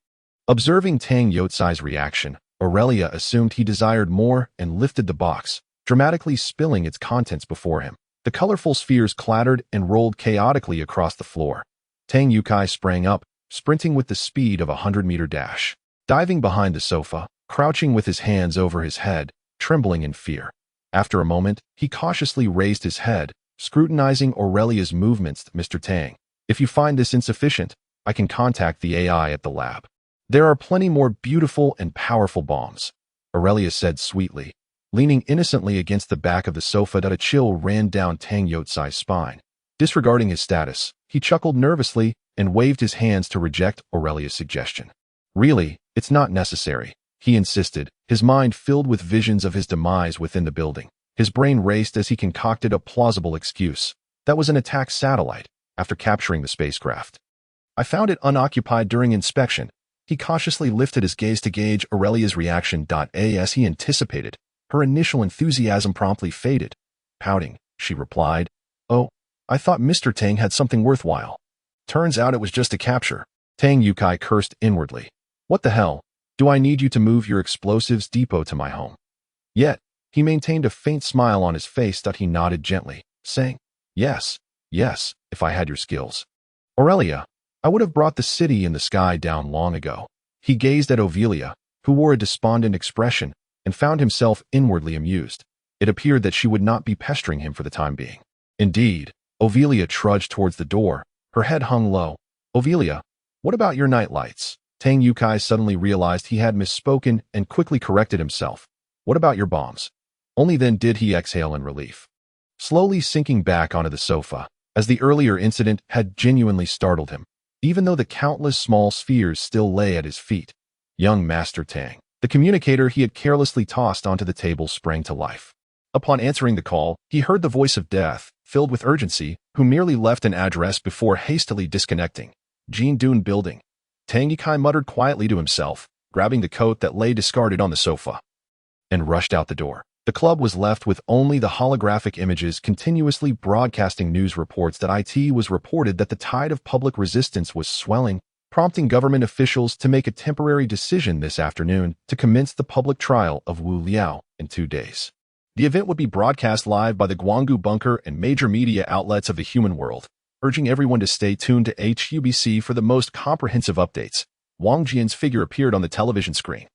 Observing Tang Yutsai's reaction, Aurelia assumed he desired more and lifted the box, dramatically spilling its contents before him. The colorful spheres clattered and rolled chaotically across the floor. Tang Yukai sprang up, sprinting with the speed of a 100-meter dash. Diving behind the sofa, crouching with his hands over his head, trembling in fear. After a moment, he cautiously raised his head, scrutinizing Aurelia's movements. "Mr. Tang, if you find this insufficient, I can contact the AI at the lab. There are plenty more beautiful and powerful bombs," Aurelia said sweetly, leaning innocently against the back of the sofa. A chill ran down Tang Yutsai's spine. Disregarding his status, he chuckled nervously and waved his hands to reject Aurelia's suggestion. "Really, it's not necessary," he insisted, his mind filled with visions of his demise within the building. His brain raced as he concocted a plausible excuse. That was an attack satellite, after capturing the spacecraft. "I found it unoccupied during inspection." He cautiously lifted his gaze to gauge Aurelia's reaction. As he anticipated, her initial enthusiasm promptly faded. Pouting, she replied, "Oh, I thought Mr. Tang had something worthwhile. Turns out it was just a capture." Tang Yukai cursed inwardly. "What the hell? Do I need you to move your explosives depot to my home?" Yet, he maintained a faint smile on his face. He nodded gently, saying, yes, if I had your skills. "Aurelia, I would have brought the city in the sky down long ago." He gazed at Aurelia, who wore a despondent expression, and found himself inwardly amused. It appeared that she would not be pestering him for the time being. Indeed, Aurelia trudged towards the door, her head hung low. "Aurelia, what about your nightlights?" Tang Yukai suddenly realized he had misspoken and quickly corrected himself. "What about your bombs?" Only then did he exhale in relief, slowly sinking back onto the sofa, as the earlier incident had genuinely startled him, even though the countless small spheres still lay at his feet. Young Master Tang, the communicator he had carelessly tossed onto the table, sprang to life. Upon answering the call, he heard the voice of Death, filled with urgency, who merely left an address before hastily disconnecting. Jindoon Building. Tang Yukai muttered quietly to himself, grabbing the coat that lay discarded on the sofa, and rushed out the door. The club was left with only the holographic images continuously broadcasting news reports that it was reported that the tide of public resistance was swelling, prompting government officials to make a temporary decision this afternoon to commence the public trial of Wu Liao in 2 days. The event would be broadcast live by the Guanggu Bunker and major media outlets of the human world, urging everyone to stay tuned to HUBC for the most comprehensive updates. Wang Jian's figure appeared on the television screen.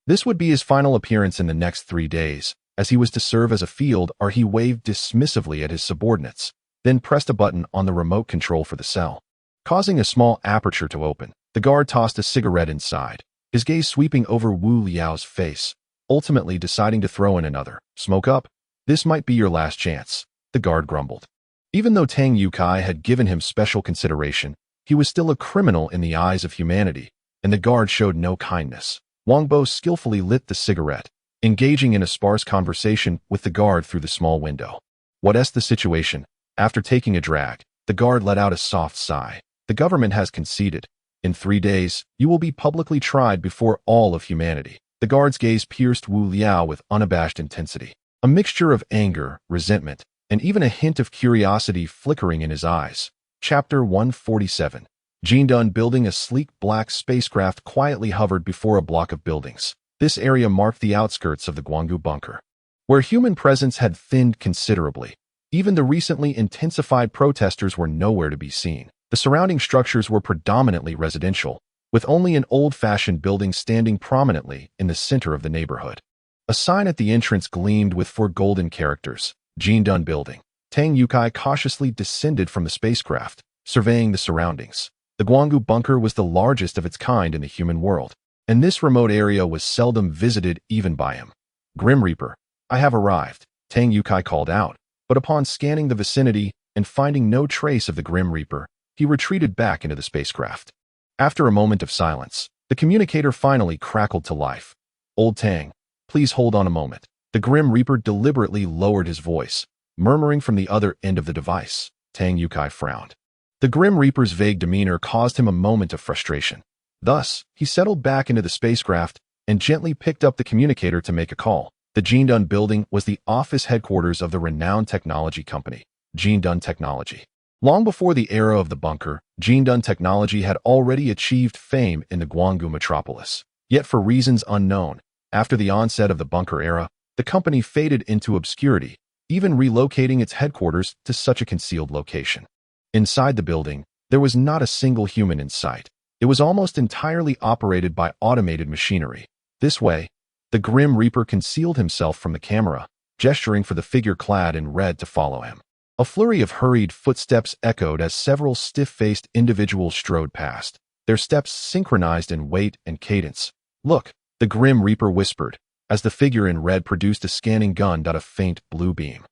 This would be his final appearance in the next 3 days, as he was to serve as a field or he waved dismissively at his subordinates, then pressed a button on the remote control for the cell. Causing a small aperture to open, the guard tossed a cigarette inside, his gaze sweeping over Wu Liao's face, ultimately deciding to throw in another. Smoke up. This might be your last chance, the guard grumbled. Even though Tang Yukai had given him special consideration, he was still a criminal in the eyes of humanity, and the guard showed no kindness. Wang Bo skillfully lit the cigarette, engaging in a sparse conversation with the guard through the small window. What's the situation? After taking a drag, the guard let out a soft sigh. The government has conceded. In 3 days, you will be publicly tried before all of humanity. The guard's gaze pierced Wu Liao with unabashed intensity, a mixture of anger, resentment, and even a hint of curiosity flickering in his eyes. Chapter 147. Jindun building. A sleek black spacecraft quietly hovered before a block of buildings. This area marked the outskirts of the Guanggu Bunker, where human presence had thinned considerably. Even the recently intensified protesters were nowhere to be seen. The surrounding structures were predominantly residential, with only an old-fashioned building standing prominently in the center of the neighborhood. A sign at the entrance gleamed with 4 golden characters, Jindun Building. Tang Yukai cautiously descended from the spacecraft, surveying the surroundings. The Guanggu Bunker was the largest of its kind in the human world, and this remote area was seldom visited even by him. Grim Reaper, I have arrived, Tang Yukai called out, but upon scanning the vicinity and finding no trace of the Grim Reaper, he retreated back into the spacecraft. After a moment of silence, the communicator finally crackled to life. Old Tang, please hold on a moment. The Grim Reaper deliberately lowered his voice, murmuring from the other end of the device. Tang Yukai frowned. The Grim Reaper's vague demeanor caused him a moment of frustration. Thus, he settled back into the spacecraft and gently picked up the communicator to make a call. The Jindun Building was the office headquarters of the renowned technology company, Jindun Technology. Long before the era of the bunker, Jindun Technology had already achieved fame in the Guanggu metropolis. Yet for reasons unknown, after the onset of the bunker era, the company faded into obscurity, even relocating its headquarters to such a concealed location. Inside the building, there was not a single human in sight. It was almost entirely operated by automated machinery. This way, the Grim Reaper concealed himself from the camera, gesturing for the figure clad in red to follow him. A flurry of hurried footsteps echoed as several stiff-faced individuals strode past, their steps synchronized in weight and cadence. Look, the Grim Reaper whispered, as the figure in red produced a scanning gun. A faint blue beam,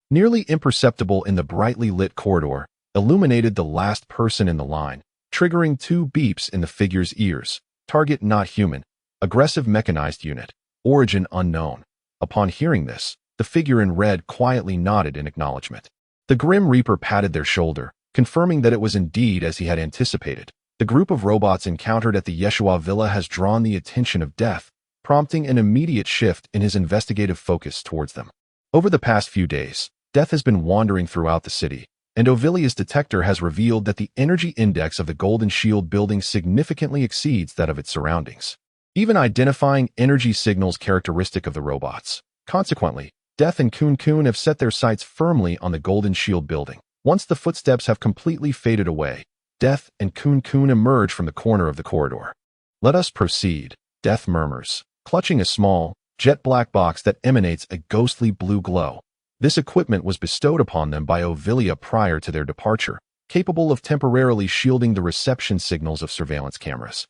nearly imperceptible in the brightly lit corridor, illuminated the last person in the line, triggering 2 beeps in the figure's ears. Target not human. Aggressive mechanized unit. Origin unknown. Upon hearing this, the figure in red quietly nodded in acknowledgement. The Grim Reaper patted their shoulder, confirming that it was indeed as he had anticipated. The group of robots encountered at the Yeshua Villa has drawn the attention of Death, prompting an immediate shift in his investigative focus towards them. Over the past few days, Death has been wandering throughout the city, and Ovilia's detector has revealed that the energy index of the Golden Shield building significantly exceeds that of its surroundings, even identifying energy signals characteristic of the robots. Consequently, Death and Kun Kun have set their sights firmly on the Golden Shield building. Once the footsteps have completely faded away, Death and Kun Kun emerge from the corner of the corridor. Let us proceed, Death murmurs, clutching a small, jet-black box that emanates a ghostly blue glow. This equipment was bestowed upon them by Ovilia prior to their departure, capable of temporarily shielding the reception signals of surveillance cameras.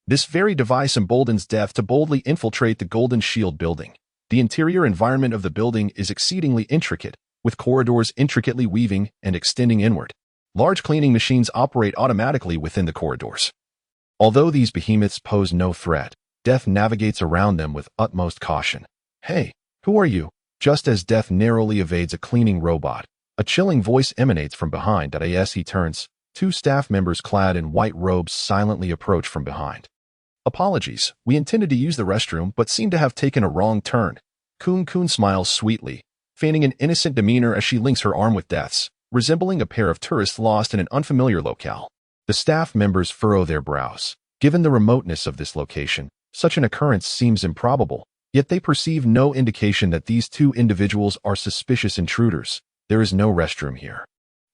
This very device emboldens Death to boldly infiltrate the Golden Shield building. The interior environment of the building is exceedingly intricate, with corridors intricately weaving and extending inward. Large cleaning machines operate automatically within the corridors. Although these behemoths pose no threat, Death navigates around them with utmost caution. Hey, who are you? Just as Death narrowly evades a cleaning robot, a chilling voice emanates from behind. As he turns, 2 staff members clad in white robes silently approach from behind. Apologies, we intended to use the restroom but seem to have taken a wrong turn. Kun smiles sweetly, feigning an innocent demeanor as she links her arm with Death's, resembling a pair of tourists lost in an unfamiliar locale. The staff members furrow their brows. Given the remoteness of this location, such an occurrence seems improbable, yet they perceive no indication that these two individuals are suspicious intruders. There is no restroom here.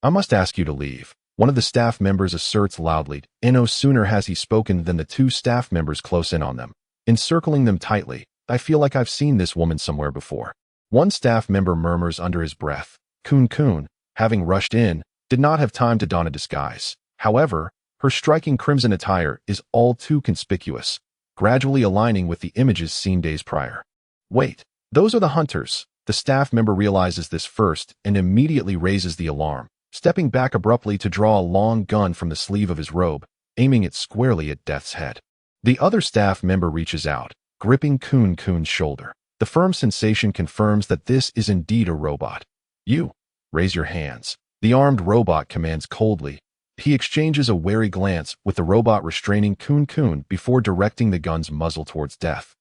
I must ask you to leave, one of the staff members asserts loudly, and no sooner has he spoken than the two staff members close in on them, encircling them tightly. I feel like I've seen this woman somewhere before. One staff member murmurs under his breath. Kun, having rushed in, did not have time to don a disguise. However, her striking crimson attire is all too conspicuous, gradually aligning with the images seen days prior. Wait, those are the hunters. The staff member realizes this first and immediately raises the alarm, stepping back abruptly to draw a long gun from the sleeve of his robe, aiming it squarely at Death's head. The other staff member reaches out, gripping Kun's shoulder. The firm sensation confirms that this is indeed a robot. You, raise your hands. The armed robot commands coldly. He exchanges a wary glance with the robot restraining Kun before directing the gun's muzzle towards Death,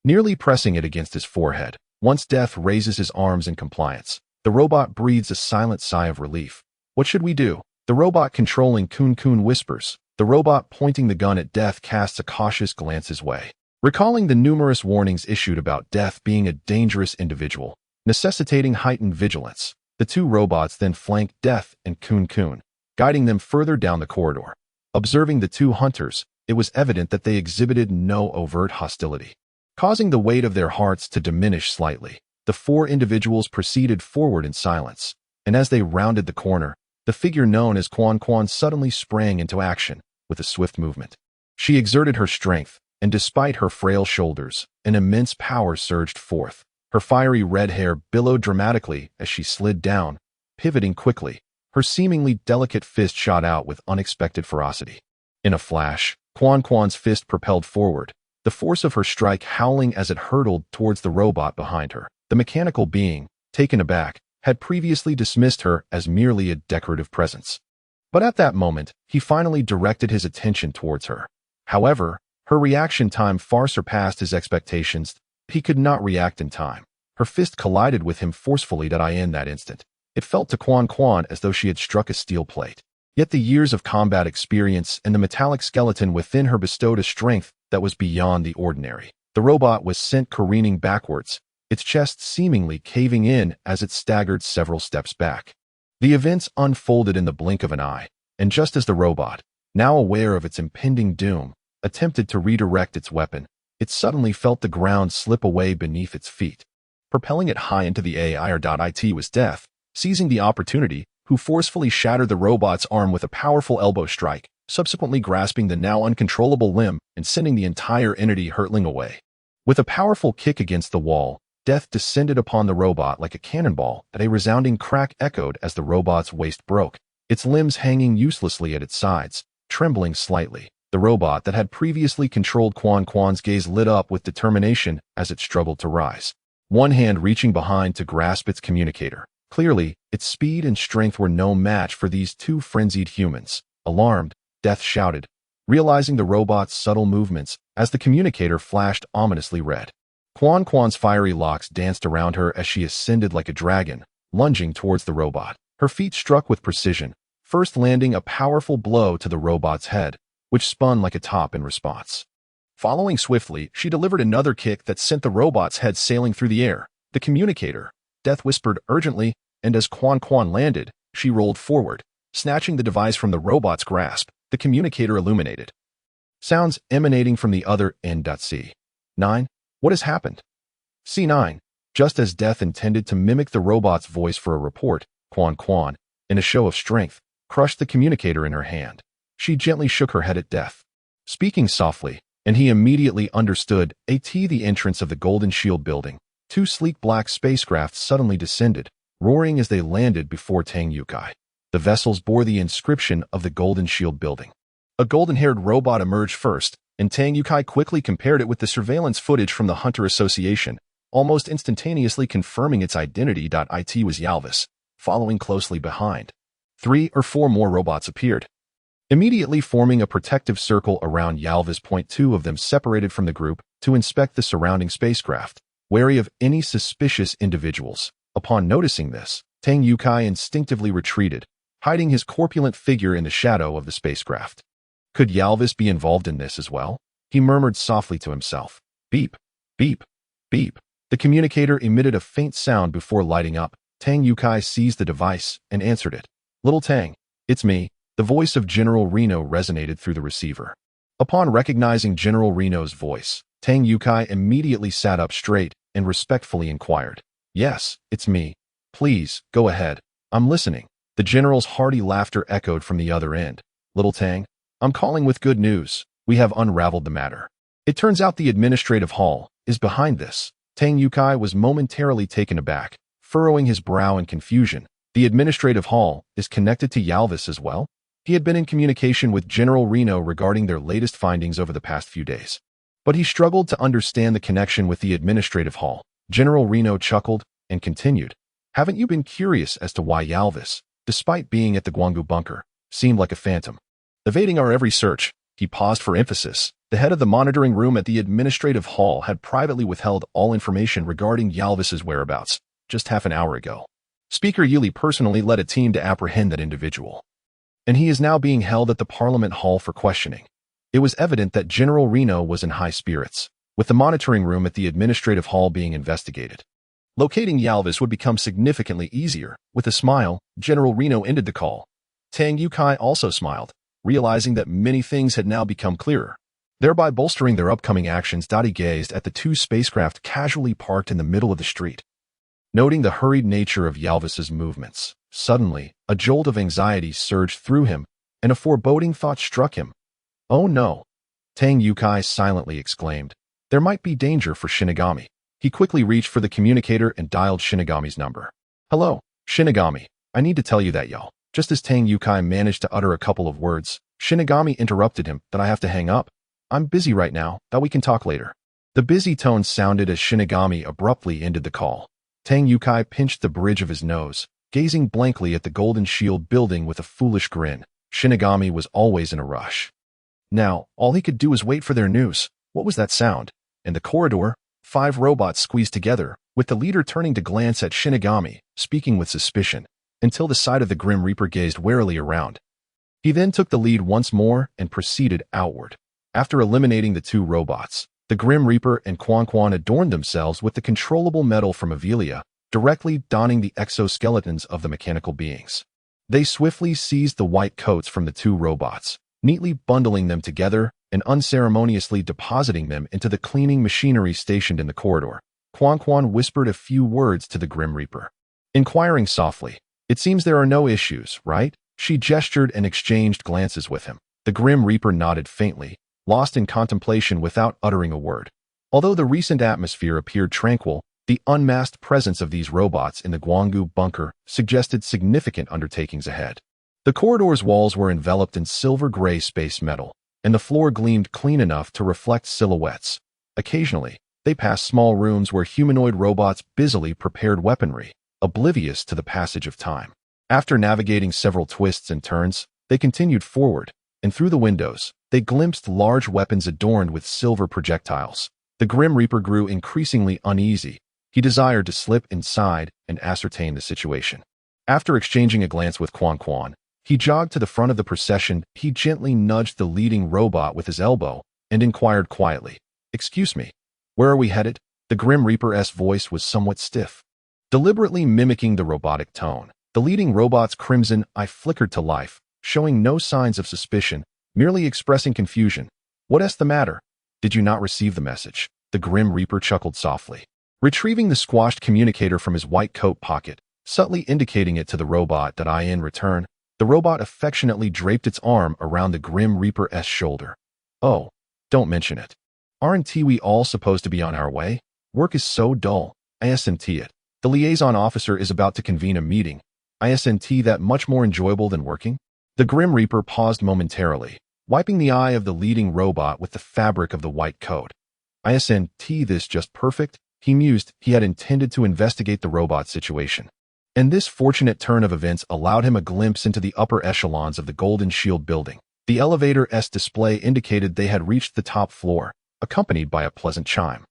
nearly pressing it against his forehead. Once Death raises his arms in compliance, the robot breathes a silent sigh of relief. What should we do? The robot controlling Kun whispers. The robot pointing the gun at Death casts a cautious glance his way. Recalling the numerous warnings issued about Death being a dangerous individual, necessitating heightened vigilance, the two robots then flank Death and Kun, guiding them further down the corridor. Observing the two hunters, it was evident that they exhibited no overt hostility. Causing the weight of their hearts to diminish slightly, the four individuals proceeded forward in silence, and as they rounded the corner, the figure known as Quan suddenly sprang into action with a swift movement. She exerted her strength, and despite her frail shoulders, an immense power surged forth. Her fiery red hair billowed dramatically as she slid down, pivoting quickly. Her seemingly delicate fist shot out with unexpected ferocity. In a flash, Quan's fist propelled forward, the force of her strike howling as it hurtled towards the robot behind her. The mechanical being, taken aback, had previously dismissed her as merely a decorative presence. But at that moment, he finally directed his attention towards her. However, her reaction time far surpassed his expectations. He could not react in time. Her fist collided with him forcefully in that instant. It felt to Quan as though she had struck a steel plate. Yet the years of combat experience and the metallic skeleton within her bestowed a strength that was beyond the ordinary. The robot was sent careening backwards, its chest seemingly caving in as it staggered several steps back. The events unfolded in the blink of an eye, and just as the robot, now aware of its impending doom, attempted to redirect its weapon, it suddenly felt the ground slip away beneath its feet. Propelling it high into the air.it was Death, seizing the opportunity, who forcefully shattered the robot's arm with a powerful elbow strike, subsequently grasping the now uncontrollable limb and sending the entire entity hurtling away. With a powerful kick against the wall, Death descended upon the robot like a cannonball, and a resounding crack echoed as the robot's waist broke, its limbs hanging uselessly at its sides, trembling slightly. The robot that had previously controlled Quan's gaze lit up with determination as it struggled to rise, one hand reaching behind to grasp its communicator. Clearly, its speed and strength were no match for these two frenzied humans. Alarmed, Death shouted, realizing the robot's subtle movements as the communicator flashed ominously red. Quan's fiery locks danced around her as she ascended like a dragon, lunging towards the robot. Her feet struck with precision, first landing a powerful blow to the robot's head, which spun like a top in response. Following swiftly, she delivered another kick that sent the robot's head sailing through the air. The communicator, Death whispered urgently, and as Quan landed, she rolled forward, snatching the device from the robot's grasp. The communicator illuminated. Sounds emanating from the other end. C9. What has happened? C9. Just as Death intended to mimic the robot's voice for a report, Quan, in a show of strength, crushed the communicator in her hand. She gently shook her head at Death, speaking softly, and he immediately understood. The entrance of the Golden Shield building. Two sleek black spacecraft suddenly descended, roaring as they landed before Tang Yukai. The vessels bore the inscription of the Golden Shield building. A golden-haired robot emerged first, and Tang Yukai quickly compared it with the surveillance footage from the Hunter Association, almost instantaneously confirming its identity. It was Yalvis, following closely behind. 3 or 4 more robots appeared, immediately forming a protective circle around Yalvis. 2 of them separated from the group to inspect the surrounding spacecraft. wary of any suspicious individuals. Upon noticing this, Tang Yukai instinctively retreated, hiding his corpulent figure in the shadow of the spacecraft. Could Yalvis be involved in this as well? He murmured softly to himself. Beep, beep, beep. The communicator emitted a faint sound before lighting up. Tang Yukai seized the device and answered it. Little Tang, it's me. The voice of General Reno resonated through the receiver. Upon recognizing General Reno's voice, Tang Yukai immediately sat up straight and respectfully inquired. Yes, it's me. Please, go ahead. I'm listening. The general's hearty laughter echoed from the other end. Little Tang, I'm calling with good news. We have unraveled the matter. It turns out the administrative hall is behind this. Tang Yukai was momentarily taken aback, furrowing his brow in confusion. The administrative hall is connected to Yalvis as well? He had been in communication with General Reno regarding their latest findings over the past few days. But he struggled to understand the connection with the administrative hall. General Reno chuckled and continued. Haven't you been curious as to why Yalvis, despite being at the Guanggu bunker, seemed like a phantom? Evading our every search, he paused for emphasis. The head of the monitoring room at the administrative hall had privately withheld all information regarding Yalvis's whereabouts just half an hour ago. Speaker Yuli personally led a team to apprehend that individual, and he is now being held at the Parliament Hall for questioning. It was evident that General Reno was in high spirits, with the monitoring room at the administrative hall being investigated. Locating Yalvis would become significantly easier. With a smile, General Reno ended the call. Tang Yukai also smiled, realizing that many things had now become clearer, thereby bolstering their upcoming actions. He gazed at the two spacecraft casually parked in the middle of the street. Noting the hurried nature of Yalvis's movements, suddenly, a jolt of anxiety surged through him, and a foreboding thought struck him. Oh no! Tang Yukai silently exclaimed. There might be danger for Shinigami. He quickly reached for the communicator and dialed Shinigami's number. Hello, Shinigami. I need to tell you that, y'all. Just as Tang Yukai managed to utter a couple of words, Shinigami interrupted him. That I have to hang up. I'm busy right now, that we can talk later. The busy tone sounded as Shinigami abruptly ended the call. Tang Yukai pinched the bridge of his nose, gazing blankly at the Golden Shield building with a foolish grin. Shinigami was always in a rush. Now, all he could do was wait for their news. What was that sound? In the corridor, 5 robots squeezed together, with the leader turning to glance at Shinigami, speaking with suspicion, until the side of the Grim Reaper gazed warily around. He then took the lead once more and proceeded outward. After eliminating the 2 robots, the Grim Reaper and Quan Quan adorned themselves with the controllable metal from Avelia, directly donning the exoskeletons of the mechanical beings. They swiftly seized the white coats from the 2 robots, neatly bundling them together and unceremoniously depositing them into the cleaning machinery stationed in the corridor. Quan Quan whispered a few words to the Grim Reaper, inquiring softly, "It seems there are no issues, right?" She gestured and exchanged glances with him. The Grim Reaper nodded faintly, lost in contemplation without uttering a word. Although the recent atmosphere appeared tranquil, the unmasked presence of these robots in the Guanggu bunker suggested significant undertakings ahead. The corridor's walls were enveloped in silver-gray space metal, and the floor gleamed clean enough to reflect silhouettes. Occasionally, they passed small rooms where humanoid robots busily prepared weaponry, oblivious to the passage of time. After navigating several twists and turns, they continued forward, and through the windows, they glimpsed large weapons adorned with silver projectiles. The Grim Reaper grew increasingly uneasy. He desired to slip inside and ascertain the situation. After exchanging a glance with Quan Quan, he jogged to the front of the procession. He gently nudged the leading robot with his elbow and inquired quietly, "Excuse me, where are we headed?" The Grim Reaper's voice was somewhat stiff. Deliberately mimicking the robotic tone, the leading robot's crimson eye flickered to life, showing no signs of suspicion, merely expressing confusion. "What's the matter? Did you not receive the message?" The Grim Reaper chuckled softly, retrieving the squashed communicator from his white coat pocket, subtly indicating it to the robot. That I in return, the robot affectionately draped its arm around the Grim Reaper's shoulder. "Oh, don't mention it. Aren't we all supposed to be on our way? Work is so dull. Isn't it? The liaison officer is about to convene a meeting. Isn't that much more enjoyable than working?" The Grim Reaper paused momentarily, wiping the eye of the leading robot with the fabric of the white coat. "Isn't this just perfect?" He mused. He had intended to investigate the robot situation, and this fortunate turn of events allowed him a glimpse into the upper echelons of the Golden Shield building. The elevator's display indicated they had reached the top floor, accompanied by a pleasant chime.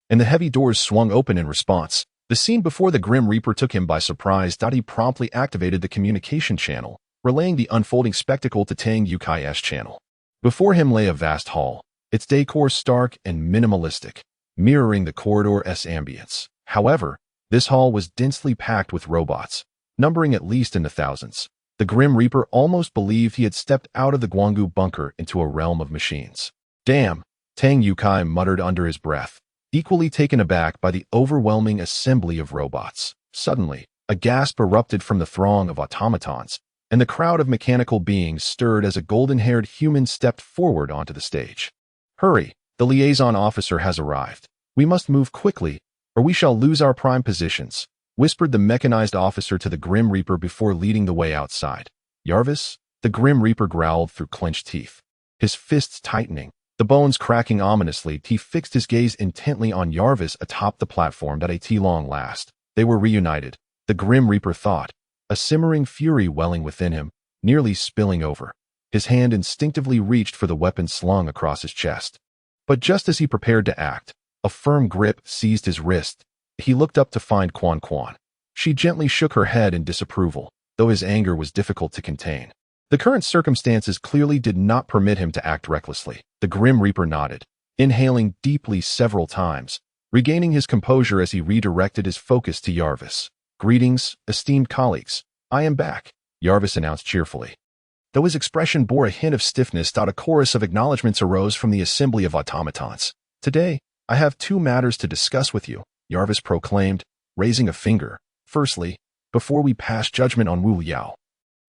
and the heavy doors swung open in response. The scene before the Grim Reaper took him by surprise. He promptly activated the communication channel, relaying the unfolding spectacle to Tang Yukai's channel. Before him lay a vast hall, its decor stark and minimalistic, mirroring the corridor's ambience. However, this hall was densely packed with robots, numbering at least in the thousands. The Grim Reaper almost believed he had stepped out of the Guanggu bunker into a realm of machines. Damn, Tang Yukai muttered under his breath, equally taken aback by the overwhelming assembly of robots. Suddenly, a gasp erupted from the throng of automatons, and the crowd of mechanical beings stirred as a golden-haired human stepped forward onto the stage. Hurry, the liaison officer has arrived. We must move quickly, or we shall lose our prime positions, whispered the mechanized officer to the Grim Reaper before leading the way outside. Jarvis? The Grim Reaper growled through clenched teeth, his fists tightening, the bones cracking ominously. He fixed his gaze intently on Jarvis atop the platform. At long last, they were reunited, the Grim Reaper thought, a simmering fury welling within him, nearly spilling over. His hand instinctively reached for the weapon slung across his chest. But just as he prepared to act, a firm grip seized his wrist. He looked up to find Quan Quan. She gently shook her head in disapproval, though his anger was difficult to contain. The current circumstances clearly did not permit him to act recklessly. The Grim Reaper nodded, inhaling deeply several times, regaining his composure as he redirected his focus to Jarvis. Greetings, esteemed colleagues. I am back, Jarvis announced cheerfully. Though his expression bore a hint of stiffness, a chorus of acknowledgments arose from the assembly of automatons. Today, I have two matters to discuss with you, Jarvis proclaimed, raising a finger. Firstly, before we pass judgment on Wu Liao,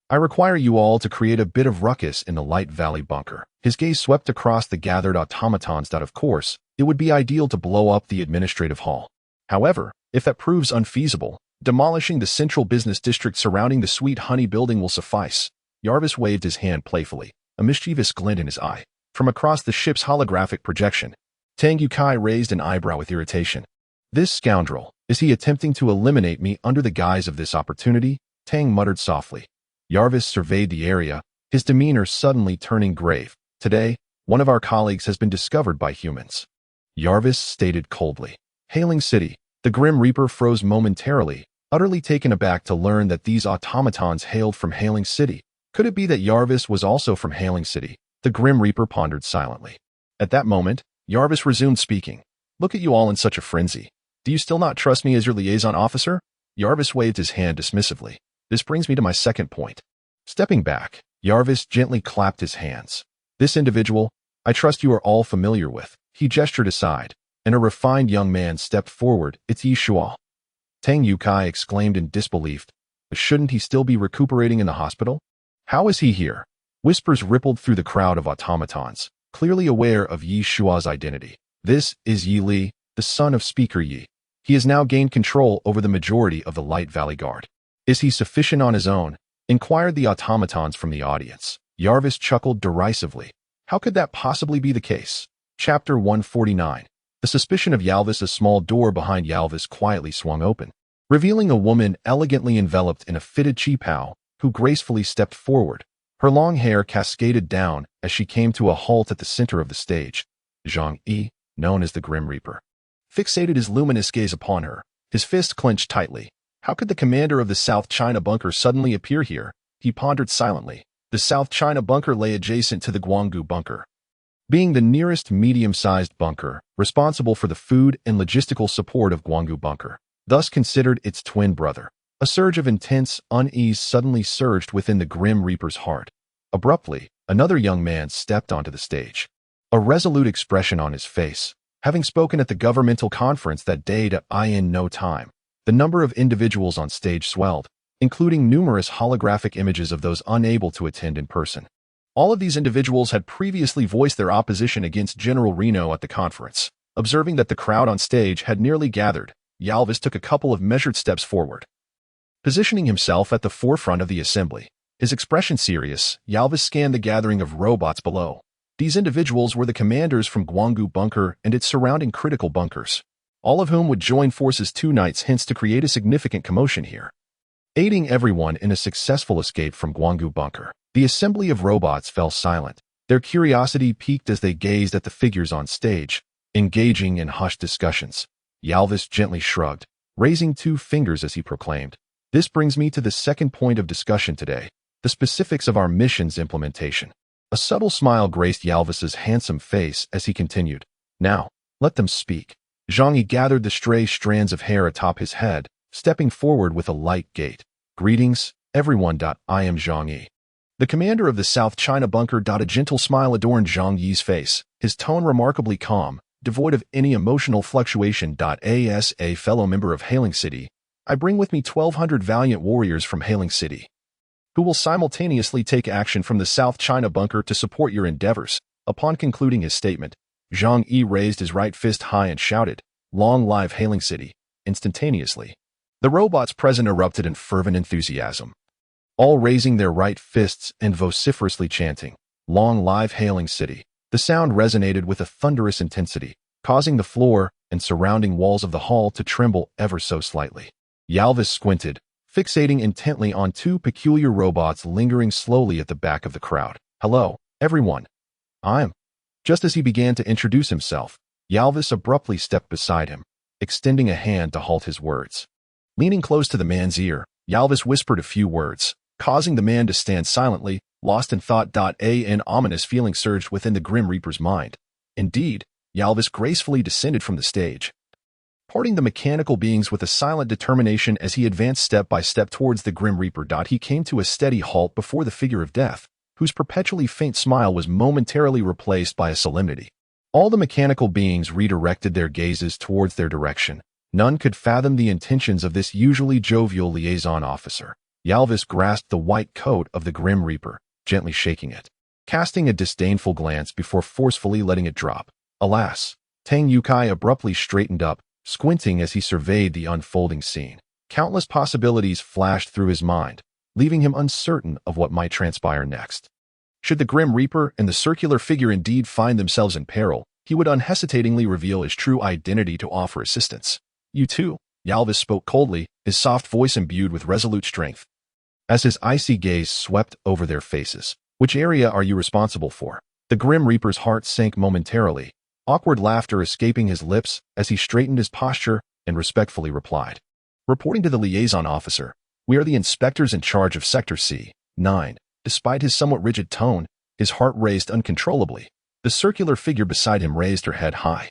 I require you all to create a bit of ruckus in the Light Valley bunker. His gaze swept across the gathered automatons. Of course, it would be ideal to blow up the administrative hall. However, if that proves unfeasible, demolishing the central business district surrounding the Sweet Honey building will suffice. Jarvis waved his hand playfully, a mischievous glint in his eye. From across the ship's holographic projection, Tang Yukai raised an eyebrow with irritation. This scoundrel, is he attempting to eliminate me under the guise of this opportunity? Tang muttered softly. Jarvis surveyed the area, his demeanor suddenly turning grave. Today, one of our colleagues has been discovered by humans, Jarvis stated coldly. Hailing City. The Grim Reaper froze momentarily, utterly taken aback to learn that these automatons hailed from Hailing City. Could it be that Jarvis was also from Hailing City? The Grim Reaper pondered silently. At that moment, Jarvis resumed speaking. Look at you all in such a frenzy. Do you still not trust me as your liaison officer? Jarvis waved his hand dismissively. This brings me to my second point. Stepping back, Jarvis gently clapped his hands. This individual, I trust you are all familiar with. He gestured aside, and a refined young man stepped forward. It's Yi Shuo. Tang Yukai exclaimed in disbelief. Shouldn't he still be recuperating in the hospital? How is he here? Whispers rippled through the crowd of automatons, clearly aware of Yi Shuo's identity. This is Yi Li, the son of Speaker Yi. He has now gained control over the majority of the Light Valley Guard. Is he sufficient on his own? Inquired the automatons from the audience. Jarvis chuckled derisively. How could that possibly be the case? Chapter 149. The suspicion of Yalvis. A small door behind Yalvis quietly swung open, revealing a woman elegantly enveloped in a fitted qipao, who gracefully stepped forward. Her long hair cascaded down as she came to a halt at the center of the stage. Zhang Yi, known as the Grim Reaper, fixated his luminous gaze upon her, his fist clenched tightly. How could the commander of the South China bunker suddenly appear here? He pondered silently. The South China bunker lay adjacent to the Guanggu bunker, being the nearest medium-sized bunker, responsible for the food and logistical support of Guanggu bunker, thus considered its twin brother. A surge of intense unease suddenly surged within the Grim Reaper's heart. Abruptly, another young man stepped onto the stage, a resolute expression on his face. Having spoken at the governmental conference that day in no time, the number of individuals on stage swelled, including numerous holographic images of those unable to attend in person. All of these individuals had previously voiced their opposition against General Reno at the conference. Observing that the crowd on stage had nearly gathered, Yalvis took a couple of measured steps forward, positioning himself at the forefront of the assembly. His expression serious, Yalvis scanned the gathering of robots below. These individuals were the commanders from Guanggu bunker and its surrounding critical bunkers, all of whom would join forces two nights hence to create a significant commotion here, aiding everyone in a successful escape from Guanggu bunker. The assembly of robots fell silent, their curiosity piqued as they gazed at the figures on stage. engaging in hushed discussions. Yalvis gently shrugged, raising 2 fingers as he proclaimed, "This brings me to the second point of discussion today, the specifics of our mission's implementation." A subtle smile graced Yalvis's handsome face as he continued, "Now, let them speak." Zhang Yi gathered the stray strands of hair atop his head, stepping forward with a light gait. "Greetings, everyone. I am Zhang Yi, the commander of the South China bunker." A gentle smile adorned Zhang Yi's face, his tone remarkably calm, devoid of any emotional fluctuation. As a fellow member of Hailing City, I bring with me 1,200 valiant warriors from Hailing City, who will simultaneously take action from the South China bunker to support your endeavors. Upon concluding his statement, Zhang Yi raised his right fist high and shouted, "Long live Hailing City!" Instantaneously, the robots present erupted in fervent enthusiasm, all raising their right fists and vociferously chanting, "Long live Hailing City!" The sound resonated with a thunderous intensity, causing the floor and surrounding walls of the hall to tremble ever so slightly. Yalvis squinted, fixating intently on 2 peculiar robots lingering slowly at the back of the crowd. "Hello, everyone. I'm..." Just as he began to introduce himself, Yalvis abruptly stepped beside him, extending a hand to halt his words. Leaning close to the man's ear, Yalvis whispered a few words, causing the man to stand silently, lost in thought. An ominous feeling surged within the Grim Reaper's mind. Indeed, Yalvis gracefully descended from the stage, parting the mechanical beings with a silent determination as he advanced step by step towards the Grim Reaper. He came to a steady halt before the figure of death, whose perpetually faint smile was momentarily replaced by a solemnity. All the mechanical beings redirected their gazes towards their direction. None could fathom the intentions of this usually jovial liaison officer. Yalvis grasped the white coat of the Grim Reaper, gently shaking it, casting a disdainful glance before forcefully letting it drop. Alas! Tang Yukai abruptly straightened up, squinting as he surveyed the unfolding scene. Countless possibilities flashed through his mind, leaving him uncertain of what might transpire next. Should the Grim Reaper and the circular figure indeed find themselves in peril, he would unhesitatingly reveal his true identity to offer assistance. "You too," Yalvis spoke coldly, his soft voice imbued with resolute strength. As his icy gaze swept over their faces, "Which area are you responsible for?" The Grim Reaper's heart sank momentarily, awkward laughter escaping his lips as he straightened his posture and respectfully replied, "Reporting to the liaison officer, we are the inspectors in charge of Sector C9. Despite his somewhat rigid tone, his heart raced uncontrollably. The circular figure beside him raised her head high,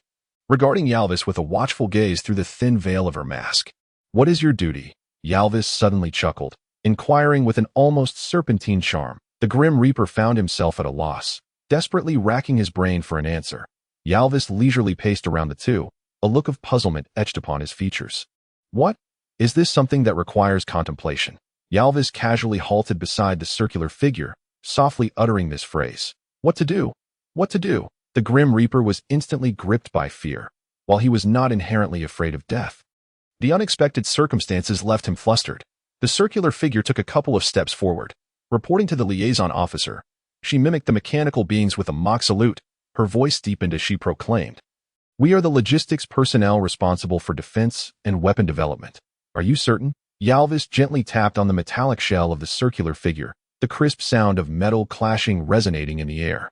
regarding Yalvis with a watchful gaze through the thin veil of her mask. "What is your duty?" Yalvis suddenly chuckled, inquiring with an almost serpentine charm. The Grim Reaper found himself at a loss, desperately racking his brain for an answer. Yalvis leisurely paced around the two, a look of puzzlement etched upon his features. "What? Is this something that requires contemplation?" Yalvis casually halted beside the circular figure, softly uttering this phrase. "What to do? What to do?" The Grim Reaper was instantly gripped by fear, while he was not inherently afraid of death. The unexpected circumstances left him flustered. The circular figure took a couple of steps forward. Reporting to the liaison officer, she mimicked the mechanical beings with a mock salute. Her voice deepened as she proclaimed, "We are the logistics personnel responsible for defense and weapon development. Are you certain?" Yalvis gently tapped on the metallic shell of the circular figure, the crisp sound of metal clashing resonating in the air.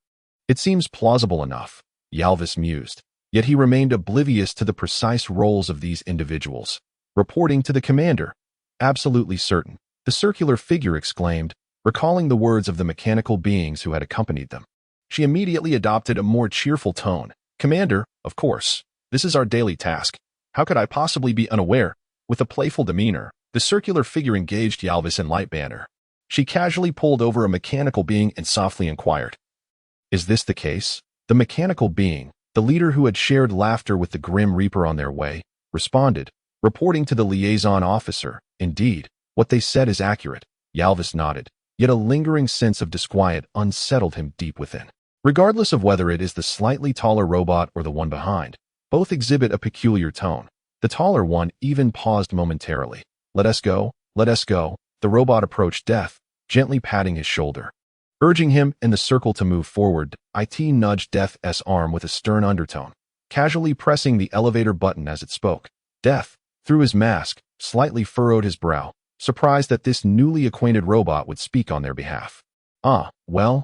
"It seems plausible enough," Yalvis mused, yet he remained oblivious to the precise roles of these individuals. Reporting to the commander, "Absolutely certain," the circular figure exclaimed, recalling the words of the mechanical beings who had accompanied them. She immediately adopted a more cheerful tone. "Commander, of course, this is our daily task. How could I possibly be unaware?" With a playful demeanor, the circular figure engaged Yalvis in light banter. She casually pulled over a mechanical being and softly inquired, "Is this the case?" The mechanical being, the leader who had shared laughter with the Grim Reaper on their way, responded, reporting to the liaison officer, "Indeed, what they said is accurate." Yalvis nodded, yet a lingering sense of disquiet unsettled him deep within. Regardless of whether it is the slightly taller robot or the one behind, both exhibit a peculiar tone. The taller one even paused momentarily. Let us go, let us go." The robot approached Death, gently patting his shoulder. Urging him and the circle to move forward, IT nudged Death's arm with a stern undertone, casually pressing the elevator button as it spoke. Death, through his mask, slightly furrowed his brow, surprised that this newly acquainted robot would speak on their behalf. Well,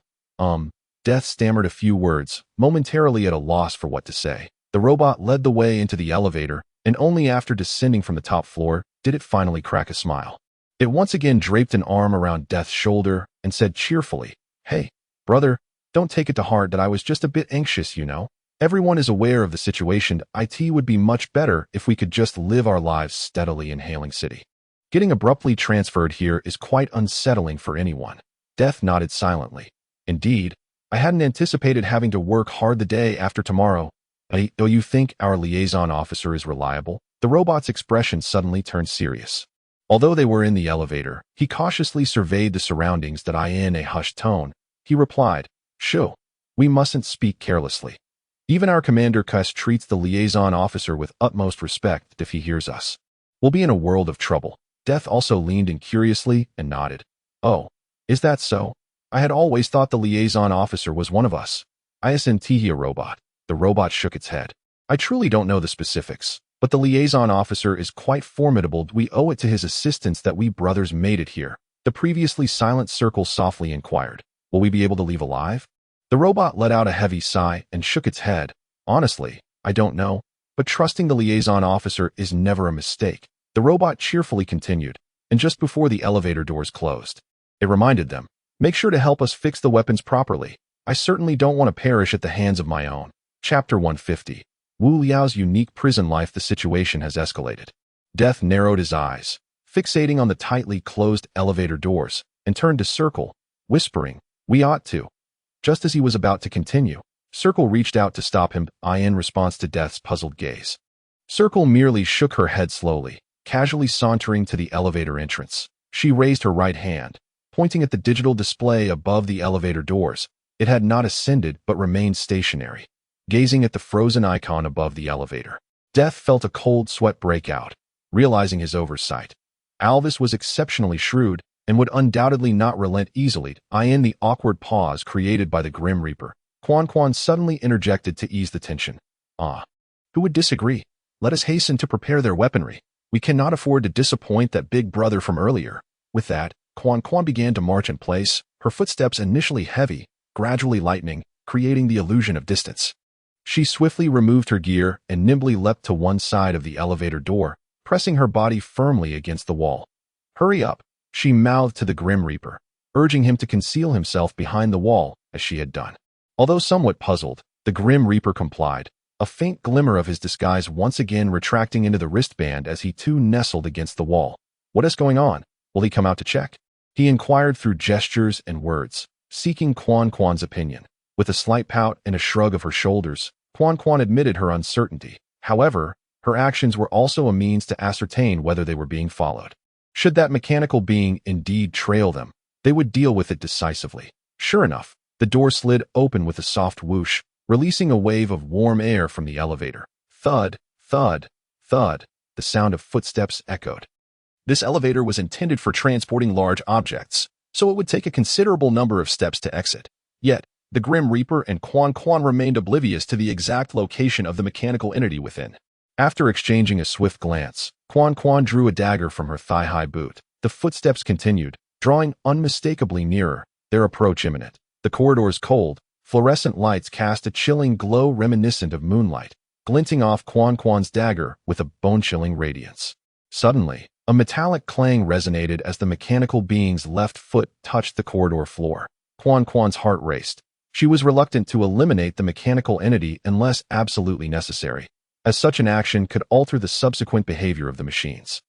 Death stammered a few words, momentarily at a loss for what to say. The robot led the way into the elevator, and only after descending from the top floor did it finally crack a smile. It once again draped an arm around Death's shoulder and said cheerfully, "Hey, brother, don't take it to heart that I was just a bit anxious, you know. Everyone is aware of the situation. It would be much better if we could just live our lives steadily in Hailing City. Getting abruptly transferred here is quite unsettling for anyone." Death nodded silently. "Indeed, I hadn't anticipated having to work hard the day after tomorrow. Do you think our liaison officer is reliable?" The robot's expression suddenly turned serious. Although they were in the elevator, he cautiously surveyed the surroundings. In a hushed tone, he replied, "Sure, we mustn't speak carelessly. Even our commander Cuss treats the liaison officer with utmost respect. If he hears us, we'll be in a world of trouble." Death also leaned in curiously and nodded. "Oh, is that so? I had always thought the liaison officer was one of us." "Isn't he a robot?" The robot shook its head. "I truly don't know the specifics, but the liaison officer is quite formidable. We owe it to his assistance that we brothers made it here." The previously silent circle softly inquired, "Will we be able to leave alive?" The robot let out a heavy sigh and shook its head. "Honestly, I don't know, but trusting the liaison officer is never a mistake." The robot cheerfully continued, and just before the elevator doors closed, it reminded them, "Make sure to help us fix the weapons properly. I certainly don't want to perish at the hands of my own." Chapter 150. Wu Liao's unique prison life. The situation has escalated. Death narrowed his eyes, fixating on the tightly closed elevator doors, and turned to Circle, whispering, "We ought to." Just as he was about to continue, Circle reached out to stop him. In response to Death's puzzled gaze, Circle merely shook her head slowly, casually sauntering to the elevator entrance. She raised her right hand, pointing at the digital display above the elevator doors. It had not ascended but remained stationary, gazing at the frozen icon above the elevator. Death felt a cold sweat break out, realizing his oversight. Alvis was exceptionally shrewd and would undoubtedly not relent easily. In the awkward pause created by the Grim Reaper, Quan suddenly interjected to ease the tension. Who would disagree? Let us hasten to prepare their weaponry. We cannot afford to disappoint that big brother from earlier." With that, Quan began to march in place, her footsteps initially heavy, gradually lightening, creating the illusion of distance. She swiftly removed her gear and nimbly leapt to one side of the elevator door, pressing her body firmly against the wall. "Hurry up," she mouthed to the Grim Reaper, urging him to conceal himself behind the wall, as she had done. Although somewhat puzzled, the Grim Reaper complied, a faint glimmer of his disguise once again retracting into the wristband as he too nestled against the wall. "What is going on? Will he come out to check?" he inquired through gestures and words, seeking Quan's opinion. With a slight pout and a shrug of her shoulders, Quan admitted her uncertainty. However, her actions were also a means to ascertain whether they were being followed. Should that mechanical being indeed trail them, they would deal with it decisively. Sure enough, the door slid open with a soft whoosh, releasing a wave of warm air from the elevator. Thud, thud, thud, the sound of footsteps echoed. This elevator was intended for transporting large objects, so it would take a considerable number of steps to exit. Yet, the Grim Reaper and Quan remained oblivious to the exact location of the mechanical entity within. After exchanging a swift glance, Quan drew a dagger from her thigh-high boot. The footsteps continued, drawing unmistakably nearer, their approach imminent. The corridor's cold, fluorescent lights cast a chilling glow reminiscent of moonlight, glinting off Quan's dagger with a bone-chilling radiance. Suddenly, a metallic clang resonated as the mechanical being's left foot touched the corridor floor. Quan's heart raced. She was reluctant to eliminate the mechanical entity unless absolutely necessary, as such an action could alter the subsequent behavior of the machines.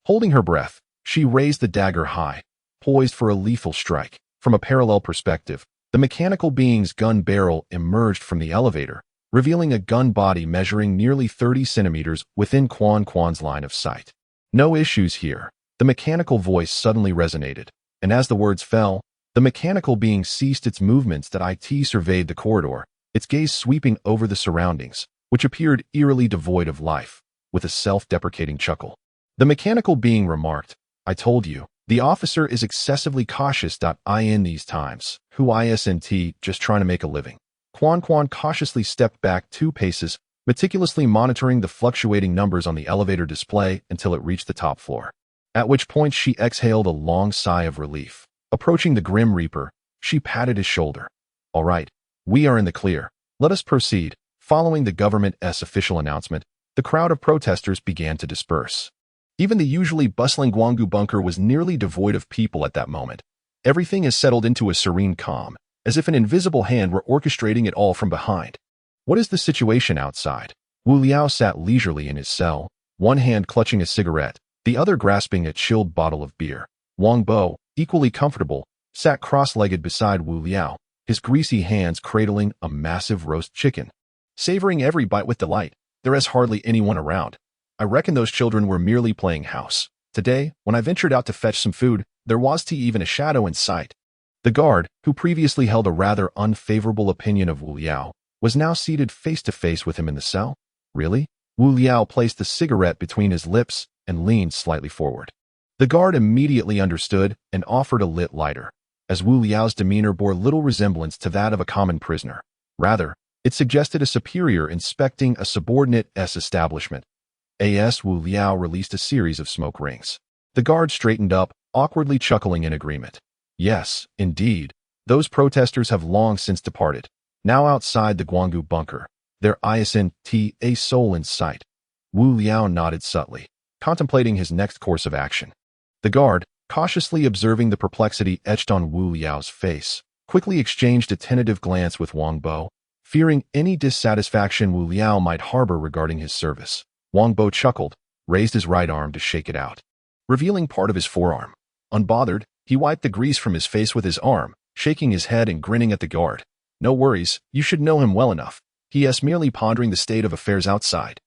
Holding her breath, she raised the dagger high, poised for a lethal strike. From a parallel perspective, the mechanical being's gun barrel emerged from the elevator, revealing a gun body measuring nearly 30 centimeters within Quan's line of sight. "No issues here," the mechanical voice suddenly resonated, and as the words fell, the mechanical being ceased its movements. Surveyed the corridor, its gaze sweeping over the surroundings, which appeared eerily devoid of life, with a self-deprecating chuckle. The mechanical being remarked, "I told you, the officer is excessively cautious. In these times, who isn't just trying to make a living?" Quan cautiously stepped back 2 paces, meticulously monitoring the fluctuating numbers on the elevator display until it reached the top floor, at which point she exhaled a long sigh of relief. Approaching the Grim Reaper, she patted his shoulder. "All right, we are in the clear. Let us proceed." Following the government's official announcement, the crowd of protesters began to disperse. Even the usually bustling Guanggu bunker was nearly devoid of people at that moment. Everything is settled into a serene calm, as if an invisible hand were orchestrating it all from behind. What is the situation outside? Wu Liao sat leisurely in his cell, one hand clutching a cigarette, the other grasping a chilled bottle of beer. Wang Bo, equally comfortable, sat cross-legged beside Wu Liao, his greasy hands cradling a massive roast chicken. Savoring every bite with delight, there is hardly anyone around. I reckon those children were merely playing house. Today, when I ventured out to fetch some food, there wasn't even a shadow in sight. The guard, who previously held a rather unfavorable opinion of Wu Liao, was now seated face-to-face with him in the cell. Really? Wu Liao placed the cigarette between his lips and leaned slightly forward. The guard immediately understood and offered a lit lighter, as Wu Liao's demeanor bore little resemblance to that of a common prisoner. Rather, it suggested a superior inspecting a subordinate's establishment. Wu Liao released a series of smoke rings. The guard straightened up, awkwardly chuckling in agreement. Yes, indeed, those protesters have long since departed. Now outside the Guanggu bunker, there isn't a soul in sight. Wu Liao nodded subtly, contemplating his next course of action. The guard, cautiously observing the perplexity etched on Wu Liao's face, quickly exchanged a tentative glance with Wang Bo, fearing any dissatisfaction Wu Liao might harbor regarding his service. Wang Bo chuckled, raised his right arm to shake it out, revealing part of his forearm. Unbothered, he wiped the grease from his face with his arm, shaking his head and grinning at the guard. No worries, you should know him well enough. He is merely pondering the state of affairs outside.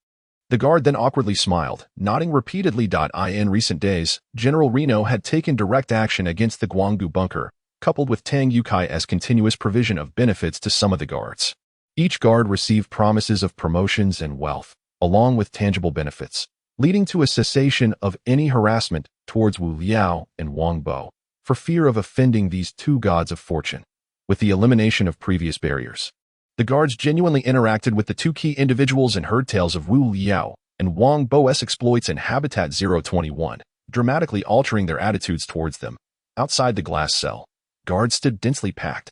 The guard then awkwardly smiled, nodding repeatedly. In recent days, General Reno had taken direct action against the Guanggu bunker, coupled with Tang Yukai's continuous provision of benefits to some of the guards. Each guard received promises of promotions and wealth, along with tangible benefits, leading to a cessation of any harassment towards Wu Liao and Wang Bo, for fear of offending these two gods of fortune. With the elimination of previous barriers, the guards genuinely interacted with the two key individuals and heard tales of Wu Liao and Wang Bo's exploits in Habitat 021, dramatically altering their attitudes towards them. Outside the glass cell, guards stood densely packed,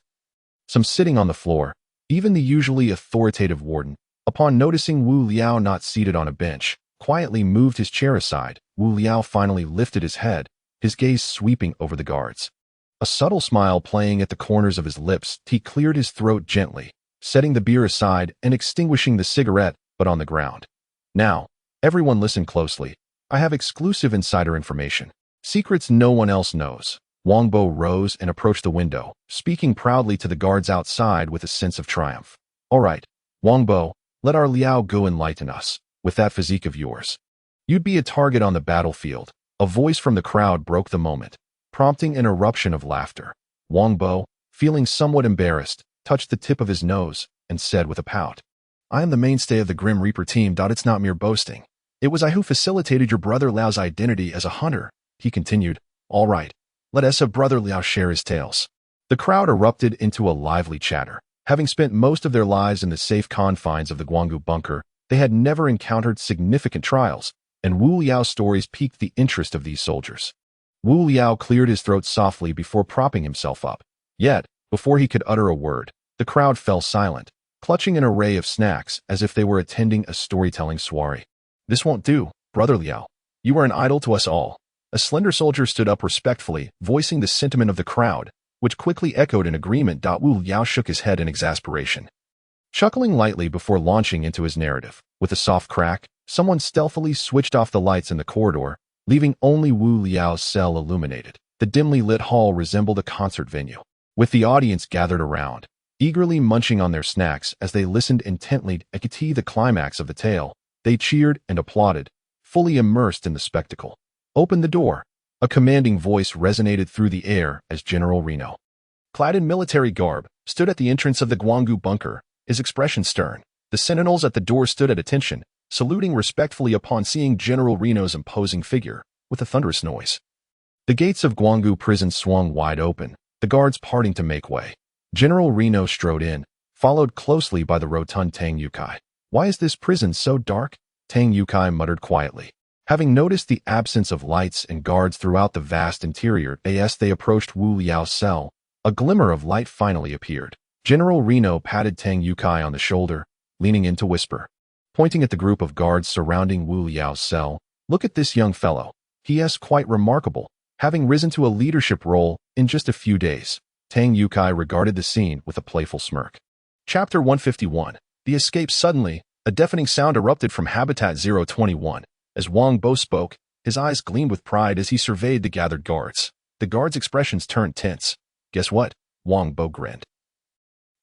some sitting on the floor. Even the usually authoritative warden, upon noticing Wu Liao not seated on a bench, quietly moved his chair aside. Wu Liao finally lifted his head, his gaze sweeping over the guards. A subtle smile playing at the corners of his lips, he cleared his throat gently, setting the beer aside and extinguishing the cigarette, but on the ground. Now, everyone listen closely. I have exclusive insider information. Secrets no one else knows. Wang Bo rose and approached the window, speaking proudly to the guards outside with a sense of triumph. All right, Wang Bo, let our Liao go enlighten us. With that physique of yours, you'd be a target on the battlefield. A voice from the crowd broke the moment, prompting an eruption of laughter. Wang Bo, feeling somewhat embarrassed, touched the tip of his nose and said with a pout, I am the mainstay of the Grim Reaper team. It's not mere boasting. It was I who facilitated your brother Liao's identity as a hunter. He continued, all right, let us have brother Liao share his tales. The crowd erupted into a lively chatter. Having spent most of their lives in the safe confines of the Guanggu bunker, they had never encountered significant trials, and Wu Liao's stories piqued the interest of these soldiers. Wu Liao cleared his throat softly before propping himself up. Yet, before he could utter a word, the crowd fell silent, clutching an array of snacks as if they were attending a storytelling soiree. This won't do, brother Liao. You are an idol to us all. A slender soldier stood up respectfully, voicing the sentiment of the crowd, which quickly echoed in agreement. Wu Liao shook his head in exasperation, chuckling lightly before launching into his narrative. With a soft crack, someone stealthily switched off the lights in the corridor, leaving only Wu Liao's cell illuminated. The dimly lit hall resembled a concert venue, with the audience gathered around, eagerly munching on their snacks as they listened intently to the climax of the tale. They cheered and applauded, fully immersed in the spectacle. Open the door. A commanding voice resonated through the air as General Reno, clad in military garb, stood at the entrance of the Guanggu bunker, his expression stern. The sentinels at the door stood at attention, saluting respectfully upon seeing General Reno's imposing figure, with a thunderous noise. The gates of Guanggu prison swung wide open, the guards parting to make way. General Reno strode in, followed closely by the rotund Tang Yukai. Why is this prison so dark? Tang Yukai muttered quietly. Having noticed the absence of lights and guards throughout the vast interior, as they approached Wu Liao's cell, a glimmer of light finally appeared. General Reno patted Tang Yukai on the shoulder, leaning in to whisper. Pointing at the group of guards surrounding Wu Liao's cell, "Look at this young fellow. He is quite remarkable, having risen to a leadership role in just a few days." Tang Yukai regarded the scene with a playful smirk. Chapter 151. The escape. Suddenly, a deafening sound erupted from Habitat 021. As Wang Bo spoke, his eyes gleamed with pride as he surveyed the gathered guards. The guards' expressions turned tense. "Guess what?" Wang Bo grinned.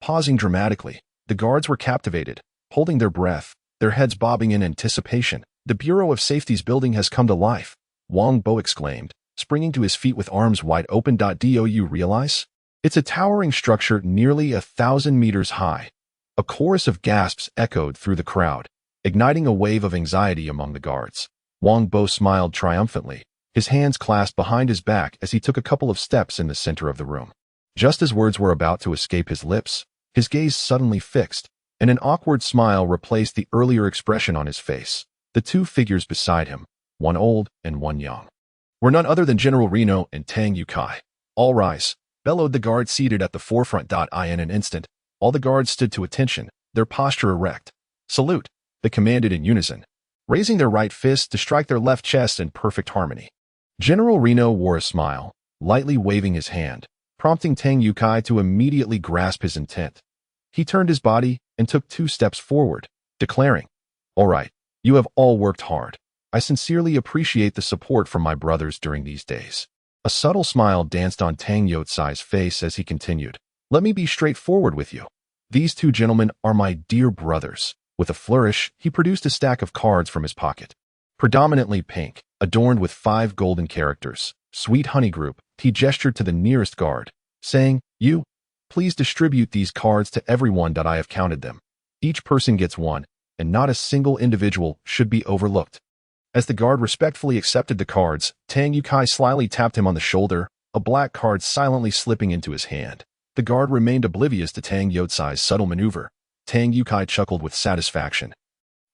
Pausing dramatically, the guards were captivated, holding their breath, their heads bobbing in anticipation. "The Bureau of Safety's building has come to life," Wang Bo exclaimed, springing to his feet with arms wide open. "Do you realize? It's a towering structure nearly 1,000 meters high." A chorus of gasps echoed through the crowd, igniting a wave of anxiety among the guards. Wang Bo smiled triumphantly, his hands clasped behind his back as he took a couple of steps in the center of the room. Just as words were about to escape his lips, his gaze suddenly fixed, and an awkward smile replaced the earlier expression on his face. The two figures beside him, one old and one young, were none other than General Reno and Tang Yukai. "All rise," bellowed the guard seated at the forefront. In an instant, all the guards stood to attention, their posture erect. "Salute," they commanded in unison, raising their right fists to strike their left chest in perfect harmony. General Reno wore a smile, lightly waving his hand, prompting Tang Yukai to immediately grasp his intent. He turned his body and took 2 steps forward, declaring, "All right, you have all worked hard. I sincerely appreciate the support from my brothers during these days." A subtle smile danced on Tang Yutsai's face as he continued, "Let me be straightforward with you. These 2 gentlemen are my dear brothers." With a flourish, he produced a stack of cards from his pocket. Predominantly pink, adorned with 5 golden characters, "Sweet Honey Group," he gestured to the nearest guard, saying, "You, please distribute these cards to everyone. I have counted them. Each person gets 1, and not a single individual should be overlooked." As the guard respectfully accepted the cards, Tang Yukai slyly tapped him on the shoulder, a black card silently slipping into his hand. The guard remained oblivious to Tang Yutsai's subtle maneuver. Tang Yukai chuckled with satisfaction,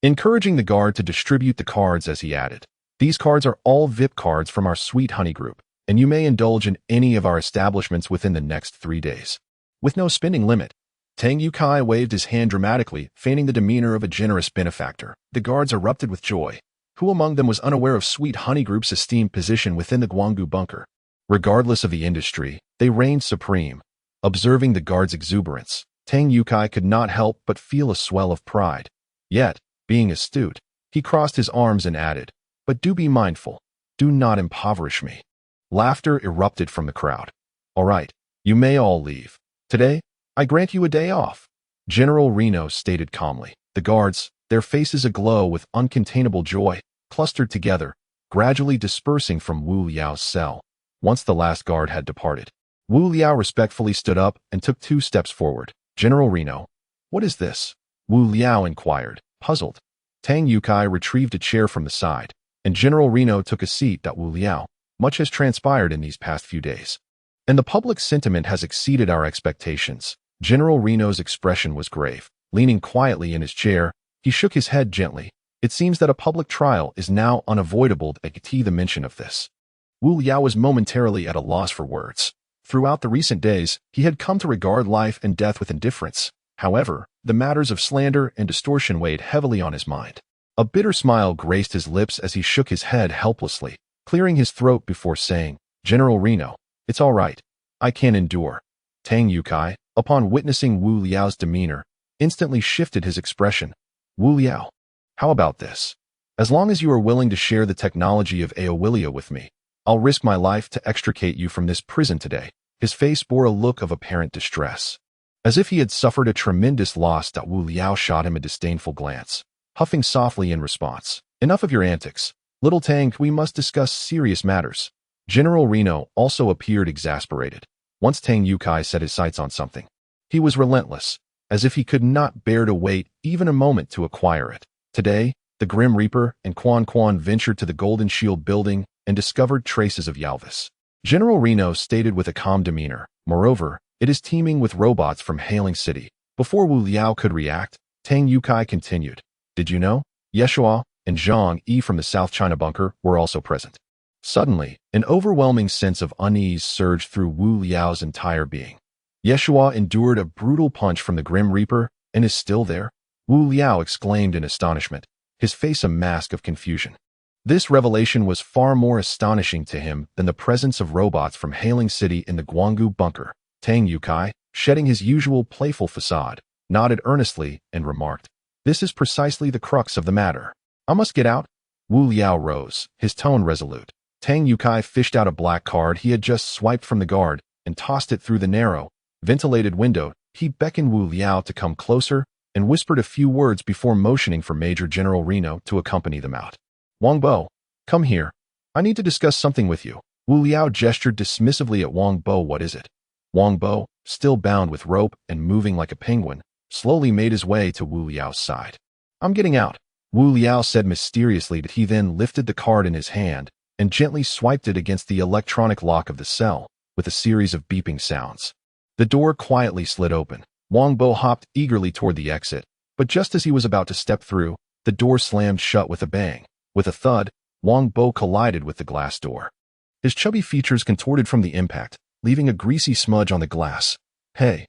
encouraging the guard to distribute the cards as he added, "These cards are all VIP cards from our Sweet Honey Group, and you may indulge in any of our establishments within the next 3 days. With no spending limit." Tang Yukai waved his hand dramatically, feigning the demeanor of a generous benefactor. The guards erupted with joy. Who among them was unaware of Sweet Honey Group's esteemed position within the Guanggu bunker? Regardless of the industry, they reigned supreme. Observing the guards' exuberance, Tang Yukai could not help but feel a swell of pride. Yet, being astute, he crossed his arms and added, "But do be mindful. Do not impoverish me." Laughter erupted from the crowd. "All right, you may all leave. Today, I grant you a day off," General Reno stated calmly. The guards, their faces aglow with uncontainable joy, clustered together, gradually dispersing from Wu Liao's cell. Once the last guard had departed, Wu Liao respectfully stood up and took 2 steps forward. "General Reno, what is this?" Wu Liao inquired, puzzled. Tang Yukai retrieved a chair from the side, and General Reno took a seat. "Wu Liao, much has transpired in these past few days, and the public sentiment has exceeded our expectations." General Reno's expression was grave. Leaning quietly in his chair, he shook his head gently. "It seems that a public trial is now unavoidable." The mention of this, Wu Liao was momentarily at a loss for words. Throughout the recent days, he had come to regard life and death with indifference. However, the matters of slander and distortion weighed heavily on his mind. A bitter smile graced his lips as he shook his head helplessly, clearing his throat before saying, "General Reno, it's all right. I can endure." Tang Yukai, upon witnessing Wu Liao's demeanor, instantly shifted his expression. "Wu Liao, how about this? As long as you are willing to share the technology of Aowilia with me, I'll risk my life to extricate you from this prison today." His face bore a look of apparent distress, as if he had suffered a tremendous loss. Wu Liao shot him a disdainful glance, huffing softly in response. "Enough of your antics. Little Tang, we must discuss serious matters." General Reno also appeared exasperated. Once Tang Yukai set his sights on something, he was relentless, as if he could not bear to wait even a moment to acquire it. Today, the Grim Reaper and Quan Quan ventured to the Golden Shield building and discovered traces of Yalvis. General Reno stated with a calm demeanor, "Moreover, it is teeming with robots from Hailing City." Before Wu Liao could react, Tang Yukai continued, "Did you know? Yeshua and Zhang Yi from the South China bunker were also present." Suddenly, an overwhelming sense of unease surged through Wu Liao's entire being. Yeshua endured a brutal punch from the Grim Reaper and is still there? Wu Liao exclaimed in astonishment, his face a mask of confusion. This revelation was far more astonishing to him than the presence of robots from Hailing City in the Guanggu bunker. Tang Yukai, shedding his usual playful facade, nodded earnestly and remarked, "This is precisely the crux of the matter. I must get out." Wu Liao rose, his tone resolute. Tang Yukai fished out a black card he had just swiped from the guard and tossed it through the narrow, ventilated window. He beckoned Wu Liao to come closer and whispered a few words before motioning for Major General Reno to accompany them out. "Wang Bo, come here. I need to discuss something with you." Wu Liao gestured dismissively at Wang Bo. "What is it?" Wang Bo, still bound with rope and moving like a penguin, slowly made his way to Wu Liao's side. "I'm getting out," Wu Liao said mysteriously. He then lifted the card in his hand and gently swiped it against the electronic lock of the cell, with a series of beeping sounds. The door quietly slid open. Wang Bo hopped eagerly toward the exit, but just as he was about to step through, the door slammed shut with a bang. With a thud, Wang Bo collided with the glass door. His chubby features contorted from the impact, leaving a greasy smudge on the glass. Hey,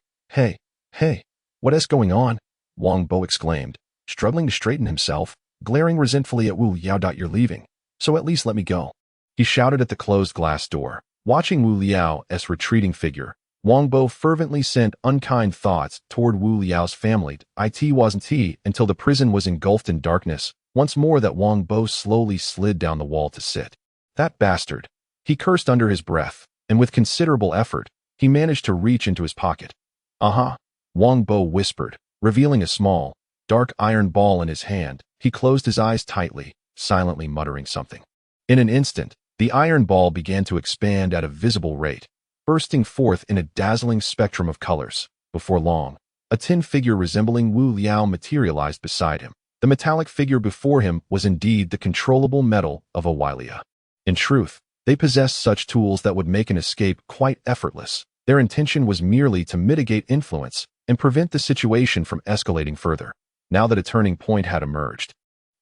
what's going on?" Wang Bo exclaimed, struggling to straighten himself, glaring resentfully at Wu Liao. "You're leaving, so at least let me go," he shouted at the closed glass door. Watching Wu Liao's retreating figure, Wang Bo fervently sent unkind thoughts toward Wu Liao's family. It wasn't until the prison was engulfed in darkness once more that Wang Bo slowly slid down the wall to sit. "That bastard," he cursed under his breath, and with considerable effort, he managed to reach into his pocket. "Uh-huh," Wang Bo whispered, revealing a small, dark iron ball in his hand. He closed his eyes tightly, silently muttering something. In an instant, the iron ball began to expand at a visible rate, bursting forth in a dazzling spectrum of colors. Before long, a tin figure resembling Wu Liao materialized beside him. The metallic figure before him was indeed the controllable metal of a Wylia. In truth, they possessed such tools that would make an escape quite effortless. Their intention was merely to mitigate influence and prevent the situation from escalating further. Now that a turning point had emerged,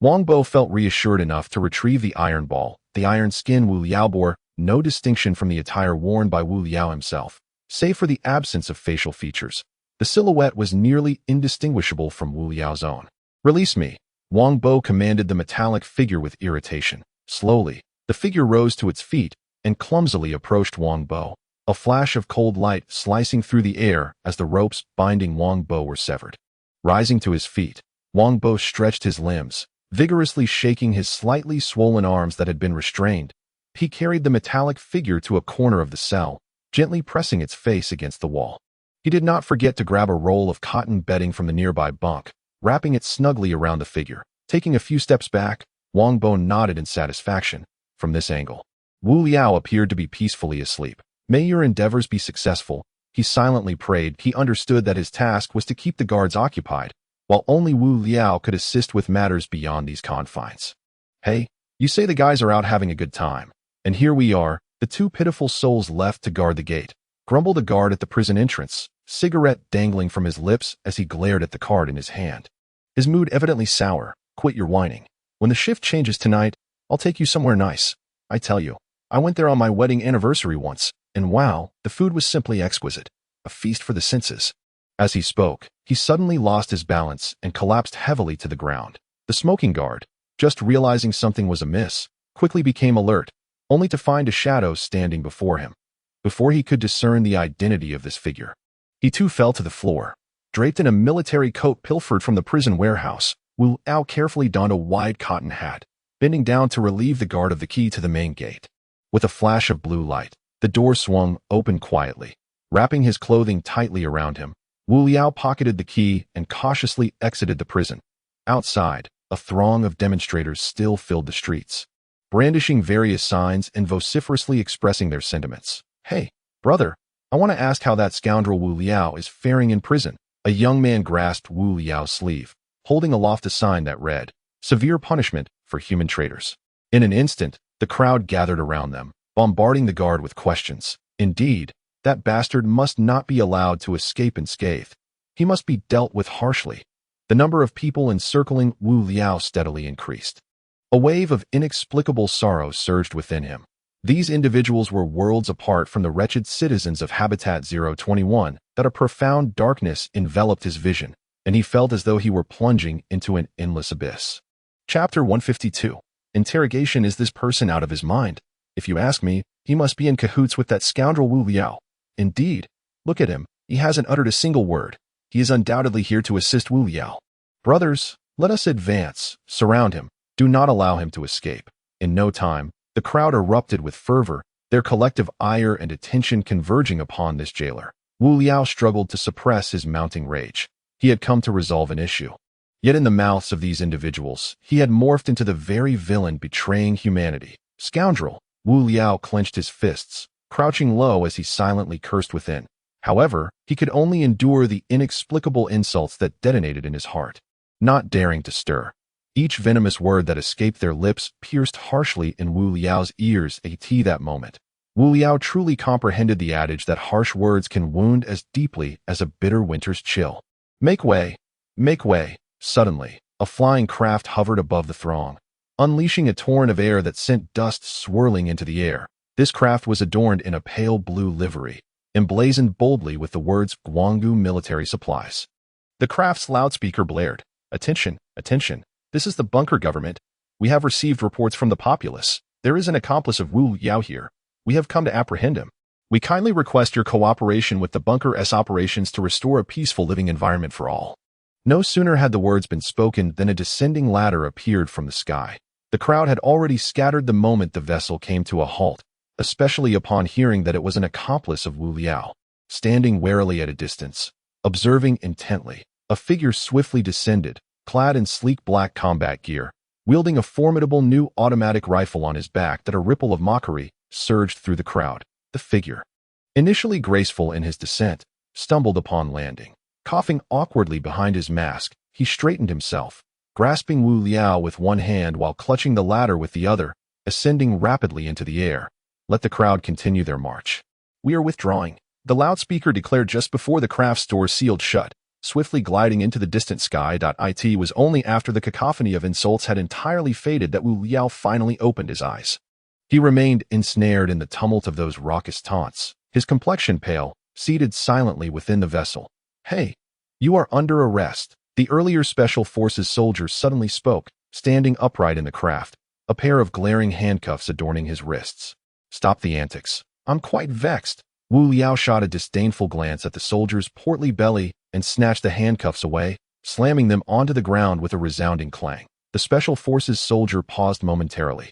Wang Bo felt reassured enough to retrieve the iron ball. The iron skin Wu Liao bore no distinction from the attire worn by Wu Liao himself, save for the absence of facial features. The silhouette was nearly indistinguishable from Wu Liao's own. "Release me," Wang Bo commanded the metallic figure with irritation. Slowly, the figure rose to its feet and clumsily approached Wang Bo, a flash of cold light slicing through the air as the ropes binding Wang Bo were severed. Rising to his feet, Wang Bo stretched his limbs, vigorously shaking his slightly swollen arms that had been restrained. He carried the metallic figure to a corner of the cell, gently pressing its face against the wall. He did not forget to grab a roll of cotton bedding from the nearby bunk, wrapping it snugly around the figure. Taking a few steps back, Wang Bo nodded in satisfaction. From this angle, Wu Liao appeared to be peacefully asleep. "May your endeavors be successful," he silently prayed. He understood that his task was to keep the guards occupied, while only Wu Liao could assist with matters beyond these confines. "Hey, you say the guys are out having a good time, and here we are, the two pitiful souls left to guard the gate," grumbled the guard at the prison entrance, cigarette dangling from his lips as he glared at the card in his hand. His mood evidently sour. "Quit your whining. When the shift changes tonight, I'll take you somewhere nice. I tell you, I went there on my wedding anniversary once, and wow, the food was simply exquisite. A feast for the senses." As he spoke, he suddenly lost his balance and collapsed heavily to the ground. The smoking guard, just realizing something was amiss, quickly became alert, only to find a shadow standing before him. Before he could discern the identity of this figure, he too fell to the floor. Draped in a military coat pilfered from the prison warehouse, Wu Liao carefully donned a wide cotton hat, bending down to relieve the guard of the key to the main gate. With a flash of blue light, the door swung open quietly. Wrapping his clothing tightly around him, Wu Liao pocketed the key and cautiously exited the prison. Outside, a throng of demonstrators still filled the streets, brandishing various signs and vociferously expressing their sentiments. "Hey, brother, I want to ask how that scoundrel Wu Liao is faring in prison." A young man grasped Wu Liao's sleeve, holding aloft a sign that read, "Severe punishment for human traitors." In an instant, the crowd gathered around them, bombarding the guard with questions. Indeed, that bastard must not be allowed to escape unscathed. He must be dealt with harshly. The number of people encircling Wu Liao steadily increased. A wave of inexplicable sorrow surged within him. These individuals were worlds apart from the wretched citizens of Habitat 021, that a profound darkness enveloped his vision, and he felt as though he were plunging into an endless abyss. Chapter 152. Interrogation. Is this person out of his mind? If you ask me, he must be in cahoots with that scoundrel Wu Liao. Indeed. Look at him. He hasn't uttered a single word. He is undoubtedly here to assist Wu Liao. Brothers, let us advance. Surround him. Do not allow him to escape. In no time, the crowd erupted with fervor, their collective ire and attention converging upon this jailer. Wu Liao struggled to suppress his mounting rage. He had come to resolve an issue. Yet in the mouths of these individuals, he had morphed into the very villain betraying humanity. Scoundrel! Wu Liao clenched his fists, crouching low as he silently cursed within. However, he could only endure the inexplicable insults that detonated in his heart. Not daring to stir, each venomous word that escaped their lips pierced harshly in Wu Liao's ears. At that moment, Wu Liao truly comprehended the adage that harsh words can wound as deeply as a bitter winter's chill. Make way! Make way! Suddenly, a flying craft hovered above the throng, unleashing a torrent of air that sent dust swirling into the air. This craft was adorned in a pale blue livery, emblazoned boldly with the words Guanggu Military Supplies. The craft's loudspeaker blared. Attention, attention. This is the bunker government. We have received reports from the populace. There is an accomplice of Wu Liao here. We have come to apprehend him. We kindly request your cooperation with the bunker's operations to restore a peaceful living environment for all. No sooner had the words been spoken than a descending ladder appeared from the sky. The crowd had already scattered the moment the vessel came to a halt, especially upon hearing that it was an accomplice of Wu Liao. Standing warily at a distance, observing intently, a figure swiftly descended, clad in sleek black combat gear, wielding a formidable new automatic rifle on his back. That a ripple of mockery surged through the crowd. The figure, initially graceful in his descent, stumbled upon landing. Coughing awkwardly behind his mask, he straightened himself, grasping Wu Liao with one hand while clutching the ladder with the other, ascending rapidly into the air. Let the crowd continue their march. We are withdrawing, the loudspeaker declared just before the craft's doors sealed shut, swiftly gliding into the distant sky. It was only after the cacophony of insults had entirely faded that Wu Liao finally opened his eyes. He remained ensnared in the tumult of those raucous taunts, his complexion pale, seated silently within the vessel. Hey, you are under arrest. The earlier Special Forces soldier suddenly spoke, standing upright in the craft, a pair of glaring handcuffs adorning his wrists. Stop the antics. I'm quite vexed. Wu Liao shot a disdainful glance at the soldier's portly belly and snatched the handcuffs away, slamming them onto the ground with a resounding clang. The Special Forces soldier paused momentarily,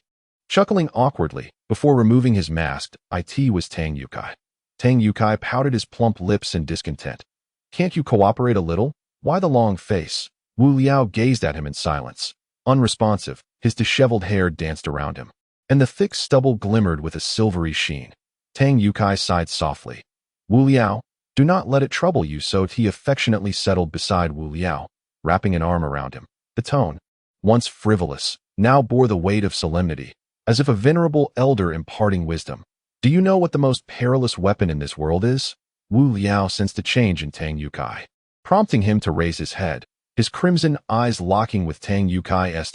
chuckling awkwardly, before removing his mask. It was Tang Yukai. Tang Yukai pouted his plump lips in discontent. Can't you cooperate a little? Why the long face? Wu Liao gazed at him in silence. Unresponsive, his disheveled hair danced around him, and the thick stubble glimmered with a silvery sheen. Tang Yukai sighed softly. Wu Liao, do not let it trouble you so. He affectionately settled beside Wu Liao, wrapping an arm around him. The tone, once frivolous, now bore the weight of solemnity, as if a venerable elder imparting wisdom. Do you know what the most perilous weapon in this world is? Wu Liao sensed a change in Tang Yukai, prompting him to raise his head, his crimson eyes locking with Tang Yukai's.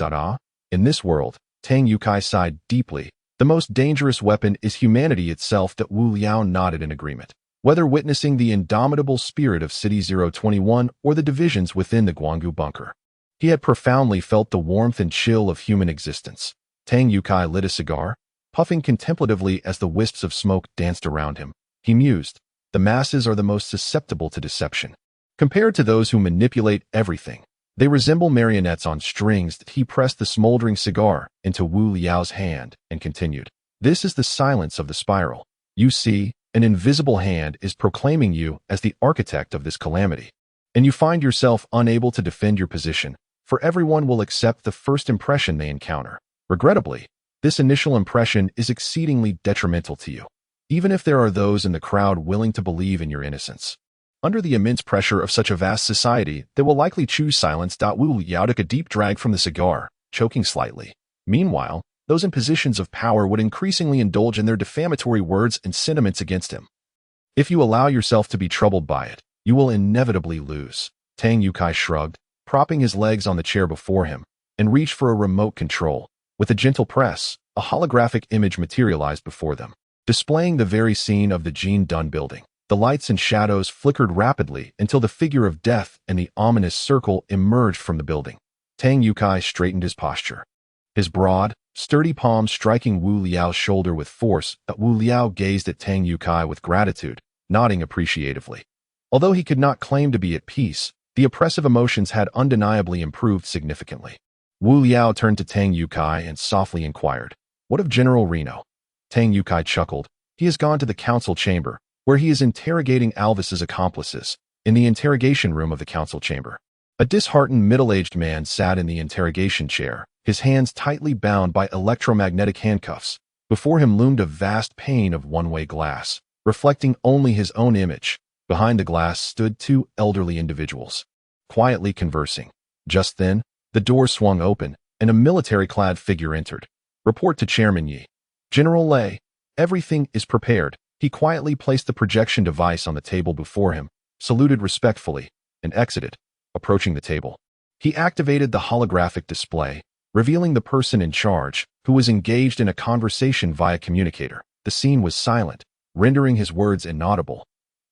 In this world, Tang Yukai sighed deeply. The most dangerous weapon is humanity itself. That Wu Liao nodded in agreement. Whether witnessing the indomitable spirit of City 021 or the divisions within the Guanggu bunker, he had profoundly felt the warmth and chill of human existence. Tang Yukai lit a cigar, puffing contemplatively as the wisps of smoke danced around him. He mused, the masses are the most susceptible to deception. Compared to those who manipulate everything, they resemble marionettes on strings. He pressed the smoldering cigar into Wu Liao's hand and continued. This is the silence of the spiral. You see, an invisible hand is proclaiming you as the architect of this calamity, and you find yourself unable to defend your position, for everyone will accept the first impression they encounter. Regrettably, this initial impression is exceedingly detrimental to you, even if there are those in the crowd willing to believe in your innocence. Under the immense pressure of such a vast society, they will likely choose silence. Wu Liao took a deep drag from the cigar, choking slightly. Meanwhile, those in positions of power would increasingly indulge in their defamatory words and sentiments against him. If you allow yourself to be troubled by it, you will inevitably lose. Tang Yukai shrugged, propping his legs on the chair before him, and reached for a remote control. With a gentle press, a holographic image materialized before them, displaying the very scene of the Gene Dun building. The lights and shadows flickered rapidly until the figure of death and the ominous circle emerged from the building. Tang Yukai straightened his posture. His broad, sturdy palm striking Wu Liao's shoulder with force. Wu Liao gazed at Tang Yukai with gratitude, nodding appreciatively. Although he could not claim to be at peace, the oppressive emotions had undeniably improved significantly. Wu Liao turned to Tang Yukai and softly inquired, "What of General Reno?" Tang Yukai chuckled. "He has gone to the council chamber, where he is interrogating Alvis's accomplices, in the interrogation room of the council chamber." A disheartened middle-aged man sat in the interrogation chair, his hands tightly bound by electromagnetic handcuffs. Before him loomed a vast pane of one-way glass, reflecting only his own image. Behind the glass stood two elderly individuals, quietly conversing. Just then, the door swung open, and a military-clad figure entered. "Report to Chairman Yi." "General Lei, everything is prepared." He quietly placed the projection device on the table before him, saluted respectfully, and exited, approaching the table. He activated the holographic display, revealing the person in charge, who was engaged in a conversation via communicator. The scene was silent, rendering his words inaudible.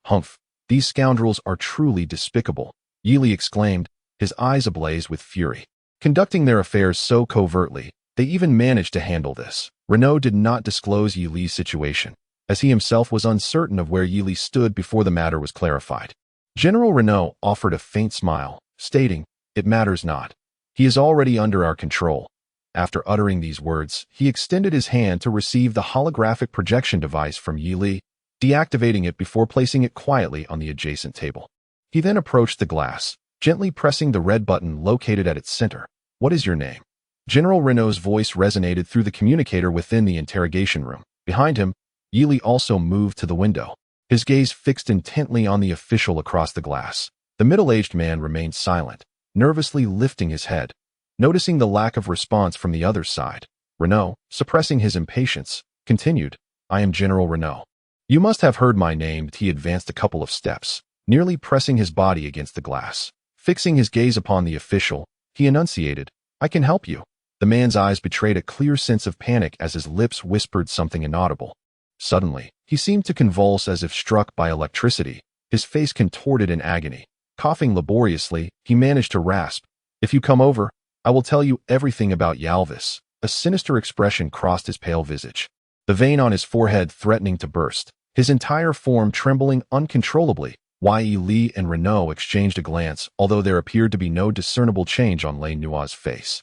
"Humph, these scoundrels are truly despicable," Yili exclaimed, his eyes ablaze with fury. Conducting their affairs so covertly, they even managed to handle this. Renault did not disclose Yili's situation, as he himself was uncertain of where Yili stood before the matter was clarified. General Renault offered a faint smile, stating, "It matters not. He is already under our control." After uttering these words, he extended his hand to receive the holographic projection device from Yili, deactivating it before placing it quietly on the adjacent table. He then approached the glass, gently pressing the red button located at its center. "What is your name?" General Renault's voice resonated through the communicator within the interrogation room. Behind him, Yili also moved to the window, his gaze fixed intently on the official across the glass. The middle-aged man remained silent, nervously lifting his head. Noticing the lack of response from the other side, Renault, suppressing his impatience, continued, "I am General Renault. You must have heard my name." He advanced a couple of steps, nearly pressing his body against the glass. Fixing his gaze upon the official, he enunciated, "I can help you." The man's eyes betrayed a clear sense of panic as his lips whispered something inaudible. Suddenly, he seemed to convulse as if struck by electricity, his face contorted in agony. Coughing laboriously, he managed to rasp, "If you come over, I will tell you everything about Alvis." A sinister expression crossed his pale visage, the vein on his forehead threatening to burst, his entire form trembling uncontrollably. Yi Li and Renault exchanged a glance, although there appeared to be no discernible change on Lei Nua's face.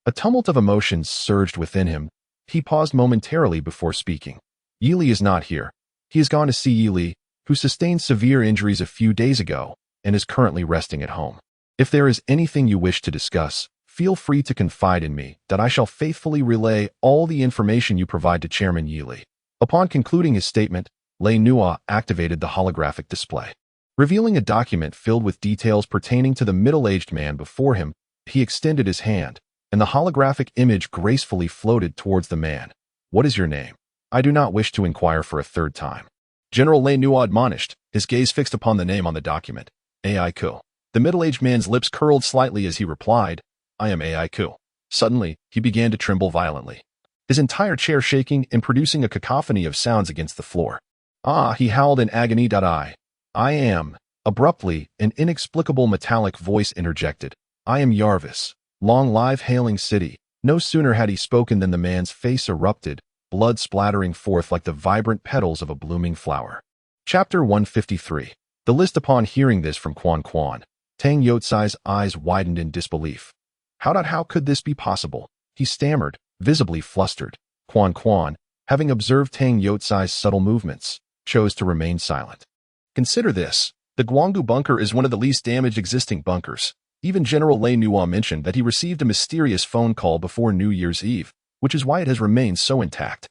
A tumult of emotions surged within him. He paused momentarily before speaking. "Yili is not here. He has gone to see Yili, who sustained severe injuries a few days ago and is currently resting at home. If there is anything you wish to discuss, feel free to confide in me, that I shall faithfully relay all the information you provide to Chairman Yili." Upon concluding his statement, Lei Nua activated the holographic display. Revealing a document filled with details pertaining to the middle-aged man before him, he extended his hand, and the holographic image gracefully floated towards the man. "What is your name?" "I do not wish to inquire for a third time." General Lei Nua admonished, his gaze fixed upon the name on the document. "Ai Ku." The middle-aged man's lips curled slightly as he replied, "I am Ai Ku." Suddenly, he began to tremble violently, his entire chair shaking and producing a cacophony of sounds against the floor. "Ah!" he howled in agony. I am." Abruptly, an inexplicable metallic voice interjected, "I am Yarvis. Long live hailing city." No sooner had he spoken than the man's face erupted, blood splattering forth like the vibrant petals of a blooming flower. Chapter 153. The list. Upon hearing this from Quan Quan, Tang Yotsai's eyes widened in disbelief. How could this be possible?" he stammered, visibly flustered. Quan Quan, having observed Tang Yotsai's subtle movements, chose to remain silent. "Consider this. The Guanggu bunker is one of the least damaged existing bunkers. Even General Lei Nua mentioned that he received a mysterious phone call before New Year's Eve, which is why it has remained so intact."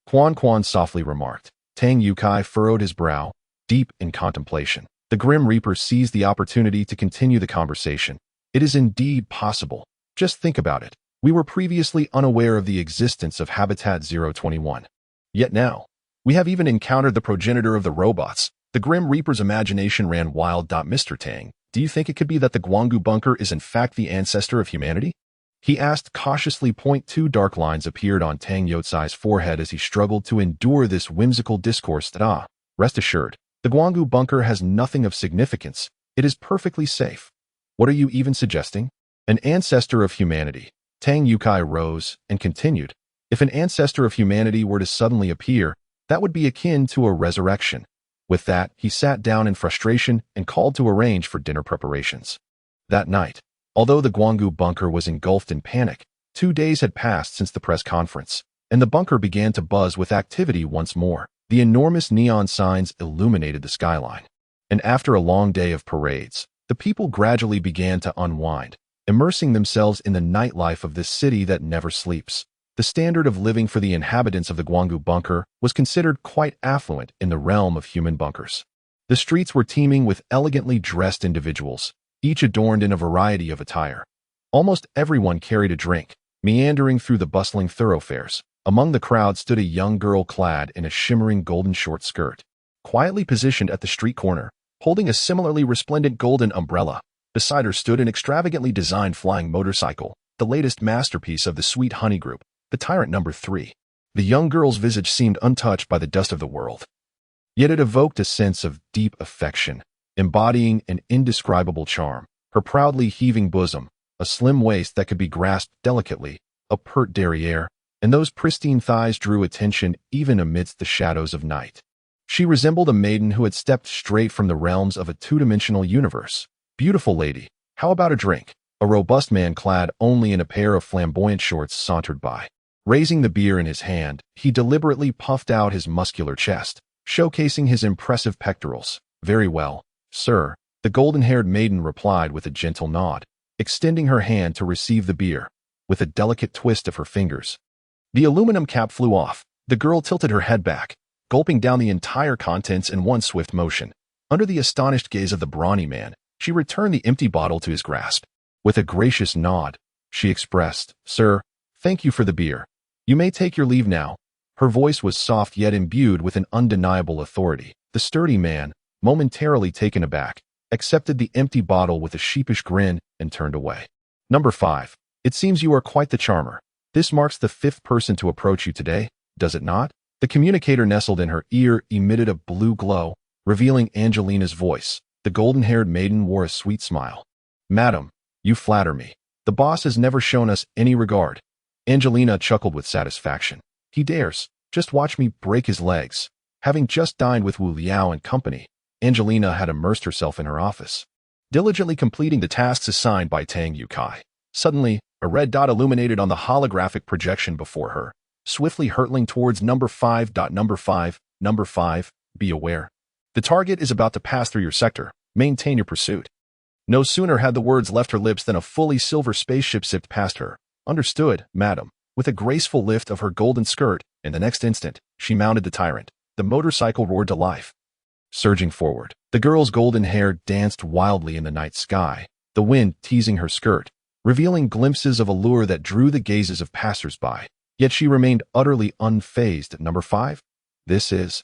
Quan Quan softly remarked. Tang Yukai furrowed his brow, deep in contemplation. The Grim Reaper seized the opportunity to continue the conversation. "It is indeed possible. Just think about it. We were previously unaware of the existence of Habitat 021. Yet now, we have even encountered the progenitor of the robots." The Grim Reaper's imagination ran wild. "Mr. Tang, do you think it could be that the Guanggu bunker is in fact the ancestor of humanity?" he asked cautiously. Two dark lines appeared on Tang Yotsai's forehead as he struggled to endure this whimsical discourse. Rest assured, The Guanggu bunker has nothing of significance. It is perfectly safe. What are you even suggesting? An ancestor of humanity. Tang Yukai rose and continued. If an ancestor of humanity were to suddenly appear, that would be akin to a resurrection. With that, he sat down in frustration and called to arrange for dinner preparations. That night, although the Guanggu bunker was engulfed in panic, 2 days had passed since the press conference, and the bunker began to buzz with activity once more. The enormous neon signs illuminated the skyline. And after a long day of parades, the people gradually began to unwind, immersing themselves in the nightlife of this city that never sleeps. The standard of living for the inhabitants of the Guanggu bunker was considered quite affluent in the realm of human bunkers. The streets were teeming with elegantly dressed individuals, each adorned in a variety of attire. Almost everyone carried a drink, meandering through the bustling thoroughfares. Among the crowd stood a young girl clad in a shimmering golden short skirt. Quietly positioned at the street corner, holding a similarly resplendent golden umbrella, beside her stood an extravagantly designed flying motorcycle, the latest masterpiece of the Sweet Honey Group, the Tyrant No. 3. The young girl's visage seemed untouched by the dust of the world. Yet it evoked a sense of deep affection, embodying an indescribable charm. Her proudly heaving bosom, a slim waist that could be grasped delicately, a pert derriere, and those pristine thighs drew attention even amidst the shadows of night. She resembled a maiden who had stepped straight from the realms of a two-dimensional universe. Beautiful lady, how about a drink? A robust man clad only in a pair of flamboyant shorts sauntered by. Raising the beer in his hand, he deliberately puffed out his muscular chest, showcasing his impressive pectorals. Very well, sir, the golden-haired maiden replied with a gentle nod, extending her hand to receive the beer, with a delicate twist of her fingers. The aluminum cap flew off. The girl tilted her head back, gulping down the entire contents in one swift motion. Under the astonished gaze of the brawny man, she returned the empty bottle to his grasp. With a gracious nod, she expressed, "Sir, thank you for the beer. You may take your leave now." Her voice was soft yet imbued with an undeniable authority. The sturdy man, momentarily taken aback, accepted the empty bottle with a sheepish grin and turned away. Number 5. It seems you are quite the charmer. This marks the 5th person to approach you today, does it not? The communicator nestled in her ear emitted a blue glow, revealing Angelina's voice. The golden-haired maiden wore a sweet smile. "Madam, you flatter me. The boss has never shown us any regard." Angelina chuckled with satisfaction. "He dares. Just watch me break his legs." Having just dined with Wu Liao and company, Angelina had immersed herself in her office, diligently completing the tasks assigned by Tang Yukai. Suddenly, a red dot illuminated on the holographic projection before her, swiftly hurtling towards number 5. Number 5, number 5, be aware. The target is about to pass through your sector. Maintain your pursuit. No sooner had the words left her lips than a fully silver spaceship zipped past her. "Understood, madam." With a graceful lift of her golden skirt, in the next instant, she mounted the Tyrant. The motorcycle roared to life. Surging forward, the girl's golden hair danced wildly in the night sky, the wind teasing her skirt, revealing glimpses of allure that drew the gazes of passers-by. Yet she remained utterly unfazed. "Number 5? This is,"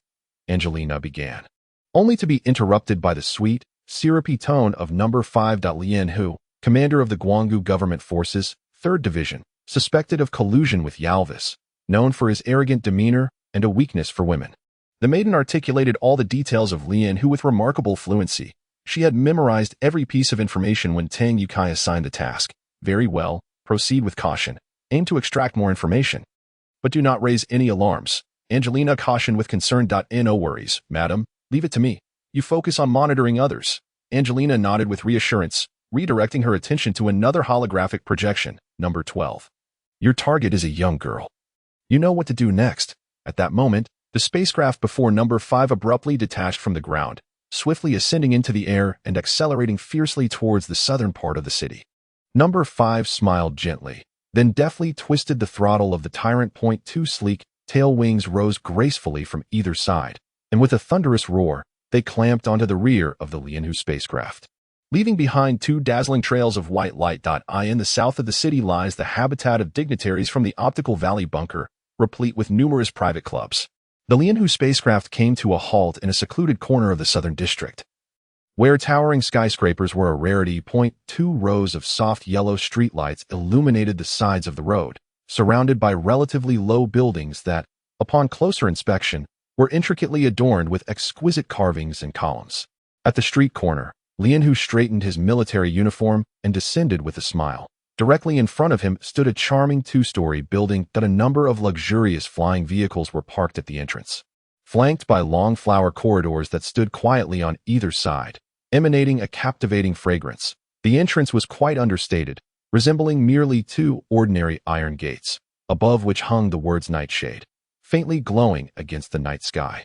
Angelina began, only to be interrupted by the sweet, syrupy tone of number 5. Lian Hu, commander of the Guanggu government forces, 3rd Division, suspected of collusion with Yalvis, known for his arrogant demeanor and a weakness for women. The maiden articulated all the details of Lian Hu with remarkable fluency. She had memorized every piece of information when Tang Yukai assigned the task. "Very well, proceed with caution. Aim to extract more information. But do not raise any alarms," Angelina cautioned with concern. "No worries, madam. Leave it to me. You focus on monitoring others." Angelina nodded with reassurance, redirecting her attention to another holographic projection. "Number 12. Your target is a young girl. You know what to do next." At that moment, the spacecraft before number 5 abruptly detached from the ground, swiftly ascending into the air and accelerating fiercely towards the southern part of the city. Number 5 smiled gently, then deftly twisted the throttle of the Tyrant. 2 sleek tail wings rose gracefully from either side, and with a thunderous roar, they clamped onto the rear of the Lianhu spacecraft. Leaving behind 2 dazzling trails of white light. In the south of the city lies the habitat of dignitaries from the Optical Valley bunker, replete with numerous private clubs. The Lianhu spacecraft came to a halt in a secluded corner of the southern district, where towering skyscrapers were a rarity. 2 rows of soft yellow streetlights illuminated the sides of the road, surrounded by relatively low buildings that, upon closer inspection, were intricately adorned with exquisite carvings and columns. At the street corner, Lianhu straightened his military uniform and descended with a smile. Directly in front of him stood a charming two-story building that a number of luxurious flying vehicles were parked at the entrance, flanked by long flower corridors that stood quietly on either side, emanating a captivating fragrance. The entrance was quite understated, resembling merely two ordinary iron gates, above which hung the words Nightshade, faintly glowing against the night sky.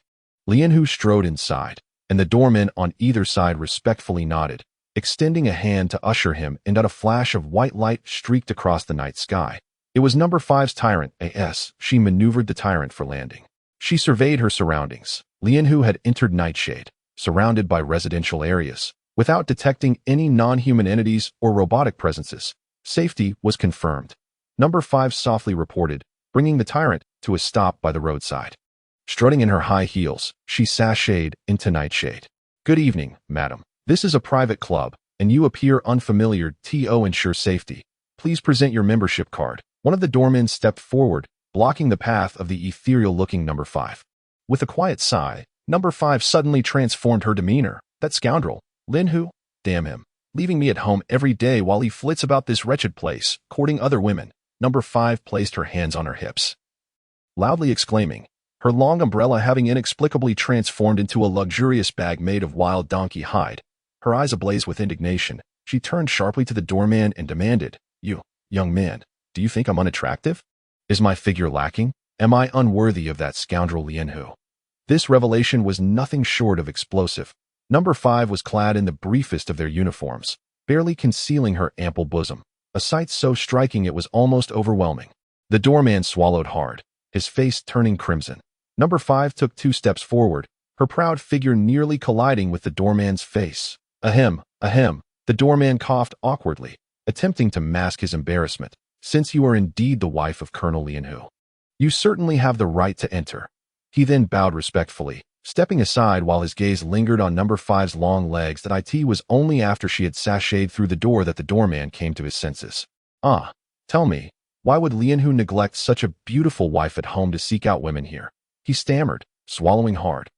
Lianhu strode inside, and the doormen on either side respectfully nodded, extending a hand to usher him in. A flash of white light streaked across the night sky. It was number 5's Tyrant AS. She maneuvered the Tyrant for landing. She surveyed her surroundings. Lianhu had entered Nightshade, surrounded by residential areas, without detecting any non-human entities or robotic presences. Safety was confirmed. Number 5 softly reported, bringing the Tyrant to a stop by the roadside. Strutting in her high heels, she sashayed into Nightshade. "Good evening, madam. This is a private club, and you appear unfamiliar. To ensure safety, please present your membership card." One of the doormen stepped forward, blocking the path of the ethereal-looking number 5. With a quiet sigh, number 5 suddenly transformed her demeanor. "That scoundrel, Lianhu, damn him, leaving me at home every day while he flits about this wretched place, courting other women." Number 5 placed her hands on her hips, loudly exclaiming, her long umbrella having inexplicably transformed into a luxurious bag made of wild donkey hide. Her eyes ablaze with indignation, she turned sharply to the doorman and demanded, "You, young man, do you think I'm unattractive? Is my figure lacking? Am I unworthy of that scoundrel Lianhu?" This revelation was nothing short of explosive. Number 5 was clad in the briefest of their uniforms, barely concealing her ample bosom, a sight so striking it was almost overwhelming. The doorman swallowed hard, his face turning crimson. Number 5 took 2 steps forward, her proud figure nearly colliding with the doorman's face. "Ahem, ahem." The doorman coughed awkwardly, attempting to mask his embarrassment. "Since you are indeed the wife of Colonel Lianhu, you certainly have the right to enter." He then bowed respectfully, stepping aside while his gaze lingered on number 5's long legs. That it was only after she had sashayed through the door that the doorman came to his senses. Tell me, why would Lianhu neglect such a beautiful wife at home to seek out women here?" he stammered, swallowing hard.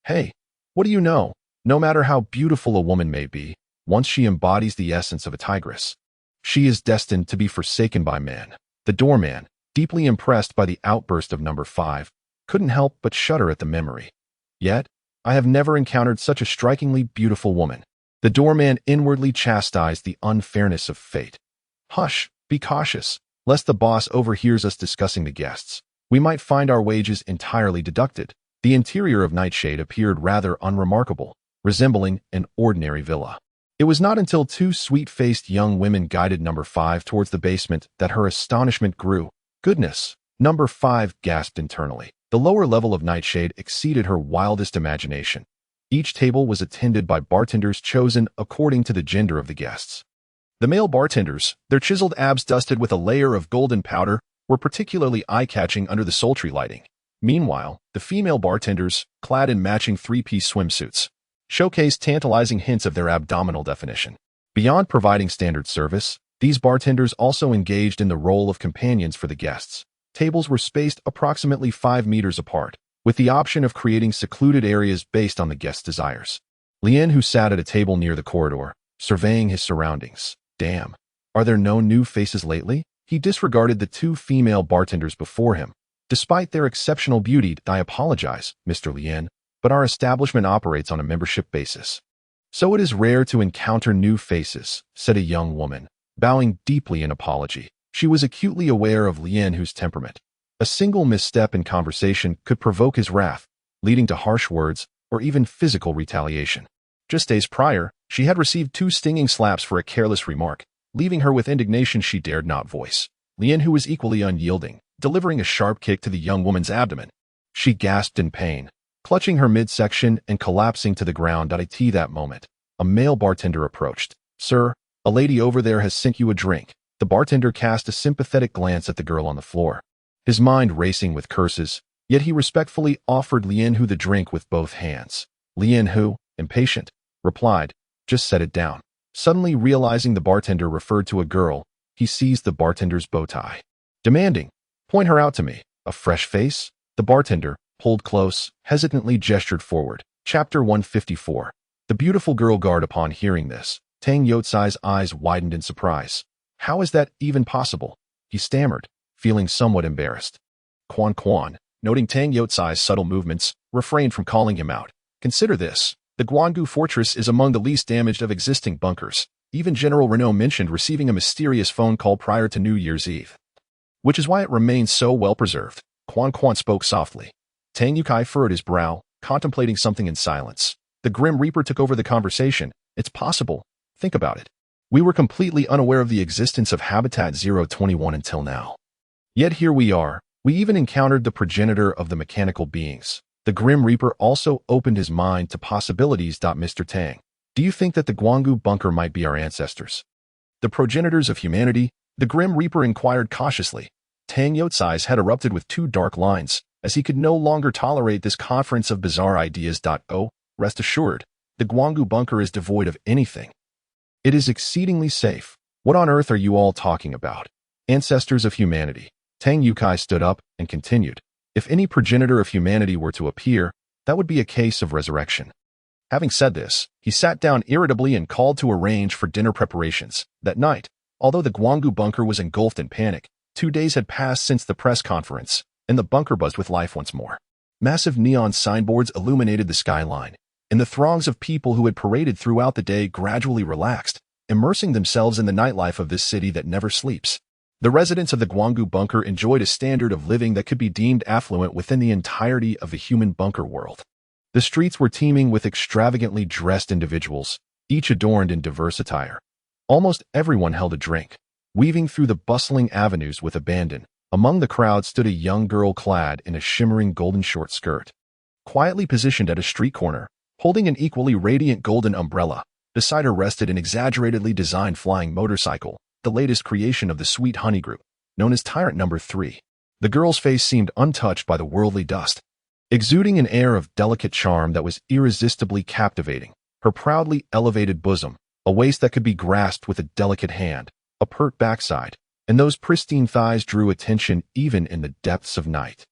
"Hey, what do you know? No matter how beautiful a woman may be, once she embodies the essence of a tigress, she is destined to be forsaken by man." The doorman, deeply impressed by the outburst of number 5, couldn't help but shudder at the memory. "Yet, I have never encountered such a strikingly beautiful woman." The doorman inwardly chastised the unfairness of fate. "Hush, be cautious, lest the boss overhears us discussing the guests. We might find our wages entirely deducted." The interior of Nightshade appeared rather unremarkable, resembling an ordinary villa. It was not until 2 sweet-faced young women guided number 5 towards the basement that her astonishment grew. "Goodness!" Number 5 gasped internally. The lower level of Nightshade exceeded her wildest imagination. Each table was attended by bartenders chosen according to the gender of the guests. The male bartenders, their chiseled abs dusted with a layer of golden powder, were particularly eye-catching under the sultry lighting. Meanwhile, the female bartenders, clad in matching 3-piece swimsuits, showcased tantalizing hints of their abdominal definition. Beyond providing standard service, these bartenders also engaged in the role of companions for the guests. Tables were spaced approximately 5 meters apart, with the option of creating secluded areas based on the guest's desires. Lianhu sat at a table near the corridor, surveying his surroundings. "Damn, are there no new faces lately?" He disregarded the 2 female bartenders before him. "Despite their exceptional beauty, I apologize, Mr. Lian, but our establishment operates on a membership basis. So it is rare to encounter new faces," said a young woman, bowing deeply in apology. She was acutely aware of Lianhu's temperament. A single misstep in conversation could provoke his wrath, leading to harsh words or even physical retaliation. Just days prior, she had received 2 stinging slaps for a careless remark, leaving her with indignation she dared not voice. Lianhu was equally unyielding, delivering a sharp kick to the young woman's abdomen. She gasped in pain, clutching her midsection and collapsing to the ground. At that moment, a male bartender approached. "Sir, a lady over there has sent you a drink." The bartender cast a sympathetic glance at the girl on the floor, his mind racing with curses, yet he respectfully offered Lianhu the drink with both hands. Lianhu, impatient, replied, "Just set it down." Suddenly realizing the bartender referred to a girl, he seized the bartender's bow tie, demanding, "Point her out to me." "A fresh face?" The bartender, pulled close, hesitantly gestured forward. Chapter 154. The beautiful girl guard. Upon hearing this, Tang Yotsai's eyes widened in surprise. How is that even possible? He stammered, feeling somewhat embarrassed. Quan, noting Tang Yotsai's subtle movements, refrained from calling him out. Consider this. The Guanggu fortress is among the least damaged of existing bunkers. Even General Renault mentioned receiving a mysterious phone call prior to New Year's Eve, which is why it remains so well preserved. Quan spoke softly. Tang Yukai furrowed his brow, contemplating something in silence. The Grim Reaper took over the conversation. It's possible. Think about it. We were completely unaware of the existence of Habitat 021 until now. Yet here we are. We even encountered the progenitor of the mechanical beings. The Grim Reaper also opened his mind to possibilities. Mr. Tang, do you think that the Guanggu bunker might be our ancestors, the progenitors of humanity? The Grim Reaper inquired cautiously. Tang Yotsai's head erupted with two dark lines, as he could no longer tolerate this conference of bizarre ideas. Oh, rest assured, the Guanggu bunker is devoid of anything. It is exceedingly safe. What on earth are you all talking about? Ancestors of humanity. Tang Yukai stood up and continued. If any progenitor of humanity were to appear, that would be a case of resurrection. Having said this, he sat down irritably and called to arrange for dinner preparations. That night, although the Guanggu bunker was engulfed in panic, 2 days had passed since the press conference, and the bunker buzzed with life once more. Massive neon signboards illuminated the skyline, and the throngs of people who had paraded throughout the day gradually relaxed, immersing themselves in the nightlife of this city that never sleeps. The residents of the Guanggu bunker enjoyed a standard of living that could be deemed affluent within the entirety of the human bunker world. The streets were teeming with extravagantly dressed individuals, each adorned in diverse attire. Almost everyone held a drink, weaving through the bustling avenues with abandon. Among the crowd stood a young girl clad in a shimmering golden short skirt. Quietly positioned at a street corner, holding an equally radiant golden umbrella, beside her rested an exaggeratedly designed flying motorcycle, the latest creation of the Sweet Honey Group, known as Tyrant No. 3. The girl's face seemed untouched by the worldly dust, exuding an air of delicate charm that was irresistibly captivating. Her proudly elevated bosom, a waist that could be grasped with a delicate hand, a pert backside, and those pristine thighs drew attention even in the depths of night.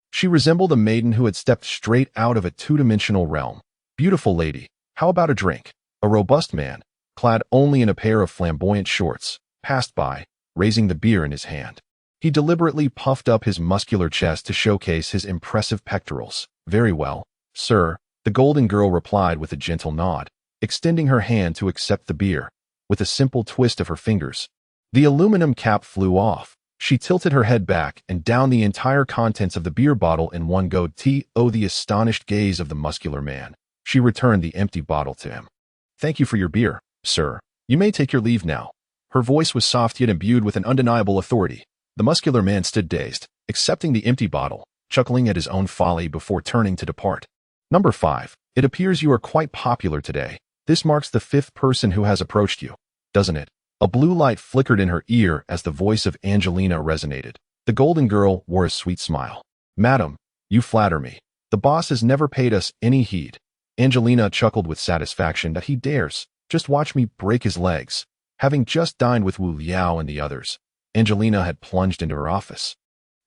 She resembled a maiden who had stepped straight out of a two-dimensional realm. Beautiful lady, how about a drink? A robust man, clad only in a pair of flamboyant shorts, passed by, raising the beer in his hand. He deliberately puffed up his muscular chest to showcase his impressive pectorals. Very well, sir, the golden girl replied with a gentle nod, extending her hand to accept the beer. With a simple twist of her fingers, the aluminum cap flew off. She tilted her head back and downed the entire contents of the beer bottle in one go. To the astonished gaze of the muscular man, she returned the empty bottle to him. Thank you for your beer, sir. You may take your leave now. Her voice was soft yet imbued with an undeniable authority. The muscular man stood dazed, accepting the empty bottle, chuckling at his own folly before turning to depart. Number 5. It appears you are quite popular today. This marks the 5th person who has approached you, doesn't it? A blue light flickered in her ear as the voice of Angelina resonated. The golden girl wore a sweet smile. Madam, you flatter me. The boss has never paid us any heed. Angelina chuckled with satisfaction. That he dares. Just watch me break his legs. Having just dined with Wu Liao and the others, Angelina had plunged into her office,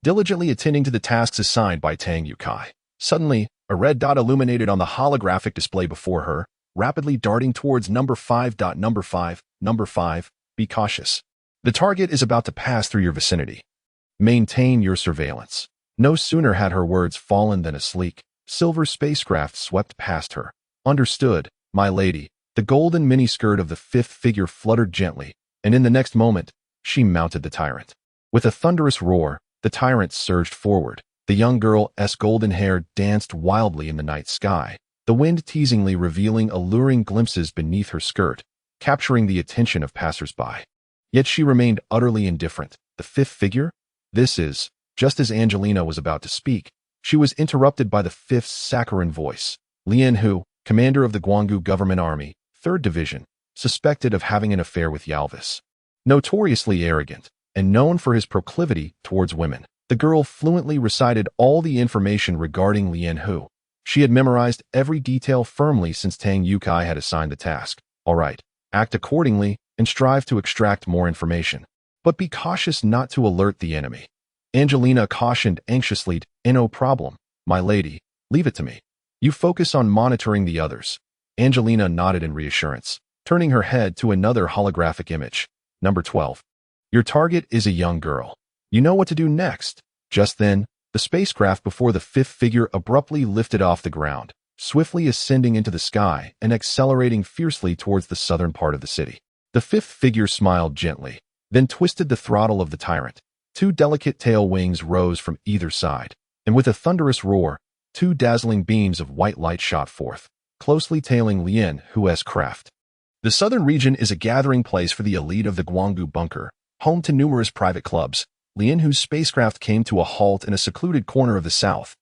diligently attending to the tasks assigned by Tang Yukai. Suddenly, a red dot illuminated on the holographic display before her, rapidly darting towards number 5. Number 5, number 5, be cautious. The target is about to pass through your vicinity. Maintain your surveillance. No sooner had her words fallen than a sleek, silver spacecraft swept past her. Understood, my lady. The golden miniskirt of the 5th figure fluttered gently, and in the next moment, she mounted the tyrant. With a thunderous roar, the tyrant surged forward. The young girl's golden hair danced wildly in the night sky, the wind teasingly revealing alluring glimpses beneath her skirt, capturing the attention of passers-by. Yet she remained utterly indifferent. The 5th figure? This is, just as Angelina was about to speak, she was interrupted by the 5th's saccharine voice. Lian Hu, commander of the Guanggu government army, 3rd Division, suspected of having an affair with Yalvis. Notoriously arrogant, and known for his proclivity towards women, the girl fluently recited all the information regarding Lian Hu. She had memorized every detail firmly since Tang Yukai had assigned the task. All right, act accordingly and strive to extract more information. But be cautious not to alert the enemy. Angelina cautioned anxiously. No problem. My lady, leave it to me. You focus on monitoring the others. Angelina nodded in reassurance, turning her head to another holographic image. Number 12. Your target is a young girl. You know what to do next. Just then, the spacecraft before the fifth figure abruptly lifted off the ground, swiftly ascending into the sky and accelerating fiercely towards the southern part of the city. The fifth figure smiled gently, then twisted the throttle of the tyrant. Two delicate tail wings rose from either side, and with a thunderous roar, two dazzling beams of white light shot forth, closely tailing Lien Hu's craft. The southern region is a gathering place for the elite of the Guanggu bunker, home to numerous private clubs. Lien Hu's spacecraft came to a halt in a secluded corner of the south,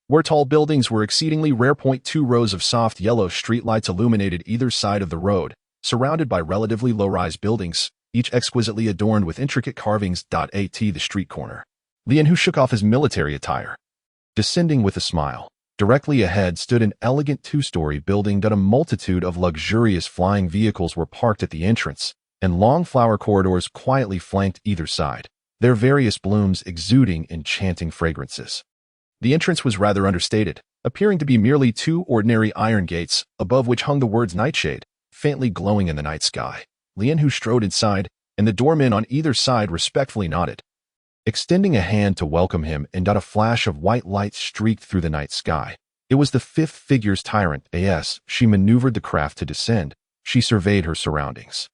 where tall buildings were exceedingly rare. 2 rows of soft yellow streetlights illuminated either side of the road, surrounded by relatively low-rise buildings, each exquisitely adorned with intricate carvings. At the street corner, Lien Hu shook off his military attire. Descending with a smile, directly ahead stood an elegant 2-story building that a multitude of luxurious flying vehicles were parked at the entrance, and long flower corridors quietly flanked either side, their various blooms exuding enchanting fragrances. The entrance was rather understated, appearing to be merely 2 ordinary iron gates, above which hung the words Nightshade, faintly glowing in the night sky. Lien Hu strode inside, and the doormen on either side respectfully nodded, extending a hand to welcome him, and a flash of white light streaked through the night sky. It was the fifth figure's tyrant. As she maneuvered the craft to descend, she surveyed her surroundings.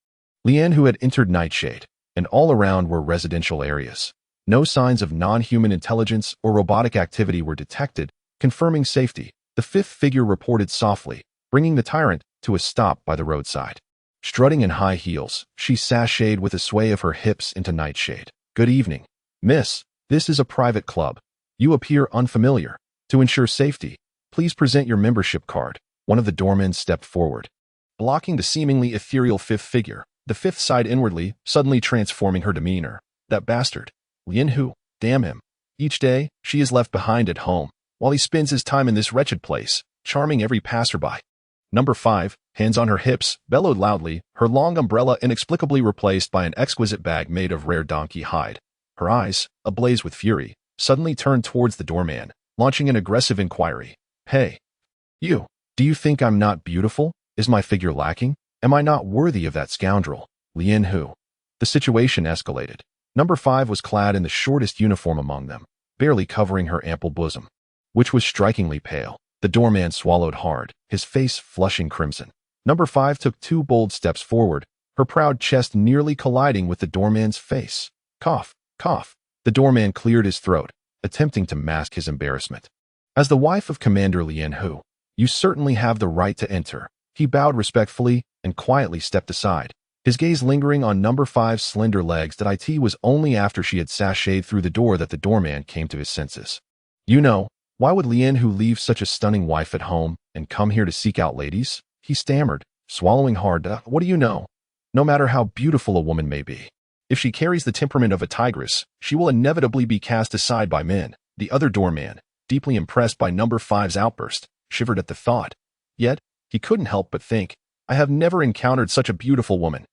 Lien Hu had entered Nightshade, and all around were residential areas. No signs of non-human intelligence or robotic activity were detected, confirming safety. The fifth figure reported softly, bringing the tyrant to a stop by the roadside. Strutting in high heels, she sashayed with a sway of her hips into Nightshade. Good evening, miss. This is a private club. You appear unfamiliar. To ensure safety, please present your membership card. One of the doormen stepped forward, blocking the seemingly ethereal fifth figure. The fifth sighed inwardly, suddenly transforming her demeanor. That bastard. Lien Hu, damn him. Each day, she is left behind at home, while he spends his time in this wretched place, charming every passerby. Number 5, hands on her hips, bellowed loudly, her long umbrella inexplicably replaced by an exquisite bag made of rare donkey hide. Her eyes, ablaze with fury, suddenly turned towards the doorman, launching an aggressive inquiry. Hey, you, do you think I'm not beautiful? Is my figure lacking? Am I not worthy of that scoundrel? Lien Hu. The situation escalated. Number 5 was clad in the shortest uniform among them, barely covering her ample bosom, which was strikingly pale. The doorman swallowed hard, his face flushing crimson. Number 5 took 2 bold steps forward, her proud chest nearly colliding with the doorman's face. Cough, cough. The doorman cleared his throat, attempting to mask his embarrassment. As the wife of Commander Lien Hu, you certainly have the right to enter. He bowed respectfully and quietly stepped aside, his gaze lingering on Number 5's slender legs. That it was only after she had sashayed through the door that the doorman came to his senses. You know, why would Lien Hu leave such a stunning wife at home and come here to seek out ladies? He stammered, swallowing hard. What do you know? No matter how beautiful a woman may be, if she carries the temperament of a tigress, she will inevitably be cast aside by men. The other doorman, deeply impressed by Number 5's outburst, shivered at the thought. Yet, he couldn't help but think, I have never encountered such a beautiful woman.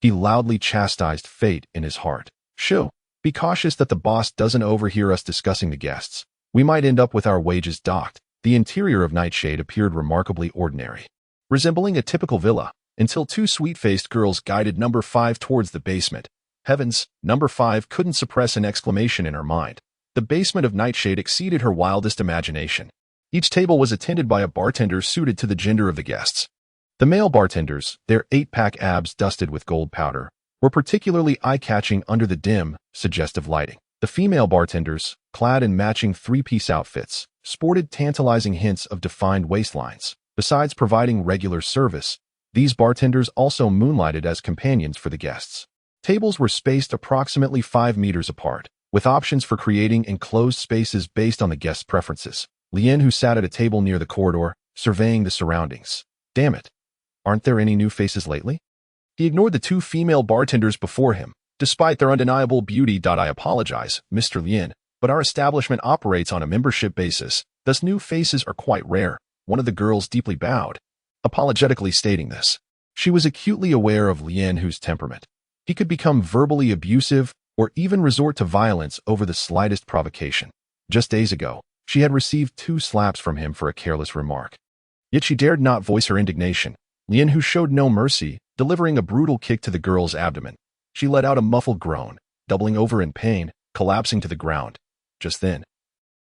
He loudly chastised fate in his heart. Shoo, be cautious that the boss doesn't overhear us discussing the guests. We might end up with our wages docked. The interior of Nightshade appeared remarkably ordinary, resembling a typical villa, until 2 sweet-faced girls guided Number 5 towards the basement. Heavens, Number 5 couldn't suppress an exclamation in her mind. The basement of Nightshade exceeded her wildest imagination. Each table was attended by a bartender suited to the gender of the guests. The male bartenders, their 8-pack abs dusted with gold powder, were particularly eye-catching under the dim, suggestive lighting. The female bartenders, clad in matching 3-piece outfits, sported tantalizing hints of defined waistlines. Besides providing regular service, these bartenders also moonlighted as companions for the guests. Tables were spaced approximately 5 meters apart, with options for creating enclosed spaces based on the guests' preferences. Lien Hu sat at a table near the corridor, surveying the surroundings. Damn it. Aren't there any new faces lately? He ignored the 2 female bartenders before him. Despite their undeniable beauty. I apologize, Mr. Lien, but our establishment operates on a membership basis, thus new faces are quite rare. One of the girls deeply bowed, apologetically stating this. She was acutely aware of Lien Hu's temperament. He could become verbally abusive or even resort to violence over the slightest provocation. Just days ago, She had received 2 slaps from him for a careless remark. Yet she dared not voice her indignation. Lien, who showed no mercy, delivering a brutal kick to the girl's abdomen. She let out a muffled groan, doubling over in pain, collapsing to the ground. Just then,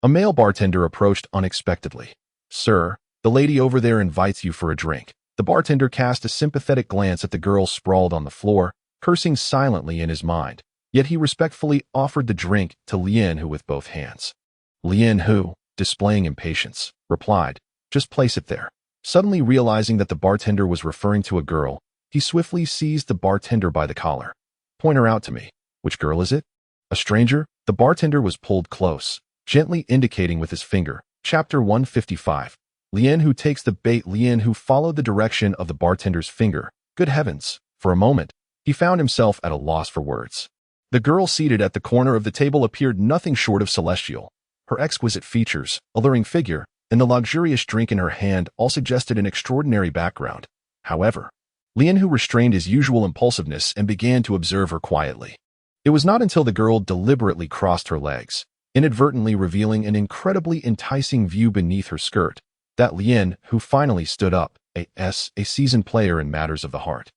a male bartender approached unexpectedly. "Sir, the lady over there invites you for a drink." The bartender cast a sympathetic glance at the girl sprawled on the floor, cursing silently in his mind. Yet he respectfully offered the drink to Lien, who with both hands. Lien, who, displaying impatience, replied, "Just place it there." Suddenly realizing that the bartender was referring to a girl, he swiftly seized the bartender by the collar. "Point her out to me." "Which girl is it?" "A stranger?" The bartender was pulled close, gently indicating with his finger. Chapter 155. Lien, who takes the bait. Lien, who followed the direction of the bartender's finger. Good heavens! For a moment, he found himself at a loss for words. The girl seated at the corner of the table appeared nothing short of celestial. Her exquisite features, alluring figure, and the luxurious drink in her hand all suggested an extraordinary background. However, Lien, who restrained his usual impulsiveness and began to observe her quietly. It was not until the girl deliberately crossed her legs, inadvertently revealing an incredibly enticing view beneath her skirt, that Lien, who finally stood up, a seasoned player in matters of the heart.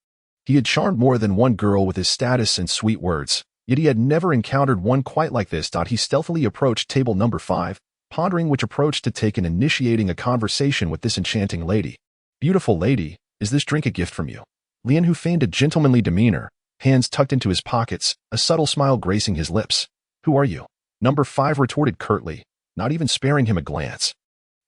He had charmed more than one girl with his status and sweet words, yet he had never encountered one quite like this. He stealthily approached table number 5, pondering which approach to take in initiating a conversation with this enchanting lady. "Beautiful lady, is this drink a gift from you?" Lien, who feigned a gentlemanly demeanor, hands tucked into his pockets, a subtle smile gracing his lips. "Who are you?" Number 5 retorted curtly, not even sparing him a glance.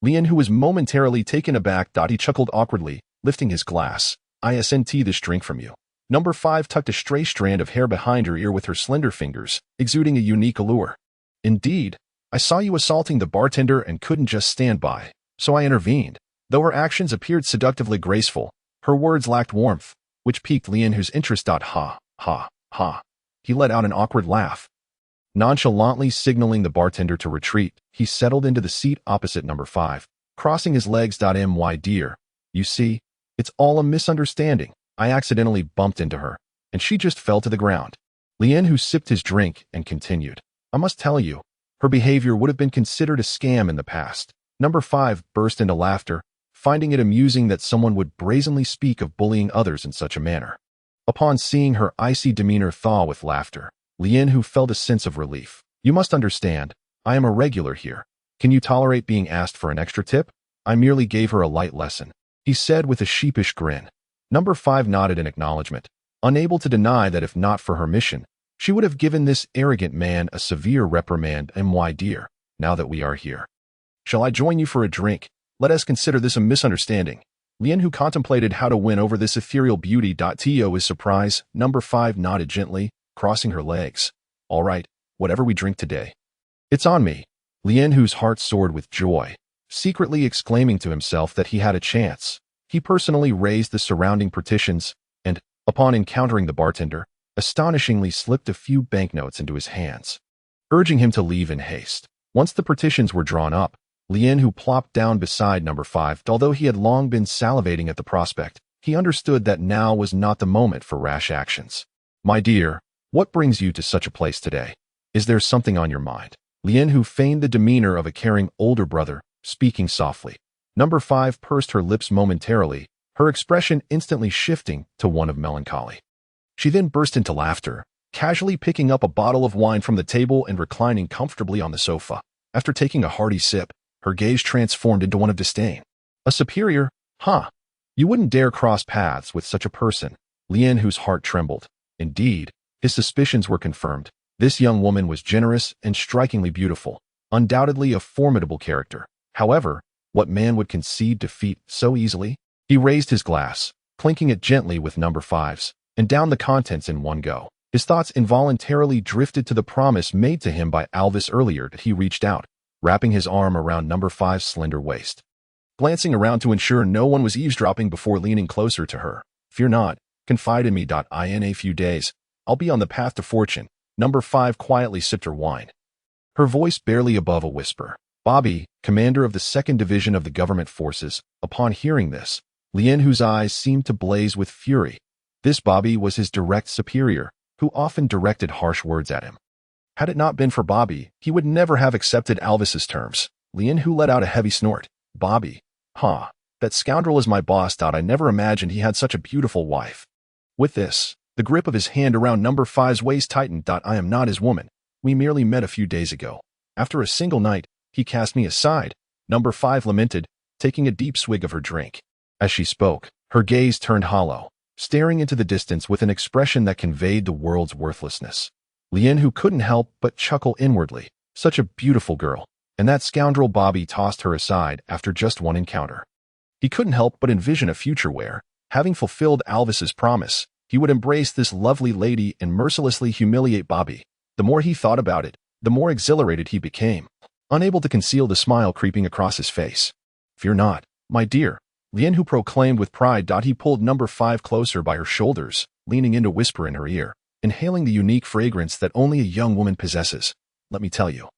Lien, who was momentarily taken aback, he chuckled awkwardly, lifting his glass. "Isn't this drink from you?" Number 5 tucked a stray strand of hair behind her ear with her slender fingers, exuding a unique allure. "Indeed, I saw you assaulting the bartender and couldn't just stand by, so I intervened." Though her actions appeared seductively graceful, her words lacked warmth, which piqued Lien, whose interest. Ha, ha, ha. He let out an awkward laugh. Nonchalantly signaling the bartender to retreat, he settled into the seat opposite number 5, crossing his legs. "My dear, you see, it's all a misunderstanding. I accidentally bumped into her, and she just fell to the ground." Lien, who sipped his drink and continued, "I must tell you, her behavior would have been considered a scam in the past." Number 5 burst into laughter, finding it amusing that someone would brazenly speak of bullying others in such a manner. Upon seeing her icy demeanor thaw with laughter, Lien, who felt a sense of relief. "You must understand, I am a regular here. Can you tolerate being asked for an extra tip?" "I merely gave her a light lesson," he said with a sheepish grin. Number 5 nodded in acknowledgement, unable to deny that if not for her mission, she would have given this arrogant man a severe reprimand. "My dear, now that we are here, shall I join you for a drink? Let us consider this a misunderstanding." Lien, who contemplated how to win over this ethereal beauty. To his surprise, Number 5 nodded gently, crossing her legs. "All right, whatever we drink today. It's on me." Lien, whose heart soared with joy, secretly exclaiming to himself that he had a chance. He personally raised the surrounding partitions and, upon encountering the bartender, astonishingly slipped a few banknotes into his hands, urging him to leave in haste. Once the partitions were drawn up, Lien, who plopped down beside Number 5, although he had long been salivating at the prospect, he understood that now was not the moment for rash actions. "My dear, what brings you to such a place today? Is there something on your mind?" Lien, who feigned the demeanor of a caring older brother, speaking softly. Number 5 pursed her lips momentarily, her expression instantly shifting to one of melancholy. She then burst into laughter, casually picking up a bottle of wine from the table and reclining comfortably on the sofa. After taking a hearty sip, her gaze transformed into one of disdain. "A superior? Huh? You wouldn't dare cross paths with such a person." Lien, whose heart trembled. Indeed, his suspicions were confirmed. This young woman was generous and strikingly beautiful, undoubtedly a formidable character. However, what man would concede defeat so easily? He raised his glass, clinking it gently with Number 5's, and downed the contents in one go. His thoughts involuntarily drifted to the promise made to him by Alvis earlier. He reached out, wrapping his arm around Number 5's slender waist, glancing around to ensure no one was eavesdropping before leaning closer to her. "Fear not, confide in me. In a few days, I'll be on the path to fortune." Number 5 quietly sipped her wine, her voice barely above a whisper. Bobby, commander of the 2nd Division of the government forces, upon hearing this, Lien, whose eyes seemed to blaze with fury. This Bobby was his direct superior, who often directed harsh words at him. Had it not been for Bobby, he would never have accepted Alvis's terms. Lian-hu let out a heavy snort. Bobby. Huh. That scoundrel is my boss. I never imagined he had such a beautiful wife. With this, the grip of his hand around number 5's waist tightened. I am not his woman. We merely met a few days ago. After a single night, he cast me aside, number 5 lamented, taking a deep swig of her drink. As she spoke, her gaze turned hollow, staring into the distance with an expression that conveyed the world's worthlessness. Lian-hu couldn't help but chuckle inwardly. Such a beautiful girl. And that scoundrel Bobby tossed her aside after just one encounter. He couldn't help but envision a future where, having fulfilled Alvis's promise, he would embrace this lovely lady and mercilessly humiliate Bobby. The more he thought about it, the more exhilarated he became, unable to conceal the smile creeping across his face. Fear not, my dear, Lian-hu proclaimed with pride. He pulled number 5 closer by her shoulders, leaning in to whisper in her ear, inhaling the unique fragrance that only a young woman possesses. Let me tell you.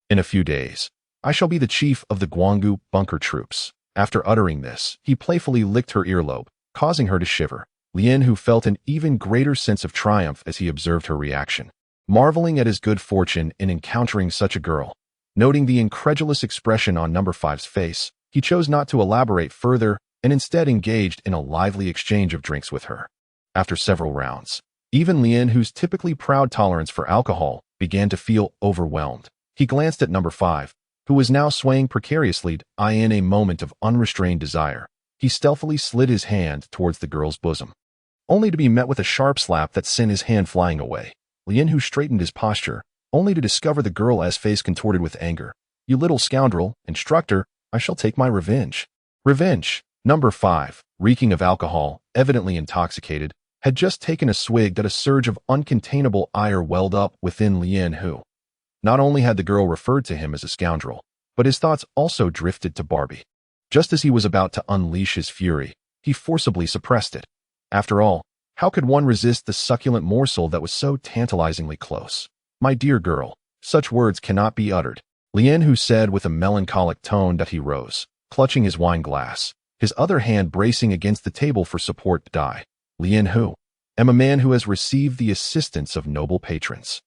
In a few days, I shall be the chief of the Guanggu bunker troops. After uttering this, he playfully licked her earlobe, causing her to shiver. Lian-hu felt an even greater sense of triumph as he observed her reaction, marveling at his good fortune in encountering such a girl. Noting the incredulous expression on number 5's face, he chose not to elaborate further and instead engaged in a lively exchange of drinks with her. After several rounds, even Lian-hu's typically proud tolerance for alcohol began to feel overwhelmed. He glanced at number 5, who was now swaying precariously. In a moment of unrestrained desire, he stealthily slid his hand towards the girl's bosom, only to be met with a sharp slap that sent his hand flying away. Lian-hu straightened his posture, only to discover the girl's face contorted with anger. You little scoundrel, instructor, I shall take my revenge. Revenge. Number 5, reeking of alcohol, evidently intoxicated, had just taken a swig that a surge of uncontainable ire welled up within Lian-hu. Not only had the girl referred to him as a scoundrel, but his thoughts also drifted to Barbie. Just as he was about to unleash his fury, he forcibly suppressed it. After all, how could one resist the succulent morsel that was so tantalizingly close? My dear girl, such words cannot be uttered, Lian-hu said with a melancholic tone. He rose, clutching his wine glass, his other hand bracing against the table for support. Lian-hu, am a man who has received the assistance of noble patrons.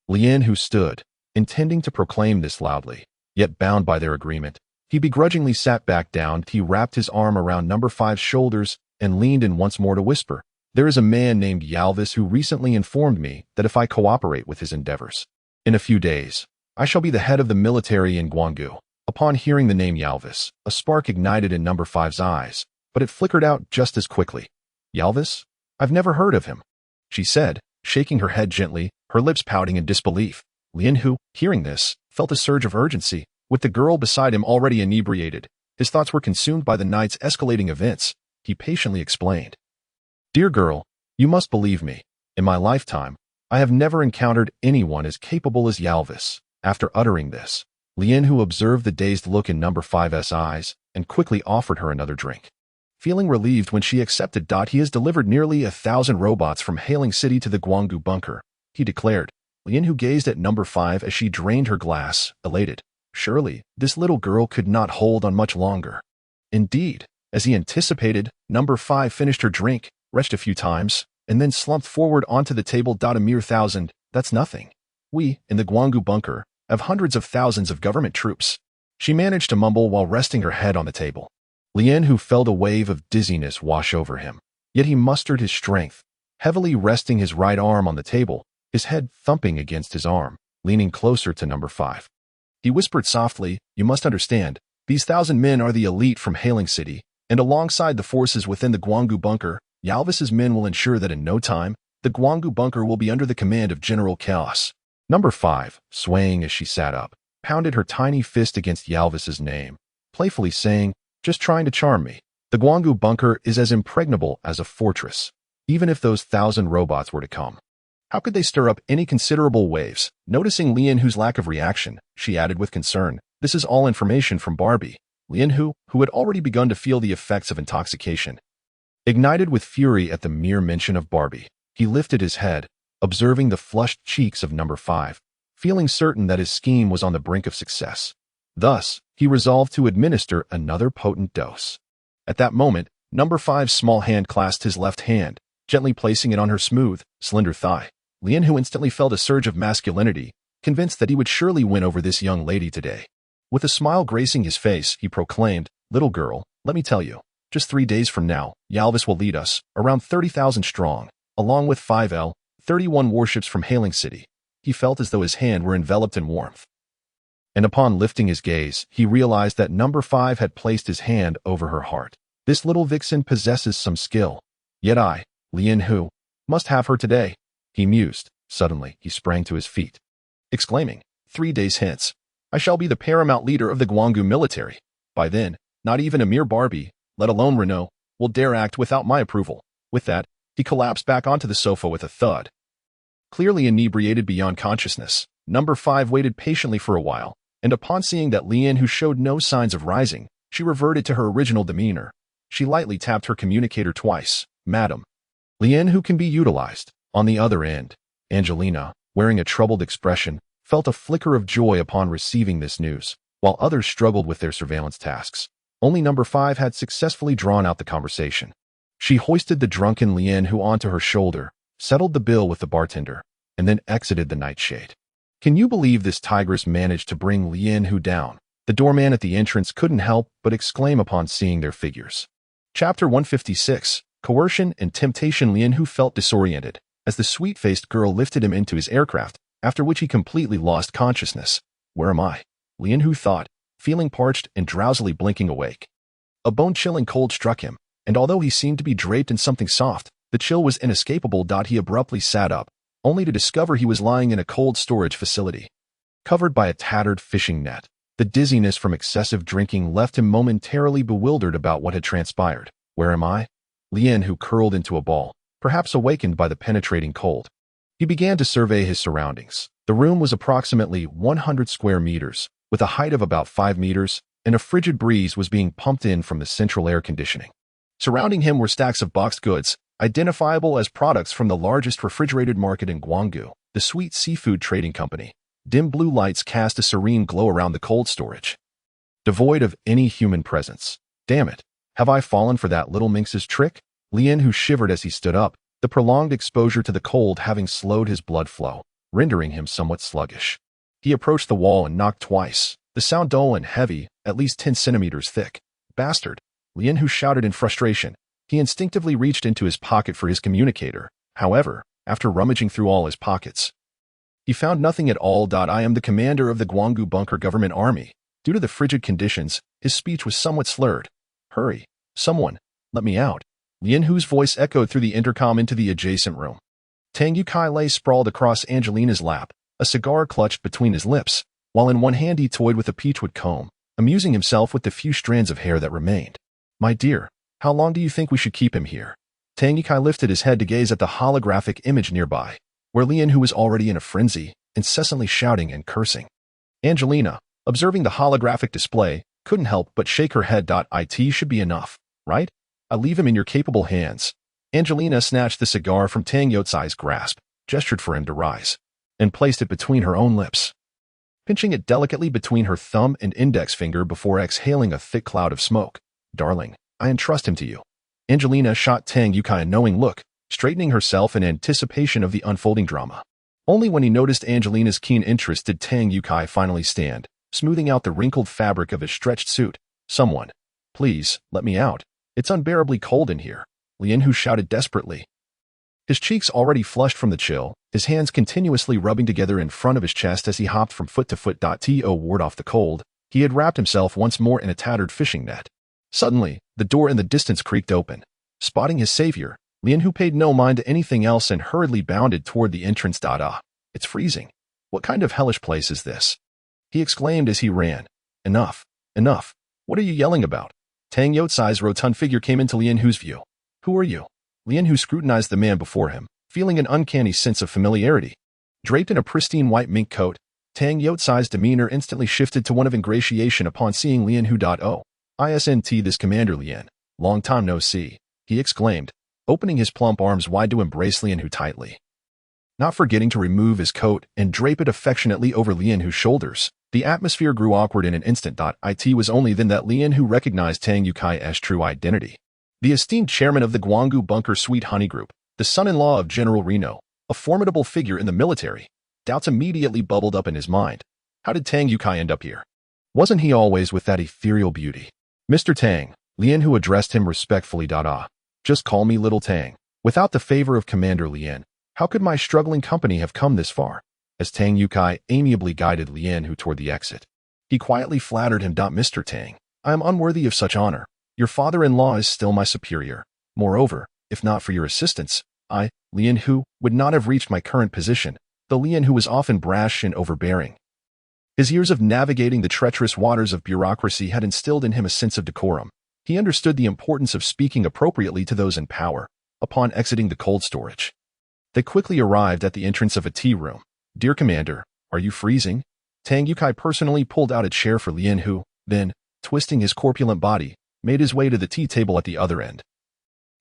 Lian-hu stood, intending to proclaim this loudly, yet bound by their agreement. He begrudgingly sat back down. He wrapped his arm around number 5's shoulders and leaned in once more to whisper. There is a man named Yalvis who recently informed me that if I cooperate with his endeavors, in a few days, I shall be the head of the military in Guanggu. Upon hearing the name Yalvis, a spark ignited in number 5's eyes, but it flickered out just as quickly. Yalvis? I've never heard of him, she said, shaking her head gently, her lips pouting in disbelief. Lian-hu, hearing this, felt a surge of urgency. With the girl beside him already inebriated, his thoughts were consumed by the night's escalating events. He patiently explained. Dear girl, you must believe me. In my lifetime, I have never encountered anyone as capable as Yalvis. After uttering this, Lian-hu observed the dazed look in number 5's eyes and quickly offered her another drink. Feeling relieved when she accepted. He has delivered nearly 1,000 robots from Hailing City to the Guanggu bunker, he declared. Lian-hu gazed at number 5 as she drained her glass, elated. Surely, this little girl could not hold on much longer. Indeed, as he anticipated, number 5 finished her drink, retched a few times, and then slumped forward onto the table. A mere 1,000, that's nothing. We, in the Guanggu bunker, have hundreds of thousands of government troops. She managed to mumble while resting her head on the table. Lian-hu felt a wave of dizziness wash over him, yet he mustered his strength, heavily resting his right arm on the table, his head thumping against his arm, leaning closer to number 5. He whispered softly, You must understand, these 1,000 men are the elite from Hailing City, and alongside the forces within the Guanggu bunker, Yalvis's men will ensure that in no time, the Guanggu bunker will be under the command of General Chaos. Number 5, swaying as she sat up, pounded her tiny fist against Yalvis's name, playfully saying, Just trying to charm me. The Guanggu bunker is as impregnable as a fortress, even if those 1,000 robots were to come. How could they stir up any considerable waves? Noticing Lian-hu's lack of reaction, she added with concern, This is all information from Barbie. Lian-hu, who had already begun to feel the effects of intoxication, ignited with fury at the mere mention of Barbie. He lifted his head, observing the flushed cheeks of number 5, feeling certain that his scheme was on the brink of success. Thus, he resolved to administer another potent dose. At that moment, number 5's small hand clasped his left hand, gently placing it on her smooth, slender thigh. Lian-hu instantly felt a surge of masculinity, convinced that he would surely win over this young lady today. With a smile gracing his face, he proclaimed, "Little girl, let me tell you, just 3 days from now, Yalvis will lead us, around 30,000 strong, along with 31 warships from Hailing City." He felt as though his hand were enveloped in warmth. And upon lifting his gaze, he realized that number 5 had placed his hand over her heart. This little vixen possesses some skill. Yet I, Lien Hu, must have her today, he mused. Suddenly, he sprang to his feet, exclaiming, 3 days hence, I shall be the paramount leader of the Guanggu military. By then, not even a mere Barbie, let alone Renault, will dare act without my approval. With that, he collapsed back onto the sofa with a thud. Clearly inebriated beyond consciousness, number 5 waited patiently for a while, and upon seeing that Lien Hu showed no signs of rising, she reverted to her original demeanor. She lightly tapped her communicator twice. Madam. Lien Hu can be utilized. On the other end, Angelina, wearing a troubled expression, felt a flicker of joy upon receiving this news, while others struggled with their surveillance tasks. Only number 5 had successfully drawn out the conversation. She hoisted the drunken Lien Hu onto her shoulder, settled the bill with the bartender, and then exited the nightshade. Can you believe this tigress managed to bring Lien Hu down? The doorman at the entrance couldn't help but exclaim upon seeing their figures. Chapter 156, Coercion and Temptation. Lien Hu felt disoriented as the sweet-faced girl lifted him into his aircraft, after which he completely lost consciousness. Where am I? Lien Hu thought, feeling parched and drowsily blinking awake. A bone-chilling cold struck him, and although he seemed to be draped in something soft, the chill was inescapable. He abruptly sat up, only to discover he was lying in a cold storage facility, covered by a tattered fishing net. The dizziness from excessive drinking left him momentarily bewildered about what had transpired. Where am I? Lien Hu curled into a ball, perhaps awakened by the penetrating cold. He began to survey his surroundings. The room was approximately 100 square meters, with a height of about 5 meters, and a frigid breeze was being pumped in from the central air conditioning. Surrounding him were stacks of boxed goods, identifiable as products from the largest refrigerated market in Guanggu, the Sweet Seafood Trading Company. Dim blue lights cast a serene glow around the cold storage, devoid of any human presence. Damn it, have I fallen for that little minx's trick? Lien Hu shivered as he stood up, the prolonged exposure to the cold having slowed his blood flow, rendering him somewhat sluggish. He approached the wall and knocked twice, the sound dull and heavy, at least 10 centimeters thick. Bastard! Lien Hu shouted in frustration. He instinctively reached into his pocket for his communicator. However, after rummaging through all his pockets, he found nothing at all. I am the commander of the Guanggu Bunker Government Army. Due to the frigid conditions, his speech was somewhat slurred. Hurry, someone, let me out. Lien Hu's voice echoed through the intercom into the adjacent room. Tang Yukai lay sprawled across Angelina's lap, a cigar clutched between his lips, while in one hand he toyed with a peachwood comb, amusing himself with the few strands of hair that remained. My dear, how long do you think we should keep him here? Tang Yukai lifted his head to gaze at the holographic image nearby, where Lien Hu was already in a frenzy, incessantly shouting and cursing. Angelina, observing the holographic display, couldn't help but shake her head. It should be enough, right? I leave him in your capable hands. Angelina snatched the cigar from Tang Youtsai's grasp, gestured for him to rise, and placed it between her own lips, pinching it delicately between her thumb and index finger before exhaling a thick cloud of smoke. Darling, I entrust him to you. Angelina shot Tang Yukai a knowing look, straightening herself in anticipation of the unfolding drama. Only when he noticed Angelina's keen interest did Tang Yukai finally stand, smoothing out the wrinkled fabric of his stretched suit. Someone, please, let me out. It's unbearably cold in here, Lien Hu shouted desperately. His cheeks already flushed from the chill, his hands continuously rubbing together in front of his chest as he hopped from foot to foot. To ward off the cold, he had wrapped himself once more in a tattered fishing net. Suddenly, the door in the distance creaked open. Spotting his savior, Lien Hu paid no mind to anything else and hurriedly bounded toward the entrance. It's freezing. What kind of hellish place is this? He exclaimed as he ran. Enough. Enough. What are you yelling about? Tang Youtsai's rotund figure came into Lien Hu's view. Who are you? Lien Hu scrutinized the man before him, feeling an uncanny sense of familiarity. Draped in a pristine white mink coat, Tang Youtsai's demeanor instantly shifted to one of ingratiation upon seeing Lien Hu. Isn't this Commander Lien? Long time no see, he exclaimed, opening his plump arms wide to embrace Lien Hu tightly. Not forgetting to remove his coat and drape it affectionately over Lien Hu's shoulders, the atmosphere grew awkward in an instant. It was only then that Lien Hu recognized Tang Yukai's true identity. The esteemed chairman of the Guanggu Bunker Sweet Honey Group, the son-in-law of General Reno, a formidable figure in the military. Doubts immediately bubbled up in his mind. How did Tang Yukai end up here? Wasn't he always with that ethereal beauty? Mr. Tang, Lien Hu addressed him respectfully. Just call me Little Tang. Without the favor of Commander Lien, how could my struggling company have come this far? As Tang Yukai amiably guided Lien Hu toward the exit, he quietly flattered him. Mr. Tang, I am unworthy of such honor. Your father-in-law is still my superior. Moreover, if not for your assistance, I, Lien Hu, would not have reached my current position, though Lien Hu was often brash and overbearing. His years of navigating the treacherous waters of bureaucracy had instilled in him a sense of decorum. He understood the importance of speaking appropriately to those in power. Upon exiting the cold storage, they quickly arrived at the entrance of a tea room. Dear Commander, are you freezing? Tang Yukai personally pulled out a chair for Lien Hu, then, twisting his corpulent body, made his way to the tea table at the other end.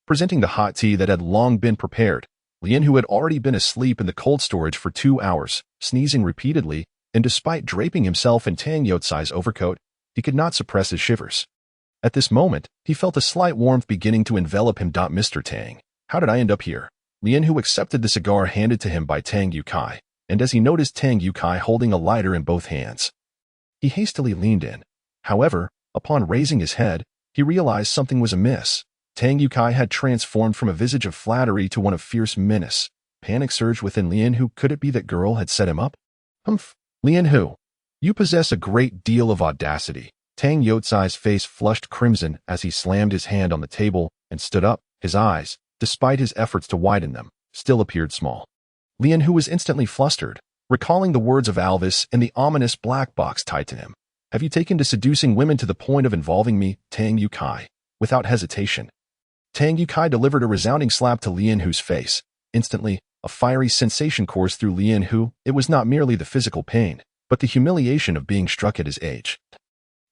Presenting the hot tea that had long been prepared, Lien Hu had already been asleep in the cold storage for 2 hours, sneezing repeatedly, and despite draping himself in Tang Youcai's overcoat, he could not suppress his shivers. At this moment, he felt a slight warmth beginning to envelop him. Mr. Tang, how did I end up here? Lien Hu accepted the cigar handed to him by Tang Yukai, and as he noticed Tang Yukai holding a lighter in both hands, he hastily leaned in. However, upon raising his head, he realized something was amiss. Tang Yukai had transformed from a visage of flattery to one of fierce menace. Panic surged within Lien Hu. Could it be that girl had set him up? Humph. Lien Hu, you possess a great deal of audacity. Tang Youcai's face flushed crimson as he slammed his hand on the table and stood up. His eyes, despite his efforts to widen them, still appeared small. Lien Hu was instantly flustered, recalling the words of Alvis and the ominous black box tied to him. Have you taken to seducing women to the point of involving me, Tang Yukai? Without hesitation, Tang Yukai delivered a resounding slap to Lien Hu's face. Instantly, a fiery sensation coursed through Lien Hu. It was not merely the physical pain, but the humiliation of being struck at his age.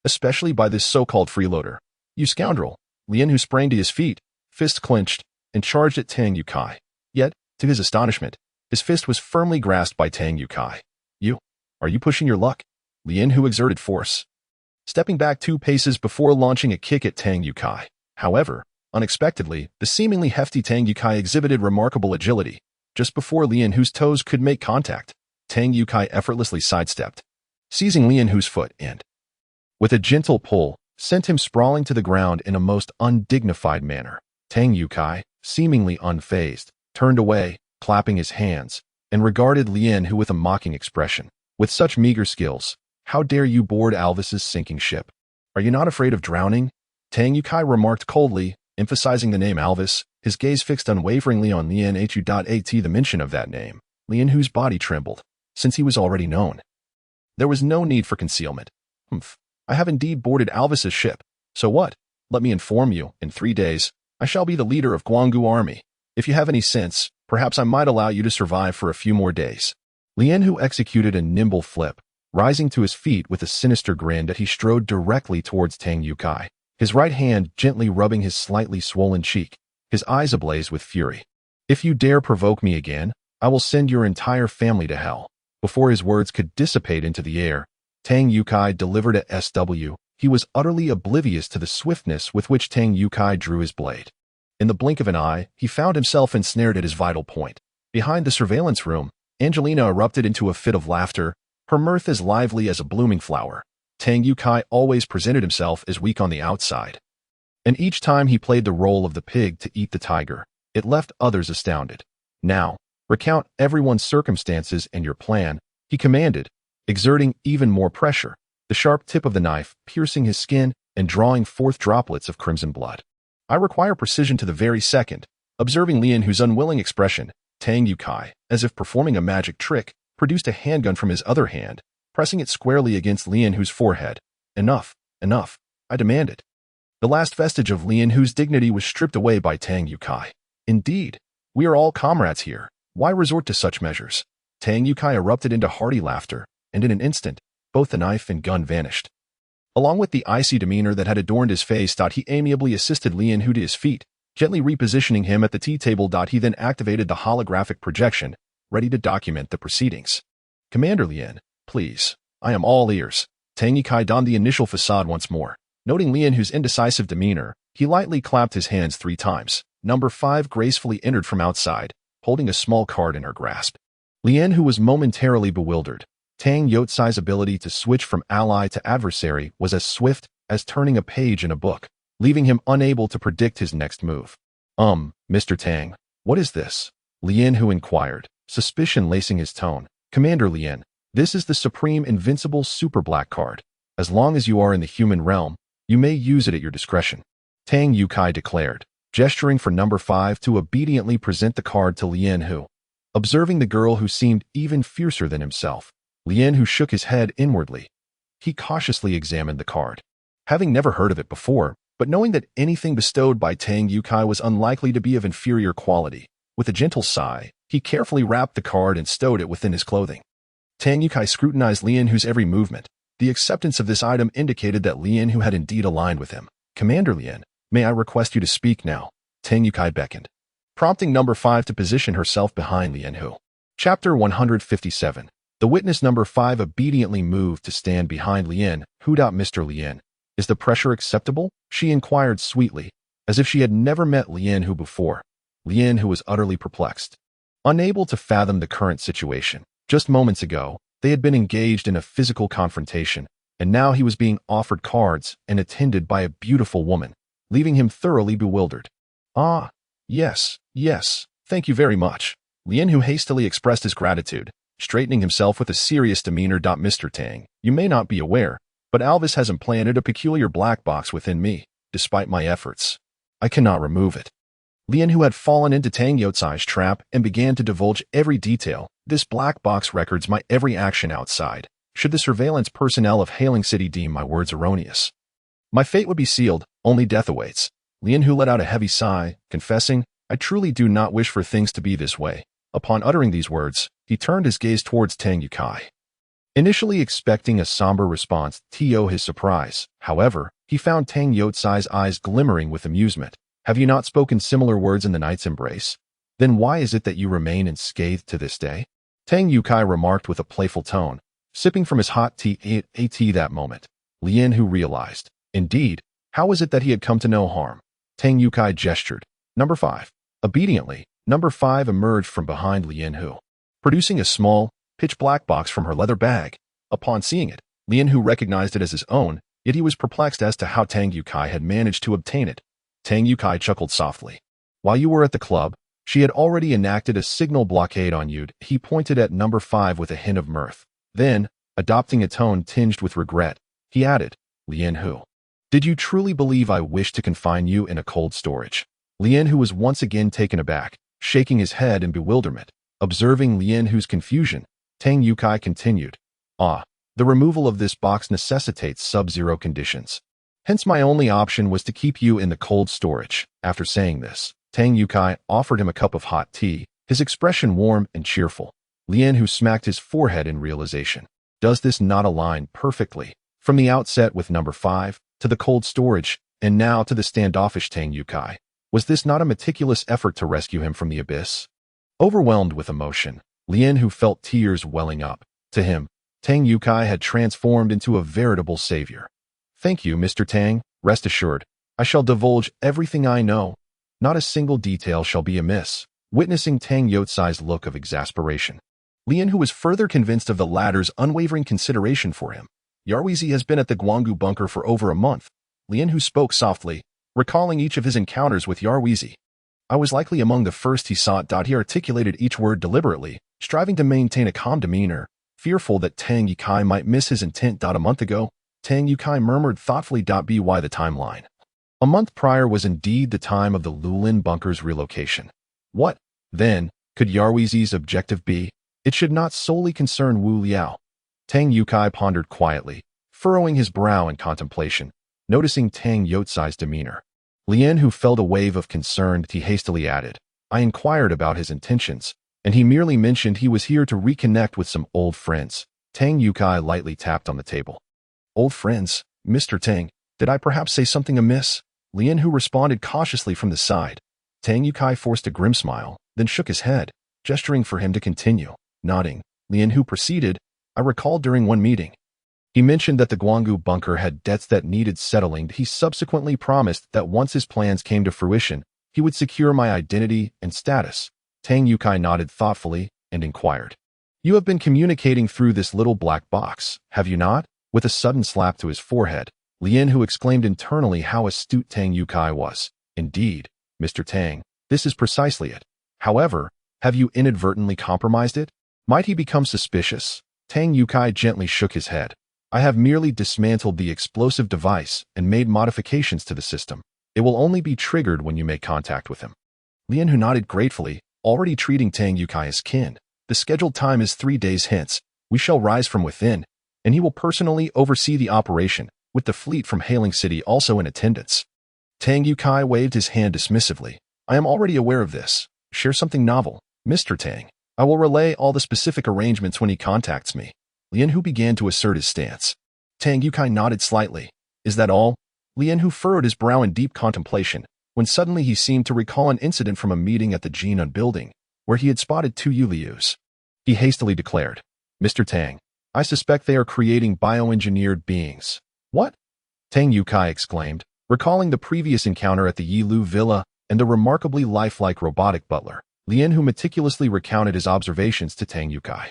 Especially by this so-called freeloader. You scoundrel! Lien Hu sprang to his feet, fist clenched, and charged at Tang Yukai. Yet, to his astonishment, his fist was firmly grasped by Tang Yukai. Are you pushing your luck? Lien Hu exerted force, stepping back 2 paces before launching a kick at Tang Yukai. However, unexpectedly, the seemingly hefty Tang Yukai exhibited remarkable agility. Just before Lien Hu's toes could make contact, Tang Yukai effortlessly sidestepped, seizing Lien Hu's foot and, with a gentle pull, sent him sprawling to the ground in a most undignified manner. Tang Yukai, seemingly unfazed, turned away, clapping his hands, and regarded Lien Hu with a mocking expression. With such meager skills, how dare you board Alvis's sinking ship? Are you not afraid of drowning? Tang Yukai remarked coldly, emphasizing the name Alvis, his gaze fixed unwaveringly on Lien Hu. At the mention of that name, Lien Hu's body trembled, since he was already known. There was no need for concealment. I have indeed boarded Alvis's ship. So what? Let me inform you, in 3 days, I shall be the leader of Guanggu army. If you have any sense, perhaps I might allow you to survive for a few more days. Lien Hu executed a nimble flip, rising to his feet with a sinister grin that he strode directly towards Tang Yukai, his right hand gently rubbing his slightly swollen cheek, his eyes ablaze with fury. If you dare provoke me again, I will send your entire family to hell. Before his words could dissipate into the air, Tang Yukai delivered a SW. He was utterly oblivious to the swiftness with which Tang Yukai drew his blade. In the blink of an eye, he found himself ensnared at his vital point. Behind the surveillance room, Angelina erupted into a fit of laughter, her mirth as lively as a blooming flower. Tang Yukai always presented himself as weak on the outside, and each time he played the role of the pig to eat the tiger, it left others astounded. Now, recount everyone's circumstances and your plan, he commanded, exerting even more pressure, the sharp tip of the knife piercing his skin and drawing forth droplets of crimson blood. I require precision to the very second. Observing Lien Hu's unwilling expression, Tang Yukai, as if performing a magic trick, produced a handgun from his other hand, pressing it squarely against Lien Hu's forehead. Enough, I demanded. The last vestige of Lien Hu's dignity was stripped away by Tang Yukai. Indeed, we are all comrades here. Why resort to such measures? Tang Yukai erupted into hearty laughter, and in an instant, both the knife and gun vanished. Along with the icy demeanor that had adorned his face, he amiably assisted Lien Hu to his feet, gently repositioning him at the tea table. He then activated the holographic projection, ready to document the proceedings. Commander Lien, please, I am all ears. Tang Yukai donned the initial facade once more. Noting Lien Hu's indecisive demeanor, he lightly clapped his hands 3 times. Number 5 gracefully entered from outside, holding a small card in her grasp. Lien Hu was momentarily bewildered. Tang Yotsai's ability to switch from ally to adversary was as swift as turning a page in a book, leaving him unable to predict his next move. Mr. Tang, what is this? Lien Hu inquired, suspicion lacing his tone. Commander Lien, this is the supreme invincible super black card. As long as you are in the human realm, you may use it at your discretion. Tang Yukai declared, gesturing for number 5 to obediently present the card to Lien Hu. Observing the girl who seemed even fiercer than himself, Lien Hu shook his head inwardly. He cautiously examined the card. Having never heard of it before, but knowing that anything bestowed by Tang Yukai was unlikely to be of inferior quality, with a gentle sigh, he carefully wrapped the card and stowed it within his clothing. Tang Yukai scrutinized Lien Hu's every movement. The acceptance of this item indicated that Lien Hu had indeed aligned with him. Commander Lien, may I request you to speak now? Tang Yukai beckoned, prompting number 5 to position herself behind Lien Hu. Chapter 157. The witness number 5 obediently moved to stand behind Lien Hu. Mr. Lien, is the pressure acceptable? She inquired sweetly, as if she had never met Lien Hu before. Lien Hu was utterly perplexed, unable to fathom the current situation. Just moments ago, they had been engaged in a physical confrontation, and now he was being offered cards and attended by a beautiful woman, leaving him thoroughly bewildered. Ah, yes, thank you very much. Lien Hu hastily expressed his gratitude, straightening himself with a serious demeanor. Mr. Tang, you may not be aware, but Alvis has implanted a peculiar black box within me. Despite my efforts, I cannot remove it. Lien Hu had fallen into Tang Yotsai's trap and began to divulge every detail. This black box records my every action outside, should the surveillance personnel of Hailing City deem my words erroneous. My fate would be sealed, only death awaits. Lien Hu let out a heavy sigh, confessing, I truly do not wish for things to be this way. Upon uttering these words, he turned his gaze towards Tang Yukai. Initially expecting a somber response to his surprise, however, he found Tang Yotsai's eyes glimmering with amusement. Have you not spoken similar words in the night's embrace? Then why is it that you remain unscathed to this day? Tang Yukai remarked with a playful tone, sipping from his hot tea that moment. Lien Hu realized, indeed, how was it that he had come to no harm? Tang Yukai gestured. Number 5. Obediently, number 5 emerged from behind Lien Hu, producing a small, pitch-black box from her leather bag. Upon seeing it, Lien Hu recognized it as his own, yet he was perplexed as to how Tang Yukai had managed to obtain it. Tang Yukai chuckled softly. While you were at the club, she had already enacted a signal blockade on you. He pointed at number 5 with a hint of mirth. Then, adopting a tone tinged with regret, he added, Lien Hu, did you truly believe I wished to confine you in a cold storage? Lien Hu was once again taken aback, shaking his head in bewilderment. Observing Lien Hu's confusion, Tang Yukai continued, the removal of this box necessitates sub-zero conditions. Hence my only option was to keep you in the cold storage. After saying this, Tang Yukai offered him a cup of hot tea, his expression warm and cheerful. Lien Hu smacked his forehead in realization. Does this not align perfectly? From the outset with number 5, to the cold storage, and now to the standoffish Tang Yukai. Was this not a meticulous effort to rescue him from the abyss? Overwhelmed with emotion, Lien Hu felt tears welling up. To him, Tang Yukai had transformed into a veritable savior. Thank you, Mr. Tang. Rest assured, I shall divulge everything I know. Not a single detail shall be amiss. Witnessing Tang Yotsai's look of exasperation, Lien Hu was further convinced of the latter's unwavering consideration for him. Yarwizi has been at the Guanggu bunker for over a month. Lien Hu spoke softly, recalling each of his encounters with Yarwizi. I was likely among the first he saw. He articulated each word deliberately, striving to maintain a calm demeanor, fearful that Tang Yukai might miss his intent. A month ago, Tang Yukai murmured thoughtfully. By the timeline. A month prior was indeed the time of the Lulin bunker's relocation. What, then, could Yarwizi's objective be? It should not solely concern Wu Liao. Tang Yukai pondered quietly, furrowing his brow in contemplation, noticing Tang Yotsai's demeanor. Lien Hu felt a wave of concern. He hastily added, I inquired about his intentions, and he merely mentioned he was here to reconnect with some old friends. Tang Yukai lightly tapped on the table. Old friends, Mr. Tang, did I perhaps say something amiss? Lien Hu responded cautiously from the side. Tang Yukai forced a grim smile, then shook his head, gesturing for him to continue. Nodding, Lien Hu proceeded, I recall during one meeting, he mentioned that the Guanggu bunker had debts that needed settling. He subsequently promised that once his plans came to fruition, he would secure my identity and status. Tang Yukai nodded thoughtfully and inquired, You have been communicating through this little black box, have you not? With a sudden slap to his forehead, Lien Hu exclaimed internally how astute Tang Yukai was. Indeed, Mr. Tang, this is precisely it. However, have you inadvertently compromised it? Might he become suspicious? Tang Yukai gently shook his head. I have merely dismantled the explosive device and made modifications to the system. It will only be triggered when you make contact with him. Lien Hu nodded gratefully, already treating Tang Yukai as kin. The scheduled time is 3 days hence. We shall rise from within, and he will personally oversee the operation, with the fleet from Hailing City also in attendance. Tang Yukai waved his hand dismissively. I am already aware of this. Share something novel, Mr. Tang. I will relay all the specific arrangements when he contacts me. Lien Hu began to assert his stance. Tang Yukai nodded slightly. Is that all? Lien Hu furrowed his brow in deep contemplation, when suddenly he seemed to recall an incident from a meeting at the Jinan building, where he had spotted 2 Yulius. He hastily declared, Mr. Tang, I suspect they are creating bioengineered beings. What? Tang Yukai exclaimed, recalling the previous encounter at the Yilu villa and the remarkably lifelike robotic butler. Lien Hu meticulously recounted his observations to Tang Yukai.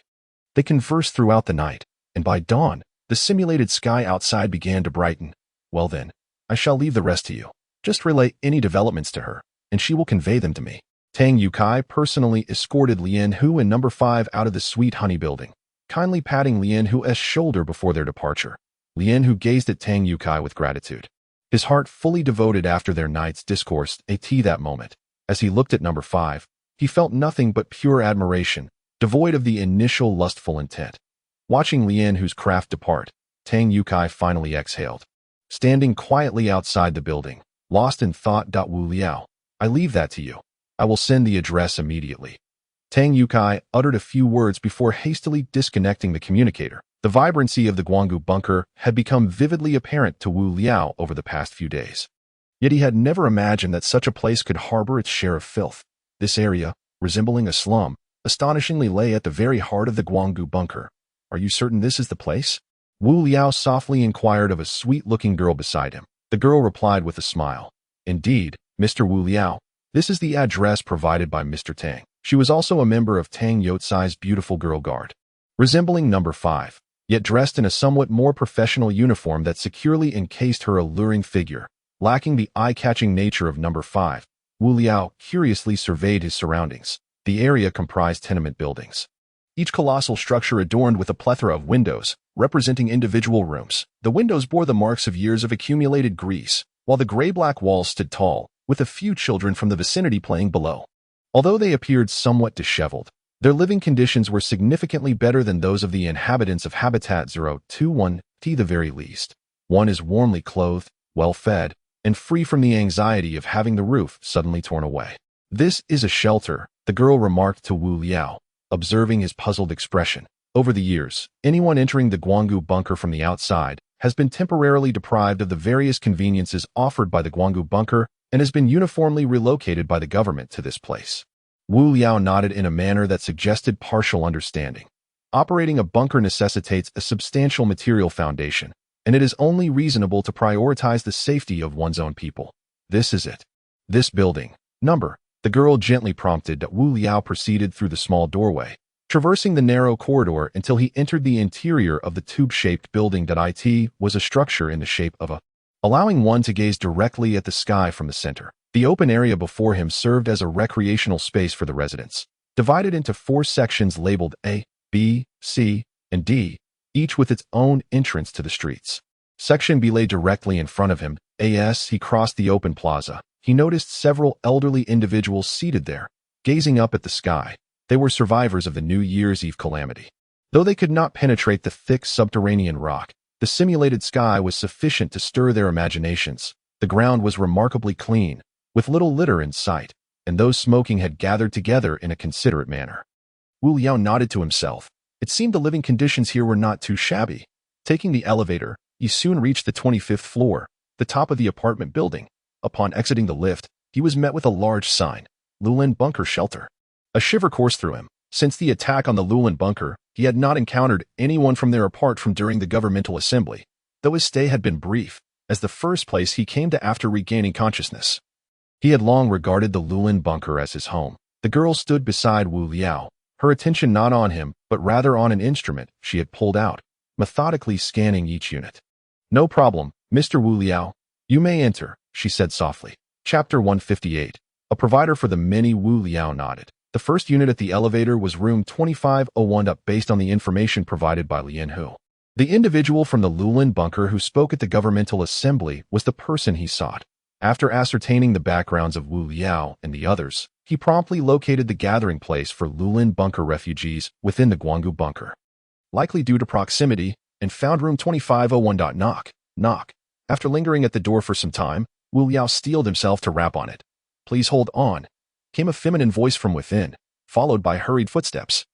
They conversed throughout the night, and by dawn, the simulated sky outside began to brighten. Well then, I shall leave the rest to you. Just relay any developments to her, and she will convey them to me. Tang Yukai personally escorted Lien Hu and number 5 out of the Sweet Honey building, kindly patting Lien Hu's shoulder before their departure. Lien Hu gazed at Tang Yukai with gratitude, his heart fully devoted after their night's discourse at that moment. As he looked at number 5, he felt nothing but pure admiration, devoid of the initial lustful intent. Watching Lien Hu's craft depart, Tang Yukai finally exhaled. Standing quietly outside the building, lost in thought. Wu Liao, I leave that to you. I will send the address immediately. Tang Yukai uttered a few words before hastily disconnecting the communicator. The vibrancy of the Guanggu bunker had become vividly apparent to Wu Liao over the past few days. Yet he had never imagined that such a place could harbor its share of filth. This area, resembling a slum, astonishingly lay at the very heart of the Guanggu bunker. Are you certain this is the place? Wu Liao softly inquired of a sweet-looking girl beside him. The girl replied with a smile. Indeed, Mr. Wu Liao, this is the address provided by Mr. Tang. She was also a member of Tang Yotsai's beautiful girl guard. Resembling number 5, yet dressed in a somewhat more professional uniform that securely encased her alluring figure, lacking the eye-catching nature of number 5, Wu Liao curiously surveyed his surroundings. The area comprised tenement buildings, each colossal structure adorned with a plethora of windows, representing individual rooms. The windows bore the marks of years of accumulated grease, while the gray-black walls stood tall, with a few children from the vicinity playing below. Although they appeared somewhat disheveled, their living conditions were significantly better than those of the inhabitants of Habitat 021, to the very least. One is warmly clothed, well-fed, and free from the anxiety of having the roof suddenly torn away. This is a shelter, the girl remarked to Wu Liao, observing his puzzled expression. Over the years, anyone entering the Guanggu bunker from the outside has been temporarily deprived of the various conveniences offered by the Guanggu bunker and has been uniformly relocated by the government to this place. Wu Liao nodded in a manner that suggested partial understanding. Operating a bunker necessitates a substantial material foundation, and it is only reasonable to prioritize the safety of one's own people. This is it. This building. Number. The girl gently prompted. Wu Liao proceeded through the small doorway, traversing the narrow corridor until he entered the interior of the tube-shaped building. It was a structure in the shape of a, allowing one to gaze directly at the sky from the center. The open area before him served as a recreational space for the residents, divided into 4 sections labeled A, B, C, and D, each with its own entrance to the streets. Section B lay directly in front of him. As he crossed the open plaza, he noticed several elderly individuals seated there, gazing up at the sky. They were survivors of the New Year's Eve calamity. Though they could not penetrate the thick subterranean rock, the simulated sky was sufficient to stir their imaginations. The ground was remarkably clean, with little litter in sight, and those smoking had gathered together in a considerate manner. Wu Liao nodded to himself. It seemed the living conditions here were not too shabby. Taking the elevator, he soon reached the 25th floor, the top of the apartment building. Upon exiting the lift, he was met with a large sign, Lulin Bunker Shelter. A shiver coursed through him. Since the attack on the Lulin Bunker, he had not encountered anyone from there apart from during the governmental assembly, though his stay had been brief, as the first place he came to after regaining consciousness. He had long regarded the Lulin Bunker as his home. The girl stood beside Wu Liao, her attention not on him, but rather on an instrument she had pulled out, methodically scanning each unit. "No problem, Mr. Wu Liao. You may enter," she said softly. Chapter 158. A provider for the many. Wu Liao nodded. The first unit at the elevator was room 2501 up based on the information provided by Lian Hu. The individual from the Lulin bunker who spoke at the governmental assembly was the person he sought. After ascertaining the backgrounds of Wu Liao and the others, he promptly located the gathering place for Lulin bunker refugees within the Guanggu bunker. Likely due to proximity, and found room 2501. Knock, knock. After lingering at the door for some time, Wu Liao steeled himself to rap on it. "Please hold on," came a feminine voice from within, followed by hurried footsteps.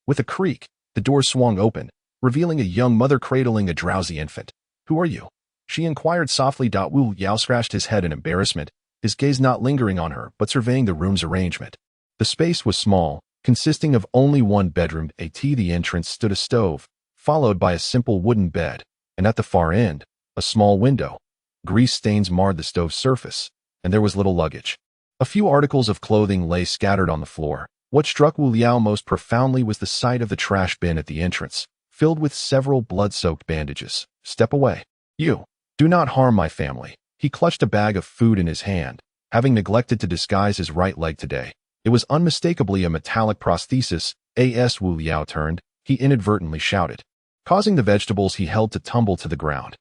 With a creak, the door swung open, revealing a young mother cradling a drowsy infant. "Who are you?" she inquired softly. Wu Liao scratched his head in embarrassment, his gaze not lingering on her but surveying the room's arrangement. The space was small, consisting of only one bedroom. At the entrance stood a stove, followed by a simple wooden bed, and at the far end, a small window. Grease stains marred the stove's surface, and there was little luggage. A few articles of clothing lay scattered on the floor. What struck Wu Liao most profoundly was the sight of the trash bin at the entrance, filled with several blood-soaked bandages. "Step away. You. Do not harm my family." He clutched a bag of food in his hand, having neglected to disguise his right leg today. It was unmistakably a metallic prosthesis. As Wu Liao turned, he inadvertently shouted, causing the vegetables he held to tumble to the ground.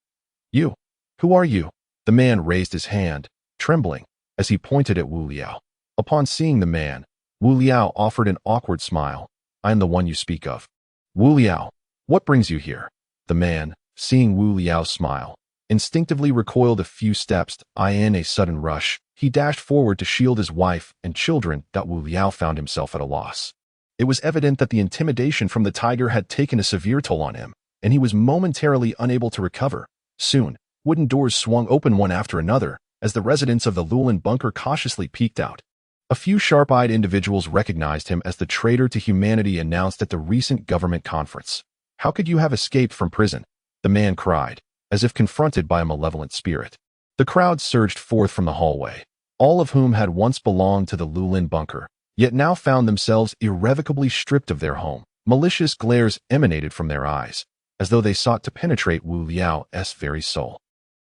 "You. Who are you?" The man raised his hand, trembling, as he pointed at Wu Liao. Upon seeing the man, Wu Liao offered an awkward smile. "I am the one you speak of." "Wu Liao, what brings you here?" The man, seeing Wu Liao's smile, instinctively recoiled a few steps. In a sudden rush, he dashed forward to shield his wife and children. Wu Liao found himself at a loss. It was evident that the intimidation from the tiger had taken a severe toll on him, and he was momentarily unable to recover. Soon, wooden doors swung open one after another, as the residents of the Lulin bunker cautiously peeked out. A few sharp-eyed individuals recognized him as the traitor to humanity announced at the recent government conference. "How could you have escaped from prison?" the man cried, as if confronted by a malevolent spirit. The crowd surged forth from the hallway, all of whom had once belonged to the Lulin bunker, yet now found themselves irrevocably stripped of their home. Malicious glares emanated from their eyes, as though they sought to penetrate Wu Liao's very soul.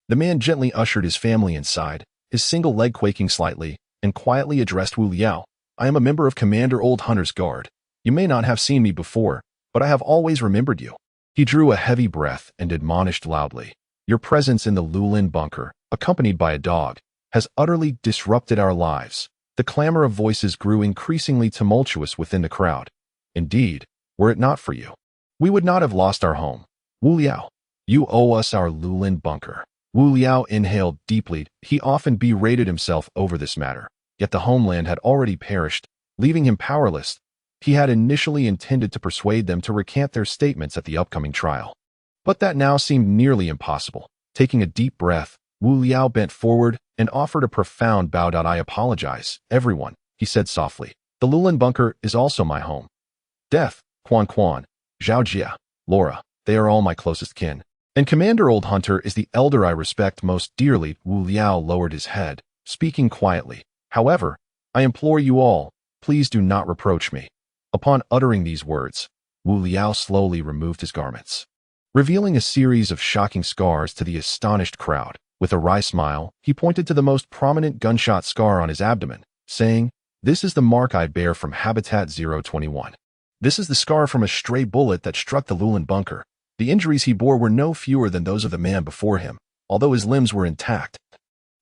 The man gently ushered his family inside, his single leg quaking slightly, and quietly addressed Wu Liao. "I am a member of Commander Old Hunter's Guard. You may not have seen me before, but I have always remembered you." He drew a heavy breath and admonished loudly, "Your presence in the Lulin bunker, accompanied by a dog, has utterly disrupted our lives." The clamor of voices grew increasingly tumultuous within the crowd. "Indeed, were it not for you, we would not have lost our home. Wu Liao, you owe us our Lulin bunker." Wu Liao inhaled deeply. He often berated himself over this matter, yet the homeland had already perished, leaving him powerless. He had initially intended to persuade them to recant their statements at the upcoming trial, but that now seemed nearly impossible. Taking a deep breath, Wu Liao bent forward and offered a profound bow. "I apologize, everyone," he said softly. "The Lulin bunker is also my home. Death, Quan Quan, Zhao Jia, Laura, they are all my closest kin. And Commander Old Hunter is the elder I respect most dearly." Wu Liao lowered his head, speaking quietly. "However, I implore you all, please do not reproach me." Upon uttering these words, Wu Liao slowly removed his garments, revealing a series of shocking scars to the astonished crowd. With a wry smile, he pointed to the most prominent gunshot scar on his abdomen, saying, "This is the mark I bear from Habitat 021. This is the scar from a stray bullet that struck the Lulin bunker." The injuries he bore were no fewer than those of the man before him, although his limbs were intact.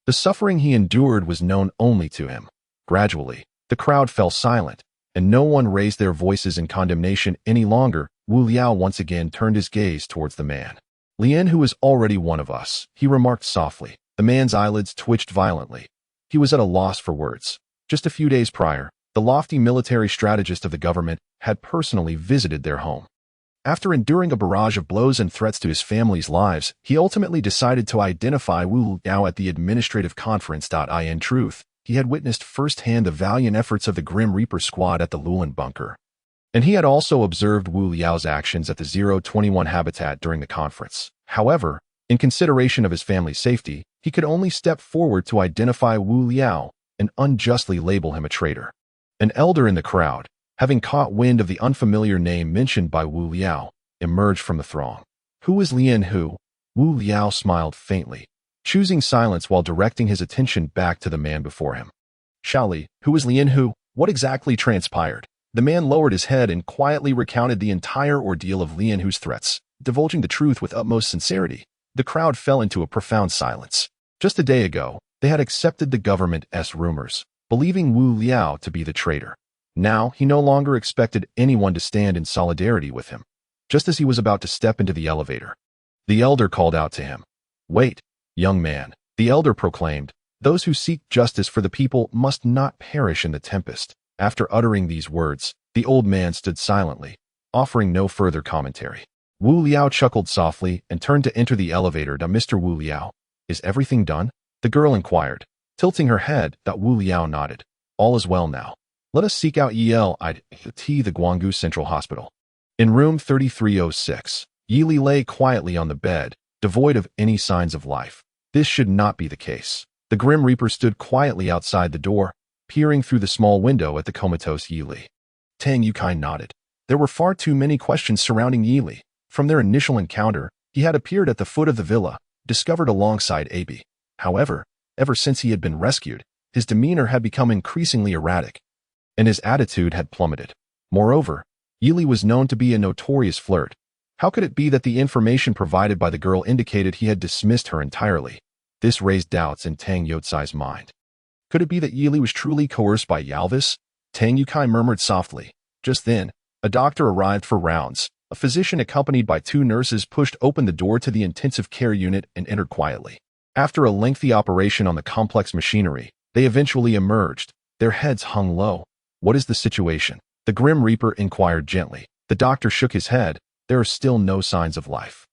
The suffering he endured was known only to him. Gradually, the crowd fell silent, and no one raised their voices in condemnation any longer. Wu Liao once again turned his gaze towards the man. "Lian, who is already one of us," he remarked softly. The man's eyelids twitched violently. He was at a loss for words. Just a few days prior, the lofty military strategist of the government had personally visited their home. After enduring a barrage of blows and threats to his family's lives, he ultimately decided to identify Wu Liao at the administrative conference. In truth, he had witnessed firsthand the valiant efforts of the Grim Reaper squad at the Lulin bunker, and he had also observed Wu Liao's actions at the 021 habitat during the conference. However, in consideration of his family's safety, he could only step forward to identify Wu Liao and unjustly label him a traitor. An elder in the crowd, having caught wind of the unfamiliar name mentioned by Wu Liao, emerged from the throng. "Who is Lian Hu?" Wu Liao smiled faintly, choosing silence while directing his attention back to the man before him. "Shaoli, who is Lian Hu? What exactly transpired?" The man lowered his head and quietly recounted the entire ordeal of Lian Hu's threats, divulging the truth with utmost sincerity. The crowd fell into a profound silence. Just a day ago, they had accepted the government's rumors, believing Wu Liao to be the traitor. Now, he no longer expected anyone to stand in solidarity with him. Just as he was about to step into the elevator, the elder called out to him. "Wait, young man," the elder proclaimed. "Those who seek justice for the people must not perish in the tempest." After uttering these words, the old man stood silently, offering no further commentary. Wu Liao chuckled softly and turned to enter the elevator. "Mr. Wu Liao, is everything done?" the girl inquired, tilting her head. Wu Liao nodded. "All is well now. Let us seek out the Guanggu Central Hospital." In room 3306, Yili lay quietly on the bed, devoid of any signs of life. This should not be the case. The Grim Reaper stood quietly outside the door, peering through the small window at the comatose Yili. Tang Yukai nodded. There were far too many questions surrounding Yili. From their initial encounter, he had appeared at the foot of the villa, discovered alongside Abi. However, ever since he had been rescued, his demeanor had become increasingly erratic, and his attitude had plummeted. Moreover, Yili was known to be a notorious flirt. How could it be that the information provided by the girl indicated he had dismissed her entirely? This raised doubts in Tang Yotsai's mind. Could it be that Yili was truly coerced by Yalvis? Tang Yukai murmured softly. Just then, a doctor arrived for rounds. A physician accompanied by 2 nurses pushed open the door to the intensive care unit and entered quietly. After a lengthy operation on the complex machinery, they eventually emerged. Their heads hung low. "What is the situation?" the Grim Reaper inquired gently. The doctor shook his head. "There are still no signs of life.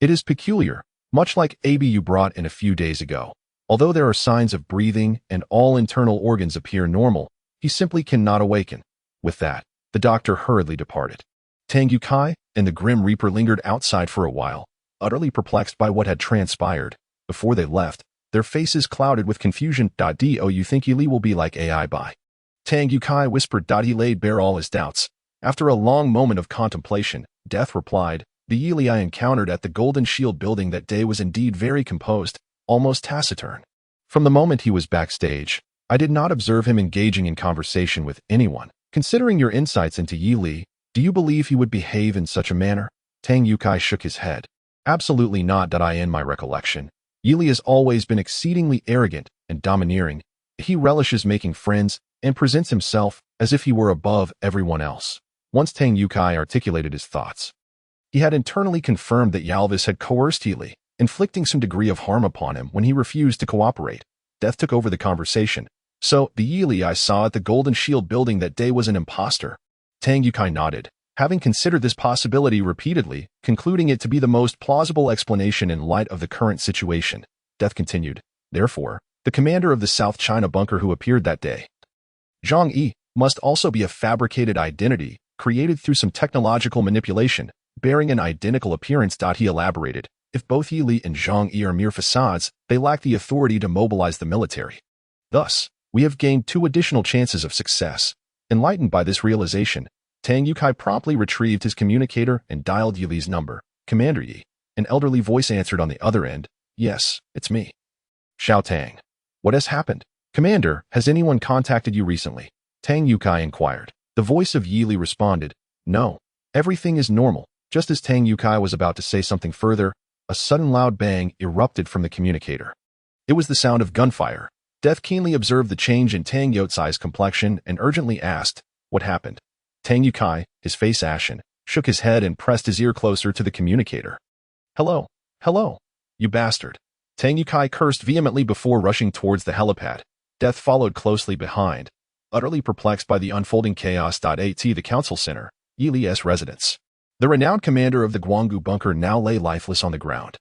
It is peculiar, much like Abi you brought in a few days ago. Although there are signs of breathing and all internal organs appear normal, he simply cannot awaken." With that, the doctor hurriedly departed. Tang Yukai and the Grim Reaper lingered outside for a while, utterly perplexed by what had transpired. Before they left, their faces clouded with confusion. "Do you think Yili will be like AI by?" Tang Yukai whispered. He laid bare all his doubts. After a long moment of contemplation, Death replied, "The Yili I encountered at the Golden Shield building that day was indeed very composed, almost taciturn. From the moment he was backstage, I did not observe him engaging in conversation with anyone. Considering your insights into Yili, do you believe he would behave in such a manner?" Tang Yukai shook his head. "Absolutely not. In my recollection, Yili has always been exceedingly arrogant and domineering. He relishes making friends and presents himself as if he were above everyone else." Once Tang Yukai articulated his thoughts, he had internally confirmed that Yalvis had coerced Yili, inflicting some degree of harm upon him when he refused to cooperate. Death took over the conversation. "So, the Yili I saw at the Golden Shield building that day was an imposter?" Tang Yukai nodded, having considered this possibility repeatedly, concluding it to be the most plausible explanation in light of the current situation. Death continued. "Therefore, the commander of the South China bunker who appeared that day, Zhang Yi, must also be a fabricated identity, created through some technological manipulation, bearing an identical appearance." He elaborated. "If both Yili and Zhang Yi are mere facades, they lack the authority to mobilize the military. Thus, we have gained 2 additional chances of success." Enlightened by this realization, Tang Yukai promptly retrieved his communicator and dialed Yili's number. "Commander Yi." An elderly voice answered on the other end. "Yes, it's me." "Xiao Tang. What has happened?" "Commander, has anyone contacted you recently?" Tang Yukai inquired. The voice of Yili responded, "No, everything is normal." Just as Tang Yukai was about to say something further, a sudden loud bang erupted from the communicator. It was the sound of gunfire. Death keenly observed the change in Tang Yotsai's complexion and urgently asked, "What happened?" Tang Yukai, his face ashen, shook his head and pressed his ear closer to the communicator. Hello, you bastard." Tang Yukai cursed vehemently before rushing towards the helipad. Death followed closely behind, utterly perplexed by the unfolding chaos. At the council center, Yili's residence, the renowned commander of the Guanggu bunker now lay lifeless on the ground.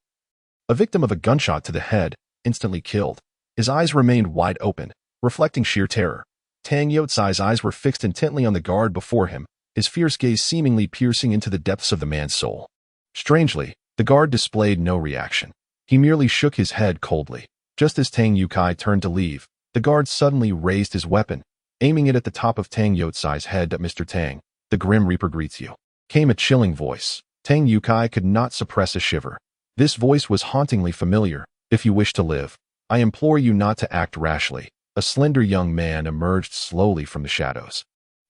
A victim of a gunshot to the head, instantly killed. His eyes remained wide open, reflecting sheer terror. Tang Yotsai's eyes were fixed intently on the guard before him, his fierce gaze seemingly piercing into the depths of the man's soul. Strangely, the guard displayed no reaction. He merely shook his head coldly. Just as Tang Yukai turned to leave, the guard suddenly raised his weapon. aiming it at the top of Tang Yotsai's head. Mr. Tang, the Grim Reaper greets you. Came a chilling voice. Tang Yukai could not suppress a shiver. This voice was hauntingly familiar. If you wish to live, I implore you not to act rashly. A slender young man emerged slowly from the shadows.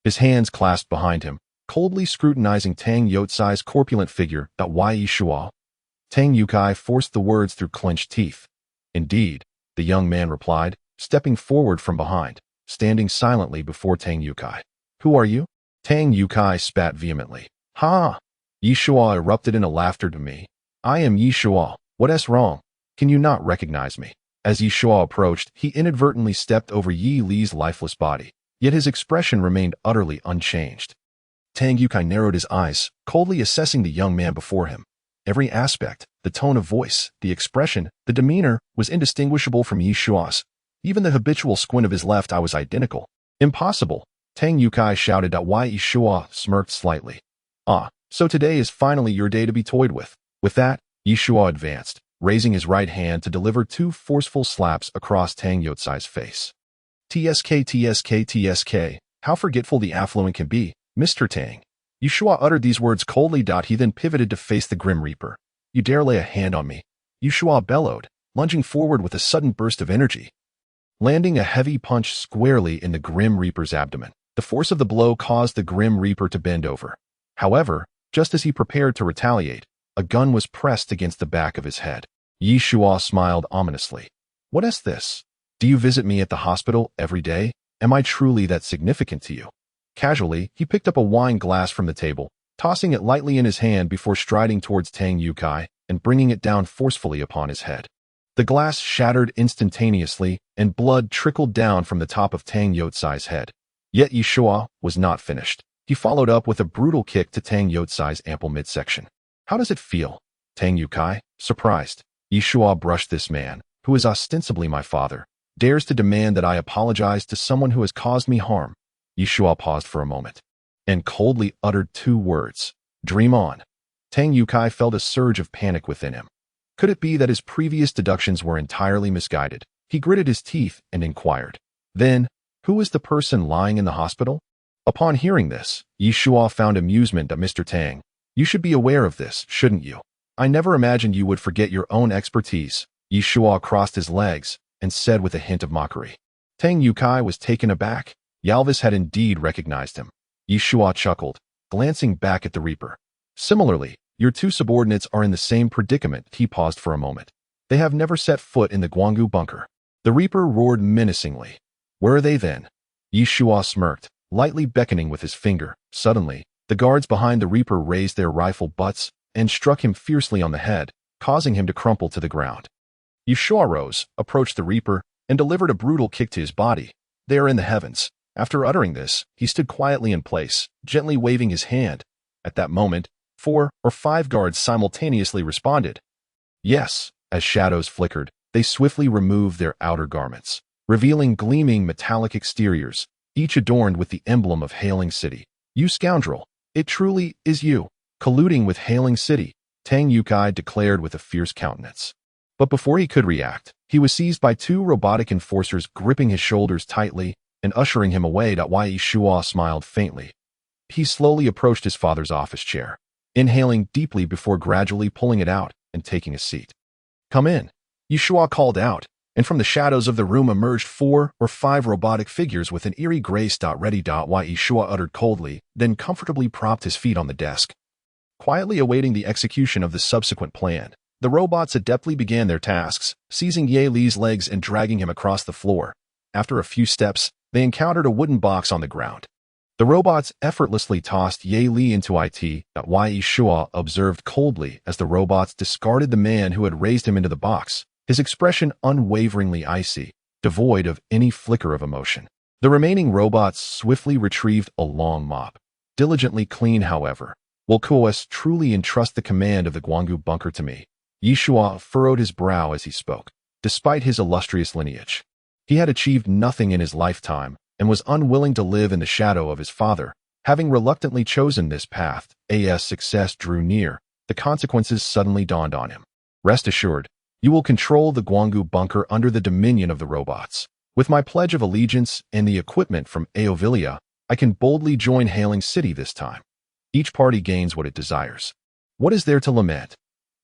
His hands clasped behind him, coldly scrutinizing Tang Yotsai's corpulent figure. Yi Shua. Tang Yukai forced the words through clenched teeth. Indeed, the young man replied, stepping forward from behind, standing silently before Tang Yukai. Who are you? Tang Yukai spat vehemently. Ha! Yi Shua erupted in a laughter. To me. I am Yi Shua. What's wrong? Can you not recognize me? As Yi Shua approached, he inadvertently stepped over Yi Li's lifeless body, yet his expression remained utterly unchanged. Tang Yukai narrowed his eyes, coldly assessing the young man before him. Every aspect, the tone of voice, the expression, the demeanor, was indistinguishable from Yi Shua's. Even the habitual squint of his left eye was identical. Impossible! Tang Yukai shouted. Yi Shua smirked slightly. Ah, so today is finally your day to be toyed with. With that, Yi Shua advanced, raising his right hand to deliver 2 forceful slaps across Tang Yotsai's face. TSK, how forgetful the affluent can be, Mr. Tang. Yi Shua uttered these words coldly. He then pivoted to face the Grim Reaper. You dare lay a hand on me? Yi Shua bellowed, lunging forward with a sudden burst of energy. Landing a heavy punch squarely in the Grim Reaper's abdomen. The force of the blow caused the Grim Reaper to bend over. However, just as he prepared to retaliate, a gun was pressed against the back of his head. Yi Shua smiled ominously. What is this? Do you visit me at the hospital every day? Am I truly that significant to you? Casually, he picked up a wine glass from the table, tossing it lightly in his hand before striding towards Tang Yukai and bringing it down forcefully upon his head. The glass shattered instantaneously, and blood trickled down from the top of Tang Yotsai's head. Yet Yi Shua was not finished. He followed up with a brutal kick to Tang Yotsai's ample midsection. How does it feel? Tang Yukai, surprised. Yi Shua brushed. This man, who is ostensibly my father, dares to demand that I apologize to someone who has caused me harm. Yi Shua paused for a moment, and coldly uttered 2 words. Dream on. Tang Yukai felt a surge of panic within him. Could it be that his previous deductions were entirely misguided? He gritted his teeth and inquired. Then, who is the person lying in the hospital? Upon hearing this, Yi Shua found amusement. Mr. Tang, you should be aware of this, shouldn't you? I never imagined you would forget your own expertise. Yi Shua crossed his legs and said with a hint of mockery. Tang Yukai was taken aback. Yalvis had indeed recognized him. Yi Shua chuckled, glancing back at the Reaper. Similarly, your 2 subordinates are in the same predicament. He paused for a moment. They have never set foot in the Guanggu bunker. The Reaper roared menacingly. Where are they then? Yi Shua smirked, lightly beckoning with his finger. Suddenly, the guards behind the Reaper raised their rifle butts and struck him fiercely on the head, causing him to crumple to the ground. Yi Shua rose, approached the Reaper, and delivered a brutal kick to his body. They are in the heavens. After uttering this, he stood quietly in place, gently waving his hand. At that moment, 4 or 5 guards simultaneously responded. Yes, as shadows flickered, they swiftly removed their outer garments, revealing gleaming metallic exteriors, each adorned with the emblem of Hailing City. You scoundrel! It truly is you, colluding with Hailing City, Tang Yukai declared with a fierce countenance. But before he could react, he was seized by 2 robotic enforcers gripping his shoulders tightly and ushering him away. Yi Shua smiled faintly. He slowly approached his father's office chair, inhaling deeply before gradually pulling it out and taking a seat. Come in, Yi Shua called out, and from the shadows of the room emerged 4 or 5 robotic figures with an eerie grace. Ready. Yi Shua uttered coldly, then comfortably propped his feet on the desk. Quietly awaiting the execution of the subsequent plan, the robots adeptly began their tasks, seizing Ye Li's legs and dragging him across the floor. After a few steps, they encountered a wooden box on the ground. The robots effortlessly tossed Ye Li into it. Yi Shua observed coldly as the robots discarded the man who had raised him into the box, his expression unwaveringly icy, devoid of any flicker of emotion. The remaining robots swiftly retrieved a long mop. Diligently clean, however. Will Kuos truly entrust the command of the Guanggu bunker to me? Yi Shua furrowed his brow as he spoke. Despite his illustrious lineage, he had achieved nothing in his lifetime and was unwilling to live in the shadow of his father. Having reluctantly chosen this path, as success drew near, the consequences suddenly dawned on him. Rest assured, you will control the Guanggu bunker under the dominion of the robots. With my pledge of allegiance and the equipment from Aovilia, I can boldly join Hailing City this time. Each party gains what it desires. What is there to lament?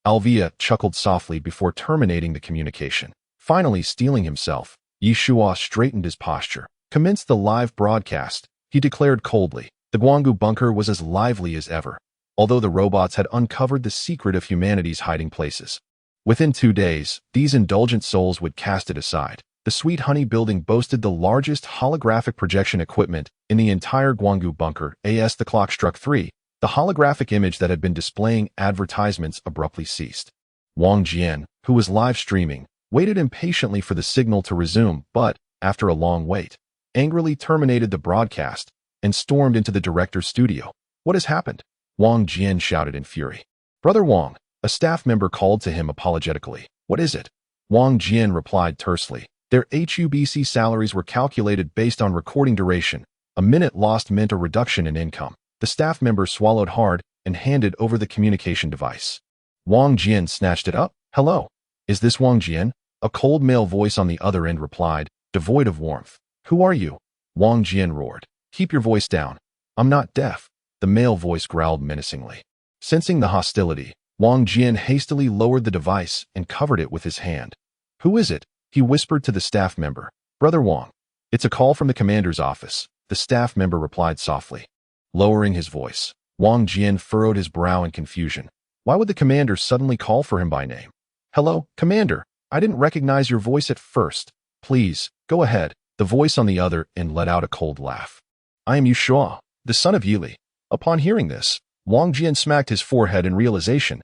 Alvia chuckled softly before terminating the communication. Finally steeling himself, Yeshua straightened his posture. Commenced the live broadcast, he declared coldly. The Guanggu bunker was as lively as ever, although the robots had uncovered the secret of humanity's hiding places. Within 2 days, these indulgent souls would cast it aside. The Sweet Honey building boasted the largest holographic projection equipment in the entire Guanggu bunker. As the clock struck 3, the holographic image that had been displaying advertisements abruptly ceased. Wang Jian, who was live streaming, waited impatiently for the signal to resume, but, after a long wait, angrily terminated the broadcast and stormed into the director's studio. What has happened? Wang Jian shouted in fury. Brother Wang, a staff member called to him apologetically. What is it? Wang Jian replied tersely. Their HUBC salaries were calculated based on recording duration. A minute lost meant a reduction in income. The staff member swallowed hard and handed over the communication device. Wang Jian snatched it up. Hello. Is this Wang Jian? A cold male voice on the other end replied, devoid of warmth. Who are you? Wang Jian roared. Keep your voice down. I'm not deaf. The male voice growled menacingly. Sensing the hostility, Wang Jian hastily lowered the device and covered it with his hand. Who is it? He whispered to the staff member. Brother Wang. It's a call from the commander's office. The staff member replied softly. Lowering his voice, Wang Jian furrowed his brow in confusion. Why would the commander suddenly call for him by name? Hello, Commander. I didn't recognize your voice at first. Please, go ahead. The voice on the other end let out a cold laugh. I am Yeshua, the son of Yili. Upon hearing this, Wang Jian smacked his forehead in realization.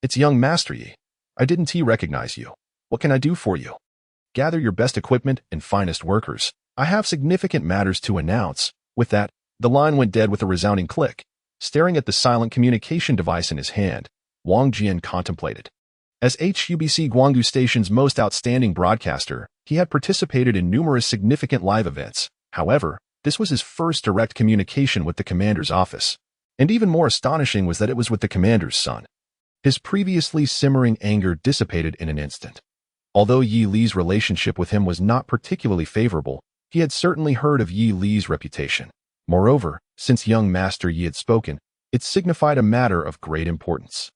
It's young Master Yi. I didn't recognize you. What can I do for you? Gather your best equipment and finest workers. I have significant matters to announce. With that, the line went dead with a resounding click. Staring at the silent communication device in his hand, Wang Jian contemplated. As HUBC Guanggu Station's most outstanding broadcaster, he had participated in numerous significant live events. However, this was his first direct communication with the commander's office. And even more astonishing was that it was with the commander's son. His previously simmering anger dissipated in an instant. Although Yi Li's relationship with him was not particularly favorable, he had certainly heard of Yi Li's reputation. Moreover, since young Master Yi had spoken, it signified a matter of great importance.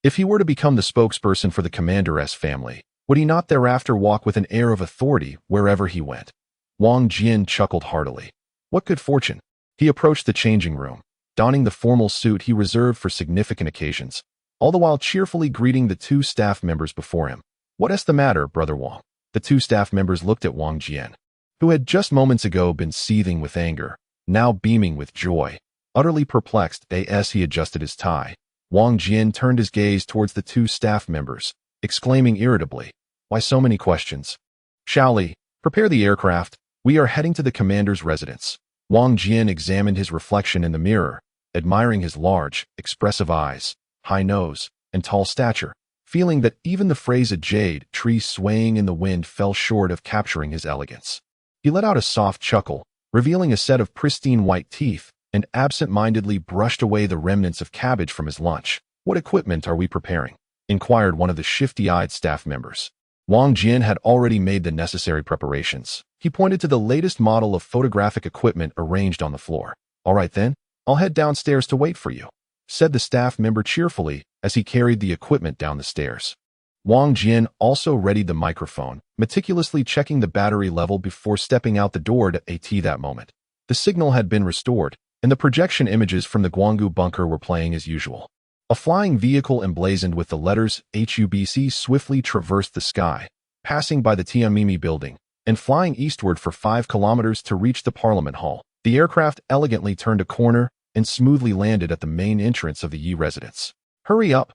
If he were to become the spokesperson for the commander's family, would he not thereafter walk with an air of authority wherever he went? Wang Jian chuckled heartily. What good fortune! He approached the changing room, donning the formal suit he reserved for significant occasions, all the while cheerfully greeting the 2 staff members before him. What is the matter, Brother Wang? The 2 staff members looked at Wang Jian, who had just moments ago been seething with anger, now beaming with joy. Utterly perplexed as he adjusted his tie, Wang Jian turned his gaze towards the 2 staff members, exclaiming irritably, Why so many questions? Shaoli, prepare the aircraft. We are heading to the commander's residence. Wang Jian examined his reflection in the mirror, admiring his large, expressive eyes, high nose, and tall stature, feeling that even the phrase a jade tree swaying in the wind fell short of capturing his elegance. He let out a soft chuckle, revealing a set of pristine white teeth, and absent-mindedly brushed away the remnants of cabbage from his lunch. What equipment are we preparing? Inquired one of the shifty-eyed staff members. Wang Jian had already made the necessary preparations. He pointed to the latest model of photographic equipment arranged on the floor. All right then, I'll head downstairs to wait for you, said the staff member cheerfully as he carried the equipment down the stairs. Wang Jian also readied the microphone, meticulously checking the battery level before stepping out the door to AT that moment. The signal had been restored, and the projection images from the Guanggu bunker were playing as usual. A flying vehicle emblazoned with the letters HUBC swiftly traversed the sky, passing by the Tianmimi building, and flying eastward for 5 kilometers to reach the Parliament Hall. The aircraft elegantly turned a corner and smoothly landed at the main entrance of the Yi residence. Hurry up,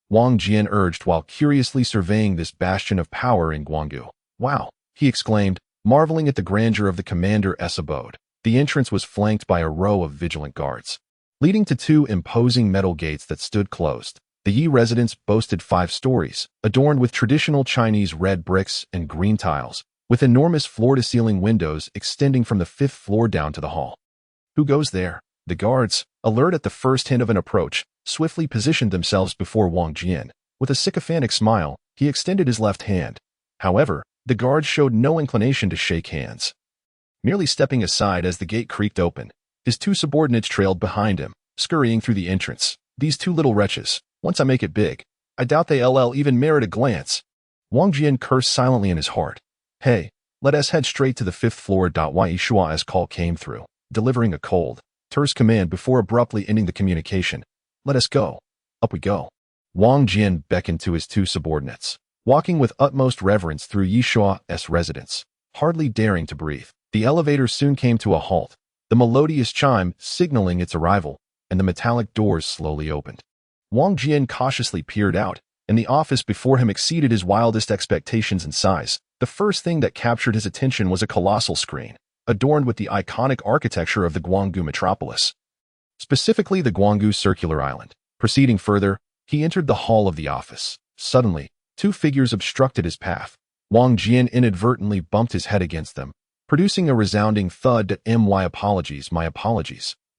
Wang Jian urged while curiously surveying this bastion of power in Guanggu. Wow, he exclaimed, marveling at the grandeur of the commander's abode. The entrance was flanked by a row of vigilant guards, leading to 2 imposing metal gates that stood closed. The Yi residence boasted 5 stories, adorned with traditional Chinese red bricks and green tiles, with enormous floor-to-ceiling windows extending from the 5th floor down to the hall. Who goes there? The guards, alert at the first hint of an approach, swiftly positioned themselves before Wang Jian. With a sycophantic smile, he extended his left hand. However, The guards showed no inclination to shake hands. Merely stepping aside as the gate creaked open, his two subordinates trailed behind him, scurrying through the entrance. These two little wretches, once I make it big, I doubt they'll even merit a glance. Wang Jian cursed silently in his heart. Hey, let us head straight to the 5th floor. Yishua's call came through, delivering a cold, terse command before abruptly ending the communication. Let us go. Up we go. Wang Jian beckoned to his two subordinates, walking with utmost reverence through Yishua's residence, hardly daring to breathe. The elevator soon came to a halt, the melodious chime signaling its arrival, and the metallic doors slowly opened. Wang Jian cautiously peered out, and the office before him exceeded his wildest expectations in size. The first thing that captured his attention was a colossal screen, adorned with the iconic architecture of the Guanggu metropolis, specifically the Guanggu Circular Island. Proceeding further, he entered the hall of the office. Suddenly, two figures obstructed his path. Wang Jian inadvertently bumped his head against them, producing a resounding thud. My apologies,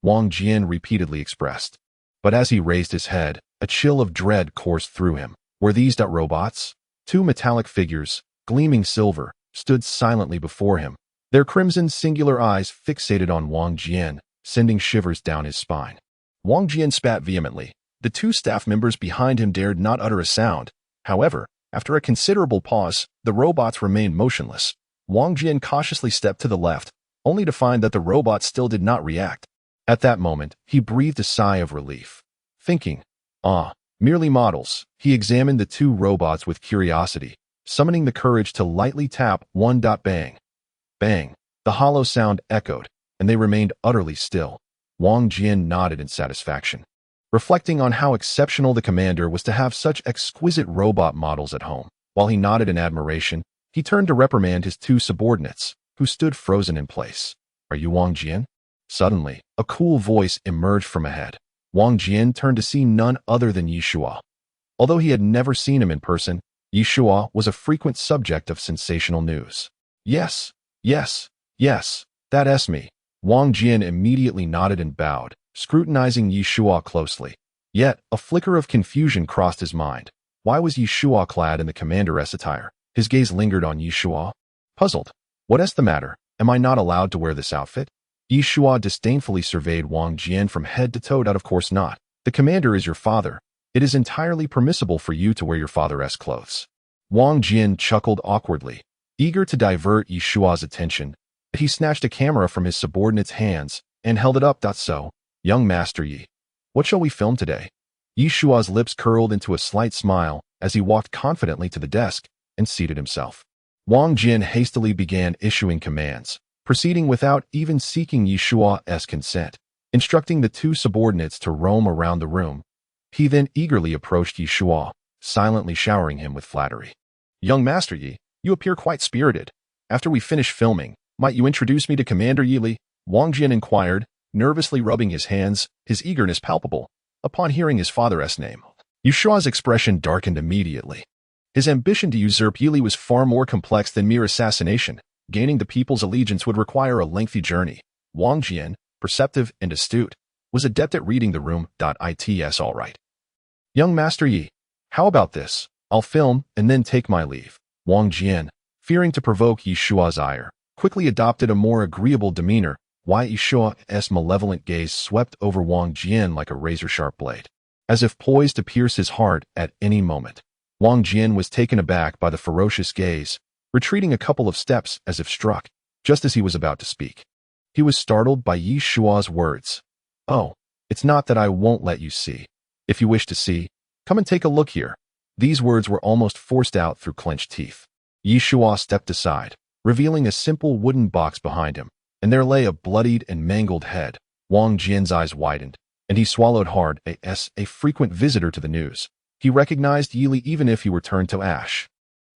Wang Jian repeatedly expressed. But as he raised his head, a chill of dread coursed through him. Were these robots? Two metallic figures, gleaming silver, stood silently before him, their crimson singular eyes fixated on Wang Jian, sending shivers down his spine. Wang Jian spat vehemently. The two staff members behind him dared not utter a sound. However, after a considerable pause, the robots remained motionless. Wang Jian cautiously stepped to the left, only to find that the robots still did not react. At that moment, he breathed a sigh of relief. Thinking, merely models, he examined the two robots with curiosity, summoning the courage to lightly tap one. Bang. Bang. The hollow sound echoed, and they remained utterly still. Wang Jian nodded in satisfaction, reflecting on how exceptional the commander was to have such exquisite robot models at home. While he nodded in admiration, he turned to reprimand his two subordinates, who stood frozen in place. Are you Wang Jian? Suddenly, a cool voice emerged from ahead. Wang Jian turned to see none other than Yishua. Although he had never seen him in person, Yishua was a frequent subject of sensational news. Yes, that's me. Wang Jian immediately nodded and bowed, scrutinizing Yishua closely. Yet, a flicker of confusion crossed his mind. Why was Yishua clad in the commander's attire? His gaze lingered on Yishua. Puzzled. What's the matter? Am I not allowed to wear this outfit? Yishua disdainfully surveyed Wang Jian from head to toe. Of course not. The commander is your father. It is entirely permissible for you to wear your father's clothes. Wang Jian chuckled awkwardly, eager to divert Yishua's attention. He snatched a camera from his subordinate's hands and held it up. So, young Master Yi, what shall we film today? Yishua's lips curled into a slight smile as he walked confidently to the desk and seated himself. Wang Jian hastily began issuing commands, proceeding without even seeking Yishua's consent, instructing the two subordinates to roam around the room. He then eagerly approached Yishua, silently showering him with flattery. Young Master Yi, you appear quite spirited. After we finish filming, might you introduce me to Commander Yi Li? Wang Jian inquired, nervously rubbing his hands, his eagerness palpable, upon hearing his father's name. Yishua's expression darkened immediately. His ambition to usurp Yi Li was far more complex than mere assassination. Gaining the people's allegiance would require a lengthy journey. Wang Jian, perceptive and astute, was adept at reading the room. It's all right. Young Master Yi, how about this? I'll film and then take my leave. Wang Jian, fearing to provoke Yishua's ire, quickly adopted a more agreeable demeanor. Yishua's malevolent gaze swept over Wang Jian like a razor-sharp blade, as if poised to pierce his heart at any moment. Wang Jian was taken aback by the ferocious gaze, retreating a couple of steps as if struck, just as he was about to speak. He was startled by Yishua's words. Oh, it's not that I won't let you see. If you wish to see, come and take a look here. These words were almost forced out through clenched teeth. Yishua stepped aside, revealing a simple wooden box behind him, and there lay a bloodied and mangled head. Wang Jian's eyes widened, and he swallowed hard. As a frequent visitor to the news, he recognized Yi Li even if he were turned to ash.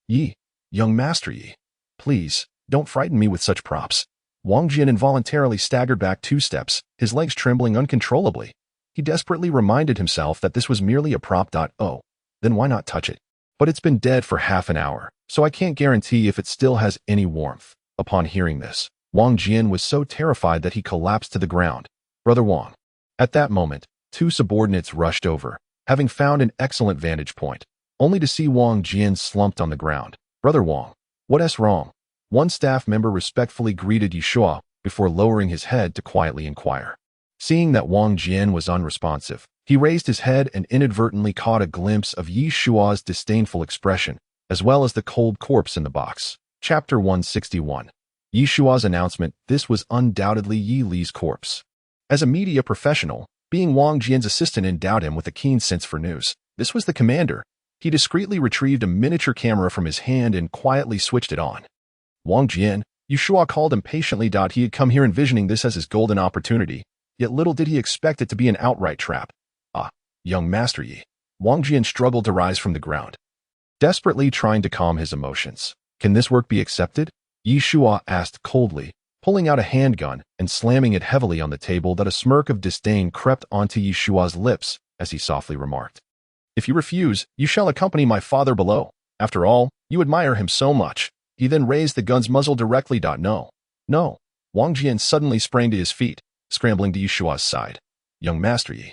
Yi, young Master Yi, please, don't frighten me with such props. Wang Jian involuntarily staggered back 2 steps, his legs trembling uncontrollably. He desperately reminded himself that this was merely a prop. Oh, then why not touch it? But it's been dead for half an hour, so I can't guarantee if it still has any warmth. Upon hearing this, Wang Jian was so terrified that he collapsed to the ground. Brother Wang. At that moment, 2 subordinates rushed over, having found an excellent vantage point, only to see Wang Jian slumped on the ground. Brother Wang, "What's wrong?" One staff member respectfully greeted Yeshua before lowering his head to quietly inquire. Seeing that Wang Jian was unresponsive, he raised his head and inadvertently caught a glimpse of Yeshua's disdainful expression, as well as the cold corpse in the box. Chapter 161. Yeshua's announcement. This was undoubtedly Yi Li's corpse. As a media professional, being Wang Jian's assistant endowed him with a keen sense for news. This was the commander. He discreetly retrieved a miniature camera from his hand and quietly switched it on. Wang Jian, Yeshua called impatiently. He had come here envisioning this as his golden opportunity, yet little did he expect it to be an outright trap. "Ah, young Master Yi." Wang Jian struggled to rise from the ground, desperately trying to calm his emotions. "Can this work be accepted?" Yeshua asked coldly, pulling out a handgun and slamming it heavily on the table. That a smirk of disdain crept onto Yeshua's lips as he softly remarked, "If you refuse, you shall accompany my father below. After all, you admire him so much." He then raised the gun's muzzle directly. "No. No." Wang Jian suddenly sprang to his feet, scrambling to Yeshua's side. "Young Master Yi,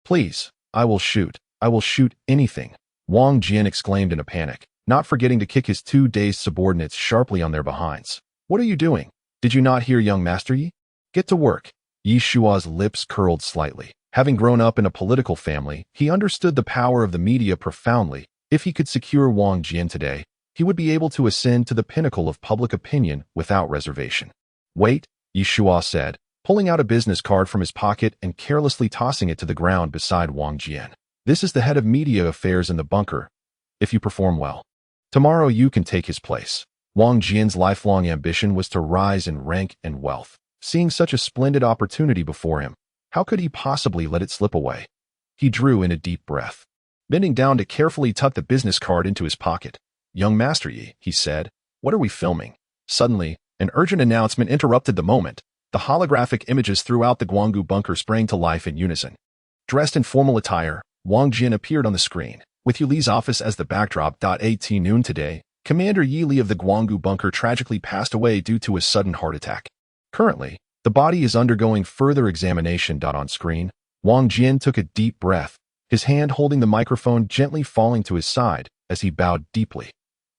please, I will shoot. I will shoot anything," Wang Jian exclaimed in a panic, not forgetting to kick his two dazed subordinates sharply on their behinds. "What are you doing? Did you not hear, young Master Yi? Get to work." Yeshua's lips curled slightly. Having grown up in a political family, he understood the power of the media profoundly. If he could secure Wang Jian today, he would be able to ascend to the pinnacle of public opinion without reservation. "Wait," Yeshua said, pulling out a business card from his pocket and carelessly tossing it to the ground beside Wang Jian. "This is the head of media affairs in the bunker. If you perform well, tomorrow you can take his place." Wang Jian's lifelong ambition was to rise in rank and wealth. Seeing such a splendid opportunity before him, how could he possibly let it slip away? He drew in a deep breath, bending down to carefully tuck the business card into his pocket. "Young Master Yi," he said, "what are we filming?" Suddenly, an urgent announcement interrupted the moment. The holographic images throughout the Guanggu bunker sprang to life in unison. Dressed in formal attire, Wang Jian appeared on the screen, with Yi Li's office as the backdrop. At noon today, Commander Yi Li of the Guanggu bunker tragically passed away due to a sudden heart attack. Currently, the body is undergoing further examination. On screen, Wang Jian took a deep breath, his hand holding the microphone gently falling to his side as he bowed deeply.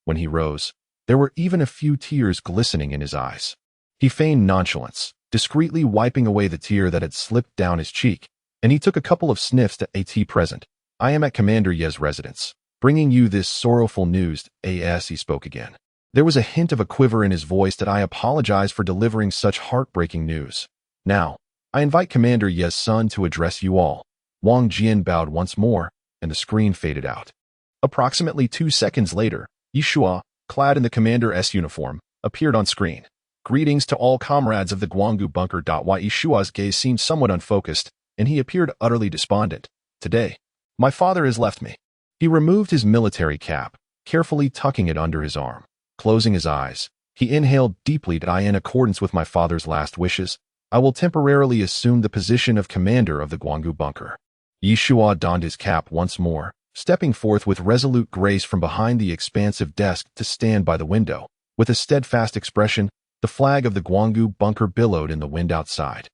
When he rose, there were even a few tears glistening in his eyes. He feigned nonchalance, discreetly wiping away the tear that had slipped down his cheek, and he took a couple of sniffs. "At present, I am at Commander Ye's residence, bringing you this sorrowful news." As he spoke again, there was a hint of a quiver in his voice. "I apologize for delivering such heartbreaking news. Now, I invite Commander Ye's son to address you all." Wang Jian bowed once more, and the screen faded out. Approximately 2 seconds later, Yeshua, clad in the commander's uniform, appeared on screen. "Greetings to all comrades of the Guanggu bunker." Yeshua's gaze seemed somewhat unfocused, and he appeared utterly despondent. "Today, my father has left me." He removed his military cap, carefully tucking it under his arm. Closing his eyes, he inhaled deeply. "In accordance with my father's last wishes, I will temporarily assume the position of commander of the Guanggu bunker." Yeshua donned his cap once more, stepping forth with resolute grace from behind the expansive desk to stand by the window. With a steadfast expression, the flag of the Guanggu bunker billowed in the wind outside.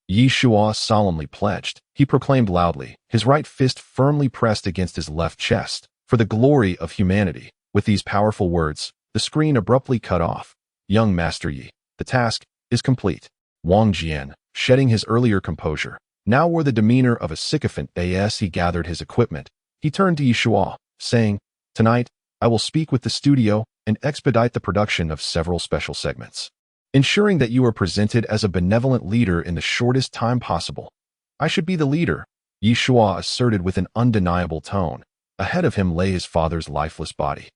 Yeshua solemnly pledged. He proclaimed loudly, his right fist firmly pressed against his left chest, "For the glory of humanity." With these powerful words, the screen abruptly cut off. "Young Master Yi, the task is complete." Wang Jian, shedding his earlier composure, now wore the demeanor of a sycophant. As he gathered his equipment, he turned to Yeshua, saying, "Tonight, I will speak with the studio and expedite the production of several special segments, ensuring that you are presented as a benevolent leader in the shortest time possible." "I should be the leader," Yeshua asserted with an undeniable tone. Ahead of him lay his father's lifeless body,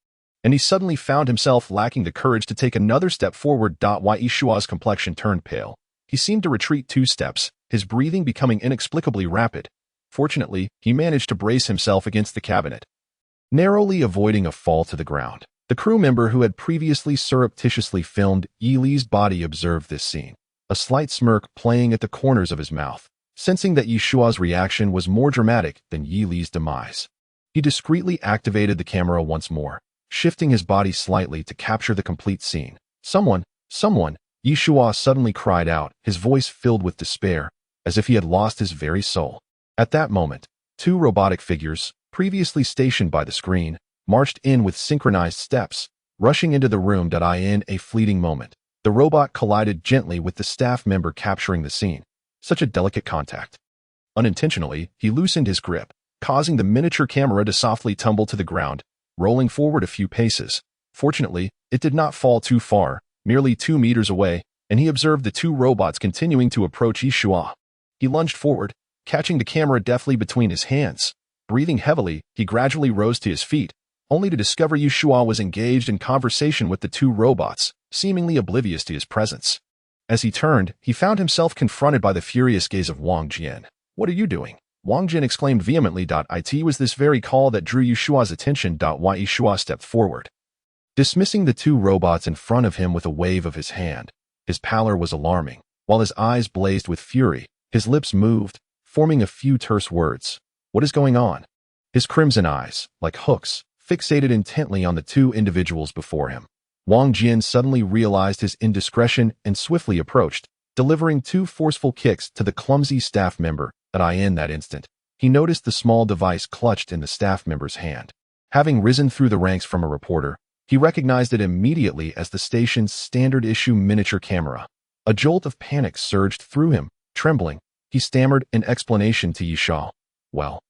and he suddenly found himself lacking the courage to take another step forward. Yeshua's complexion turned pale. He seemed to retreat 2 steps, his breathing becoming inexplicably rapid. Fortunately, he managed to brace himself against the cabinet, narrowly avoiding a fall to the ground. The crew member who had previously surreptitiously filmed Yi Li's body observed this scene, a slight smirk playing at the corners of his mouth. Sensing that Yeshua's reaction was more dramatic than Yi Li's demise, he discreetly activated the camera once more, shifting his body slightly to capture the complete scene. Someone, Yeshua suddenly cried out, his voice filled with despair, as if he had lost his very soul. At that moment, 2 robotic figures, previously stationed by the screen, marched in with synchronized steps, rushing into the room. In a fleeting moment, the robot collided gently with the staff member, capturing the scene. Such a delicate contact. Unintentionally, he loosened his grip, causing the miniature camera to softly tumble to the ground, rolling forward a few paces. Fortunately, it did not fall too far, merely 2 meters away, and he observed the two robots continuing to approach Yeshua. He lunged forward, catching the camera deftly between his hands. Breathing heavily, he gradually rose to his feet, only to discover Yeshua was engaged in conversation with the two robots, seemingly oblivious to his presence. As he turned, he found himself confronted by the furious gaze of Wang Jian. "What are you doing?" Wang Jian exclaimed vehemently. It was this very call that drew Yeshua's attention. Why Yeshua stepped forward, dismissing the two robots in front of him with a wave of his hand. His pallor was alarming. While his eyes blazed with fury, his lips moved, forming a few terse words. "What is going on?" His crimson eyes, like hooks, fixated intently on the two individuals before him. Wang Jian suddenly realized his indiscretion and swiftly approached, delivering 2 forceful kicks to the clumsy staff member. In that instant, he noticed the small device clutched in the staff member's hand. Having risen through the ranks from a reporter, he recognized it immediately as the station's standard-issue miniature camera. A jolt of panic surged through him. Trembling, he stammered an explanation to Yeshua. "Well,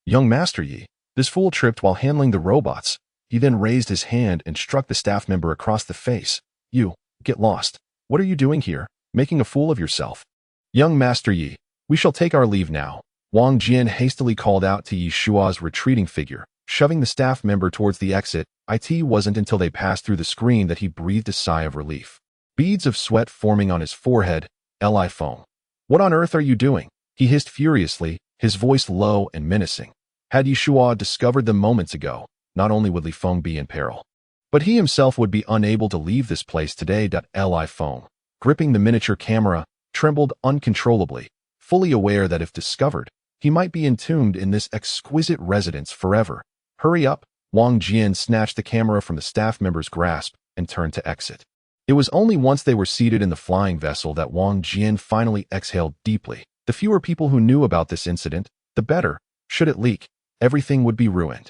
young Master Yi, this fool tripped while handling the robots." He then raised his hand and struck the staff member across the face. "You, get lost. What are you doing here, making a fool of yourself?" "Young Master Yi, we shall take our leave now," Wang Jian hastily called out to Yeshua's retreating figure, shoving the staff member towards the exit. It wasn't until they passed through the screen that he breathed a sigh of relief. Beads of sweat forming on his forehead. Li Feng. "What on earth are you doing?" he hissed furiously, his voice low and menacing. Had Yeshua discovered them moments ago, not only would Li Feng be in peril, but he himself would be unable to leave this place today. Li Feng, gripping the miniature camera, trembled uncontrollably, fully aware that if discovered, he might be entombed in this exquisite residence forever. "Hurry up!" Wang Jian snatched the camera from the staff member's grasp and turned to exit. It was only once they were seated in the flying vessel that Wang Jian finally exhaled deeply. The fewer people who knew about this incident, the better. Should it leak, everything would be ruined.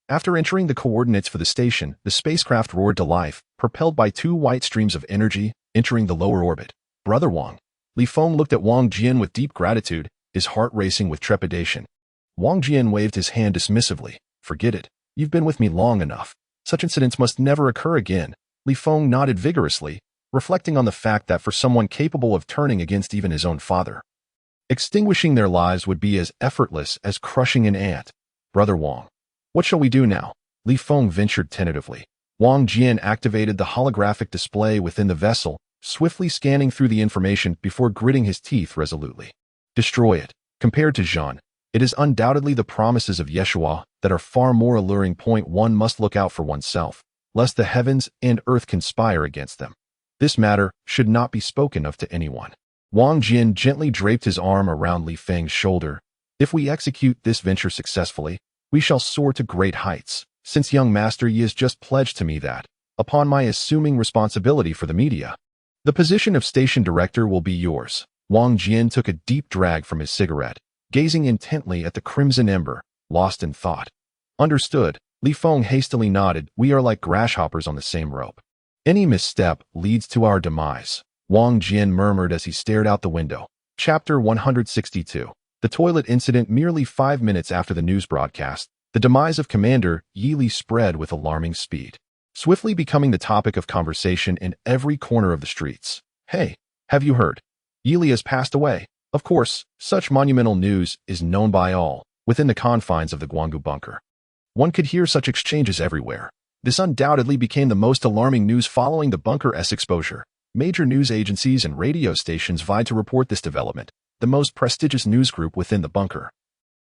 After entering the coordinates for the station, the spacecraft roared to life, propelled by 2 white streams of energy, entering the lower orbit. "Brother Wang." Li Feng looked at Wang Jian with deep gratitude, his heart racing with trepidation. Wang Jian waved his hand dismissively. "Forget it. You've been with me long enough. Such incidents must never occur again." Li Feng nodded vigorously, reflecting on the fact that for someone capable of turning against even his own father, extinguishing their lives would be as effortless as crushing an ant. "Brother Wang, what shall we do now?" Li Feng ventured tentatively. Wang Jian activated the holographic display within the vessel, swiftly scanning through the information before gritting his teeth resolutely. "Destroy it." Compared to Jean, it is undoubtedly the promises of Yeshua that are far more alluring. One must look out for oneself, lest the heavens and earth conspire against them. This matter should not be spoken of to anyone. Wang Jian gently draped his arm around Li Feng's shoulder. "If we execute this venture successfully, we shall soar to great heights, since young Master Yi has just pledged to me that, upon my assuming responsibility for the media, the position of station director will be yours." Wang Jian took a deep drag from his cigarette, gazing intently at the crimson ember, lost in thought. "Understood." Li Feng hastily nodded. "We are like grasshoppers on the same rope. Any misstep leads to our demise," Wang Jian murmured as he stared out the window. Chapter 162. The toilet incident. Merely 5 minutes after the news broadcast, the demise of Commander Yi Li spread with alarming speed, swiftly becoming the topic of conversation in every corner of the streets. "Hey, have you heard? Yi Li has passed away." Of course, such monumental news is known by all within the confines of the Guanggu bunker. One could hear such exchanges everywhere. This undoubtedly became the most alarming news following the bunker's exposure. Major news agencies and radio stations vied to report this development, the most prestigious news group within the bunker.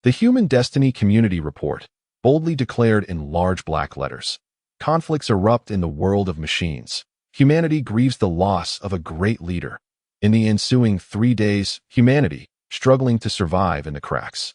The Human Destiny Community Report boldly declared in large black letters, "Conflicts erupt in the world of machines. Humanity grieves the loss of a great leader." In the ensuing 3 days, humanity, struggling to survive in the cracks,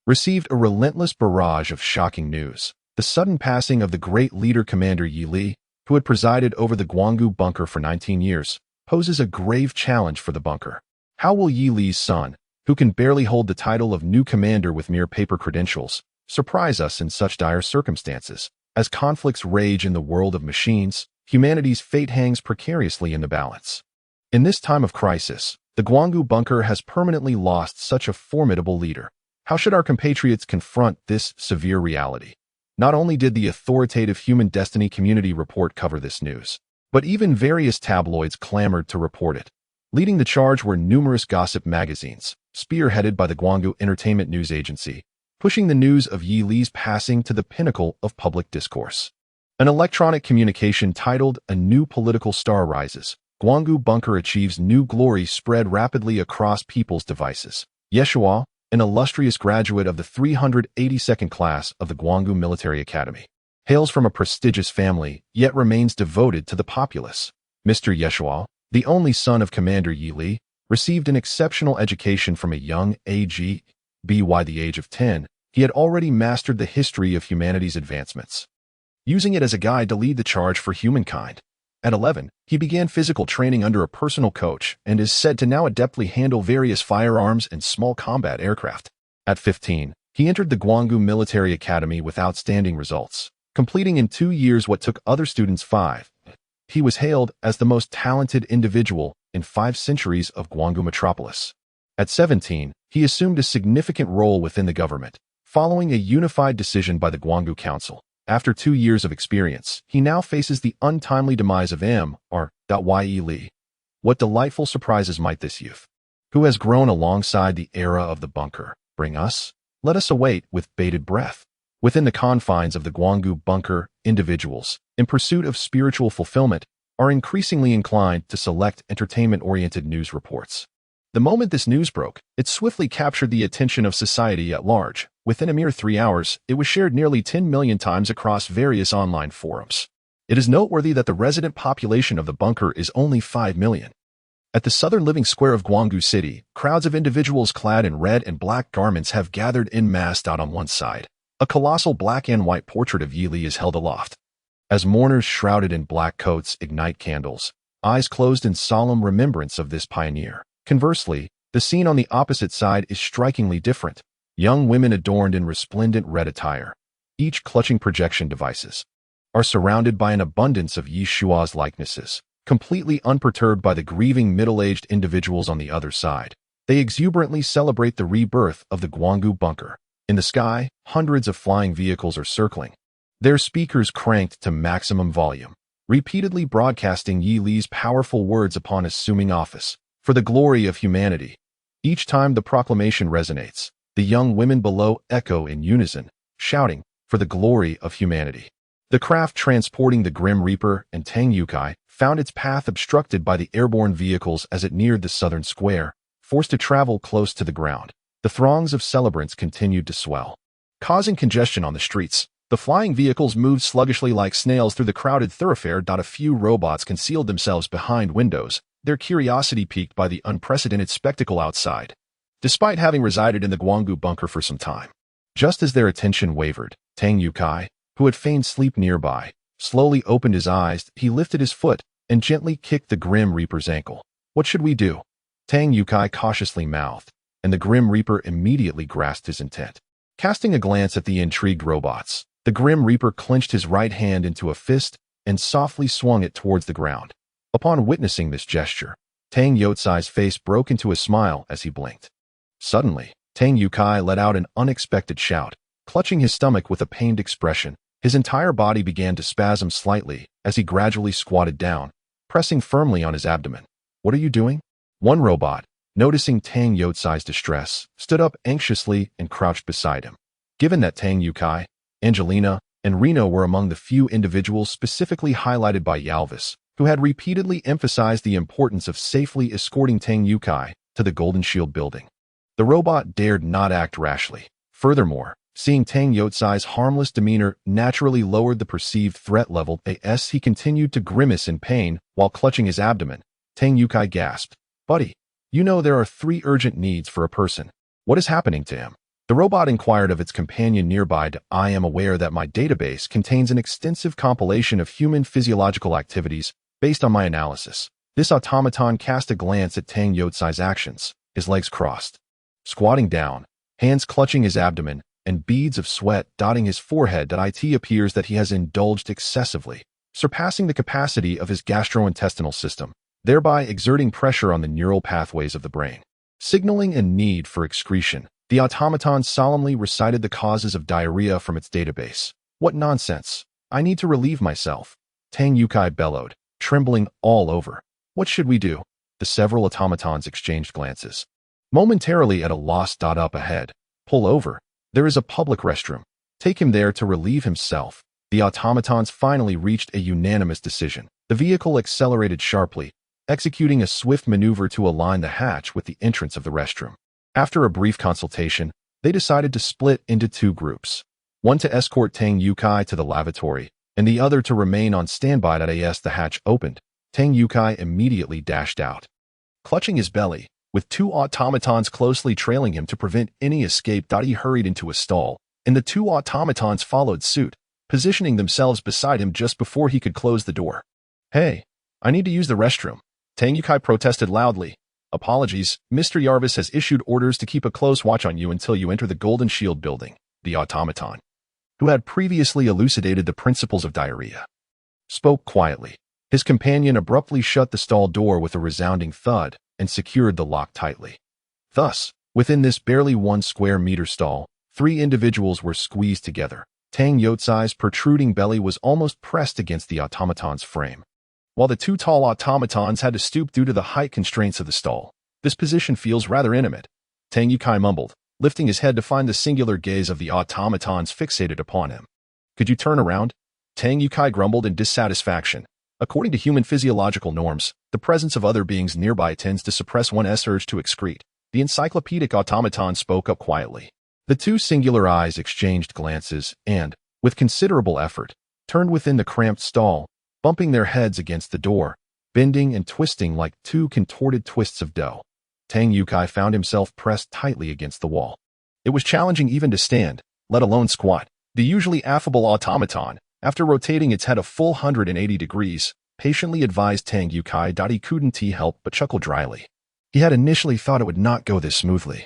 received a relentless barrage of shocking news. The sudden passing of the great leader Commander Yi Li, who had presided over the Guanggu bunker for 19 years, poses a grave challenge for the bunker. How will Yi Li's son, who can barely hold the title of new commander with mere paper credentials, surprise us in such dire circumstances? As conflicts rage in the world of machines, humanity's fate hangs precariously in the balance. In this time of crisis, the Guanggu bunker has permanently lost such a formidable leader. How should our compatriots confront this severe reality? Not only did the authoritative Human Destiny Community report cover this news, but even various tabloids clamored to report it. Leading the charge were numerous gossip magazines, spearheaded by the Guanggu Entertainment News Agency, pushing the news of Yi Li's passing to the pinnacle of public discourse. An electronic communication titled "A New Political Star Rises, Guanggu Bunker Achieves New Glory" spread rapidly across people's devices. Yeshua, an illustrious graduate of the 382nd class of the Guanggu Military Academy, hails from a prestigious family, yet remains devoted to the populace. Mr. Yeshua, the only son of Commander Yi Li, received an exceptional education from a young age. By the age of 10, he had already mastered the history of humanity's advancements, using it as a guide to lead the charge for humankind. At 11, he began physical training under a personal coach and is said to now adeptly handle various firearms and small combat aircraft. At 15, he entered the Guanggu Military Academy with outstanding results, completing in 2 years what took other students 5. He was hailed as the most talented individual in 5 centuries of Guanggu metropolis. At 17, he assumed a significant role within the government, following a unified decision by the Guanggu Council. After 2 years of experience, he now faces the untimely demise of Yi Li. What delightful surprises might this youth, who has grown alongside the era of the bunker, bring us? Let us await with bated breath. Within the confines of the Guanggu bunker, individuals, in pursuit of spiritual fulfillment, are increasingly inclined to select entertainment-oriented news reports. The moment this news broke, it swiftly captured the attention of society at large. Within a mere 3 hours, it was shared nearly 10 million times across various online forums. It is noteworthy that the resident population of the bunker is only 5 million. At the southern living square of Guanggu City, crowds of individuals clad in red and black garments have gathered en masse out on one side. A colossal black and white portrait of Yi Li is held aloft. As mourners shrouded in black coats ignite candles, eyes closed in solemn remembrance of this pioneer. Conversely, the scene on the opposite side is strikingly different. Young women adorned in resplendent red attire, each clutching projection devices, are surrounded by an abundance of Yeshua's likenesses, completely unperturbed by the grieving middle-aged individuals on the other side. They exuberantly celebrate the rebirth of the Guanggu bunker. In the sky, hundreds of flying vehicles are circling, their speakers cranked to maximum volume, repeatedly broadcasting Yi Li's powerful words upon assuming office. For the glory of humanity. Each time the proclamation resonates, the young women below echo in unison, shouting, "For the glory of humanity." The craft transporting the Grim Reaper and Tang Yukai found its path obstructed by the airborne vehicles as it neared the southern square, forced to travel close to the ground. The throngs of celebrants continued to swell, causing congestion on the streets. The flying vehicles moved sluggishly like snails through the crowded thoroughfare. A few robots concealed themselves behind windows, their curiosity piqued by the unprecedented spectacle outside. Despite having resided in the Guanggu bunker for some time, just as their attention wavered, Tang Yukai, who had feigned sleep nearby, slowly opened his eyes. He lifted his foot and gently kicked the Grim Reaper's ankle. "What should we do?" Tang Yukai cautiously mouthed, and the Grim Reaper immediately grasped his intent. Casting a glance at the intrigued robots, the Grim Reaper clenched his right hand into a fist and softly swung it towards the ground. Upon witnessing this gesture, Tang Yotsai's face broke into a smile as he blinked. Suddenly, Tang Yukai let out an unexpected shout. Clutching his stomach with a pained expression, his entire body began to spasm slightly as he gradually squatted down, pressing firmly on his abdomen. "What are you doing?" One robot, noticing Tang Yotsai's distress, stood up anxiously and crouched beside him. Given that Tang Yukai, Angelina, and Reno were among the few individuals specifically highlighted by Yalvis, who had repeatedly emphasized the importance of safely escorting Tang Yukai to the Golden Shield building, the robot dared not act rashly. Furthermore, seeing Tang Yotsai's harmless demeanor naturally lowered the perceived threat level. As he continued to grimace in pain while clutching his abdomen, Tang Yukai gasped, "Buddy, you know there are 3 urgent needs for a person. What is happening to him?" The robot inquired of its companion nearby. "I am aware that my database contains an extensive compilation of human physiological activities based on my analysis." This automaton cast a glance at Tang Yotsai's actions, his legs crossed, squatting down, hands clutching his abdomen, and beads of sweat dotting his forehead. It appears that he has indulged excessively. surpassing the capacity of his gastrointestinal system, thereby exerting pressure on the neural pathways of the brain. Signaling a need for excretion, the automaton solemnly recited the causes of diarrhea from its database. What nonsense! I need to relieve myself, Tang Yukai bellowed, trembling all over. What should we do? The several automatons exchanged glances. Momentarily at a loss. Up ahead. Pull over. There is a public restroom. Take him there to relieve himself. The automatons finally reached a unanimous decision. The vehicle accelerated sharply, executing a swift maneuver to align the hatch with the entrance of the restroom. After a brief consultation, they decided to split into two groups. One to escort Tang Yukai to the lavatory, and the other to remain on standby. As the hatch opened, Tang Yukai immediately dashed out. Clutching his belly, with two automatons closely trailing him to prevent any escape, he hurried into a stall, and the two automatons followed suit, positioning themselves beside him just before he could close the door. Hey, I need to use the restroom, Tang Yukai protested loudly. Apologies, Mr. Yarvis has issued orders to keep a close watch on you until you enter the Golden Shield building, the automaton, who had previously elucidated the principles of diarrhea, spoke quietly. His companion abruptly shut the stall door with a resounding thud and secured the lock tightly. Thus, within this barely 1 square meter stall, 3 individuals were squeezed together. Tang Yotsai's protruding belly was almost pressed against the automaton's frame, while the 2 tall automatons had to stoop due to the height constraints of the stall. This position feels rather intimate, Tang Yukai mumbled, lifting his head to find the singular gaze of the automatons fixated upon him. Could you turn around? Tang Yukai grumbled in dissatisfaction. According to human physiological norms, the presence of other beings nearby tends to suppress one's urge to excrete. The encyclopedic automaton spoke up quietly. The 2 singular eyes exchanged glances and, with considerable effort, turned within the cramped stall, bumping their heads against the door, bending and twisting like 2 contorted twists of dough. Tang Yukai found himself pressed tightly against the wall. It was challenging even to stand, let alone squat. The usually affable automaton, after rotating its head a full 180 degrees, patiently advised Tang Yukai that he couldn't help but chuckle dryly. He had initially thought it would not go this smoothly.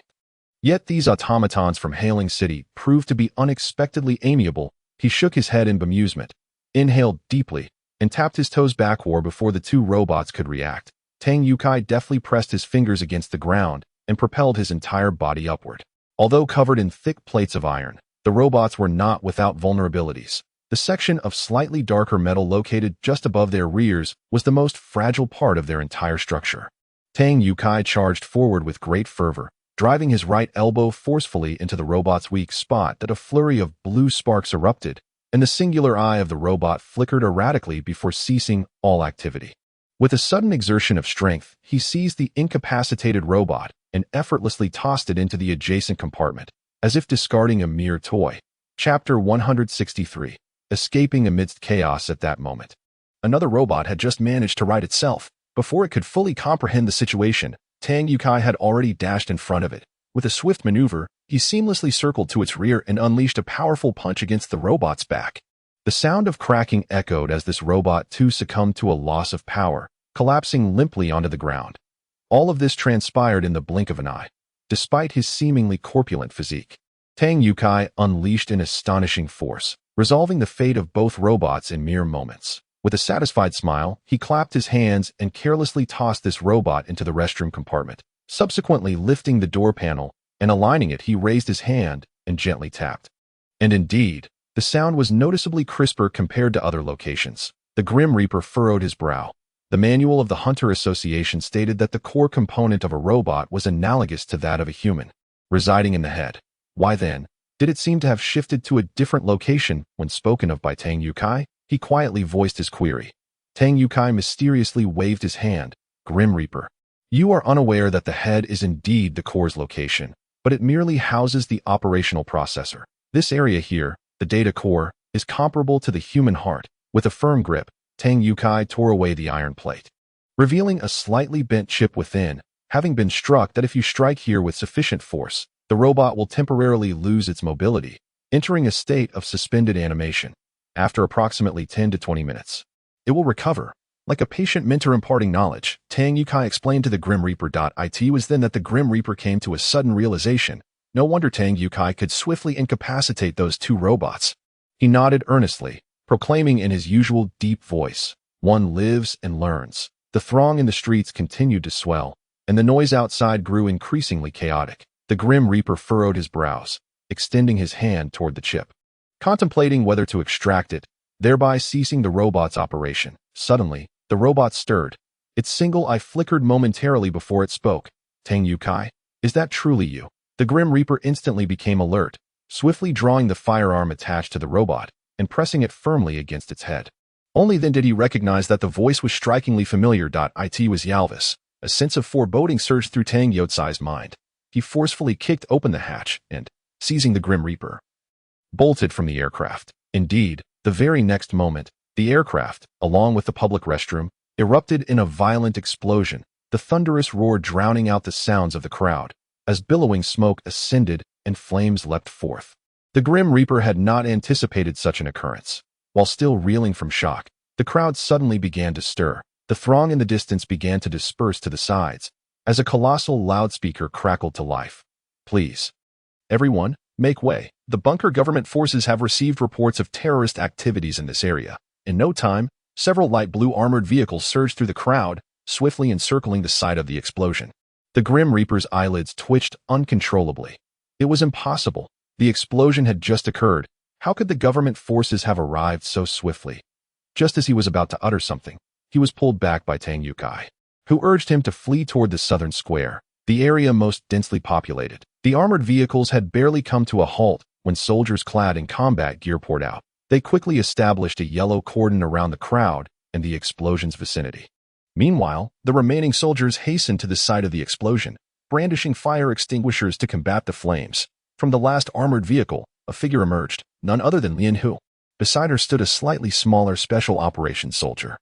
Yet these automatons from Hailing City proved to be unexpectedly amiable. He shook his head in bemusement, inhaled deeply, and tapped his toes backward before the 2 robots could react. Tang Yukai deftly pressed his fingers against the ground and propelled his entire body upward. Although covered in thick plates of iron, the robots were not without vulnerabilities. The section of slightly darker metal located just above their rears was the most fragile part of their entire structure. Tang Yukai charged forward with great fervor, driving his right elbow forcefully into the robot's weak spot. That a flurry of blue sparks erupted, and the singular eye of the robot flickered erratically before ceasing all activity. With a sudden exertion of strength, he seized the incapacitated robot and effortlessly tossed it into the adjacent compartment, as if discarding a mere toy. Chapter 163. Escaping amidst chaos. At that moment, another robot had just managed to right itself. Before it could fully comprehend the situation, Tang Yukai had already dashed in front of it. With a swift maneuver, he seamlessly circled to its rear and unleashed a powerful punch against the robot's back. The sound of cracking echoed as this robot too succumbed to a loss of power, collapsing limply onto the ground. All of this transpired in the blink of an eye. Despite his seemingly corpulent physique, Tang Yukai unleashed an astonishing force, resolving the fate of both robots in mere moments. With a satisfied smile, he clapped his hands and carelessly tossed this robot into the restroom compartment. Subsequently lifting the door panel and aligning it, he raised his hand and gently tapped. And indeed, the sound was noticeably crisper compared to other locations. The Grim Reaper furrowed his brow. The manual of the Hunter Association stated that the core component of a robot was analogous to that of a human, residing in the head. Why then did it seem to have shifted to a different location when spoken of by Tang Yukai? He quietly voiced his query. Tang Yukai mysteriously waved his hand. Grim Reaper, you are unaware that the head is indeed the core's location, but it merely houses the operational processor. This area here, the data core, is comparable to the human heart. With a firm grip, Tang Yukai tore away the iron plate, revealing a slightly bent chip within, having been struck that if you strike here with sufficient force, the robot will temporarily lose its mobility, entering a state of suspended animation. After approximately 10 to 20 minutes, it will recover. Like a patient mentor imparting knowledge, Tang Yukai explained to the Grim Reaper. It was then that the Grim Reaper came to a sudden realization. No wonder Tang Yukai could swiftly incapacitate those 2 robots. He nodded earnestly, proclaiming in his usual deep voice, "One lives and learns." The throng in the streets continued to swell, and the noise outside grew increasingly chaotic. The Grim Reaper furrowed his brows, extending his hand toward the chip, contemplating whether to extract it, thereby ceasing the robot's operation. Suddenly, the robot stirred. Its single eye flickered momentarily before it spoke. "Tang Yukai, is that truly you?" The Grim Reaper instantly became alert, swiftly drawing the firearm attached to the robot and pressing it firmly against its head. Only then did he recognize that the voice was strikingly familiar. It was Yalvis. A sense of foreboding surged through Tang Yotsai's mind. He forcefully kicked open the hatch and, seizing the Grim Reaper, bolted from the aircraft. Indeed, the very next moment, the aircraft, along with the public restroom, erupted in a violent explosion, the thunderous roar drowning out the sounds of the crowd, as billowing smoke ascended and flames leapt forth. The Grim Reaper had not anticipated such an occurrence. While still reeling from shock, the crowd suddenly began to stir. The throng in the distance began to disperse to the sides, as a colossal loudspeaker crackled to life. "Please, everyone, make way. The bunker government forces have received reports of terrorist activities in this area." In no time, several light blue armored vehicles surged through the crowd, swiftly encircling the site of the explosion. The Grim Reaper's eyelids twitched uncontrollably. It was impossible. The explosion had just occurred. How could the government forces have arrived so swiftly? Just as he was about to utter something, he was pulled back by Tang Yukai, who urged him to flee toward the southern square, the area most densely populated. The armored vehicles had barely come to a halt when soldiers clad in combat gear poured out. They quickly established a yellow cordon around the crowd and the explosion's vicinity. Meanwhile, the remaining soldiers hastened to the site of the explosion, brandishing fire extinguishers to combat the flames. From the last armored vehicle, a figure emerged, none other than Lian Hu. Beside her stood a slightly smaller special operations soldier,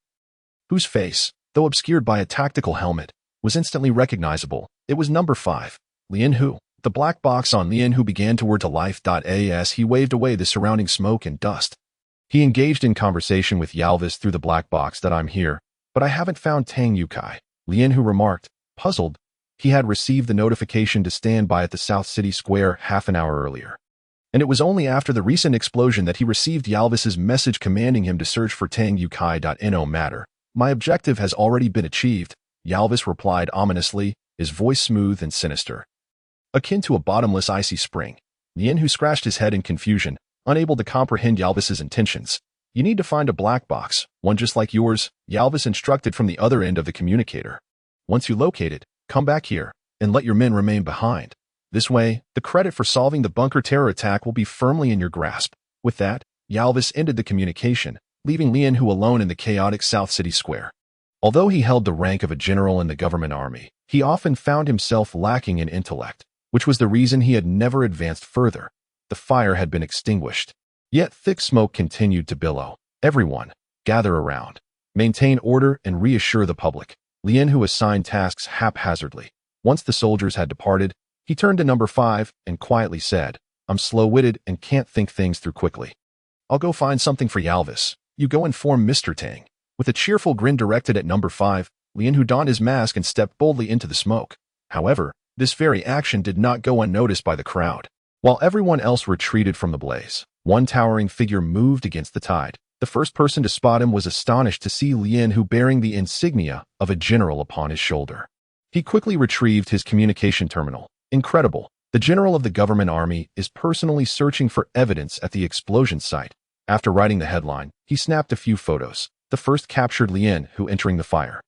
whose face, though obscured by a tactical helmet, was instantly recognizable. It was number 5, Lian Hu. The black box on Lian Hu began to whir to life. As he waved away the surrounding smoke and dust, he engaged in conversation with Yalvis through the black box. "I'm here, but I haven't found Tang Yukai," Lian Hu remarked, puzzled. He had received the notification to stand by at the South City Square half an hour earlier, and it was only after the recent explosion that he received Yalvis's message commanding him to search for Tang Yukai. "No matter. My objective has already been achieved," Yalvis replied ominously, his voice smooth and sinister, akin to a bottomless icy spring. Lian Hu scratched his head in confusion, unable to comprehend Yalvis's intentions. "You need to find a black box, one just like yours," Yalvis instructed from the other end of the communicator. "Once you locate it, come back here, and let your men remain behind. This way, the credit for solving the bunker terror attack will be firmly in your grasp." With that, Yalvis ended the communication, leaving Lian Hu alone in the chaotic South City Square. Although he held the rank of a general in the government army, he often found himself lacking in intellect, which was the reason he had never advanced further. The fire had been extinguished, yet thick smoke continued to billow. "Everyone, gather around. Maintain order and reassure the public." Lian Hu assigned tasks haphazardly. Once the soldiers had departed, he turned to number 5 and quietly said, "I'm slow-witted and can't think things through quickly. I'll go find something for Yalvis. You go inform Mr. Tang." With a cheerful grin directed at number 5, Lian Hu donned his mask and stepped boldly into the smoke. However, this very action did not go unnoticed by the crowd. While everyone else retreated from the blaze, one towering figure moved against the tide. The first person to spot him was astonished to see Lian Hu bearing the insignia of a general upon his shoulder. He quickly retrieved his communication terminal. "Incredible. The general of the government army is personally searching for evidence at the explosion site." After writing the headline, he snapped a few photos. The first captured Lian Hu entering the fire,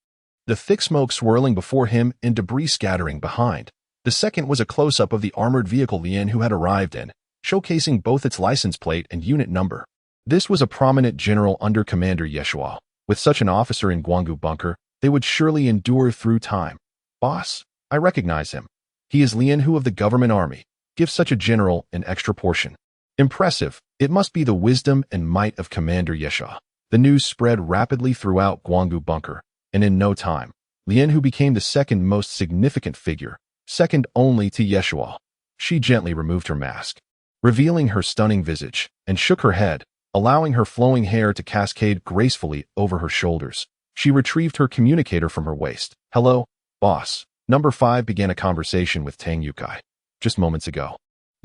the thick smoke swirling before him and debris scattering behind. The second was a close-up of the armored vehicle Lian Hu had arrived in, showcasing both its license plate and unit number. This was a prominent general under Commander Yeshua. With such an officer in Guanggu Bunker, they would surely endure through time. "Boss, I recognize him. He is Lian Hu of the government army. Give such a general an extra portion." Impressive. It must be the wisdom and might of Commander Yeshua. The news spread rapidly throughout Guanggu Bunker, and in no time, Lian Hu became the second most significant figure, second only to Yeshua. She gently removed her mask, revealing her stunning visage, and shook her head, allowing her flowing hair to cascade gracefully over her shoulders. She retrieved her communicator from her waist. "Hello, boss." Number 5 began a conversation with Tang Yukai. Just moments ago,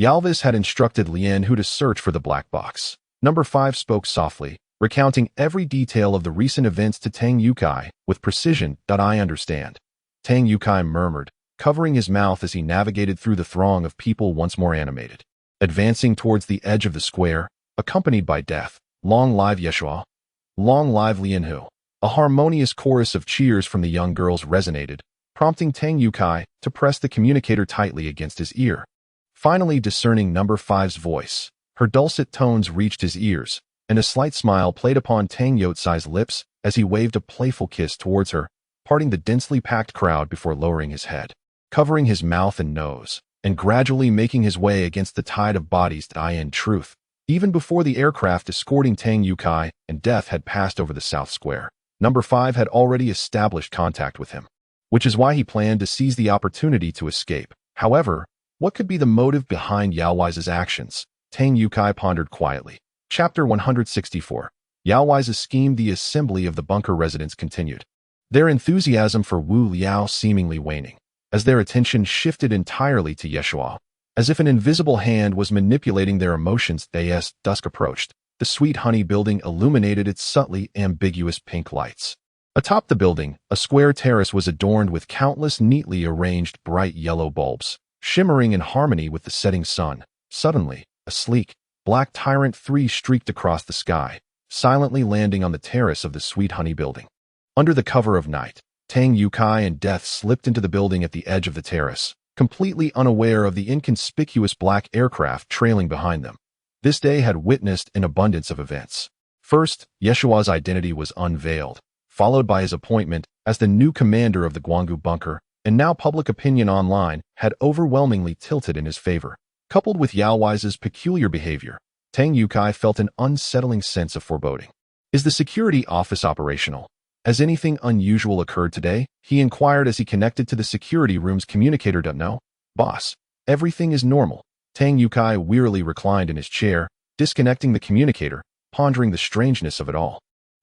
Yalvis had instructed Lian Hu to search for the black box. Number 5 spoke softly, recounting every detail of the recent events to Tang Yukai with precision. I understand, Tang Yukai murmured, covering his mouth as he navigated through the throng of people once more animated. Advancing towards the edge of the square, accompanied by Death, Long live Yeshua, long live Lianhu. A harmonious chorus of cheers from the young girls resonated, prompting Tang Yukai to press the communicator tightly against his ear. Finally discerning number 5's voice, her dulcet tones reached his ears, and a slight smile played upon Tang Yotsai's lips as he waved a playful kiss towards her, parting the densely packed crowd before lowering his head, covering his mouth and nose, and gradually making his way against the tide of bodies. In truth, even before the aircraft escorting Tang Yukai and Death had passed over the South Square, number 5 had already established contact with him, which is why he planned to seize the opportunity to escape. However, what could be the motive behind Yao Wei's actions? Tang Yukai pondered quietly. Chapter 164. Yao Wei's scheme. The assembly of the bunker residents continued, their enthusiasm for Wu Liao seemingly waning, as their attention shifted entirely to Yeshua, as if an invisible hand was manipulating their emotions. As dusk approached, the Sweet Honey building illuminated its subtly ambiguous pink lights. Atop the building, a square terrace was adorned with countless neatly arranged bright yellow bulbs, shimmering in harmony with the setting sun. Suddenly, a sleek, black Tyrant 3 streaked across the sky, silently landing on the terrace of the Sweet Honey building. Under the cover of night, Tang Yukai and Death slipped into the building at the edge of the terrace, completely unaware of the inconspicuous black aircraft trailing behind them. This day had witnessed an abundance of events. First, Yeshua's identity was unveiled, followed by his appointment as the new commander of the Guanggu bunker, and now public opinion online had overwhelmingly tilted in his favor. Coupled with Yao Wei's peculiar behavior, Tang Yukai felt an unsettling sense of foreboding. Is the security office operational? Has anything unusual occurred today? He inquired as he connected to the security room's communicator. No, boss. Everything is normal. Tang Yukai wearily reclined in his chair, disconnecting the communicator, pondering the strangeness of it all.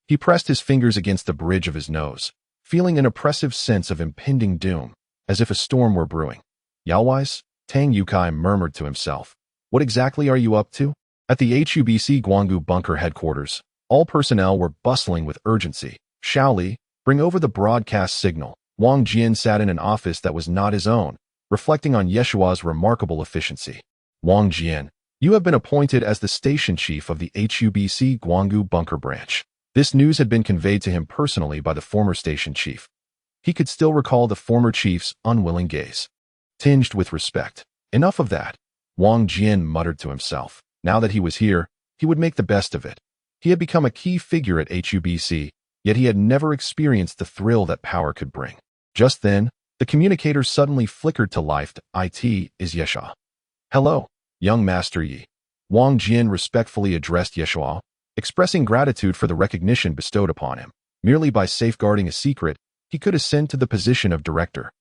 He pressed his fingers against the bridge of his nose, feeling an oppressive sense of impending doom, as if a storm were brewing. Yao Wei's? Tang Yukai murmured to himself. What exactly are you up to? At the HUBC Guanggu bunker headquarters, all personnel were bustling with urgency. Shaoli, bring over the broadcast signal. Wang Jian sat in an office that was not his own, reflecting on Yeshua's remarkable efficiency. Wang Jian, you have been appointed as the station chief of the HUBC Guanggu bunker branch. This news had been conveyed to him personally by the former station chief. He could still recall the former chief's unwilling gaze, tinged with respect. Enough of that, Wang Jian muttered to himself. Now that he was here, he would make the best of it. He had become a key figure at HUBC, yet he had never experienced the thrill that power could bring. Just then, the communicator suddenly flickered to life. It is Yeshua. Hello, young Master Yi. Wang Jian respectfully addressed Yeshua, expressing gratitude for the recognition bestowed upon him. Merely by safeguarding a secret, he could ascend to the position of director.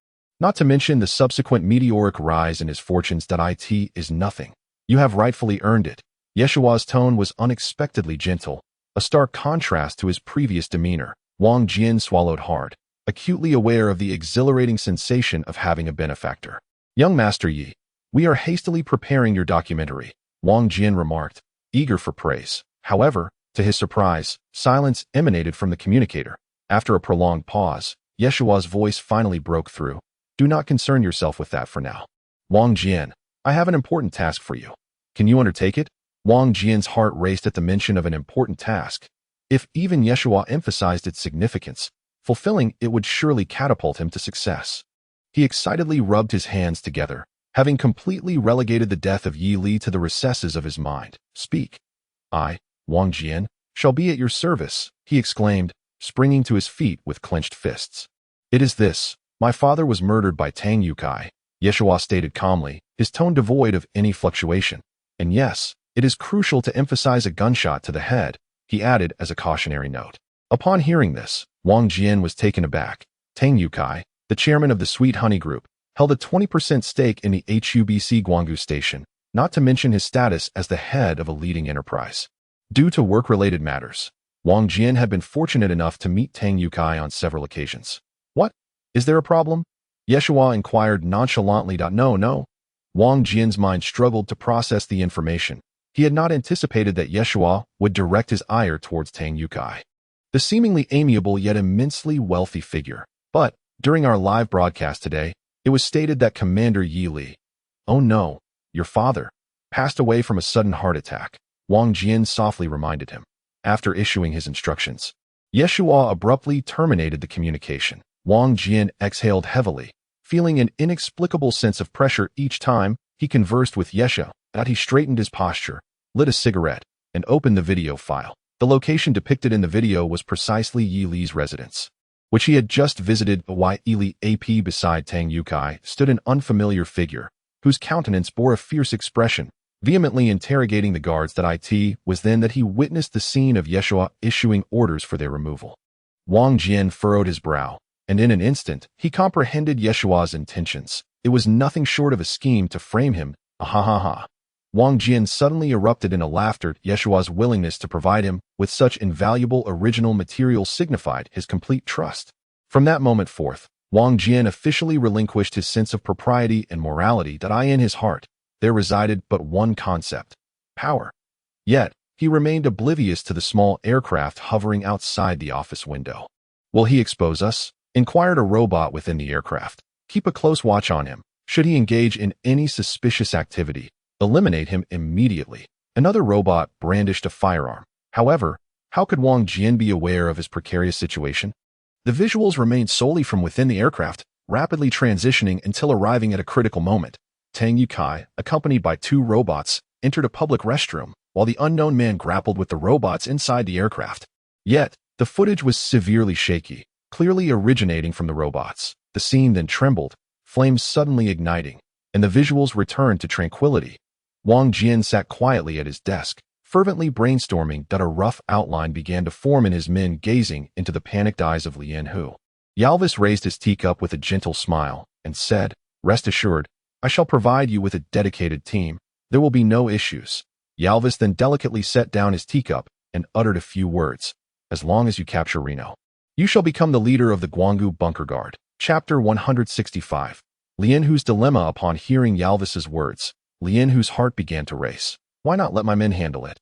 Not to mention the subsequent meteoric rise in his fortunes. It is nothing. You have rightfully earned it. Yeshua's tone was unexpectedly gentle, a stark contrast to his previous demeanor. Wang Jian swallowed hard, acutely aware of the exhilarating sensation of having a benefactor. Young Master Yi, we are hastily preparing your documentary, Wang Jian remarked, eager for praise. However, to his surprise, silence emanated from the communicator. After a prolonged pause, Yeshua's voice finally broke through. Do not concern yourself with that for now. Wang Jian, I have an important task for you. Can you undertake it? Wang Jian's heart raced at the mention of an important task. If even Yeshua emphasized its significance, fulfilling it would surely catapult him to success. He excitedly rubbed his hands together, having completely relegated the death of Yi Li to the recesses of his mind. Speak. I, Wang Jian, shall be at your service, he exclaimed, springing to his feet with clenched fists. It is this. My father was murdered by Tang Yukai, Yeshua stated calmly, his tone devoid of any fluctuation. And yes, it is crucial to emphasize a gunshot to the head, he added as a cautionary note. Upon hearing this, Wang Jian was taken aback. Tang Yukai, the chairman of the Sweet Honey Group, held a 20% stake in the HUBC Guanggu station, not to mention his status as the head of a leading enterprise. Due to work-related matters, Wang Jian had been fortunate enough to meet Tang Yukai on several occasions. What? Is there a problem? Yeshua inquired nonchalantly. No. Wang Jian's mind struggled to process the information. He had not anticipated that Yeshua would direct his ire towards Tang Yukai, the seemingly amiable yet immensely wealthy figure. But during our live broadcast today, it was stated that Commander Yi Li, "Oh no, your father," passed away from a sudden heart attack, Wang Jian softly reminded him. After issuing his instructions, Yeshua abruptly terminated the communication. Wang Jian exhaled heavily, feeling an inexplicable sense of pressure each time he conversed with Yeshua. He straightened his posture, lit a cigarette, and opened the video file. The location depicted in the video was precisely Yi Li's residence, which he had just visited. While Yi Li AP beside Tang Yukai stood an unfamiliar figure, whose countenance bore a fierce expression, vehemently interrogating the guards. It was then that he witnessed the scene of Yeshua issuing orders for their removal. Wang Jian furrowed his brow, and in an instant, he comprehended Yeshua's intentions. It was nothing short of a scheme to frame him. Ha. Wang Jian suddenly erupted in a laughter. Yeshua's willingness to provide him with such invaluable original material signified his complete trust. From that moment forth, Wang Jian officially relinquished his sense of propriety and morality. In his heart, there resided but one concept: power. Yet, he remained oblivious to the small aircraft hovering outside the office window. "Will he expose us?" inquired a robot within the aircraft. "Keep a close watch on him. Should he engage in any suspicious activity, eliminate him immediately." Another robot brandished a firearm. However, how could Wang Jian be aware of his precarious situation? The visuals remained solely from within the aircraft, rapidly transitioning until arriving at a critical moment. Tang Yukai, accompanied by two robots, entered a public restroom, while the unknown man grappled with the robots inside the aircraft. Yet, the footage was severely shaky, clearly originating from the robots. The scene then trembled, flames suddenly igniting, and the visuals returned to tranquility. Wang Jian sat quietly at his desk, fervently brainstorming. A rough outline began to form in his men, gazing into the panicked eyes of Lian Hu. Yalvis raised his teacup with a gentle smile and said, "Rest assured, I shall provide you with a dedicated team. There will be no issues." Yalvis then delicately set down his teacup and uttered a few words. "As long as you capture Reno, you shall become the leader of the Guanggu Bunker Guard." Chapter 165. Lian Hu's dilemma. Upon hearing Yalvis's words, Lian Hu's heart began to race. Why not let my men handle it?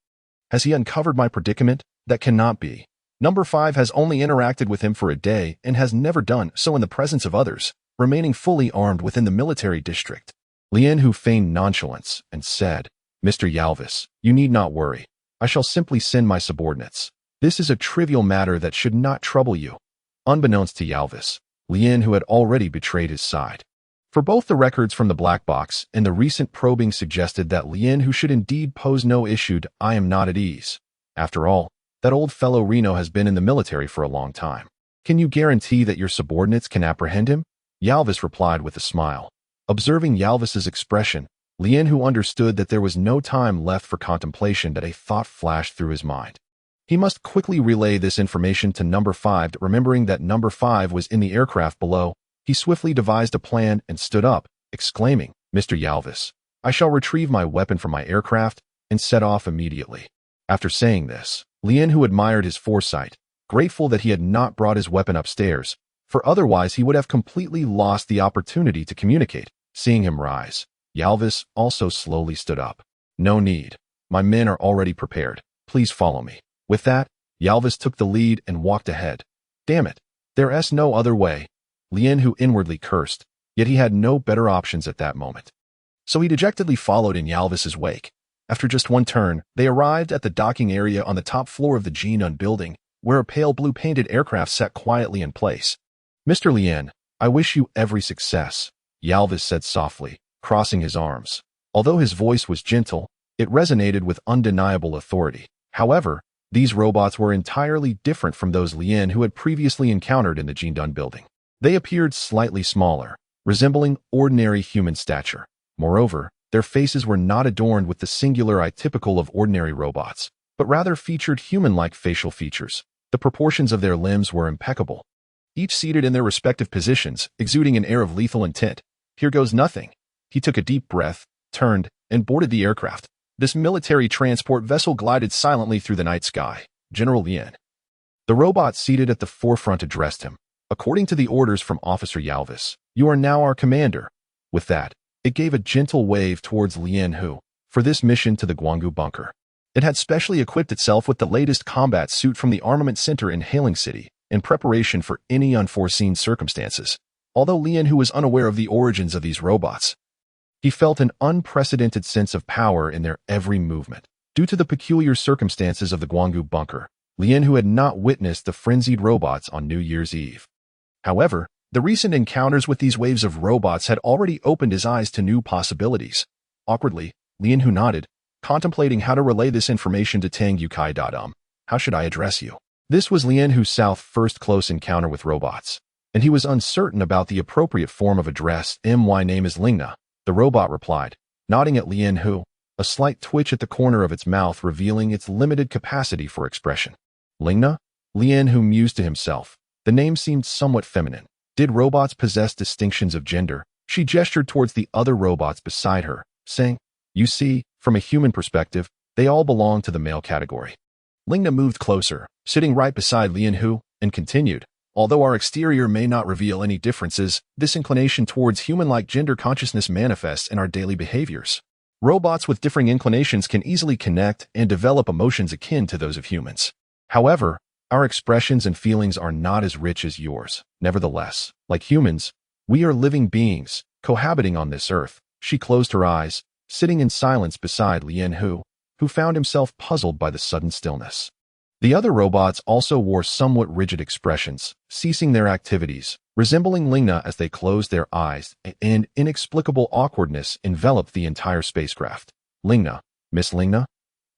Has he uncovered my predicament? That cannot be. Number 5 has only interacted with him for a day and has never done so in the presence of others, remaining fully armed within the military district. Lian Hu feigned nonchalance and said, "Mr. Yalvis, you need not worry. I shall simply send my subordinates. This is a trivial matter that should not trouble you." Unbeknownst to Yalvis, Lian Hu had already betrayed his side. For both the records from the black box and the recent probing suggested that Lian Hu should indeed pose no issue. "I am not at ease. After all, that old fellow Reno has been in the military for a long time. Can you guarantee that your subordinates can apprehend him?" Yalvis replied with a smile. Observing Yalvis's expression, Lian Hu understood that there was no time left for contemplation. A thought flashed through his mind. He must quickly relay this information to Number 5. Remembering that Number 5 was in the aircraft below, he swiftly devised a plan and stood up, exclaiming, "Mr. Yalvis, I shall retrieve my weapon from my aircraft and set off immediately." After saying this, Lian Hu admired his foresight, grateful that he had not brought his weapon upstairs, for otherwise he would have completely lost the opportunity to communicate. Seeing him rise, Yalvis also slowly stood up. "No need. My men are already prepared. Please follow me." With that, Yalvis took the lead and walked ahead. "Damn it, there's no other way." Lian Hu inwardly cursed, yet he had no better options at that moment. So he dejectedly followed in Yalvis's wake. After just one turn, they arrived at the docking area on the top floor of the Jinan building, where a pale blue-painted aircraft sat quietly in place. "Mr. Lian, I wish you every success," Yalvis said softly, crossing his arms. Although his voice was gentle, it resonated with undeniable authority. However, these robots were entirely different from those Lian Hu had previously encountered in the Jinan building. They appeared slightly smaller, resembling ordinary human stature. Moreover, their faces were not adorned with the singular eye typical of ordinary robots, but rather featured human-like facial features. The proportions of their limbs were impeccable, each seated in their respective positions, exuding an air of lethal intent. "Here goes nothing." He took a deep breath, turned, and boarded the aircraft. This military transport vessel glided silently through the night sky. "General Lian." The robot seated at the forefront addressed him. "According to the orders from Officer Yalvis, you are now our commander." With that, it gave a gentle wave towards Lian Hu, for this mission to the Guanggu bunker. It had specially equipped itself with the latest combat suit from the armament center in Hailing City in preparation for any unforeseen circumstances. Although Lian Hu was unaware of the origins of these robots, he felt an unprecedented sense of power in their every movement. Due to the peculiar circumstances of the Guanggu bunker, Lian Hu had not witnessed the frenzied robots on New Year's Eve. However, the recent encounters with these waves of robots had already opened his eyes to new possibilities. Awkwardly, Lian Hu nodded, contemplating how to relay this information to Tang Yukai. How should I address you? This was Lian Hu's first close encounter with robots, and he was uncertain about the appropriate form of address. My name is Lingna, the robot replied, nodding at Lian Hu, a slight twitch at the corner of its mouth revealing its limited capacity for expression. Lingna? Lian Hu mused to himself. The name seemed somewhat feminine. Did robots possess distinctions of gender? She gestured towards the other robots beside her, saying, "You see, from a human perspective, they all belong to the male category." Lingna moved closer, sitting right beside Lian Hu, and continued, "Although our exterior may not reveal any differences, this inclination towards human-like gender consciousness manifests in our daily behaviors. Robots with differing inclinations can easily connect and develop emotions akin to those of humans. However, our expressions and feelings are not as rich as yours. Nevertheless, like humans, we are living beings, cohabiting on this earth." She closed her eyes, sitting in silence beside Lian Hu, who found himself puzzled by the sudden stillness. The other robots also wore somewhat rigid expressions, ceasing their activities, resembling Lingna as they closed their eyes, and inexplicable awkwardness enveloped the entire spacecraft. "Lingna, Miss Lingna?"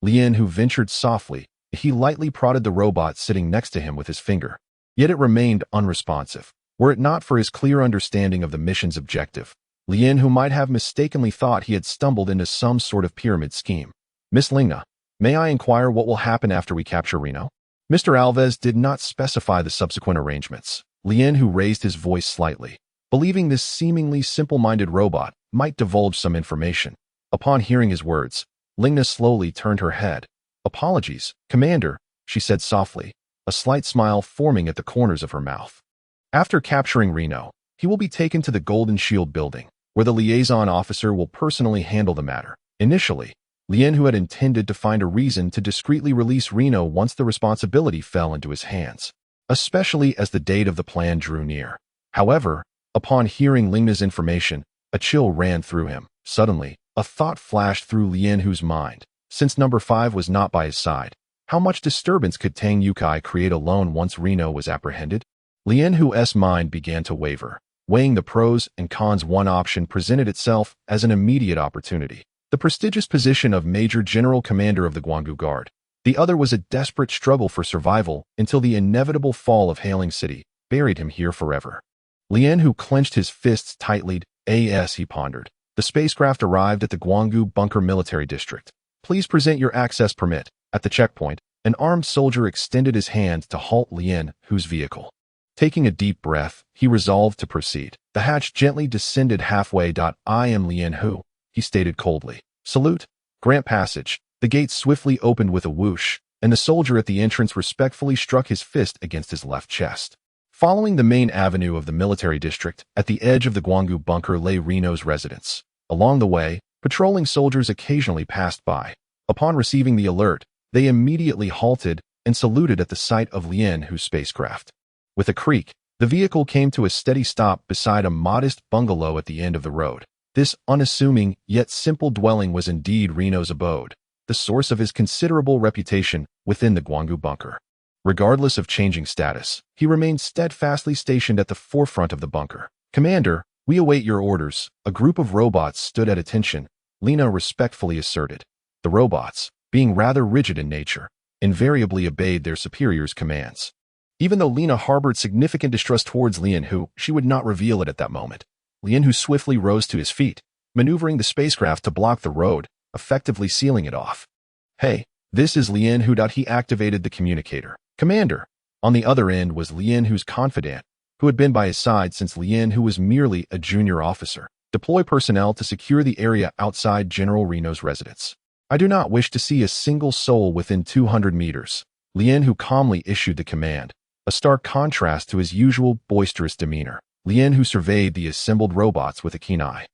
Lian Hu ventured softly. He lightly prodded the robot sitting next to him with his finger. Yet it remained unresponsive. Were it not for his clear understanding of the mission's objective, Lian Hu might have mistakenly thought he had stumbled into some sort of pyramid scheme. "Miss Lingna, may I inquire what will happen after we capture Reno?" Mr. Alves did not specify the subsequent arrangements. Lian Hu raised his voice slightly, believing this seemingly simple-minded robot might divulge some information. Upon hearing his words, Lingna slowly turned her head. "Apologies, Commander," she said softly, a slight smile forming at the corners of her mouth. "After capturing Reno, he will be taken to the Golden Shield building, where the liaison officer will personally handle the matter. Initially, Lian Hu had intended to find a reason to discreetly release Reno once the responsibility fell into his hands, especially as the date of the plan drew near. However, upon hearing Lingna's information, a chill ran through him. Suddenly, a thought flashed through Lian Hu's mind. Since number 5 was not by his side, how much disturbance could Tang Yukai create alone once Reno was apprehended? Lian Hu's mind began to waver. Weighing the pros and cons, one option presented itself as an immediate opportunity: the prestigious position of Major General Commander of the Guanggu Guard. The other was a desperate struggle for survival until the inevitable fall of Hailing City buried him here forever. Lian Hu clenched his fists tightly. He pondered. The spacecraft arrived at the Guanggu Bunker Military District. "Please present your access permit." At the checkpoint, an armed soldier extended his hand to halt Lian Hu's vehicle. Taking a deep breath, he resolved to proceed. The hatch gently descended halfway. "I am Lian Hu," he stated coldly. "Salute. Grant passage." The gate swiftly opened with a whoosh, and the soldier at the entrance respectfully struck his fist against his left chest. Following the main avenue of the military district, at the edge of the Guanggu bunker lay Reno's residence. Along the way, patrolling soldiers occasionally passed by. Upon receiving the alert, they immediately halted and saluted at the sight of Lian Hu's spacecraft. With a creak, the vehicle came to a steady stop beside a modest bungalow at the end of the road. This unassuming yet simple dwelling was indeed Reno's abode, the source of his considerable reputation within the Guanggu bunker. Regardless of changing status, he remained steadfastly stationed at the forefront of the bunker. "Commander, we await your orders." A group of robots stood at attention, Lina respectfully asserted. The robots, being rather rigid in nature, invariably obeyed their superiors' commands. Even though Lina harbored significant distrust towards Lian Hu, she would not reveal it at that moment. Lian Hu swiftly rose to his feet, maneuvering the spacecraft to block the road, effectively sealing it off. "Hey, this is Lian Hu." He activated the communicator. "Commander." On the other end was Lian Hu's confidant, who had been by his side since Lian Hu was merely a junior officer. "Deploy personnel to secure the area outside General Reno's residence. I do not wish to see a single soul within 200 meters. Lian Hu calmly issued the command, a stark contrast to his usual boisterous demeanor. Lian Hu surveyed the assembled robots with a keen eye.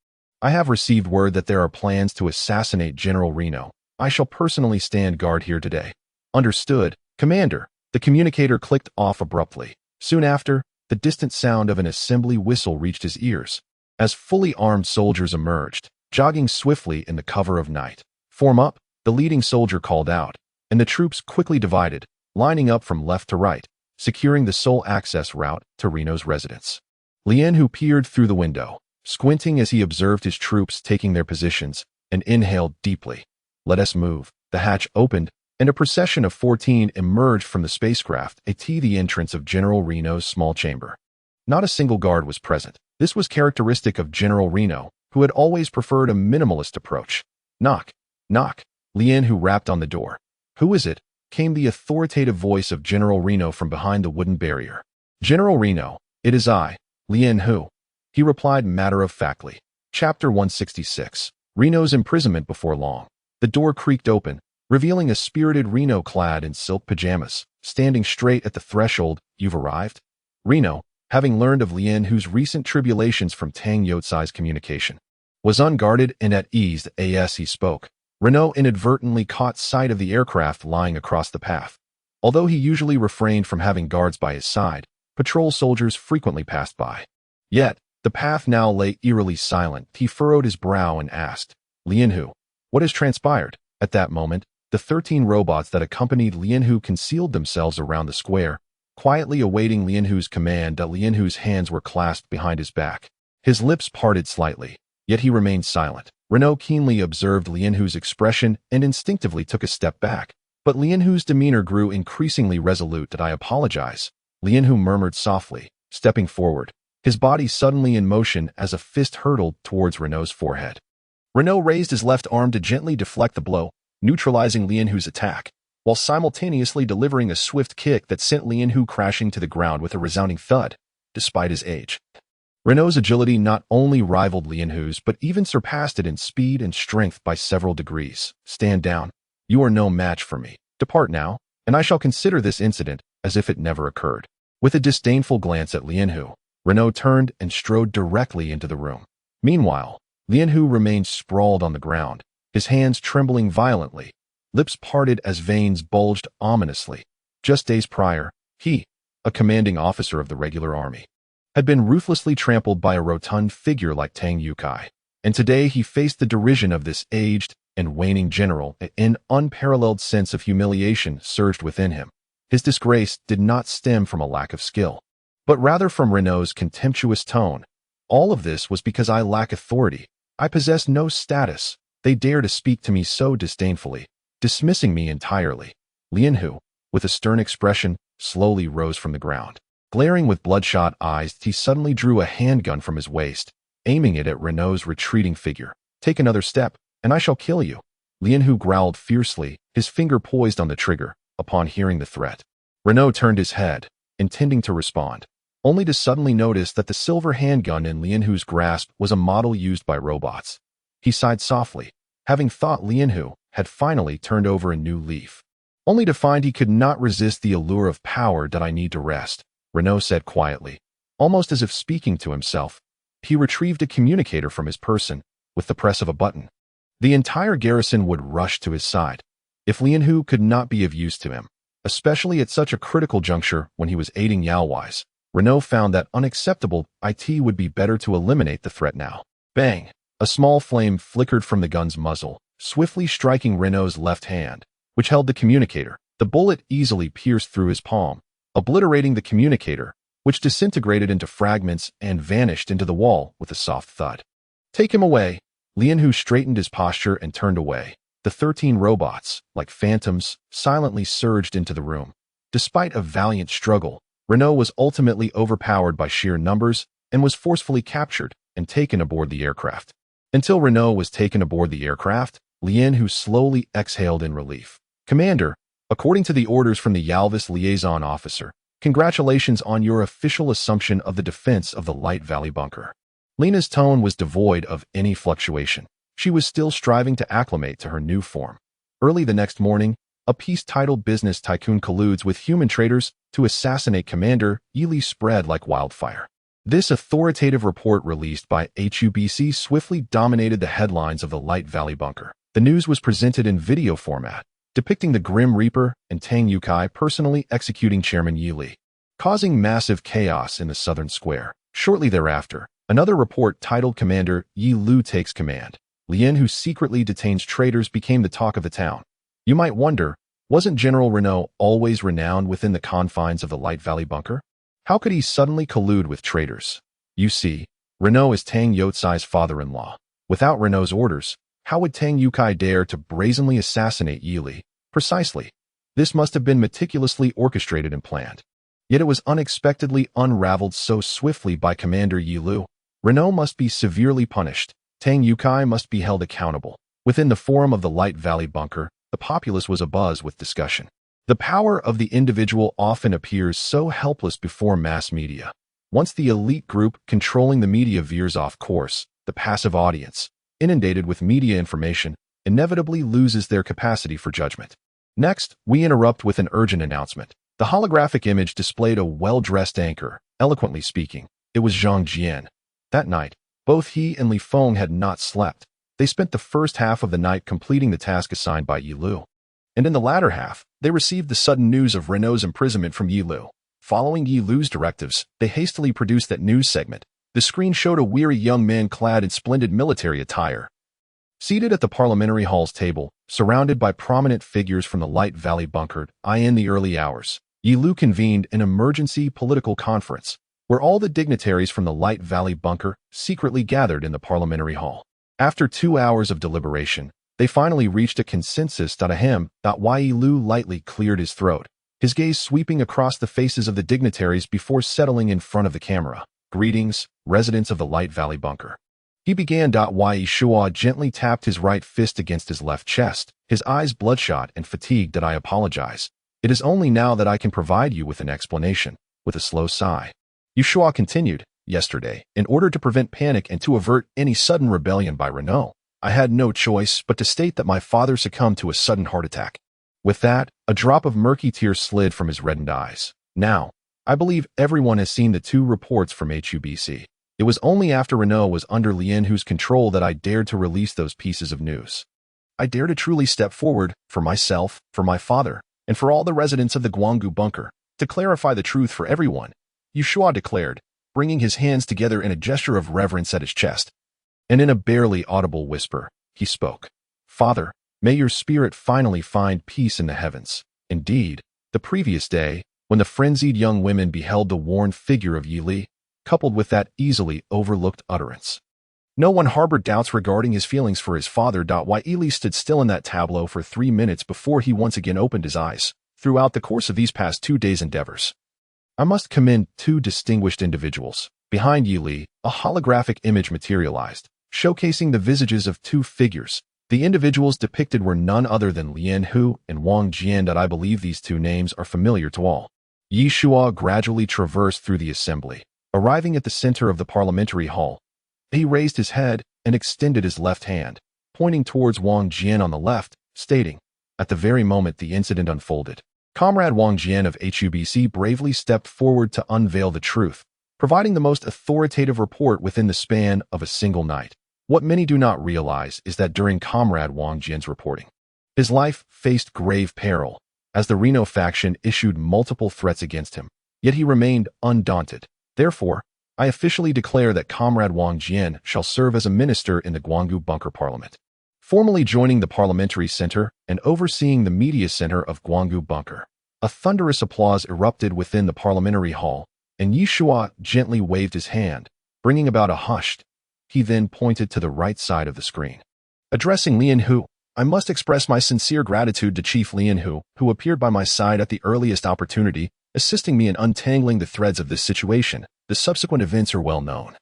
I have received word that there are plans to assassinate General Reno. I shall personally stand guard here today. Understood, Commander. The communicator clicked off abruptly. Soon after, the distant sound of an assembly whistle reached his ears. As fully armed soldiers emerged, jogging swiftly in the cover of night. Form up, the leading soldier called out, and the troops quickly divided, lining up from left to right, securing the sole access route to Reno's residence. Lien Hu peered through the window, squinting as he observed his troops taking their positions, and inhaled deeply. Let us move. The hatch opened, and a procession of 14 emerged from the spacecraft at the entrance of General Reno's small chamber. Not a single guard was present. This was characteristic of General Reno, who had always preferred a minimalist approach. Knock, knock. Lien Hu rapped on the door. Who is it? Came the authoritative voice of General Reno from behind the wooden barrier. General Reno, it is I, Lien Hu. He replied matter-of-factly. Chapter 166. Reno's imprisonment before long. The door creaked open, revealing a spirited Reno clad in silk pajamas, standing straight at the threshold. You've arrived? Reno, having learned of Lien Hu's recent tribulations from Tang Yotsai's communication, was unguarded and at ease as he spoke. Reno inadvertently caught sight of the aircraft lying across the path. Although he usually refrained from having guards by his side, patrol soldiers frequently passed by. Yet, the path now lay eerily silent. He furrowed his brow and asked, Lien Hu, what has transpired? At that moment, the 13 robots that accompanied Lien Hu concealed themselves around the square, quietly awaiting Lien Hu's command. Lien Hu's hands were clasped behind his back. His lips parted slightly, yet he remained silent. Reno keenly observed Lien Hu's expression and instinctively took a step back. But Lien Hu's demeanor grew increasingly resolute. Did I apologize? Lien Hu murmured softly, stepping forward, his body suddenly in motion as a fist hurtled towards Reno's forehead. Reno raised his left arm to gently deflect the blow, neutralizing Lien Hu's attack, while simultaneously delivering a swift kick that sent Lien Hu crashing to the ground with a resounding thud, despite his age. Reno's agility not only rivaled Lien Hu's but even surpassed it in speed and strength by several degrees. Stand down. You are no match for me. Depart now, and I shall consider this incident as if it never occurred. With a disdainful glance at Lien Hu, Reno turned and strode directly into the room. Meanwhile, Lien Hu remained sprawled on the ground, his hands trembling violently, lips parted as veins bulged ominously. Just days prior, he, a commanding officer of the regular army, had been ruthlessly trampled by a rotund figure like Tang Yukai, and today he faced the derision of this aged and waning general. An unparalleled sense of humiliation surged within him. His disgrace did not stem from a lack of skill, but rather from Reno's contemptuous tone. All of this was because I lack authority. I possess no status. They dare to speak to me so disdainfully, dismissing me entirely. Lien Hu, with a stern expression, slowly rose from the ground. Glaring with bloodshot eyes, he suddenly drew a handgun from his waist, aiming it at Reno's retreating figure. Take another step, and I shall kill you. Lien Hu growled fiercely, his finger poised on the trigger. Upon hearing the threat, Reno turned his head, intending to respond, only to suddenly notice that the silver handgun in Lien Hu's grasp was a model used by robots. He sighed softly, having thought Lien Hu had finally turned over a new leaf, only to find he could not resist the allure of power. That I need to rest, Reno said quietly, almost as if speaking to himself. He retrieved a communicator from his person. With the press of a button, the entire garrison would rush to his side. If Lien Hu could not be of use to him, especially at such a critical juncture when he was aiding Yaowais, Reno found that unacceptable. It would be better to eliminate the threat now. Bang! A small flame flickered from the gun's muzzle, swiftly striking Reno's left hand, which held the communicator. The bullet easily pierced through his palm, obliterating the communicator, which disintegrated into fragments and vanished into the wall with a soft thud. Take him away. Lien Hu straightened his posture and turned away. The 13 robots, like phantoms, silently surged into the room. Despite a valiant struggle, Reno was ultimately overpowered by sheer numbers and was forcefully captured and taken aboard the aircraft. Until Reno was taken aboard the aircraft, Lien Hu slowly exhaled in relief. Commander, according to the orders from the Yalvis liaison officer, congratulations on your official assumption of the defense of the Light Valley bunker. Lena's tone was devoid of any fluctuation. She was still striving to acclimate to her new form. Early the next morning, a piece titled Business Tycoon colludes with human traders to assassinate Commander Ely spread like wildfire. This authoritative report released by HUBC swiftly dominated the headlines of the Light Valley bunker. The news was presented in video format, depicting the Grim Reaper and Tang Yukai personally executing Chairman Yi Li, causing massive chaos in the southern square. Shortly thereafter, another report titled Commander Yi Lu Takes Command. Lien, who secretly detains traitors, became the talk of the town. You might wonder, wasn't General Renault always renowned within the confines of the Light Valley bunker? How could he suddenly collude with traitors? You see, Renault is Tang Youcai's father-in-law. Without Renault's orders, how would Tang Yukai dare to brazenly assassinate Yi Li? Precisely. This must have been meticulously orchestrated and planned. Yet it was unexpectedly unraveled so swiftly by Commander Yi Lu. Renault must be severely punished. Tang Yukai must be held accountable. Within the forum of the Light Valley bunker, the populace was abuzz with discussion. The power of the individual often appears so helpless before mass media. Once the elite group controlling the media veers off course, the passive audience, inundated with media information, inevitably loses their capacity for judgment. Next, we interrupt with an urgent announcement. The holographic image displayed a well-dressed anchor, eloquently speaking. It was Zhang Jian. That night, both he and Li Feng had not slept. They spent the first half of the night completing the task assigned by Yi Lu. And in the latter half, they received the sudden news of Renault's imprisonment from Yi Lu. Following Yi Lu's directives, they hastily produced that news segment. The screen showed a weary young man clad in splendid military attire. Seated at the parliamentary hall's table, surrounded by prominent figures from the Light Valley bunker, in the early hours, Yi Lu convened an emergency political conference, where all the dignitaries from the Light Valley bunker secretly gathered in the parliamentary hall. After 2 hours of deliberation, they finally reached a consensus. Yi Lu lightly cleared his throat, his gaze sweeping across the faces of the dignitaries before settling in front of the camera. Greetings, residents of the Light Valley bunker. He began. Yi Shua gently tapped his right fist against his left chest, his eyes bloodshot and fatigued. I apologize. It is only now that I can provide you with an explanation. With a slow sigh, Yushua continued, yesterday, in order to prevent panic and to avert any sudden rebellion by Renault, I had no choice but to state that my father succumbed to a sudden heart attack. With that, a drop of murky tears slid from his reddened eyes. Now, I believe everyone has seen the 2 reports from HUBC. It was only after Renault was under Lien Hu's control that I dared to release those pieces of news. I dare to truly step forward, for myself, for my father, and for all the residents of the Guanggu bunker, to clarify the truth for everyone, Yushua declared, bringing his hands together in a gesture of reverence at his chest. And in a barely audible whisper, he spoke. Father, may your spirit finally find peace in the heavens. Indeed, the previous day, when the frenzied young women beheld the worn figure of Yi Li, coupled with that easily overlooked utterance, no one harbored doubts regarding his feelings for his father. Yi Li stood still in that tableau for 3 minutes before he once again opened his eyes. Throughout the course of these past 2 days' endeavors, I must commend 2 distinguished individuals. Behind Yi Li, a holographic image materialized, showcasing the visages of 2 figures. The individuals depicted were none other than Lien Hu and Wang Jian. I believe these 2 names are familiar to all. Yi Shua gradually traversed through the assembly, arriving at the center of the parliamentary hall. He raised his head and extended his left hand, pointing towards Wang Jian on the left, stating, at the very moment the incident unfolded, Comrade Wang Jian of HUBC bravely stepped forward to unveil the truth, providing the most authoritative report within the span of a single night. What many do not realize is that during Comrade Wang Jian's reporting, his life faced grave peril, as the Renault faction issued multiple threats against him, yet he remained undaunted. Therefore, I officially declare that Comrade Wang Jian shall serve as a minister in the Guanggu Bunker Parliament, formally joining the Parliamentary Center and overseeing the Media Center of Guanggu Bunker. A thunderous applause erupted within the parliamentary hall, and Yi Shua gently waved his hand, bringing about a hush. He then pointed to the right side of the screen. Addressing Lien Hu, I must express my sincere gratitude to Chief Lien Hu, who appeared by my side at the earliest opportunity, assisting me in untangling the threads of this situation. The subsequent events are well known.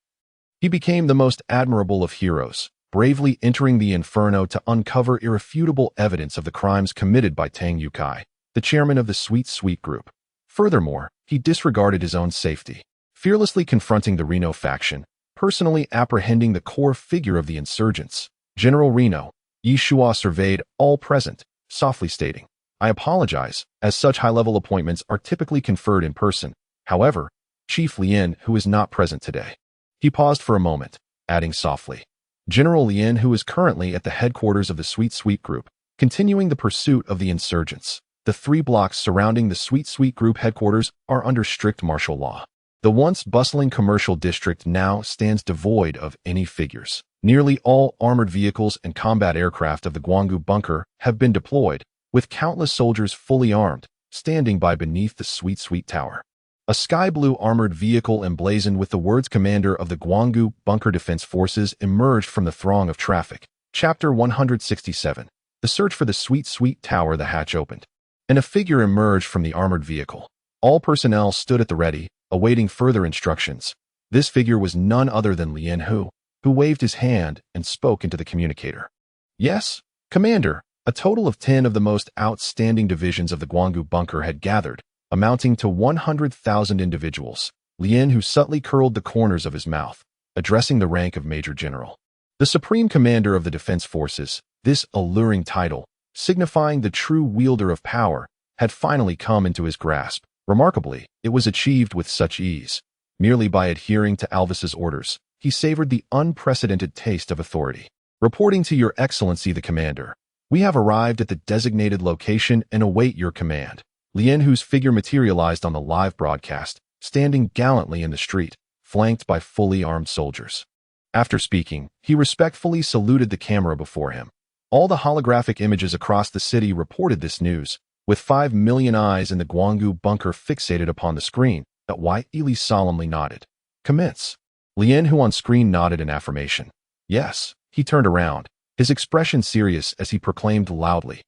He became the most admirable of heroes, bravely entering the inferno to uncover irrefutable evidence of the crimes committed by Tang Yukai, the chairman of the Sweet Group. Furthermore, he disregarded his own safety, fearlessly confronting the Renault faction, personally apprehending the core figure of the insurgents, General Renault. Yi Shua surveyed all present, softly stating, I apologize, as such high-level appointments are typically conferred in person. However, Chief Lien, who is not present today. He paused for a moment, adding softly, General Lien, who is currently at the headquarters of the Sweet Group, continuing the pursuit of the insurgents. The 3 blocks surrounding the Sweet Group headquarters are under strict martial law. The once bustling commercial district now stands devoid of any figures. Nearly all armored vehicles and combat aircraft of the Guanggu bunker have been deployed, with countless soldiers fully armed, standing by beneath the Sweet Tower. A sky-blue armored vehicle emblazoned with the words Commander of the Guanggu Bunker Defense Forces emerged from the throng of traffic. Chapter 167. The search for the Sweet Tower. The hatch opened, and a figure emerged from the armored vehicle. All personnel stood at the ready, awaiting further instructions. This figure was none other than Lien Hu waved his hand and spoke into the communicator. Yes, Commander. A total of 10 of the most outstanding divisions of the Guanggu bunker had gathered, amounting to 100,000 individuals. Lien Hu subtly curled the corners of his mouth, addressing the rank of Major General. The Supreme Commander of the Defense Forces, this alluring title, signifying the true wielder of power, had finally come into his grasp. Remarkably, it was achieved with such ease. Merely by adhering to Alvis's orders, he savored the unprecedented taste of authority. Reporting to Your Excellency the Commander, we have arrived at the designated location and await your command. Lien Hu's figure materialized on the live broadcast, standing gallantly in the street, flanked by fully armed soldiers. After speaking, he respectfully saluted the camera before him. All the holographic images across the city reported this news, with 5 million eyes in the Guanggu bunker fixated upon the screen. That White Ely solemnly nodded. Commence. Lien Hu on screen nodded in affirmation. Yes. He turned around, his expression serious as he proclaimed loudly.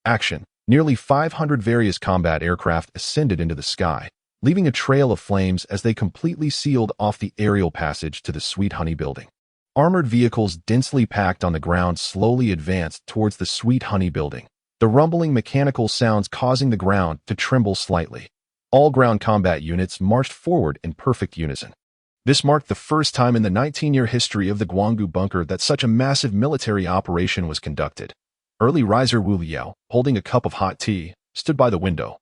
Action. Nearly 500 various combat aircraft ascended into the sky, leaving a trail of flames as they completely sealed off the aerial passage to the Sweet Honey building. Armored vehicles densely packed on the ground slowly advanced towards the Sweet Honey building, the rumbling mechanical sounds causing the ground to tremble slightly. All ground combat units marched forward in perfect unison. This marked the first time in the 19-year history of the Guanggu bunker that such a massive military operation was conducted. Early riser Wu Liao, holding a cup of hot tea, stood by the window.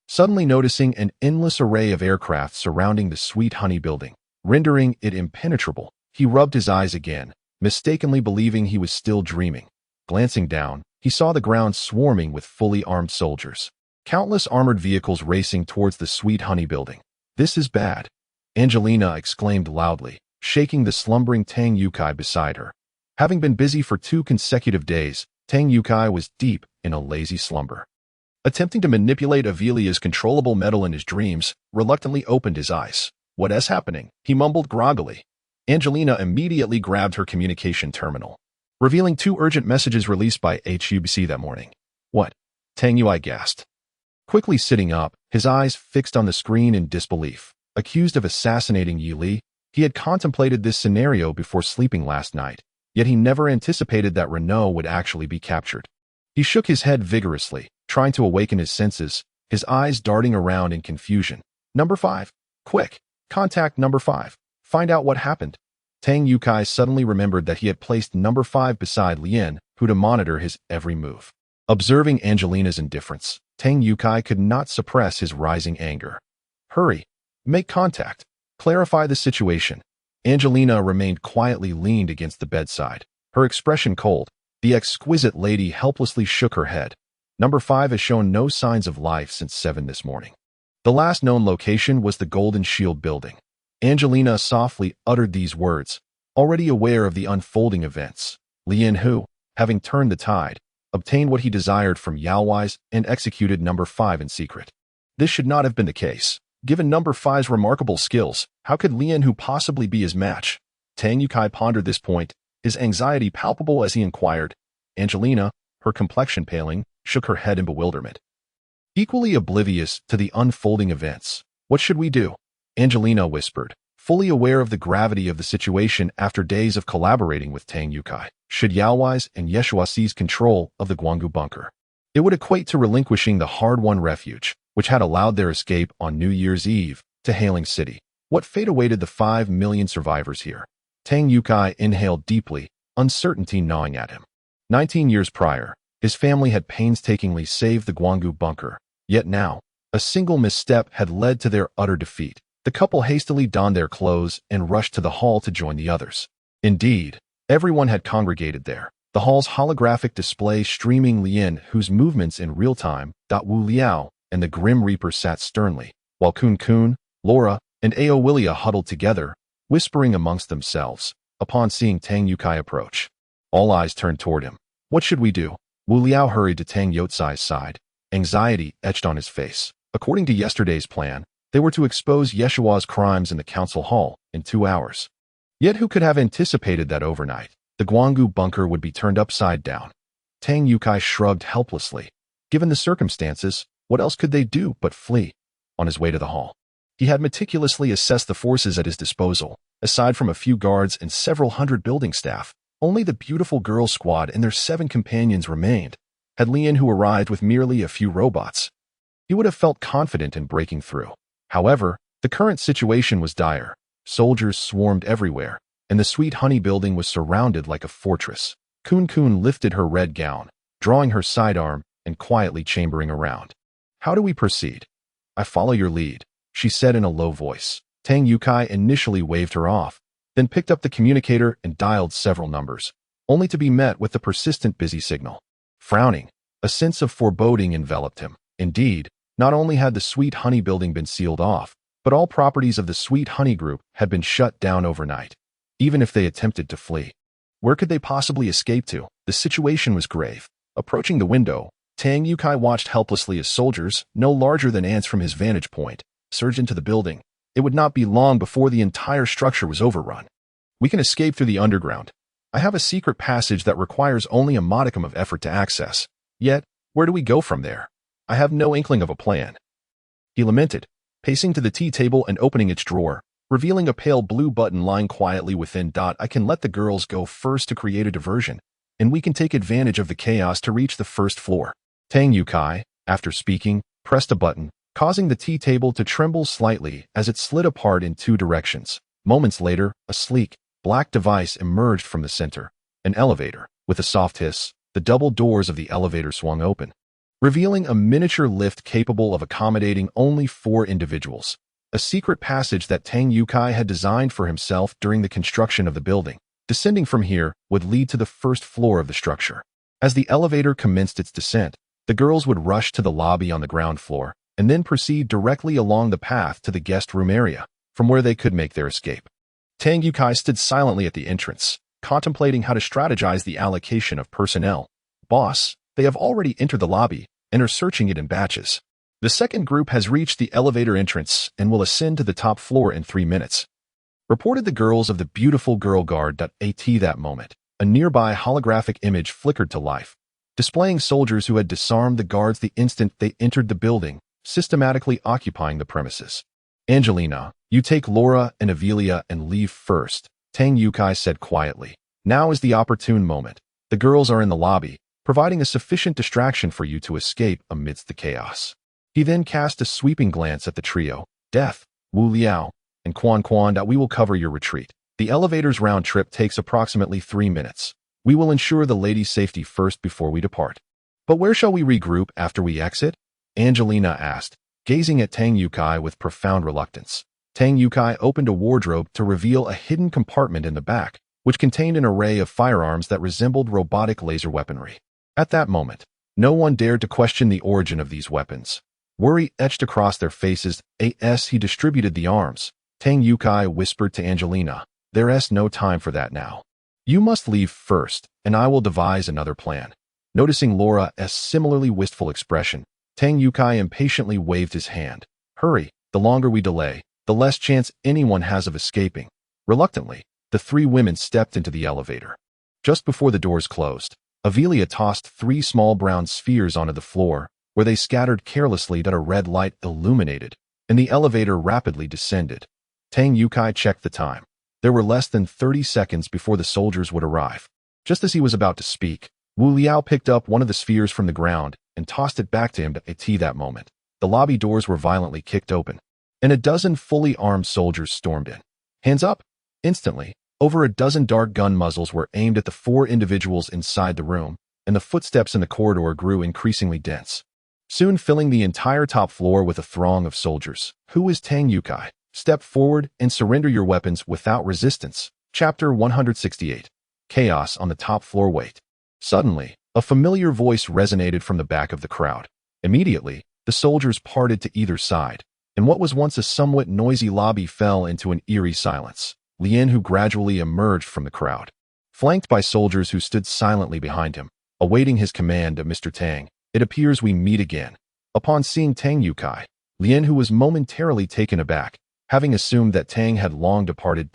Suddenly noticing an endless array of aircraft surrounding the Sweet Honey building, rendering it impenetrable, he rubbed his eyes again, mistakenly believing he was still dreaming. Glancing down, he saw the ground swarming with fully armed soldiers. Countless armored vehicles racing towards the Sweet Honey building. This is bad, Angelina exclaimed loudly, shaking the slumbering Tang Yukai beside her. Having been busy for 2 consecutive days, Tang Yukai was deep in a lazy slumber. Attempting to manipulate Avelia's controllable metal in his dreams, reluctantly opened his eyes. What is happening? He mumbled groggily. Angelina immediately grabbed her communication terminal, revealing 2 urgent messages released by HUBC that morning. What? Tang Yui gasped. Quickly sitting up, his eyes fixed on the screen in disbelief. Accused of assassinating Yi Li, he had contemplated this scenario before sleeping last night, yet he never anticipated that Renault would actually be captured. He shook his head vigorously, trying to awaken his senses, his eyes darting around in confusion. Number 5. Quick. Contact number 5. Find out what happened. Tang Yukai suddenly remembered that he had placed number 5 beside Lien, who to monitor his every move. Observing Angelina's indifference, Tang Yukai could not suppress his rising anger. Hurry. Make contact. Clarify the situation. Angelina remained quietly leaned against the bedside, her expression cold. The exquisite lady helplessly shook her head. Number 5 has shown no signs of life since 7 this morning. The last known location was the Golden Shield building. Angelina softly uttered these words, already aware of the unfolding events. Lien Hu, having turned the tide, obtained what he desired from Yaowise and executed number 5 in secret. This should not have been the case. Given number 5's remarkable skills, how could Lien Hu possibly be his match? Tang Yukai pondered this point, his anxiety palpable as he inquired. Angelina, her complexion paling, shook her head in bewilderment. Equally oblivious to the unfolding events. What should we do? Angelina whispered, fully aware of the gravity of the situation after days of collaborating with Tang Yukai. Should Yaowise and Yeshua seize control of the Guanggu bunker? It would equate to relinquishing the hard-won refuge, which had allowed their escape on New Year's Eve, to Hailing City. What fate awaited the 5 million survivors here? Tang Yukai inhaled deeply, uncertainty gnawing at him. 19 years prior, his family had painstakingly saved the Guanggu bunker, yet now, a single misstep had led to their utter defeat. The couple hastily donned their clothes and rushed to the hall to join the others. Indeed, everyone had congregated there, the hall's holographic display streaming Lien, whose movements in real time, Wu Liao, and the Grim Reaper sat sternly, while Kun Kun, Laura, and Aowilia huddled together, whispering amongst themselves, upon seeing Tang Yukai approach. All eyes turned toward him. What should we do? Wu Liao hurried to Tang Yotsai's side, anxiety etched on his face. According to yesterday's plan, they were to expose Yeshua's crimes in the council hall in 2 hours. Yet who could have anticipated that overnight the Guanggu bunker would be turned upside down? Tang Yukai shrugged helplessly. Given the circumstances, what else could they do but flee? On his way to the hall, he had meticulously assessed the forces at his disposal. Aside from a few guards and several hundred building staff, only the beautiful girl squad and their 7 companions remained. Had Lien, who arrived with merely a few robots, he would have felt confident in breaking through. However, the current situation was dire. Soldiers swarmed everywhere, and the Sweet Honey building was surrounded like a fortress. Kun Kun lifted her red gown, drawing her sidearm and quietly chambering around. How do we proceed? I follow your lead, she said in a low voice. Tang Yukai initially waved her off, then picked up the communicator and dialed several numbers, only to be met with the persistent busy signal. Frowning, a sense of foreboding enveloped him. Indeed, not only had the Sweet Honey building been sealed off, but all properties of the Sweet Honey Group had been shut down overnight. Even if they attempted to flee, where could they possibly escape to? The situation was grave. Approaching the window, Tang Yukai watched helplessly as soldiers, no larger than ants from his vantage point, surged into the building. It would not be long before the entire structure was overrun. We can escape through the underground. I have a secret passage that requires only a modicum of effort to access. Yet, where do we go from there? I have no inkling of a plan. He lamented, pacing to the tea table and opening its drawer, revealing a pale blue button lying quietly within. I can let the girls go first to create a diversion, and we can take advantage of the chaos to reach the first floor. Tang Yukai, after speaking, pressed a button, causing the tea table to tremble slightly as it slid apart in 2 directions. Moments later, a sleek, black device emerged from the center, an elevator. With a soft hiss, the double doors of the elevator swung open, revealing a miniature lift capable of accommodating only 4 individuals, a secret passage that Tang Yukai had designed for himself during the construction of the building. Descending from here would lead to the first floor of the structure. As the elevator commenced its descent, the girls would rush to the lobby on the ground floor, and then proceed directly along the path to the guest room area, from where they could make their escape. Tang Yukai stood silently at the entrance, contemplating how to strategize the allocation of personnel. Boss, they have already entered the lobby and are searching it in batches. The second group has reached the elevator entrance and will ascend to the top floor in 3 minutes, reported the girls of the beautiful girl guard. At that moment, a nearby holographic image flickered to life, displaying soldiers who had disarmed the guards the instant they entered the building, systematically occupying the premises. Angelina, you take Laura and Avilia and leave first, Tang Yukai said quietly. Now is the opportune moment. The girls are in the lobby, providing a sufficient distraction for you to escape amidst the chaos. He then cast a sweeping glance at the trio, Death, Wu Liao, and Quan Quan. We will cover your retreat. The elevator's round trip takes approximately 3 minutes. We will ensure the ladies' safety first before we depart. But where shall we regroup after we exit? Angelina asked, gazing at Tang Yukai with profound reluctance. Tang Yukai opened a wardrobe to reveal a hidden compartment in the back, which contained an array of firearms that resembled robotic laser weaponry. At that moment, no one dared to question the origin of these weapons. Worry etched across their faces as he distributed the arms. Tang Yukai whispered to Angelina, there's no time for that now. You must leave first, and I will devise another plan. Noticing Laura's similarly wistful expression, Tang Yukai impatiently waved his hand. Hurry, the longer we delay, the less chance anyone has of escaping. Reluctantly, the 3 women stepped into the elevator. Just before the doors closed, Avilia tossed 3 small brown spheres onto the floor, where they scattered carelessly. A red light illuminated, and the elevator rapidly descended. Tang Yukai checked the time. There were less than 30 seconds before the soldiers would arrive. Just as he was about to speak, Wu Liao picked up one of the spheres from the ground and tossed it back to him. At that moment, the lobby doors were violently kicked open, and a dozen fully armed soldiers stormed in. Hands up! Instantly, over a dozen dark gun muzzles were aimed at the 4 individuals inside the room, and the footsteps in the corridor grew increasingly dense, soon filling the entire top floor with a throng of soldiers. Who is Tang Yukai? Step forward and surrender your weapons without resistance. Chapter 168. Chaos on the top floor. Wait. Suddenly, a familiar voice resonated from the back of the crowd. Immediately, the soldiers parted to either side, and what was once a somewhat noisy lobby fell into an eerie silence. Lien, who gradually emerged from the crowd, flanked by soldiers who stood silently behind him, awaiting his command of Mr. Tang. It appears we meet again. Upon seeing Tang Yukai, Lien, who was momentarily taken aback, having assumed that Tang had long departed.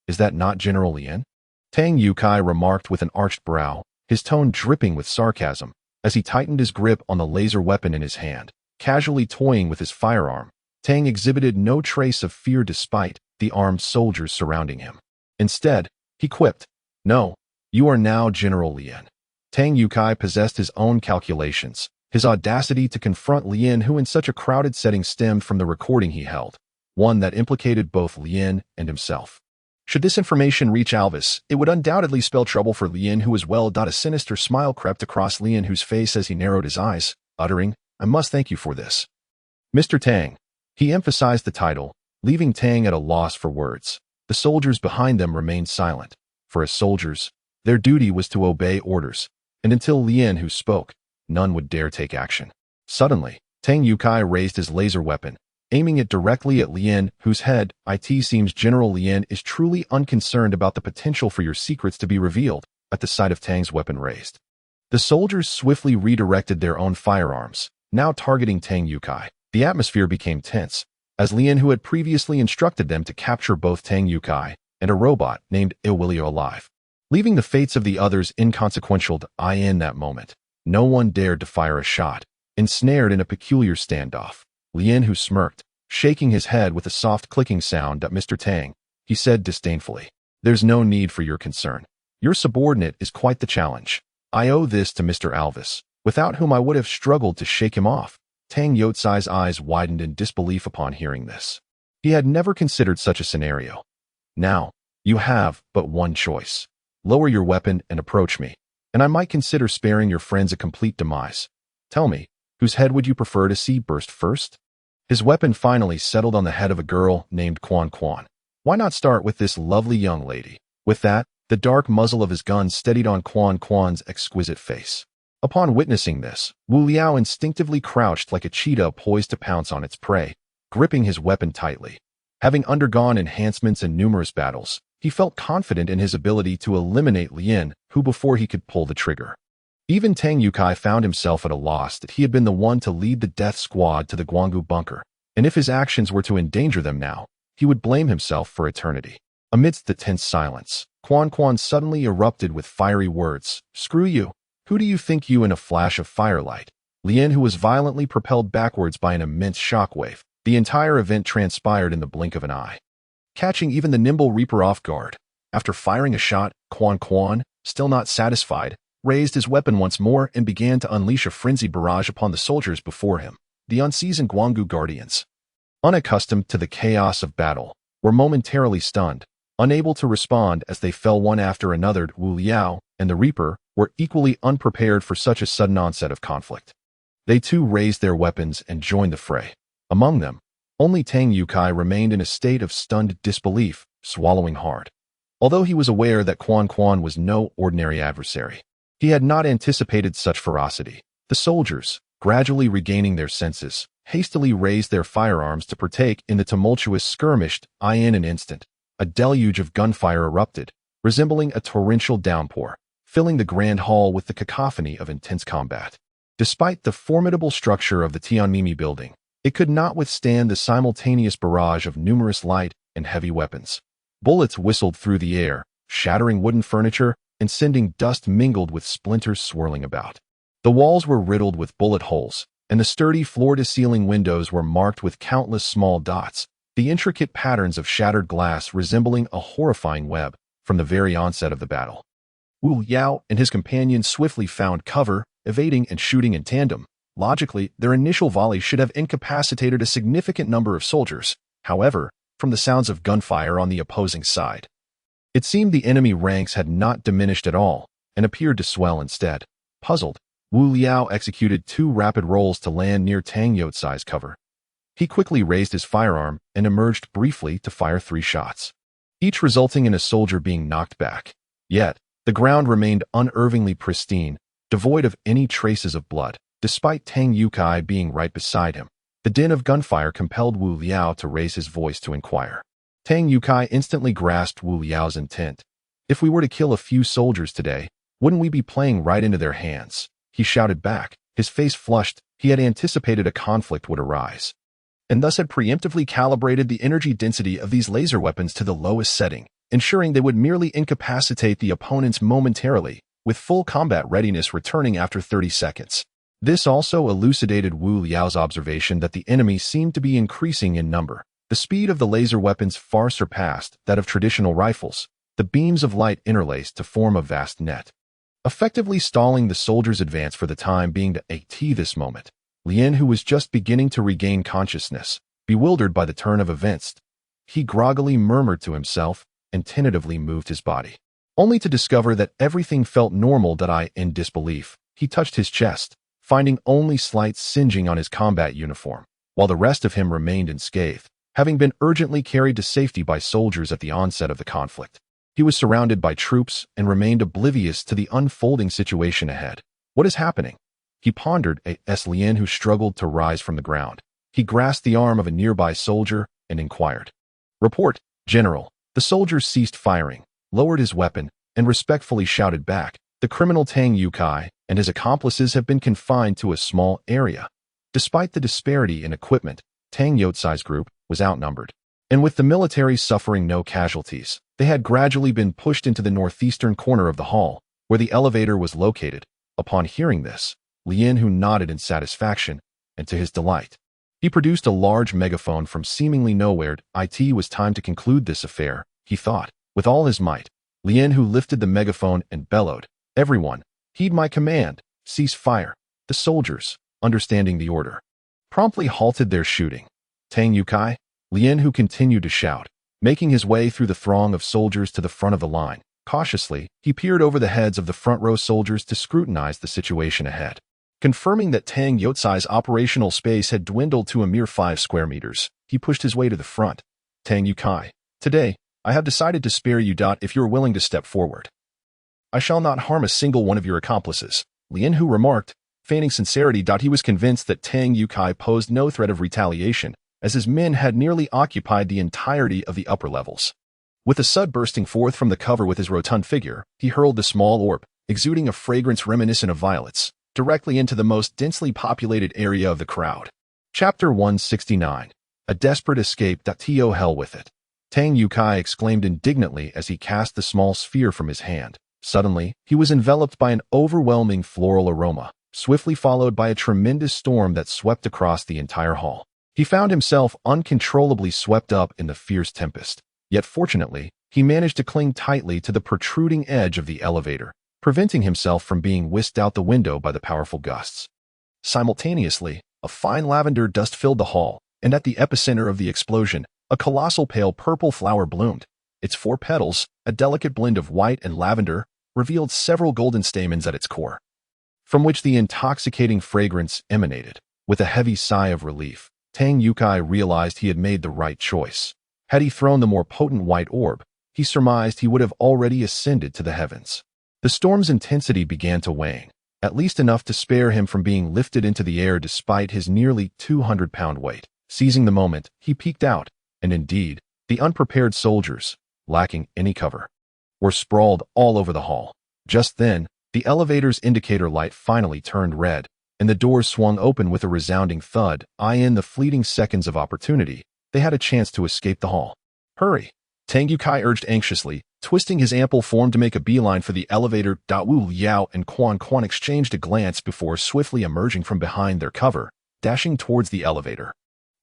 Is that not General Lien? Tang Yukai remarked with an arched brow, his tone dripping with sarcasm, as he tightened his grip on the laser weapon in his hand, casually toying with his firearm. Tang exhibited no trace of fear despite the armed soldiers surrounding him. Instead, he quipped, "No, you are now General Lien." Tang Yukai possessed his own calculations. His audacity to confront Lien, who in such a crowded setting, stemmed from the recording he held, one that implicated both Lien and himself. Should this information reach Alvis, it would undoubtedly spell trouble for Lien, who as well. A sinister smile crept across Lien, whose face as he narrowed his eyes, uttering, "I must thank you for this, Mr. Tang." He emphasized the title, leaving Tang at a loss for words. The soldiers behind them remained silent, for as soldiers, their duty was to obey orders, and until Lien who spoke, none would dare take action. Suddenly, Tang Yukai raised his laser weapon, aiming it directly at Lien, whose head. It seems General Lien is truly unconcerned about the potential for your secrets to be revealed. At the sight of Tang's weapon raised, the soldiers swiftly redirected their own firearms, now targeting Tang Yukai. The atmosphere became tense, as Lien, who had previously instructed them to capture both Tang Yukai and a robot named Iwilio alive, leaving the fates of the others inconsequential. In that moment, no one dared to fire a shot, ensnared in a peculiar standoff. Lien, who smirked, shaking his head with a soft clicking sound at Mr. Tang, he said disdainfully, "There's no need for your concern. Your subordinate is quite the challenge. I owe this to Mr. Alvis, without whom I would have struggled to shake him off." Tang Yotsai's eyes widened in disbelief upon hearing this. He had never considered such a scenario. "Now, you have but one choice. Lower your weapon and approach me, and I might consider sparing your friends a complete demise. Tell me, whose head would you prefer to see burst first?" His weapon finally settled on the head of a girl named Quan Quan. Why not start with this lovely young lady? With that, the dark muzzle of his gun steadied on Quan Quan's exquisite face. Upon witnessing this, Wu Liao instinctively crouched like a cheetah poised to pounce on its prey, gripping his weapon tightly. Having undergone enhancements in numerous battles, he felt confident in his ability to eliminate Lien, who before he could pull the trigger. Even Tang Yukai found himself at a loss that he had been the one to lead the death squad to the Guanggu bunker, and if his actions were to endanger them now, he would blame himself for eternity. Amidst the tense silence, Quan Quan suddenly erupted with fiery words. "Screw you! Who do you think you?" In a flash of firelight, Lien, who was violently propelled backwards by an immense shockwave, the entire event transpired in the blink of an eye, catching even the nimble Reaper off guard. After firing a shot, Quan Quan, still not satisfied, raised his weapon once more and began to unleash a frenzied barrage upon the soldiers before him. The unseasoned Guanggu guardians, unaccustomed to the chaos of battle, were momentarily stunned, unable to respond as they fell one after another. Wu Liao and the Reaper were equally unprepared for such a sudden onset of conflict. They too raised their weapons and joined the fray. Among them, only Tang Yukai remained in a state of stunned disbelief, swallowing hard. Although he was aware that Quan Quan was no ordinary adversary, he had not anticipated such ferocity. The soldiers, gradually regaining their senses, hastily raised their firearms to partake in the tumultuous skirmish. In an instant, a deluge of gunfire erupted, resembling a torrential downpour, filling the grand hall with the cacophony of intense combat. Despite the formidable structure of the Tianmimi building, it could not withstand the simultaneous barrage of numerous light and heavy weapons. Bullets whistled through the air, shattering wooden furniture and sending dust mingled with splinters swirling about. The walls were riddled with bullet holes, and the sturdy floor-to-ceiling windows were marked with countless small dots, the intricate patterns of shattered glass resembling a horrifying web from the very onset of the battle. Wu Yao and his companions swiftly found cover, evading and shooting in tandem. Logically, their initial volley should have incapacitated a significant number of soldiers. However, from the sounds of gunfire on the opposing side, it seemed the enemy ranks had not diminished at all and appeared to swell instead. Puzzled, Wu Liao executed two rapid rolls to land near Tang Yotsai's cover. He quickly raised his firearm and emerged briefly to fire 3 shots, each resulting in a soldier being knocked back. Yet, the ground remained unervingly pristine, devoid of any traces of blood, despite Tang Yukai being right beside him. The din of gunfire compelled Wu Liao to raise his voice to inquire. Tang Yukai instantly grasped Wu Liao's intent. "If we were to kill a few soldiers today, wouldn't we be playing right into their hands?" He shouted back, his face flushed. He had anticipated a conflict would arise, and thus had preemptively calibrated the energy density of these laser weapons to the lowest setting, ensuring they would merely incapacitate the opponents momentarily, with full combat readiness returning after 30 seconds. This also elucidated Wu Liao's observation that the enemy seemed to be increasing in number. The speed of the laser weapons far surpassed that of traditional rifles, the beams of light interlaced to form a vast net, effectively stalling the soldiers' advance for the time being. To this moment, Lien, who was just beginning to regain consciousness, bewildered by the turn of events, he groggily murmured to himself and tentatively moved his body, only to discover that everything felt normal. In disbelief, he touched his chest, finding only slight singeing on his combat uniform, while the rest of him remained unscathed, having been urgently carried to safety by soldiers at the onset of the conflict. He was surrounded by troops and remained oblivious to the unfolding situation ahead. "What is happening?" he pondered. Lien, who struggled to rise from the ground. He grasped the arm of a nearby soldier and inquired. "Report, General." The soldier ceased firing, lowered his weapon, and respectfully shouted back, "The criminal Tang Yukai and his accomplices have been confined to a small area." Despite the disparity in equipment, Tang Youtsai's group was outnumbered, and with the military suffering no casualties, they had gradually been pushed into the northeastern corner of the hall, where the elevator was located. Upon hearing this, Lien, who nodded in satisfaction, and to his delight, he produced a large megaphone from seemingly nowhere. It was time to conclude this affair, he thought, with all his might. Lien, who lifted the megaphone and bellowed, "Everyone, heed my command, cease fire." The soldiers, understanding the order, promptly halted their shooting. "Tang Yukai?" Lien, who continued to shout, making his way through the throng of soldiers to the front of the line. Cautiously, he peered over the heads of the front-row soldiers to scrutinize the situation ahead. Confirming that Tang Youtsai's operational space had dwindled to a mere 5 square meters, he pushed his way to the front. "Tang Yukai, today, I have decided to spare you. If you are willing to step forward, I shall not harm a single one of your accomplices." Lien, who remarked, feigning sincerity. He was convinced that Tang Yukai posed no threat of retaliation, as his men had nearly occupied the entirety of the upper levels. With a sud bursting forth from the cover with his rotund figure, he hurled the small orb, exuding a fragrance reminiscent of violets, directly into the most densely populated area of the crowd. Chapter 169. A Desperate Escape. To hell with it. Tang Yukai exclaimed indignantly as he cast the small sphere from his hand. Suddenly, he was enveloped by an overwhelming floral aroma, swiftly followed by a tremendous storm that swept across the entire hall. He found himself uncontrollably swept up in the fierce tempest. Yet fortunately, he managed to cling tightly to the protruding edge of the elevator, preventing himself from being whisked out the window by the powerful gusts. Simultaneously, a fine lavender dust filled the hall, and at the epicenter of the explosion, a colossal pale purple flower bloomed. Its 4 petals, a delicate blend of white and lavender, revealed several golden stamens at its core, from which the intoxicating fragrance emanated. With a heavy sigh of relief, Tang Yukai realized he had made the right choice. Had he thrown the more potent white orb, he surmised he would have already ascended to the heavens. The storm's intensity began to wane, at least enough to spare him from being lifted into the air despite his nearly 200-pound weight. Seizing the moment, he peeked out, and indeed, the unprepared soldiers, lacking any cover, were sprawled all over the hall. Just then, the elevator's indicator light finally turned red, and the doors swung open with a resounding thud. In the fleeting seconds of opportunity, they had a chance to escape the hall. "Hurry!" Tang Yukai urged anxiously, twisting his ample form to make a beeline for the elevator. Wu Liao and Quan exchanged a glance before swiftly emerging from behind their cover, dashing towards the elevator.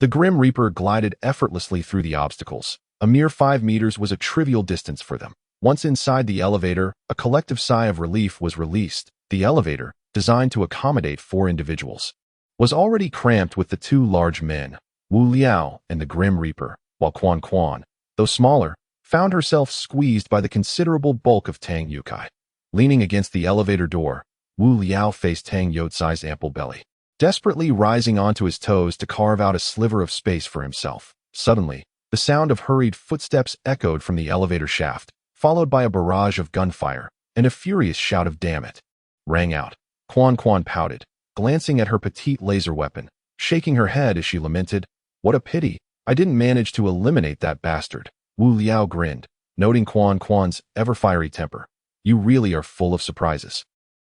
The Grim Reaper glided effortlessly through the obstacles. A mere 5 meters was a trivial distance for them. Once inside the elevator, a collective sigh of relief was released. The elevator, designed to accommodate 4 individuals, was already cramped with the 2 large men, Wu Liao and the Grim Reaper, while Quan, though smaller, found herself squeezed by the considerable bulk of Tang Yukai. Leaning against the elevator door, Wu Liao faced Tang Youtsai's ample belly. desperately rising onto his toes to carve out a sliver of space for himself. Suddenly, the sound of hurried footsteps echoed from the elevator shaft, followed by a barrage of gunfire, and a furious shout of "Damn it!" rang out. Quan pouted, glancing at her petite laser weapon, shaking her head as she lamented, "What a pity, I didn't manage to eliminate that bastard." Wu Liao grinned, noting Quan's ever-fiery temper. "You really are full of surprises,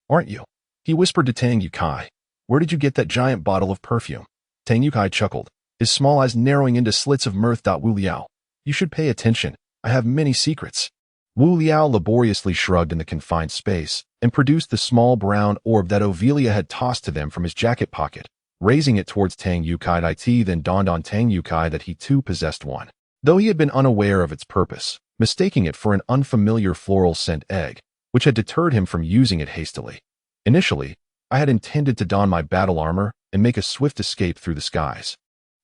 aren't you?" he whispered to Tang Yukai. "Where did you get that giant bottle of perfume?" Tang Yukai chuckled, his small eyes narrowing into slits of mirth. "Wu Liao, you should pay attention. I have many secrets." Wu Liao laboriously shrugged in the confined space and produced the small brown orb that Ovelia had tossed to them from his jacket pocket, raising it towards Tang Yukai. It then dawned on Tang Yukai that he too possessed one, though he had been unaware of its purpose, mistaking it for an unfamiliar floral scent egg, which had deterred him from using it hastily. "Initially, I had intended to don my battle armor and make a swift escape through the skies.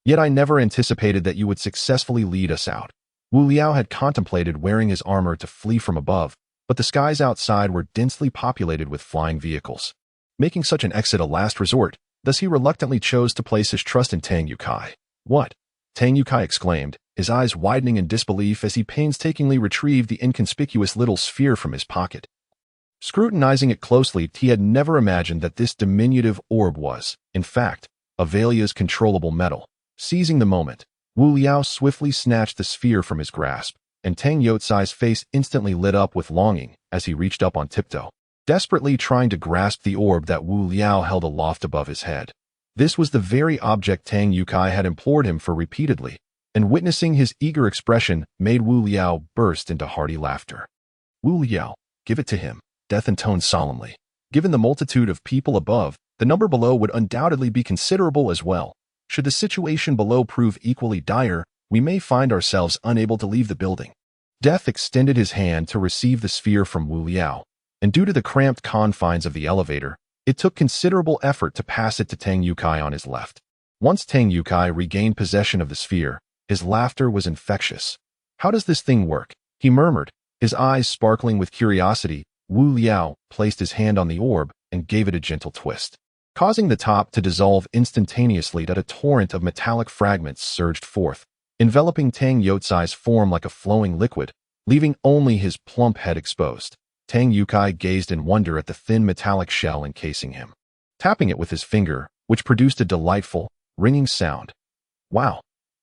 Yet I never anticipated that you would successfully lead us out." Wu Liao had contemplated wearing his armor to flee from above, but the skies outside were densely populated with flying vehicles, making such an exit a last resort. Thus he reluctantly chose to place his trust in Tang Yukai. "What?" Tang Yukai exclaimed, his eyes widening in disbelief as he painstakingly retrieved the inconspicuous little sphere from his pocket. Scrutinizing it closely, he had never imagined that this diminutive orb was, in fact, Avelia's controllable metal. Seizing the moment, Wu Liao swiftly snatched the sphere from his grasp, and Tang Youtsai's face instantly lit up with longing as he reached up on tiptoe, desperately trying to grasp the orb that Wu Liao held aloft above his head. This was the very object Tang Yukai had implored him for repeatedly, and witnessing his eager expression made Wu Liao burst into hearty laughter. "Wu Liao, give it to him," Death intoned solemnly. "Given the multitude of people above, the number below would undoubtedly be considerable as well. Should the situation below prove equally dire, we may find ourselves unable to leave the building." Death extended his hand to receive the sphere from Wu Liao, and due to the cramped confines of the elevator, it took considerable effort to pass it to Tang Yukai on his left. Once Tang Yukai regained possession of the sphere, his laughter was infectious. "How does this thing work?" he murmured, his eyes sparkling with curiosity. Wu Liao placed his hand on the orb and gave it a gentle twist, causing the top to dissolve instantaneously. That a torrent of metallic fragments surged forth, enveloping Tang Youtsai's form like a flowing liquid, leaving only his plump head exposed. Tang Yukai gazed in wonder at the thin metallic shell encasing him, tapping it with his finger, which produced a delightful, ringing sound. "Wow!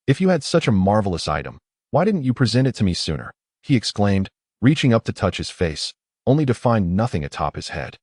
If you had such a marvelous item, why didn't you present it to me sooner?" he exclaimed, reaching up to touch his face, only to find nothing atop his head.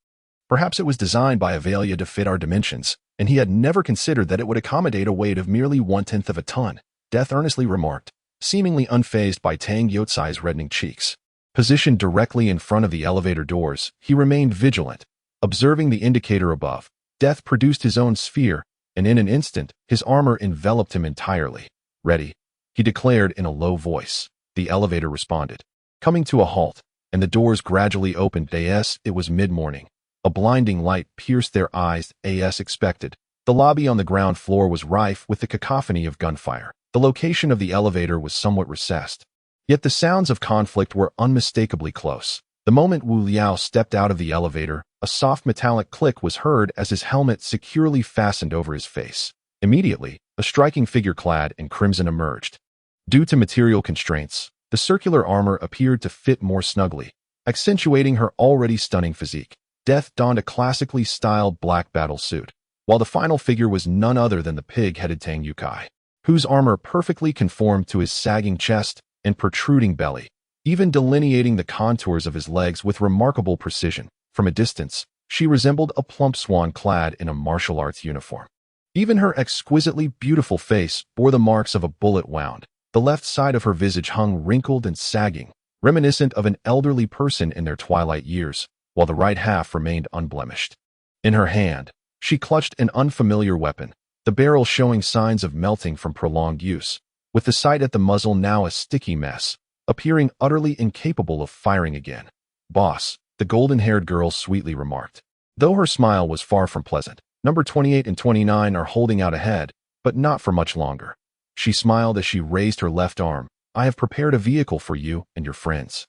Perhaps it was designed by Avelia to fit our dimensions, and he had never considered that it would accommodate a weight of merely 1/10 of a ton, Death earnestly remarked, seemingly unfazed by Tang Youtsai's reddening cheeks. Positioned directly in front of the elevator doors, he remained vigilant. Observing the indicator above, Death produced his own sphere, and in an instant, his armor enveloped him entirely. "Ready," he declared in a low voice. The elevator responded, coming to a halt, and the doors gradually opened. It was mid-morning. A blinding light pierced their eyes, as expected. The lobby on the ground floor was rife with the cacophony of gunfire. The location of the elevator was somewhat recessed, yet the sounds of conflict were unmistakably close. The moment Wu Liao stepped out of the elevator, a soft metallic click was heard as his helmet securely fastened over his face. Immediately, a striking figure clad in crimson emerged. Due to material constraints, the circular armor appeared to fit more snugly, accentuating her already stunning physique. Death donned a classically styled black battle suit, while the final figure was none other than the pig-headed Tang Yukai, whose armor perfectly conformed to his sagging chest and protruding belly, even delineating the contours of his legs with remarkable precision. From a distance, she resembled a plump swan clad in a martial arts uniform. Even her exquisitely beautiful face bore the marks of a bullet wound. The left side of her visage hung wrinkled and sagging, reminiscent of an elderly person in their twilight years, while the right half remained unblemished. In her hand, she clutched an unfamiliar weapon, the barrel showing signs of melting from prolonged use, with the sight at the muzzle now a sticky mess, appearing utterly incapable of firing again. "Boss," the golden-haired girl sweetly remarked. Though her smile was far from pleasant, number 28 and 29 are holding out ahead, but not for much longer. She smiled as she raised her left arm. "I have prepared a vehicle for you and your friends.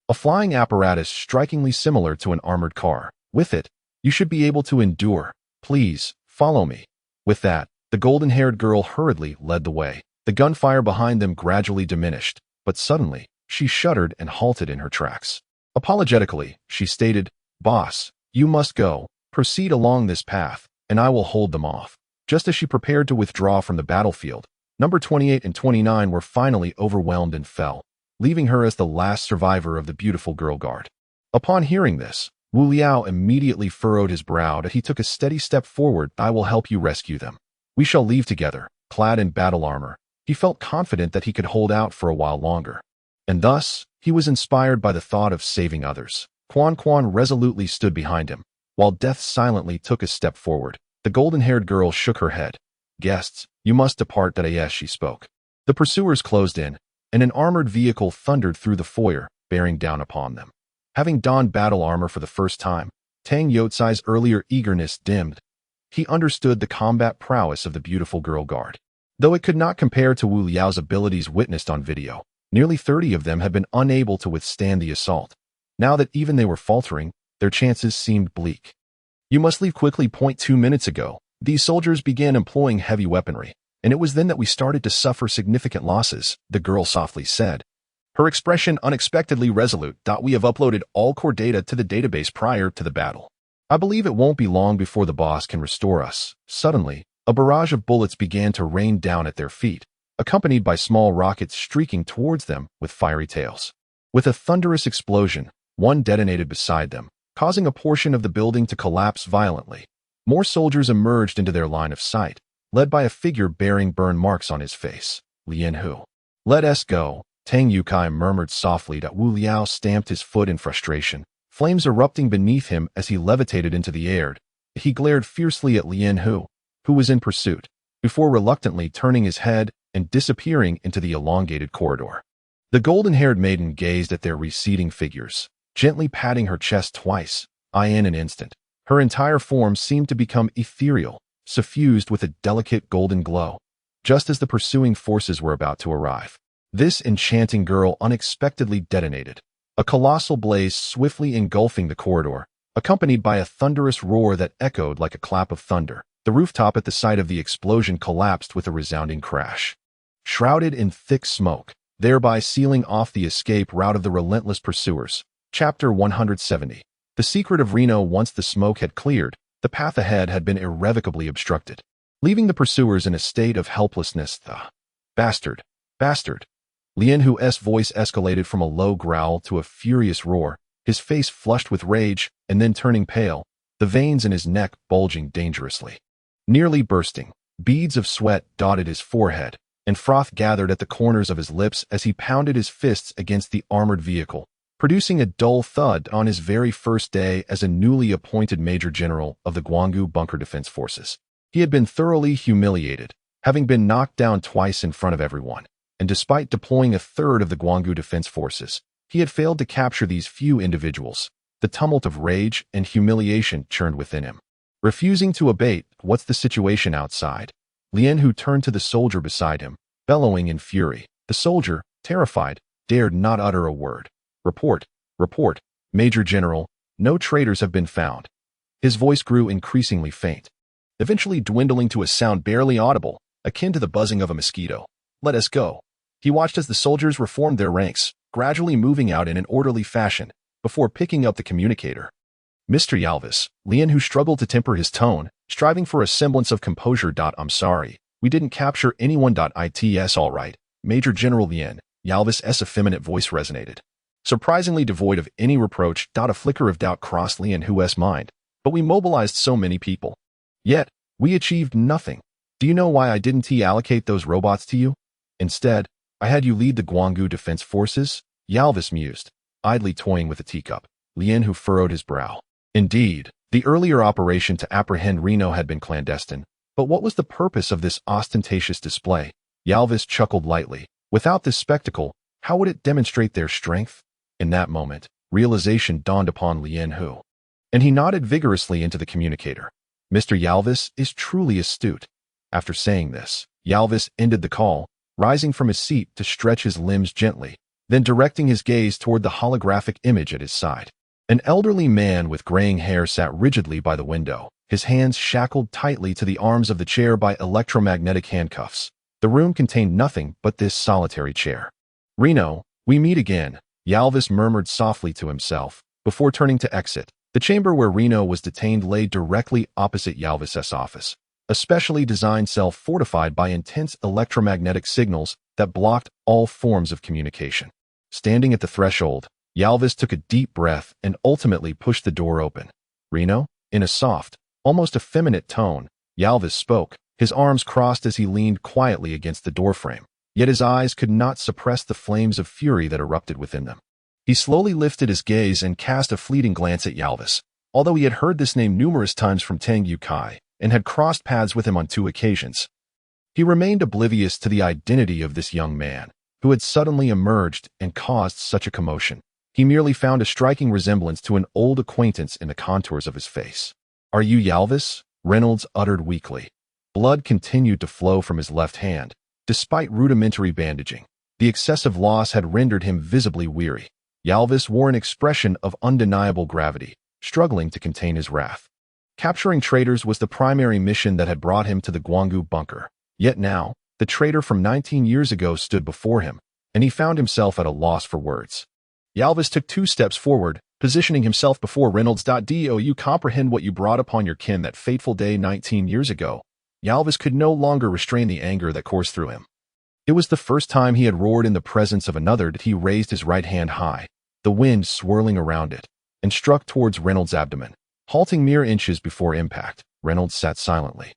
A flying apparatus strikingly similar to an armored car. With it, you should be able to endure. Please, follow me." With that, the golden-haired girl hurriedly led the way. The gunfire behind them gradually diminished, but suddenly, she shuddered and halted in her tracks. Apologetically, she stated, "Boss, you must go. Proceed along this path, and I will hold them off." Just as she prepared to withdraw from the battlefield, number 28 and 29 were finally overwhelmed and fell, leaving her as the last survivor of the beautiful girl guard. Upon hearing this, Wu Liao immediately furrowed his brow as he took a steady step forward. "I will help you rescue them. We shall leave together." Clad in battle armor, he felt confident that he could hold out for a while longer. And thus, he was inspired by the thought of saving others. Quan resolutely stood behind him, while Death silently took a step forward. The golden-haired girl shook her head. "Guests, you must depart." Yes, she spoke. The pursuers closed in, and an armored vehicle thundered through the foyer, bearing down upon them. Having donned battle armor for the first time, Tang Yotsai's earlier eagerness dimmed. He understood the combat prowess of the beautiful girl guard. Though it could not compare to Wu Liao's abilities witnessed on video, nearly 30 of them had been unable to withstand the assault. Now that even they were faltering, their chances seemed bleak. "You must leave quickly. 2 minutes ago, these soldiers began employing heavy weaponry, and it was then that we started to suffer significant losses," the girl softly said, her expression unexpectedly resolute. "We have uploaded all core data to the database prior to the battle. I believe it won't be long before the boss can restore us." Suddenly, a barrage of bullets began to rain down at their feet, accompanied by small rockets streaking towards them with fiery tails. With a thunderous explosion, one detonated beside them, causing a portion of the building to collapse violently. More soldiers emerged into their line of sight, led by a figure bearing burn marks on his face. "Lian Hu. Let us go," Tang Yukai murmured softly. Wu Liao stamped his foot in frustration, flames erupting beneath him as he levitated into the air. He glared fiercely at Lian Hu, who was in pursuit, before reluctantly turning his head and disappearing into the elongated corridor. The golden-haired maiden gazed at their receding figures, gently patting her chest twice. In an instant, her entire form seemed to become ethereal, suffused with a delicate golden glow, just as the pursuing forces were about to arrive. This enchanting girl unexpectedly detonated, a colossal blaze swiftly engulfing the corridor, accompanied by a thunderous roar that echoed like a clap of thunder. The rooftop at the site of the explosion collapsed with a resounding crash, shrouded in thick smoke, thereby sealing off the escape route of the relentless pursuers. Chapter 170. The secret of Reno. Once the smoke had cleared, the path ahead had been irrevocably obstructed, leaving the pursuers in a state of helplessness. "The bastard! Bastard!" Lian Hu's voice escalated from a low growl to a furious roar, his face flushed with rage and then turning pale, the veins in his neck bulging dangerously. Nearly bursting, beads of sweat dotted his forehead, and froth gathered at the corners of his lips as he pounded his fists against the armored vehicle, producing a dull thud on his very first day as a newly appointed Major General of the Guanggu Bunker Defense Forces. He had been thoroughly humiliated, having been knocked down twice in front of everyone, and despite deploying a third of the Guanggu Defense Forces, he had failed to capture these few individuals. The tumult of rage and humiliation churned within him. Refusing to abate, "What's the situation outside?" Lian Hu turned to the soldier beside him, bellowing in fury. The soldier, terrified, dared not utter a word. Report, Major General, no traitors have been found." His voice grew increasingly faint, eventually dwindling to a sound barely audible, akin to the buzzing of a mosquito. "Let us go." He watched as the soldiers reformed their ranks, gradually moving out in an orderly fashion, before picking up the communicator. "Mr. Yalvis," Lian Hu struggled to temper his tone, striving for a semblance of composure. "I'm sorry, we didn't capture anyone. It's all right, Major General Lian." Yalvis' effeminate voice resonated, surprisingly devoid of any reproach. A flicker of doubt crossed Lian Hu's mind. "But we mobilized so many people. Yet, we achieved nothing. Do you know why I didn't allocate those robots to you? Instead, I had you lead the Guanggu Defense Forces?" Yalvis mused, idly toying with a teacup. Lian Hu furrowed his brow. Indeed, the earlier operation to apprehend Reno had been clandestine, but what was the purpose of this ostentatious display? Yalvis chuckled lightly. Without this spectacle, how would it demonstrate their strength? In that moment, realization dawned upon Lian Hu, and he nodded vigorously into the communicator. "Mr. Yalvis is truly astute." After saying this, Yalvis ended the call, rising from his seat to stretch his limbs gently, then directing his gaze toward the holographic image at his side. An elderly man with graying hair sat rigidly by the window, his hands shackled tightly to the arms of the chair by electromagnetic handcuffs. The room contained nothing but this solitary chair. "Reno, we meet again," Yalvis murmured softly to himself, before turning to exit. The chamber where Reno was detained lay directly opposite Yalvis's office, a specially designed cell fortified by intense electromagnetic signals that blocked all forms of communication. Standing at the threshold, Yalvis took a deep breath and ultimately pushed the door open. "Reno?" In a soft, almost effeminate tone, Yalvis spoke, his arms crossed as he leaned quietly against the doorframe, yet his eyes could not suppress the flames of fury that erupted within them. He slowly lifted his gaze and cast a fleeting glance at Yalvis. Although he had heard this name numerous times from Tang Yukai and had crossed paths with him on 2 occasions, he remained oblivious to the identity of this young man, who had suddenly emerged and caused such a commotion. He merely found a striking resemblance to an old acquaintance in the contours of his face. "Are you Yalvis?" Reynolds uttered weakly. Blood continued to flow from his left hand, despite rudimentary bandaging. The excessive loss had rendered him visibly weary. Yalvis wore an expression of undeniable gravity, struggling to contain his wrath. Capturing traitors was the primary mission that had brought him to the Guanggu bunker. Yet now, the traitor from 19 years ago stood before him, and he found himself at a loss for words. Yalvis took 2 steps forward, positioning himself before Reynolds. "Do you comprehend what you brought upon your kin that fateful day 19 years ago?" Yalvis could no longer restrain the anger that coursed through him. It was the first time he had roared in the presence of another that he raised his right hand high, the wind swirling around it, and struck towards Reynolds' abdomen. Halting mere inches before impact, Reynolds sat silently,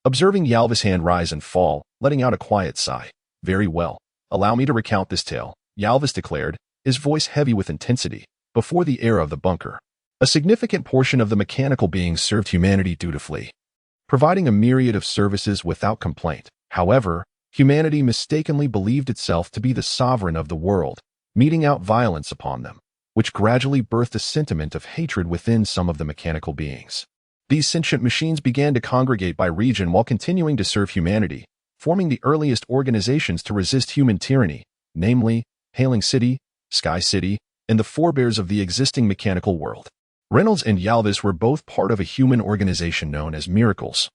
observing Yalvis' hand rise and fall, letting out a quiet sigh. "Very well. Allow me to recount this tale," Yalvis declared, his voice heavy with intensity, before the era of the bunker. A significant portion of the mechanical beings served humanity dutifully, providing a myriad of services without complaint. However, humanity mistakenly believed itself to be the sovereign of the world, meting out violence upon them, which gradually birthed a sentiment of hatred within some of the mechanical beings. These sentient machines began to congregate by region while continuing to serve humanity, forming the earliest organizations to resist human tyranny, namely, Hailing City, Sky City, and the forebears of the existing mechanical world. Reynolds and Yalvis were both part of a human organization known as Miracles,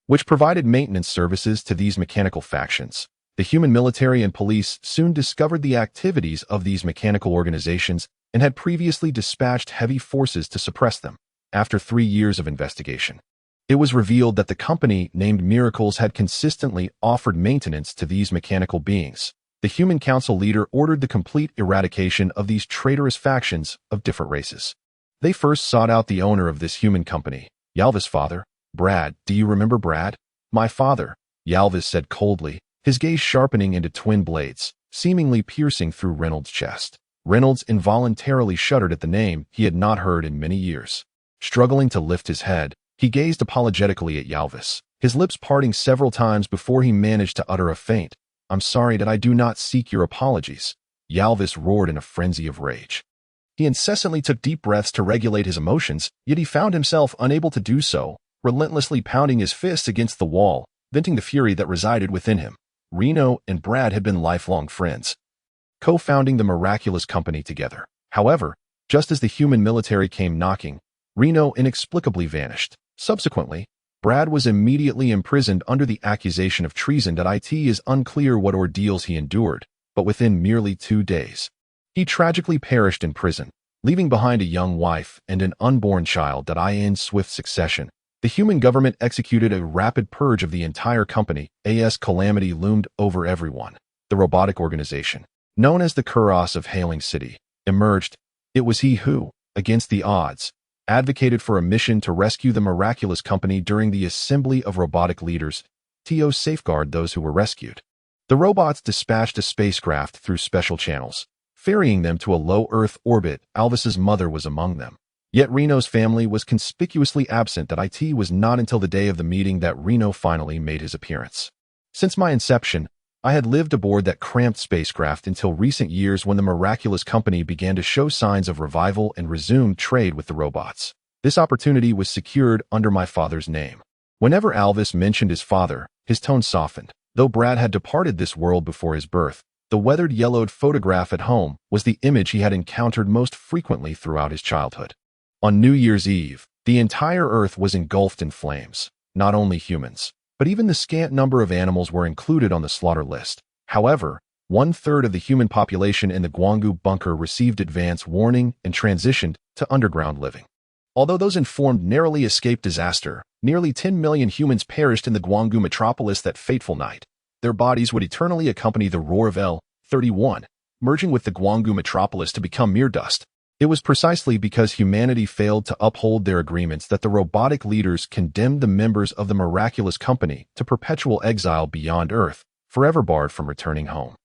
which provided maintenance services to these mechanical factions. The human military and police soon discovered the activities of these mechanical organizations and had previously dispatched heavy forces to suppress them. After 3 years of investigation, it was revealed that the company named Miracles had consistently offered maintenance to these mechanical beings. The Human Council leader ordered the complete eradication of these traitorous factions of different races. They first sought out the owner of this human company, Yalvis' father, Brad. "Do you remember Brad?" "My father," Yalvis said coldly, his gaze sharpening into twin blades, seemingly piercing through Reynolds' chest. Reynolds involuntarily shuddered at the name he had not heard in many years. Struggling to lift his head, he gazed apologetically at Yalvis, his lips parting several times before he managed to utter a faint, "I'm sorry that I do not seek your apologies," Yalvis roared in a frenzy of rage. He incessantly took deep breaths to regulate his emotions, yet he found himself unable to do so, relentlessly pounding his fists against the wall, venting the fury that resided within him. Reno and Brad had been lifelong friends, co-founding the miraculous company together. However, just as the human military came knocking, Reno inexplicably vanished. Subsequently, Brad was immediately imprisoned under the accusation of treason. It is unclear what ordeals he endured, but within merely 2 days, he tragically perished in prison, leaving behind a young wife and an unborn child. In swift succession, the human government executed a rapid purge of the entire company. As calamity loomed over everyone. The robotic organization, known as the Kuros of Hailing City, emerged. It was he who, against the odds, advocated for a mission to rescue the miraculous company during the assembly of robotic leaders to safeguard those who were rescued. The robots dispatched a spacecraft through special channels, ferrying them to a low Earth orbit. Alvis's mother was among them. Yet Reno's family was conspicuously absent. It was not until the day of the meeting that Reno finally made his appearance. Since my inception, I had lived aboard that cramped spacecraft until recent years when the miraculous company began to show signs of revival and resumed trade with the robots. This opportunity was secured under my father's name. Whenever Alvis mentioned his father, his tone softened. Though Brad had departed this world before his birth, the weathered yellowed photograph at home was the image he had encountered most frequently throughout his childhood. On New Year's Eve, The entire earth was engulfed in flames. Not only humans, but even the scant number of animals were included on the slaughter list. However, 1/3 of the human population in the Gwangu bunker received advance warning and transitioned to underground living. Although those informed narrowly escaped disaster, nearly 10 million humans perished in the Gwangu metropolis that fateful night. Their bodies would eternally accompany the roar of L-31, merging with the Gwangu metropolis to become mere dust. It was precisely because humanity failed to uphold their agreements that the robotic leaders condemned the members of the miraculous company to perpetual exile beyond Earth, forever barred from returning home.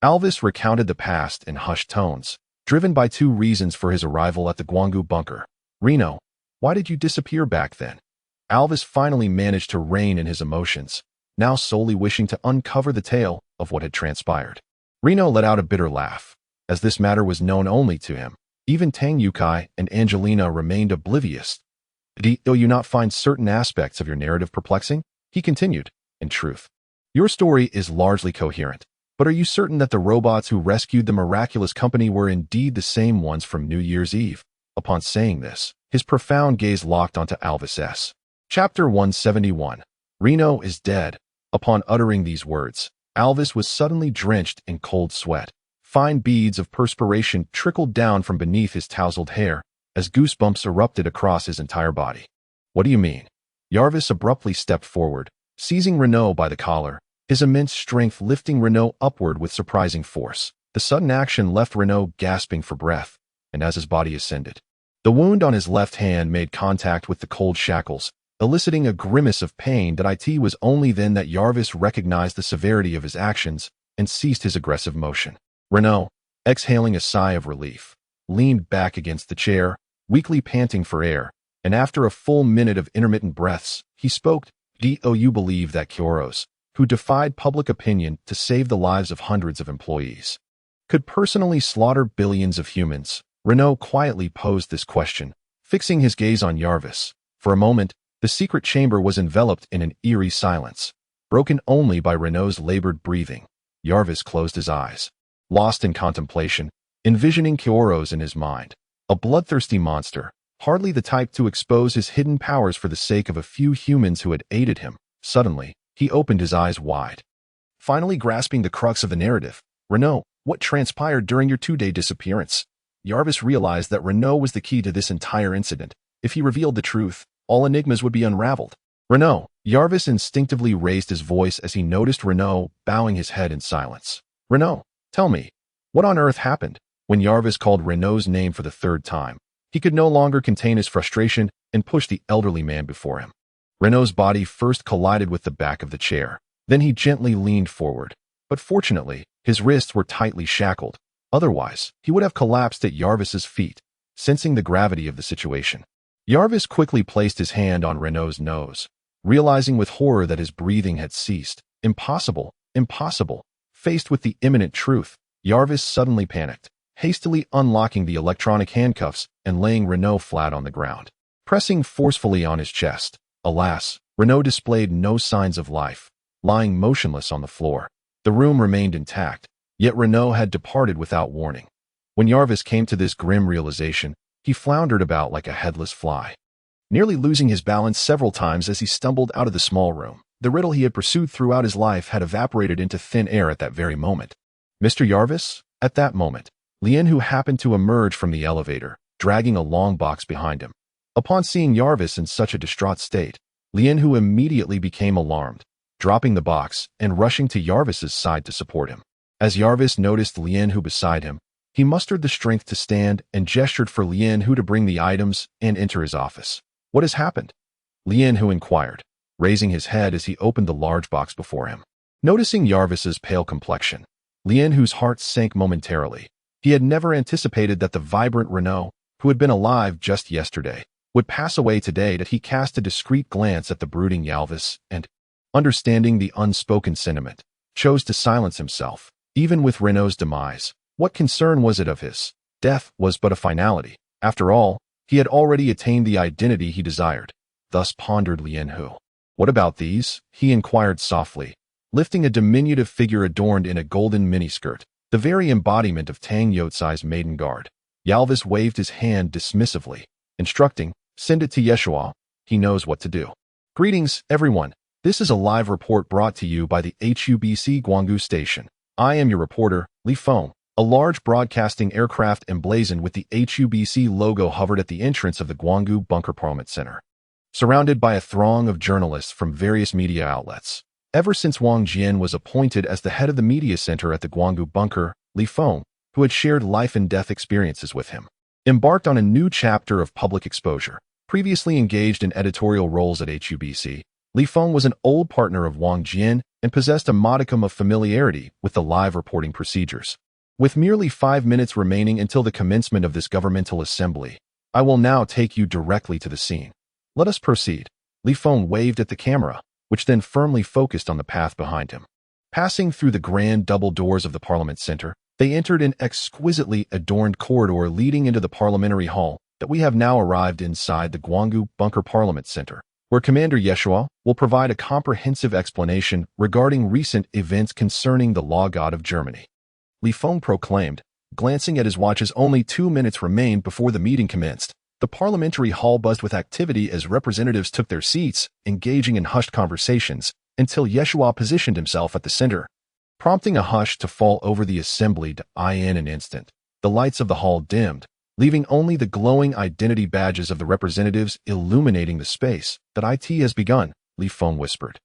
Alvis recounted the past in hushed tones, driven by two reasons for his arrival at the Gwangu bunker. Reno, why did you disappear back then? Alvis finally managed to rein in his emotions, now solely wishing to uncover the tale of what had transpired. Reno let out a bitter laugh, as this matter was known only to him. Even Tang Yukai and Angelina remained oblivious. Do you not find certain aspects of your narrative perplexing? He continued, in truth. Your story is largely coherent, but are you certain that the robots who rescued the miraculous company were indeed the same ones from New Year's Eve? Upon saying this, his profound gaze locked onto Alvis. Chapter 171. Reno is dead. Upon uttering these words, Alvis was suddenly drenched in cold sweat. Fine beads of perspiration trickled down from beneath his tousled hair as goosebumps erupted across his entire body. What do you mean? Jarvis abruptly stepped forward, seizing Renault by the collar, his immense strength lifting Renault upward with surprising force. The sudden action left Renault gasping for breath, and as his body ascended, the wound on his left hand made contact with the cold shackles, eliciting a grimace of pain that it was only then that Jarvis recognized the severity of his actions and ceased his aggressive motion. Renault, exhaling a sigh of relief, leaned back against the chair, weakly panting for air, and after a full minute of intermittent breaths, he spoke. Do you believe that Kyoros, who defied public opinion to save the lives of hundreds of employees, could personally slaughter billions of humans? Renault quietly posed this question, fixing his gaze on Jarvis. For a moment, the secret chamber was enveloped in an eerie silence, broken only by Renault's labored breathing. Jarvis closed his eyes, lost in contemplation, envisioning Kyoros in his mind, a bloodthirsty monster, hardly the type to expose his hidden powers for the sake of a few humans who had aided him. Suddenly, he opened his eyes wide, finally grasping the crux of the narrative. Renault, what transpired during your 2-day disappearance? Jarvis realized that Renault was the key to this entire incident. If he revealed the truth, all enigmas would be unraveled. Renault, Jarvis instinctively raised his voice as he noticed Renault bowing his head in silence. Renault, tell me, what on earth happened? When Jarvis called Renault's name for the 3rd time, he could no longer contain his frustration and pushed the elderly man before him. Renault's body first collided with the back of the chair. Then he gently leaned forward. But fortunately, his wrists were tightly shackled. Otherwise, he would have collapsed at Jarvis's feet, sensing the gravity of the situation. Jarvis quickly placed his hand on Renault's nose, realizing with horror that his breathing had ceased. Impossible, impossible. Faced with the imminent truth, Jarvis suddenly panicked, hastily unlocking the electronic handcuffs and laying Renault flat on the ground, pressing forcefully on his chest. Alas, Renault displayed no signs of life, lying motionless on the floor. The room remained intact, yet Renault had departed without warning. When Jarvis came to this grim realization, he floundered about like a headless fly, nearly losing his balance several times as he stumbled out of the small room. The riddle he had pursued throughout his life had evaporated into thin air at that very moment. Mr. Jarvis? At that moment, Lien, who happened to emerge from the elevator, dragging a long box behind him. Upon seeing Jarvis in such a distraught state, Lien, who immediately became alarmed, dropping the box and rushing to Jarvis's side to support him. As Jarvis noticed Lien, who beside him, he mustered the strength to stand and gestured for Lien, who to bring the items and enter his office. What has happened? Lien, who inquired, raising his head as he opened the large box before him. Noticing Jarvis's pale complexion, Lien, whose heart sank momentarily. He had never anticipated that the vibrant Renault, who had been alive just yesterday, would pass away today. That he cast a discreet glance at the brooding Jarvis and, understanding the unspoken sentiment, chose to silence himself. Even with Renault's demise, what concern was it of his? Death was but a finality. After all, he had already attained the identity he desired. Thus pondered Lien Hu. What about these? He inquired softly, lifting a diminutive figure adorned in a golden miniskirt, the very embodiment of Tang Yotsai's maiden guard. Jarvis waved his hand dismissively, instructing, Send it to Yeshua. He knows what to do. Greetings, everyone. This is a live report brought to you by the HUBC Guanggu station. I am your reporter, Li Feng. A large broadcasting aircraft emblazoned with the HUBC logo hovered at the entrance of the Guanggu Bunker Parliament Center, surrounded by a throng of journalists from various media outlets. Ever since Wang Jian was appointed as the head of the media center at the Guanggu Bunker, Li Feng, who had shared life-and-death experiences with him, embarked on a new chapter of public exposure. Previously engaged in editorial roles at HUBC, Li Feng was an old partner of Wang Jian and possessed a modicum of familiarity with the live reporting procedures. With merely 5 minutes remaining until the commencement of this governmental assembly, I will now take you directly to the scene. Let us proceed. Li Feng waved at the camera, which then firmly focused on the path behind him. Passing through the grand double doors of the Parliament Center, they entered an exquisitely adorned corridor leading into the parliamentary hall that we have now arrived inside the Guanggu Bunker Parliament Center, where Commander Yeshua will provide a comprehensive explanation regarding recent events concerning the law god of Germany. Li Feng proclaimed, glancing at his watch as only 2 minutes remained before the meeting commenced. The parliamentary hall buzzed with activity as representatives took their seats, engaging in hushed conversations, until Yeshua positioned himself at the center, prompting a hush to fall over the assembly. In an instant, the lights of the hall dimmed, leaving only the glowing identity badges of the representatives illuminating the space. That IT has begun, Li Feng whispered.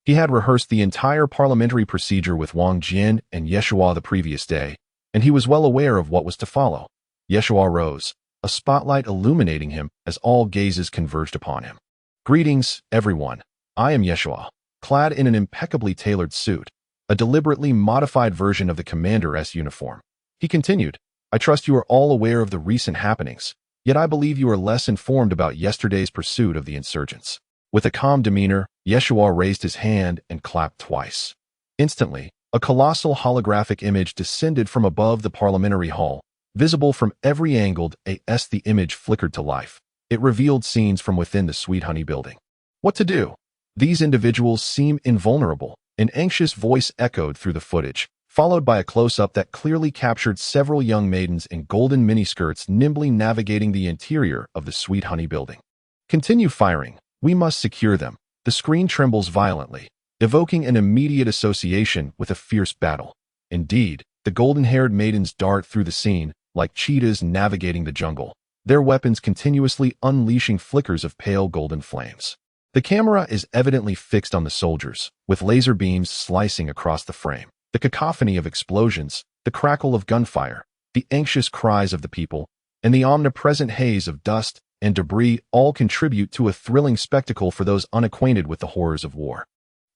He had rehearsed the entire parliamentary procedure with Wang Jian and Yeshua the previous day, and he was well aware of what was to follow. Yeshua rose, a spotlight illuminating him as all gazes converged upon him. Greetings, everyone. I am Yeshua, clad in an impeccably tailored suit, a deliberately modified version of the commander's uniform. He continued, I trust you are all aware of the recent happenings, yet I believe you are less informed about yesterday's pursuit of the insurgents. With a calm demeanor, Yeshua raised his hand and clapped twice. Instantly, a colossal holographic image descended from above the parliamentary hall, visible from every angle. As the image flickered to life, it revealed scenes from within the Sweet Honey building. What to do? These individuals seem invulnerable. An anxious voice echoed through the footage, followed by a close-up that clearly captured several young maidens in golden miniskirts nimbly navigating the interior of the Sweet Honey building. Continue firing. We must secure them. The screen trembles violently, evoking an immediate association with a fierce battle. Indeed, the golden-haired maidens dart through the scene like cheetahs navigating the jungle, their weapons continuously unleashing flickers of pale golden flames. The camera is evidently fixed on the soldiers, with laser beams slicing across the frame. The cacophony of explosions, the crackle of gunfire, the anxious cries of the people, and the omnipresent haze of dust and debris all contribute to a thrilling spectacle for those unacquainted with the horrors of war.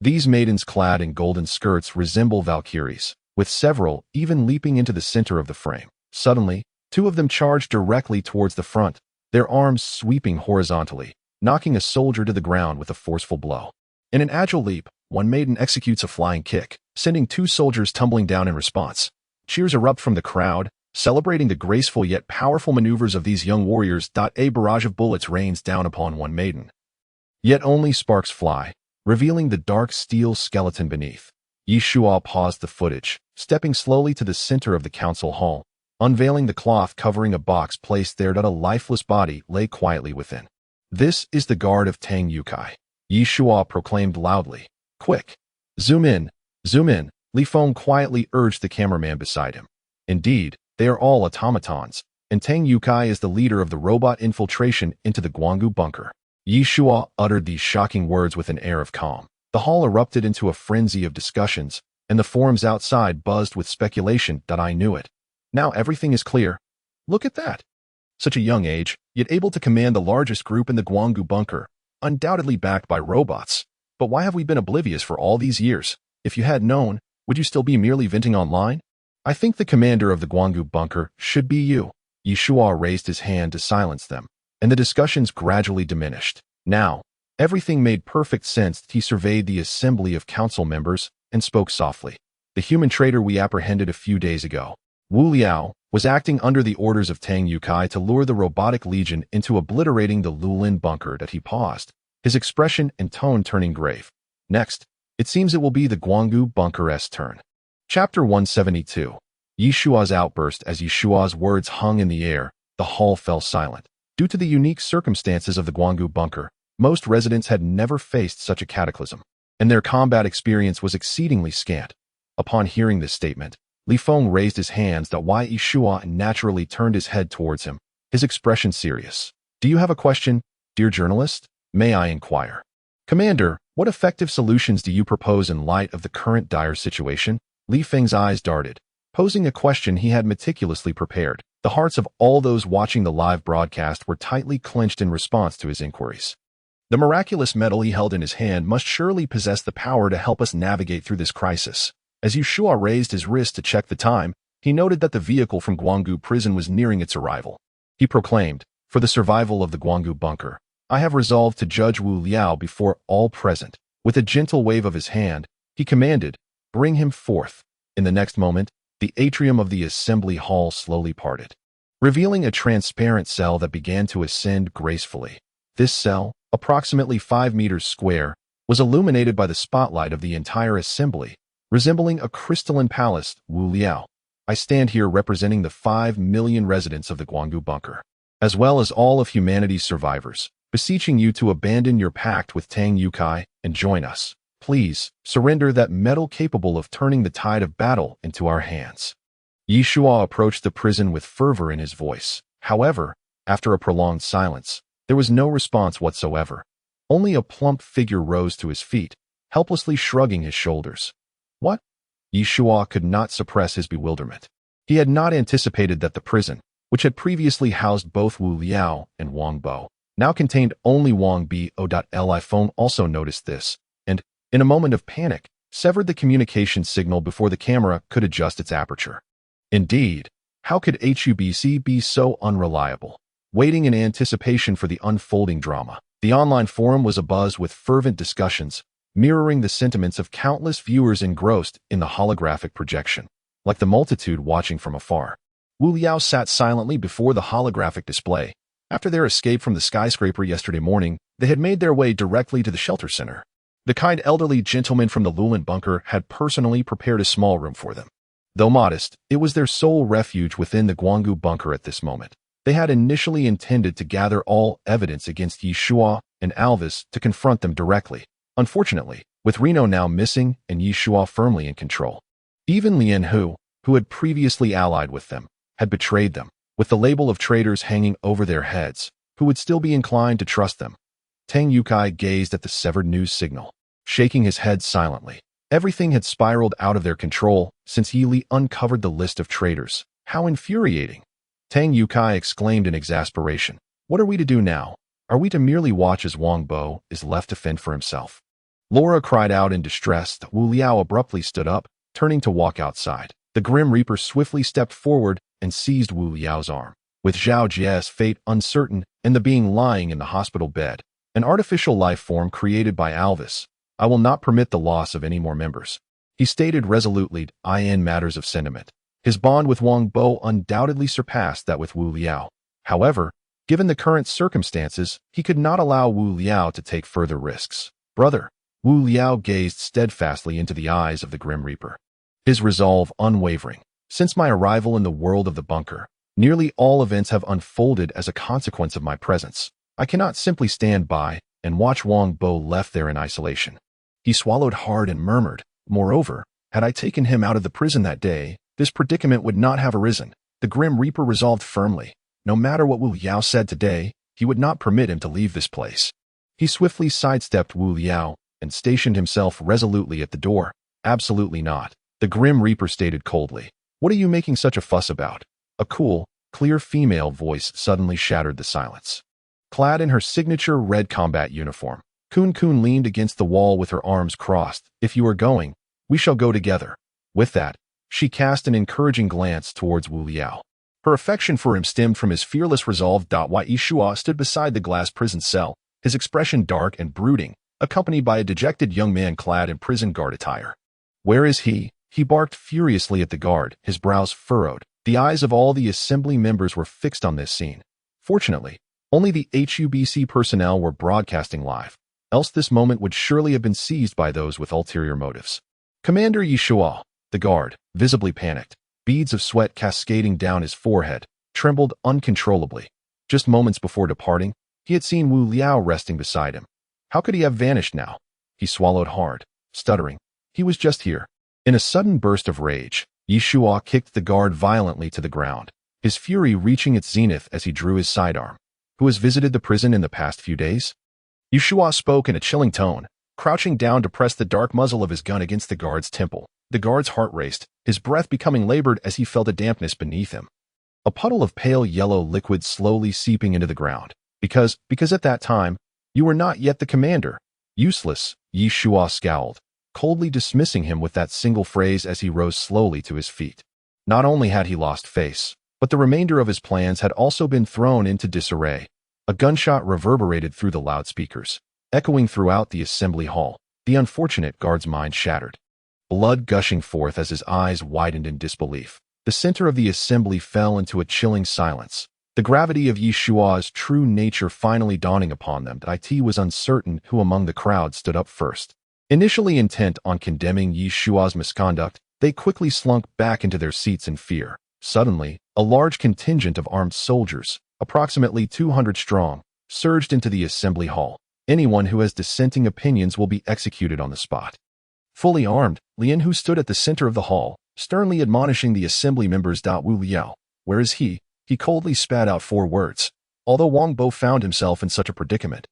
These maidens clad in golden skirts resemble valkyries, with several even leaping into the center of the frame. Suddenly, 2 of them charge directly towards the front, their arms sweeping horizontally, knocking a soldier to the ground with a forceful blow. In an agile leap, one maiden executes a flying kick, sending 2 soldiers tumbling down in response. Cheers erupt from the crowd, celebrating the graceful yet powerful maneuvers of these young warriors. A barrage of bullets rains down upon one maiden. Yet only sparks fly, revealing the dark steel skeleton beneath. Yeshua paused the footage, stepping slowly to the center of the council hall, unveiling the cloth covering a box placed there. A lifeless body lay quietly within. This is the guard of Tang Yukai, Yeshua proclaimed loudly. Quick! Zoom in! Zoom in! Li Feng quietly urged the cameraman beside him. Indeed, they are all automatons, and Tang Yukai is the leader of the robot infiltration into the Guanggu bunker. Yeshua uttered these shocking words with an air of calm. The hall erupted into a frenzy of discussions, and the forums outside buzzed with speculation. I knew it. Now everything is clear. Look at that. Such a young age, yet able to command the largest group in the Guanggu bunker, undoubtedly backed by robots. But why have we been oblivious for all these years? If you had known, would you still be merely venting online? I think the commander of the Guanggu bunker should be you. Yeshua raised his hand to silence them, and the discussions gradually diminished. Now, everything made perfect sense. He surveyed the assembly of council members and spoke softly. The human traitor we apprehended a few days ago, Wu Liao, was acting under the orders of Tang Yukai to lure the robotic legion into obliterating the Lulin bunker. He paused, his expression and tone turning grave. Next, it seems it will be the Guanggu bunker's turn. Chapter 172. Yeshua's outburst. As Yeshua's words hung in the air, the hall fell silent. Due to the unique circumstances of the Guanggu bunker, most residents had never faced such a cataclysm, and their combat experience was exceedingly scant. Upon hearing this statement, Li Feng raised his hands that Yi Shua naturally turned his head towards him, his expression serious. Do you have a question, dear journalist? May I inquire? Commander, what effective solutions do you propose in light of the current dire situation? Li Feng's eyes darted, posing a question he had meticulously prepared. The hearts of all those watching the live broadcast were tightly clenched in response to his inquiries. The miraculous metal he held in his hand must surely possess the power to help us navigate through this crisis. As Yeshua raised his wrist to check the time, he noted that the vehicle from Guanggu prison was nearing its arrival. He proclaimed, "For the survival of the Guanggu bunker, I have resolved to judge Wu Liao before all present." With a gentle wave of his hand, he commanded, "Bring him forth." In the next moment, the atrium of the assembly hall slowly parted, revealing a transparent cell that began to ascend gracefully. This cell, approximately 5 meters square, was illuminated by the spotlight of the entire assembly, resembling a crystalline palace. Wu Liao, I stand here representing the 5 million residents of the Guanggu bunker, as well as all of humanity's survivors, beseeching you to abandon your pact with Tang Yukai and join us. Please, surrender that metal capable of turning the tide of battle into our hands. Yeshua approached the prison with fervor in his voice. However, after a prolonged silence, there was no response whatsoever. Only a plump figure rose to his feet, helplessly shrugging his shoulders. What? Yeshua could not suppress his bewilderment. He had not anticipated that the prison, which had previously housed both Wu Liao and Wang Bo, now contained only Wang Bo. Phone also noticed this, and, in a moment of panic, severed the communication signal before the camera could adjust its aperture. Indeed, how could HUBC be so unreliable? Waiting in anticipation for the unfolding drama, the online forum was abuzz with fervent discussions, mirroring the sentiments of countless viewers engrossed in the holographic projection. Like the multitude watching from afar, Wu Liao sat silently before the holographic display. After their escape from the skyscraper yesterday morning, they had made their way directly to the shelter center. The kind elderly gentleman from the Lulan bunker had personally prepared a small room for them. Though modest, it was their sole refuge within the Guanggu bunker at this moment. They had initially intended to gather all evidence against Yeshua and Alvis to confront them directly. Unfortunately, with Reno now missing and Yeshua firmly in control, even Lien Hu, who had previously allied with them, had betrayed them, with the label of traitors hanging over their heads. Who would still be inclined to trust them? Tang Yukai gazed at the severed news signal, shaking his head silently. Everything had spiraled out of their control since Yi Li uncovered the list of traitors. How infuriating! Tang Yukai exclaimed in exasperation. What are we to do now? Are we to merely watch as Wang Bo is left to fend for himself? Laura cried out in distress. Wu Liao abruptly stood up, turning to walk outside. The Grim Reaper swiftly stepped forward and seized Wu Liao's arm. With Zhao Jie's fate uncertain and the being lying in the hospital bed, an artificial life form created by Alvis, I will not permit the loss of any more members. He stated resolutely in matters of sentiment. His bond with Wang Bo undoubtedly surpassed that with Wu Liao. However, given the current circumstances, he could not allow Wu Liao to take further risks. Brother, Wu Liao gazed steadfastly into the eyes of the Grim Reaper, his resolve unwavering. Since my arrival in the world of the bunker, nearly all events have unfolded as a consequence of my presence. I cannot simply stand by and watch Wang Bo left there in isolation. He swallowed hard and murmured, moreover, had I taken him out of the prison that day, this predicament would not have arisen. The Grim Reaper resolved firmly. No matter what Wu Liao said today, he would not permit him to leave this place. He swiftly sidestepped Wu Liao and stationed himself resolutely at the door. Absolutely not, the Grim Reaper stated coldly. What are you making such a fuss about? A cool, clear female voice suddenly shattered the silence. Clad in her signature red combat uniform, Kun Kun leaned against the wall with her arms crossed. If you are going, we shall go together. With that, she cast an encouraging glance towards Wu Liao. Her affection for him stemmed from his fearless resolve. Yeshua stood beside the glass prison cell, his expression dark and brooding, accompanied by a dejected young man clad in prison guard attire. Where is he? He barked furiously at the guard, his brows furrowed. The eyes of all the assembly members were fixed on this scene. Fortunately, only the HUBC personnel were broadcasting live, else this moment would surely have been seized by those with ulterior motives. Commander Yeshua, the guard, visibly panicked, beads of sweat cascading down his forehead, trembled uncontrollably. Just moments before departing, he had seen Wu Liao resting beside him. How could he have vanished now? He swallowed hard, stuttering. He was just here. In a sudden burst of rage, Yi Shua kicked the guard violently to the ground, his fury reaching its zenith as he drew his sidearm. Who has visited the prison in the past few days? Yi Shua spoke in a chilling tone, crouching down to press the dark muzzle of his gun against the guard's temple. The guard's heart raced, his breath becoming labored as he felt a dampness beneath him. A puddle of pale yellow liquid slowly seeping into the ground. Because at that time, you were not yet the commander. Useless, Yi Shua scowled, coldly dismissing him with that single phrase as he rose slowly to his feet. Not only had he lost face, but the remainder of his plans had also been thrown into disarray. A gunshot reverberated through the loudspeakers, echoing throughout the assembly hall. The unfortunate guard's mind shattered. Blood gushing forth as his eyes widened in disbelief. The center of the assembly fell into a chilling silence. The gravity of Yi Shua's true nature finally dawning upon them. It was uncertain who among the crowd stood up first. Initially intent on condemning Yi Shua's misconduct, they quickly slunk back into their seats in fear. Suddenly, a large contingent of armed soldiers, approximately 200 strong, surged into the assembly hall. Anyone who has dissenting opinions will be executed on the spot. Fully armed, Lian Hu stood at the center of the hall, sternly admonishing the assembly members. Wu Liao, where is he? He coldly spat out 4 words. Although Wang Bo found himself in such a predicament,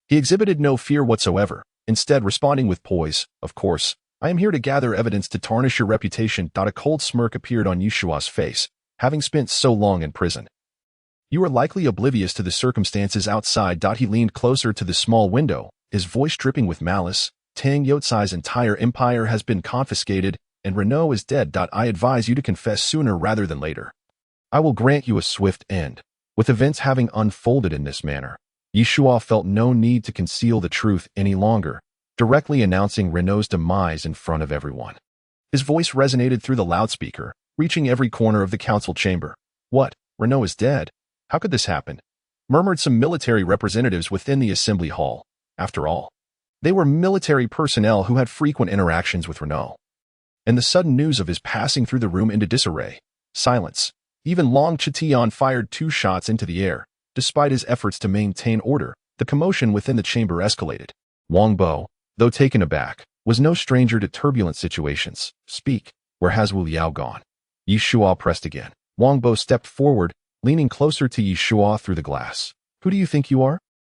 he exhibited no fear whatsoever, instead responding with poise. Of course, I am here to gather evidence to tarnish your reputation. A cold smirk appeared on Yi Shua's face, having spent so long in prison. You are likely oblivious to the circumstances outside. He leaned closer to the small window, his voice dripping with malice. Tang Youcai's entire empire has been confiscated, and Renault is dead. I advise you to confess sooner rather than later. I will grant you a swift end. With events having unfolded in this manner, Yi Shua felt no need to conceal the truth any longer, directly announcing Renault's demise in front of everyone. His voice resonated through the loudspeaker, reaching every corner of the council chamber. What? Renault is dead? How could this happen? Murmured some military representatives within the assembly hall. After all, they were military personnel who had frequent interactions with Renault. And the sudden news of his passing threw the room into disarray. Silence. Even Long Chitian fired 2 shots into the air. Despite his efforts to maintain order, the commotion within the chamber escalated. Wang Bo, though taken aback, was no stranger to turbulent situations. Speak. Where has Wu Liao gone? Yi Shua pressed again. Wang Bo stepped forward, leaning closer to Yi Shua through the glass. Who do you think you are?